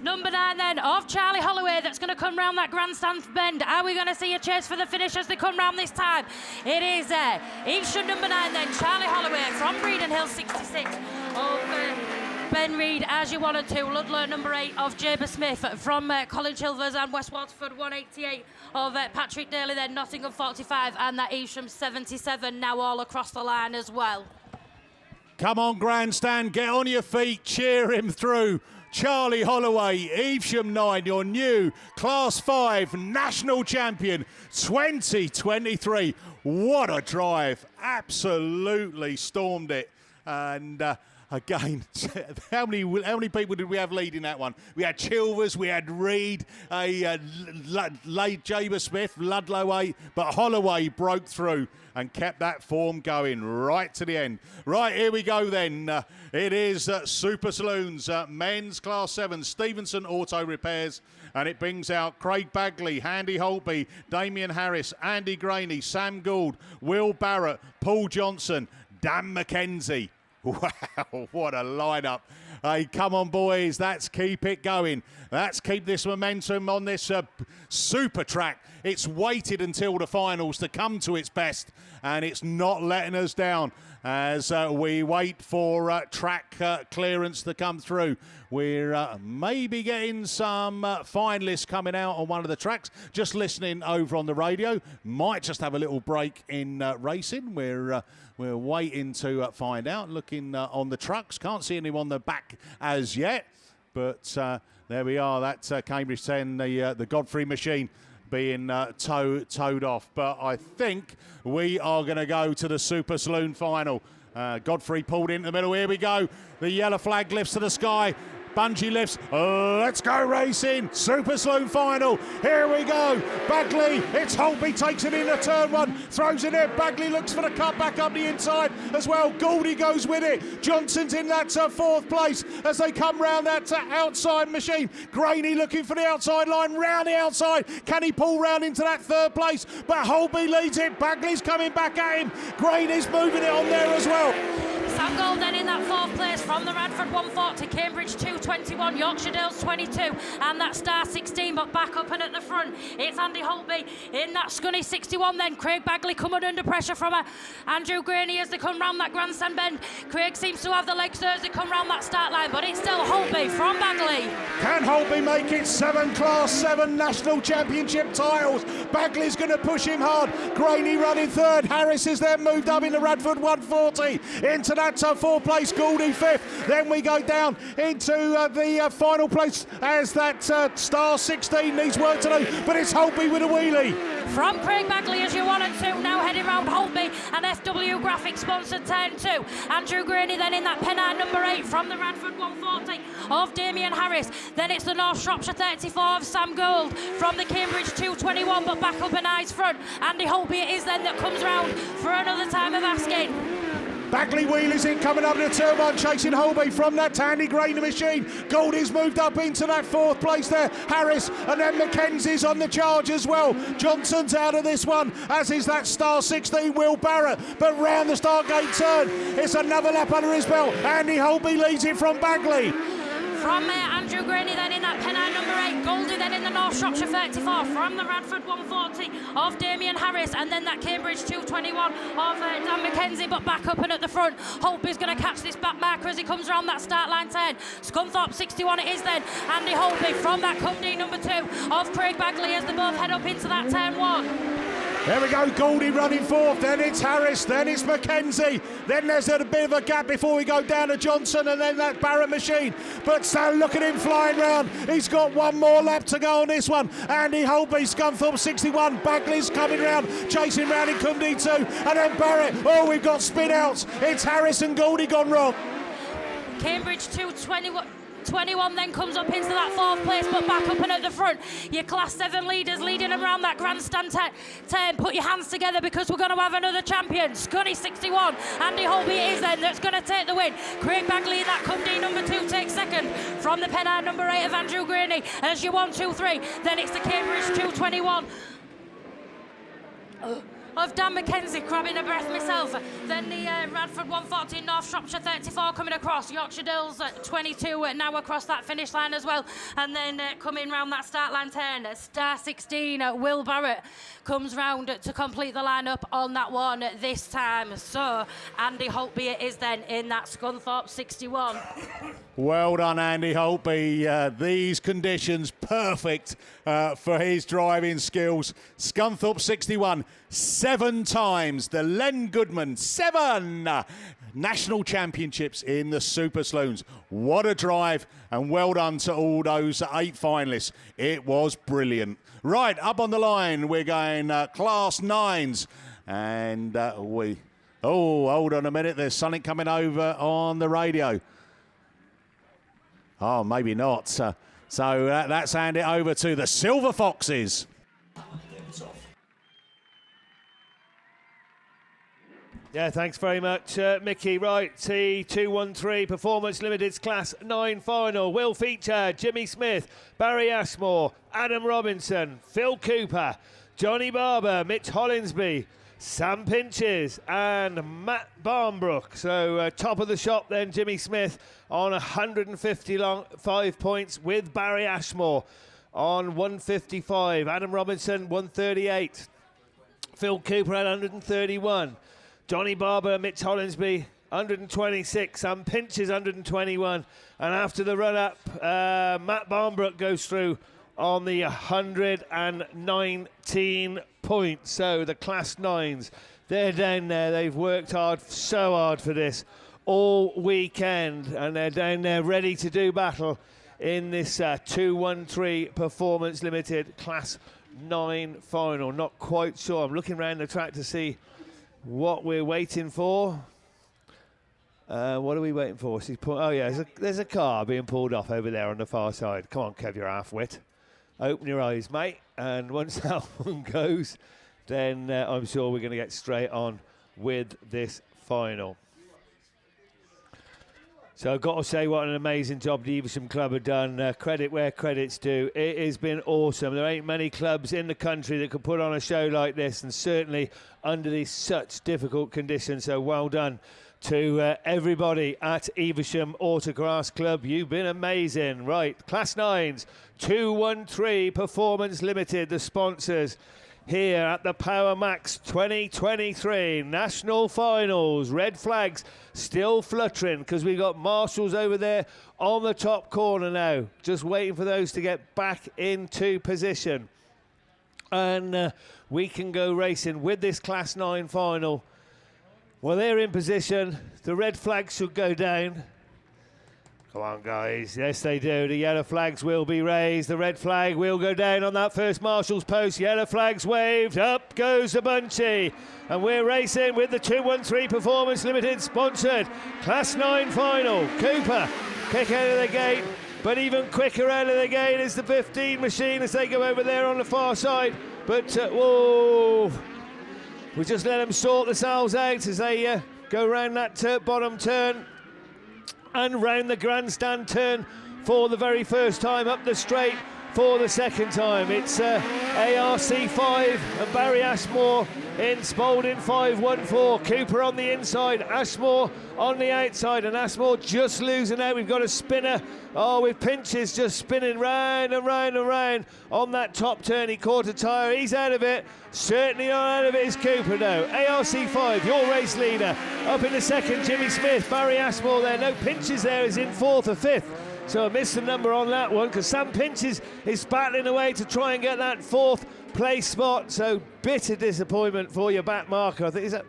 number 9 then of Charlie Holloway that's going to come round that grandstand bend. Are we going to see a chase for the finish as they come round this time? It is Evesham number 9 then, Charlie Holloway from Breeden Hill 66 of Ben Reid as you 1 and 2. Ludlow number 8 of Jaber Smith from Colin Chilvers and West Waterford 188 of Patrick Daly then, Nottingham 45 and that Evesham 77 now all across the line as well. Come on, grandstand, get on your feet, cheer him through. Charlie Holloway, Evesham 9, your new Class 5 national champion 2023. What a drive. Absolutely stormed it. And again, how many people did we have leading that one? We had Chilvers, we had Reed, late Jaber Smith, Ludlow 8, but Holloway broke through and kept that form going right to the end. Right, here we go then. It is Super Saloons, men's Class 7, Stevenson Auto Repairs, and it brings out Craig Bagley, Andy Holtby, Damien Harris, Andy Graney, Sam Gould, Will Barrett, Paul Johnson, Dan McKenzie. Wow, what a lineup. Hey, come on, boys. Let's keep it going. Let's keep this momentum on this super track. It's waited until the finals to come to its best, and it's not letting us down as we wait for track clearance to come through. We're maybe getting some finalists coming out on one of the tracks. Just listening over on the radio. Might just have a little break in racing. We're waiting to find out. Looking on the trucks. Can't see anyone on the back as yet. But there we are. That's Cambridge 10, the Godfrey machine being towed off. But I think we are going to go to the Super Saloon final. Godfrey pulled into the middle. Here we go. The yellow flag lifts to the sky. Bungee lifts. Let's go racing. Super Saloon final. Here we go. Bagley. It's Holtby takes it into turn one. Throws it in. Bagley looks for the cut back up the inside as well. Gouldy goes with it. Johnson's in that fourth place as they come round that outside machine. Graney looking for the outside line. Round the outside. Can he pull round into that third place? But Holtby leads it. Bagley's coming back at him. Graney's moving it on there as well. Sam Gold then in that fourth place from the Radford 140, Cambridge 221, Yorkshire Dales 22, and that Star 16, but back up and at the front, it's Andy Holtby in that Scunny 61 then. Craig Bagley coming under pressure from Andrew Graney as they come round that grandstand bend. Craig seems to have the legs there as they come round that start line, but it's still Holtby from Bagley. Can Holtby make it 7 Class 7 National Championship titles? Bagley's going to push him hard. Graney running third. Harris is then moved up in the Radford 140 into that fourth place. Gouldy fifth. Then we go down into the final place as that Star 16 needs work to do, but it's Holtby with a wheelie. From Craig Bagley as you 1 and 2, now heading round Holtby and SW Graphics sponsored turn 2. Andrew Graney then in that Pennine number 8 from the Radford 140 of Damien Harris. Then it's the North Shropshire 34 of Sam Gould from the Cambridge 221, but back up and eyes front. Andy Holtby it is then that comes round for another time of asking. Bagley wheelies in, coming up to turn one, chasing Holtby from that Andy Graney machine. Goldie's moved up into that fourth place there. Harris, and then Mackenzie's on the charge as well. Johnson's out of this one, as is that Star 16, Will Barrett. But round the start gate turn, it's another lap under his belt. Andy Holtby leads it from Bagley. From Andrew Graney then in that Pennine number 8, Goldie then in the North Shropshire 34 from the Radford 140 of Damien Harris, and then that Cambridge 221 of Dan McKenzie, but back up and at the front. Holtby's going to catch this back marker as he comes around that start line 10. Scunthorpe 61 it is then. Andy Holtby from that Cumdee number 2 of Craig Bagley as they both head up into that turn 1. There we go, Gouldy running fourth, then it's Harris, then it's Mackenzie, then there's a bit of a gap before we go down to Johnson, and then that Barrett machine. But look at him flying round. He's got one more lap to go on this one. Andy Holtby, Scunthorpe 61, Bagley's coming round, chasing round in Cumdee 2, and then Barrett. Oh, we've got spin outs. It's Harris and Gouldy gone wrong. Cambridge 221 then comes up into that fourth place, but back up and at the front. Your Class 7 leaders leading around that grandstand 10. Put your hands together because we're going to have another champion. Scunny 61, Andy Holtby is then that's going to take the win. Craig Bagley in that Cumdee number 2 takes second from the Pennine number 8 of Andrew Graney as you 1, 2, 3. Then it's the Cambridge 221 of Dan McKenzie, grabbing a breath myself. Then the Radford 140, North Shropshire 34 coming across. Yorkshire Dales 22 now across that finish line as well. And then coming round that start line 10, Star 16, Will Barrett comes round to complete the lineup on that one this time. So Andy Holtby it is then in that Scunthorpe 61. Well done, Andy Holtby. These conditions perfect for his driving skills. Scunthorpe 61, 7 times. The Len Goodman, 7. National Championships in the Super Saloons. What a drive, and well done to all those 8 finalists. It was brilliant. Right, up on the line, we're going Class 9s. And oh, hold on a minute. There's something coming over on the radio. Oh, maybe not. So let's hand it over to the Silver Foxes. Yeah, thanks very much, Mickey. Right, T213 Performance Limited's Class 9 final will feature Jimmy Smith, Barry Ashmore, Adam Robinson, Phil Cooper, Johnny Barber, Mitch Hollinsby, Sam Pinches and Matt Barnbrook. So top of the shop then, Jimmy Smith on 155 points with Barry Ashmore on 155. Adam Robinson 138. Phil Cooper at 131. Johnny Barber, Mitch Hollinsby 126. Sam Pinches 121. And after the run-up, Matt Barnbrook goes through on the 119 points. So the Class 9s, they're down there. They've worked hard, so hard for this all weekend. And they're down there ready to do battle in this 213 Performance Limited Class 9 final. Not quite sure. I'm looking around the track to see what we're waiting for. What are we waiting for? Oh, yeah, there's a car being pulled off over there on the far side. Come on, Kev, you're half-wit. Open your eyes, mate. And once that one goes, then I'm sure we're going to get straight on with this final. So I've got to say what an amazing job the Evesham Club have done. Credit where credit's due. It has been awesome. There ain't many clubs in the country that could put on a show like this, and certainly under these such difficult conditions. So well done to everybody at Evesham Autograss Club. You've been amazing. Right, Class 9s, 213 Performance Limited, the sponsors here at the Power Max 2023 National Finals. Red flags still fluttering because we've got marshals over there on the top corner now, just waiting for those to get back into position. And we can go racing with this Class 9 final. Well, they're in position. The red flags should go down. Come on, guys. Yes, they do. The yellow flags will be raised. The red flag will go down on that first marshal's post. Yellow flags waved. Up goes the Bunchy. And we're racing with the 213 Performance Limited sponsored Class 9 final. Cooper, kick out of the gate. But even quicker out of the gate is the 15 machine as they go over there on the far side. But, whoa. We just let them sort themselves out as they go round that bottom turn. And round the grandstand turn for the very first time, up the straight for the second time. It's ARC5 and Barry Ashmore in Spalding 514. Cooper on the inside, Ashmore on the outside, and Ashmore just losing out. We've got a spinner, with Pinches just spinning round and round and round on that top turn. He caught a tyre, he's out of it. Certainly not out of it is Cooper now. ARC5, your race leader. Up in the second, Jimmy Smith, Barry Ashmore there. No Pinches there, is in fourth or fifth. So I missed the number on that one because Sam Pinches is battling away to try and get that fourth place spot. So bitter disappointment for your back marker. I think is that.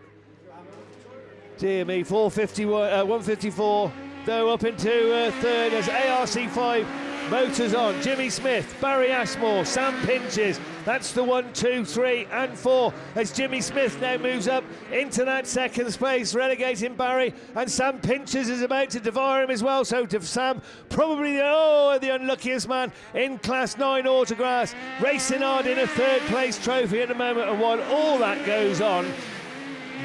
Dear me, 154. Though up into third as ARC5 motors on. Jimmy Smith, Barry Ashmore, Sam Pinches. That's the 1, 2, 3 and 4 as Jimmy Smith now moves up into that second space, relegating Barry, and Sam Pinches is about to devour him as well. So to Sam, probably the unluckiest man in Class 9 Autograss, racing hard in a third place trophy at the moment. And while all that goes on,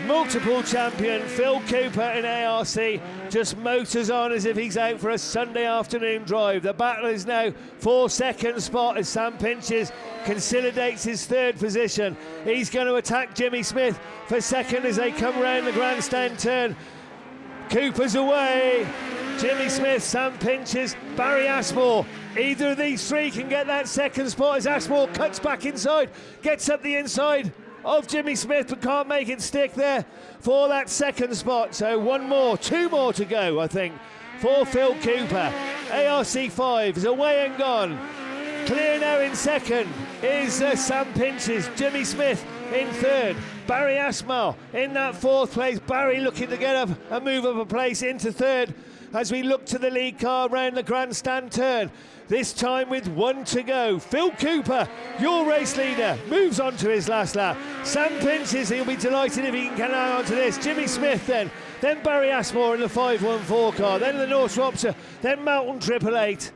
multiple champion Phil Cooper in ARC just motors on as if he's out for a Sunday afternoon drive. The battle is now for second spot as Sam Pinches consolidates his third position. He's going to attack Jimmy Smith for second as they come round the grandstand turn. Cooper's away. Jimmy Smith, Sam Pinches, Barry Ashmore. Either of these three can get that second spot as Ashmore cuts back inside, gets up the inside of Jimmy Smith, but can't make it stick there for that second spot. So two more to go, I think, for Phil Cooper. ARC5 is away and gone. Clear now in second is Sam Pinches. Jimmy Smith in third. Barry Ashmore in that 4th place. Barry looking to get up and move up a place into 3rd as we look to the lead car round the grandstand turn. This time with 1 to go. Phil Cooper, your race leader, moves on to his last lap. Sam Pinches, he'll be delighted if he can hang on to this. Jimmy Smith then Barry Ashmore in the 514 car, then the North Shropshire, then Mountain 888.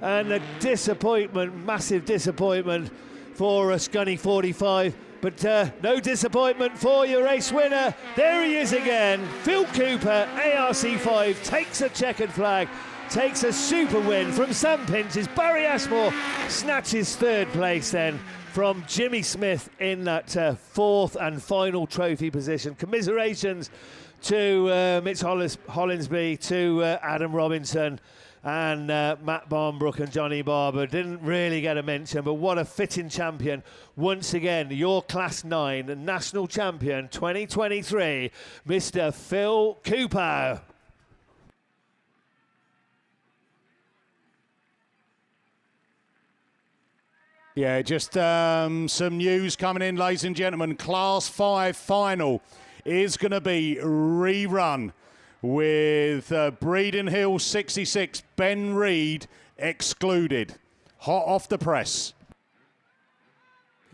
And a disappointment, massive disappointment for a Scunny 45. But no disappointment for your race winner. There he is again. Phil Cooper, ARC5, takes a checkered flag, takes a super win from Sam Pinches. Barry Ashmore snatches 3rd place then from Jimmy Smith in that 4th and final trophy position. Commiserations to Mitch Hollinsby, to Adam Robinson, and Matt Barnbrook and Johnny Barber. Didn't really get a mention, but what a fitting champion. Once again, your Class 9 National Champion 2023, Mr. Phil Cooper. Yeah, just some news coming in, ladies and gentlemen. Class 5 final is going to be rerun with Breeden Hill 66, Ben Reed excluded. Hot off the press.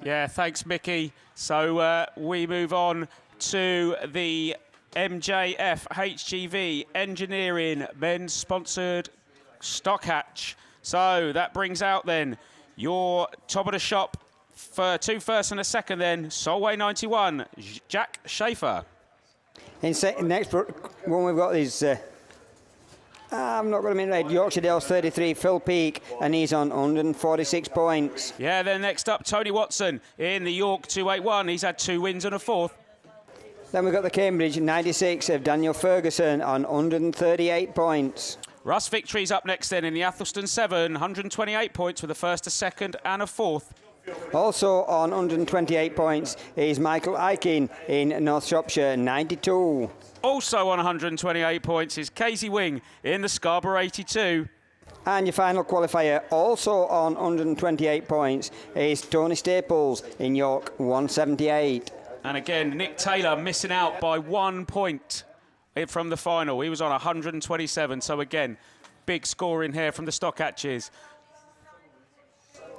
Yeah, thanks, Mickey. So we move on to the MJF HGV Engineering men's sponsored stock hatch. So that brings out then your top of the shop for 2 first and a second then. Solway 91, Jack Schaefer. In next one we've got is, I'm not going to mean right, Yorkshire Dales 33, Phil Peake, and he's on 146 points. Yeah, then next up, Tony Watson in the York 281. He's had 2 wins and a 4th. Then we've got the Cambridge 96 of Daniel Ferguson on 138 points. Russ Victory's up next then in the Athelston 7, 128 points with a 1st, a 2nd and a 4th. Also on 128 points is Michael Aiken in North Shropshire, 92. Also on 128 points is Casey Wing in the Scarborough 82. And your final qualifier, also on 128 points, is Tony Staples in York, 178. And again, Nick Taylor missing out by 1 point from the final. He was on 127, so again, big scoring here from the stock hatches.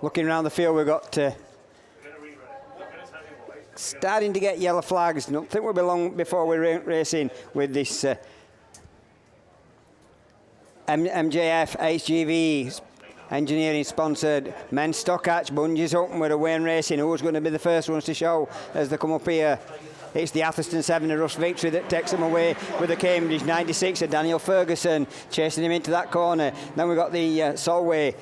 Looking around the field, we've got starting to get yellow flags. Don't think we'll be long before we're racing with this MJF HGV Engineering sponsored men's stock hatch. Bungees open with a Wayne Racing. Who's going to be the first ones to show as they come up here? It's the Athelston 7 of Russ Victory that takes them away with the Cambridge 96 of Daniel Ferguson, chasing him into that corner. Then we've got the Solway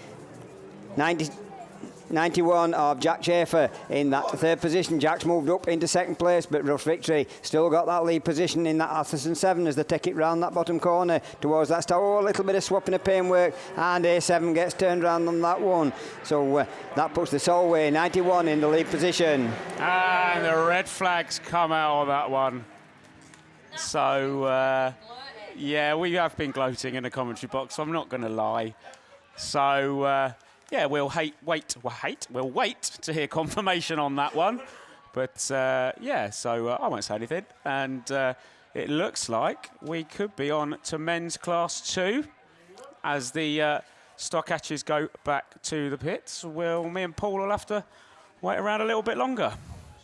91 of Jack Schaefer in that 3rd position. Jack's moved up into 2nd place, but Russ Victory still got that lead position in that Athelston 7 as they take it round that bottom corner towards that start. Oh, a little bit of swapping of paintwork, and A7 gets turned around on that one. So that puts the Solway 91 in the lead position. And the red flags come out on that one. So, yeah, we have been gloating in the commentary box, I'm not going to lie. So, yeah, we'll wait to hear confirmation on that one. But, yeah, so I won't say anything. And it looks like we could be on to men's Class 2 as the stock hatches go back to the pits. Well, me and Paul will have to wait around a little bit longer.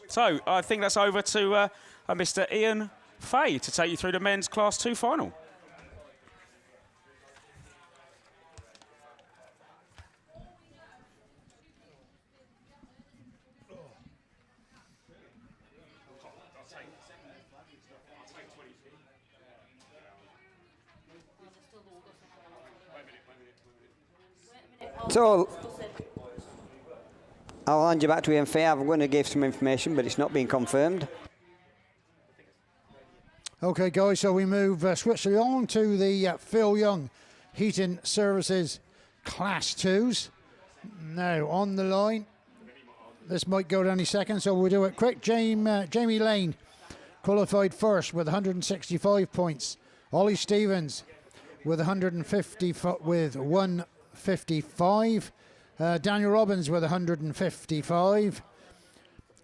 So I think that's over to Mr. Ian Fay to take you through the men's Class 2 final. So I'll hand you back to Ian Fay. I'm going to give some information, but it's not been confirmed. Okay, guys, so we move swiftly on to the Phil Young Heating Services Class 2s. Now, on the line, this might go at any second, so we'll do it quick. Jamie Lane qualified first with 165 points. Ollie Stevens with 155. Daniel Robbins with 155.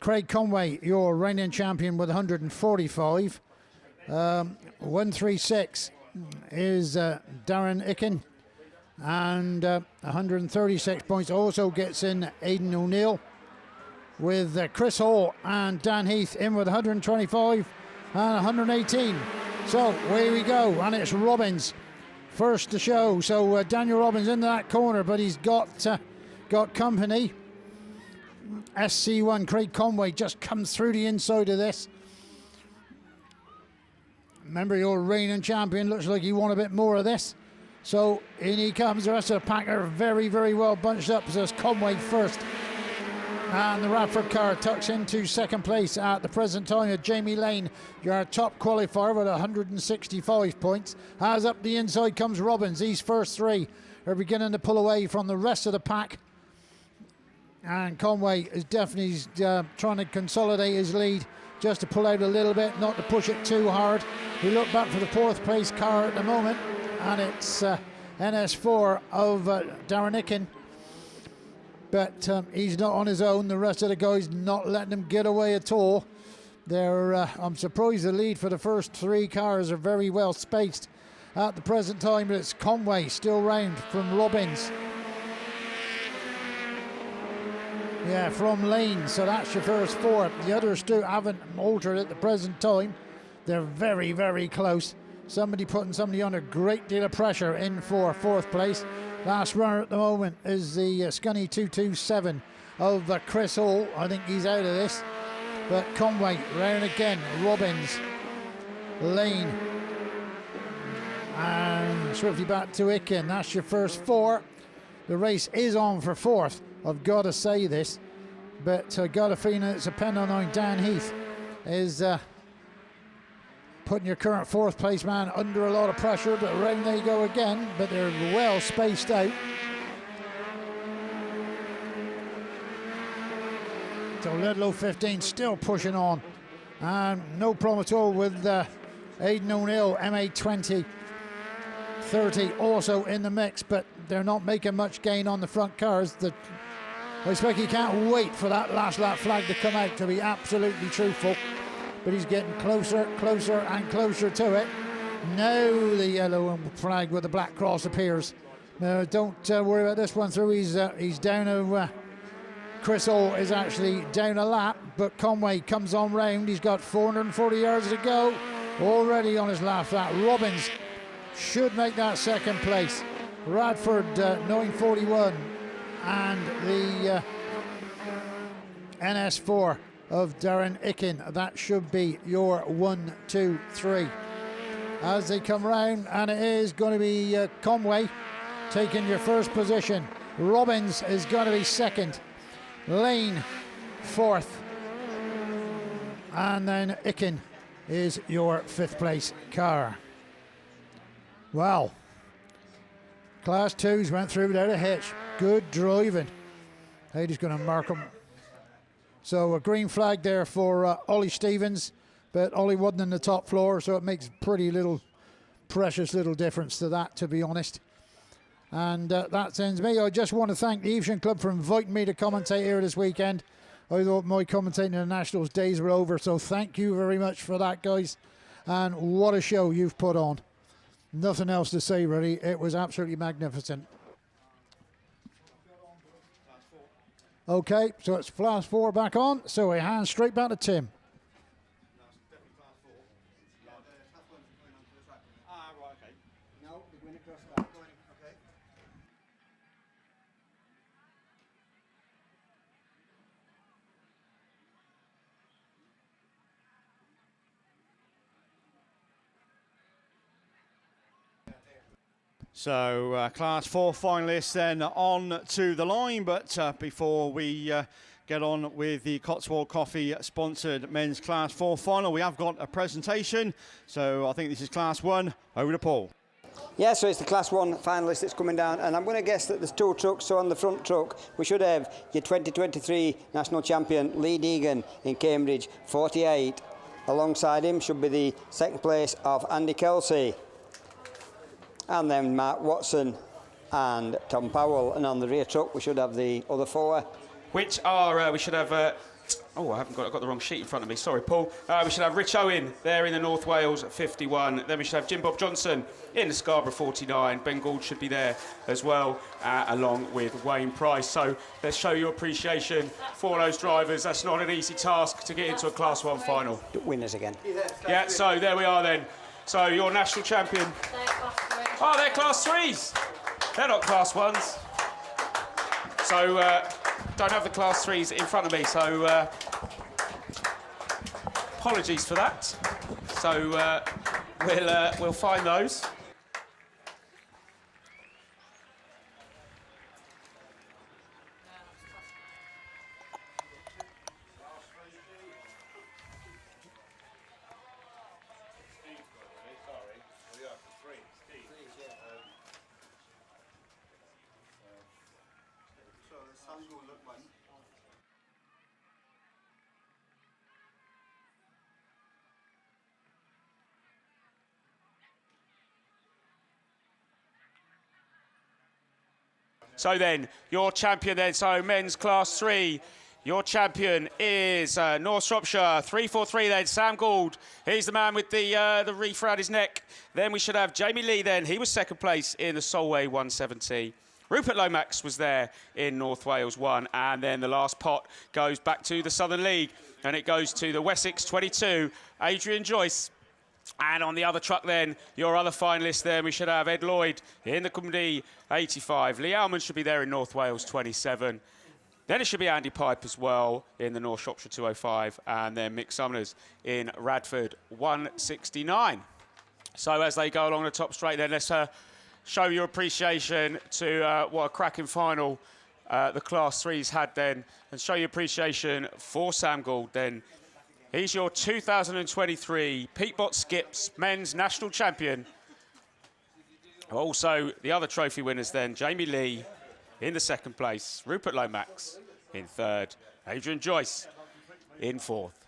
Craig Conway, your reigning champion, with 145. 136 is Darren Icken, and 136 points also gets in Aidan O'Neill, with Chris Hall and Dan Heath in with 125 and 118. So away we go, and it's Robbins first to show. So Daniel Robbins into that corner, but he's got company. SC1 Craig Conway just comes through the inside of this. Remember, your reigning champion, looks like he won a bit more of this. So in he comes. The rest of the pack are very, very well bunched up. So it's Conway first. And the Radford car tucks into second place at the present time. Jamie Lane, your top qualifier, with 165 points. As up the inside comes Robbins. These first three are beginning to pull away from the rest of the pack. And Conway is definitely trying to consolidate his lead, just to pull out a little bit, not to push it too hard. We look back for the fourth place car at the moment, and it's NS4 of Darren Icken. But he's not on his own. The rest of the guys not letting him get away at all. I'm surprised the lead for the first three cars are very well spaced at the present time, but it's Conway still round from Robbins. Yeah, from Lane, so that's your first four. The others two haven't altered at the present time. They're very, very close. Somebody putting somebody under a great deal of pressure in for fourth place. Last runner at the moment is the Scunny 227 of Chris Hall. I think he's out of this. But Conway round again. Robbins, Lane, and swiftly back to Icken. That's your first four. The race is on for fourth. I've got to say this, but I got a feeling it's a pen on Dan Heath is putting your current fourth place man under a lot of pressure, but around they go again, but they're well spaced out. So Ludlow 15 still pushing on, and no problem at all with Aidan O'Neill, MA20 30 also in the mix, but they're not making much gain on the front cars. I expect he can't wait for that last lap flag to come out, to be absolutely truthful. But he's getting closer, closer and closer to it. Now the yellow flag with the black cross appears. Don't worry about this one through. He's down Chris Hall is actually down a lap, but Conway comes on round. He's got 440 yards to go. Already on his last lap. Robbins should make that second place. Radford 941 and the NS4 of Darren Icken. That should be your 1, 2, 3 as they come round, and it is going to be Conway taking your first position. Robbins is going to be second, Lane fourth, and then Icken is your fifth place car. Wow. Class 2s went through without a hitch. Good driving. Heidi's going to mark him. So a green flag there for Ollie Stevens, but Ollie wasn't in the top floor, so it makes precious little difference to that, to be honest. And that ends me. I just want to thank the Evesham Club for inviting me to commentate here this weekend. I thought my commentating in the Nationals days were over, so thank you very much for that, guys. And what a show you've put on. Nothing else to say, really. It was absolutely magnificent. Okay, so it's class 4 back on. So we hand straight back to Tim. So class 4 finalists then on to the line, but before we get on with the Cotswold Coffee sponsored men's class 4 final, we have got a presentation. So I think this is class 1. Over to Paul. Yeah, so it's the class 1 finalist that's coming down, and I'm going to guess that there's 2 trucks. So on the front truck we should have your 2023 national champion Lee Deegan in Cambridge 48. Alongside him should be the second place of Andy Kelsey, and then Mark Watson and Tom Powell. And on the rear truck we should have the other 4, which are we should have Oh, I've got the wrong sheet in front of me. Sorry, Paul. We should have Rich Owen there in the North Wales 51. Then we should have Jim Bob Johnson in the Scarborough 49. Ben Gould should be there as well, along with Wayne Price. So let's show your appreciation for those drivers. That's not an easy task to get into a Class 1 final. Winners again. Yeah, so there we are then. So your national champion. Oh, they're Class 3s. They're not Class 1s. So don't have the Class 3s in front of me, so apologies for that. So we'll find those. So then, your champion then, so men's Class 3, your champion is North Shropshire, 343 then, Sam Gould. He's the man with the wreath around his neck. Then we should have Jamie Lee then, he was second place in the Solway 170. Rupert Lomax was there in North Wales 1, and then the last pot goes back to the Southern League, and it goes to the Wessex 22, Adrian Joyce. And on the other truck then, your other finalists there, we should have Ed Lloyd in the Cumdy 85. Lee Almond should be there in North Wales 27. Then it should be Andy Pipe as well in the North Shropshire 205. And then Mick Summers in Radford 169. So as they go along the top straight then, let's show your appreciation to what a cracking final the Class 3s had then. And show your appreciation for Sam Gould then. He's your 2023 Peatbot Skips Men's National Champion. Also, the other trophy winners then, Jamie Lee in the second place, Rupert Lomax in third, Adrian Joyce in fourth.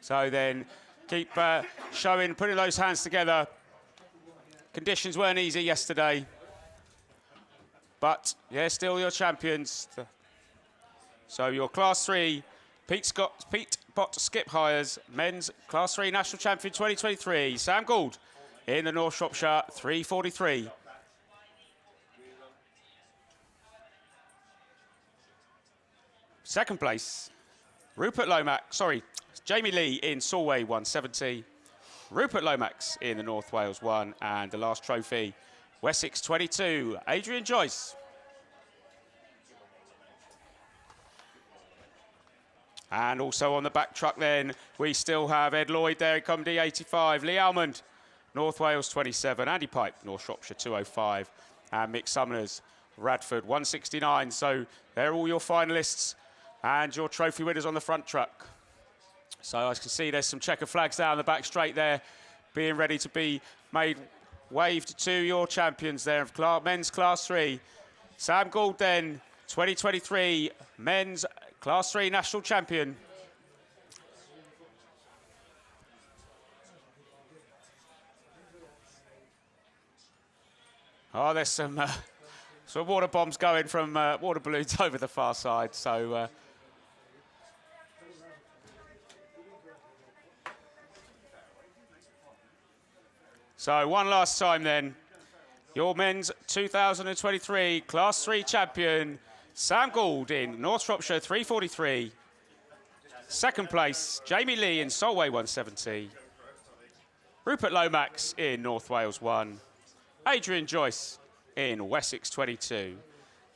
So then, keep putting those hands together. Conditions weren't easy yesterday, but yeah, still your champions. So your Class 3 Pete Bot Skip Hires Men's Class 3 National Champion 2023, Sam Gould in the North Shropshire 343. Second place, Jamie Lee in Solway 170. Rupert Lomax in the North Wales 1. And the last trophy, Wessex 22, Adrian Joyce. And also on the back truck then, we still have Ed Lloyd there in Cumdy 85. Lee Almond, North Wales 27. Andy Pipe, North Shropshire 205. And Mick Summers, Radford 169. So they're all your finalists and your trophy winners on the front truck. So as you can see, there's some checker flags down the back straight there, being ready to be waved to your champions there of men's Class 3. Sam Gould then, 2023 men's Class 3 national champion. Oh, there's some water bombs going from water balloons over the far side. So. So one last time then, your men's 2023 Class 3 champion, Sam Gould in North Shropshire 343. Second place, Jamie Lee in Solway 170. Rupert Lomax in North Wales 1. Adrian Joyce in Wessex 22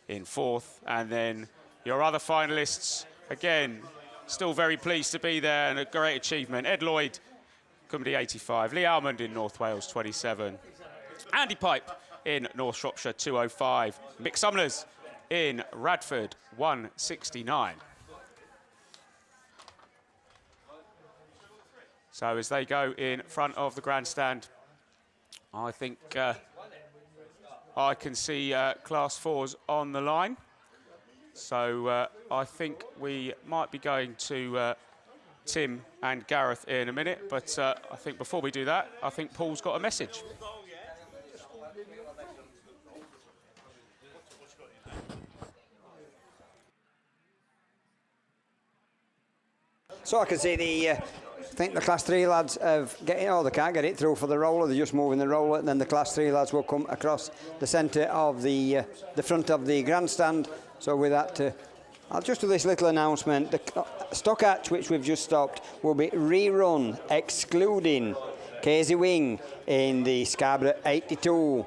in fourth. And then your other finalists, again, still very pleased to be there and a great achievement. Ed Lloyd, Cumdy 85, Lee Almond in North Wales 27, Andy Pipe in North Shropshire 205, Mick Summers in Radford 169. So as they go in front of the grandstand, I think I can see Class 4s on the line. So I think we might be going to Tim and Gareth in a minute, but I think before we do that, I think Paul's got a message. So I can see I think the Class 3 lads have they can't get it through for the roller, they're just moving the roller, and then the Class 3 lads will come across the centre of the front of the grandstand. So with that, I'll just do this little announcement. The stock hatch, which we've just stopped, will be rerun, excluding Casey Wing in the Scarborough 82.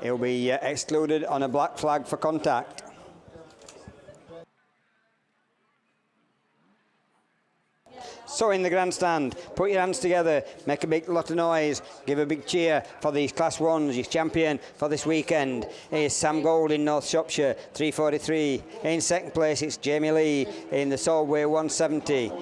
He'll be excluded on a black flag for contact. So in the grandstand, put your hands together, make a big lot of noise, give a big cheer for these Class 1s. Your champion for this weekend is Sam Gold in North Shropshire, 343. In second place, it's Jamie Lee in the Solway 170.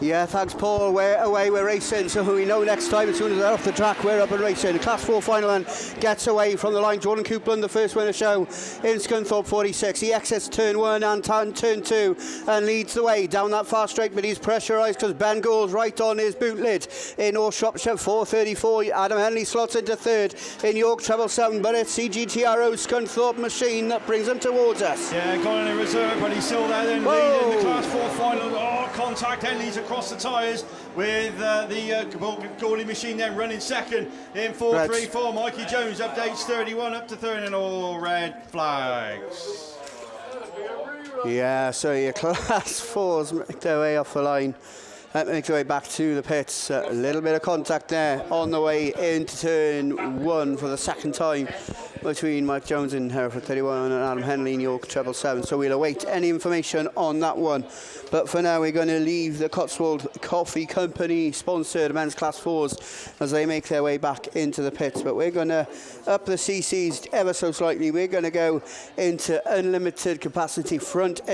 Yeah, thanks, Paul. We're away, we're racing, so we know next time as soon as they're off the track, we're up and racing. Class 4 final then gets away from the line. Jordan Coupland, the first winner show in Scunthorpe 46. He exits turn 1 and turn 2 and leads the way down that far straight, but he's pressurised because Ben Gould's right on his boot lid in North Shropshire 434. Adam Henley slots into third in York treble 7, but it's CGTRO's Scunthorpe machine that brings him towards us. Yeah, gone in reserve, but he's still there then, leading the Class 4 final. Oh, contact, Henley's across the tyres with the Goldie machine then running second in 434. Mikey Jones updates 31 up to third and all red flags. Yeah, so your Class 4s make their way off the line. Make their way back to the pits. A little bit of contact there on the way into turn 1 for the second time between Mike Jones in Hereford 31 and Adam Henley in York treble 7. So we'll await any information on that one. But for now, we're going to leave the Cotswold Coffee Company sponsored men's Class 4s as they make their way back into the pits. But we're going to up the CCs ever so slightly. We're going to go into unlimited capacity front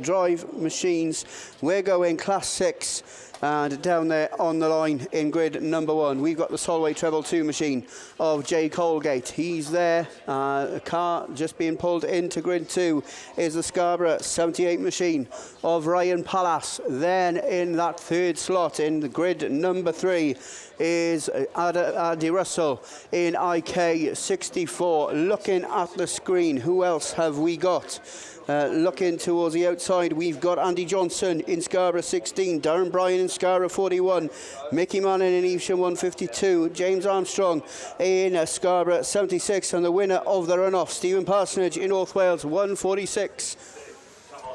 drive machines. We're going Class 6. And down there on the line in grid number 1, we've got the Solway treble 2 machine of Jay Colgate. He's there. A car just being pulled into grid 2 is the Scarborough 78 machine of Ryan Pallas. Then in that third slot in the grid number 3 is Andy Russell in IK 64. Looking at the screen, who else have we got? Looking towards the outside, we've got Andy Johnson in Scarborough 16, Darren Bryan in Scarborough 41, Mickey Manning in Evesham 152, James Armstrong in Scarborough 76, and the winner of the runoff, Stephen Parsonage in North Wales 146.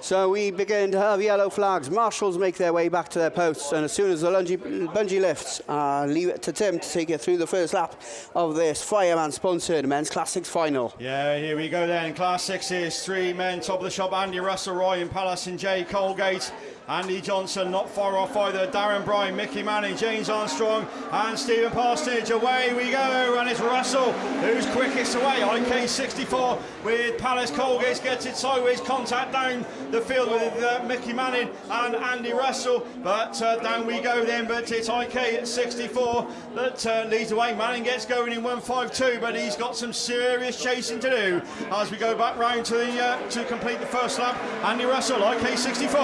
So we begin to have yellow flags. Marshals make their way back to their posts, and as soon as the bungee lifts, leave it to Tim to take you through the first lap of this Fireman-sponsored men's Class 6 final. Yeah, here we go then. Class 6 is 3 men, top of the shop, Andy Russell, Ryan Pallas and Jay Colgate. Andy Johnson not far off either, Darren Bryan, Mickey Manning, James Armstrong and Stephen Parsonage. Away we go, and it's Russell who's quickest away. IK 64 with Pallas. Colgate gets it sideways, contact down the field with Mickey Manning and Andy Russell, but down we go then, but it's IK 64 that leads away. Manning gets going in 152, but he's got some serious chasing to do as we go back round to complete the first lap. Andy Russell, IK 64.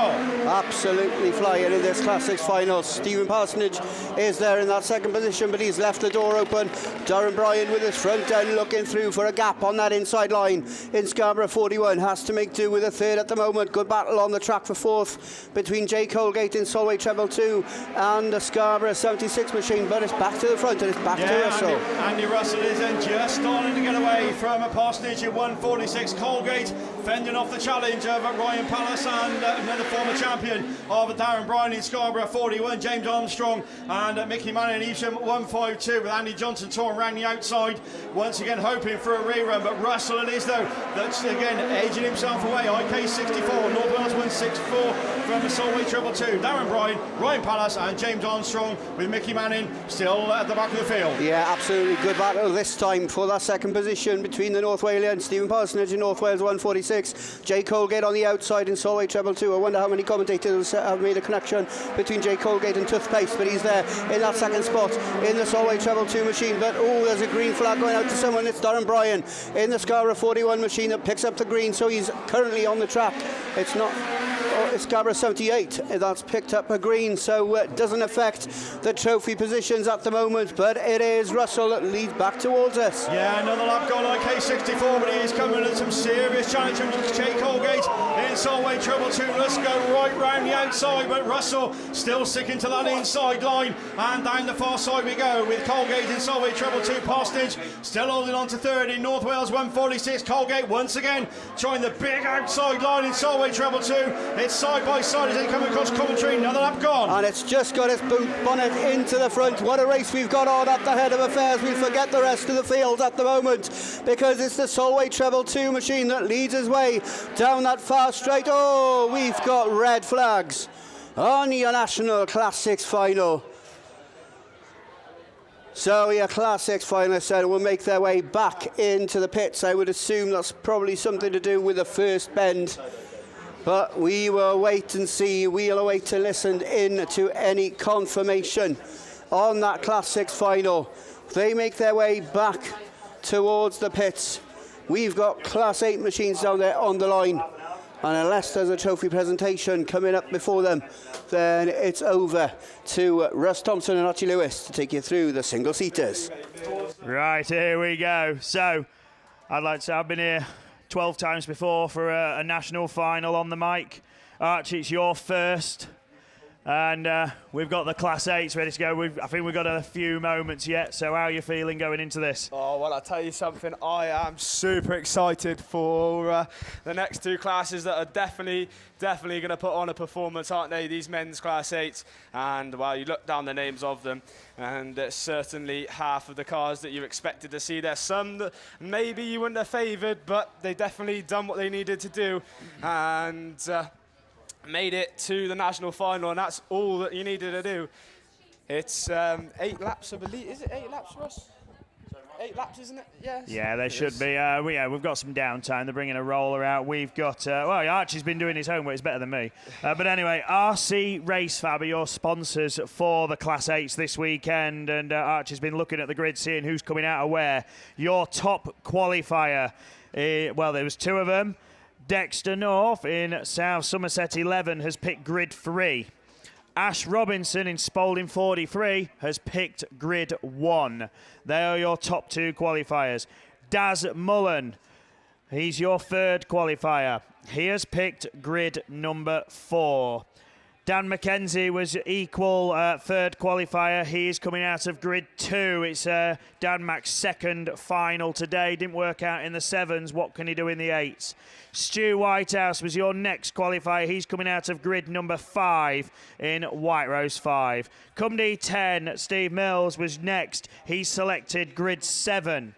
Absolutely flying in this Class 6 final. Stephen Parsonage is there in that second position, but he's left the door open. Darren Bryan with his front end looking through for a gap on that inside line in Scarborough 41. Has to make do with a third at the moment. Good battle on the track for fourth between Jay Colgate in Solway treble 2 and the Scarborough 76 machine, but it's back to the front and it's back to Russell. Andy Russell is then just starting to get away from a Parsonage in 146. Colgate fending off the challenge of Ryan Pallas and another former champion of Darren Bryan in Scarborough 41, James Armstrong and Mickey Manning in Evesham 152, with Andy Johnson torn around the outside, once again hoping for a rerun, but Russell it is though that's again edging himself away. IK 64, North Wales 164 from the Solway treble 2, Darren Bryan, Ryan Pallas and James Armstrong with Mickey Manning still at the back of the field. Yeah, absolutely good battle this time for that second position between the North Walian Stephen Parsonage in North Wales 146, Jay Colgate on the outside in Solway treble 2. I wonder how many commentators have made a connection between Jay Colgate and Tuth Pace, but he's there in that second spot in the Solway treble 2 machine. But oh, there's a green flag going out to someone. It's Darren Bryan in the Scarborough 41 machine that picks up the green, so he's currently on the track. It's not it's Scarborough 78 that's picked up a green, so it doesn't affect the trophy positions at the moment, but it is Russell that leads back towards us. Yeah, another lap gone like K64, but he is coming at some serious challenge from Jake Holgate in Solway Trouble 2. Let's go right round the outside, but Russell still sticking to that inside line, and down the far side we go with Colgate in Solway Trouble 2. Parsonage still holding on to third in North Wales 146. Colgate once again trying the big outside line in Solway Treble 2. It's side by side as they come across Coventry. Another lap gone. And it's just got its boot bonnet into the front. What a race we've got on at the head of affairs. We'll forget the rest of the field at the moment because it's the Solway Treble 2 machine that leads his way down that far straight. Oh, we've got red flags on your National Class 6 final. So your Class 6 finalists will make their way back into the pits. I would assume that's probably something to do with the first bend. But we will wait and see. We'll await to listen in to any confirmation on that Class 6 final. They make their way back towards the pits. We've got Class 8 machines down there on the line. And unless there's a trophy presentation coming up before them, then it's over to Russ Thompson and Archie Lewis to take you through the single-seaters. Right, here we go. So, I'd like to say I've been here 12 times before for a national final on the mic. Archie, it's your first. And we've got the Class 8s ready to go. I think we've got a few moments yet. So how are you feeling going into this? Oh, well, I'll tell you something. I am super excited for the next two classes that are definitely going to put on a performance, aren't they? These men's Class 8s. And, well, you look down the names of them, and it's certainly half of the cars that you expected to see. There's some that maybe you wouldn't have favoured, but they definitely done what they needed to do. And made it to the national final, and that's all that you needed to do. It's 8 laps, I believe. Is it 8 laps, Russ? 8 laps, isn't it? Yes. Yeah, there should be. We've got some downtime. They're bringing a roller out. We've got, well, Archie's been doing his homework. It's better than me. But anyway, RC RaceFab are your sponsors for the Class 8s this weekend. And Archie's been looking at the grid, seeing who's coming out of where. Your top qualifier, well, there was 2 of them. Dexter North in South Somerset 11 has picked grid 3. Ash Robinson in Spalding 43 has picked grid 1. They are your top 2 qualifiers. Daz Mullen, he's your 3rd qualifier. He has picked grid number 4. Dan McKenzie was equal 3rd qualifier. He is coming out of grid 2. It's Dan Mac's 2nd final today. Didn't work out in the 7s. What can he do in the 8s? Stu Whitehouse was your next qualifier. He's coming out of grid number 5 in White Rose 5. Come D10, Steve Mills was next. He selected grid 7.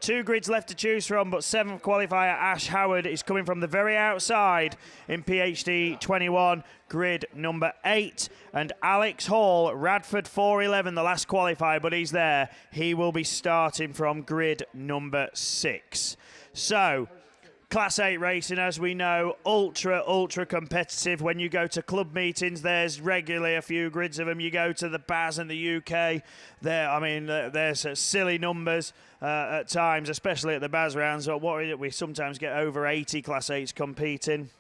2 grids left to choose from, but 7th qualifier Ash Howard is coming from the very outside in PhD 21, grid number 8. And Alex Hall, Radford 411, the last qualifier, but he's there. He will be starting from grid number 6. So, Class 8 racing, as we know, ultra competitive. When you go to club meetings, there's regularly a few grids of them. You go to the BAS in the UK, there's silly numbers at times, especially at the BAS rounds. We sometimes get over 80 Class 8s competing.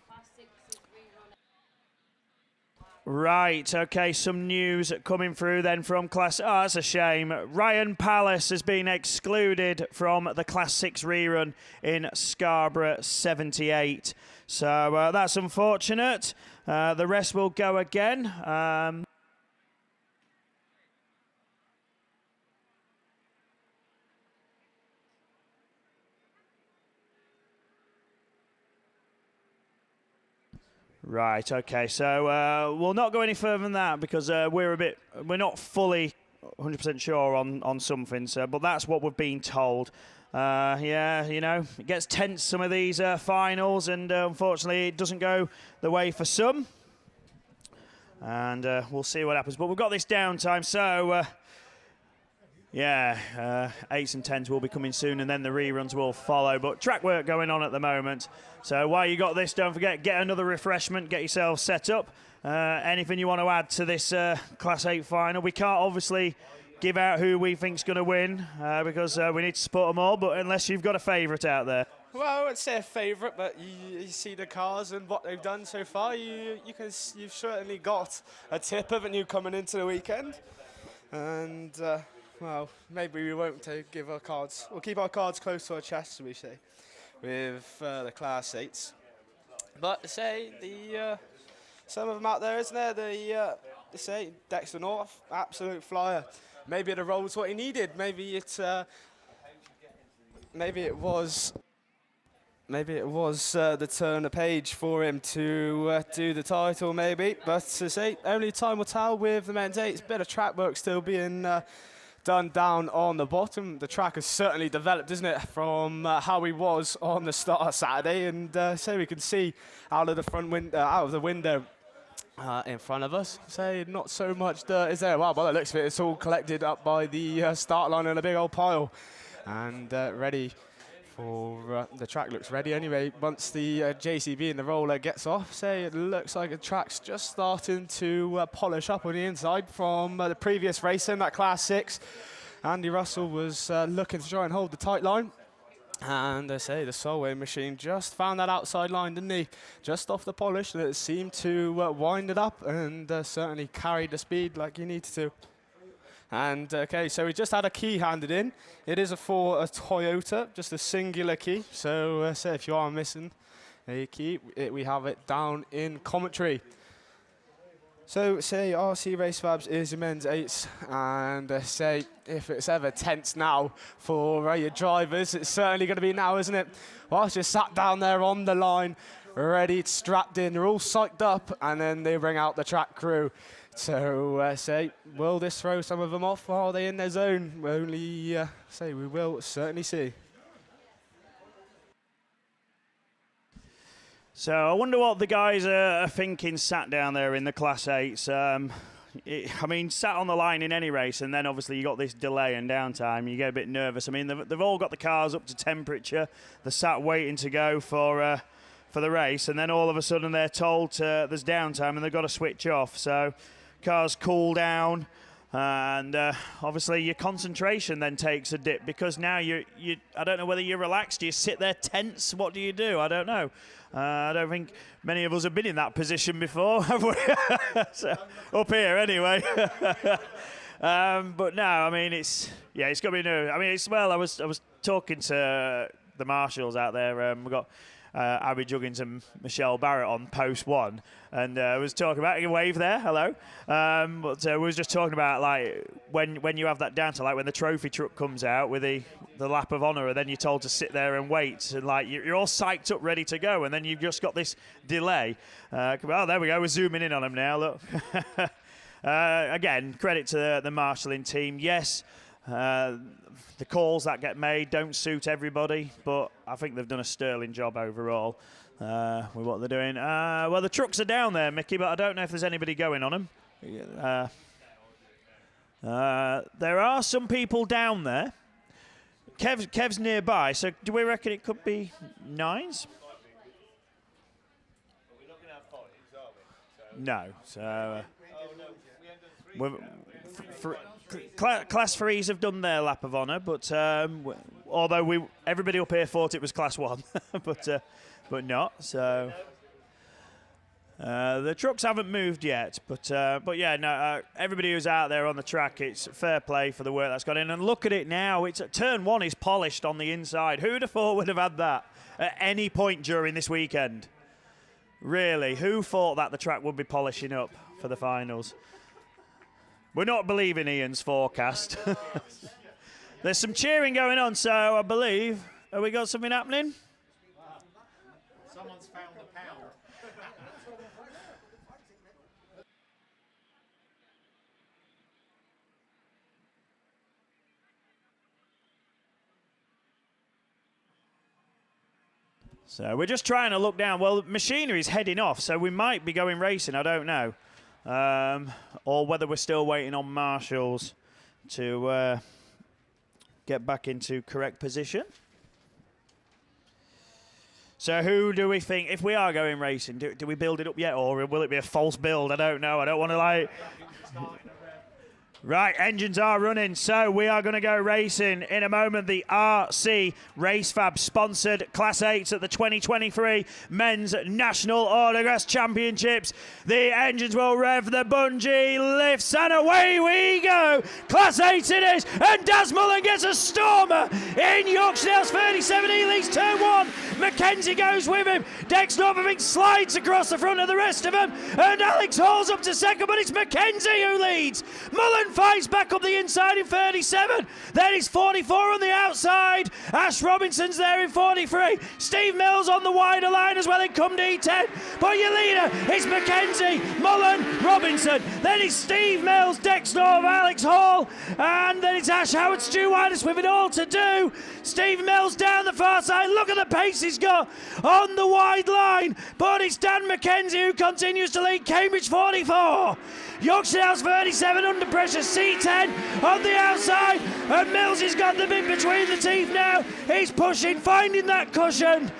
Right, okay, some news coming through then from Class... Oh, that's a shame. Ryan Palace has been excluded from the Class 6 rerun in Scarborough 78. So that's unfortunate. The rest will go again. Right, okay, so we'll not go any further than that because we're not fully 100% sure on something, so, but that's what we've been told. Yeah, you know, it gets tense, some of these finals, and unfortunately it doesn't go the way for some. And we'll see what happens. But we've got this downtime, so yeah, 8s and 10s will be coming soon, and then the reruns will follow. But track work going on at the moment. So while you got this, don't forget, get another refreshment, get yourself set up. Anything you want to add to this Class 8 final? We can't obviously give out who we think's going to win because we need to support them all, but unless you've got a favourite out there. Well, I'd say a favourite, but you see the cars and what they've done so far. You've certainly got a tip, haven't you, coming into the weekend? And well, maybe we won't give our cards. We'll keep our cards close to our chest, we say, with the Class 8s. But say some of them out there, isn't there? Say Dexter North, absolute flyer. Maybe the role's what he needed. Maybe it was the turn of page for him to do the title, maybe. But to say, only time will tell with the men's 8s. Bit of track work still being done down on the bottom. The track has certainly developed, isn't it, from how he was on the start of Saturday. And so we can see out of the front window, out of the window in front of us. Say not so much dirt is there. Wow, by the looks of it, it's all collected up by the start line in a big old pile, and ready. For the track looks ready anyway. Once the JCB and the roller gets off, say it looks like the track's just starting to polish up on the inside from the previous race in that Class 6. Andy Russell was looking to try and hold the tight line. And I say the Solway machine just found that outside line, didn't he? Just off the polish, and it seemed to wind it up and certainly carried the speed like you need to. And okay, so we just had a key handed in. It is for a Toyota, just a singular key. So say if you are missing a key, we have it down in commentary. So say RC Race Fabs is your men's 8s, and say if it's ever tense now for your drivers, it's certainly going to be now, isn't it? Whilst you're sat down there on the line, ready, strapped in, they're all psyched up, and then they bring out the track crew. So, say, will this throw some of them off, or are they in their zone? Only, say, we will certainly see. So, I wonder what the guys are thinking sat down there in the Class 8s. I mean, sat on the line in any race, and then obviously you got this delay and downtime, you get a bit nervous. I mean, they've all got the cars up to temperature. They're sat waiting to go for the race, and then all of a sudden they're told there's downtime and they've got to switch off. So cars cool down, and obviously your concentration then takes a dip, because now you I don't know whether you're relaxed, do you sit there tense, what do you do? I don't know. I don't think many of us have been in that position before, have we? So, up here anyway. But no, I mean, it's got to be new. I mean, I was talking to the marshals out there. We got Abby Juggins and Michelle Barrett on post 1, and I was talking about a wave there, hello. But we was just talking about like when you have that downtime, like when the trophy truck comes out with the lap of honour, and then you're told to sit there and wait, and like you're all psyched up, ready to go, and then you've just got this delay. Oh, there we go, we're zooming in on them now. Look, again, credit to the marshalling team. Yes. The calls that get made don't suit everybody, but I think they've done a sterling job overall with what they're doing. Well, the trucks are down there, Mickey, but I don't know if there's anybody going on them. There are some people down there. Kev's nearby, so do we reckon it could be 9s? No. So Class 3s have done their lap of honour, but although everybody up here thought it was Class 1, but not. So the trucks haven't moved yet, but yeah, no. Everybody who's out there on the track, it's fair play for the work that's gone in. And look at it now. It's turn 1 is polished on the inside. Who'd have thought would have had that at any point during this weekend? Really, who thought that the track would be polishing up for the finals? We're not believing Ian's forecast. There's some cheering going on, so I believe. Have we got something happening? Someone's found the pound. So we're just trying to look down. Well, machinery's heading off, so we might be going racing. I don't know. Or whether we're still waiting on marshals to get back into correct position. So who do we think, if we are going racing, do we build it up yet, or will it be a false build? I don't know. I don't want to Right, engines are running, so we are going to go racing in a moment. The RC RaceFab sponsored Class 8s at the 2023 Men's National Autograss Championships. The engines will rev, the bungee lifts, and away we go. Class 8 it is, and Daz Mullen gets a stormer in Yorkshire's 37. He leads turn 1. Mackenzie goes with him. Dex Northwick slides across the front of the rest of them, and Alex Hall's up to second, but it's Mackenzie who leads. Mullen fights back up the inside in 37. Then it's 44 on the outside. Ash Robinson's there in 43. Steve Mills on the wider line as well in come D10. But your leader is Mackenzie, Mullen, Robinson. Then it's Steve Mills, Dex North, Alex Hall. And then it's Ash Howard, Stu Whitus with it all to do. Steve Mills down the far side. Look at the pace he's got on the wide line. But it's Dan Mackenzie who continues to lead. Cambridge 44. Yorkshire House 37 under pressure, C10 on the outside, and Mills has got the bit between the teeth now. He's pushing, finding that cushion.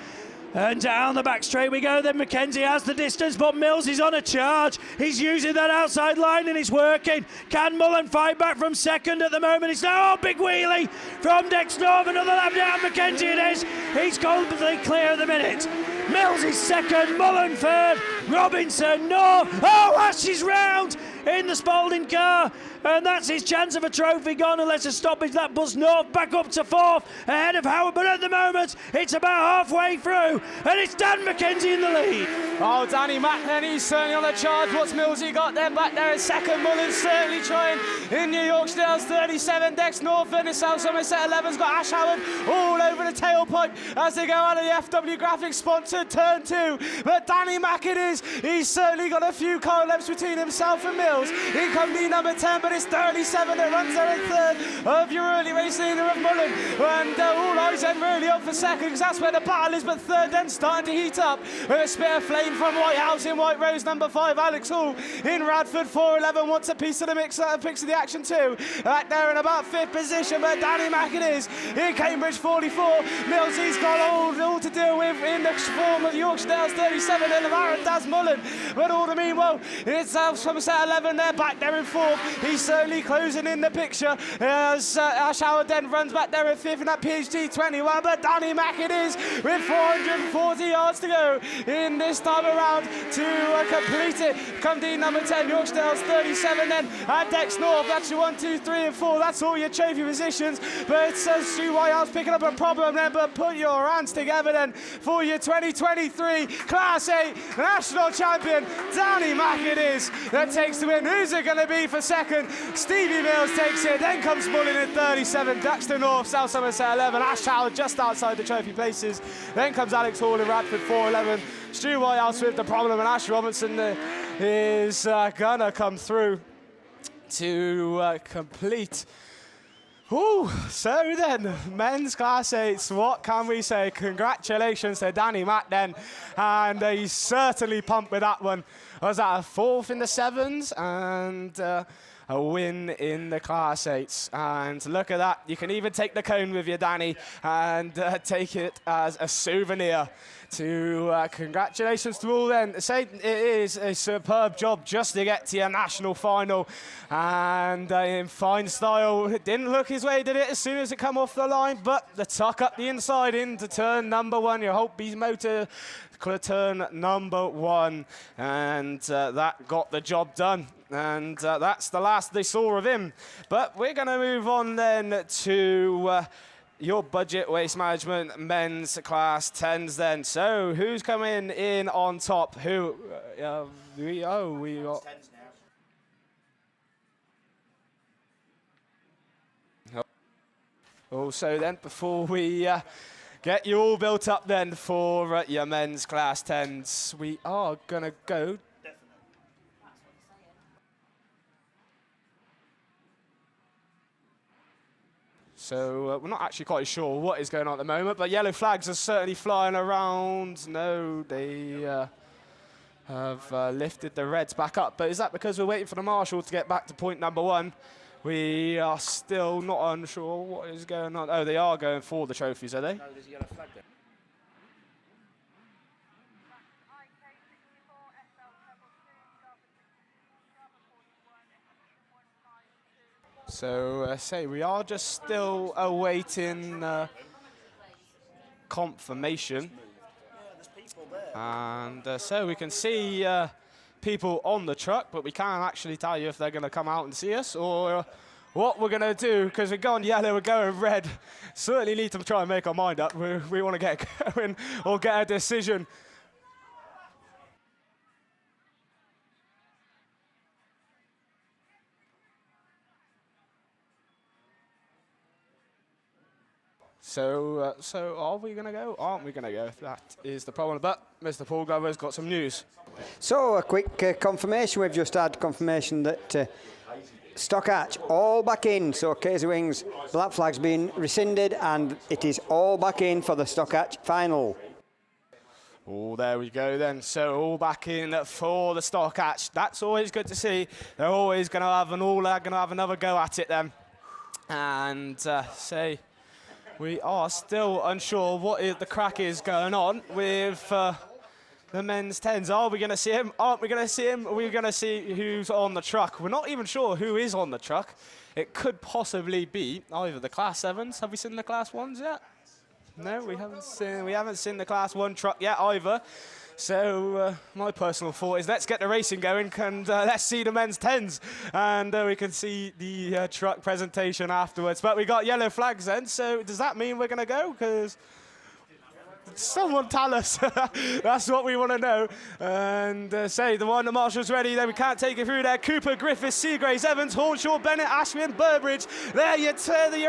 And down the back straight we go. Then Mackenzie has the distance, but Mills is on a charge. He's using that outside line and it's working. Can Mullen fight back from second at the moment? It's now big wheelie from Dex North. Another lap down. Mackenzie it is. He's completely clear at the minute. Mills is second, Mullen third, Robinson North. Oh, Ash is round in the Spalding car, and that's his chance of a trophy gone unless a stoppage. That bus North back up to fourth ahead of Howard, but at the moment it's about halfway through, and it's Dan Mackenzie in the lead. Oh, Danny Mack, he's certainly on a charge. What's Millsy got there back there in second? Mullen certainly trying in New York's 37. Dex North and the South Somerset 11's got Ash Howard all over the tailpipe as they go out of the FW Graphics sponsored turn 2. But Danny Mack it is. He's certainly got a few car lengths between himself and Mills. In come the number 10, but it's 37 that runs there in third of your early race leader of Mullen. And all eyes then really up for second, because that's where the battle is. But third then starting to heat up. A spare flame from White House in White Rose, number 5, Alex Hall in Radford 411 wants a piece of the mix, picks of the action too. Back there in about 5th position, but Danny Mack it is in Cambridge 44. Mills, he's got all to deal with in the form of Yorkshire Dales 37 and Aaron Daz Mullen. But all the meanwhile, it's South Somerset 11 there, back there in 4th. He's certainly closing in the picture as Ash Howard then runs back there in 5th in that PhD 21. But Danny Mack it is with 440 yards to go in this time around to complete it. Come D number 10, Yorkshire Dales 37 then, and Dex North. That's your 1, 2, 3 and 4. That's all your trophy positions. But it says Stu Whitehouse picking up a problem then, but put your hands together then for your 2023 Class 8 National Champion. Danny Mack it is that takes the win. Who's it going to be for second? Stevie Mills takes it. Then comes Mullen at 37. Daxter North, South Somerset 11. Ash Howard just outside the trophy places. Then comes Alex Hall in Radford 411. Stu Whitehouse with the problem, and Ash Robinson is going to come through to complete. Ooh, so then, men's Class 8s, what can we say? Congratulations to Danny Mack then, and he's certainly pumped with that one. Was that a 4th in the 7s and a win in the Class 8s? And look at that, you can even take the cone with you, Danny, and take it as a souvenir. Congratulations to all then. Say it is a superb job just to get to your national final, and in fine style. It didn't look his way, did it, as soon as it come off the line, but the tuck up the inside into turn number 1, your Holt Beast motor turn number 1, and that got the job done. And that's the last they saw of him. But we're going to move on then to your budget waste management men's Class 10s then. So who's coming in on top? Who? We got. Also then, before we get you all built up then for your men's Class 10s, we are gonna go. So we're not actually quite sure what is going on at the moment, but yellow flags are certainly flying around. No, they have lifted the reds back up. But is that because we're waiting for the marshal to get back to point number 1? We are still not unsure what is going on. Oh, they are going for the trophies, are they? No, there's a yellow flag there. So, say we are just still awaiting confirmation. And so we can see people on the truck, but we can't actually tell you if they're going to come out and see us or what we're going to do, because we're going yellow, we're going red. Certainly need to try and make our mind up. We want to get going or get a decision. So are we going to go? Aren't we going to go? That is the problem. But Mr. Paul Glover's got some news. So a quick confirmation. We've just had confirmation that stock hatch all back in. So Casey Wings black flag's been rescinded and it is all back in for the stock hatch final. Oh, there we go then. So all back in for the stock hatch. That's always good to see. They're always going to have another go at it then. And say we are still unsure what the crack is going on with the men's 10s. Are we going to see him? Aren't we going to see him? Are we going to see who's on the truck? We're not even sure who is on the truck. It could possibly be either the Class 7s. Have we seen the Class 1s yet? No, we haven't seen the Class 1 truck yet either. So my personal thought is let's get the racing going and let's see the men's 10s. And we can see the truck presentation afterwards. But we got yellow flags then, so does that mean we're going to go? Because someone tell us. That's what we want to know. And say the one that Marshall's ready, then we can't take it through there. Cooper, Griffiths, Seagraves, Evans, Hornshaw, Bennett, Ashwin, Burbridge. There your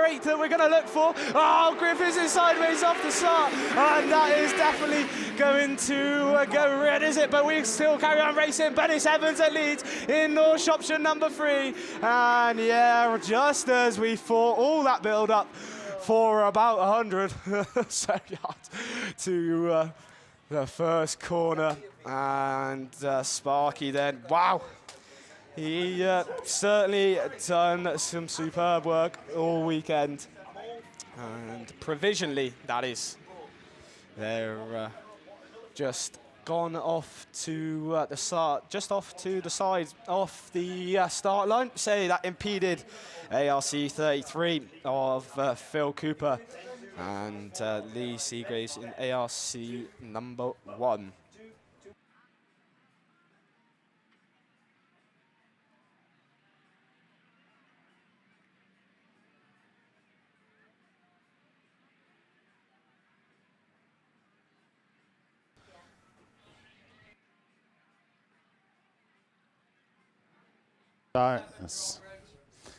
8 that we're going to look for. Oh, Griffiths is sideways off the start. And that is definitely going to go red, is it? But we still carry on racing. Bennis Evans at leads in North Shropshire number 3. And yeah, just as we thought, all that build up for about 100 yards to the first corner. And Sparky then, wow, he certainly done some superb work all weekend. And provisionally, that is, they're just gone off to the start, just off to the side, off the start line. Say that impeded ARC 33 of Phil Cooper and Lee Seagraves in ARC number 1.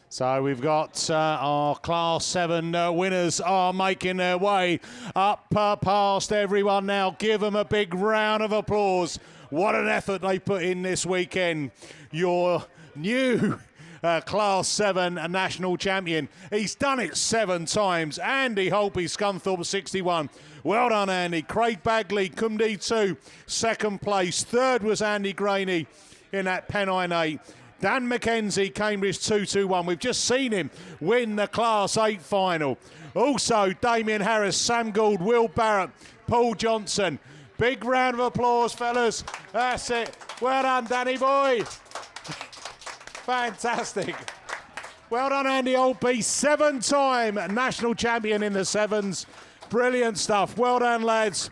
So we've got our Class 7 winners are making their way up past everyone now. Give them a big round of applause. What an effort they put in this weekend. Your new Class 7 national champion. He's done it 7 times. Andy Holby, Scunthorpe 61. Well done, Andy. Craig Bagley, Cumdy 2, second place. Third was Andy Graney in that Pennine 8. Dan McKenzie, Cambridge 221. We've just seen him win the Class 8 final. Also, Damien Harris, Sam Gould, Will Barrett, Paul Johnson. Big round of applause, fellas. That's it. Well done, Danny boy. Fantastic. Well done, Andy Olby. 7-time national champion in the 7s. Brilliant stuff. Well done, lads.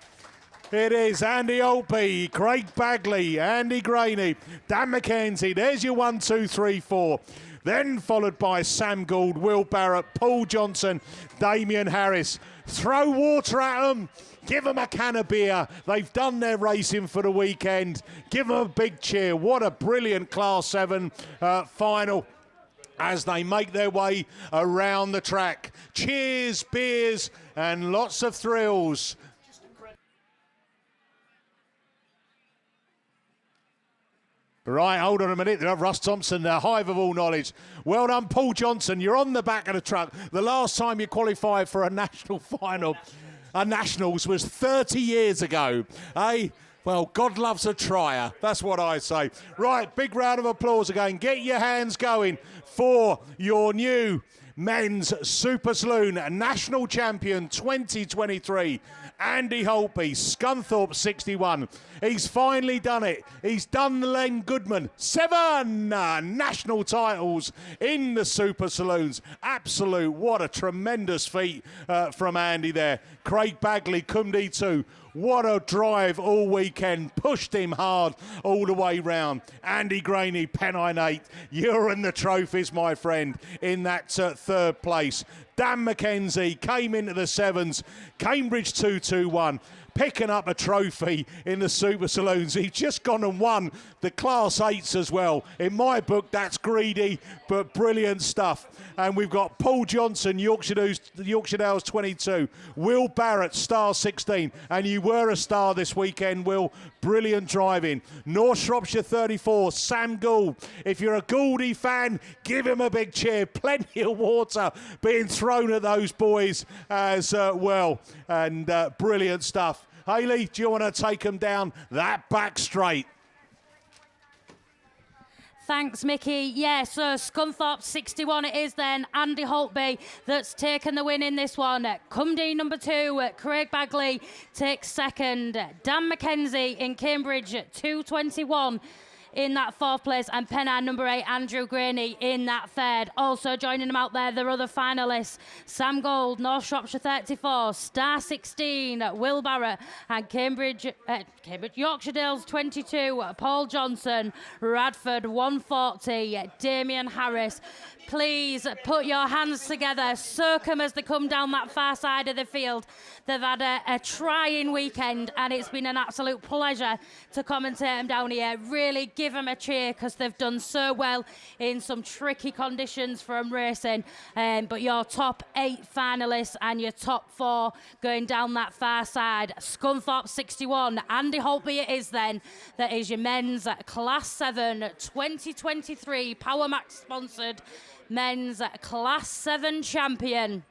It is Andy Olby, Craig Bagley, Andy Graney, Dan McKenzie. There's your 1, 2, 3, 4. Then followed by Sam Gould, Will Barrett, Paul Johnson, Damien Harris. Throw water at them. Give them a can of beer. They've done their racing for the weekend. Give them a big cheer. What a brilliant Class 7 final as they make their way around the track. Cheers, beers, and lots of thrills. Right, hold on a minute. Russ Thompson, the hive of all knowledge. Well done, Paul Johnson. You're on the back of the truck. The last time you qualified for a national final, a nationals, was 30 years ago. Eh? Well, God loves a trier. That's what I say. Right, big round of applause again. Get your hands going for your new Men's Super Saloon National Champion 2023, Andy Holtby, Scunthorpe 61. He's finally done it. He's done the Len Goodman. 7 national titles in the Super Saloons. Absolute, what a tremendous feat from Andy there. Craig Bagley, Cumdy 2. What a drive all weekend. Pushed him hard all the way round. Andy Graney, Pennine 8. You're in the trophies, my friend, in that third place. Dan McKenzie came into the 7s. Cambridge 221. Picking up a trophy in the Super Saloons. He's just gone and won the Class 8s as well. In my book, that's greedy, but brilliant stuff. And we've got Paul Johnson, Yorkshire Dales 22. Will Barrett, star 16. And you were a star this weekend, Will. Brilliant driving. North Shropshire 34, Sam Gould. If you're a Gouldy fan, give him a big cheer. Plenty of water being thrown at those boys as well. And brilliant stuff. Hayley, do you want to take them down that back straight? Thanks, Mickey. Yeah, so Scunthorpe 61 it is then. Andy Holtby that's taken the win in this one. Cumdy number 2, Craig Bagley takes second. Dan McKenzie in Cambridge 221 in that 4th place, and Pennine number 8, Andrew Graney in that 3rd. Also joining them out there, their other finalists, Sam Gould, North Shropshire 34, Star 16, Will Barrett, and Yorkshire Dales 22, Paul Johnson, Radford 140, Damien Harris. Please put your hands together, soak them as they come down that far side of the field. They've had a trying weekend, and it's been an absolute pleasure to commentate them down here. Really give them a cheer, because they've done so well in some tricky conditions from racing. But your top 8 finalists and your top 4 going down that far side. Scunthorpe 61, Andy Holtby it is then. That is your men's Class 7 2023 Power Max sponsored men's Class 7 champion.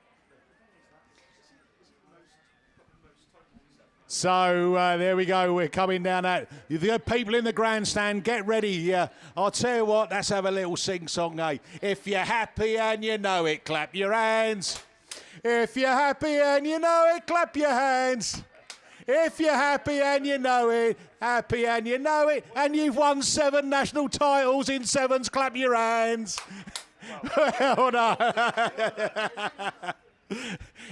So there we go. We're coming down that. The people in the grandstand, get ready. I'll tell you what, let's have a little sing-song, eh? If you're happy and you know it, clap your hands. If you're happy and you know it, clap your hands. If you're happy and you know it, and you've won 7 national titles in 7s, clap your hands. Well done.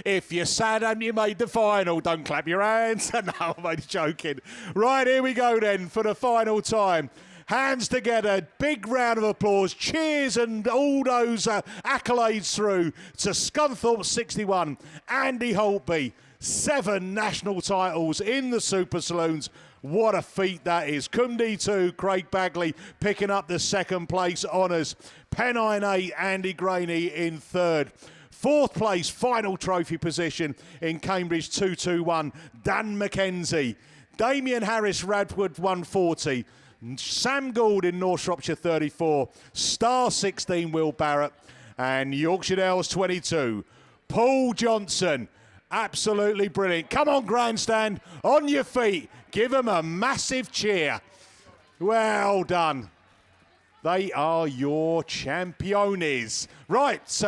If you're sad and you made the final, don't clap your hands. No, I'm only joking. Right, here we go then for the final time. Hands together, big round of applause, cheers and all those accolades through to Scunthorpe 61, Andy Holtby, 7 national titles in the Super Saloons. What a feat that is. Cumdy 2, Craig Bagley picking up the 2nd place honours. Pennine 8, Andy Graney in 3rd. 4th place, final trophy position in Cambridge 221, Dan McKenzie. Damien Harris, Radford 140. Sam Gould in North Shropshire 34. Star 16, Will Barrett. And Yorkshire Dales 22. Paul Johnson. Absolutely brilliant. Come on, grandstand. On your feet. Give them a massive cheer. Well done. They are your championes. Right,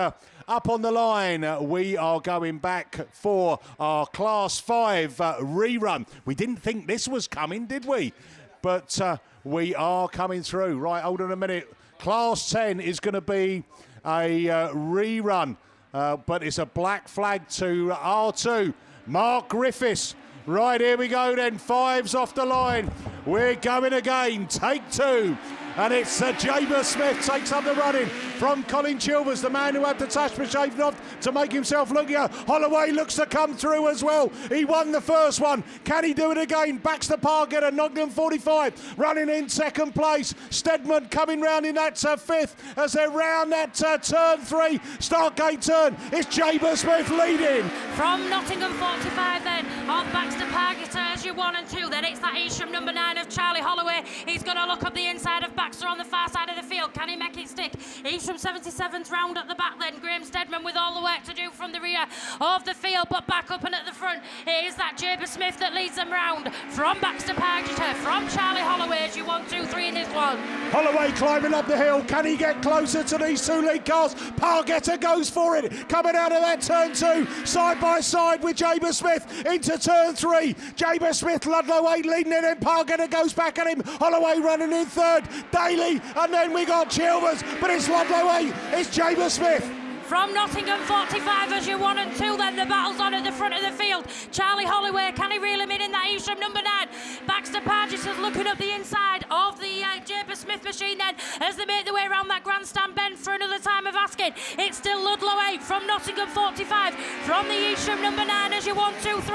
up on the line, we are going back for our Class 5 rerun. We didn't think this was coming, did we? But we are coming through. Right, hold on a minute. Class 10 is going to be a rerun, but it's a black flag to R2. Mark Griffiths. Right, here we go then. 5's off the line. We're going again. Take 2. And it's Jaber Smith takes up the running from Colin Chilvers, the man who had the Tashma shaved off to make himself look here. Holloway looks to come through as well. He won the first one. Can he do it again? Baxter Parker and Nottingham 45 running in 2nd place. Stedman coming round in that 5th as they're round that turn 3. Start gate turn. It's Jaber Smith leading. From Nottingham 45 then, of Baxter Parker turns you 1 and 2. Then it's that Eastram number 9 of Charlie Holloway. He's going to look up the inside of Baxter on the far side of the field. Can he make it stick? He Evesham 77's round at the back then. Graham Steadman with all the work to do from the rear of the field, but back up and at the front it is that Jaber Smith that leads them round. From Baxter Pargeter, from Charlie Holloway as you 1, 2, 3 in this one. Holloway climbing up the hill. Can he get closer to these two lead cars? Pargeter goes for it. Coming out of that turn 2, side by side with Jaber Smith into turn 3. Jaber Smith, Ludlow 8 leading it, and Pargeter goes back at him. Holloway running in third. Daly, and then we got Chilvers, but it's Ludlow 8. It's Jaber Smith. From Nottingham 45 as you 1 and 2, then the battle's on at the front of the field. Charlie Holloway, can he reel him in that Evesham number 9? Baxter Pargeter's looking up the inside of the Jaber Smith machine then as they make their way around that grandstand bend for another time of asking. It's still Ludlow 8 from Nottingham 45, from the Evesham number 9 as you 1, 2, 3.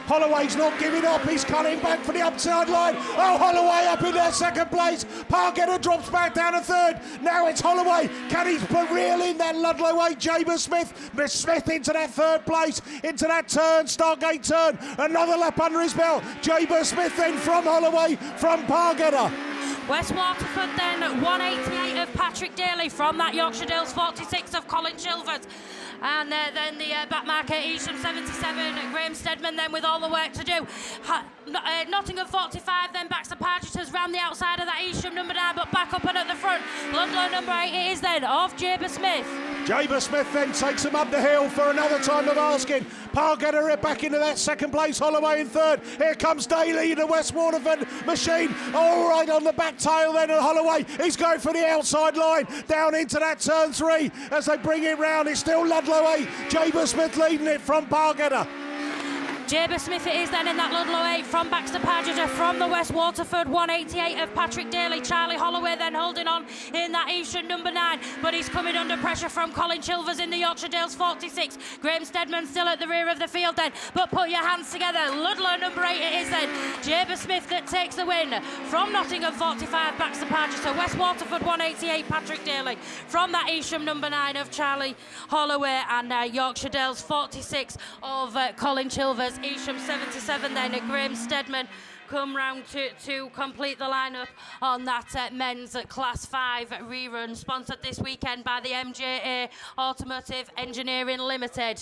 Holloway's not giving up, he's cutting back for the upside line. Oh, Holloway up in that second place. Pargeter drops back down to third. Now it's Holloway. Can he reel in that Ludlow 8? Jaber Smith. Smith into that third place, into that turn, Stargate turn. Another lap under his belt. Jaber Smith then from Holloway, from Pargeter. West Waterford then 188 of Patrick Daly, from that Yorkshire Dales 46 of Colin Chilvers. And then the back marker, Evesham 77, Graham Steadman then with all the work to do. Nottingham 45, then Baxter Pargeter's round the outside of that Evesham number 9, but back up and at the front. Ludlow number 8 it is then of Jaber Smith. Jaber Smith then takes him up the hill for another time of asking. Pargeter back into that second place, Holloway in third. Here comes Daly in the West Waterford machine. All right on the back tail then, and Holloway, he's going for the outside line, down into that turn 3. As they bring it round, it's still Ludlow 8. Jaber Smith leading it from Pargeter. Jaber Smith it is then in that Ludlow 8 from Baxter Pargeter, from the West Waterford 188 of Patrick Daly. Charlie Holloway then holding on in that Evesham number 9, but he's coming under pressure from Colin Chilvers in the Yorkshire Dales 46. Graham Steadman still at the rear of the field then, but put your hands together. Ludlow number 8 it is then. Jaber Smith that takes the win from Nottingham 45, Baxter Pargeter. West Waterford 188, Patrick Daly. From that Evesham number 9 of Charlie Holloway, and Yorkshire Dales 46 of Colin Chilvers. Evesham 77 then, Graham Steadman come round to complete the lineup on that men's Class 5 rerun, sponsored this weekend by the MJA Automotive Engineering Limited.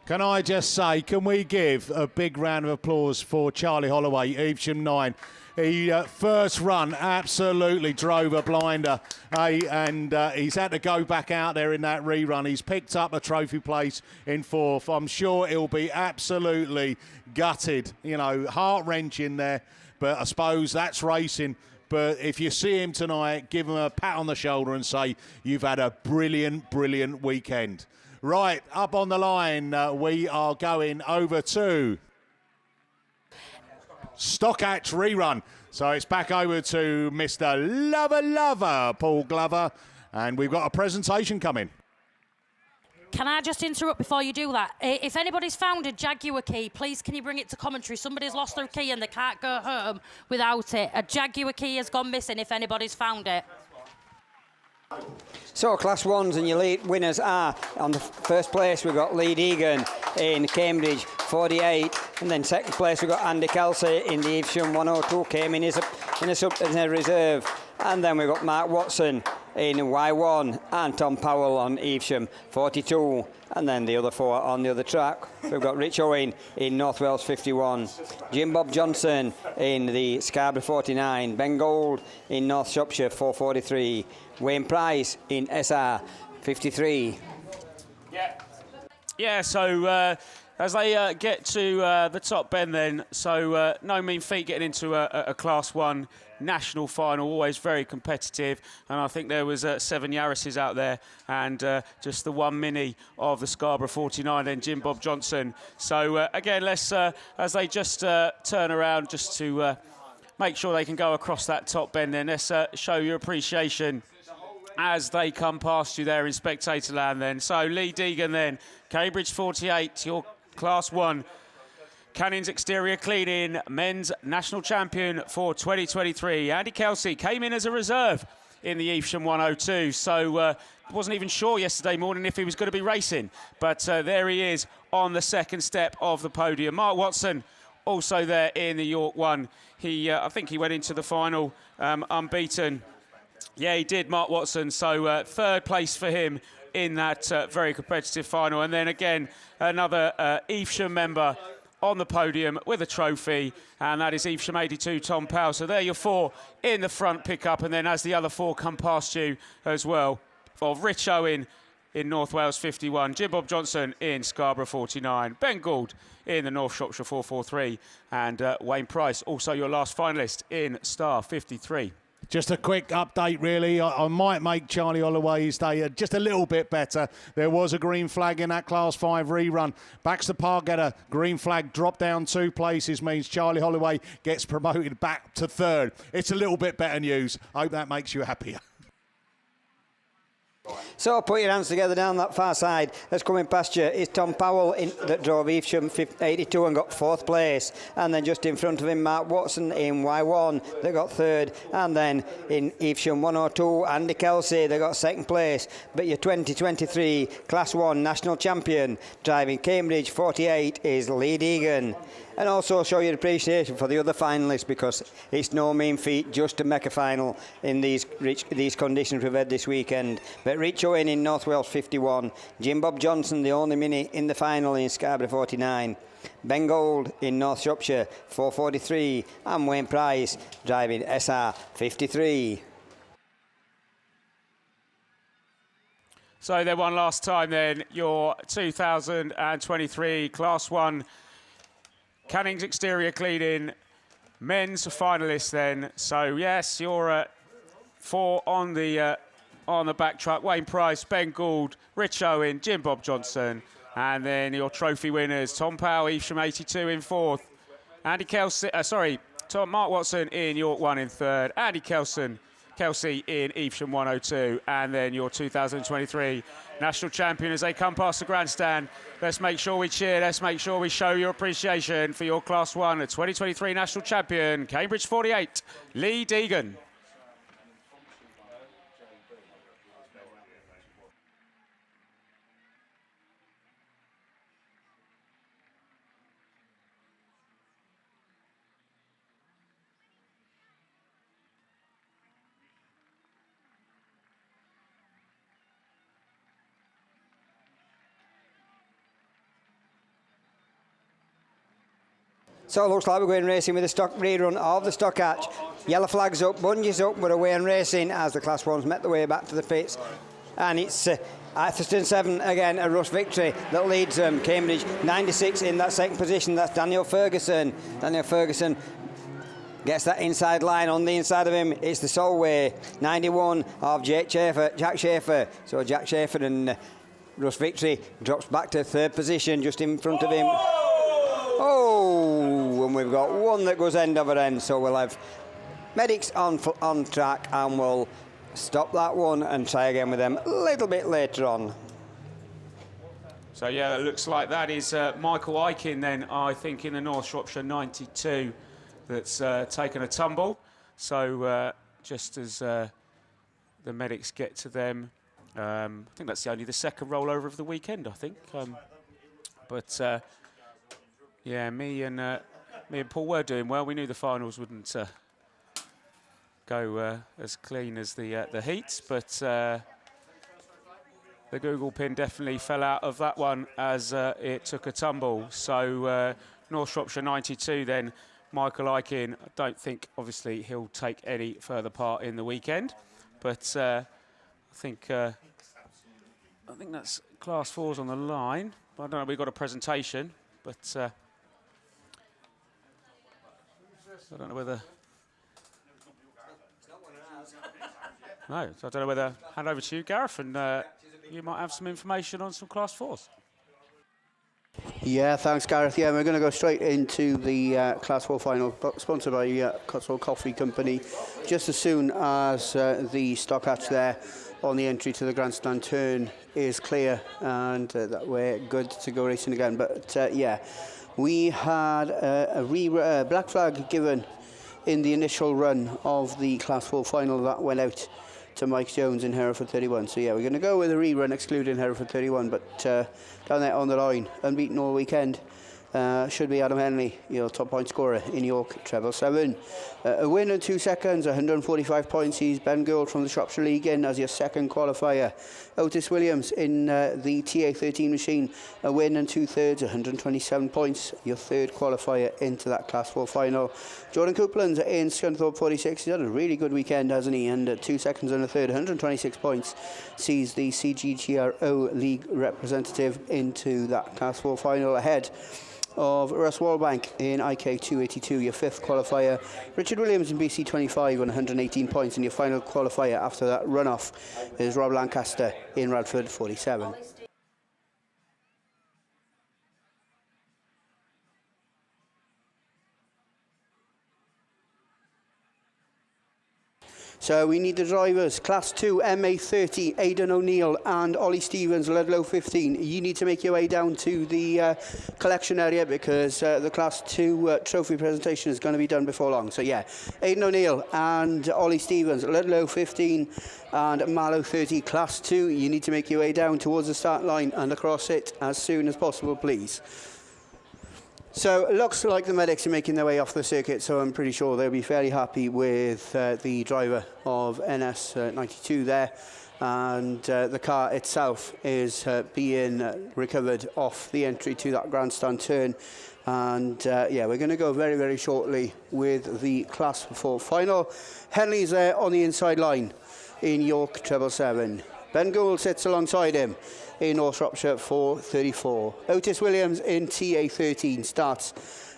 Can I just say, can we give a big round of applause for Charlie Holloway, Evesham 9? He first run absolutely drove a blinder, and he's had to go back out there in that rerun. He's picked up a trophy place in 4th. I'm sure he'll be absolutely gutted, you know, heart-wrenching there, but I suppose that's racing. But if you see him tonight, give him a pat on the shoulder and say, you've had a brilliant, brilliant weekend. Right, up on the line, we are going over to Stockhatch rerun. So it's back over to Mr. Lover, Paul Glover, and we've got a presentation coming. Can I just interrupt before you do that? If anybody's found a Jaguar key, please can you bring it to commentary? Somebody's lost their key and they can't go home without it. A Jaguar key has gone missing if anybody's found it. So Class 1s and your lead winners are, on the first place we've got Lee Deegan in Cambridge 48, and then second place we've got Andy Kelsey in the Evesham 102, came in as a reserve, and then we've got Mark Watson in Y1 and Tom Powell on Evesham 42, and then the other 4 on the other track. We've got Rich Owen in North Wales 51, Jim Bob Johnson in the Scarborough 49, Ben Gold in North Shropshire 443, Wayne Price in SR 53. Yeah, so as they get to the top bend then, so no mean feat getting into a Class 1 national final, always very competitive, and I think there was 7 Yaris's out there, and just the 1 Mini of the Scarborough 49, then Jim Bob Johnson. So again, let's, as they just turn around just to make sure they can go across that top bend then, let's show your appreciation as they come past you there in spectator land then. So Lee Deegan then, Cambridge 48, your Class 1 Cannons Exterior Cleaning men's national champion for 2023. Andy Kelsey came in as a reserve in the Evesham 102, so wasn't even sure yesterday morning if he was going to be racing, but there he is on the second step of the podium. Mark Watson also there in the York 1. He, I think he went into the final unbeaten Yeah, he did, Mark Watson. So third place for him in that very competitive final. And then again, another Evesham member on the podium with a trophy, and that is Evesham 82, Tom Powell. So there you're 4 in the front pickup, and then as the other 4 come past you as well, for Rich Owen in North Wales 51, Jim Bob Johnson in Scarborough 49, Ben Gould in the North Shropshire 443, and Wayne Price, also your last finalist in Star 53. Just a quick update, really. I might make Charlie Holloway's day just a little bit better. There was a green flag in that Class 5 rerun. Baxter Pargetter, green flag, dropped down 2 places, means Charlie Holloway gets promoted back to 3rd. It's a little bit better news. I hope that makes you happier. So put your hands together down that far side. That's coming past you is Tom Powell that drove Evesham 82 and got 4th place. And then just in front of him, Mark Watson in Y1 that got 3rd. And then in Evesham 102, Andy Kelsey that got 2nd place. But your 2023 Class 1 national champion driving Cambridge 48 is Lee Deegan. And also show your appreciation for the other finalists, because it's no mean feat just to make a final in these conditions we've had this weekend. But Rich Owen in North Wales 51, Jim Bob Johnson, the only mini in the final in Scarborough 49, Ben Gould in North Shropshire 443, and Wayne Price driving SR 53. So then one last time then, your 2023 Class 1 Canning's exterior cleaning men's finalists then. So yes, you're 4 on the back truck. Wayne Price, Ben Gould, Rich Owen, Jim Bob Johnson, and then your trophy winners: Tom Powell, Evesham 82 in 4th, Andy Kelsey, Mark Watson in York 1 in 3rd, Andy Kelsey in Evesham 102, and then your 2023 national champion as they come past the grandstand. Let's make sure we cheer, let's make sure we show your appreciation for your Class 1 2023 national champion, Cambridge 48, Lee Deegan. So it looks like we're going racing with the stock rerun of the stock hatch. Yellow flags up, bungees up, we're away and racing as the Class 1s met the way back to the pits. And it's Atherstone 7 again, a rush victory that leads them. Cambridge 96 in that 2nd position, that's Daniel Ferguson. Daniel Ferguson gets that inside line. On the inside of him, it's the Solway 91 of Jack Schaefer. So Jack Schaefer and Rush Victory drops back to 3rd position just in front of him. Oh, and we've got one that goes end over end, so we'll have medics on track, and we'll stop that one and try again with them a little bit later on. So yeah, it looks like that is Michael Aiken then, I think, in the North Shropshire 92 that's taken a tumble. So just as the medics get to them, I think that's only the 2nd rollover of the weekend, I think. Yeah, me and Paul were doing well. We knew the finals wouldn't go as clean as the heats, but the Google pin definitely fell out of that one as it took a tumble. So North Shropshire 92 then, Michael Aiken. I don't think, obviously, he'll take any further part in the weekend, but I think that's Class 4s on the line. I don't know, we've got a presentation, but I don't know whether... No, so I don't know whether... Hand over to you, Gareth, and you might have some information on some Class 4s. Yeah, thanks, Gareth. Yeah, we're going to go straight into the Class 4 final, sponsored by Cotswold Coffee Company, just as soon as the stock hatch there on the entry to the grandstand turn is clear, and that we're good to go racing again. But yeah, we had a black flag given in the initial run of the Class 4 final that went out to Mike Jones in Hereford 31. So yeah, we're going to go with a rerun excluding Hereford 31, but down there on the line, unbeaten all weekend, should be Adam Henley, your top point scorer in York treble 7. A win in 2 seconds, 145 points. He's Ben Gould from the Shropshire League in as your second qualifier. Otis Williams in the TA13 machine, a win and 2/3, 127 points, your third qualifier into that Class 4 final. Jordan Coupland in Scunthorpe 46, he's had a really good weekend, hasn't he? And 2 seconds and a third, 126 points, sees the CGTRO League representative into that Class 4 final ahead of Russ Wallbank in IK 282, your fifth qualifier. Richard Williams in BC 25 on 118 points, and your final qualifier after that runoff is Rob Lancaster in Radford 47. So we need the drivers. Class 2, MA30, Aidan O'Neill and Ollie Stevens, Ludlow 15. You need to make your way down to the collection area because the Class 2 trophy presentation is going to be done before long. So yeah, Aidan O'Neill and Ollie Stevens, Ludlow 15 and Mallow 30, Class 2. You need to make your way down towards the start line and across it as soon as possible, please. So it looks like the medics are making their way off the circuit, so I'm pretty sure they'll be fairly happy with the driver of NS92 there. And the car itself is being recovered off the entry to that grandstand turn. And yeah, we're going to go very, very shortly with the Class 4 final. Henley's there on the inside line in York treble 7. Ben Gould sits alongside him in North Shropshire 434. Otis Williams in TA13 starts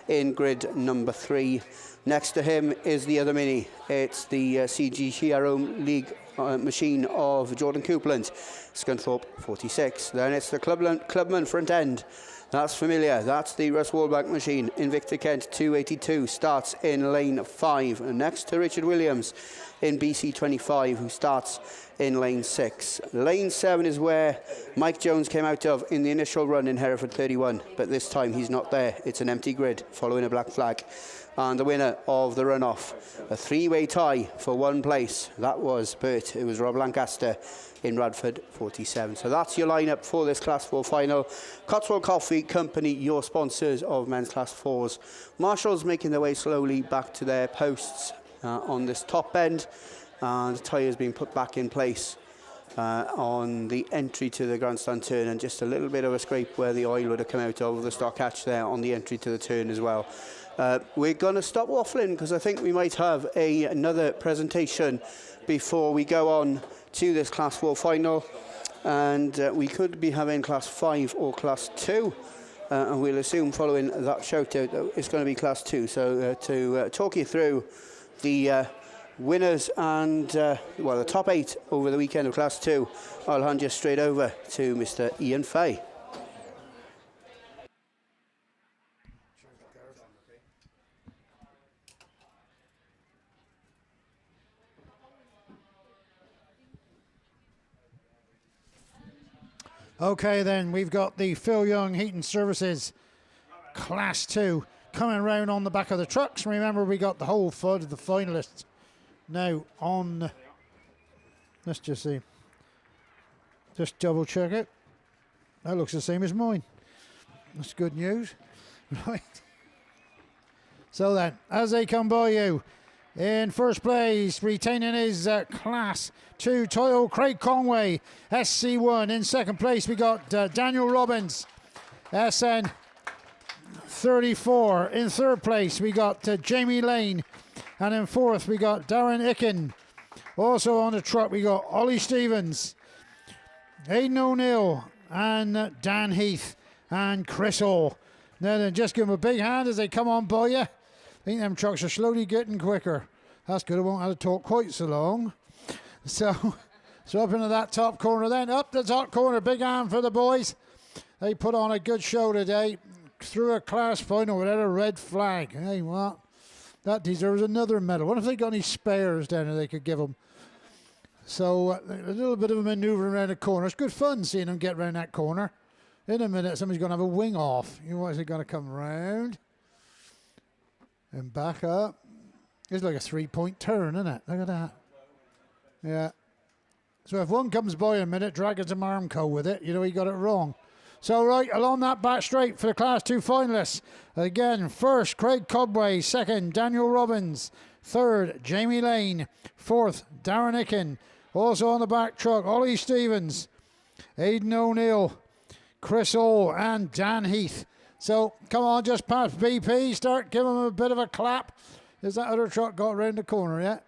in grid number 3. Next to him is the other Mini. It's the CGTRO League machine of Jordan Coupland, Scunthorpe 46. Then it's the Clubman front end. That's familiar. That's the Russ Wallbank machine. Invicta Kent 282 starts in lane 5. And next to Richard Williams in BC 25, who starts in lane 6. Lane 7 is where Mike Jones came out of in the initial run in Hereford 31, but this time he's not there. It's an empty grid following a black flag. And the winner of the runoff, a 3-way tie for 1 place. That was Bert. It was Rob Lancaster in Radford 47. So that's your lineup for this Class 4 final. Cotswold Coffee Company, your sponsors of men's Class 4s. Marshall's making their way slowly back to their posts on this top end. And the tyre has been put back in place on the entry to the grandstand turn, and just a little bit of a scrape where the oil would have come out of the stock hatch there on the entry to the turn as well. We're going to stop waffling because I think we might have another presentation before we go on to this Class 4 final, and we could be having Class 5 or Class 2, and we'll assume following that shout out that it's going to be Class 2. So to talk you through the winners and well, the top 8 over the weekend of Class 2, I'll hand you straight over to Mr. Ian Fay. Okay then, we've got the Phil Young Heating Services Class 2 coming round on the back of the trucks. Remember, we got the whole FUD of the finalists now on. Let's just see. Just double check it. That looks the same as mine. That's good news. Right. So then, as they come by you, in first place, retaining his Class 2 title, Craig Conway, SC1. In second place, we got Daniel Robbins, SN 34. In third place, we got Jamie Lane. And in fourth, we got Darren Icken. Also on the truck, we got Ollie Stevens, Aidan O'Neill, and Dan Heath, and Chris Hall. Now then, just give them a big hand as they come on by you. I think them trucks are slowly getting quicker. That's good. I won't have to talk quite so long. So up into that top corner then. Up the top corner. Big hand for the boys. They put on a good show today. Through a class final without a red flag. Hey, what? That deserves another medal. What if they got any spares down there they could give them? So a little bit of a manoeuvre around the corner. It's good fun seeing them get around that corner. In a minute, somebody's going to have a wing off. You know what, is it going to come round? And back up. It's like a 3-point turn, isn't it? Look at that. Yeah. So if one comes by in a minute, dragging some Armco with it, you know he got it wrong. So right, along that back straight for the Class 2 finalists. Again, first, Craig Codway. Second, Daniel Robbins. Third, Jamie Lane. Fourth, Darren Icken. Also on the back truck, Ollie Stevens, Aidan O'Neill, Chris Hall and Dan Heath. So come on, just past BP. Start giving them a bit of a clap. Has that other truck got around the corner yet?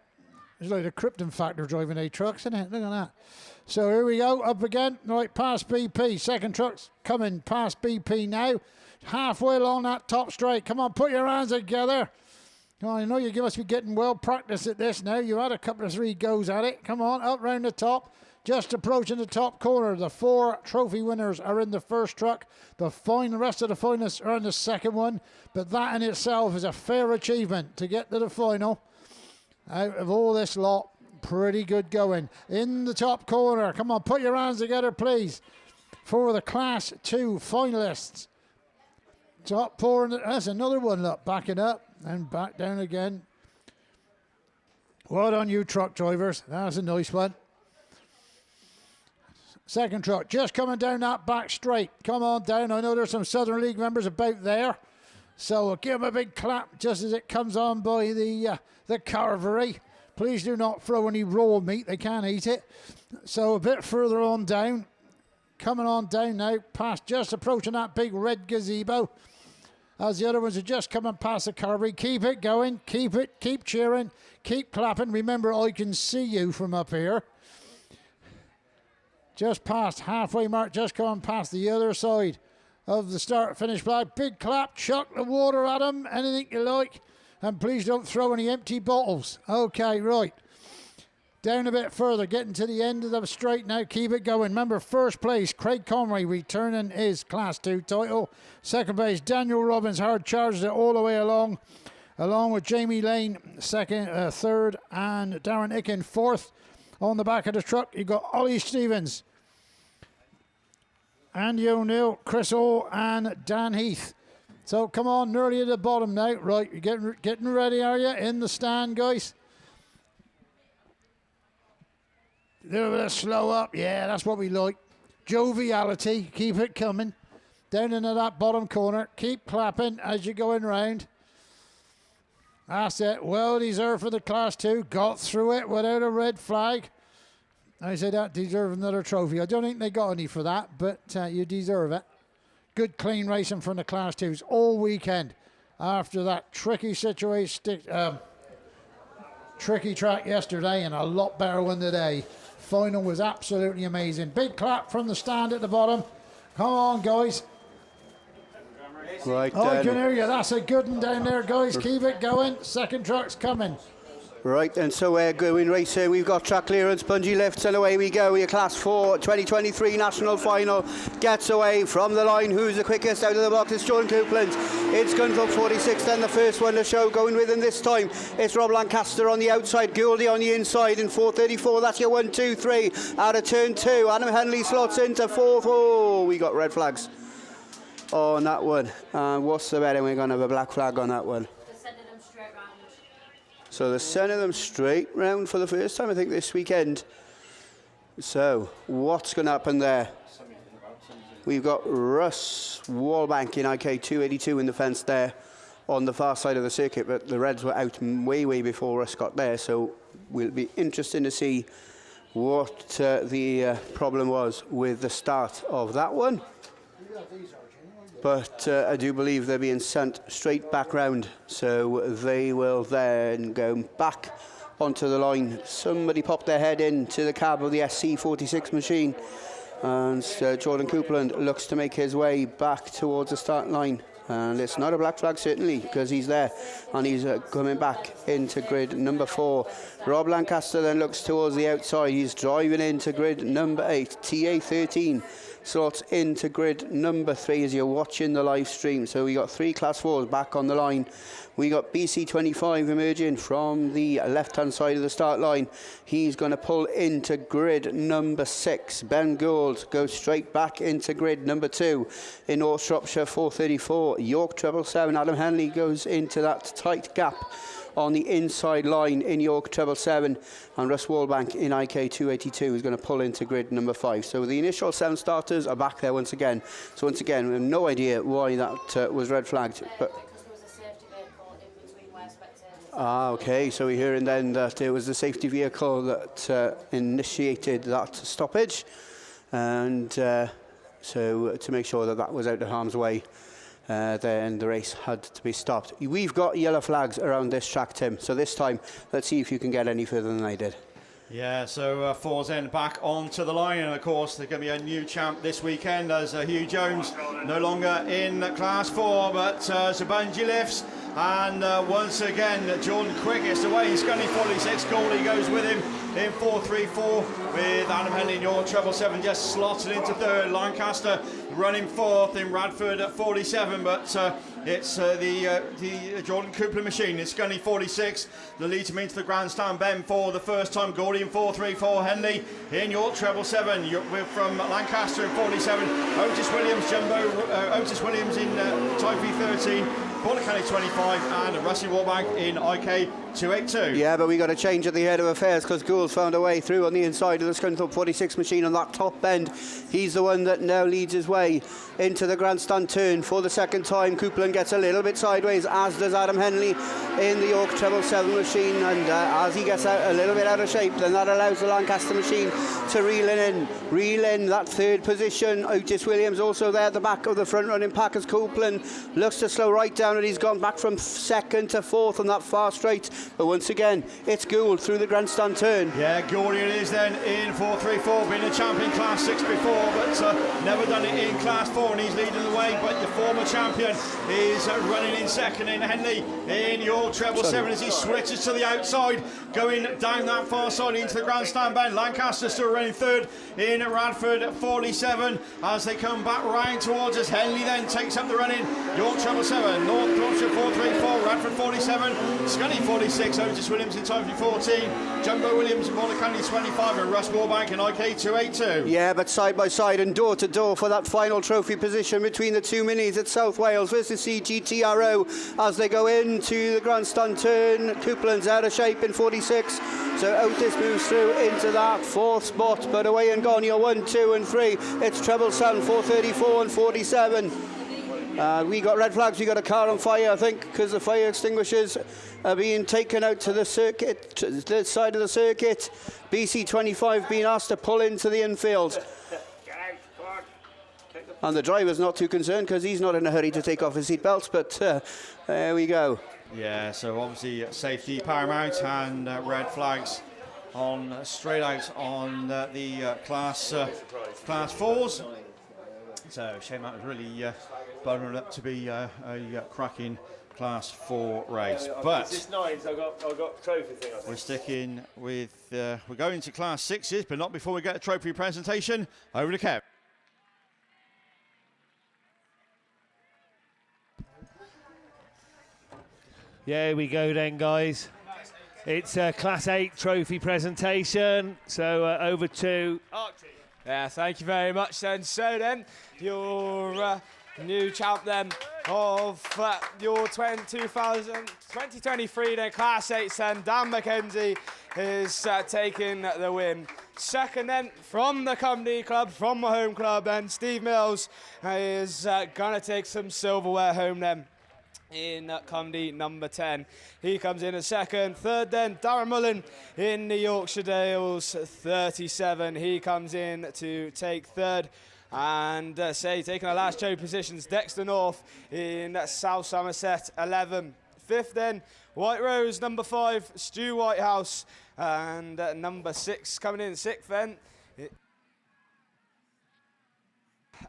It's like the Krypton Factor driving 8 trucks, isn't it? Look at that. So here we go, up again. Right, past BP. Second truck's coming past BP now. Halfway along that top straight. Come on, put your hands together. Come on, I know you must be getting well practiced at this now. You've had a couple of 3 goes at it. Come on, up round the top. Just approaching the top corner. The 4 trophy winners are in the first truck. The rest of the finalists are in the second one. But that in itself is a fair achievement to get to the final. Out of all this lot, pretty good going. In the top corner. Come on, put your hands together, please, for the Class 2 finalists. Top pouring. That's another one, look, backing up and back down again. Well done, you truck drivers. That's a nice one. Second truck just coming down that back straight. Come on down. I know there's some Southern League members about there. So give them a big clap just as it comes on by the carvery. Please do not throw any raw meat. They can't eat it. So a bit further on down. Coming on down now, past, just approaching that big red gazebo. As the other ones are just coming past the carvery. Keep it going. Keep cheering. Keep clapping. Remember, I can see you from up here. Just past halfway mark, just coming past the other side of the start-finish flag. Big clap, chuck the water at them, anything you like. And please don't throw any empty bottles. Okay, right. Down a bit further, getting to the end of the straight now. Keep it going. Remember, first place, Craig Conway returning his Class 2 title. Second place, Daniel Robbins, hard charged it all the way along with Jamie Lane, third, and Darren Icken, fourth. On the back of the truck, you got Ollie Stevens, Andy O'Neill, Chris Hall, and Dan Heath. So come on, nearly at the bottom now. Right, you're getting ready, are you? In the stand, guys. A little bit of slow up. Yeah, that's what we like. Joviality. Keep it coming. Down into that bottom corner. Keep clapping as you're going round. That's it. Well deserved for the Class 2. Got through it without a red flag. I say that deserve another trophy. I don't think they got any for that, but you deserve it. Good clean racing from the Class 2s all weekend after that tricky situation, tricky track yesterday, and a lot better one today. Final was absolutely amazing. Big clap from the stand at the bottom. Come on, guys. Right, I can hear you. That's a good one down there, guys. Keep it going. Second truck's coming. Right, and so we're going racing. We've got track clearance, bungee lifts, and away we go. Your Class 4 2023 National Final gets away from the line. Who's the quickest out of the box? It's Jordan Copeland. It's Gunthorpe 46, then the first one to show going with him this time. It's Rob Lancaster on the outside, Gouldy on the inside in 4:34. That's your 1, 2, 3 out of turn 2. Adam Henley slots into 4th. Oh, we got red flags on that one. What's the betting? We're going to have a black flag on that one. So they're sending them straight round for the first time, I think, this weekend. So what's going to happen there? We've got Russ Wallbank in IK 282 in the fence there on the far side of the circuit, but the Reds were out way before Russ got there, so we'll be interesting to see what the problem was with the start of that one. But I do believe they're being sent straight back round, so they will then go back onto the line. Somebody popped their head into the cab of the SC46 machine, and Jordan Copeland looks to make his way back towards the start line. And it's not a black flag, certainly, because he's there, and he's coming back into grid number 4. Rob Lancaster then looks towards the outside. He's driving into grid number 8, TA13. Slots into grid number 3 as you're watching the live stream. So we got 3 Class 4s back on the line. We got BC25 emerging from the left-hand side of the start line. He's going to pull into grid number 6. Ben Gould goes straight back into grid number 2. In North Shropshire 4:34. York 777. Adam Henley goes into that tight gap on the inside line in York treble 7, and Russ Wallbank in IK 282 is going to pull into grid number 5. So the initial 7 starters are back there once again. So once again, we have no idea why that was red flagged, but okay, so we're hearing then that it was the safety vehicle that initiated that stoppage, and so to make sure that that was out of harm's way, then the race had to be stopped. We've got yellow flags around this track, Tim, so this time let's see if you can get any further than I did. Yeah, so Fours End back onto the line, and of course there's going to be a new champ this weekend as Hugh Jones no longer in Class 4, but Zabanji lifts, and once again Jordan Quick gets away. Scunny 46, Goldie goes with him in 4-3-4 with Adam Henley in York treble 7 just slotted into third. Lancaster running fourth in Radford at 47, but it's the Jordan Coupler machine. It's Scunny 46 that leads him into the grandstand bend for the first time. Goldie in 4-3-4, Henley in York treble 7. We're from Lancaster in 47. Otis Williams in Typhy 13. Border County 25 and Rusty Wallbank in IK 282. Yeah, but we got a change at the head of affairs because Gould's found a way through on the inside of the Scunthorpe 46 machine on that top bend. He's the one that now leads his way into the grandstand turn for the second time. Coupland gets a little bit sideways, as does Adam Henley in the York treble 7 machine, and as he gets out a little bit out of shape, then that allows the Lancaster machine to reel in that third position. Otis Williams also there at the back of the front running pack as Coupland looks to slow right down, and he's gone back from second to fourth on that far straight. But once again, it's Gould through the grandstand turn. Yeah, Gould it is then in 4-3-4, been a champion Class 6 before, but never done it in Class 4, and he's leading the way. But the former champion is running in second in Henley in York treble 7 as he switches to the outside, going down that far side into the grandstand bend. Lancaster still running third in Radford at 47 as they come back round towards us. Henley then takes up the running. York treble 7, North Yorkshire 4-3-4, Radford 47, Scunny 46, Otis Williams in Typhy 14, Jumbo Williams in Border County 25, and Russ Wallbank in IK 282. Yeah, but side by side and door to door for that final trophy position between the two minis at South Wales versus CGTRO as they go into the grandstand turn. Coupland's out of shape in 46, so Otis moves through into that fourth spot, but away and gone, you're 1, 2 and 3. It's treble 7, 434 and 47. We got red flags, we got a car on fire, I think, because the fire extinguishers are being taken out to the circuit, to the side of the circuit. BC25 being asked to pull into the infield. And the driver's not too concerned because he's not in a hurry to take off his seatbelts, but there we go. Yeah, so obviously safety paramount, and red flags on straight out on the class 4s. So shame that was really buttering up to be a cracking Class 4 race. But is this 9s? I got trophy thing. we're sticking with we're going to Class 6s, but not before we get a trophy presentation. Over to Kev. Yeah, here we go then, guys. It's a Class 8 trophy presentation. So over to Archie. Yeah, thank you very much then. So then, your new champ then of your 2023 then Class 8 then, Dan McKenzie is taking the win. Second then, from the company club, from my home club, then Steve Mills is gonna take some silverware home then in Cumdy number 10. He comes in a second. Third then, Darren Mullen in the Yorkshire Dales 37. He comes in to take third. And taking the last show positions, Dexter North in South Somerset 11. Fifth then, White Rose number 5, Stu Whitehouse. And number 6 coming in sixth then.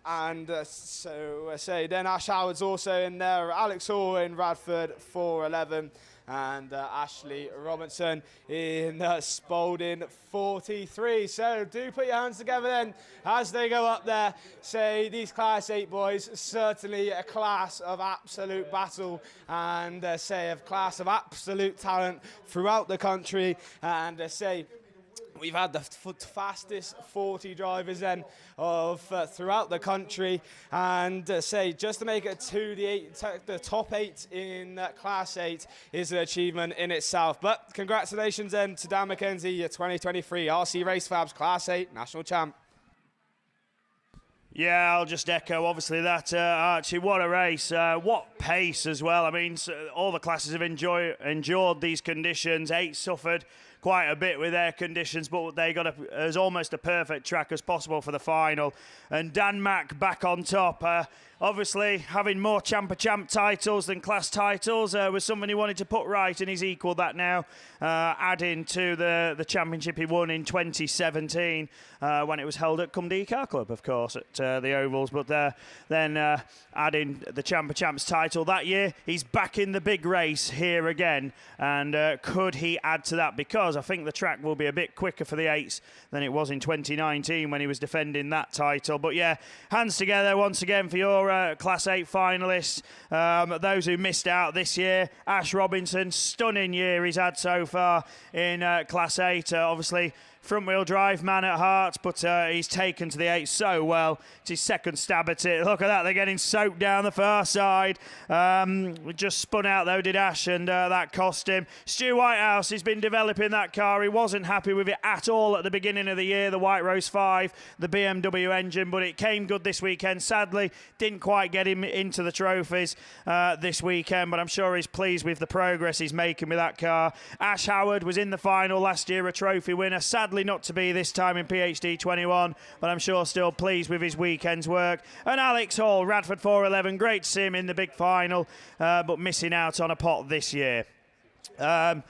And then Ash Howard's also in there, Alex Hall in Radford 411, and Ashley Robinson in Spalding 43. So do put your hands together then as they go up there. These Class 8 boys, certainly a class of absolute battle, and a class of absolute talent throughout the country, and We've had the fastest 40 drivers then of throughout the country, and just to make it to the top 8 in Class 8 is an achievement in itself. But congratulations then to Dan McKenzie, your 2023 RC Race Fabs Class 8 National Champ. Yeah, I'll just echo, obviously, that, Archie. What a race. What pace as well. I mean, all the classes have endured these conditions. 8 suffered quite a bit with their conditions, but they got as almost a perfect track as possible for the final. And Dan Mack back on top. Obviously, having more Champ titles than class titles was something he wanted to put right, and he's equalled that now, adding to the championship he won in 2017 when it was held at Cumdee Car Club, of course, at the Ovals. But then adding the Champs title that year, he's back in the big race here again. And could he add to that? Because I think the track will be a bit quicker for the 8s than it was in 2019 when he was defending that title. But yeah, hands together once again for your Class 8 finalists. Those who missed out this year, Ash Robinson, stunning year he's had so far in Class 8. Obviously, front-wheel drive man at heart, but he's taken to the 8 so well. It's his second stab at it. Look at that, they're getting soaked down the far side. Just spun out though, did Ash, and that cost him. Stu Whitehouse, he's been developing that car. He wasn't happy with it at all at the beginning of the year, the White Rose 5, the BMW engine, but it came good this weekend. Sadly, didn't quite get him into the trophies this weekend, but I'm sure he's pleased with the progress he's making with that car. Ash Howard was in the final last year, a trophy winner. Sadly not to be this time in PhD 21, but I'm sure still pleased with his weekend's work. And Alex Hall, Radford 411, great to see him in the big final, but missing out on a pot this year. The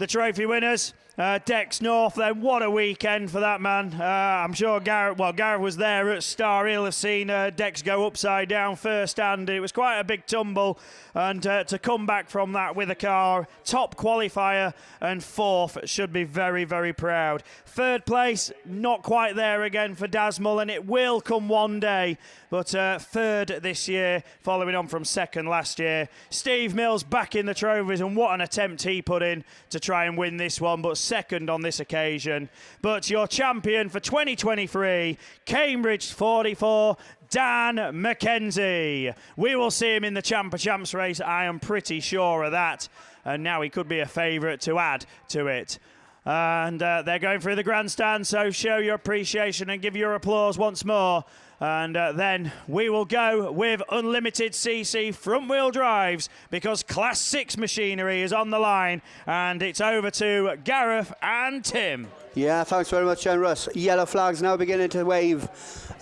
trophy winners, Dex North, then what a weekend for that man. I'm sure Gareth was there at Star. He'll have seen Dex go upside down first hand. It was quite a big tumble, and to come back from that with a car, top qualifier and 4th, should be very, very proud. 3rd place, not quite there again for Dasmull, and it will come one day, but 3rd this year, following on from 2nd last year. Steve Mills back in the trophies, and what an attempt he put in to try and win this one, but 2nd on this occasion. But your champion for 2023, Cambridge 44, Dan McKenzie. We will see him in the Champs race, I am pretty sure of that. And now he could be a favourite to add to it. And they're going through the grandstand, so show your appreciation and give your applause once more. And then we will go with unlimited CC front-wheel drives, because Class 6 machinery is on the line, and it's over to Gareth and Tim. Yeah, thanks very much, Russ. Yellow flags now beginning to wave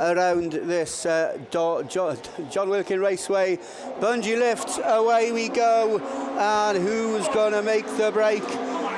around this John Wilkin Raceway. Bungee lift, away we go. And who's going to make the break?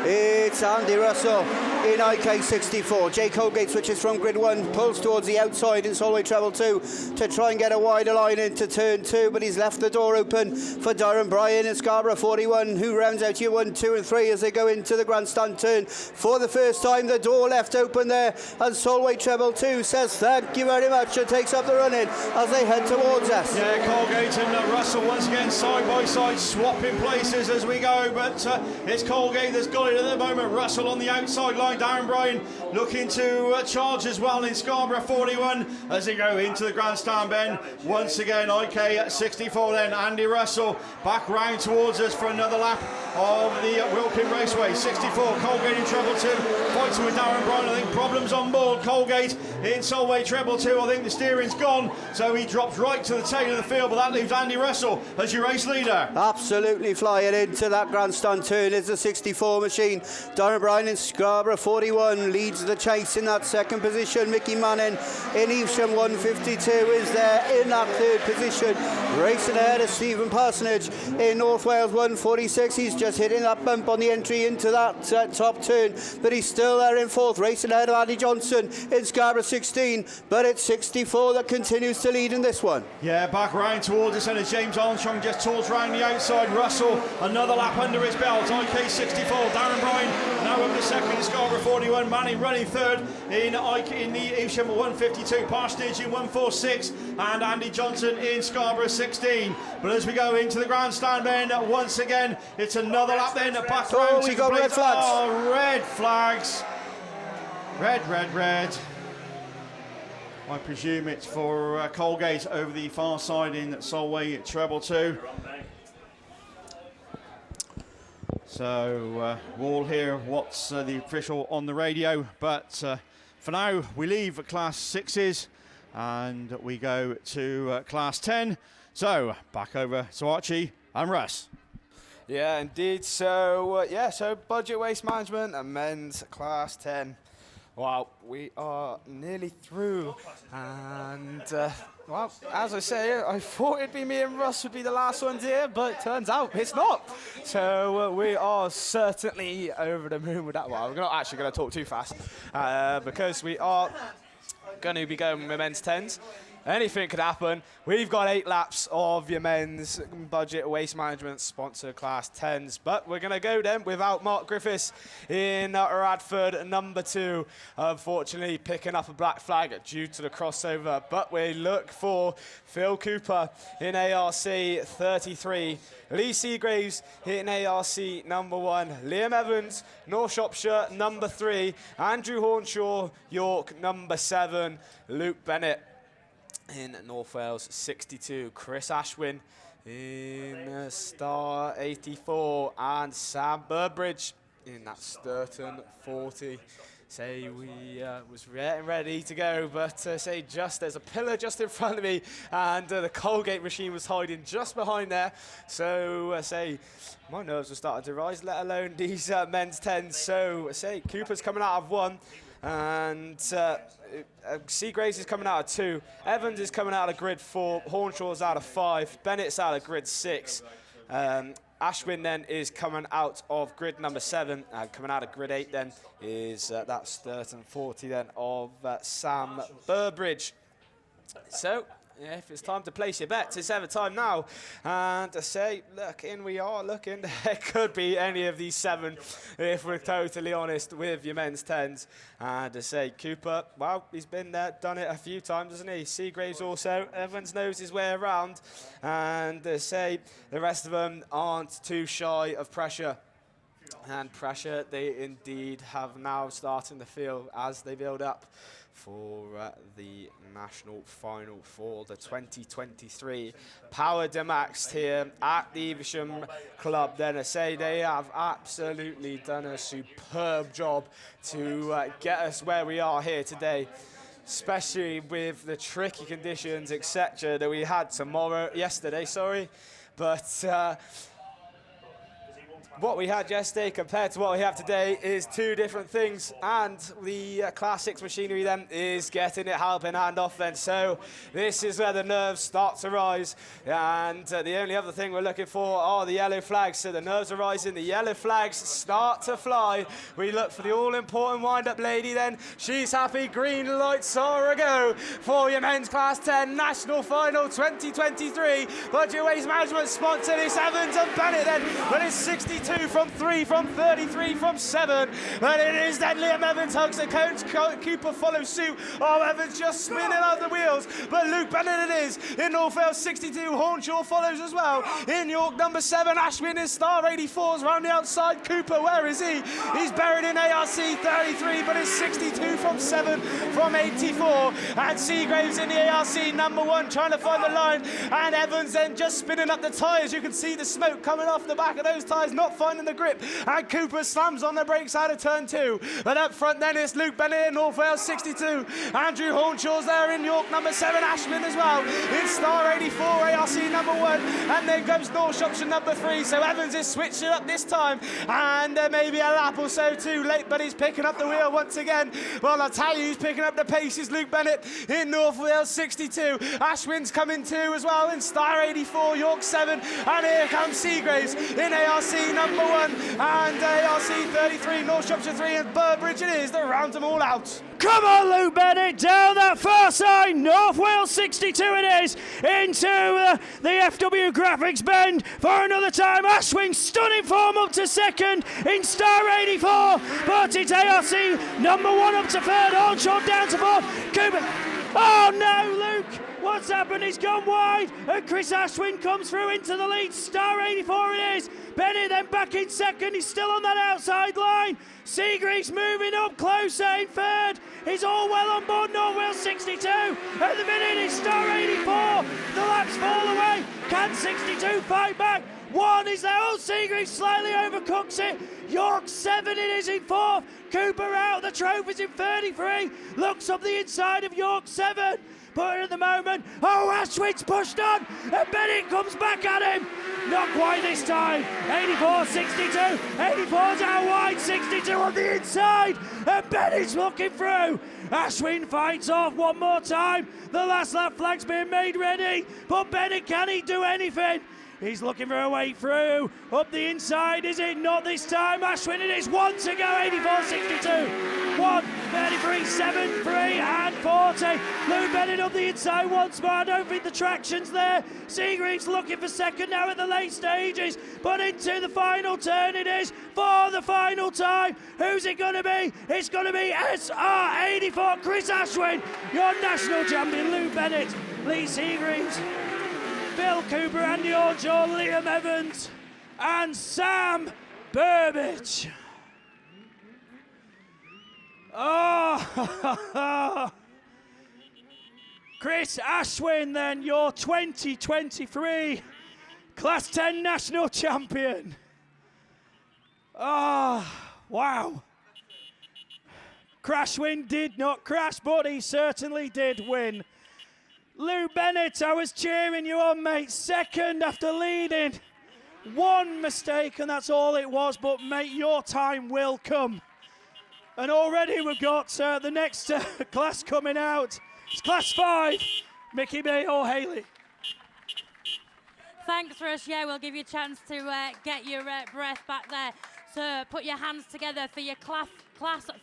It's Andy Russell in IK64. Jake Holgate switches from grid 1, pulls towards the outside in Solway Treble 2 to try and get a wider line into turn 2, but he's left the door open for Darren Bryan and Scarborough 41, who rounds out year 1, 2 and 3 as they go into the grandstand turn. For the first time, the door left open there, and Solway Treble 2 says thank you very much and takes up the run-in as they head towards us. Yeah, Colgate and Russell once again side by side, swapping places as we go, but it's Colgate that's got it at the moment. Russell on the outside line, Darren Bryan looking to charge as well in Scarborough 41 as they go into the grandstand bend. Once again, IK 64 then, Andy Russell back round towards us for another lap of the Wilkin Raceway. 64, Colgate in treble 2, fighting with Darren Bryan. I think problems on board. Colgate in Solway treble 2, I think the steering's gone, so he drops right to the tail of the field, but that leaves Andy Russell as your race leader. Absolutely flying into that grandstand turn is the 64 machine. Darren Bryan in Scarborough 41 leads the chase in that second position. Mickey Manning in Evesham 152 is there in that third position. Racing ahead of Stephen Parsonage in North Wales 146. He's just hitting that bump on the entry into that top turn, but he's still there in fourth. Racing ahead of Andy Johnson in Scarborough 16, but it's 64 that continues to lead in this one. Yeah, back round towards us, and as James Armstrong just tours round the outside. Russell, another lap under his belt. IK 64, Darren Bryan now up to second in Scarborough 41. Manning running third in the Evesham 152. Parsonage in 146, and Andy Johnson in Scarborough 16. But as we go into the grandstand then, once again, it's another lap then back round to we got red flags. Oh, red flags. Red. I presume it's for Colgate over the far side in Solway treble 2. So we'll all hear what's the official on the radio, but for now we leave Class 6s and we go to Class 10. So back over to Archie and Russ. Yeah, indeed. So so budget waste management and men's Class 10. Wow, we are nearly through, and well, as I say, I thought it'd be me and Russ would be the last ones here, but it turns out it's not. So we are certainly over the moon with that. Well, we're not actually going to talk too fast because we are going to be going with men's 10s. Anything could happen. We've got 8 laps of your men's budget waste management sponsor Class 10s, but we're going to go then without Mark Griffiths in Radford, number 2. Unfortunately, picking up a black flag due to the crossover, but we look for Phil Cooper in ARC 33. Lee Seagraves in ARC number 1. Liam Evans, North Shropshire, number 3. Andrew Hornshaw, York, number 7. Luke Bennett in North Wales 62, Chris Ashwin in Star 84, and Sam Burbridge in that Sturton 40. Say we was ready to go, but say just there's a pillar just in front of me, and the Colgate machine was hiding just behind there. So say my nerves were starting to rise, let alone these men's 10s. So say Cooper's coming out of 1. And Seagraves is coming out of 2. Evans is coming out of grid 4. Hornshaw's out of 5. Bennett's out of grid 6. Ashwin then is coming out of grid number 7. Coming out of grid 8 then is that Sturton 40 then of Sam Burbridge. So yeah, if it's time to place your bets, it's ever time now. And to say, look, in we are looking. There could be any of these 7, if we're totally honest, with your men's 10s. And to say, Cooper, well, he's been there, done it a few times, hasn't he? Seagraves also. Evans knows his way around. And to say, the rest of them aren't too shy of pressure. And pressure they indeed have now starting to feel as they build up for the national final for the 2023 Power Demaxed here at the Evesham Club. Then I say they have absolutely done a superb job to get us where we are here today, especially with the tricky conditions, etc., that we had yesterday. But what we had yesterday compared to what we have today is 2 different things, and the Class 6 machinery then is getting it helping hand off then. So this is where the nerves start to rise, and the only other thing we're looking for are the yellow flags. So the nerves are rising, the yellow flags start to fly. We look for the all-important wind-up lady then. She's happy, green lights are a go for your men's Class 10 National Final 2023. Budget Waste Management sponsor this Evans and Bennett then, but it's 62 from 3, from 33, from 7. And it is then Liam Evans hugs the cones. Cooper follows suit. Oh, Evans just spinning out the wheels. But Luke Bennett it is in North Wales 62. Hornshaw follows as well. In York number 7. Ashwin is Star 84s round the outside. Cooper, where is he? He's buried in ARC 33, but it's 62 from 7, from 84. And Seagraves in the ARC number 1 trying to find the line. And Evans then just spinning up the tyres. You can see the smoke coming off the back of those tyres, not finding the grip, and Cooper slams on the brakes out of turn 2. But up front then it's Luke Bennett in North Wales 62. Andrew Hornshaw's there in York number 7. Ashwin as well in Star 84, ARC number 1, and then comes North Shropshire number 3. So Evans is switching up this time, and maybe a lap or so too late, but he's picking up the wheel once again. Well, I'll tell you who's picking up the pace is Luke Bennett in North Wales 62. Ashwin's coming too as well in Star 84, York 7, and here comes Seagraves in ARC number 1 and ARC 33, North Shropshire 3, and Burbridge it is that rounds them all out. Come on, Luke Bennett, down that far side. North Wales 62 it is, into the FW Graphics bend for another time. Ashwin stunning form up to 2nd in Star 84, but it's ARC number 1 up to 3rd, Hornshaw down to 4th. Cooper, oh no, Luke, What's happened? He's gone wide, and Chris Ashwin comes through into the lead. Star 84 it is. Bennett then back in second. He's still on that outside line. Seagreaves moving up closer in third. He's all well on board. Norwell 62. At the minute, it's Star 84. The laps fall away. Can 62 fight back? One is there. Oh, Seagreaves slightly overcooks it. York 7 it is in fourth. Cooper out. The trophy's in 33. Looks up the inside of York 7. But at the moment, oh, Ashwin's pushed on, and Bennett comes back at him. Not quite this time. 84-62. 84's out wide, 62 on the inside, and Bennett's looking through. Ashwin fights off one more time. The last lap flag's being made ready, but Bennett, can he do anything? He's looking for a way through. Up the inside, is it? Not this time. Ashwin, it is. One to go. 84-62. 1, 33, 7, 3, and 40. Lou Bennett up the inside once more. I don't think the traction's there. Seagreaves looking for second now at the late stages, but into the final turn it is for the final time. Who's it going to be? It's going to be SR84 Chris Ashwin, your national champion. Lou Bennett, Lee Seagreaves, Bill Cooper, Andy Ornshaw, Liam Evans, and Sam Burbidge. Oh, Chris Ashwin, then, your 2023 Class 10 national champion. Oh, wow. Crashwin did not crash, but he certainly did win. Lou Bennett, I was cheering you on, mate. Second after leading. One mistake, and that's all it was. But, mate, your time will come. And already we've got the next class coming out. It's Class 5. Mickey Bay or Haley. Thanks, Rush. Yeah, we'll give you a chance to get your breath back there. So put your hands together for your Class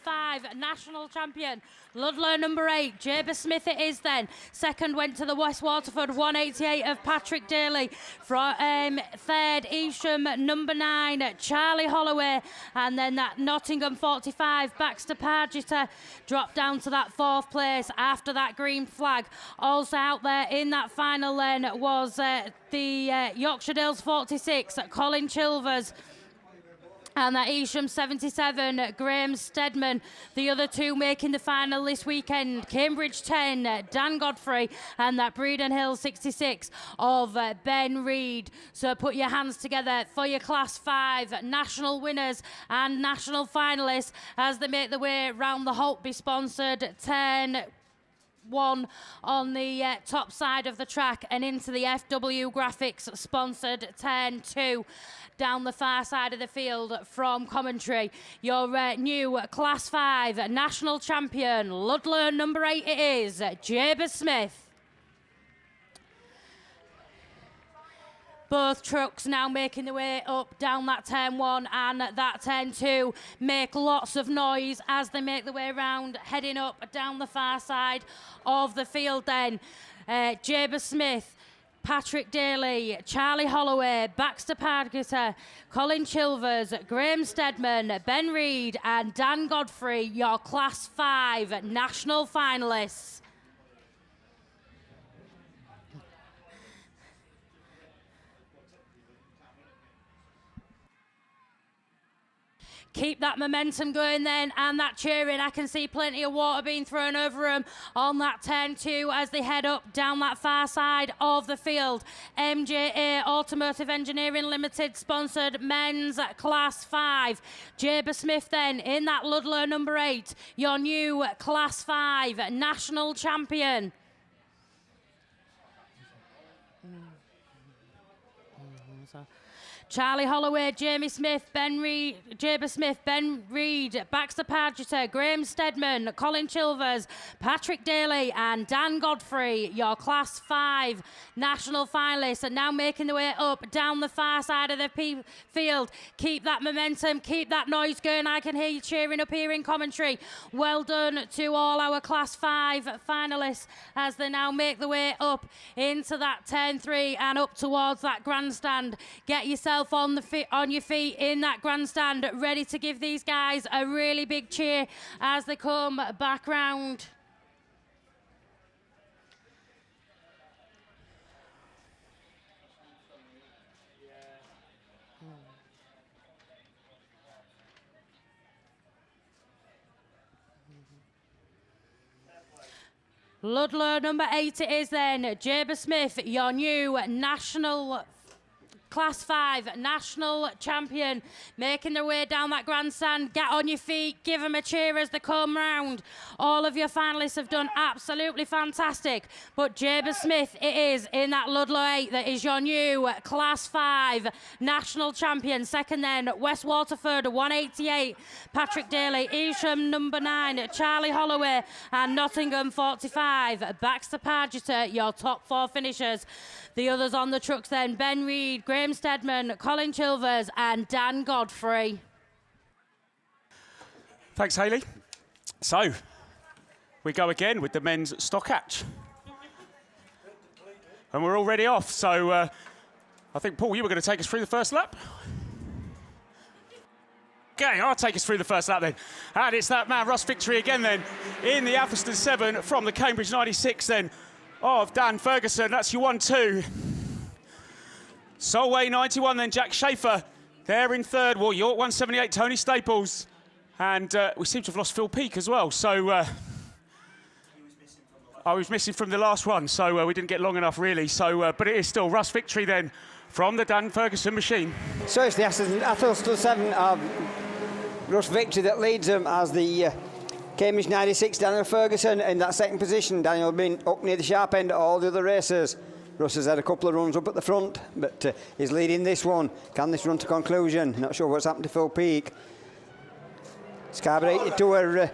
5 national champion. Ludlow number 8, Jaber Smith it is then. Second went to the West Waterford 188 of Patrick Daly. Third, Evesham number 9, Charlie Holloway. And then that Nottingham 45, Baxter Pargeter, dropped down to that 4th place after that green flag. Also out there in that final then was the Yorkshire Dales 46, Colin Chilvers. And that Evesham 77, Graham Steadman. The other two making the final this weekend. Cambridge 10, Dan Godfrey. And that Breeden Hill 66 of Ben Reid. So put your hands together for your Class 5 national winners and national finalists as they make their way round the Holtby-sponsored 10-1 on the top side of the track and into the FW Graphics sponsored 10-2 down the far side of the field from commentary. Your new Class 5 national champion, Ludlow number 8 it is, Jaber Smith. Both trucks now making their way up down that turn 1 and that turn 2. Make lots of noise as they make their way around, heading up down the far side of the field then. Jaber Smith, Patrick Daly, Charlie Holloway, Baxter Pargeter, Colin Chilvers, Graham Steadman, Ben Reid and Dan Godfrey, your Class 5 national finalists. Keep that momentum going then and that cheering. I can see plenty of water being thrown over them on that turn 2 as they head up down that far side of the field. MJA Automotive Engineering Limited sponsored men's Class 5. Jaber Smith then in that Ludlow number 8, your new Class 5 national champion. Charlie Holloway, Jamie Smith, Ben Reid, Jaber Smith, Ben Reid, Baxter Pargeter, Graham Steadman, Colin Chilvers, Patrick Daly and Dan Godfrey, your Class 5 national finalists, are now making their way up down the far side of the field. Keep that momentum, keep that noise going. I can hear you cheering up here in commentary. Well done to all our Class 5 finalists as they now make their way up into that turn 3 and up towards that grandstand. Get yourself on your feet in that grandstand, ready to give these guys a really big cheer as they come back round. Ludlow number 8 it is then. Jaber Smith, your new national Class 5 national champion, making their way down that grandstand. Get on your feet, give them a cheer as they come round. All of your finalists have done absolutely fantastic, but Jaber Smith it is in that Ludlow 8 that is your new Class 5 national champion. Second then, West Waterford 188, Patrick Daly. Evesham number 9, Charlie Holloway, and Nottingham 45, Baxter Pargeter, your top 4 finishers. The others on the trucks then, Ben Reed, Graham Stedman, Colin Chilvers and Dan Godfrey. Thanks, Hayley. So, we go again with the men's stock hatch. And we're already off, so I think, Paul, you were going to take us through the first lap? Okay, I'll take us through the first lap then. And it's that man, Russ Victory again then, in the Athelston 7 from the Cambridge 96 then, of Dan Ferguson. That's your 1-2. Solway 91 then, Jack Schaefer there in third. Well, York 178, Tony Staples. And we seem to have lost Phil Peake as well. So I was missing from the last one, so we didn't get long enough really. So, but it is still Russ Victory then from the Dan Ferguson machine. So it's the Athelston 7 of Russ Victory that leads them as the Cambridge 96, Daniel Ferguson in that second position. Daniel been up near the sharp end of all the other races. Russ has had a couple of runs up at the front, but he's leading this one. Can this run to conclusion? Not sure what's happened to Phil Peake. Scarborough 82 where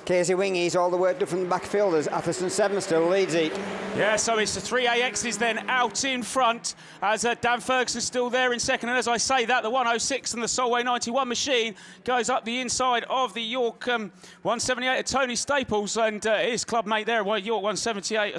Casey Wingies all the way up from the back field as Athelston 7 still leads it. Yeah, so it's the 3 AXs then out in front as Dan Ferguson still there in second. And as I say that, the 106 and the Solway 91 machine goes up the inside of the York 178 of Tony Staples and his club mate there, York 178,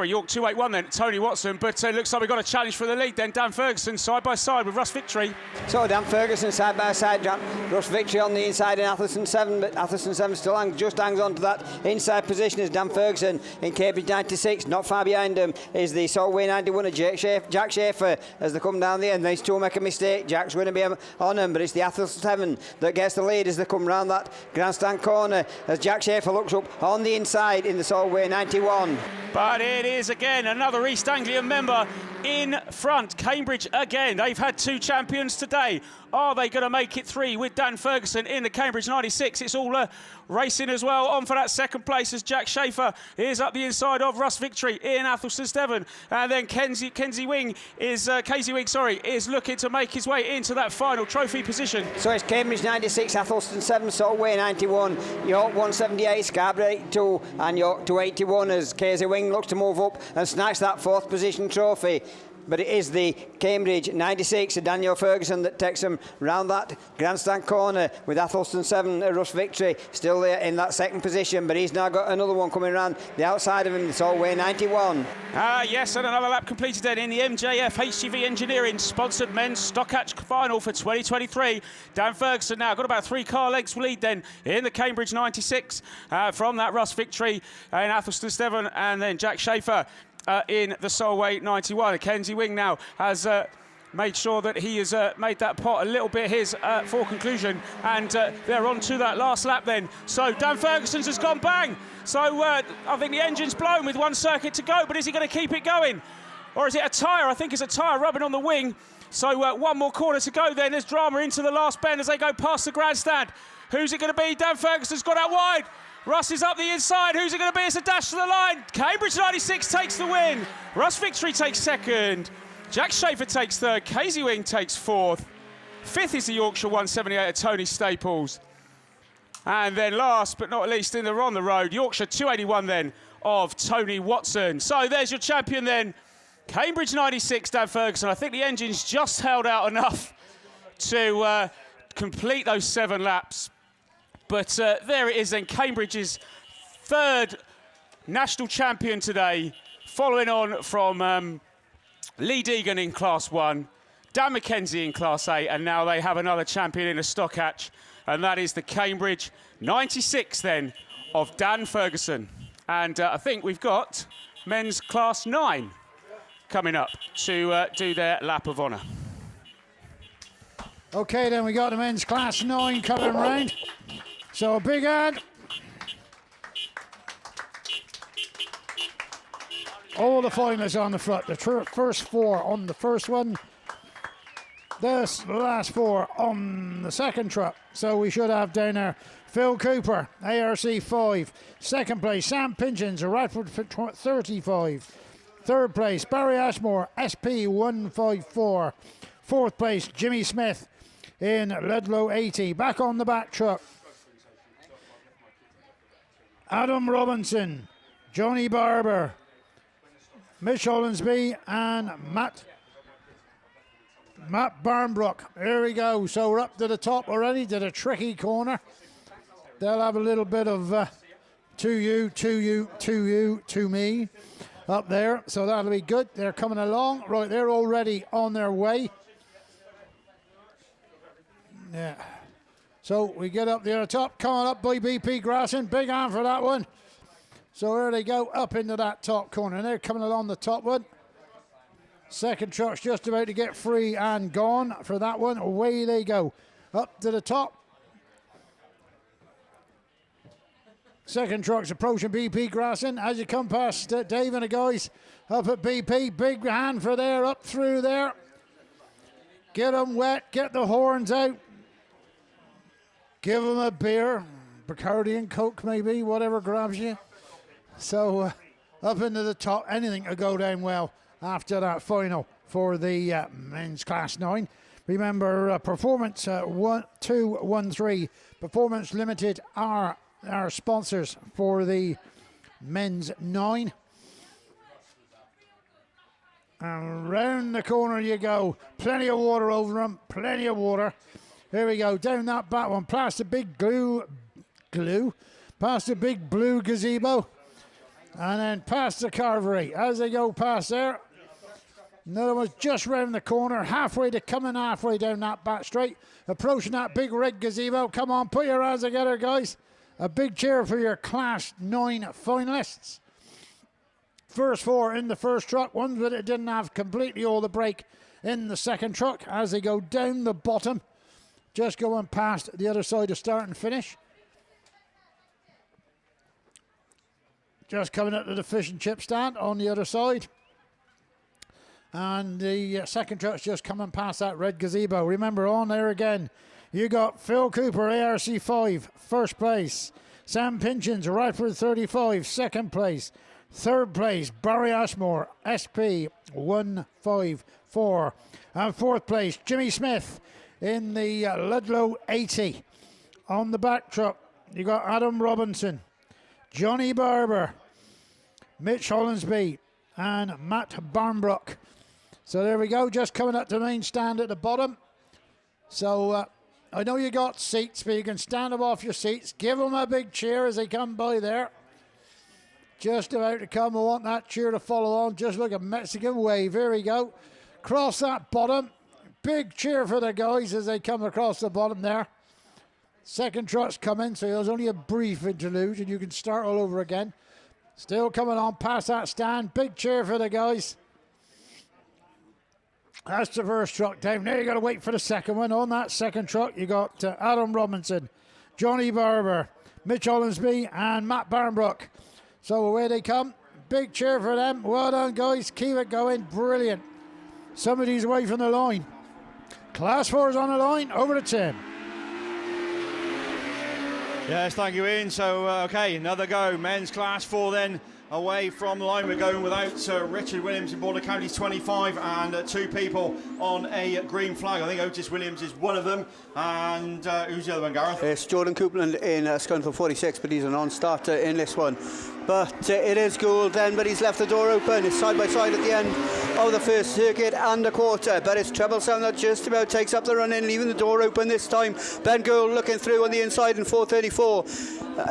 York 281 then, Tony Watson. But it looks like we've got a challenge for the lead then. Dan Ferguson side by side with Russ Victory. So Dan Ferguson side by side, Russ Victory on the inside in Athelston 7, but Athelston 7 still just hangs on to that inside position as Dan Ferguson in Cambridge 96. Not far behind him is the Solway 91 of Jack Schaefer as they come down the end. These two make a mistake. Jack's going to be on him, but it's the Athelston 7 that gets the lead as they come round that grandstand corner as Jack Schaefer looks up on the inside in the Solway 91. But it is again another East Anglian member in front. Cambridge again. They've had 2 champions today. Are they going to make it 3 with Dan Ferguson in the Cambridge 96? It's all racing as well. On for that second place as Jack Schaefer is up the inside of Russ Victory in Athelston 7. And then Casey Wing is looking to make his way into that final trophy position. So it's Cambridge 96, Athelston 7, Solway 91, York 178, Scarborough 82 and York 281 as Casey Wing looks to move up and snatch that 4th position trophy. But it is the Cambridge 96 of Daniel Ferguson that takes him round that grandstand corner with Athelston 7 Russ Victory still there in that second position, but he's now got another one coming around the outside of him, the Solway 91. Yes, and another lap completed then in the MJF HGV Engineering sponsored men's stock hatch final for 2023. Dan Ferguson now got about 3 car lengths lead then in the Cambridge 96 from that Russ Victory in Athelston 7, and then Jack Schaefer in the Solway 91. Kenzie Wing now has made sure that he has made that pot a little bit his for conclusion, and they're on to that last lap then. So Dan Ferguson's has gone bang. So I think the engine's blown with 1 circuit to go, but is he going to keep it going? Or is it a tyre? I think it's a tyre rubbing on the wing. So 1 more corner to go then. There's drama into the last bend as they go past the grandstand. Who's it going to be? Dan Ferguson's got out wide. Russ is up the inside. Who's it going to be? It's a dash to the line. Cambridge 96 takes the win. Russ Victory takes second. Jack Schaefer takes third. Casey Wing takes 4th. 5th is the Yorkshire 178 of Tony Staples. And then last but not least on the road, Yorkshire 281 then of Tony Watson. So there's your champion then. Cambridge 96, Dan Ferguson. I think the engine's just held out enough to complete those 7 laps. But there it is then, Cambridge's 3rd national champion today, following on from Lee Deegan in Class 1, Dan McKenzie in Class 8, and now they have another champion in a stock hatch, and that is the Cambridge 96 then of Dan Ferguson. And I think we've got men's Class 9 coming up to do their lap of honour. OK, then we got the men's Class 9 coming round. So a big hand all the finalists on the front. The first 4 on the first one. The last 4 on the second truck. So we should have down there Phil Cooper, ARC 5. Second place, Sam Pinchins, Radford 35. Third place, Barry Ashmore, SP 154. Fourth place, Jimmy Smith in Ludlow 80. Back on the back truck, Adam Robinson, Johnny Barber, Mitch Hollinsby and Matt Barnbrook. Here we go. So we're up to the top already, to the tricky corner. They'll have a little bit of to you, to me up there. So that'll be good. They're coming along. Right, they're already on their way. Yeah. So we get up there at the top. Coming up by BP Grasson. Big hand for that one. So here they go, up into that top corner. And they're coming along the top one. Second truck's just about to get free and gone for that one. Away they go. Up to the top. Second truck's approaching BP Grasson. As you come past Dave and the guys up at BP. Big hand for there, up through there. Get them wet, get the horns out. Give them a beer. Bacardi and Coke maybe, whatever grabs you. So up into the top, anything to go down well after that final for the men's class 9. Remember, Performance 1213, Performance Limited are our sponsors for the men's 9. And round the corner you go. Plenty of water over them, plenty of water. Here we go, down that back one, past the big glue, past the big blue gazebo, and then past the carvery. As they go past there, another one's just round the corner, halfway down that back straight, approaching that big red gazebo. Come on, put your hands together, guys. A big cheer for your Class 9 finalists. First 4 in the first truck, ones that it didn't have completely all the brake in the second truck as they go down the bottom, just going past the other side of start and finish. Just coming up to the fish and chip stand on the other side. And the second truck's just coming past that red gazebo. Remember, on there again, you got Phil Cooper, ARC 5, first place. Sam Pinchins, Radford 35, second place. Third place, Barry Ashmore, SP 154. And fourth place, Jimmy Smith in the Ludlow 80. On the back truck, you got Adam Robinson, Johnny Barber, Mitch Hollinsby, and Matt Barnbrook. So there we go, just coming up to the main stand at the bottom. So I know you got seats, but you can stand them off your seats. Give them a big cheer as they come by there. Just about to come. I want that cheer to follow on. Just like a Mexican wave. Here we go. Cross that bottom. Big cheer for the guys as they come across the bottom there. Second truck's coming, so there's only a brief interlude and you can start all over again. Still coming on past that stand. Big cheer for the guys. That's the first truck down. Now you got to wait for the second one. On that second truck, you got Adam Robinson, Johnny Barber, Mitch Hollinsby, and Matt Barnbrook. So away they come. Big cheer for them. Well done, guys. Keep it going. Brilliant. Somebody's away from the line. Class 4 is on the line. Over to Tim. Yes, thank you, Ian. So, okay, another go. Men's Class 4 then. Away from the line, we're going without Richard Williams in Border Counties 25 and 2 people on a green flag. I think Otis Williams is one of them. And who's the other one, Gareth? It's Jordan Copeland in Scunthorpe 46, but he's a non-starter in this one. But it is Gould then, but he's left the door open. It's side by side at the end of the first circuit and a quarter. But it's Troublesome that just about takes up the run in, leaving the door open this time. Ben Gould looking through on the inside in 434.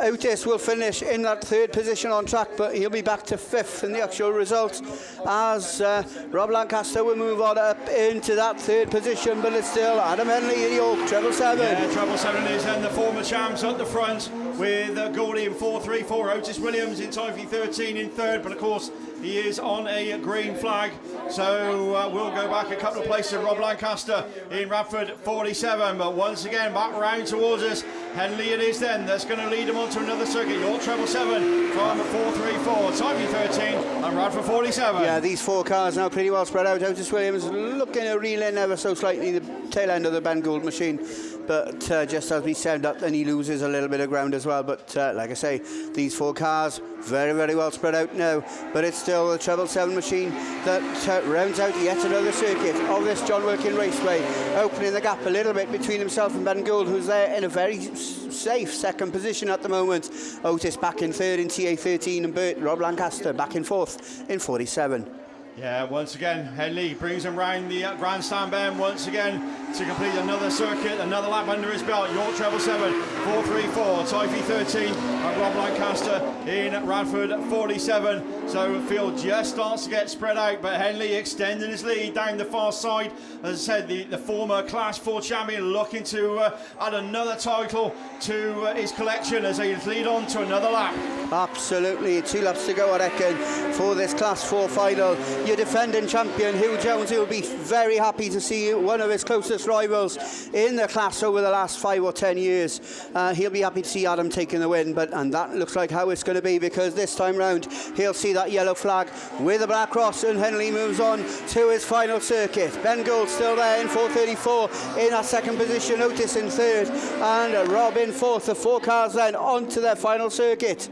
Otis will finish in that third position on track, but he'll be back to 5th in the actual results as Rob Lancaster will move on up into that third position, but it's still Adam Henley in York, Treble 7. Yeah, Treble 7 is and the former champs at the front with Goldie in 434, Otis Williams in time 13 in third, but of course he is on a green flag, so we'll go back a couple of places. Rob Lancaster in Radford 47, but once again back round towards us Henley it is then that's going to lead them on to another circuit. York treble 7 from 434, Tivy 13 and Radford 47. Yeah, these 4 cars now pretty well spread out. Otis Williams looking to reel in ever so slightly the tail end of the Ben Gould machine, but just as we said that, then he loses a little bit of ground as well. But like I say, these 4 cars very, very well spread out now, but it's still the treble 7 machine that rounds out yet another circuit of this John Wilkin Raceway, opening the gap a little bit between himself and Ben Gould, who's there in a very safe second position at the moment. Otis back in third in TA13, and Rob Lancaster back in fourth in 47. Yeah, once again, Henley brings him round the grandstand bend once again to complete another circuit, another lap under his belt. York treble 7, 434, Tivy 13, and Rob Lancaster in Radford 47. So the field just starts to get spread out, but Henley extending his lead down the far side. As I said, the former Class 4 champion looking to add another title to his collection as they lead on to another lap. Absolutely, 2 laps to go, I reckon, for this Class 4 final. Your defending champion, Hugh Jones, will be very happy to see one of his closest rivals in the class over the last 5 or 10 years. He'll be happy to see Adam taking the win, and that looks like how it's going to be, because this time round he'll see that yellow flag with a black cross, and Henley moves on to his final circuit. Ben Gould still there in 434 in that second position, Otis in third, and Rob in fourth. The 4 cars then on to their final circuit.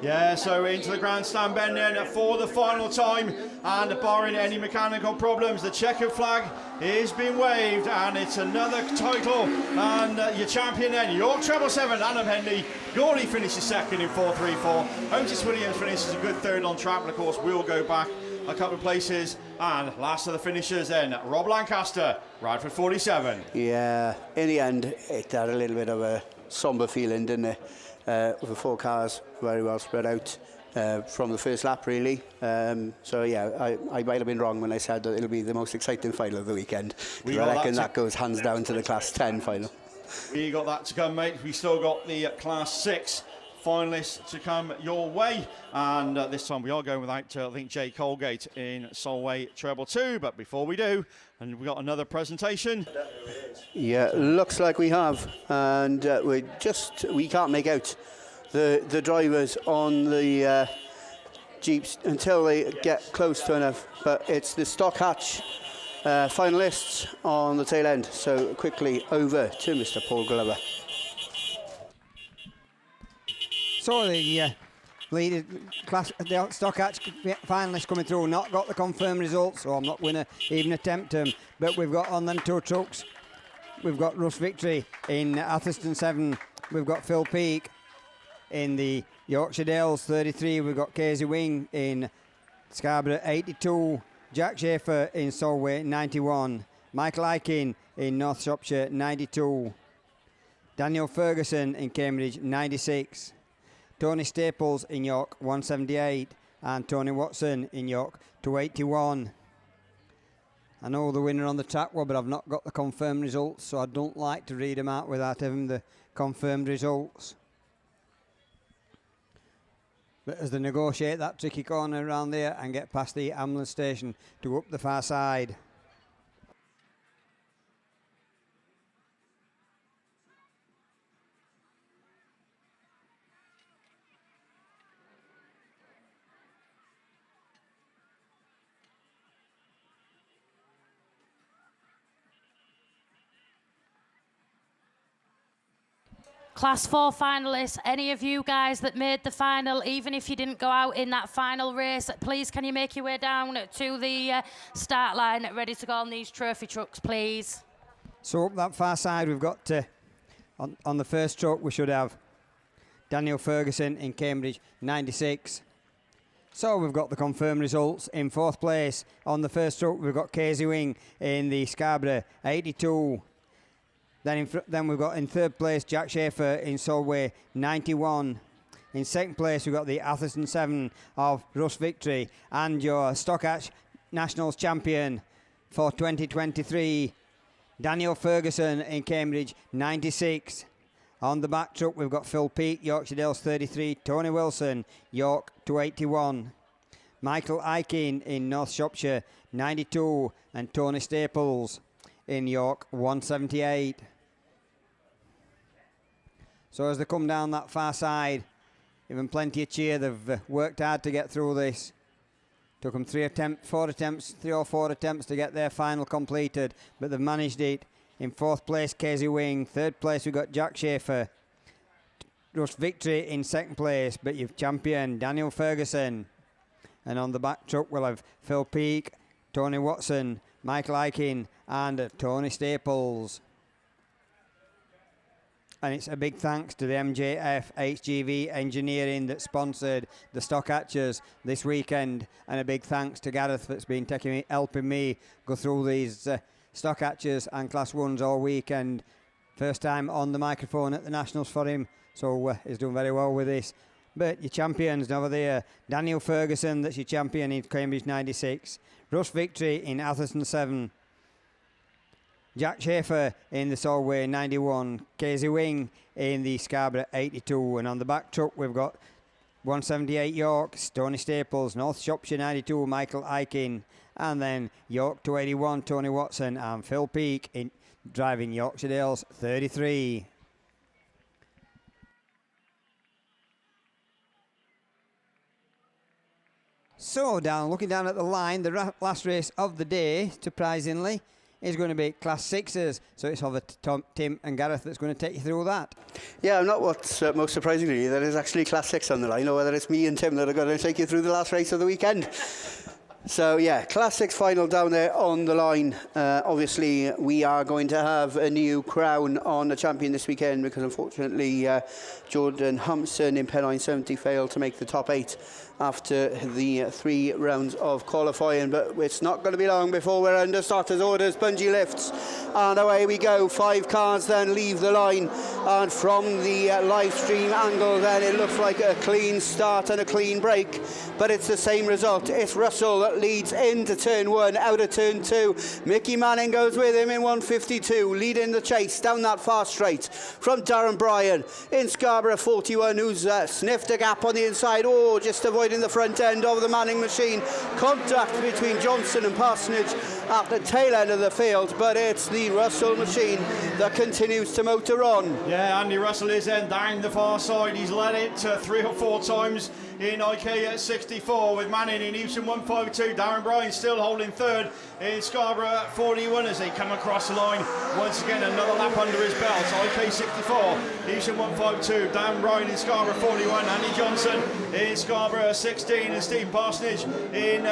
Yeah, so into the grandstand bend then for the final time, and barring any mechanical problems, the checkered flag is being waved, and it's another title, and your champion then, York treble 7, Adam Henley. Gawley finishes second in 434. Otis Williams finishes a good third on track, but of course we'll go back a couple of places, and last of the finishers then, Rob Lancaster, Radford 47. Yeah, in the end it had a little bit of a sombre feeling, didn't it? With the 4 cars very well spread out from the first lap, really. So yeah, I might have been wrong when I said that it'll be the most exciting final of the weekend. I reckon that goes hands down to the Class 10 final. We got that to come, mate. We still got the Class 6 finalists to come your way, and this time we are going without I think Jay Colgate in Solway treble 2, but before we do, and we got another presentation. Yeah, looks like we have, and we can't make out the drivers on the Jeeps until they get close to enough, but it's the stock hatch finalists on the tail end. So quickly over to Mr. Paul Glover. So the stock hatch finalists coming through, not got the confirmed results, so I'm not going to even attempt them. But we've got on them 2 trucks, we've got Russ Victory in Atherstone 7, we've got Phil Peake in the Yorkshire Dales 33, we've got Casey Wing in Scarborough 82, Jack Schaefer in Solway 91, Michael Aiken in North Shropshire 92, Daniel Ferguson in Cambridge 96, Tony Staples in York 178, and Tony Watson in York 281. I know the winner on the track, but I've not got the confirmed results, so I don't like to read them out without having the confirmed results. But as they negotiate that tricky corner around there and get past the ambulance station to go up the far side. Class 4 finalists, any of you guys that made the final, even if you didn't go out in that final race, please can you make your way down to the start line, ready to go on these trophy trucks, please. So up that far side, we've got on the first truck, we should have Daniel Ferguson in Cambridge, 96. So we've got the confirmed results. In 4th place on the first truck, we've got Casey Wing in the Scarborough, 82. Then we've got in 3rd place Jack Schaefer in Solway, 91. In 2nd place we've got the Atherstone 7 of Russ Victory, and your Stock Hatch Nationals champion for 2023, Daniel Ferguson in Cambridge, 96. On the back truck we've got Phil Peake, Yorkshire Dales 33, Tony Wilson, York 281. Michael Aiken in North Shropshire, 92, and Tony Staples in York 178. So as they come down that far side, even plenty of cheer. They've worked hard to get through this. Took them 3 or 4 attempts to get their final completed, but they've managed it. In 4th place, Casey Wing. 3rd place, we've got Jack Schaefer. Rush Victory in 2nd place, but you've champion Daniel Ferguson. And on the back truck, we'll have Phil Peake, Tony Watson, Michael Aikin, and Tony Staples. And it's a big thanks to the MJF HGV Engineering that sponsored the Stock Hatchers this weekend. And a big thanks to Gareth that's been helping me go through these Stock Hatchers and Class 1s all weekend. First time on the microphone at the Nationals for him, so he's doing very well with this. But your champions over there, Daniel Ferguson, that's your champion in Cambridge 96. Rush Victory in Atherton 7. Jack Schaefer in the Solway 91. Casey Wing in the Scarborough 82. And on the back truck, we've got 178 York, Tony Staples, North Shropshire 92, Michael Aikin. And then York 281, Tony Watson, and Phil Peake in driving Yorkshire Dales 33. So looking down at the line, the last race of the day, surprisingly, is going to be Class 6s. So it's over Tim and Gareth that's going to take you through that. Yeah, not what's most surprisingly, there is actually Class 6 on the line, or whether it's me and Tim that are going to take you through the last race of the weekend. So yeah, Class 6 final down there on the line. Obviously, we are going to have a new crown on the champion this weekend because unfortunately Jordan Hampson in Pennine 70 failed to make the top 8 after the 3 rounds of qualifying, but it's not going to be long before we're under starters orders, bungee lifts, and away we go. 5 cars then leave the line, and from the live stream angle then it looks like a clean start and a clean break, but it's the same result. It's Russell that leads into turn 1, out of turn 2. Mickey Manning goes with him in 152, leading the chase down that far straight from Darren Bryan in Scarborough 41, who's sniffed a gap on the inside, just avoiding the front end of the Manning machine. Contact between Johnson and Parsonage at the tail end of the field, but it's the Russell machine that continues to motor on. Yeah, Andy Russell is then down the far side. He's led it 3 or 4 times in IK at 64 with Manning in Houston 152. Darren Bryan still holding 3rd in Scarborough at 41 as they come across the line. Once again, another lap under his belt. IK 64, Houston 152. Darren Bryan in Scarborough 41. Andy Johnson in Scarborough 16 and Steve Parsonage in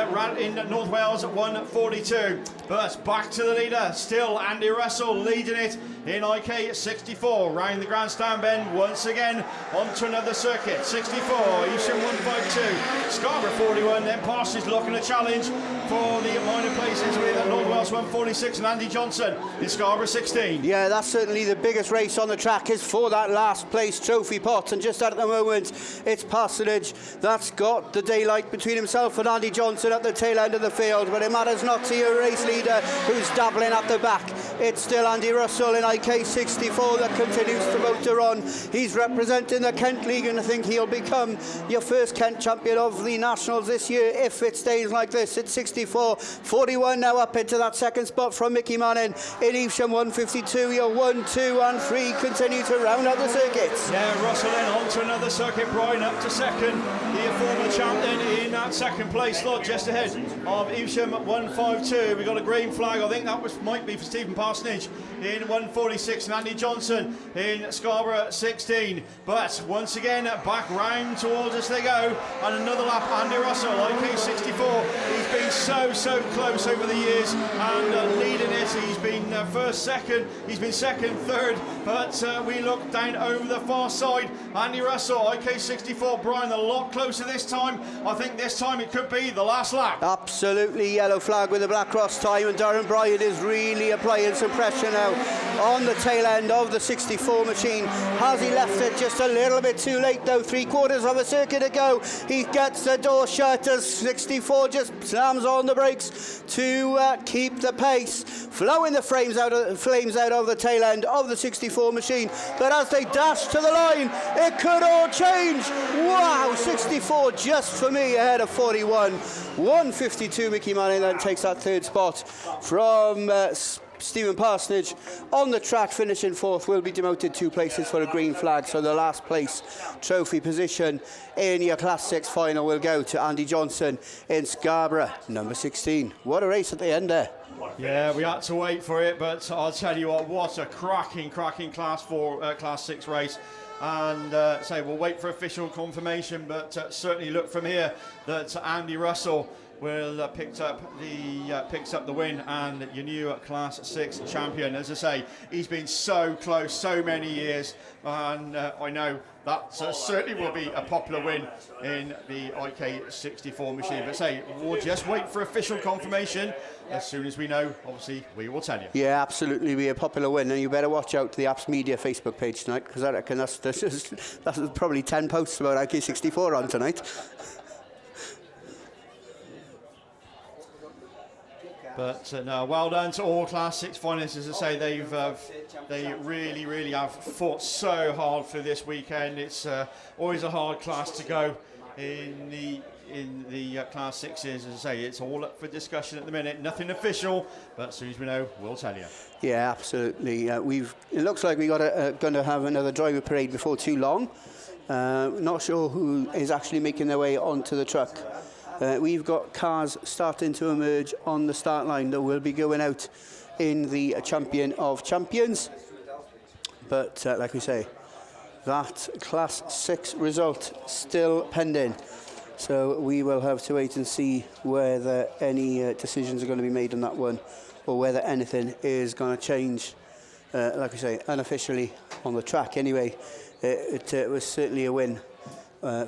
North Wales at 142. But back to the leader, still Andy Russell leading it in IK 64. Round the grandstand bend once again onto another circuit. 64, Houston 152, Scarborough 41. Then Parsonage looking a challenge for the minor places with North Wales 146 and Andy Johnson in Scarborough 16. Yeah, that's certainly the biggest race on the track is for that last place trophy pot, and just at the moment it's Parsonage that's got the daylight between himself and Andy Johnson at the tail end of the field, but it matters not to your race leader who's dabbling at the back. It's still Andy Russell in IK 64 that continues to motor on. He's representing the Kent League, and I think he'll become your first Kent champion of the Nationals this year if it stays like this. It's 64, 41 now up into that second spot from Mickey Manning in Evesham 152. Your 1, 2 and 3 continue to round out the circuits. Yeah, Russell then on to another circuit. Bryan up to second, the former champion in that second place slot just ahead of Evesham 152. We got a green flag, I think that might be for Stephen Parsonage in 146 and Andy Johnson in Scarborough 16. But once again back round towards us they go, and another lap. Andy Russell, IK 64. He's been so close over the years and leading it. He's been first, second, he's been second, third, but we look down over the far side. Andy Russell, IK 64. Bryan a lot closer this time. I think this time it could be the last lap. Absolutely, yellow flag with the Black Cross time, and Darren Bryan is really applying some pressure now on the tail end of the 64 machine. Has he left it just a little bit too late though? 3/4 of a circuit to go. He gets the door shut as 64 just slams on the brakes to keep the pace, flowing the flames out of the tail end of the 64 machine. But as they dash to the line, it could all change. Wow, 64 just for me ahead of 41. 152 Mickey Manning then takes that 3rd spot from Stephen Parsonage on the track, finishing fourth, will be demoted 2 places for a green flag. So the last place trophy position in your Class 6 final will go to Andy Johnson in Scarborough, number 16. What a race at the end there. Yeah, we had to wait for it, but I'll tell you what a cracking Class 6 race. And we'll wait for official confirmation, but certainly look from here that Andy Russell will picks up the win and your new Class 6 champion. As I say, he's been so close so many years, and I know that certainly will be a popular win in the IK64 machine. But we'll just wait for official confirmation. As soon as we know, obviously, we will tell you. Yeah, absolutely be a popular win, and you better watch out to the Apps Media Facebook page tonight, because I reckon that's probably 10 posts about IK64 on tonight. But no, well done to all Class 6 finalists. As I say, they really have fought so hard for this weekend. It's always a hard class to go in the Class 6s. As I say, it's all up for discussion at the minute. Nothing official, but as soon as we know, we'll tell you. Yeah, absolutely. It looks like we going to have another driver parade before too long. Not sure who is actually making their way onto the truck. We've got cars starting to emerge on the start line that will be going out in the Champion of Champions. But like we say, that Class 6 result still pending. So we will have to wait and see whether any decisions are going to be made on that one, or whether anything is going to change, like we say, unofficially on the track. Anyway, it was certainly a win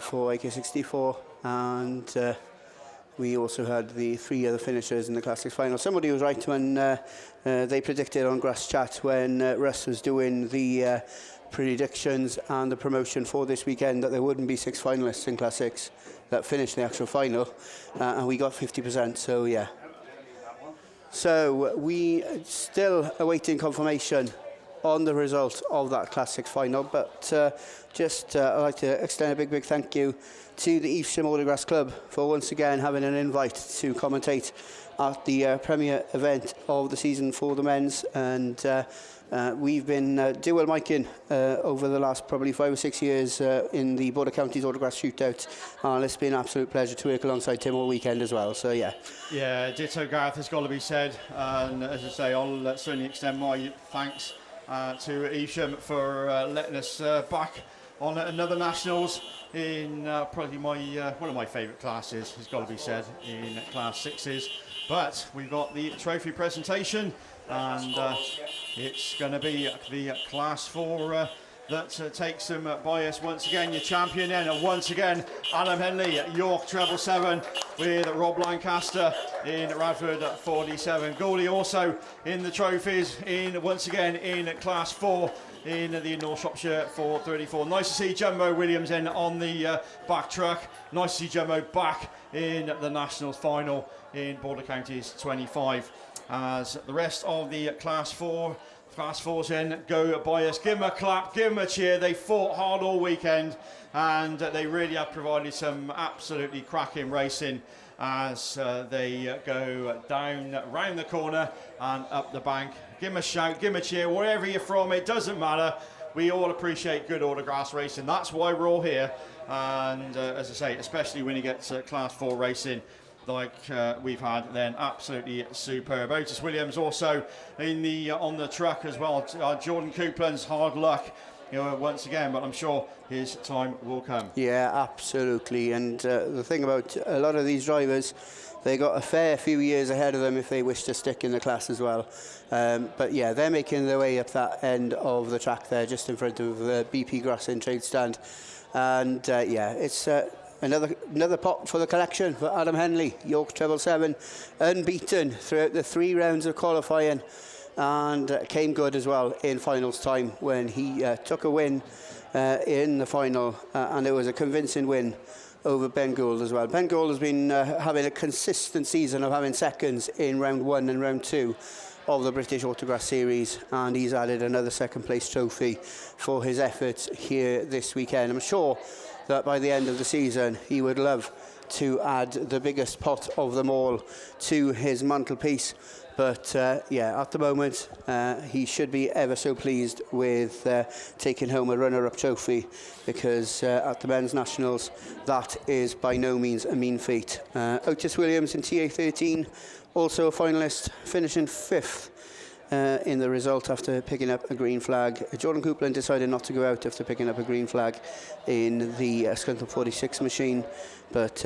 for AK64, and we also had the 3 other finishers in the Class 6 final. Somebody was right when they predicted on Grass Chat when Russ was doing the predictions and the promotion for this weekend that there wouldn't be 6 finalists in Class 6 that finished the actual final, and we got 50%, so yeah. So we still awaiting confirmation on the result of that Class 6 final, but I'd like to extend a big thank you to the Evesham Autograss Club for once again having an invite to commentate at the premier event of the season for the men's, and we've been dual micing over the last probably 5 or 6 years in the Border Counties Autograss Shootout, and it's been an absolute pleasure to work alongside Tim all weekend as well, so yeah. Yeah, ditto Gareth, has got to be said, and as I say, I'll certainly extend my thanks to Evesham for letting us back on another Nationals in probably one of my favourite classes, has got to be said, in Class 6s. But we've got the trophy presentation, and it's going to be the Class 4 that takes them by us once again. Your champion then, once again, Adam Henley, York treble 7, with Rob Lancaster in Radford 47. Goldie also in the trophies, once again in Class 4 in the North Shropshire for 34. Nice to see Jumbo Williams in on the back truck. Nice to see Jumbo back in the Nationals final in Border Counties 25. As the rest of the Class 4s in go by us. Give them a clap, give them a cheer. They fought hard all weekend, and they really have provided some absolutely cracking racing as they go down round the corner and up the bank. Give them a shout, give them a cheer, wherever you're from, it doesn't matter. We all appreciate good autograss racing. That's why we're all here. And as I say, especially when you get to Class 4 racing like we've had, then absolutely superb. Otis Williams also in on the truck as well. Jordan Coupland's hard luck, once again, but I'm sure his time will come. Yeah, absolutely. And the thing about a lot of these drivers, they got a fair few years ahead of them if they wish to stick in the class as well. But yeah, they're making their way up that end of the track there, just in front of the BP Grassing trade stand. And yeah, it's another pot for the collection for Adam Henley, York treble 7, unbeaten throughout the 3 rounds of qualifying, and came good as well in finals time when he took a win in the final, and it was a convincing win over Ben Gould as well. Ben Gould has been having a consistent season of having seconds in round 1 and round 2 of the British Autograss Series, and he's added another second place trophy for his efforts here this weekend. I'm sure that by the end of the season he would love to add the biggest pot of them all to his mantelpiece. But yeah, at the moment, he should be ever so pleased with taking home a runner-up trophy, because at the men's nationals, that is by no means a mean feat. Otis Williams in TA13, also a finalist, finishing 5th in the result after picking up a green flag. Jordan Coupland decided not to go out after picking up a green flag in the Scunthorpe 46 machine, but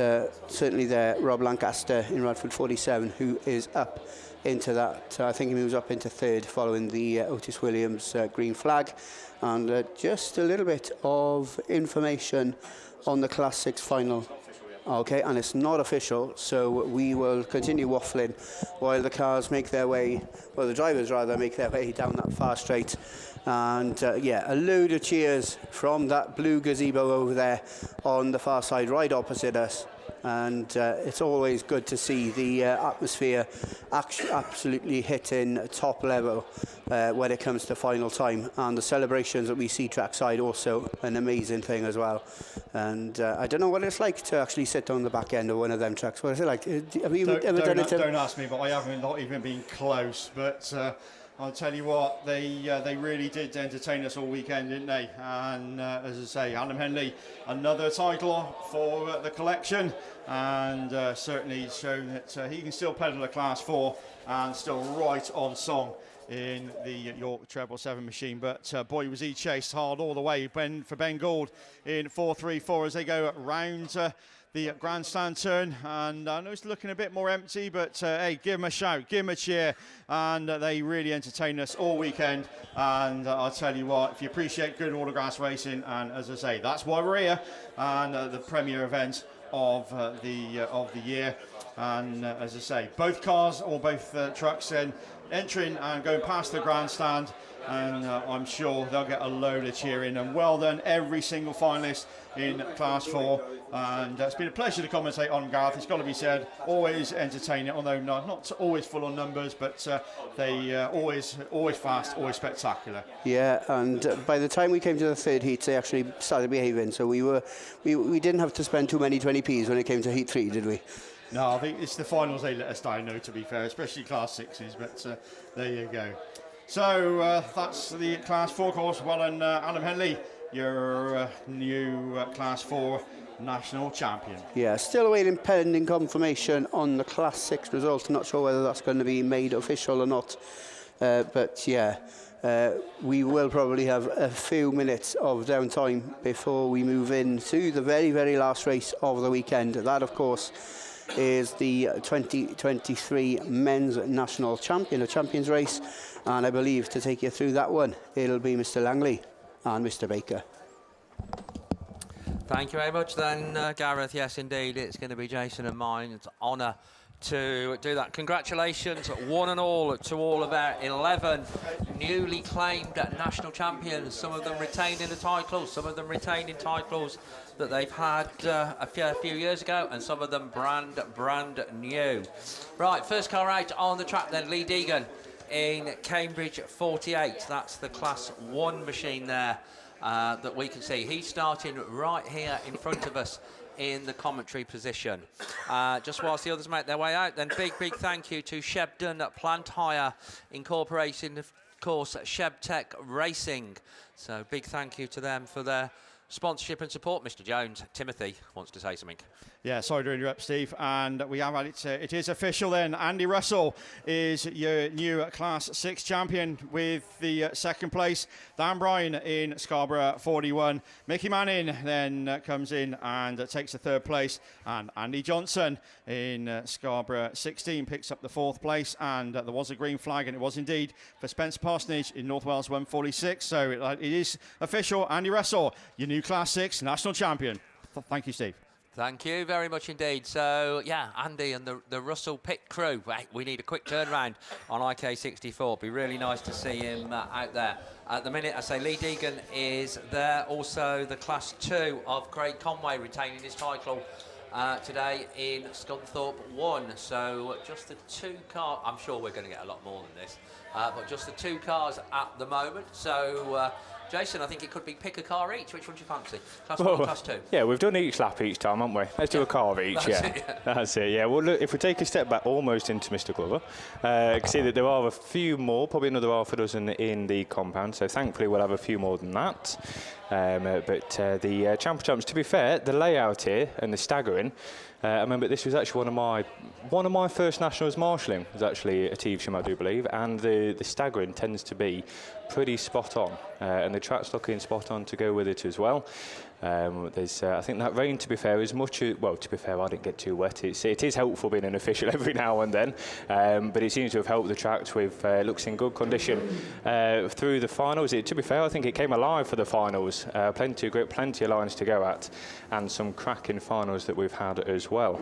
certainly there, Rob Lancaster in Radford 47, who is up into that. I think he moves up into 3rd following the Otis Williams green flag. And just a little bit of information on the Class 6 final. Okay, and it's not official, so we will continue waffling while the cars make their way, well, the drivers rather, make their way down that far straight. And yeah, a load of cheers from that blue gazebo over there on the far side, right opposite us. And it's always good to see the atmosphere absolutely hitting top level when it comes to final time. And the celebrations that we see trackside, also an amazing thing as well. And I don't know what it's like to actually sit on the back end of one of them trucks. What is it like? Have you ever done it? Don't ask me, but I haven't not even been close. But I'll tell you what, they really did entertain us all weekend, didn't they? And as I say, Adam Henley, another title for the collection, and certainly shown that he can still pedal a Class 4 and still right on song in the York Treble 7 machine. But boy, was he chased hard all the way for Ben Gould in 4.34 as they go round the grandstand turn. And I know it's looking a bit more empty, but hey, give him a shout, give him a cheer. And they really entertained us all weekend. And I'll tell you what, if you appreciate good Autograss racing, and as I say, that's why we're here, and the premier event of the year. And as I say, both cars or both trucks entering and going past the grandstand, and I'm sure they'll get a load of cheering. And well done every single finalist in Class 4, and it's been a pleasure to commentate on, Gareth. It's got to be said, always entertaining, although not always full on numbers, but they always fast, always spectacular. Yeah, and by the time we came to the 3rd heat, they actually started behaving, so we didn't have to spend too many 20p's when it came to heat 3, did we? No, I think it's the finals they let us down, though, to be fair, especially Class 6s, but there you go. So that's the Class 4 course. Well done, Adam Henley, your new Class 4 national champion. Yeah, still awaiting pending confirmation on the Class 6 result. Not sure whether that's going to be made official or not. But yeah, we will probably have a few minutes of downtime before we move into the very, very last race of the weekend. That, of course, is the 2023 Men's National Champion, a Champions race. And I believe to take you through that one, it'll be Mr. Langley and Mr. Baker. Thank you very much then, Gareth. Yes, indeed, it's going to be Jason and mine. It's an honour to do that. Congratulations, one and all, to all of our 11 newly claimed national champions. Some of them retaining the titles, some of them retaining titles that they've had a few years ago, and some of them brand new. Right, first car out on the track then, Lee Deegan in Cambridge 48. That's the Class 1 machine there that we can see. He's starting right here in front of us in the commentary position. Just whilst the others make their way out, then big thank you to Shebden Plant Hire, incorporating, of course, Shebtech Racing. So big thank you to them for their sponsorship and support. Mr. Jones, Timothy wants to say something. Yeah, sorry to interrupt, Steve. And we have had it. It is official then. Andy Russell is your new Class 6 champion with the second place. Dan Bryan in Scarborough 41. Mickey Manning then comes in and takes the third place. And Andy Johnson in Scarborough 16 picks up the fourth place. And there was a green flag, and it was indeed for Spencer Parsonage in North Wales 146. So it is official. Andy Russell, your new Class 6 national champion. Thank you, Steve. Thank you very much indeed. So, yeah, Andy and the Russell pit crew, we need a quick turnaround on IK64. Be really nice to see him out there. At the minute, I say Lee Deegan is there. Also, the Class 2 of Craig Conway retaining his title today in Scunthorpe 1. So, just the two cars. I'm sure we're going to get a lot more than this. But just the two cars at the moment. So, Jason, I think it could be pick a car each. Which one do you fancy? Class 1 or Class 2? Yeah, we've done each lap each time, haven't we? Let's do a car of each, That's it, yeah. Well, look, if we take a step back almost into Mr. Glover, you can see that there are a few more, probably another half a dozen in the compound, so thankfully we'll have a few more than that. The Champions, to be fair, the layout here and the staggering, I remember this was actually one of my first nationals marshalling was actually at Evesham, I do believe, and the staggering tends to be pretty spot on, and the track's looking spot on to go with it as well. I think that rain, to be fair, is much. Well, to be fair, I didn't get too wet. It is helpful being an official every now and then, but it seems to have helped the tracks with looks in good condition through the finals. To be fair, I think it came alive for the finals. Plenty of lines to go at, and some cracking finals that we've had as well.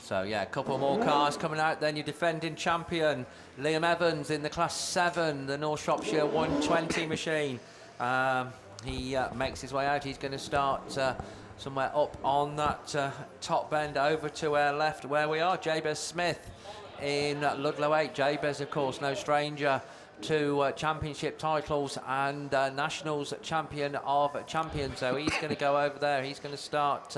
So yeah, a couple more cars coming out. Then your defending champion, Liam Evans, in the Class 7, the North Shropshire 120 machine. He makes his way out. He's going to start somewhere up on that top bend over to our left where we are. Jabez Smith in Ludlow 8. Jabez, of course, no stranger to championship titles and nationals champion of champions. So he's going to go over there. He's going to start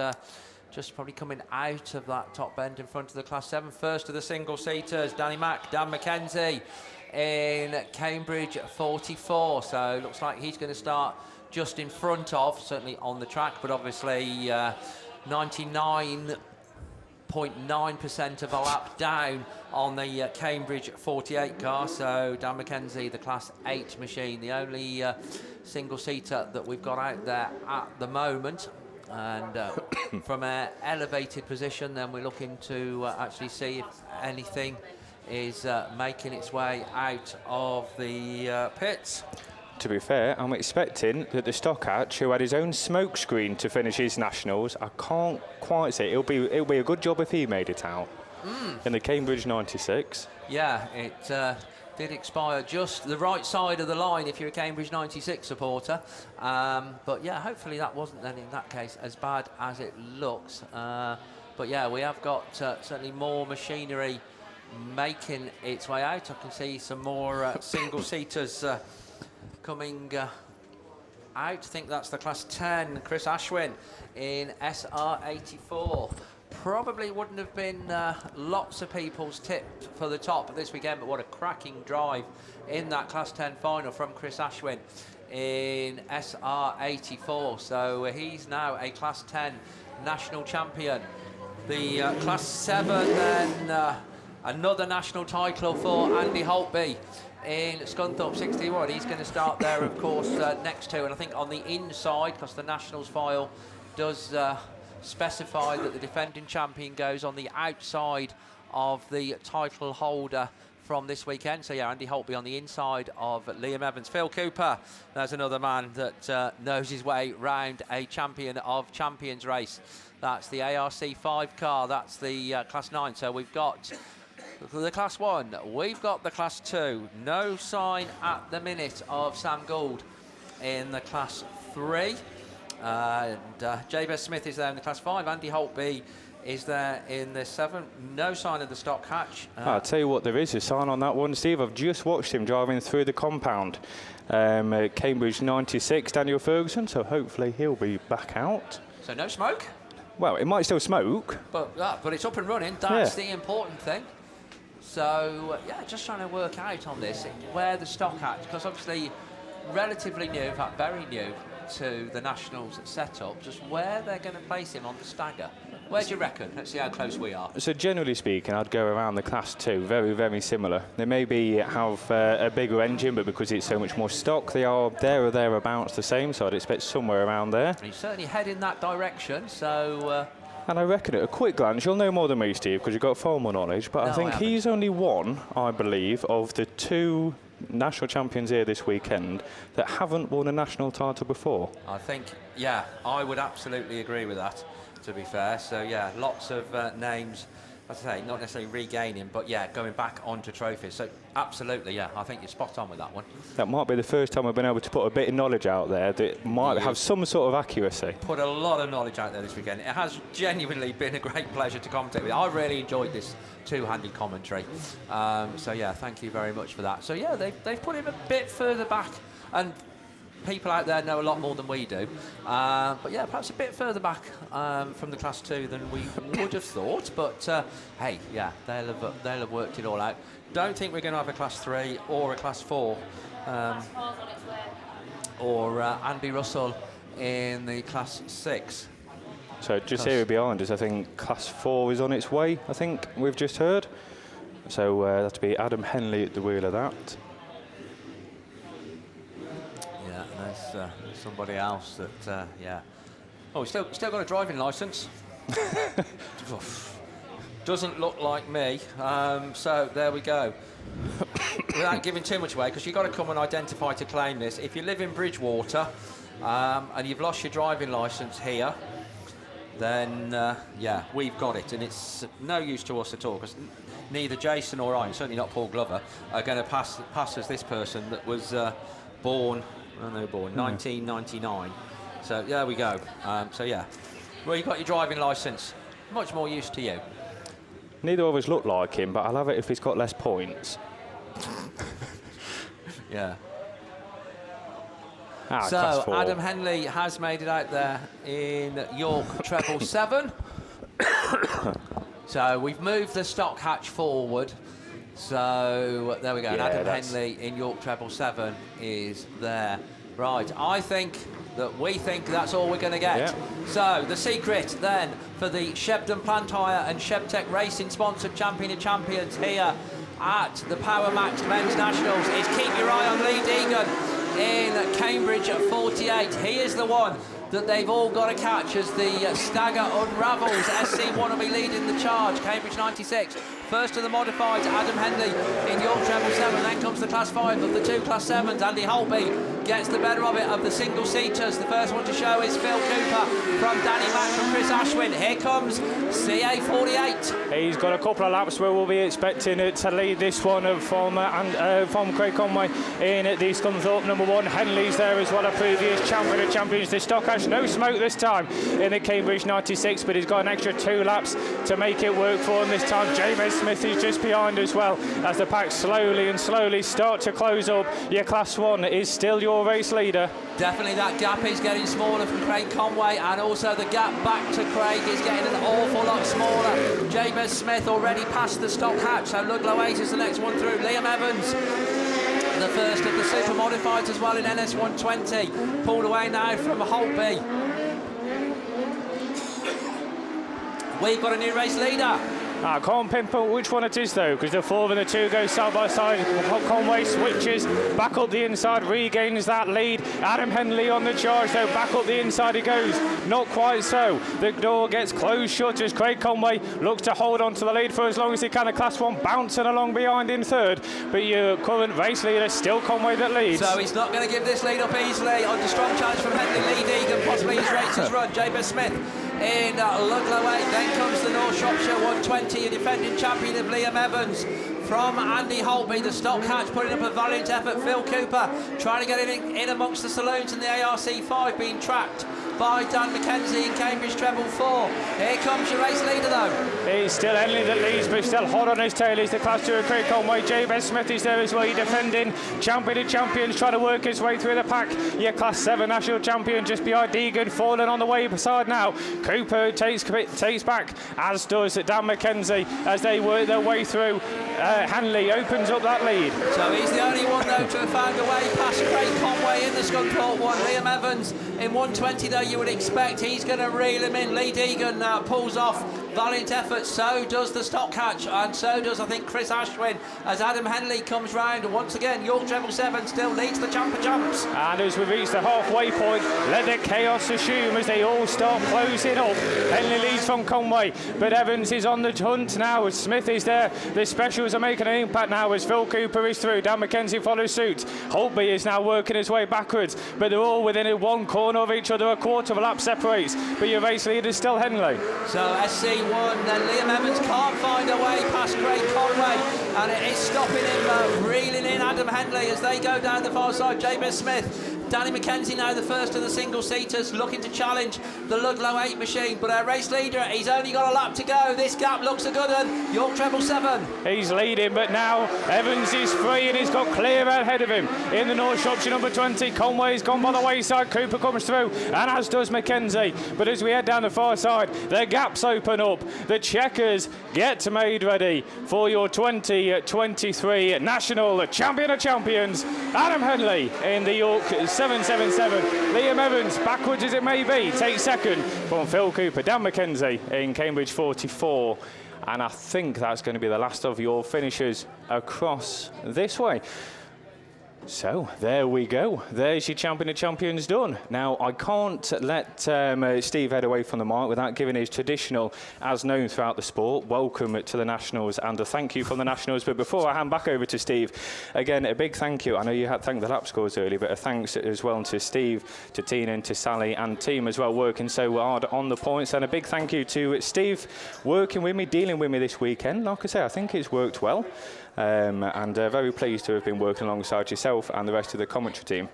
just probably coming out of that top bend in front of the Class 7. First of the single-seaters, Dan McKenzie in Cambridge 44. So looks like he's going to start just in front of, certainly on the track, but obviously 99.9% of a lap down on the Cambridge 48 car. So Dan McKenzie, the Class 8 machine, the only single-seater that we've got out there at the moment. And from an elevated position, then we're looking to actually see if anything is making its way out of the pits. To be fair, I'm expecting that the Stockhatch, who had his own smoke screen to finish his nationals, I can't quite say it'll be a good job if he made it out in the Cambridge 96. Yeah, it did expire just the right side of the line if you're a Cambridge 96 supporter. But yeah, hopefully that wasn't then in that case as bad as it looks. But yeah, we have got certainly more machinery making its way out. I can see some more single-seaters coming out. I think that's the Class 10, Chris Ashwin in SR84. Probably wouldn't have been lots of people's tip for the top this weekend, but what a cracking drive in that Class 10 final from Chris Ashwin in SR84. So he's now a Class 10 national champion. The Class 7 then another national title for Andy Holtby in Scunthorpe 61. He's going to start there, of course, next to, and I think on the inside, because the Nationals file does specify that the defending champion goes on the outside of the title holder from this weekend. So yeah, Andy Holtby on the inside of Liam Evans. Phil Cooper, there's another man that knows his way round a champion of champions race. That's the ARC5 car, that's the Class 9. So we've got the Class 1, we've got the Class 2. No sign at the minute of Sam Gould in the Class 3. And Jabez Smith is there in the Class 5. Andy Holtby is there in the 7. No sign of the Stockhatch. I'll tell you what, there is a sign on that one, Steve. I've just watched him driving through the compound. Cambridge 96, Daniel Ferguson, so hopefully he'll be back out. So no smoke? Well, it might still smoke. But it's up and running. That's the important thing. So, yeah, just trying to work out on this, where the Stockhatch, because obviously relatively new, in fact very new to the Nationals setup, just where they're going to place him on the stagger. Where do you reckon? Let's see how close we are. So generally speaking, I'd go around the Class 2, very, very similar. They maybe have a bigger engine, but because it's so much more stock, they are there or thereabouts the same, so I'd expect somewhere around there. He's certainly heading in that direction, so... And I reckon at a quick glance, you'll know more than me, Steve, because you've got far more knowledge, but I think he's only one, I believe, of the 2 national champions here this weekend that haven't won a national title before. I think, yeah, I would absolutely agree with that, to be fair. So, yeah, lots of names, as I say, not necessarily regaining, but, yeah, going back onto trophies. So, absolutely, yeah, I think you're spot on with that one. That might be the first time I've been able to put a bit of knowledge out there that might have some sort of accuracy. Put a lot of knowledge out there this weekend. It has genuinely been a great pleasure to commentate with. I really enjoyed this two-handed commentary. So, yeah, thank you very much for that. So, yeah, they've put him a bit further back, and people out there know a lot more than we do. But yeah, perhaps a bit further back from the Class 2 than we would have thought. But hey, yeah, they'll have worked it all out. Don't think we're going to have a Class 3 or a Class 4. Class 4's on its way. Or Andy Russell in the Class 6. So just here behind us, I think Class 4 is on its way, I think we've just heard. So that'll be Adam Henley at the wheel of that. Yeah, and there's somebody else that, yeah. Oh, he's still got a driving licence. Doesn't look like me. So there we go. Without giving too much away, because you've got to come and identify to claim this. If you live in Bridgewater and you've lost your driving licence here, then yeah, we've got it, and it's no use to us at all, because neither Jason or I, and certainly not Paul Glover, are going to pass as this person that was born 1999. So there we go. So yeah, well, you've got your driving licence. Much more use to you. Neither of us look like him, but I'll have it if he's got less points. Yeah. So Adam Henley has made it out there in York treble 7. So we've moved the stock hatch forward. So there we go. Yeah, Adam Henley in York treble 7 is there. Right, we think that's all we're going to get. Yeah. So the secret then for the Shebden Plant Hire and Shebtech Racing sponsored Champion of Champions here at the Power Max Men's Nationals is keep your eye on Lee Deegan in Cambridge at 48. He is the one that they've all got to catch as the stagger unravels. SC1 will be leading the charge. Cambridge 96. First of the modifieds, Adam Henley in York treble 7. Then comes the Class 5 of the 2 Class 7s. Andy Holtby gets the better of it of the single-seaters. The first one to show is Phil Cooper from Danny Mack from Chris Ashwin. Here comes CA48. He's got a couple of laps where we'll be expecting it to lead this one from Craig Conway in the Scunthorpe number 1. Henley's there as well, a previous champion of champions. The stock has no smoke this time in the Cambridge 96, but he's got an extra 2 laps to make it work for him this time. James Smith is just behind as well as the pack slowly start to close up. Your Class 1 is still your race leader. Definitely that gap is getting smaller from Craig Conway, and also the gap back to Craig is getting an awful lot smaller. James Smith already passed the stock hatch, so Ludlow 8 is the next one through. Liam Evans, the first of the super modifieds as well in NS 120, pulled away now from Holtby. We've got a new race leader. I can't pinpoint which one it is though, because the 4 and the 2 go side by side. Conway switches back up the inside, regains that lead. Adam Henley on the charge though, back up the inside he goes. Not quite so. The door gets closed shut as Craig Conway looks to hold on to the lead for as long as he can. The Class 1 bouncing along behind in third, but your current race leader still Conway that leads. So he's not going to give this lead up easily. Under strong challenge from Henley, Lee Deegan, possibly his races run. James Smith in Ludlow 8. Then comes the North Shropshire 120, a defending champion of Liam Evans from Andy Holtby. The stock hatch putting up a valiant effort. Phil Cooper trying to get it in amongst the saloons, and the ARC 5 being tracked by Dan McKenzie in Cambridge treble 4. Here comes your race leader though. It's still Henley that leads, but still hot on his tail. He's the Class 2 of Craig Conway. James Smith is there as well. He defending champion of champions, trying to work his way through the pack. Your Class 7 national champion just behind Deegan, falling on the way beside now. Cooper takes back, as does Dan McKenzie as they work their way through. Henley opens up that lead. So he's the only one though to have found a way past Craig Conway in the Scunthorpe 1. Liam Evans in 120 though, you would expect he's going to reel him in. Lee Deegan pulls off. Valiant effort, so does the stock hatch, and so does I think Chris Ashwin as Adam Henley comes round. And once again, York treble 7 still leads the Champ of Champs. And as we reach the halfway point, let the chaos assume as they all start closing up. Henley leads from Conway, but Evans is on the hunt now as Smith is there. The specials are making an impact now as Phil Cooper is through. Dan McKenzie follows suit. Holtby is now working his way backwards, but they're all within one corner of each other. A quarter of a lap separates, but your race leader is still Henley. So SC1, then Liam Evans can't find a way past Craig Conway, and it is stopping him, reeling in Adam Henley as they go down the far side. James Smith Danny McKenzie now the first of the single-seaters, looking to challenge the Ludlow 8 machine, but our race leader, he's only got a lap to go. This gap looks a good one. York treble 7. He's leading, but now Evans is free and he's got clear ahead of him. In the North Shropshire number 20, Conway's gone by the wayside. Cooper comes through, and as does McKenzie. But as we head down the far side, the gaps open up. The checkers get made ready for your 2023 National Champion of Champions. Adam Henley in the York 777. Liam Evans, backwards as it may be, takes second from Phil Cooper. Dan McKenzie in Cambridge 44. And I think that's going to be the last of your finishers across this way. So there we go. There's your Champion of Champions done. Now I can't let Steve head away from the mic without giving his traditional, as known throughout the sport, welcome to the Nationals and a thank you from the Nationals. But before I hand back over to Steve, again a big thank you. I know you had thanked the lap scores earlier, but a thanks as well to Steve, to Tina, and to Sally and team as well, working so hard on the points. And a big thank you to Steve, working with me, dealing with me this weekend. Like I say, I think it's worked well. And very pleased to have been working alongside yourself and the rest of the commentary team.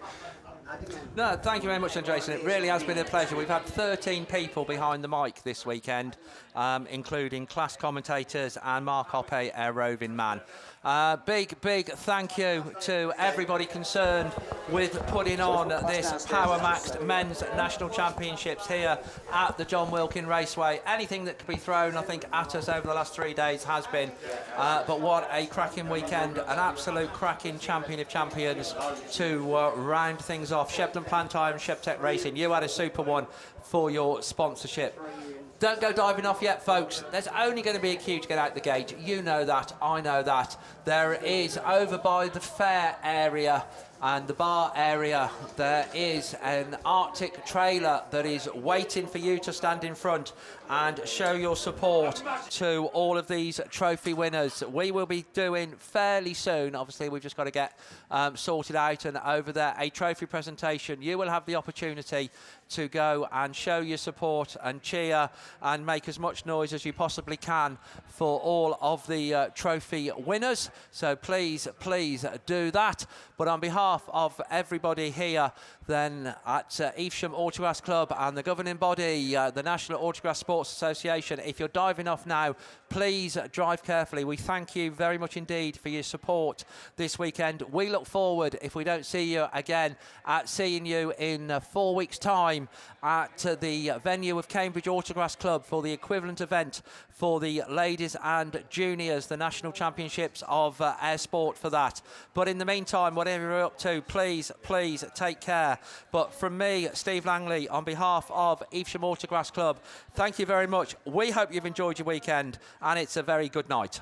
No, thank you very much, then, Jason. It really has been a pleasure. We've had 13 people behind the mic this weekend, including class commentators and Mark Hoppe, our roving man. Big thank you to everybody concerned with putting on this Power Maxed Men's National Championships here at the John Wilkin Raceway. Anything that could be thrown, I think, at us over the last 3 days has been. But what a cracking weekend, an absolute cracking Champion of Champions to round things off. Shepton Plantire and Sheptech Racing, you had a super one for your sponsorship. Don't go diving off yet, folks. There's only going to be a queue to get out the gate. You know that, I know that. There is, over by the fair area and the bar area, there is an Arctic trailer that is waiting for you to stand in front and show your support to all of these trophy winners. We will be doing fairly soon, obviously we've just got to get sorted out, and over there a trophy presentation. You will have the opportunity to go and show your support and cheer and make as much noise as you possibly can for all of the trophy winners. So please do that. But on behalf of everybody here then at Evesham Autograss Club and the governing body, the National Autograss Sports Association, if you're diving off now, please drive carefully. We thank you very much indeed for your support this weekend. We look forward, if we don't see you again, at seeing you in 4 weeks' time at the venue of Cambridge Autograss Club for the equivalent event for the ladies and juniors, the national championships of air sport for that. But in the meantime, whatever you're up to, please take care. But from me, Steve Langley, on behalf of Evesham Autograss Club, thank you very much. We hope you've enjoyed your weekend, and it's a very good night.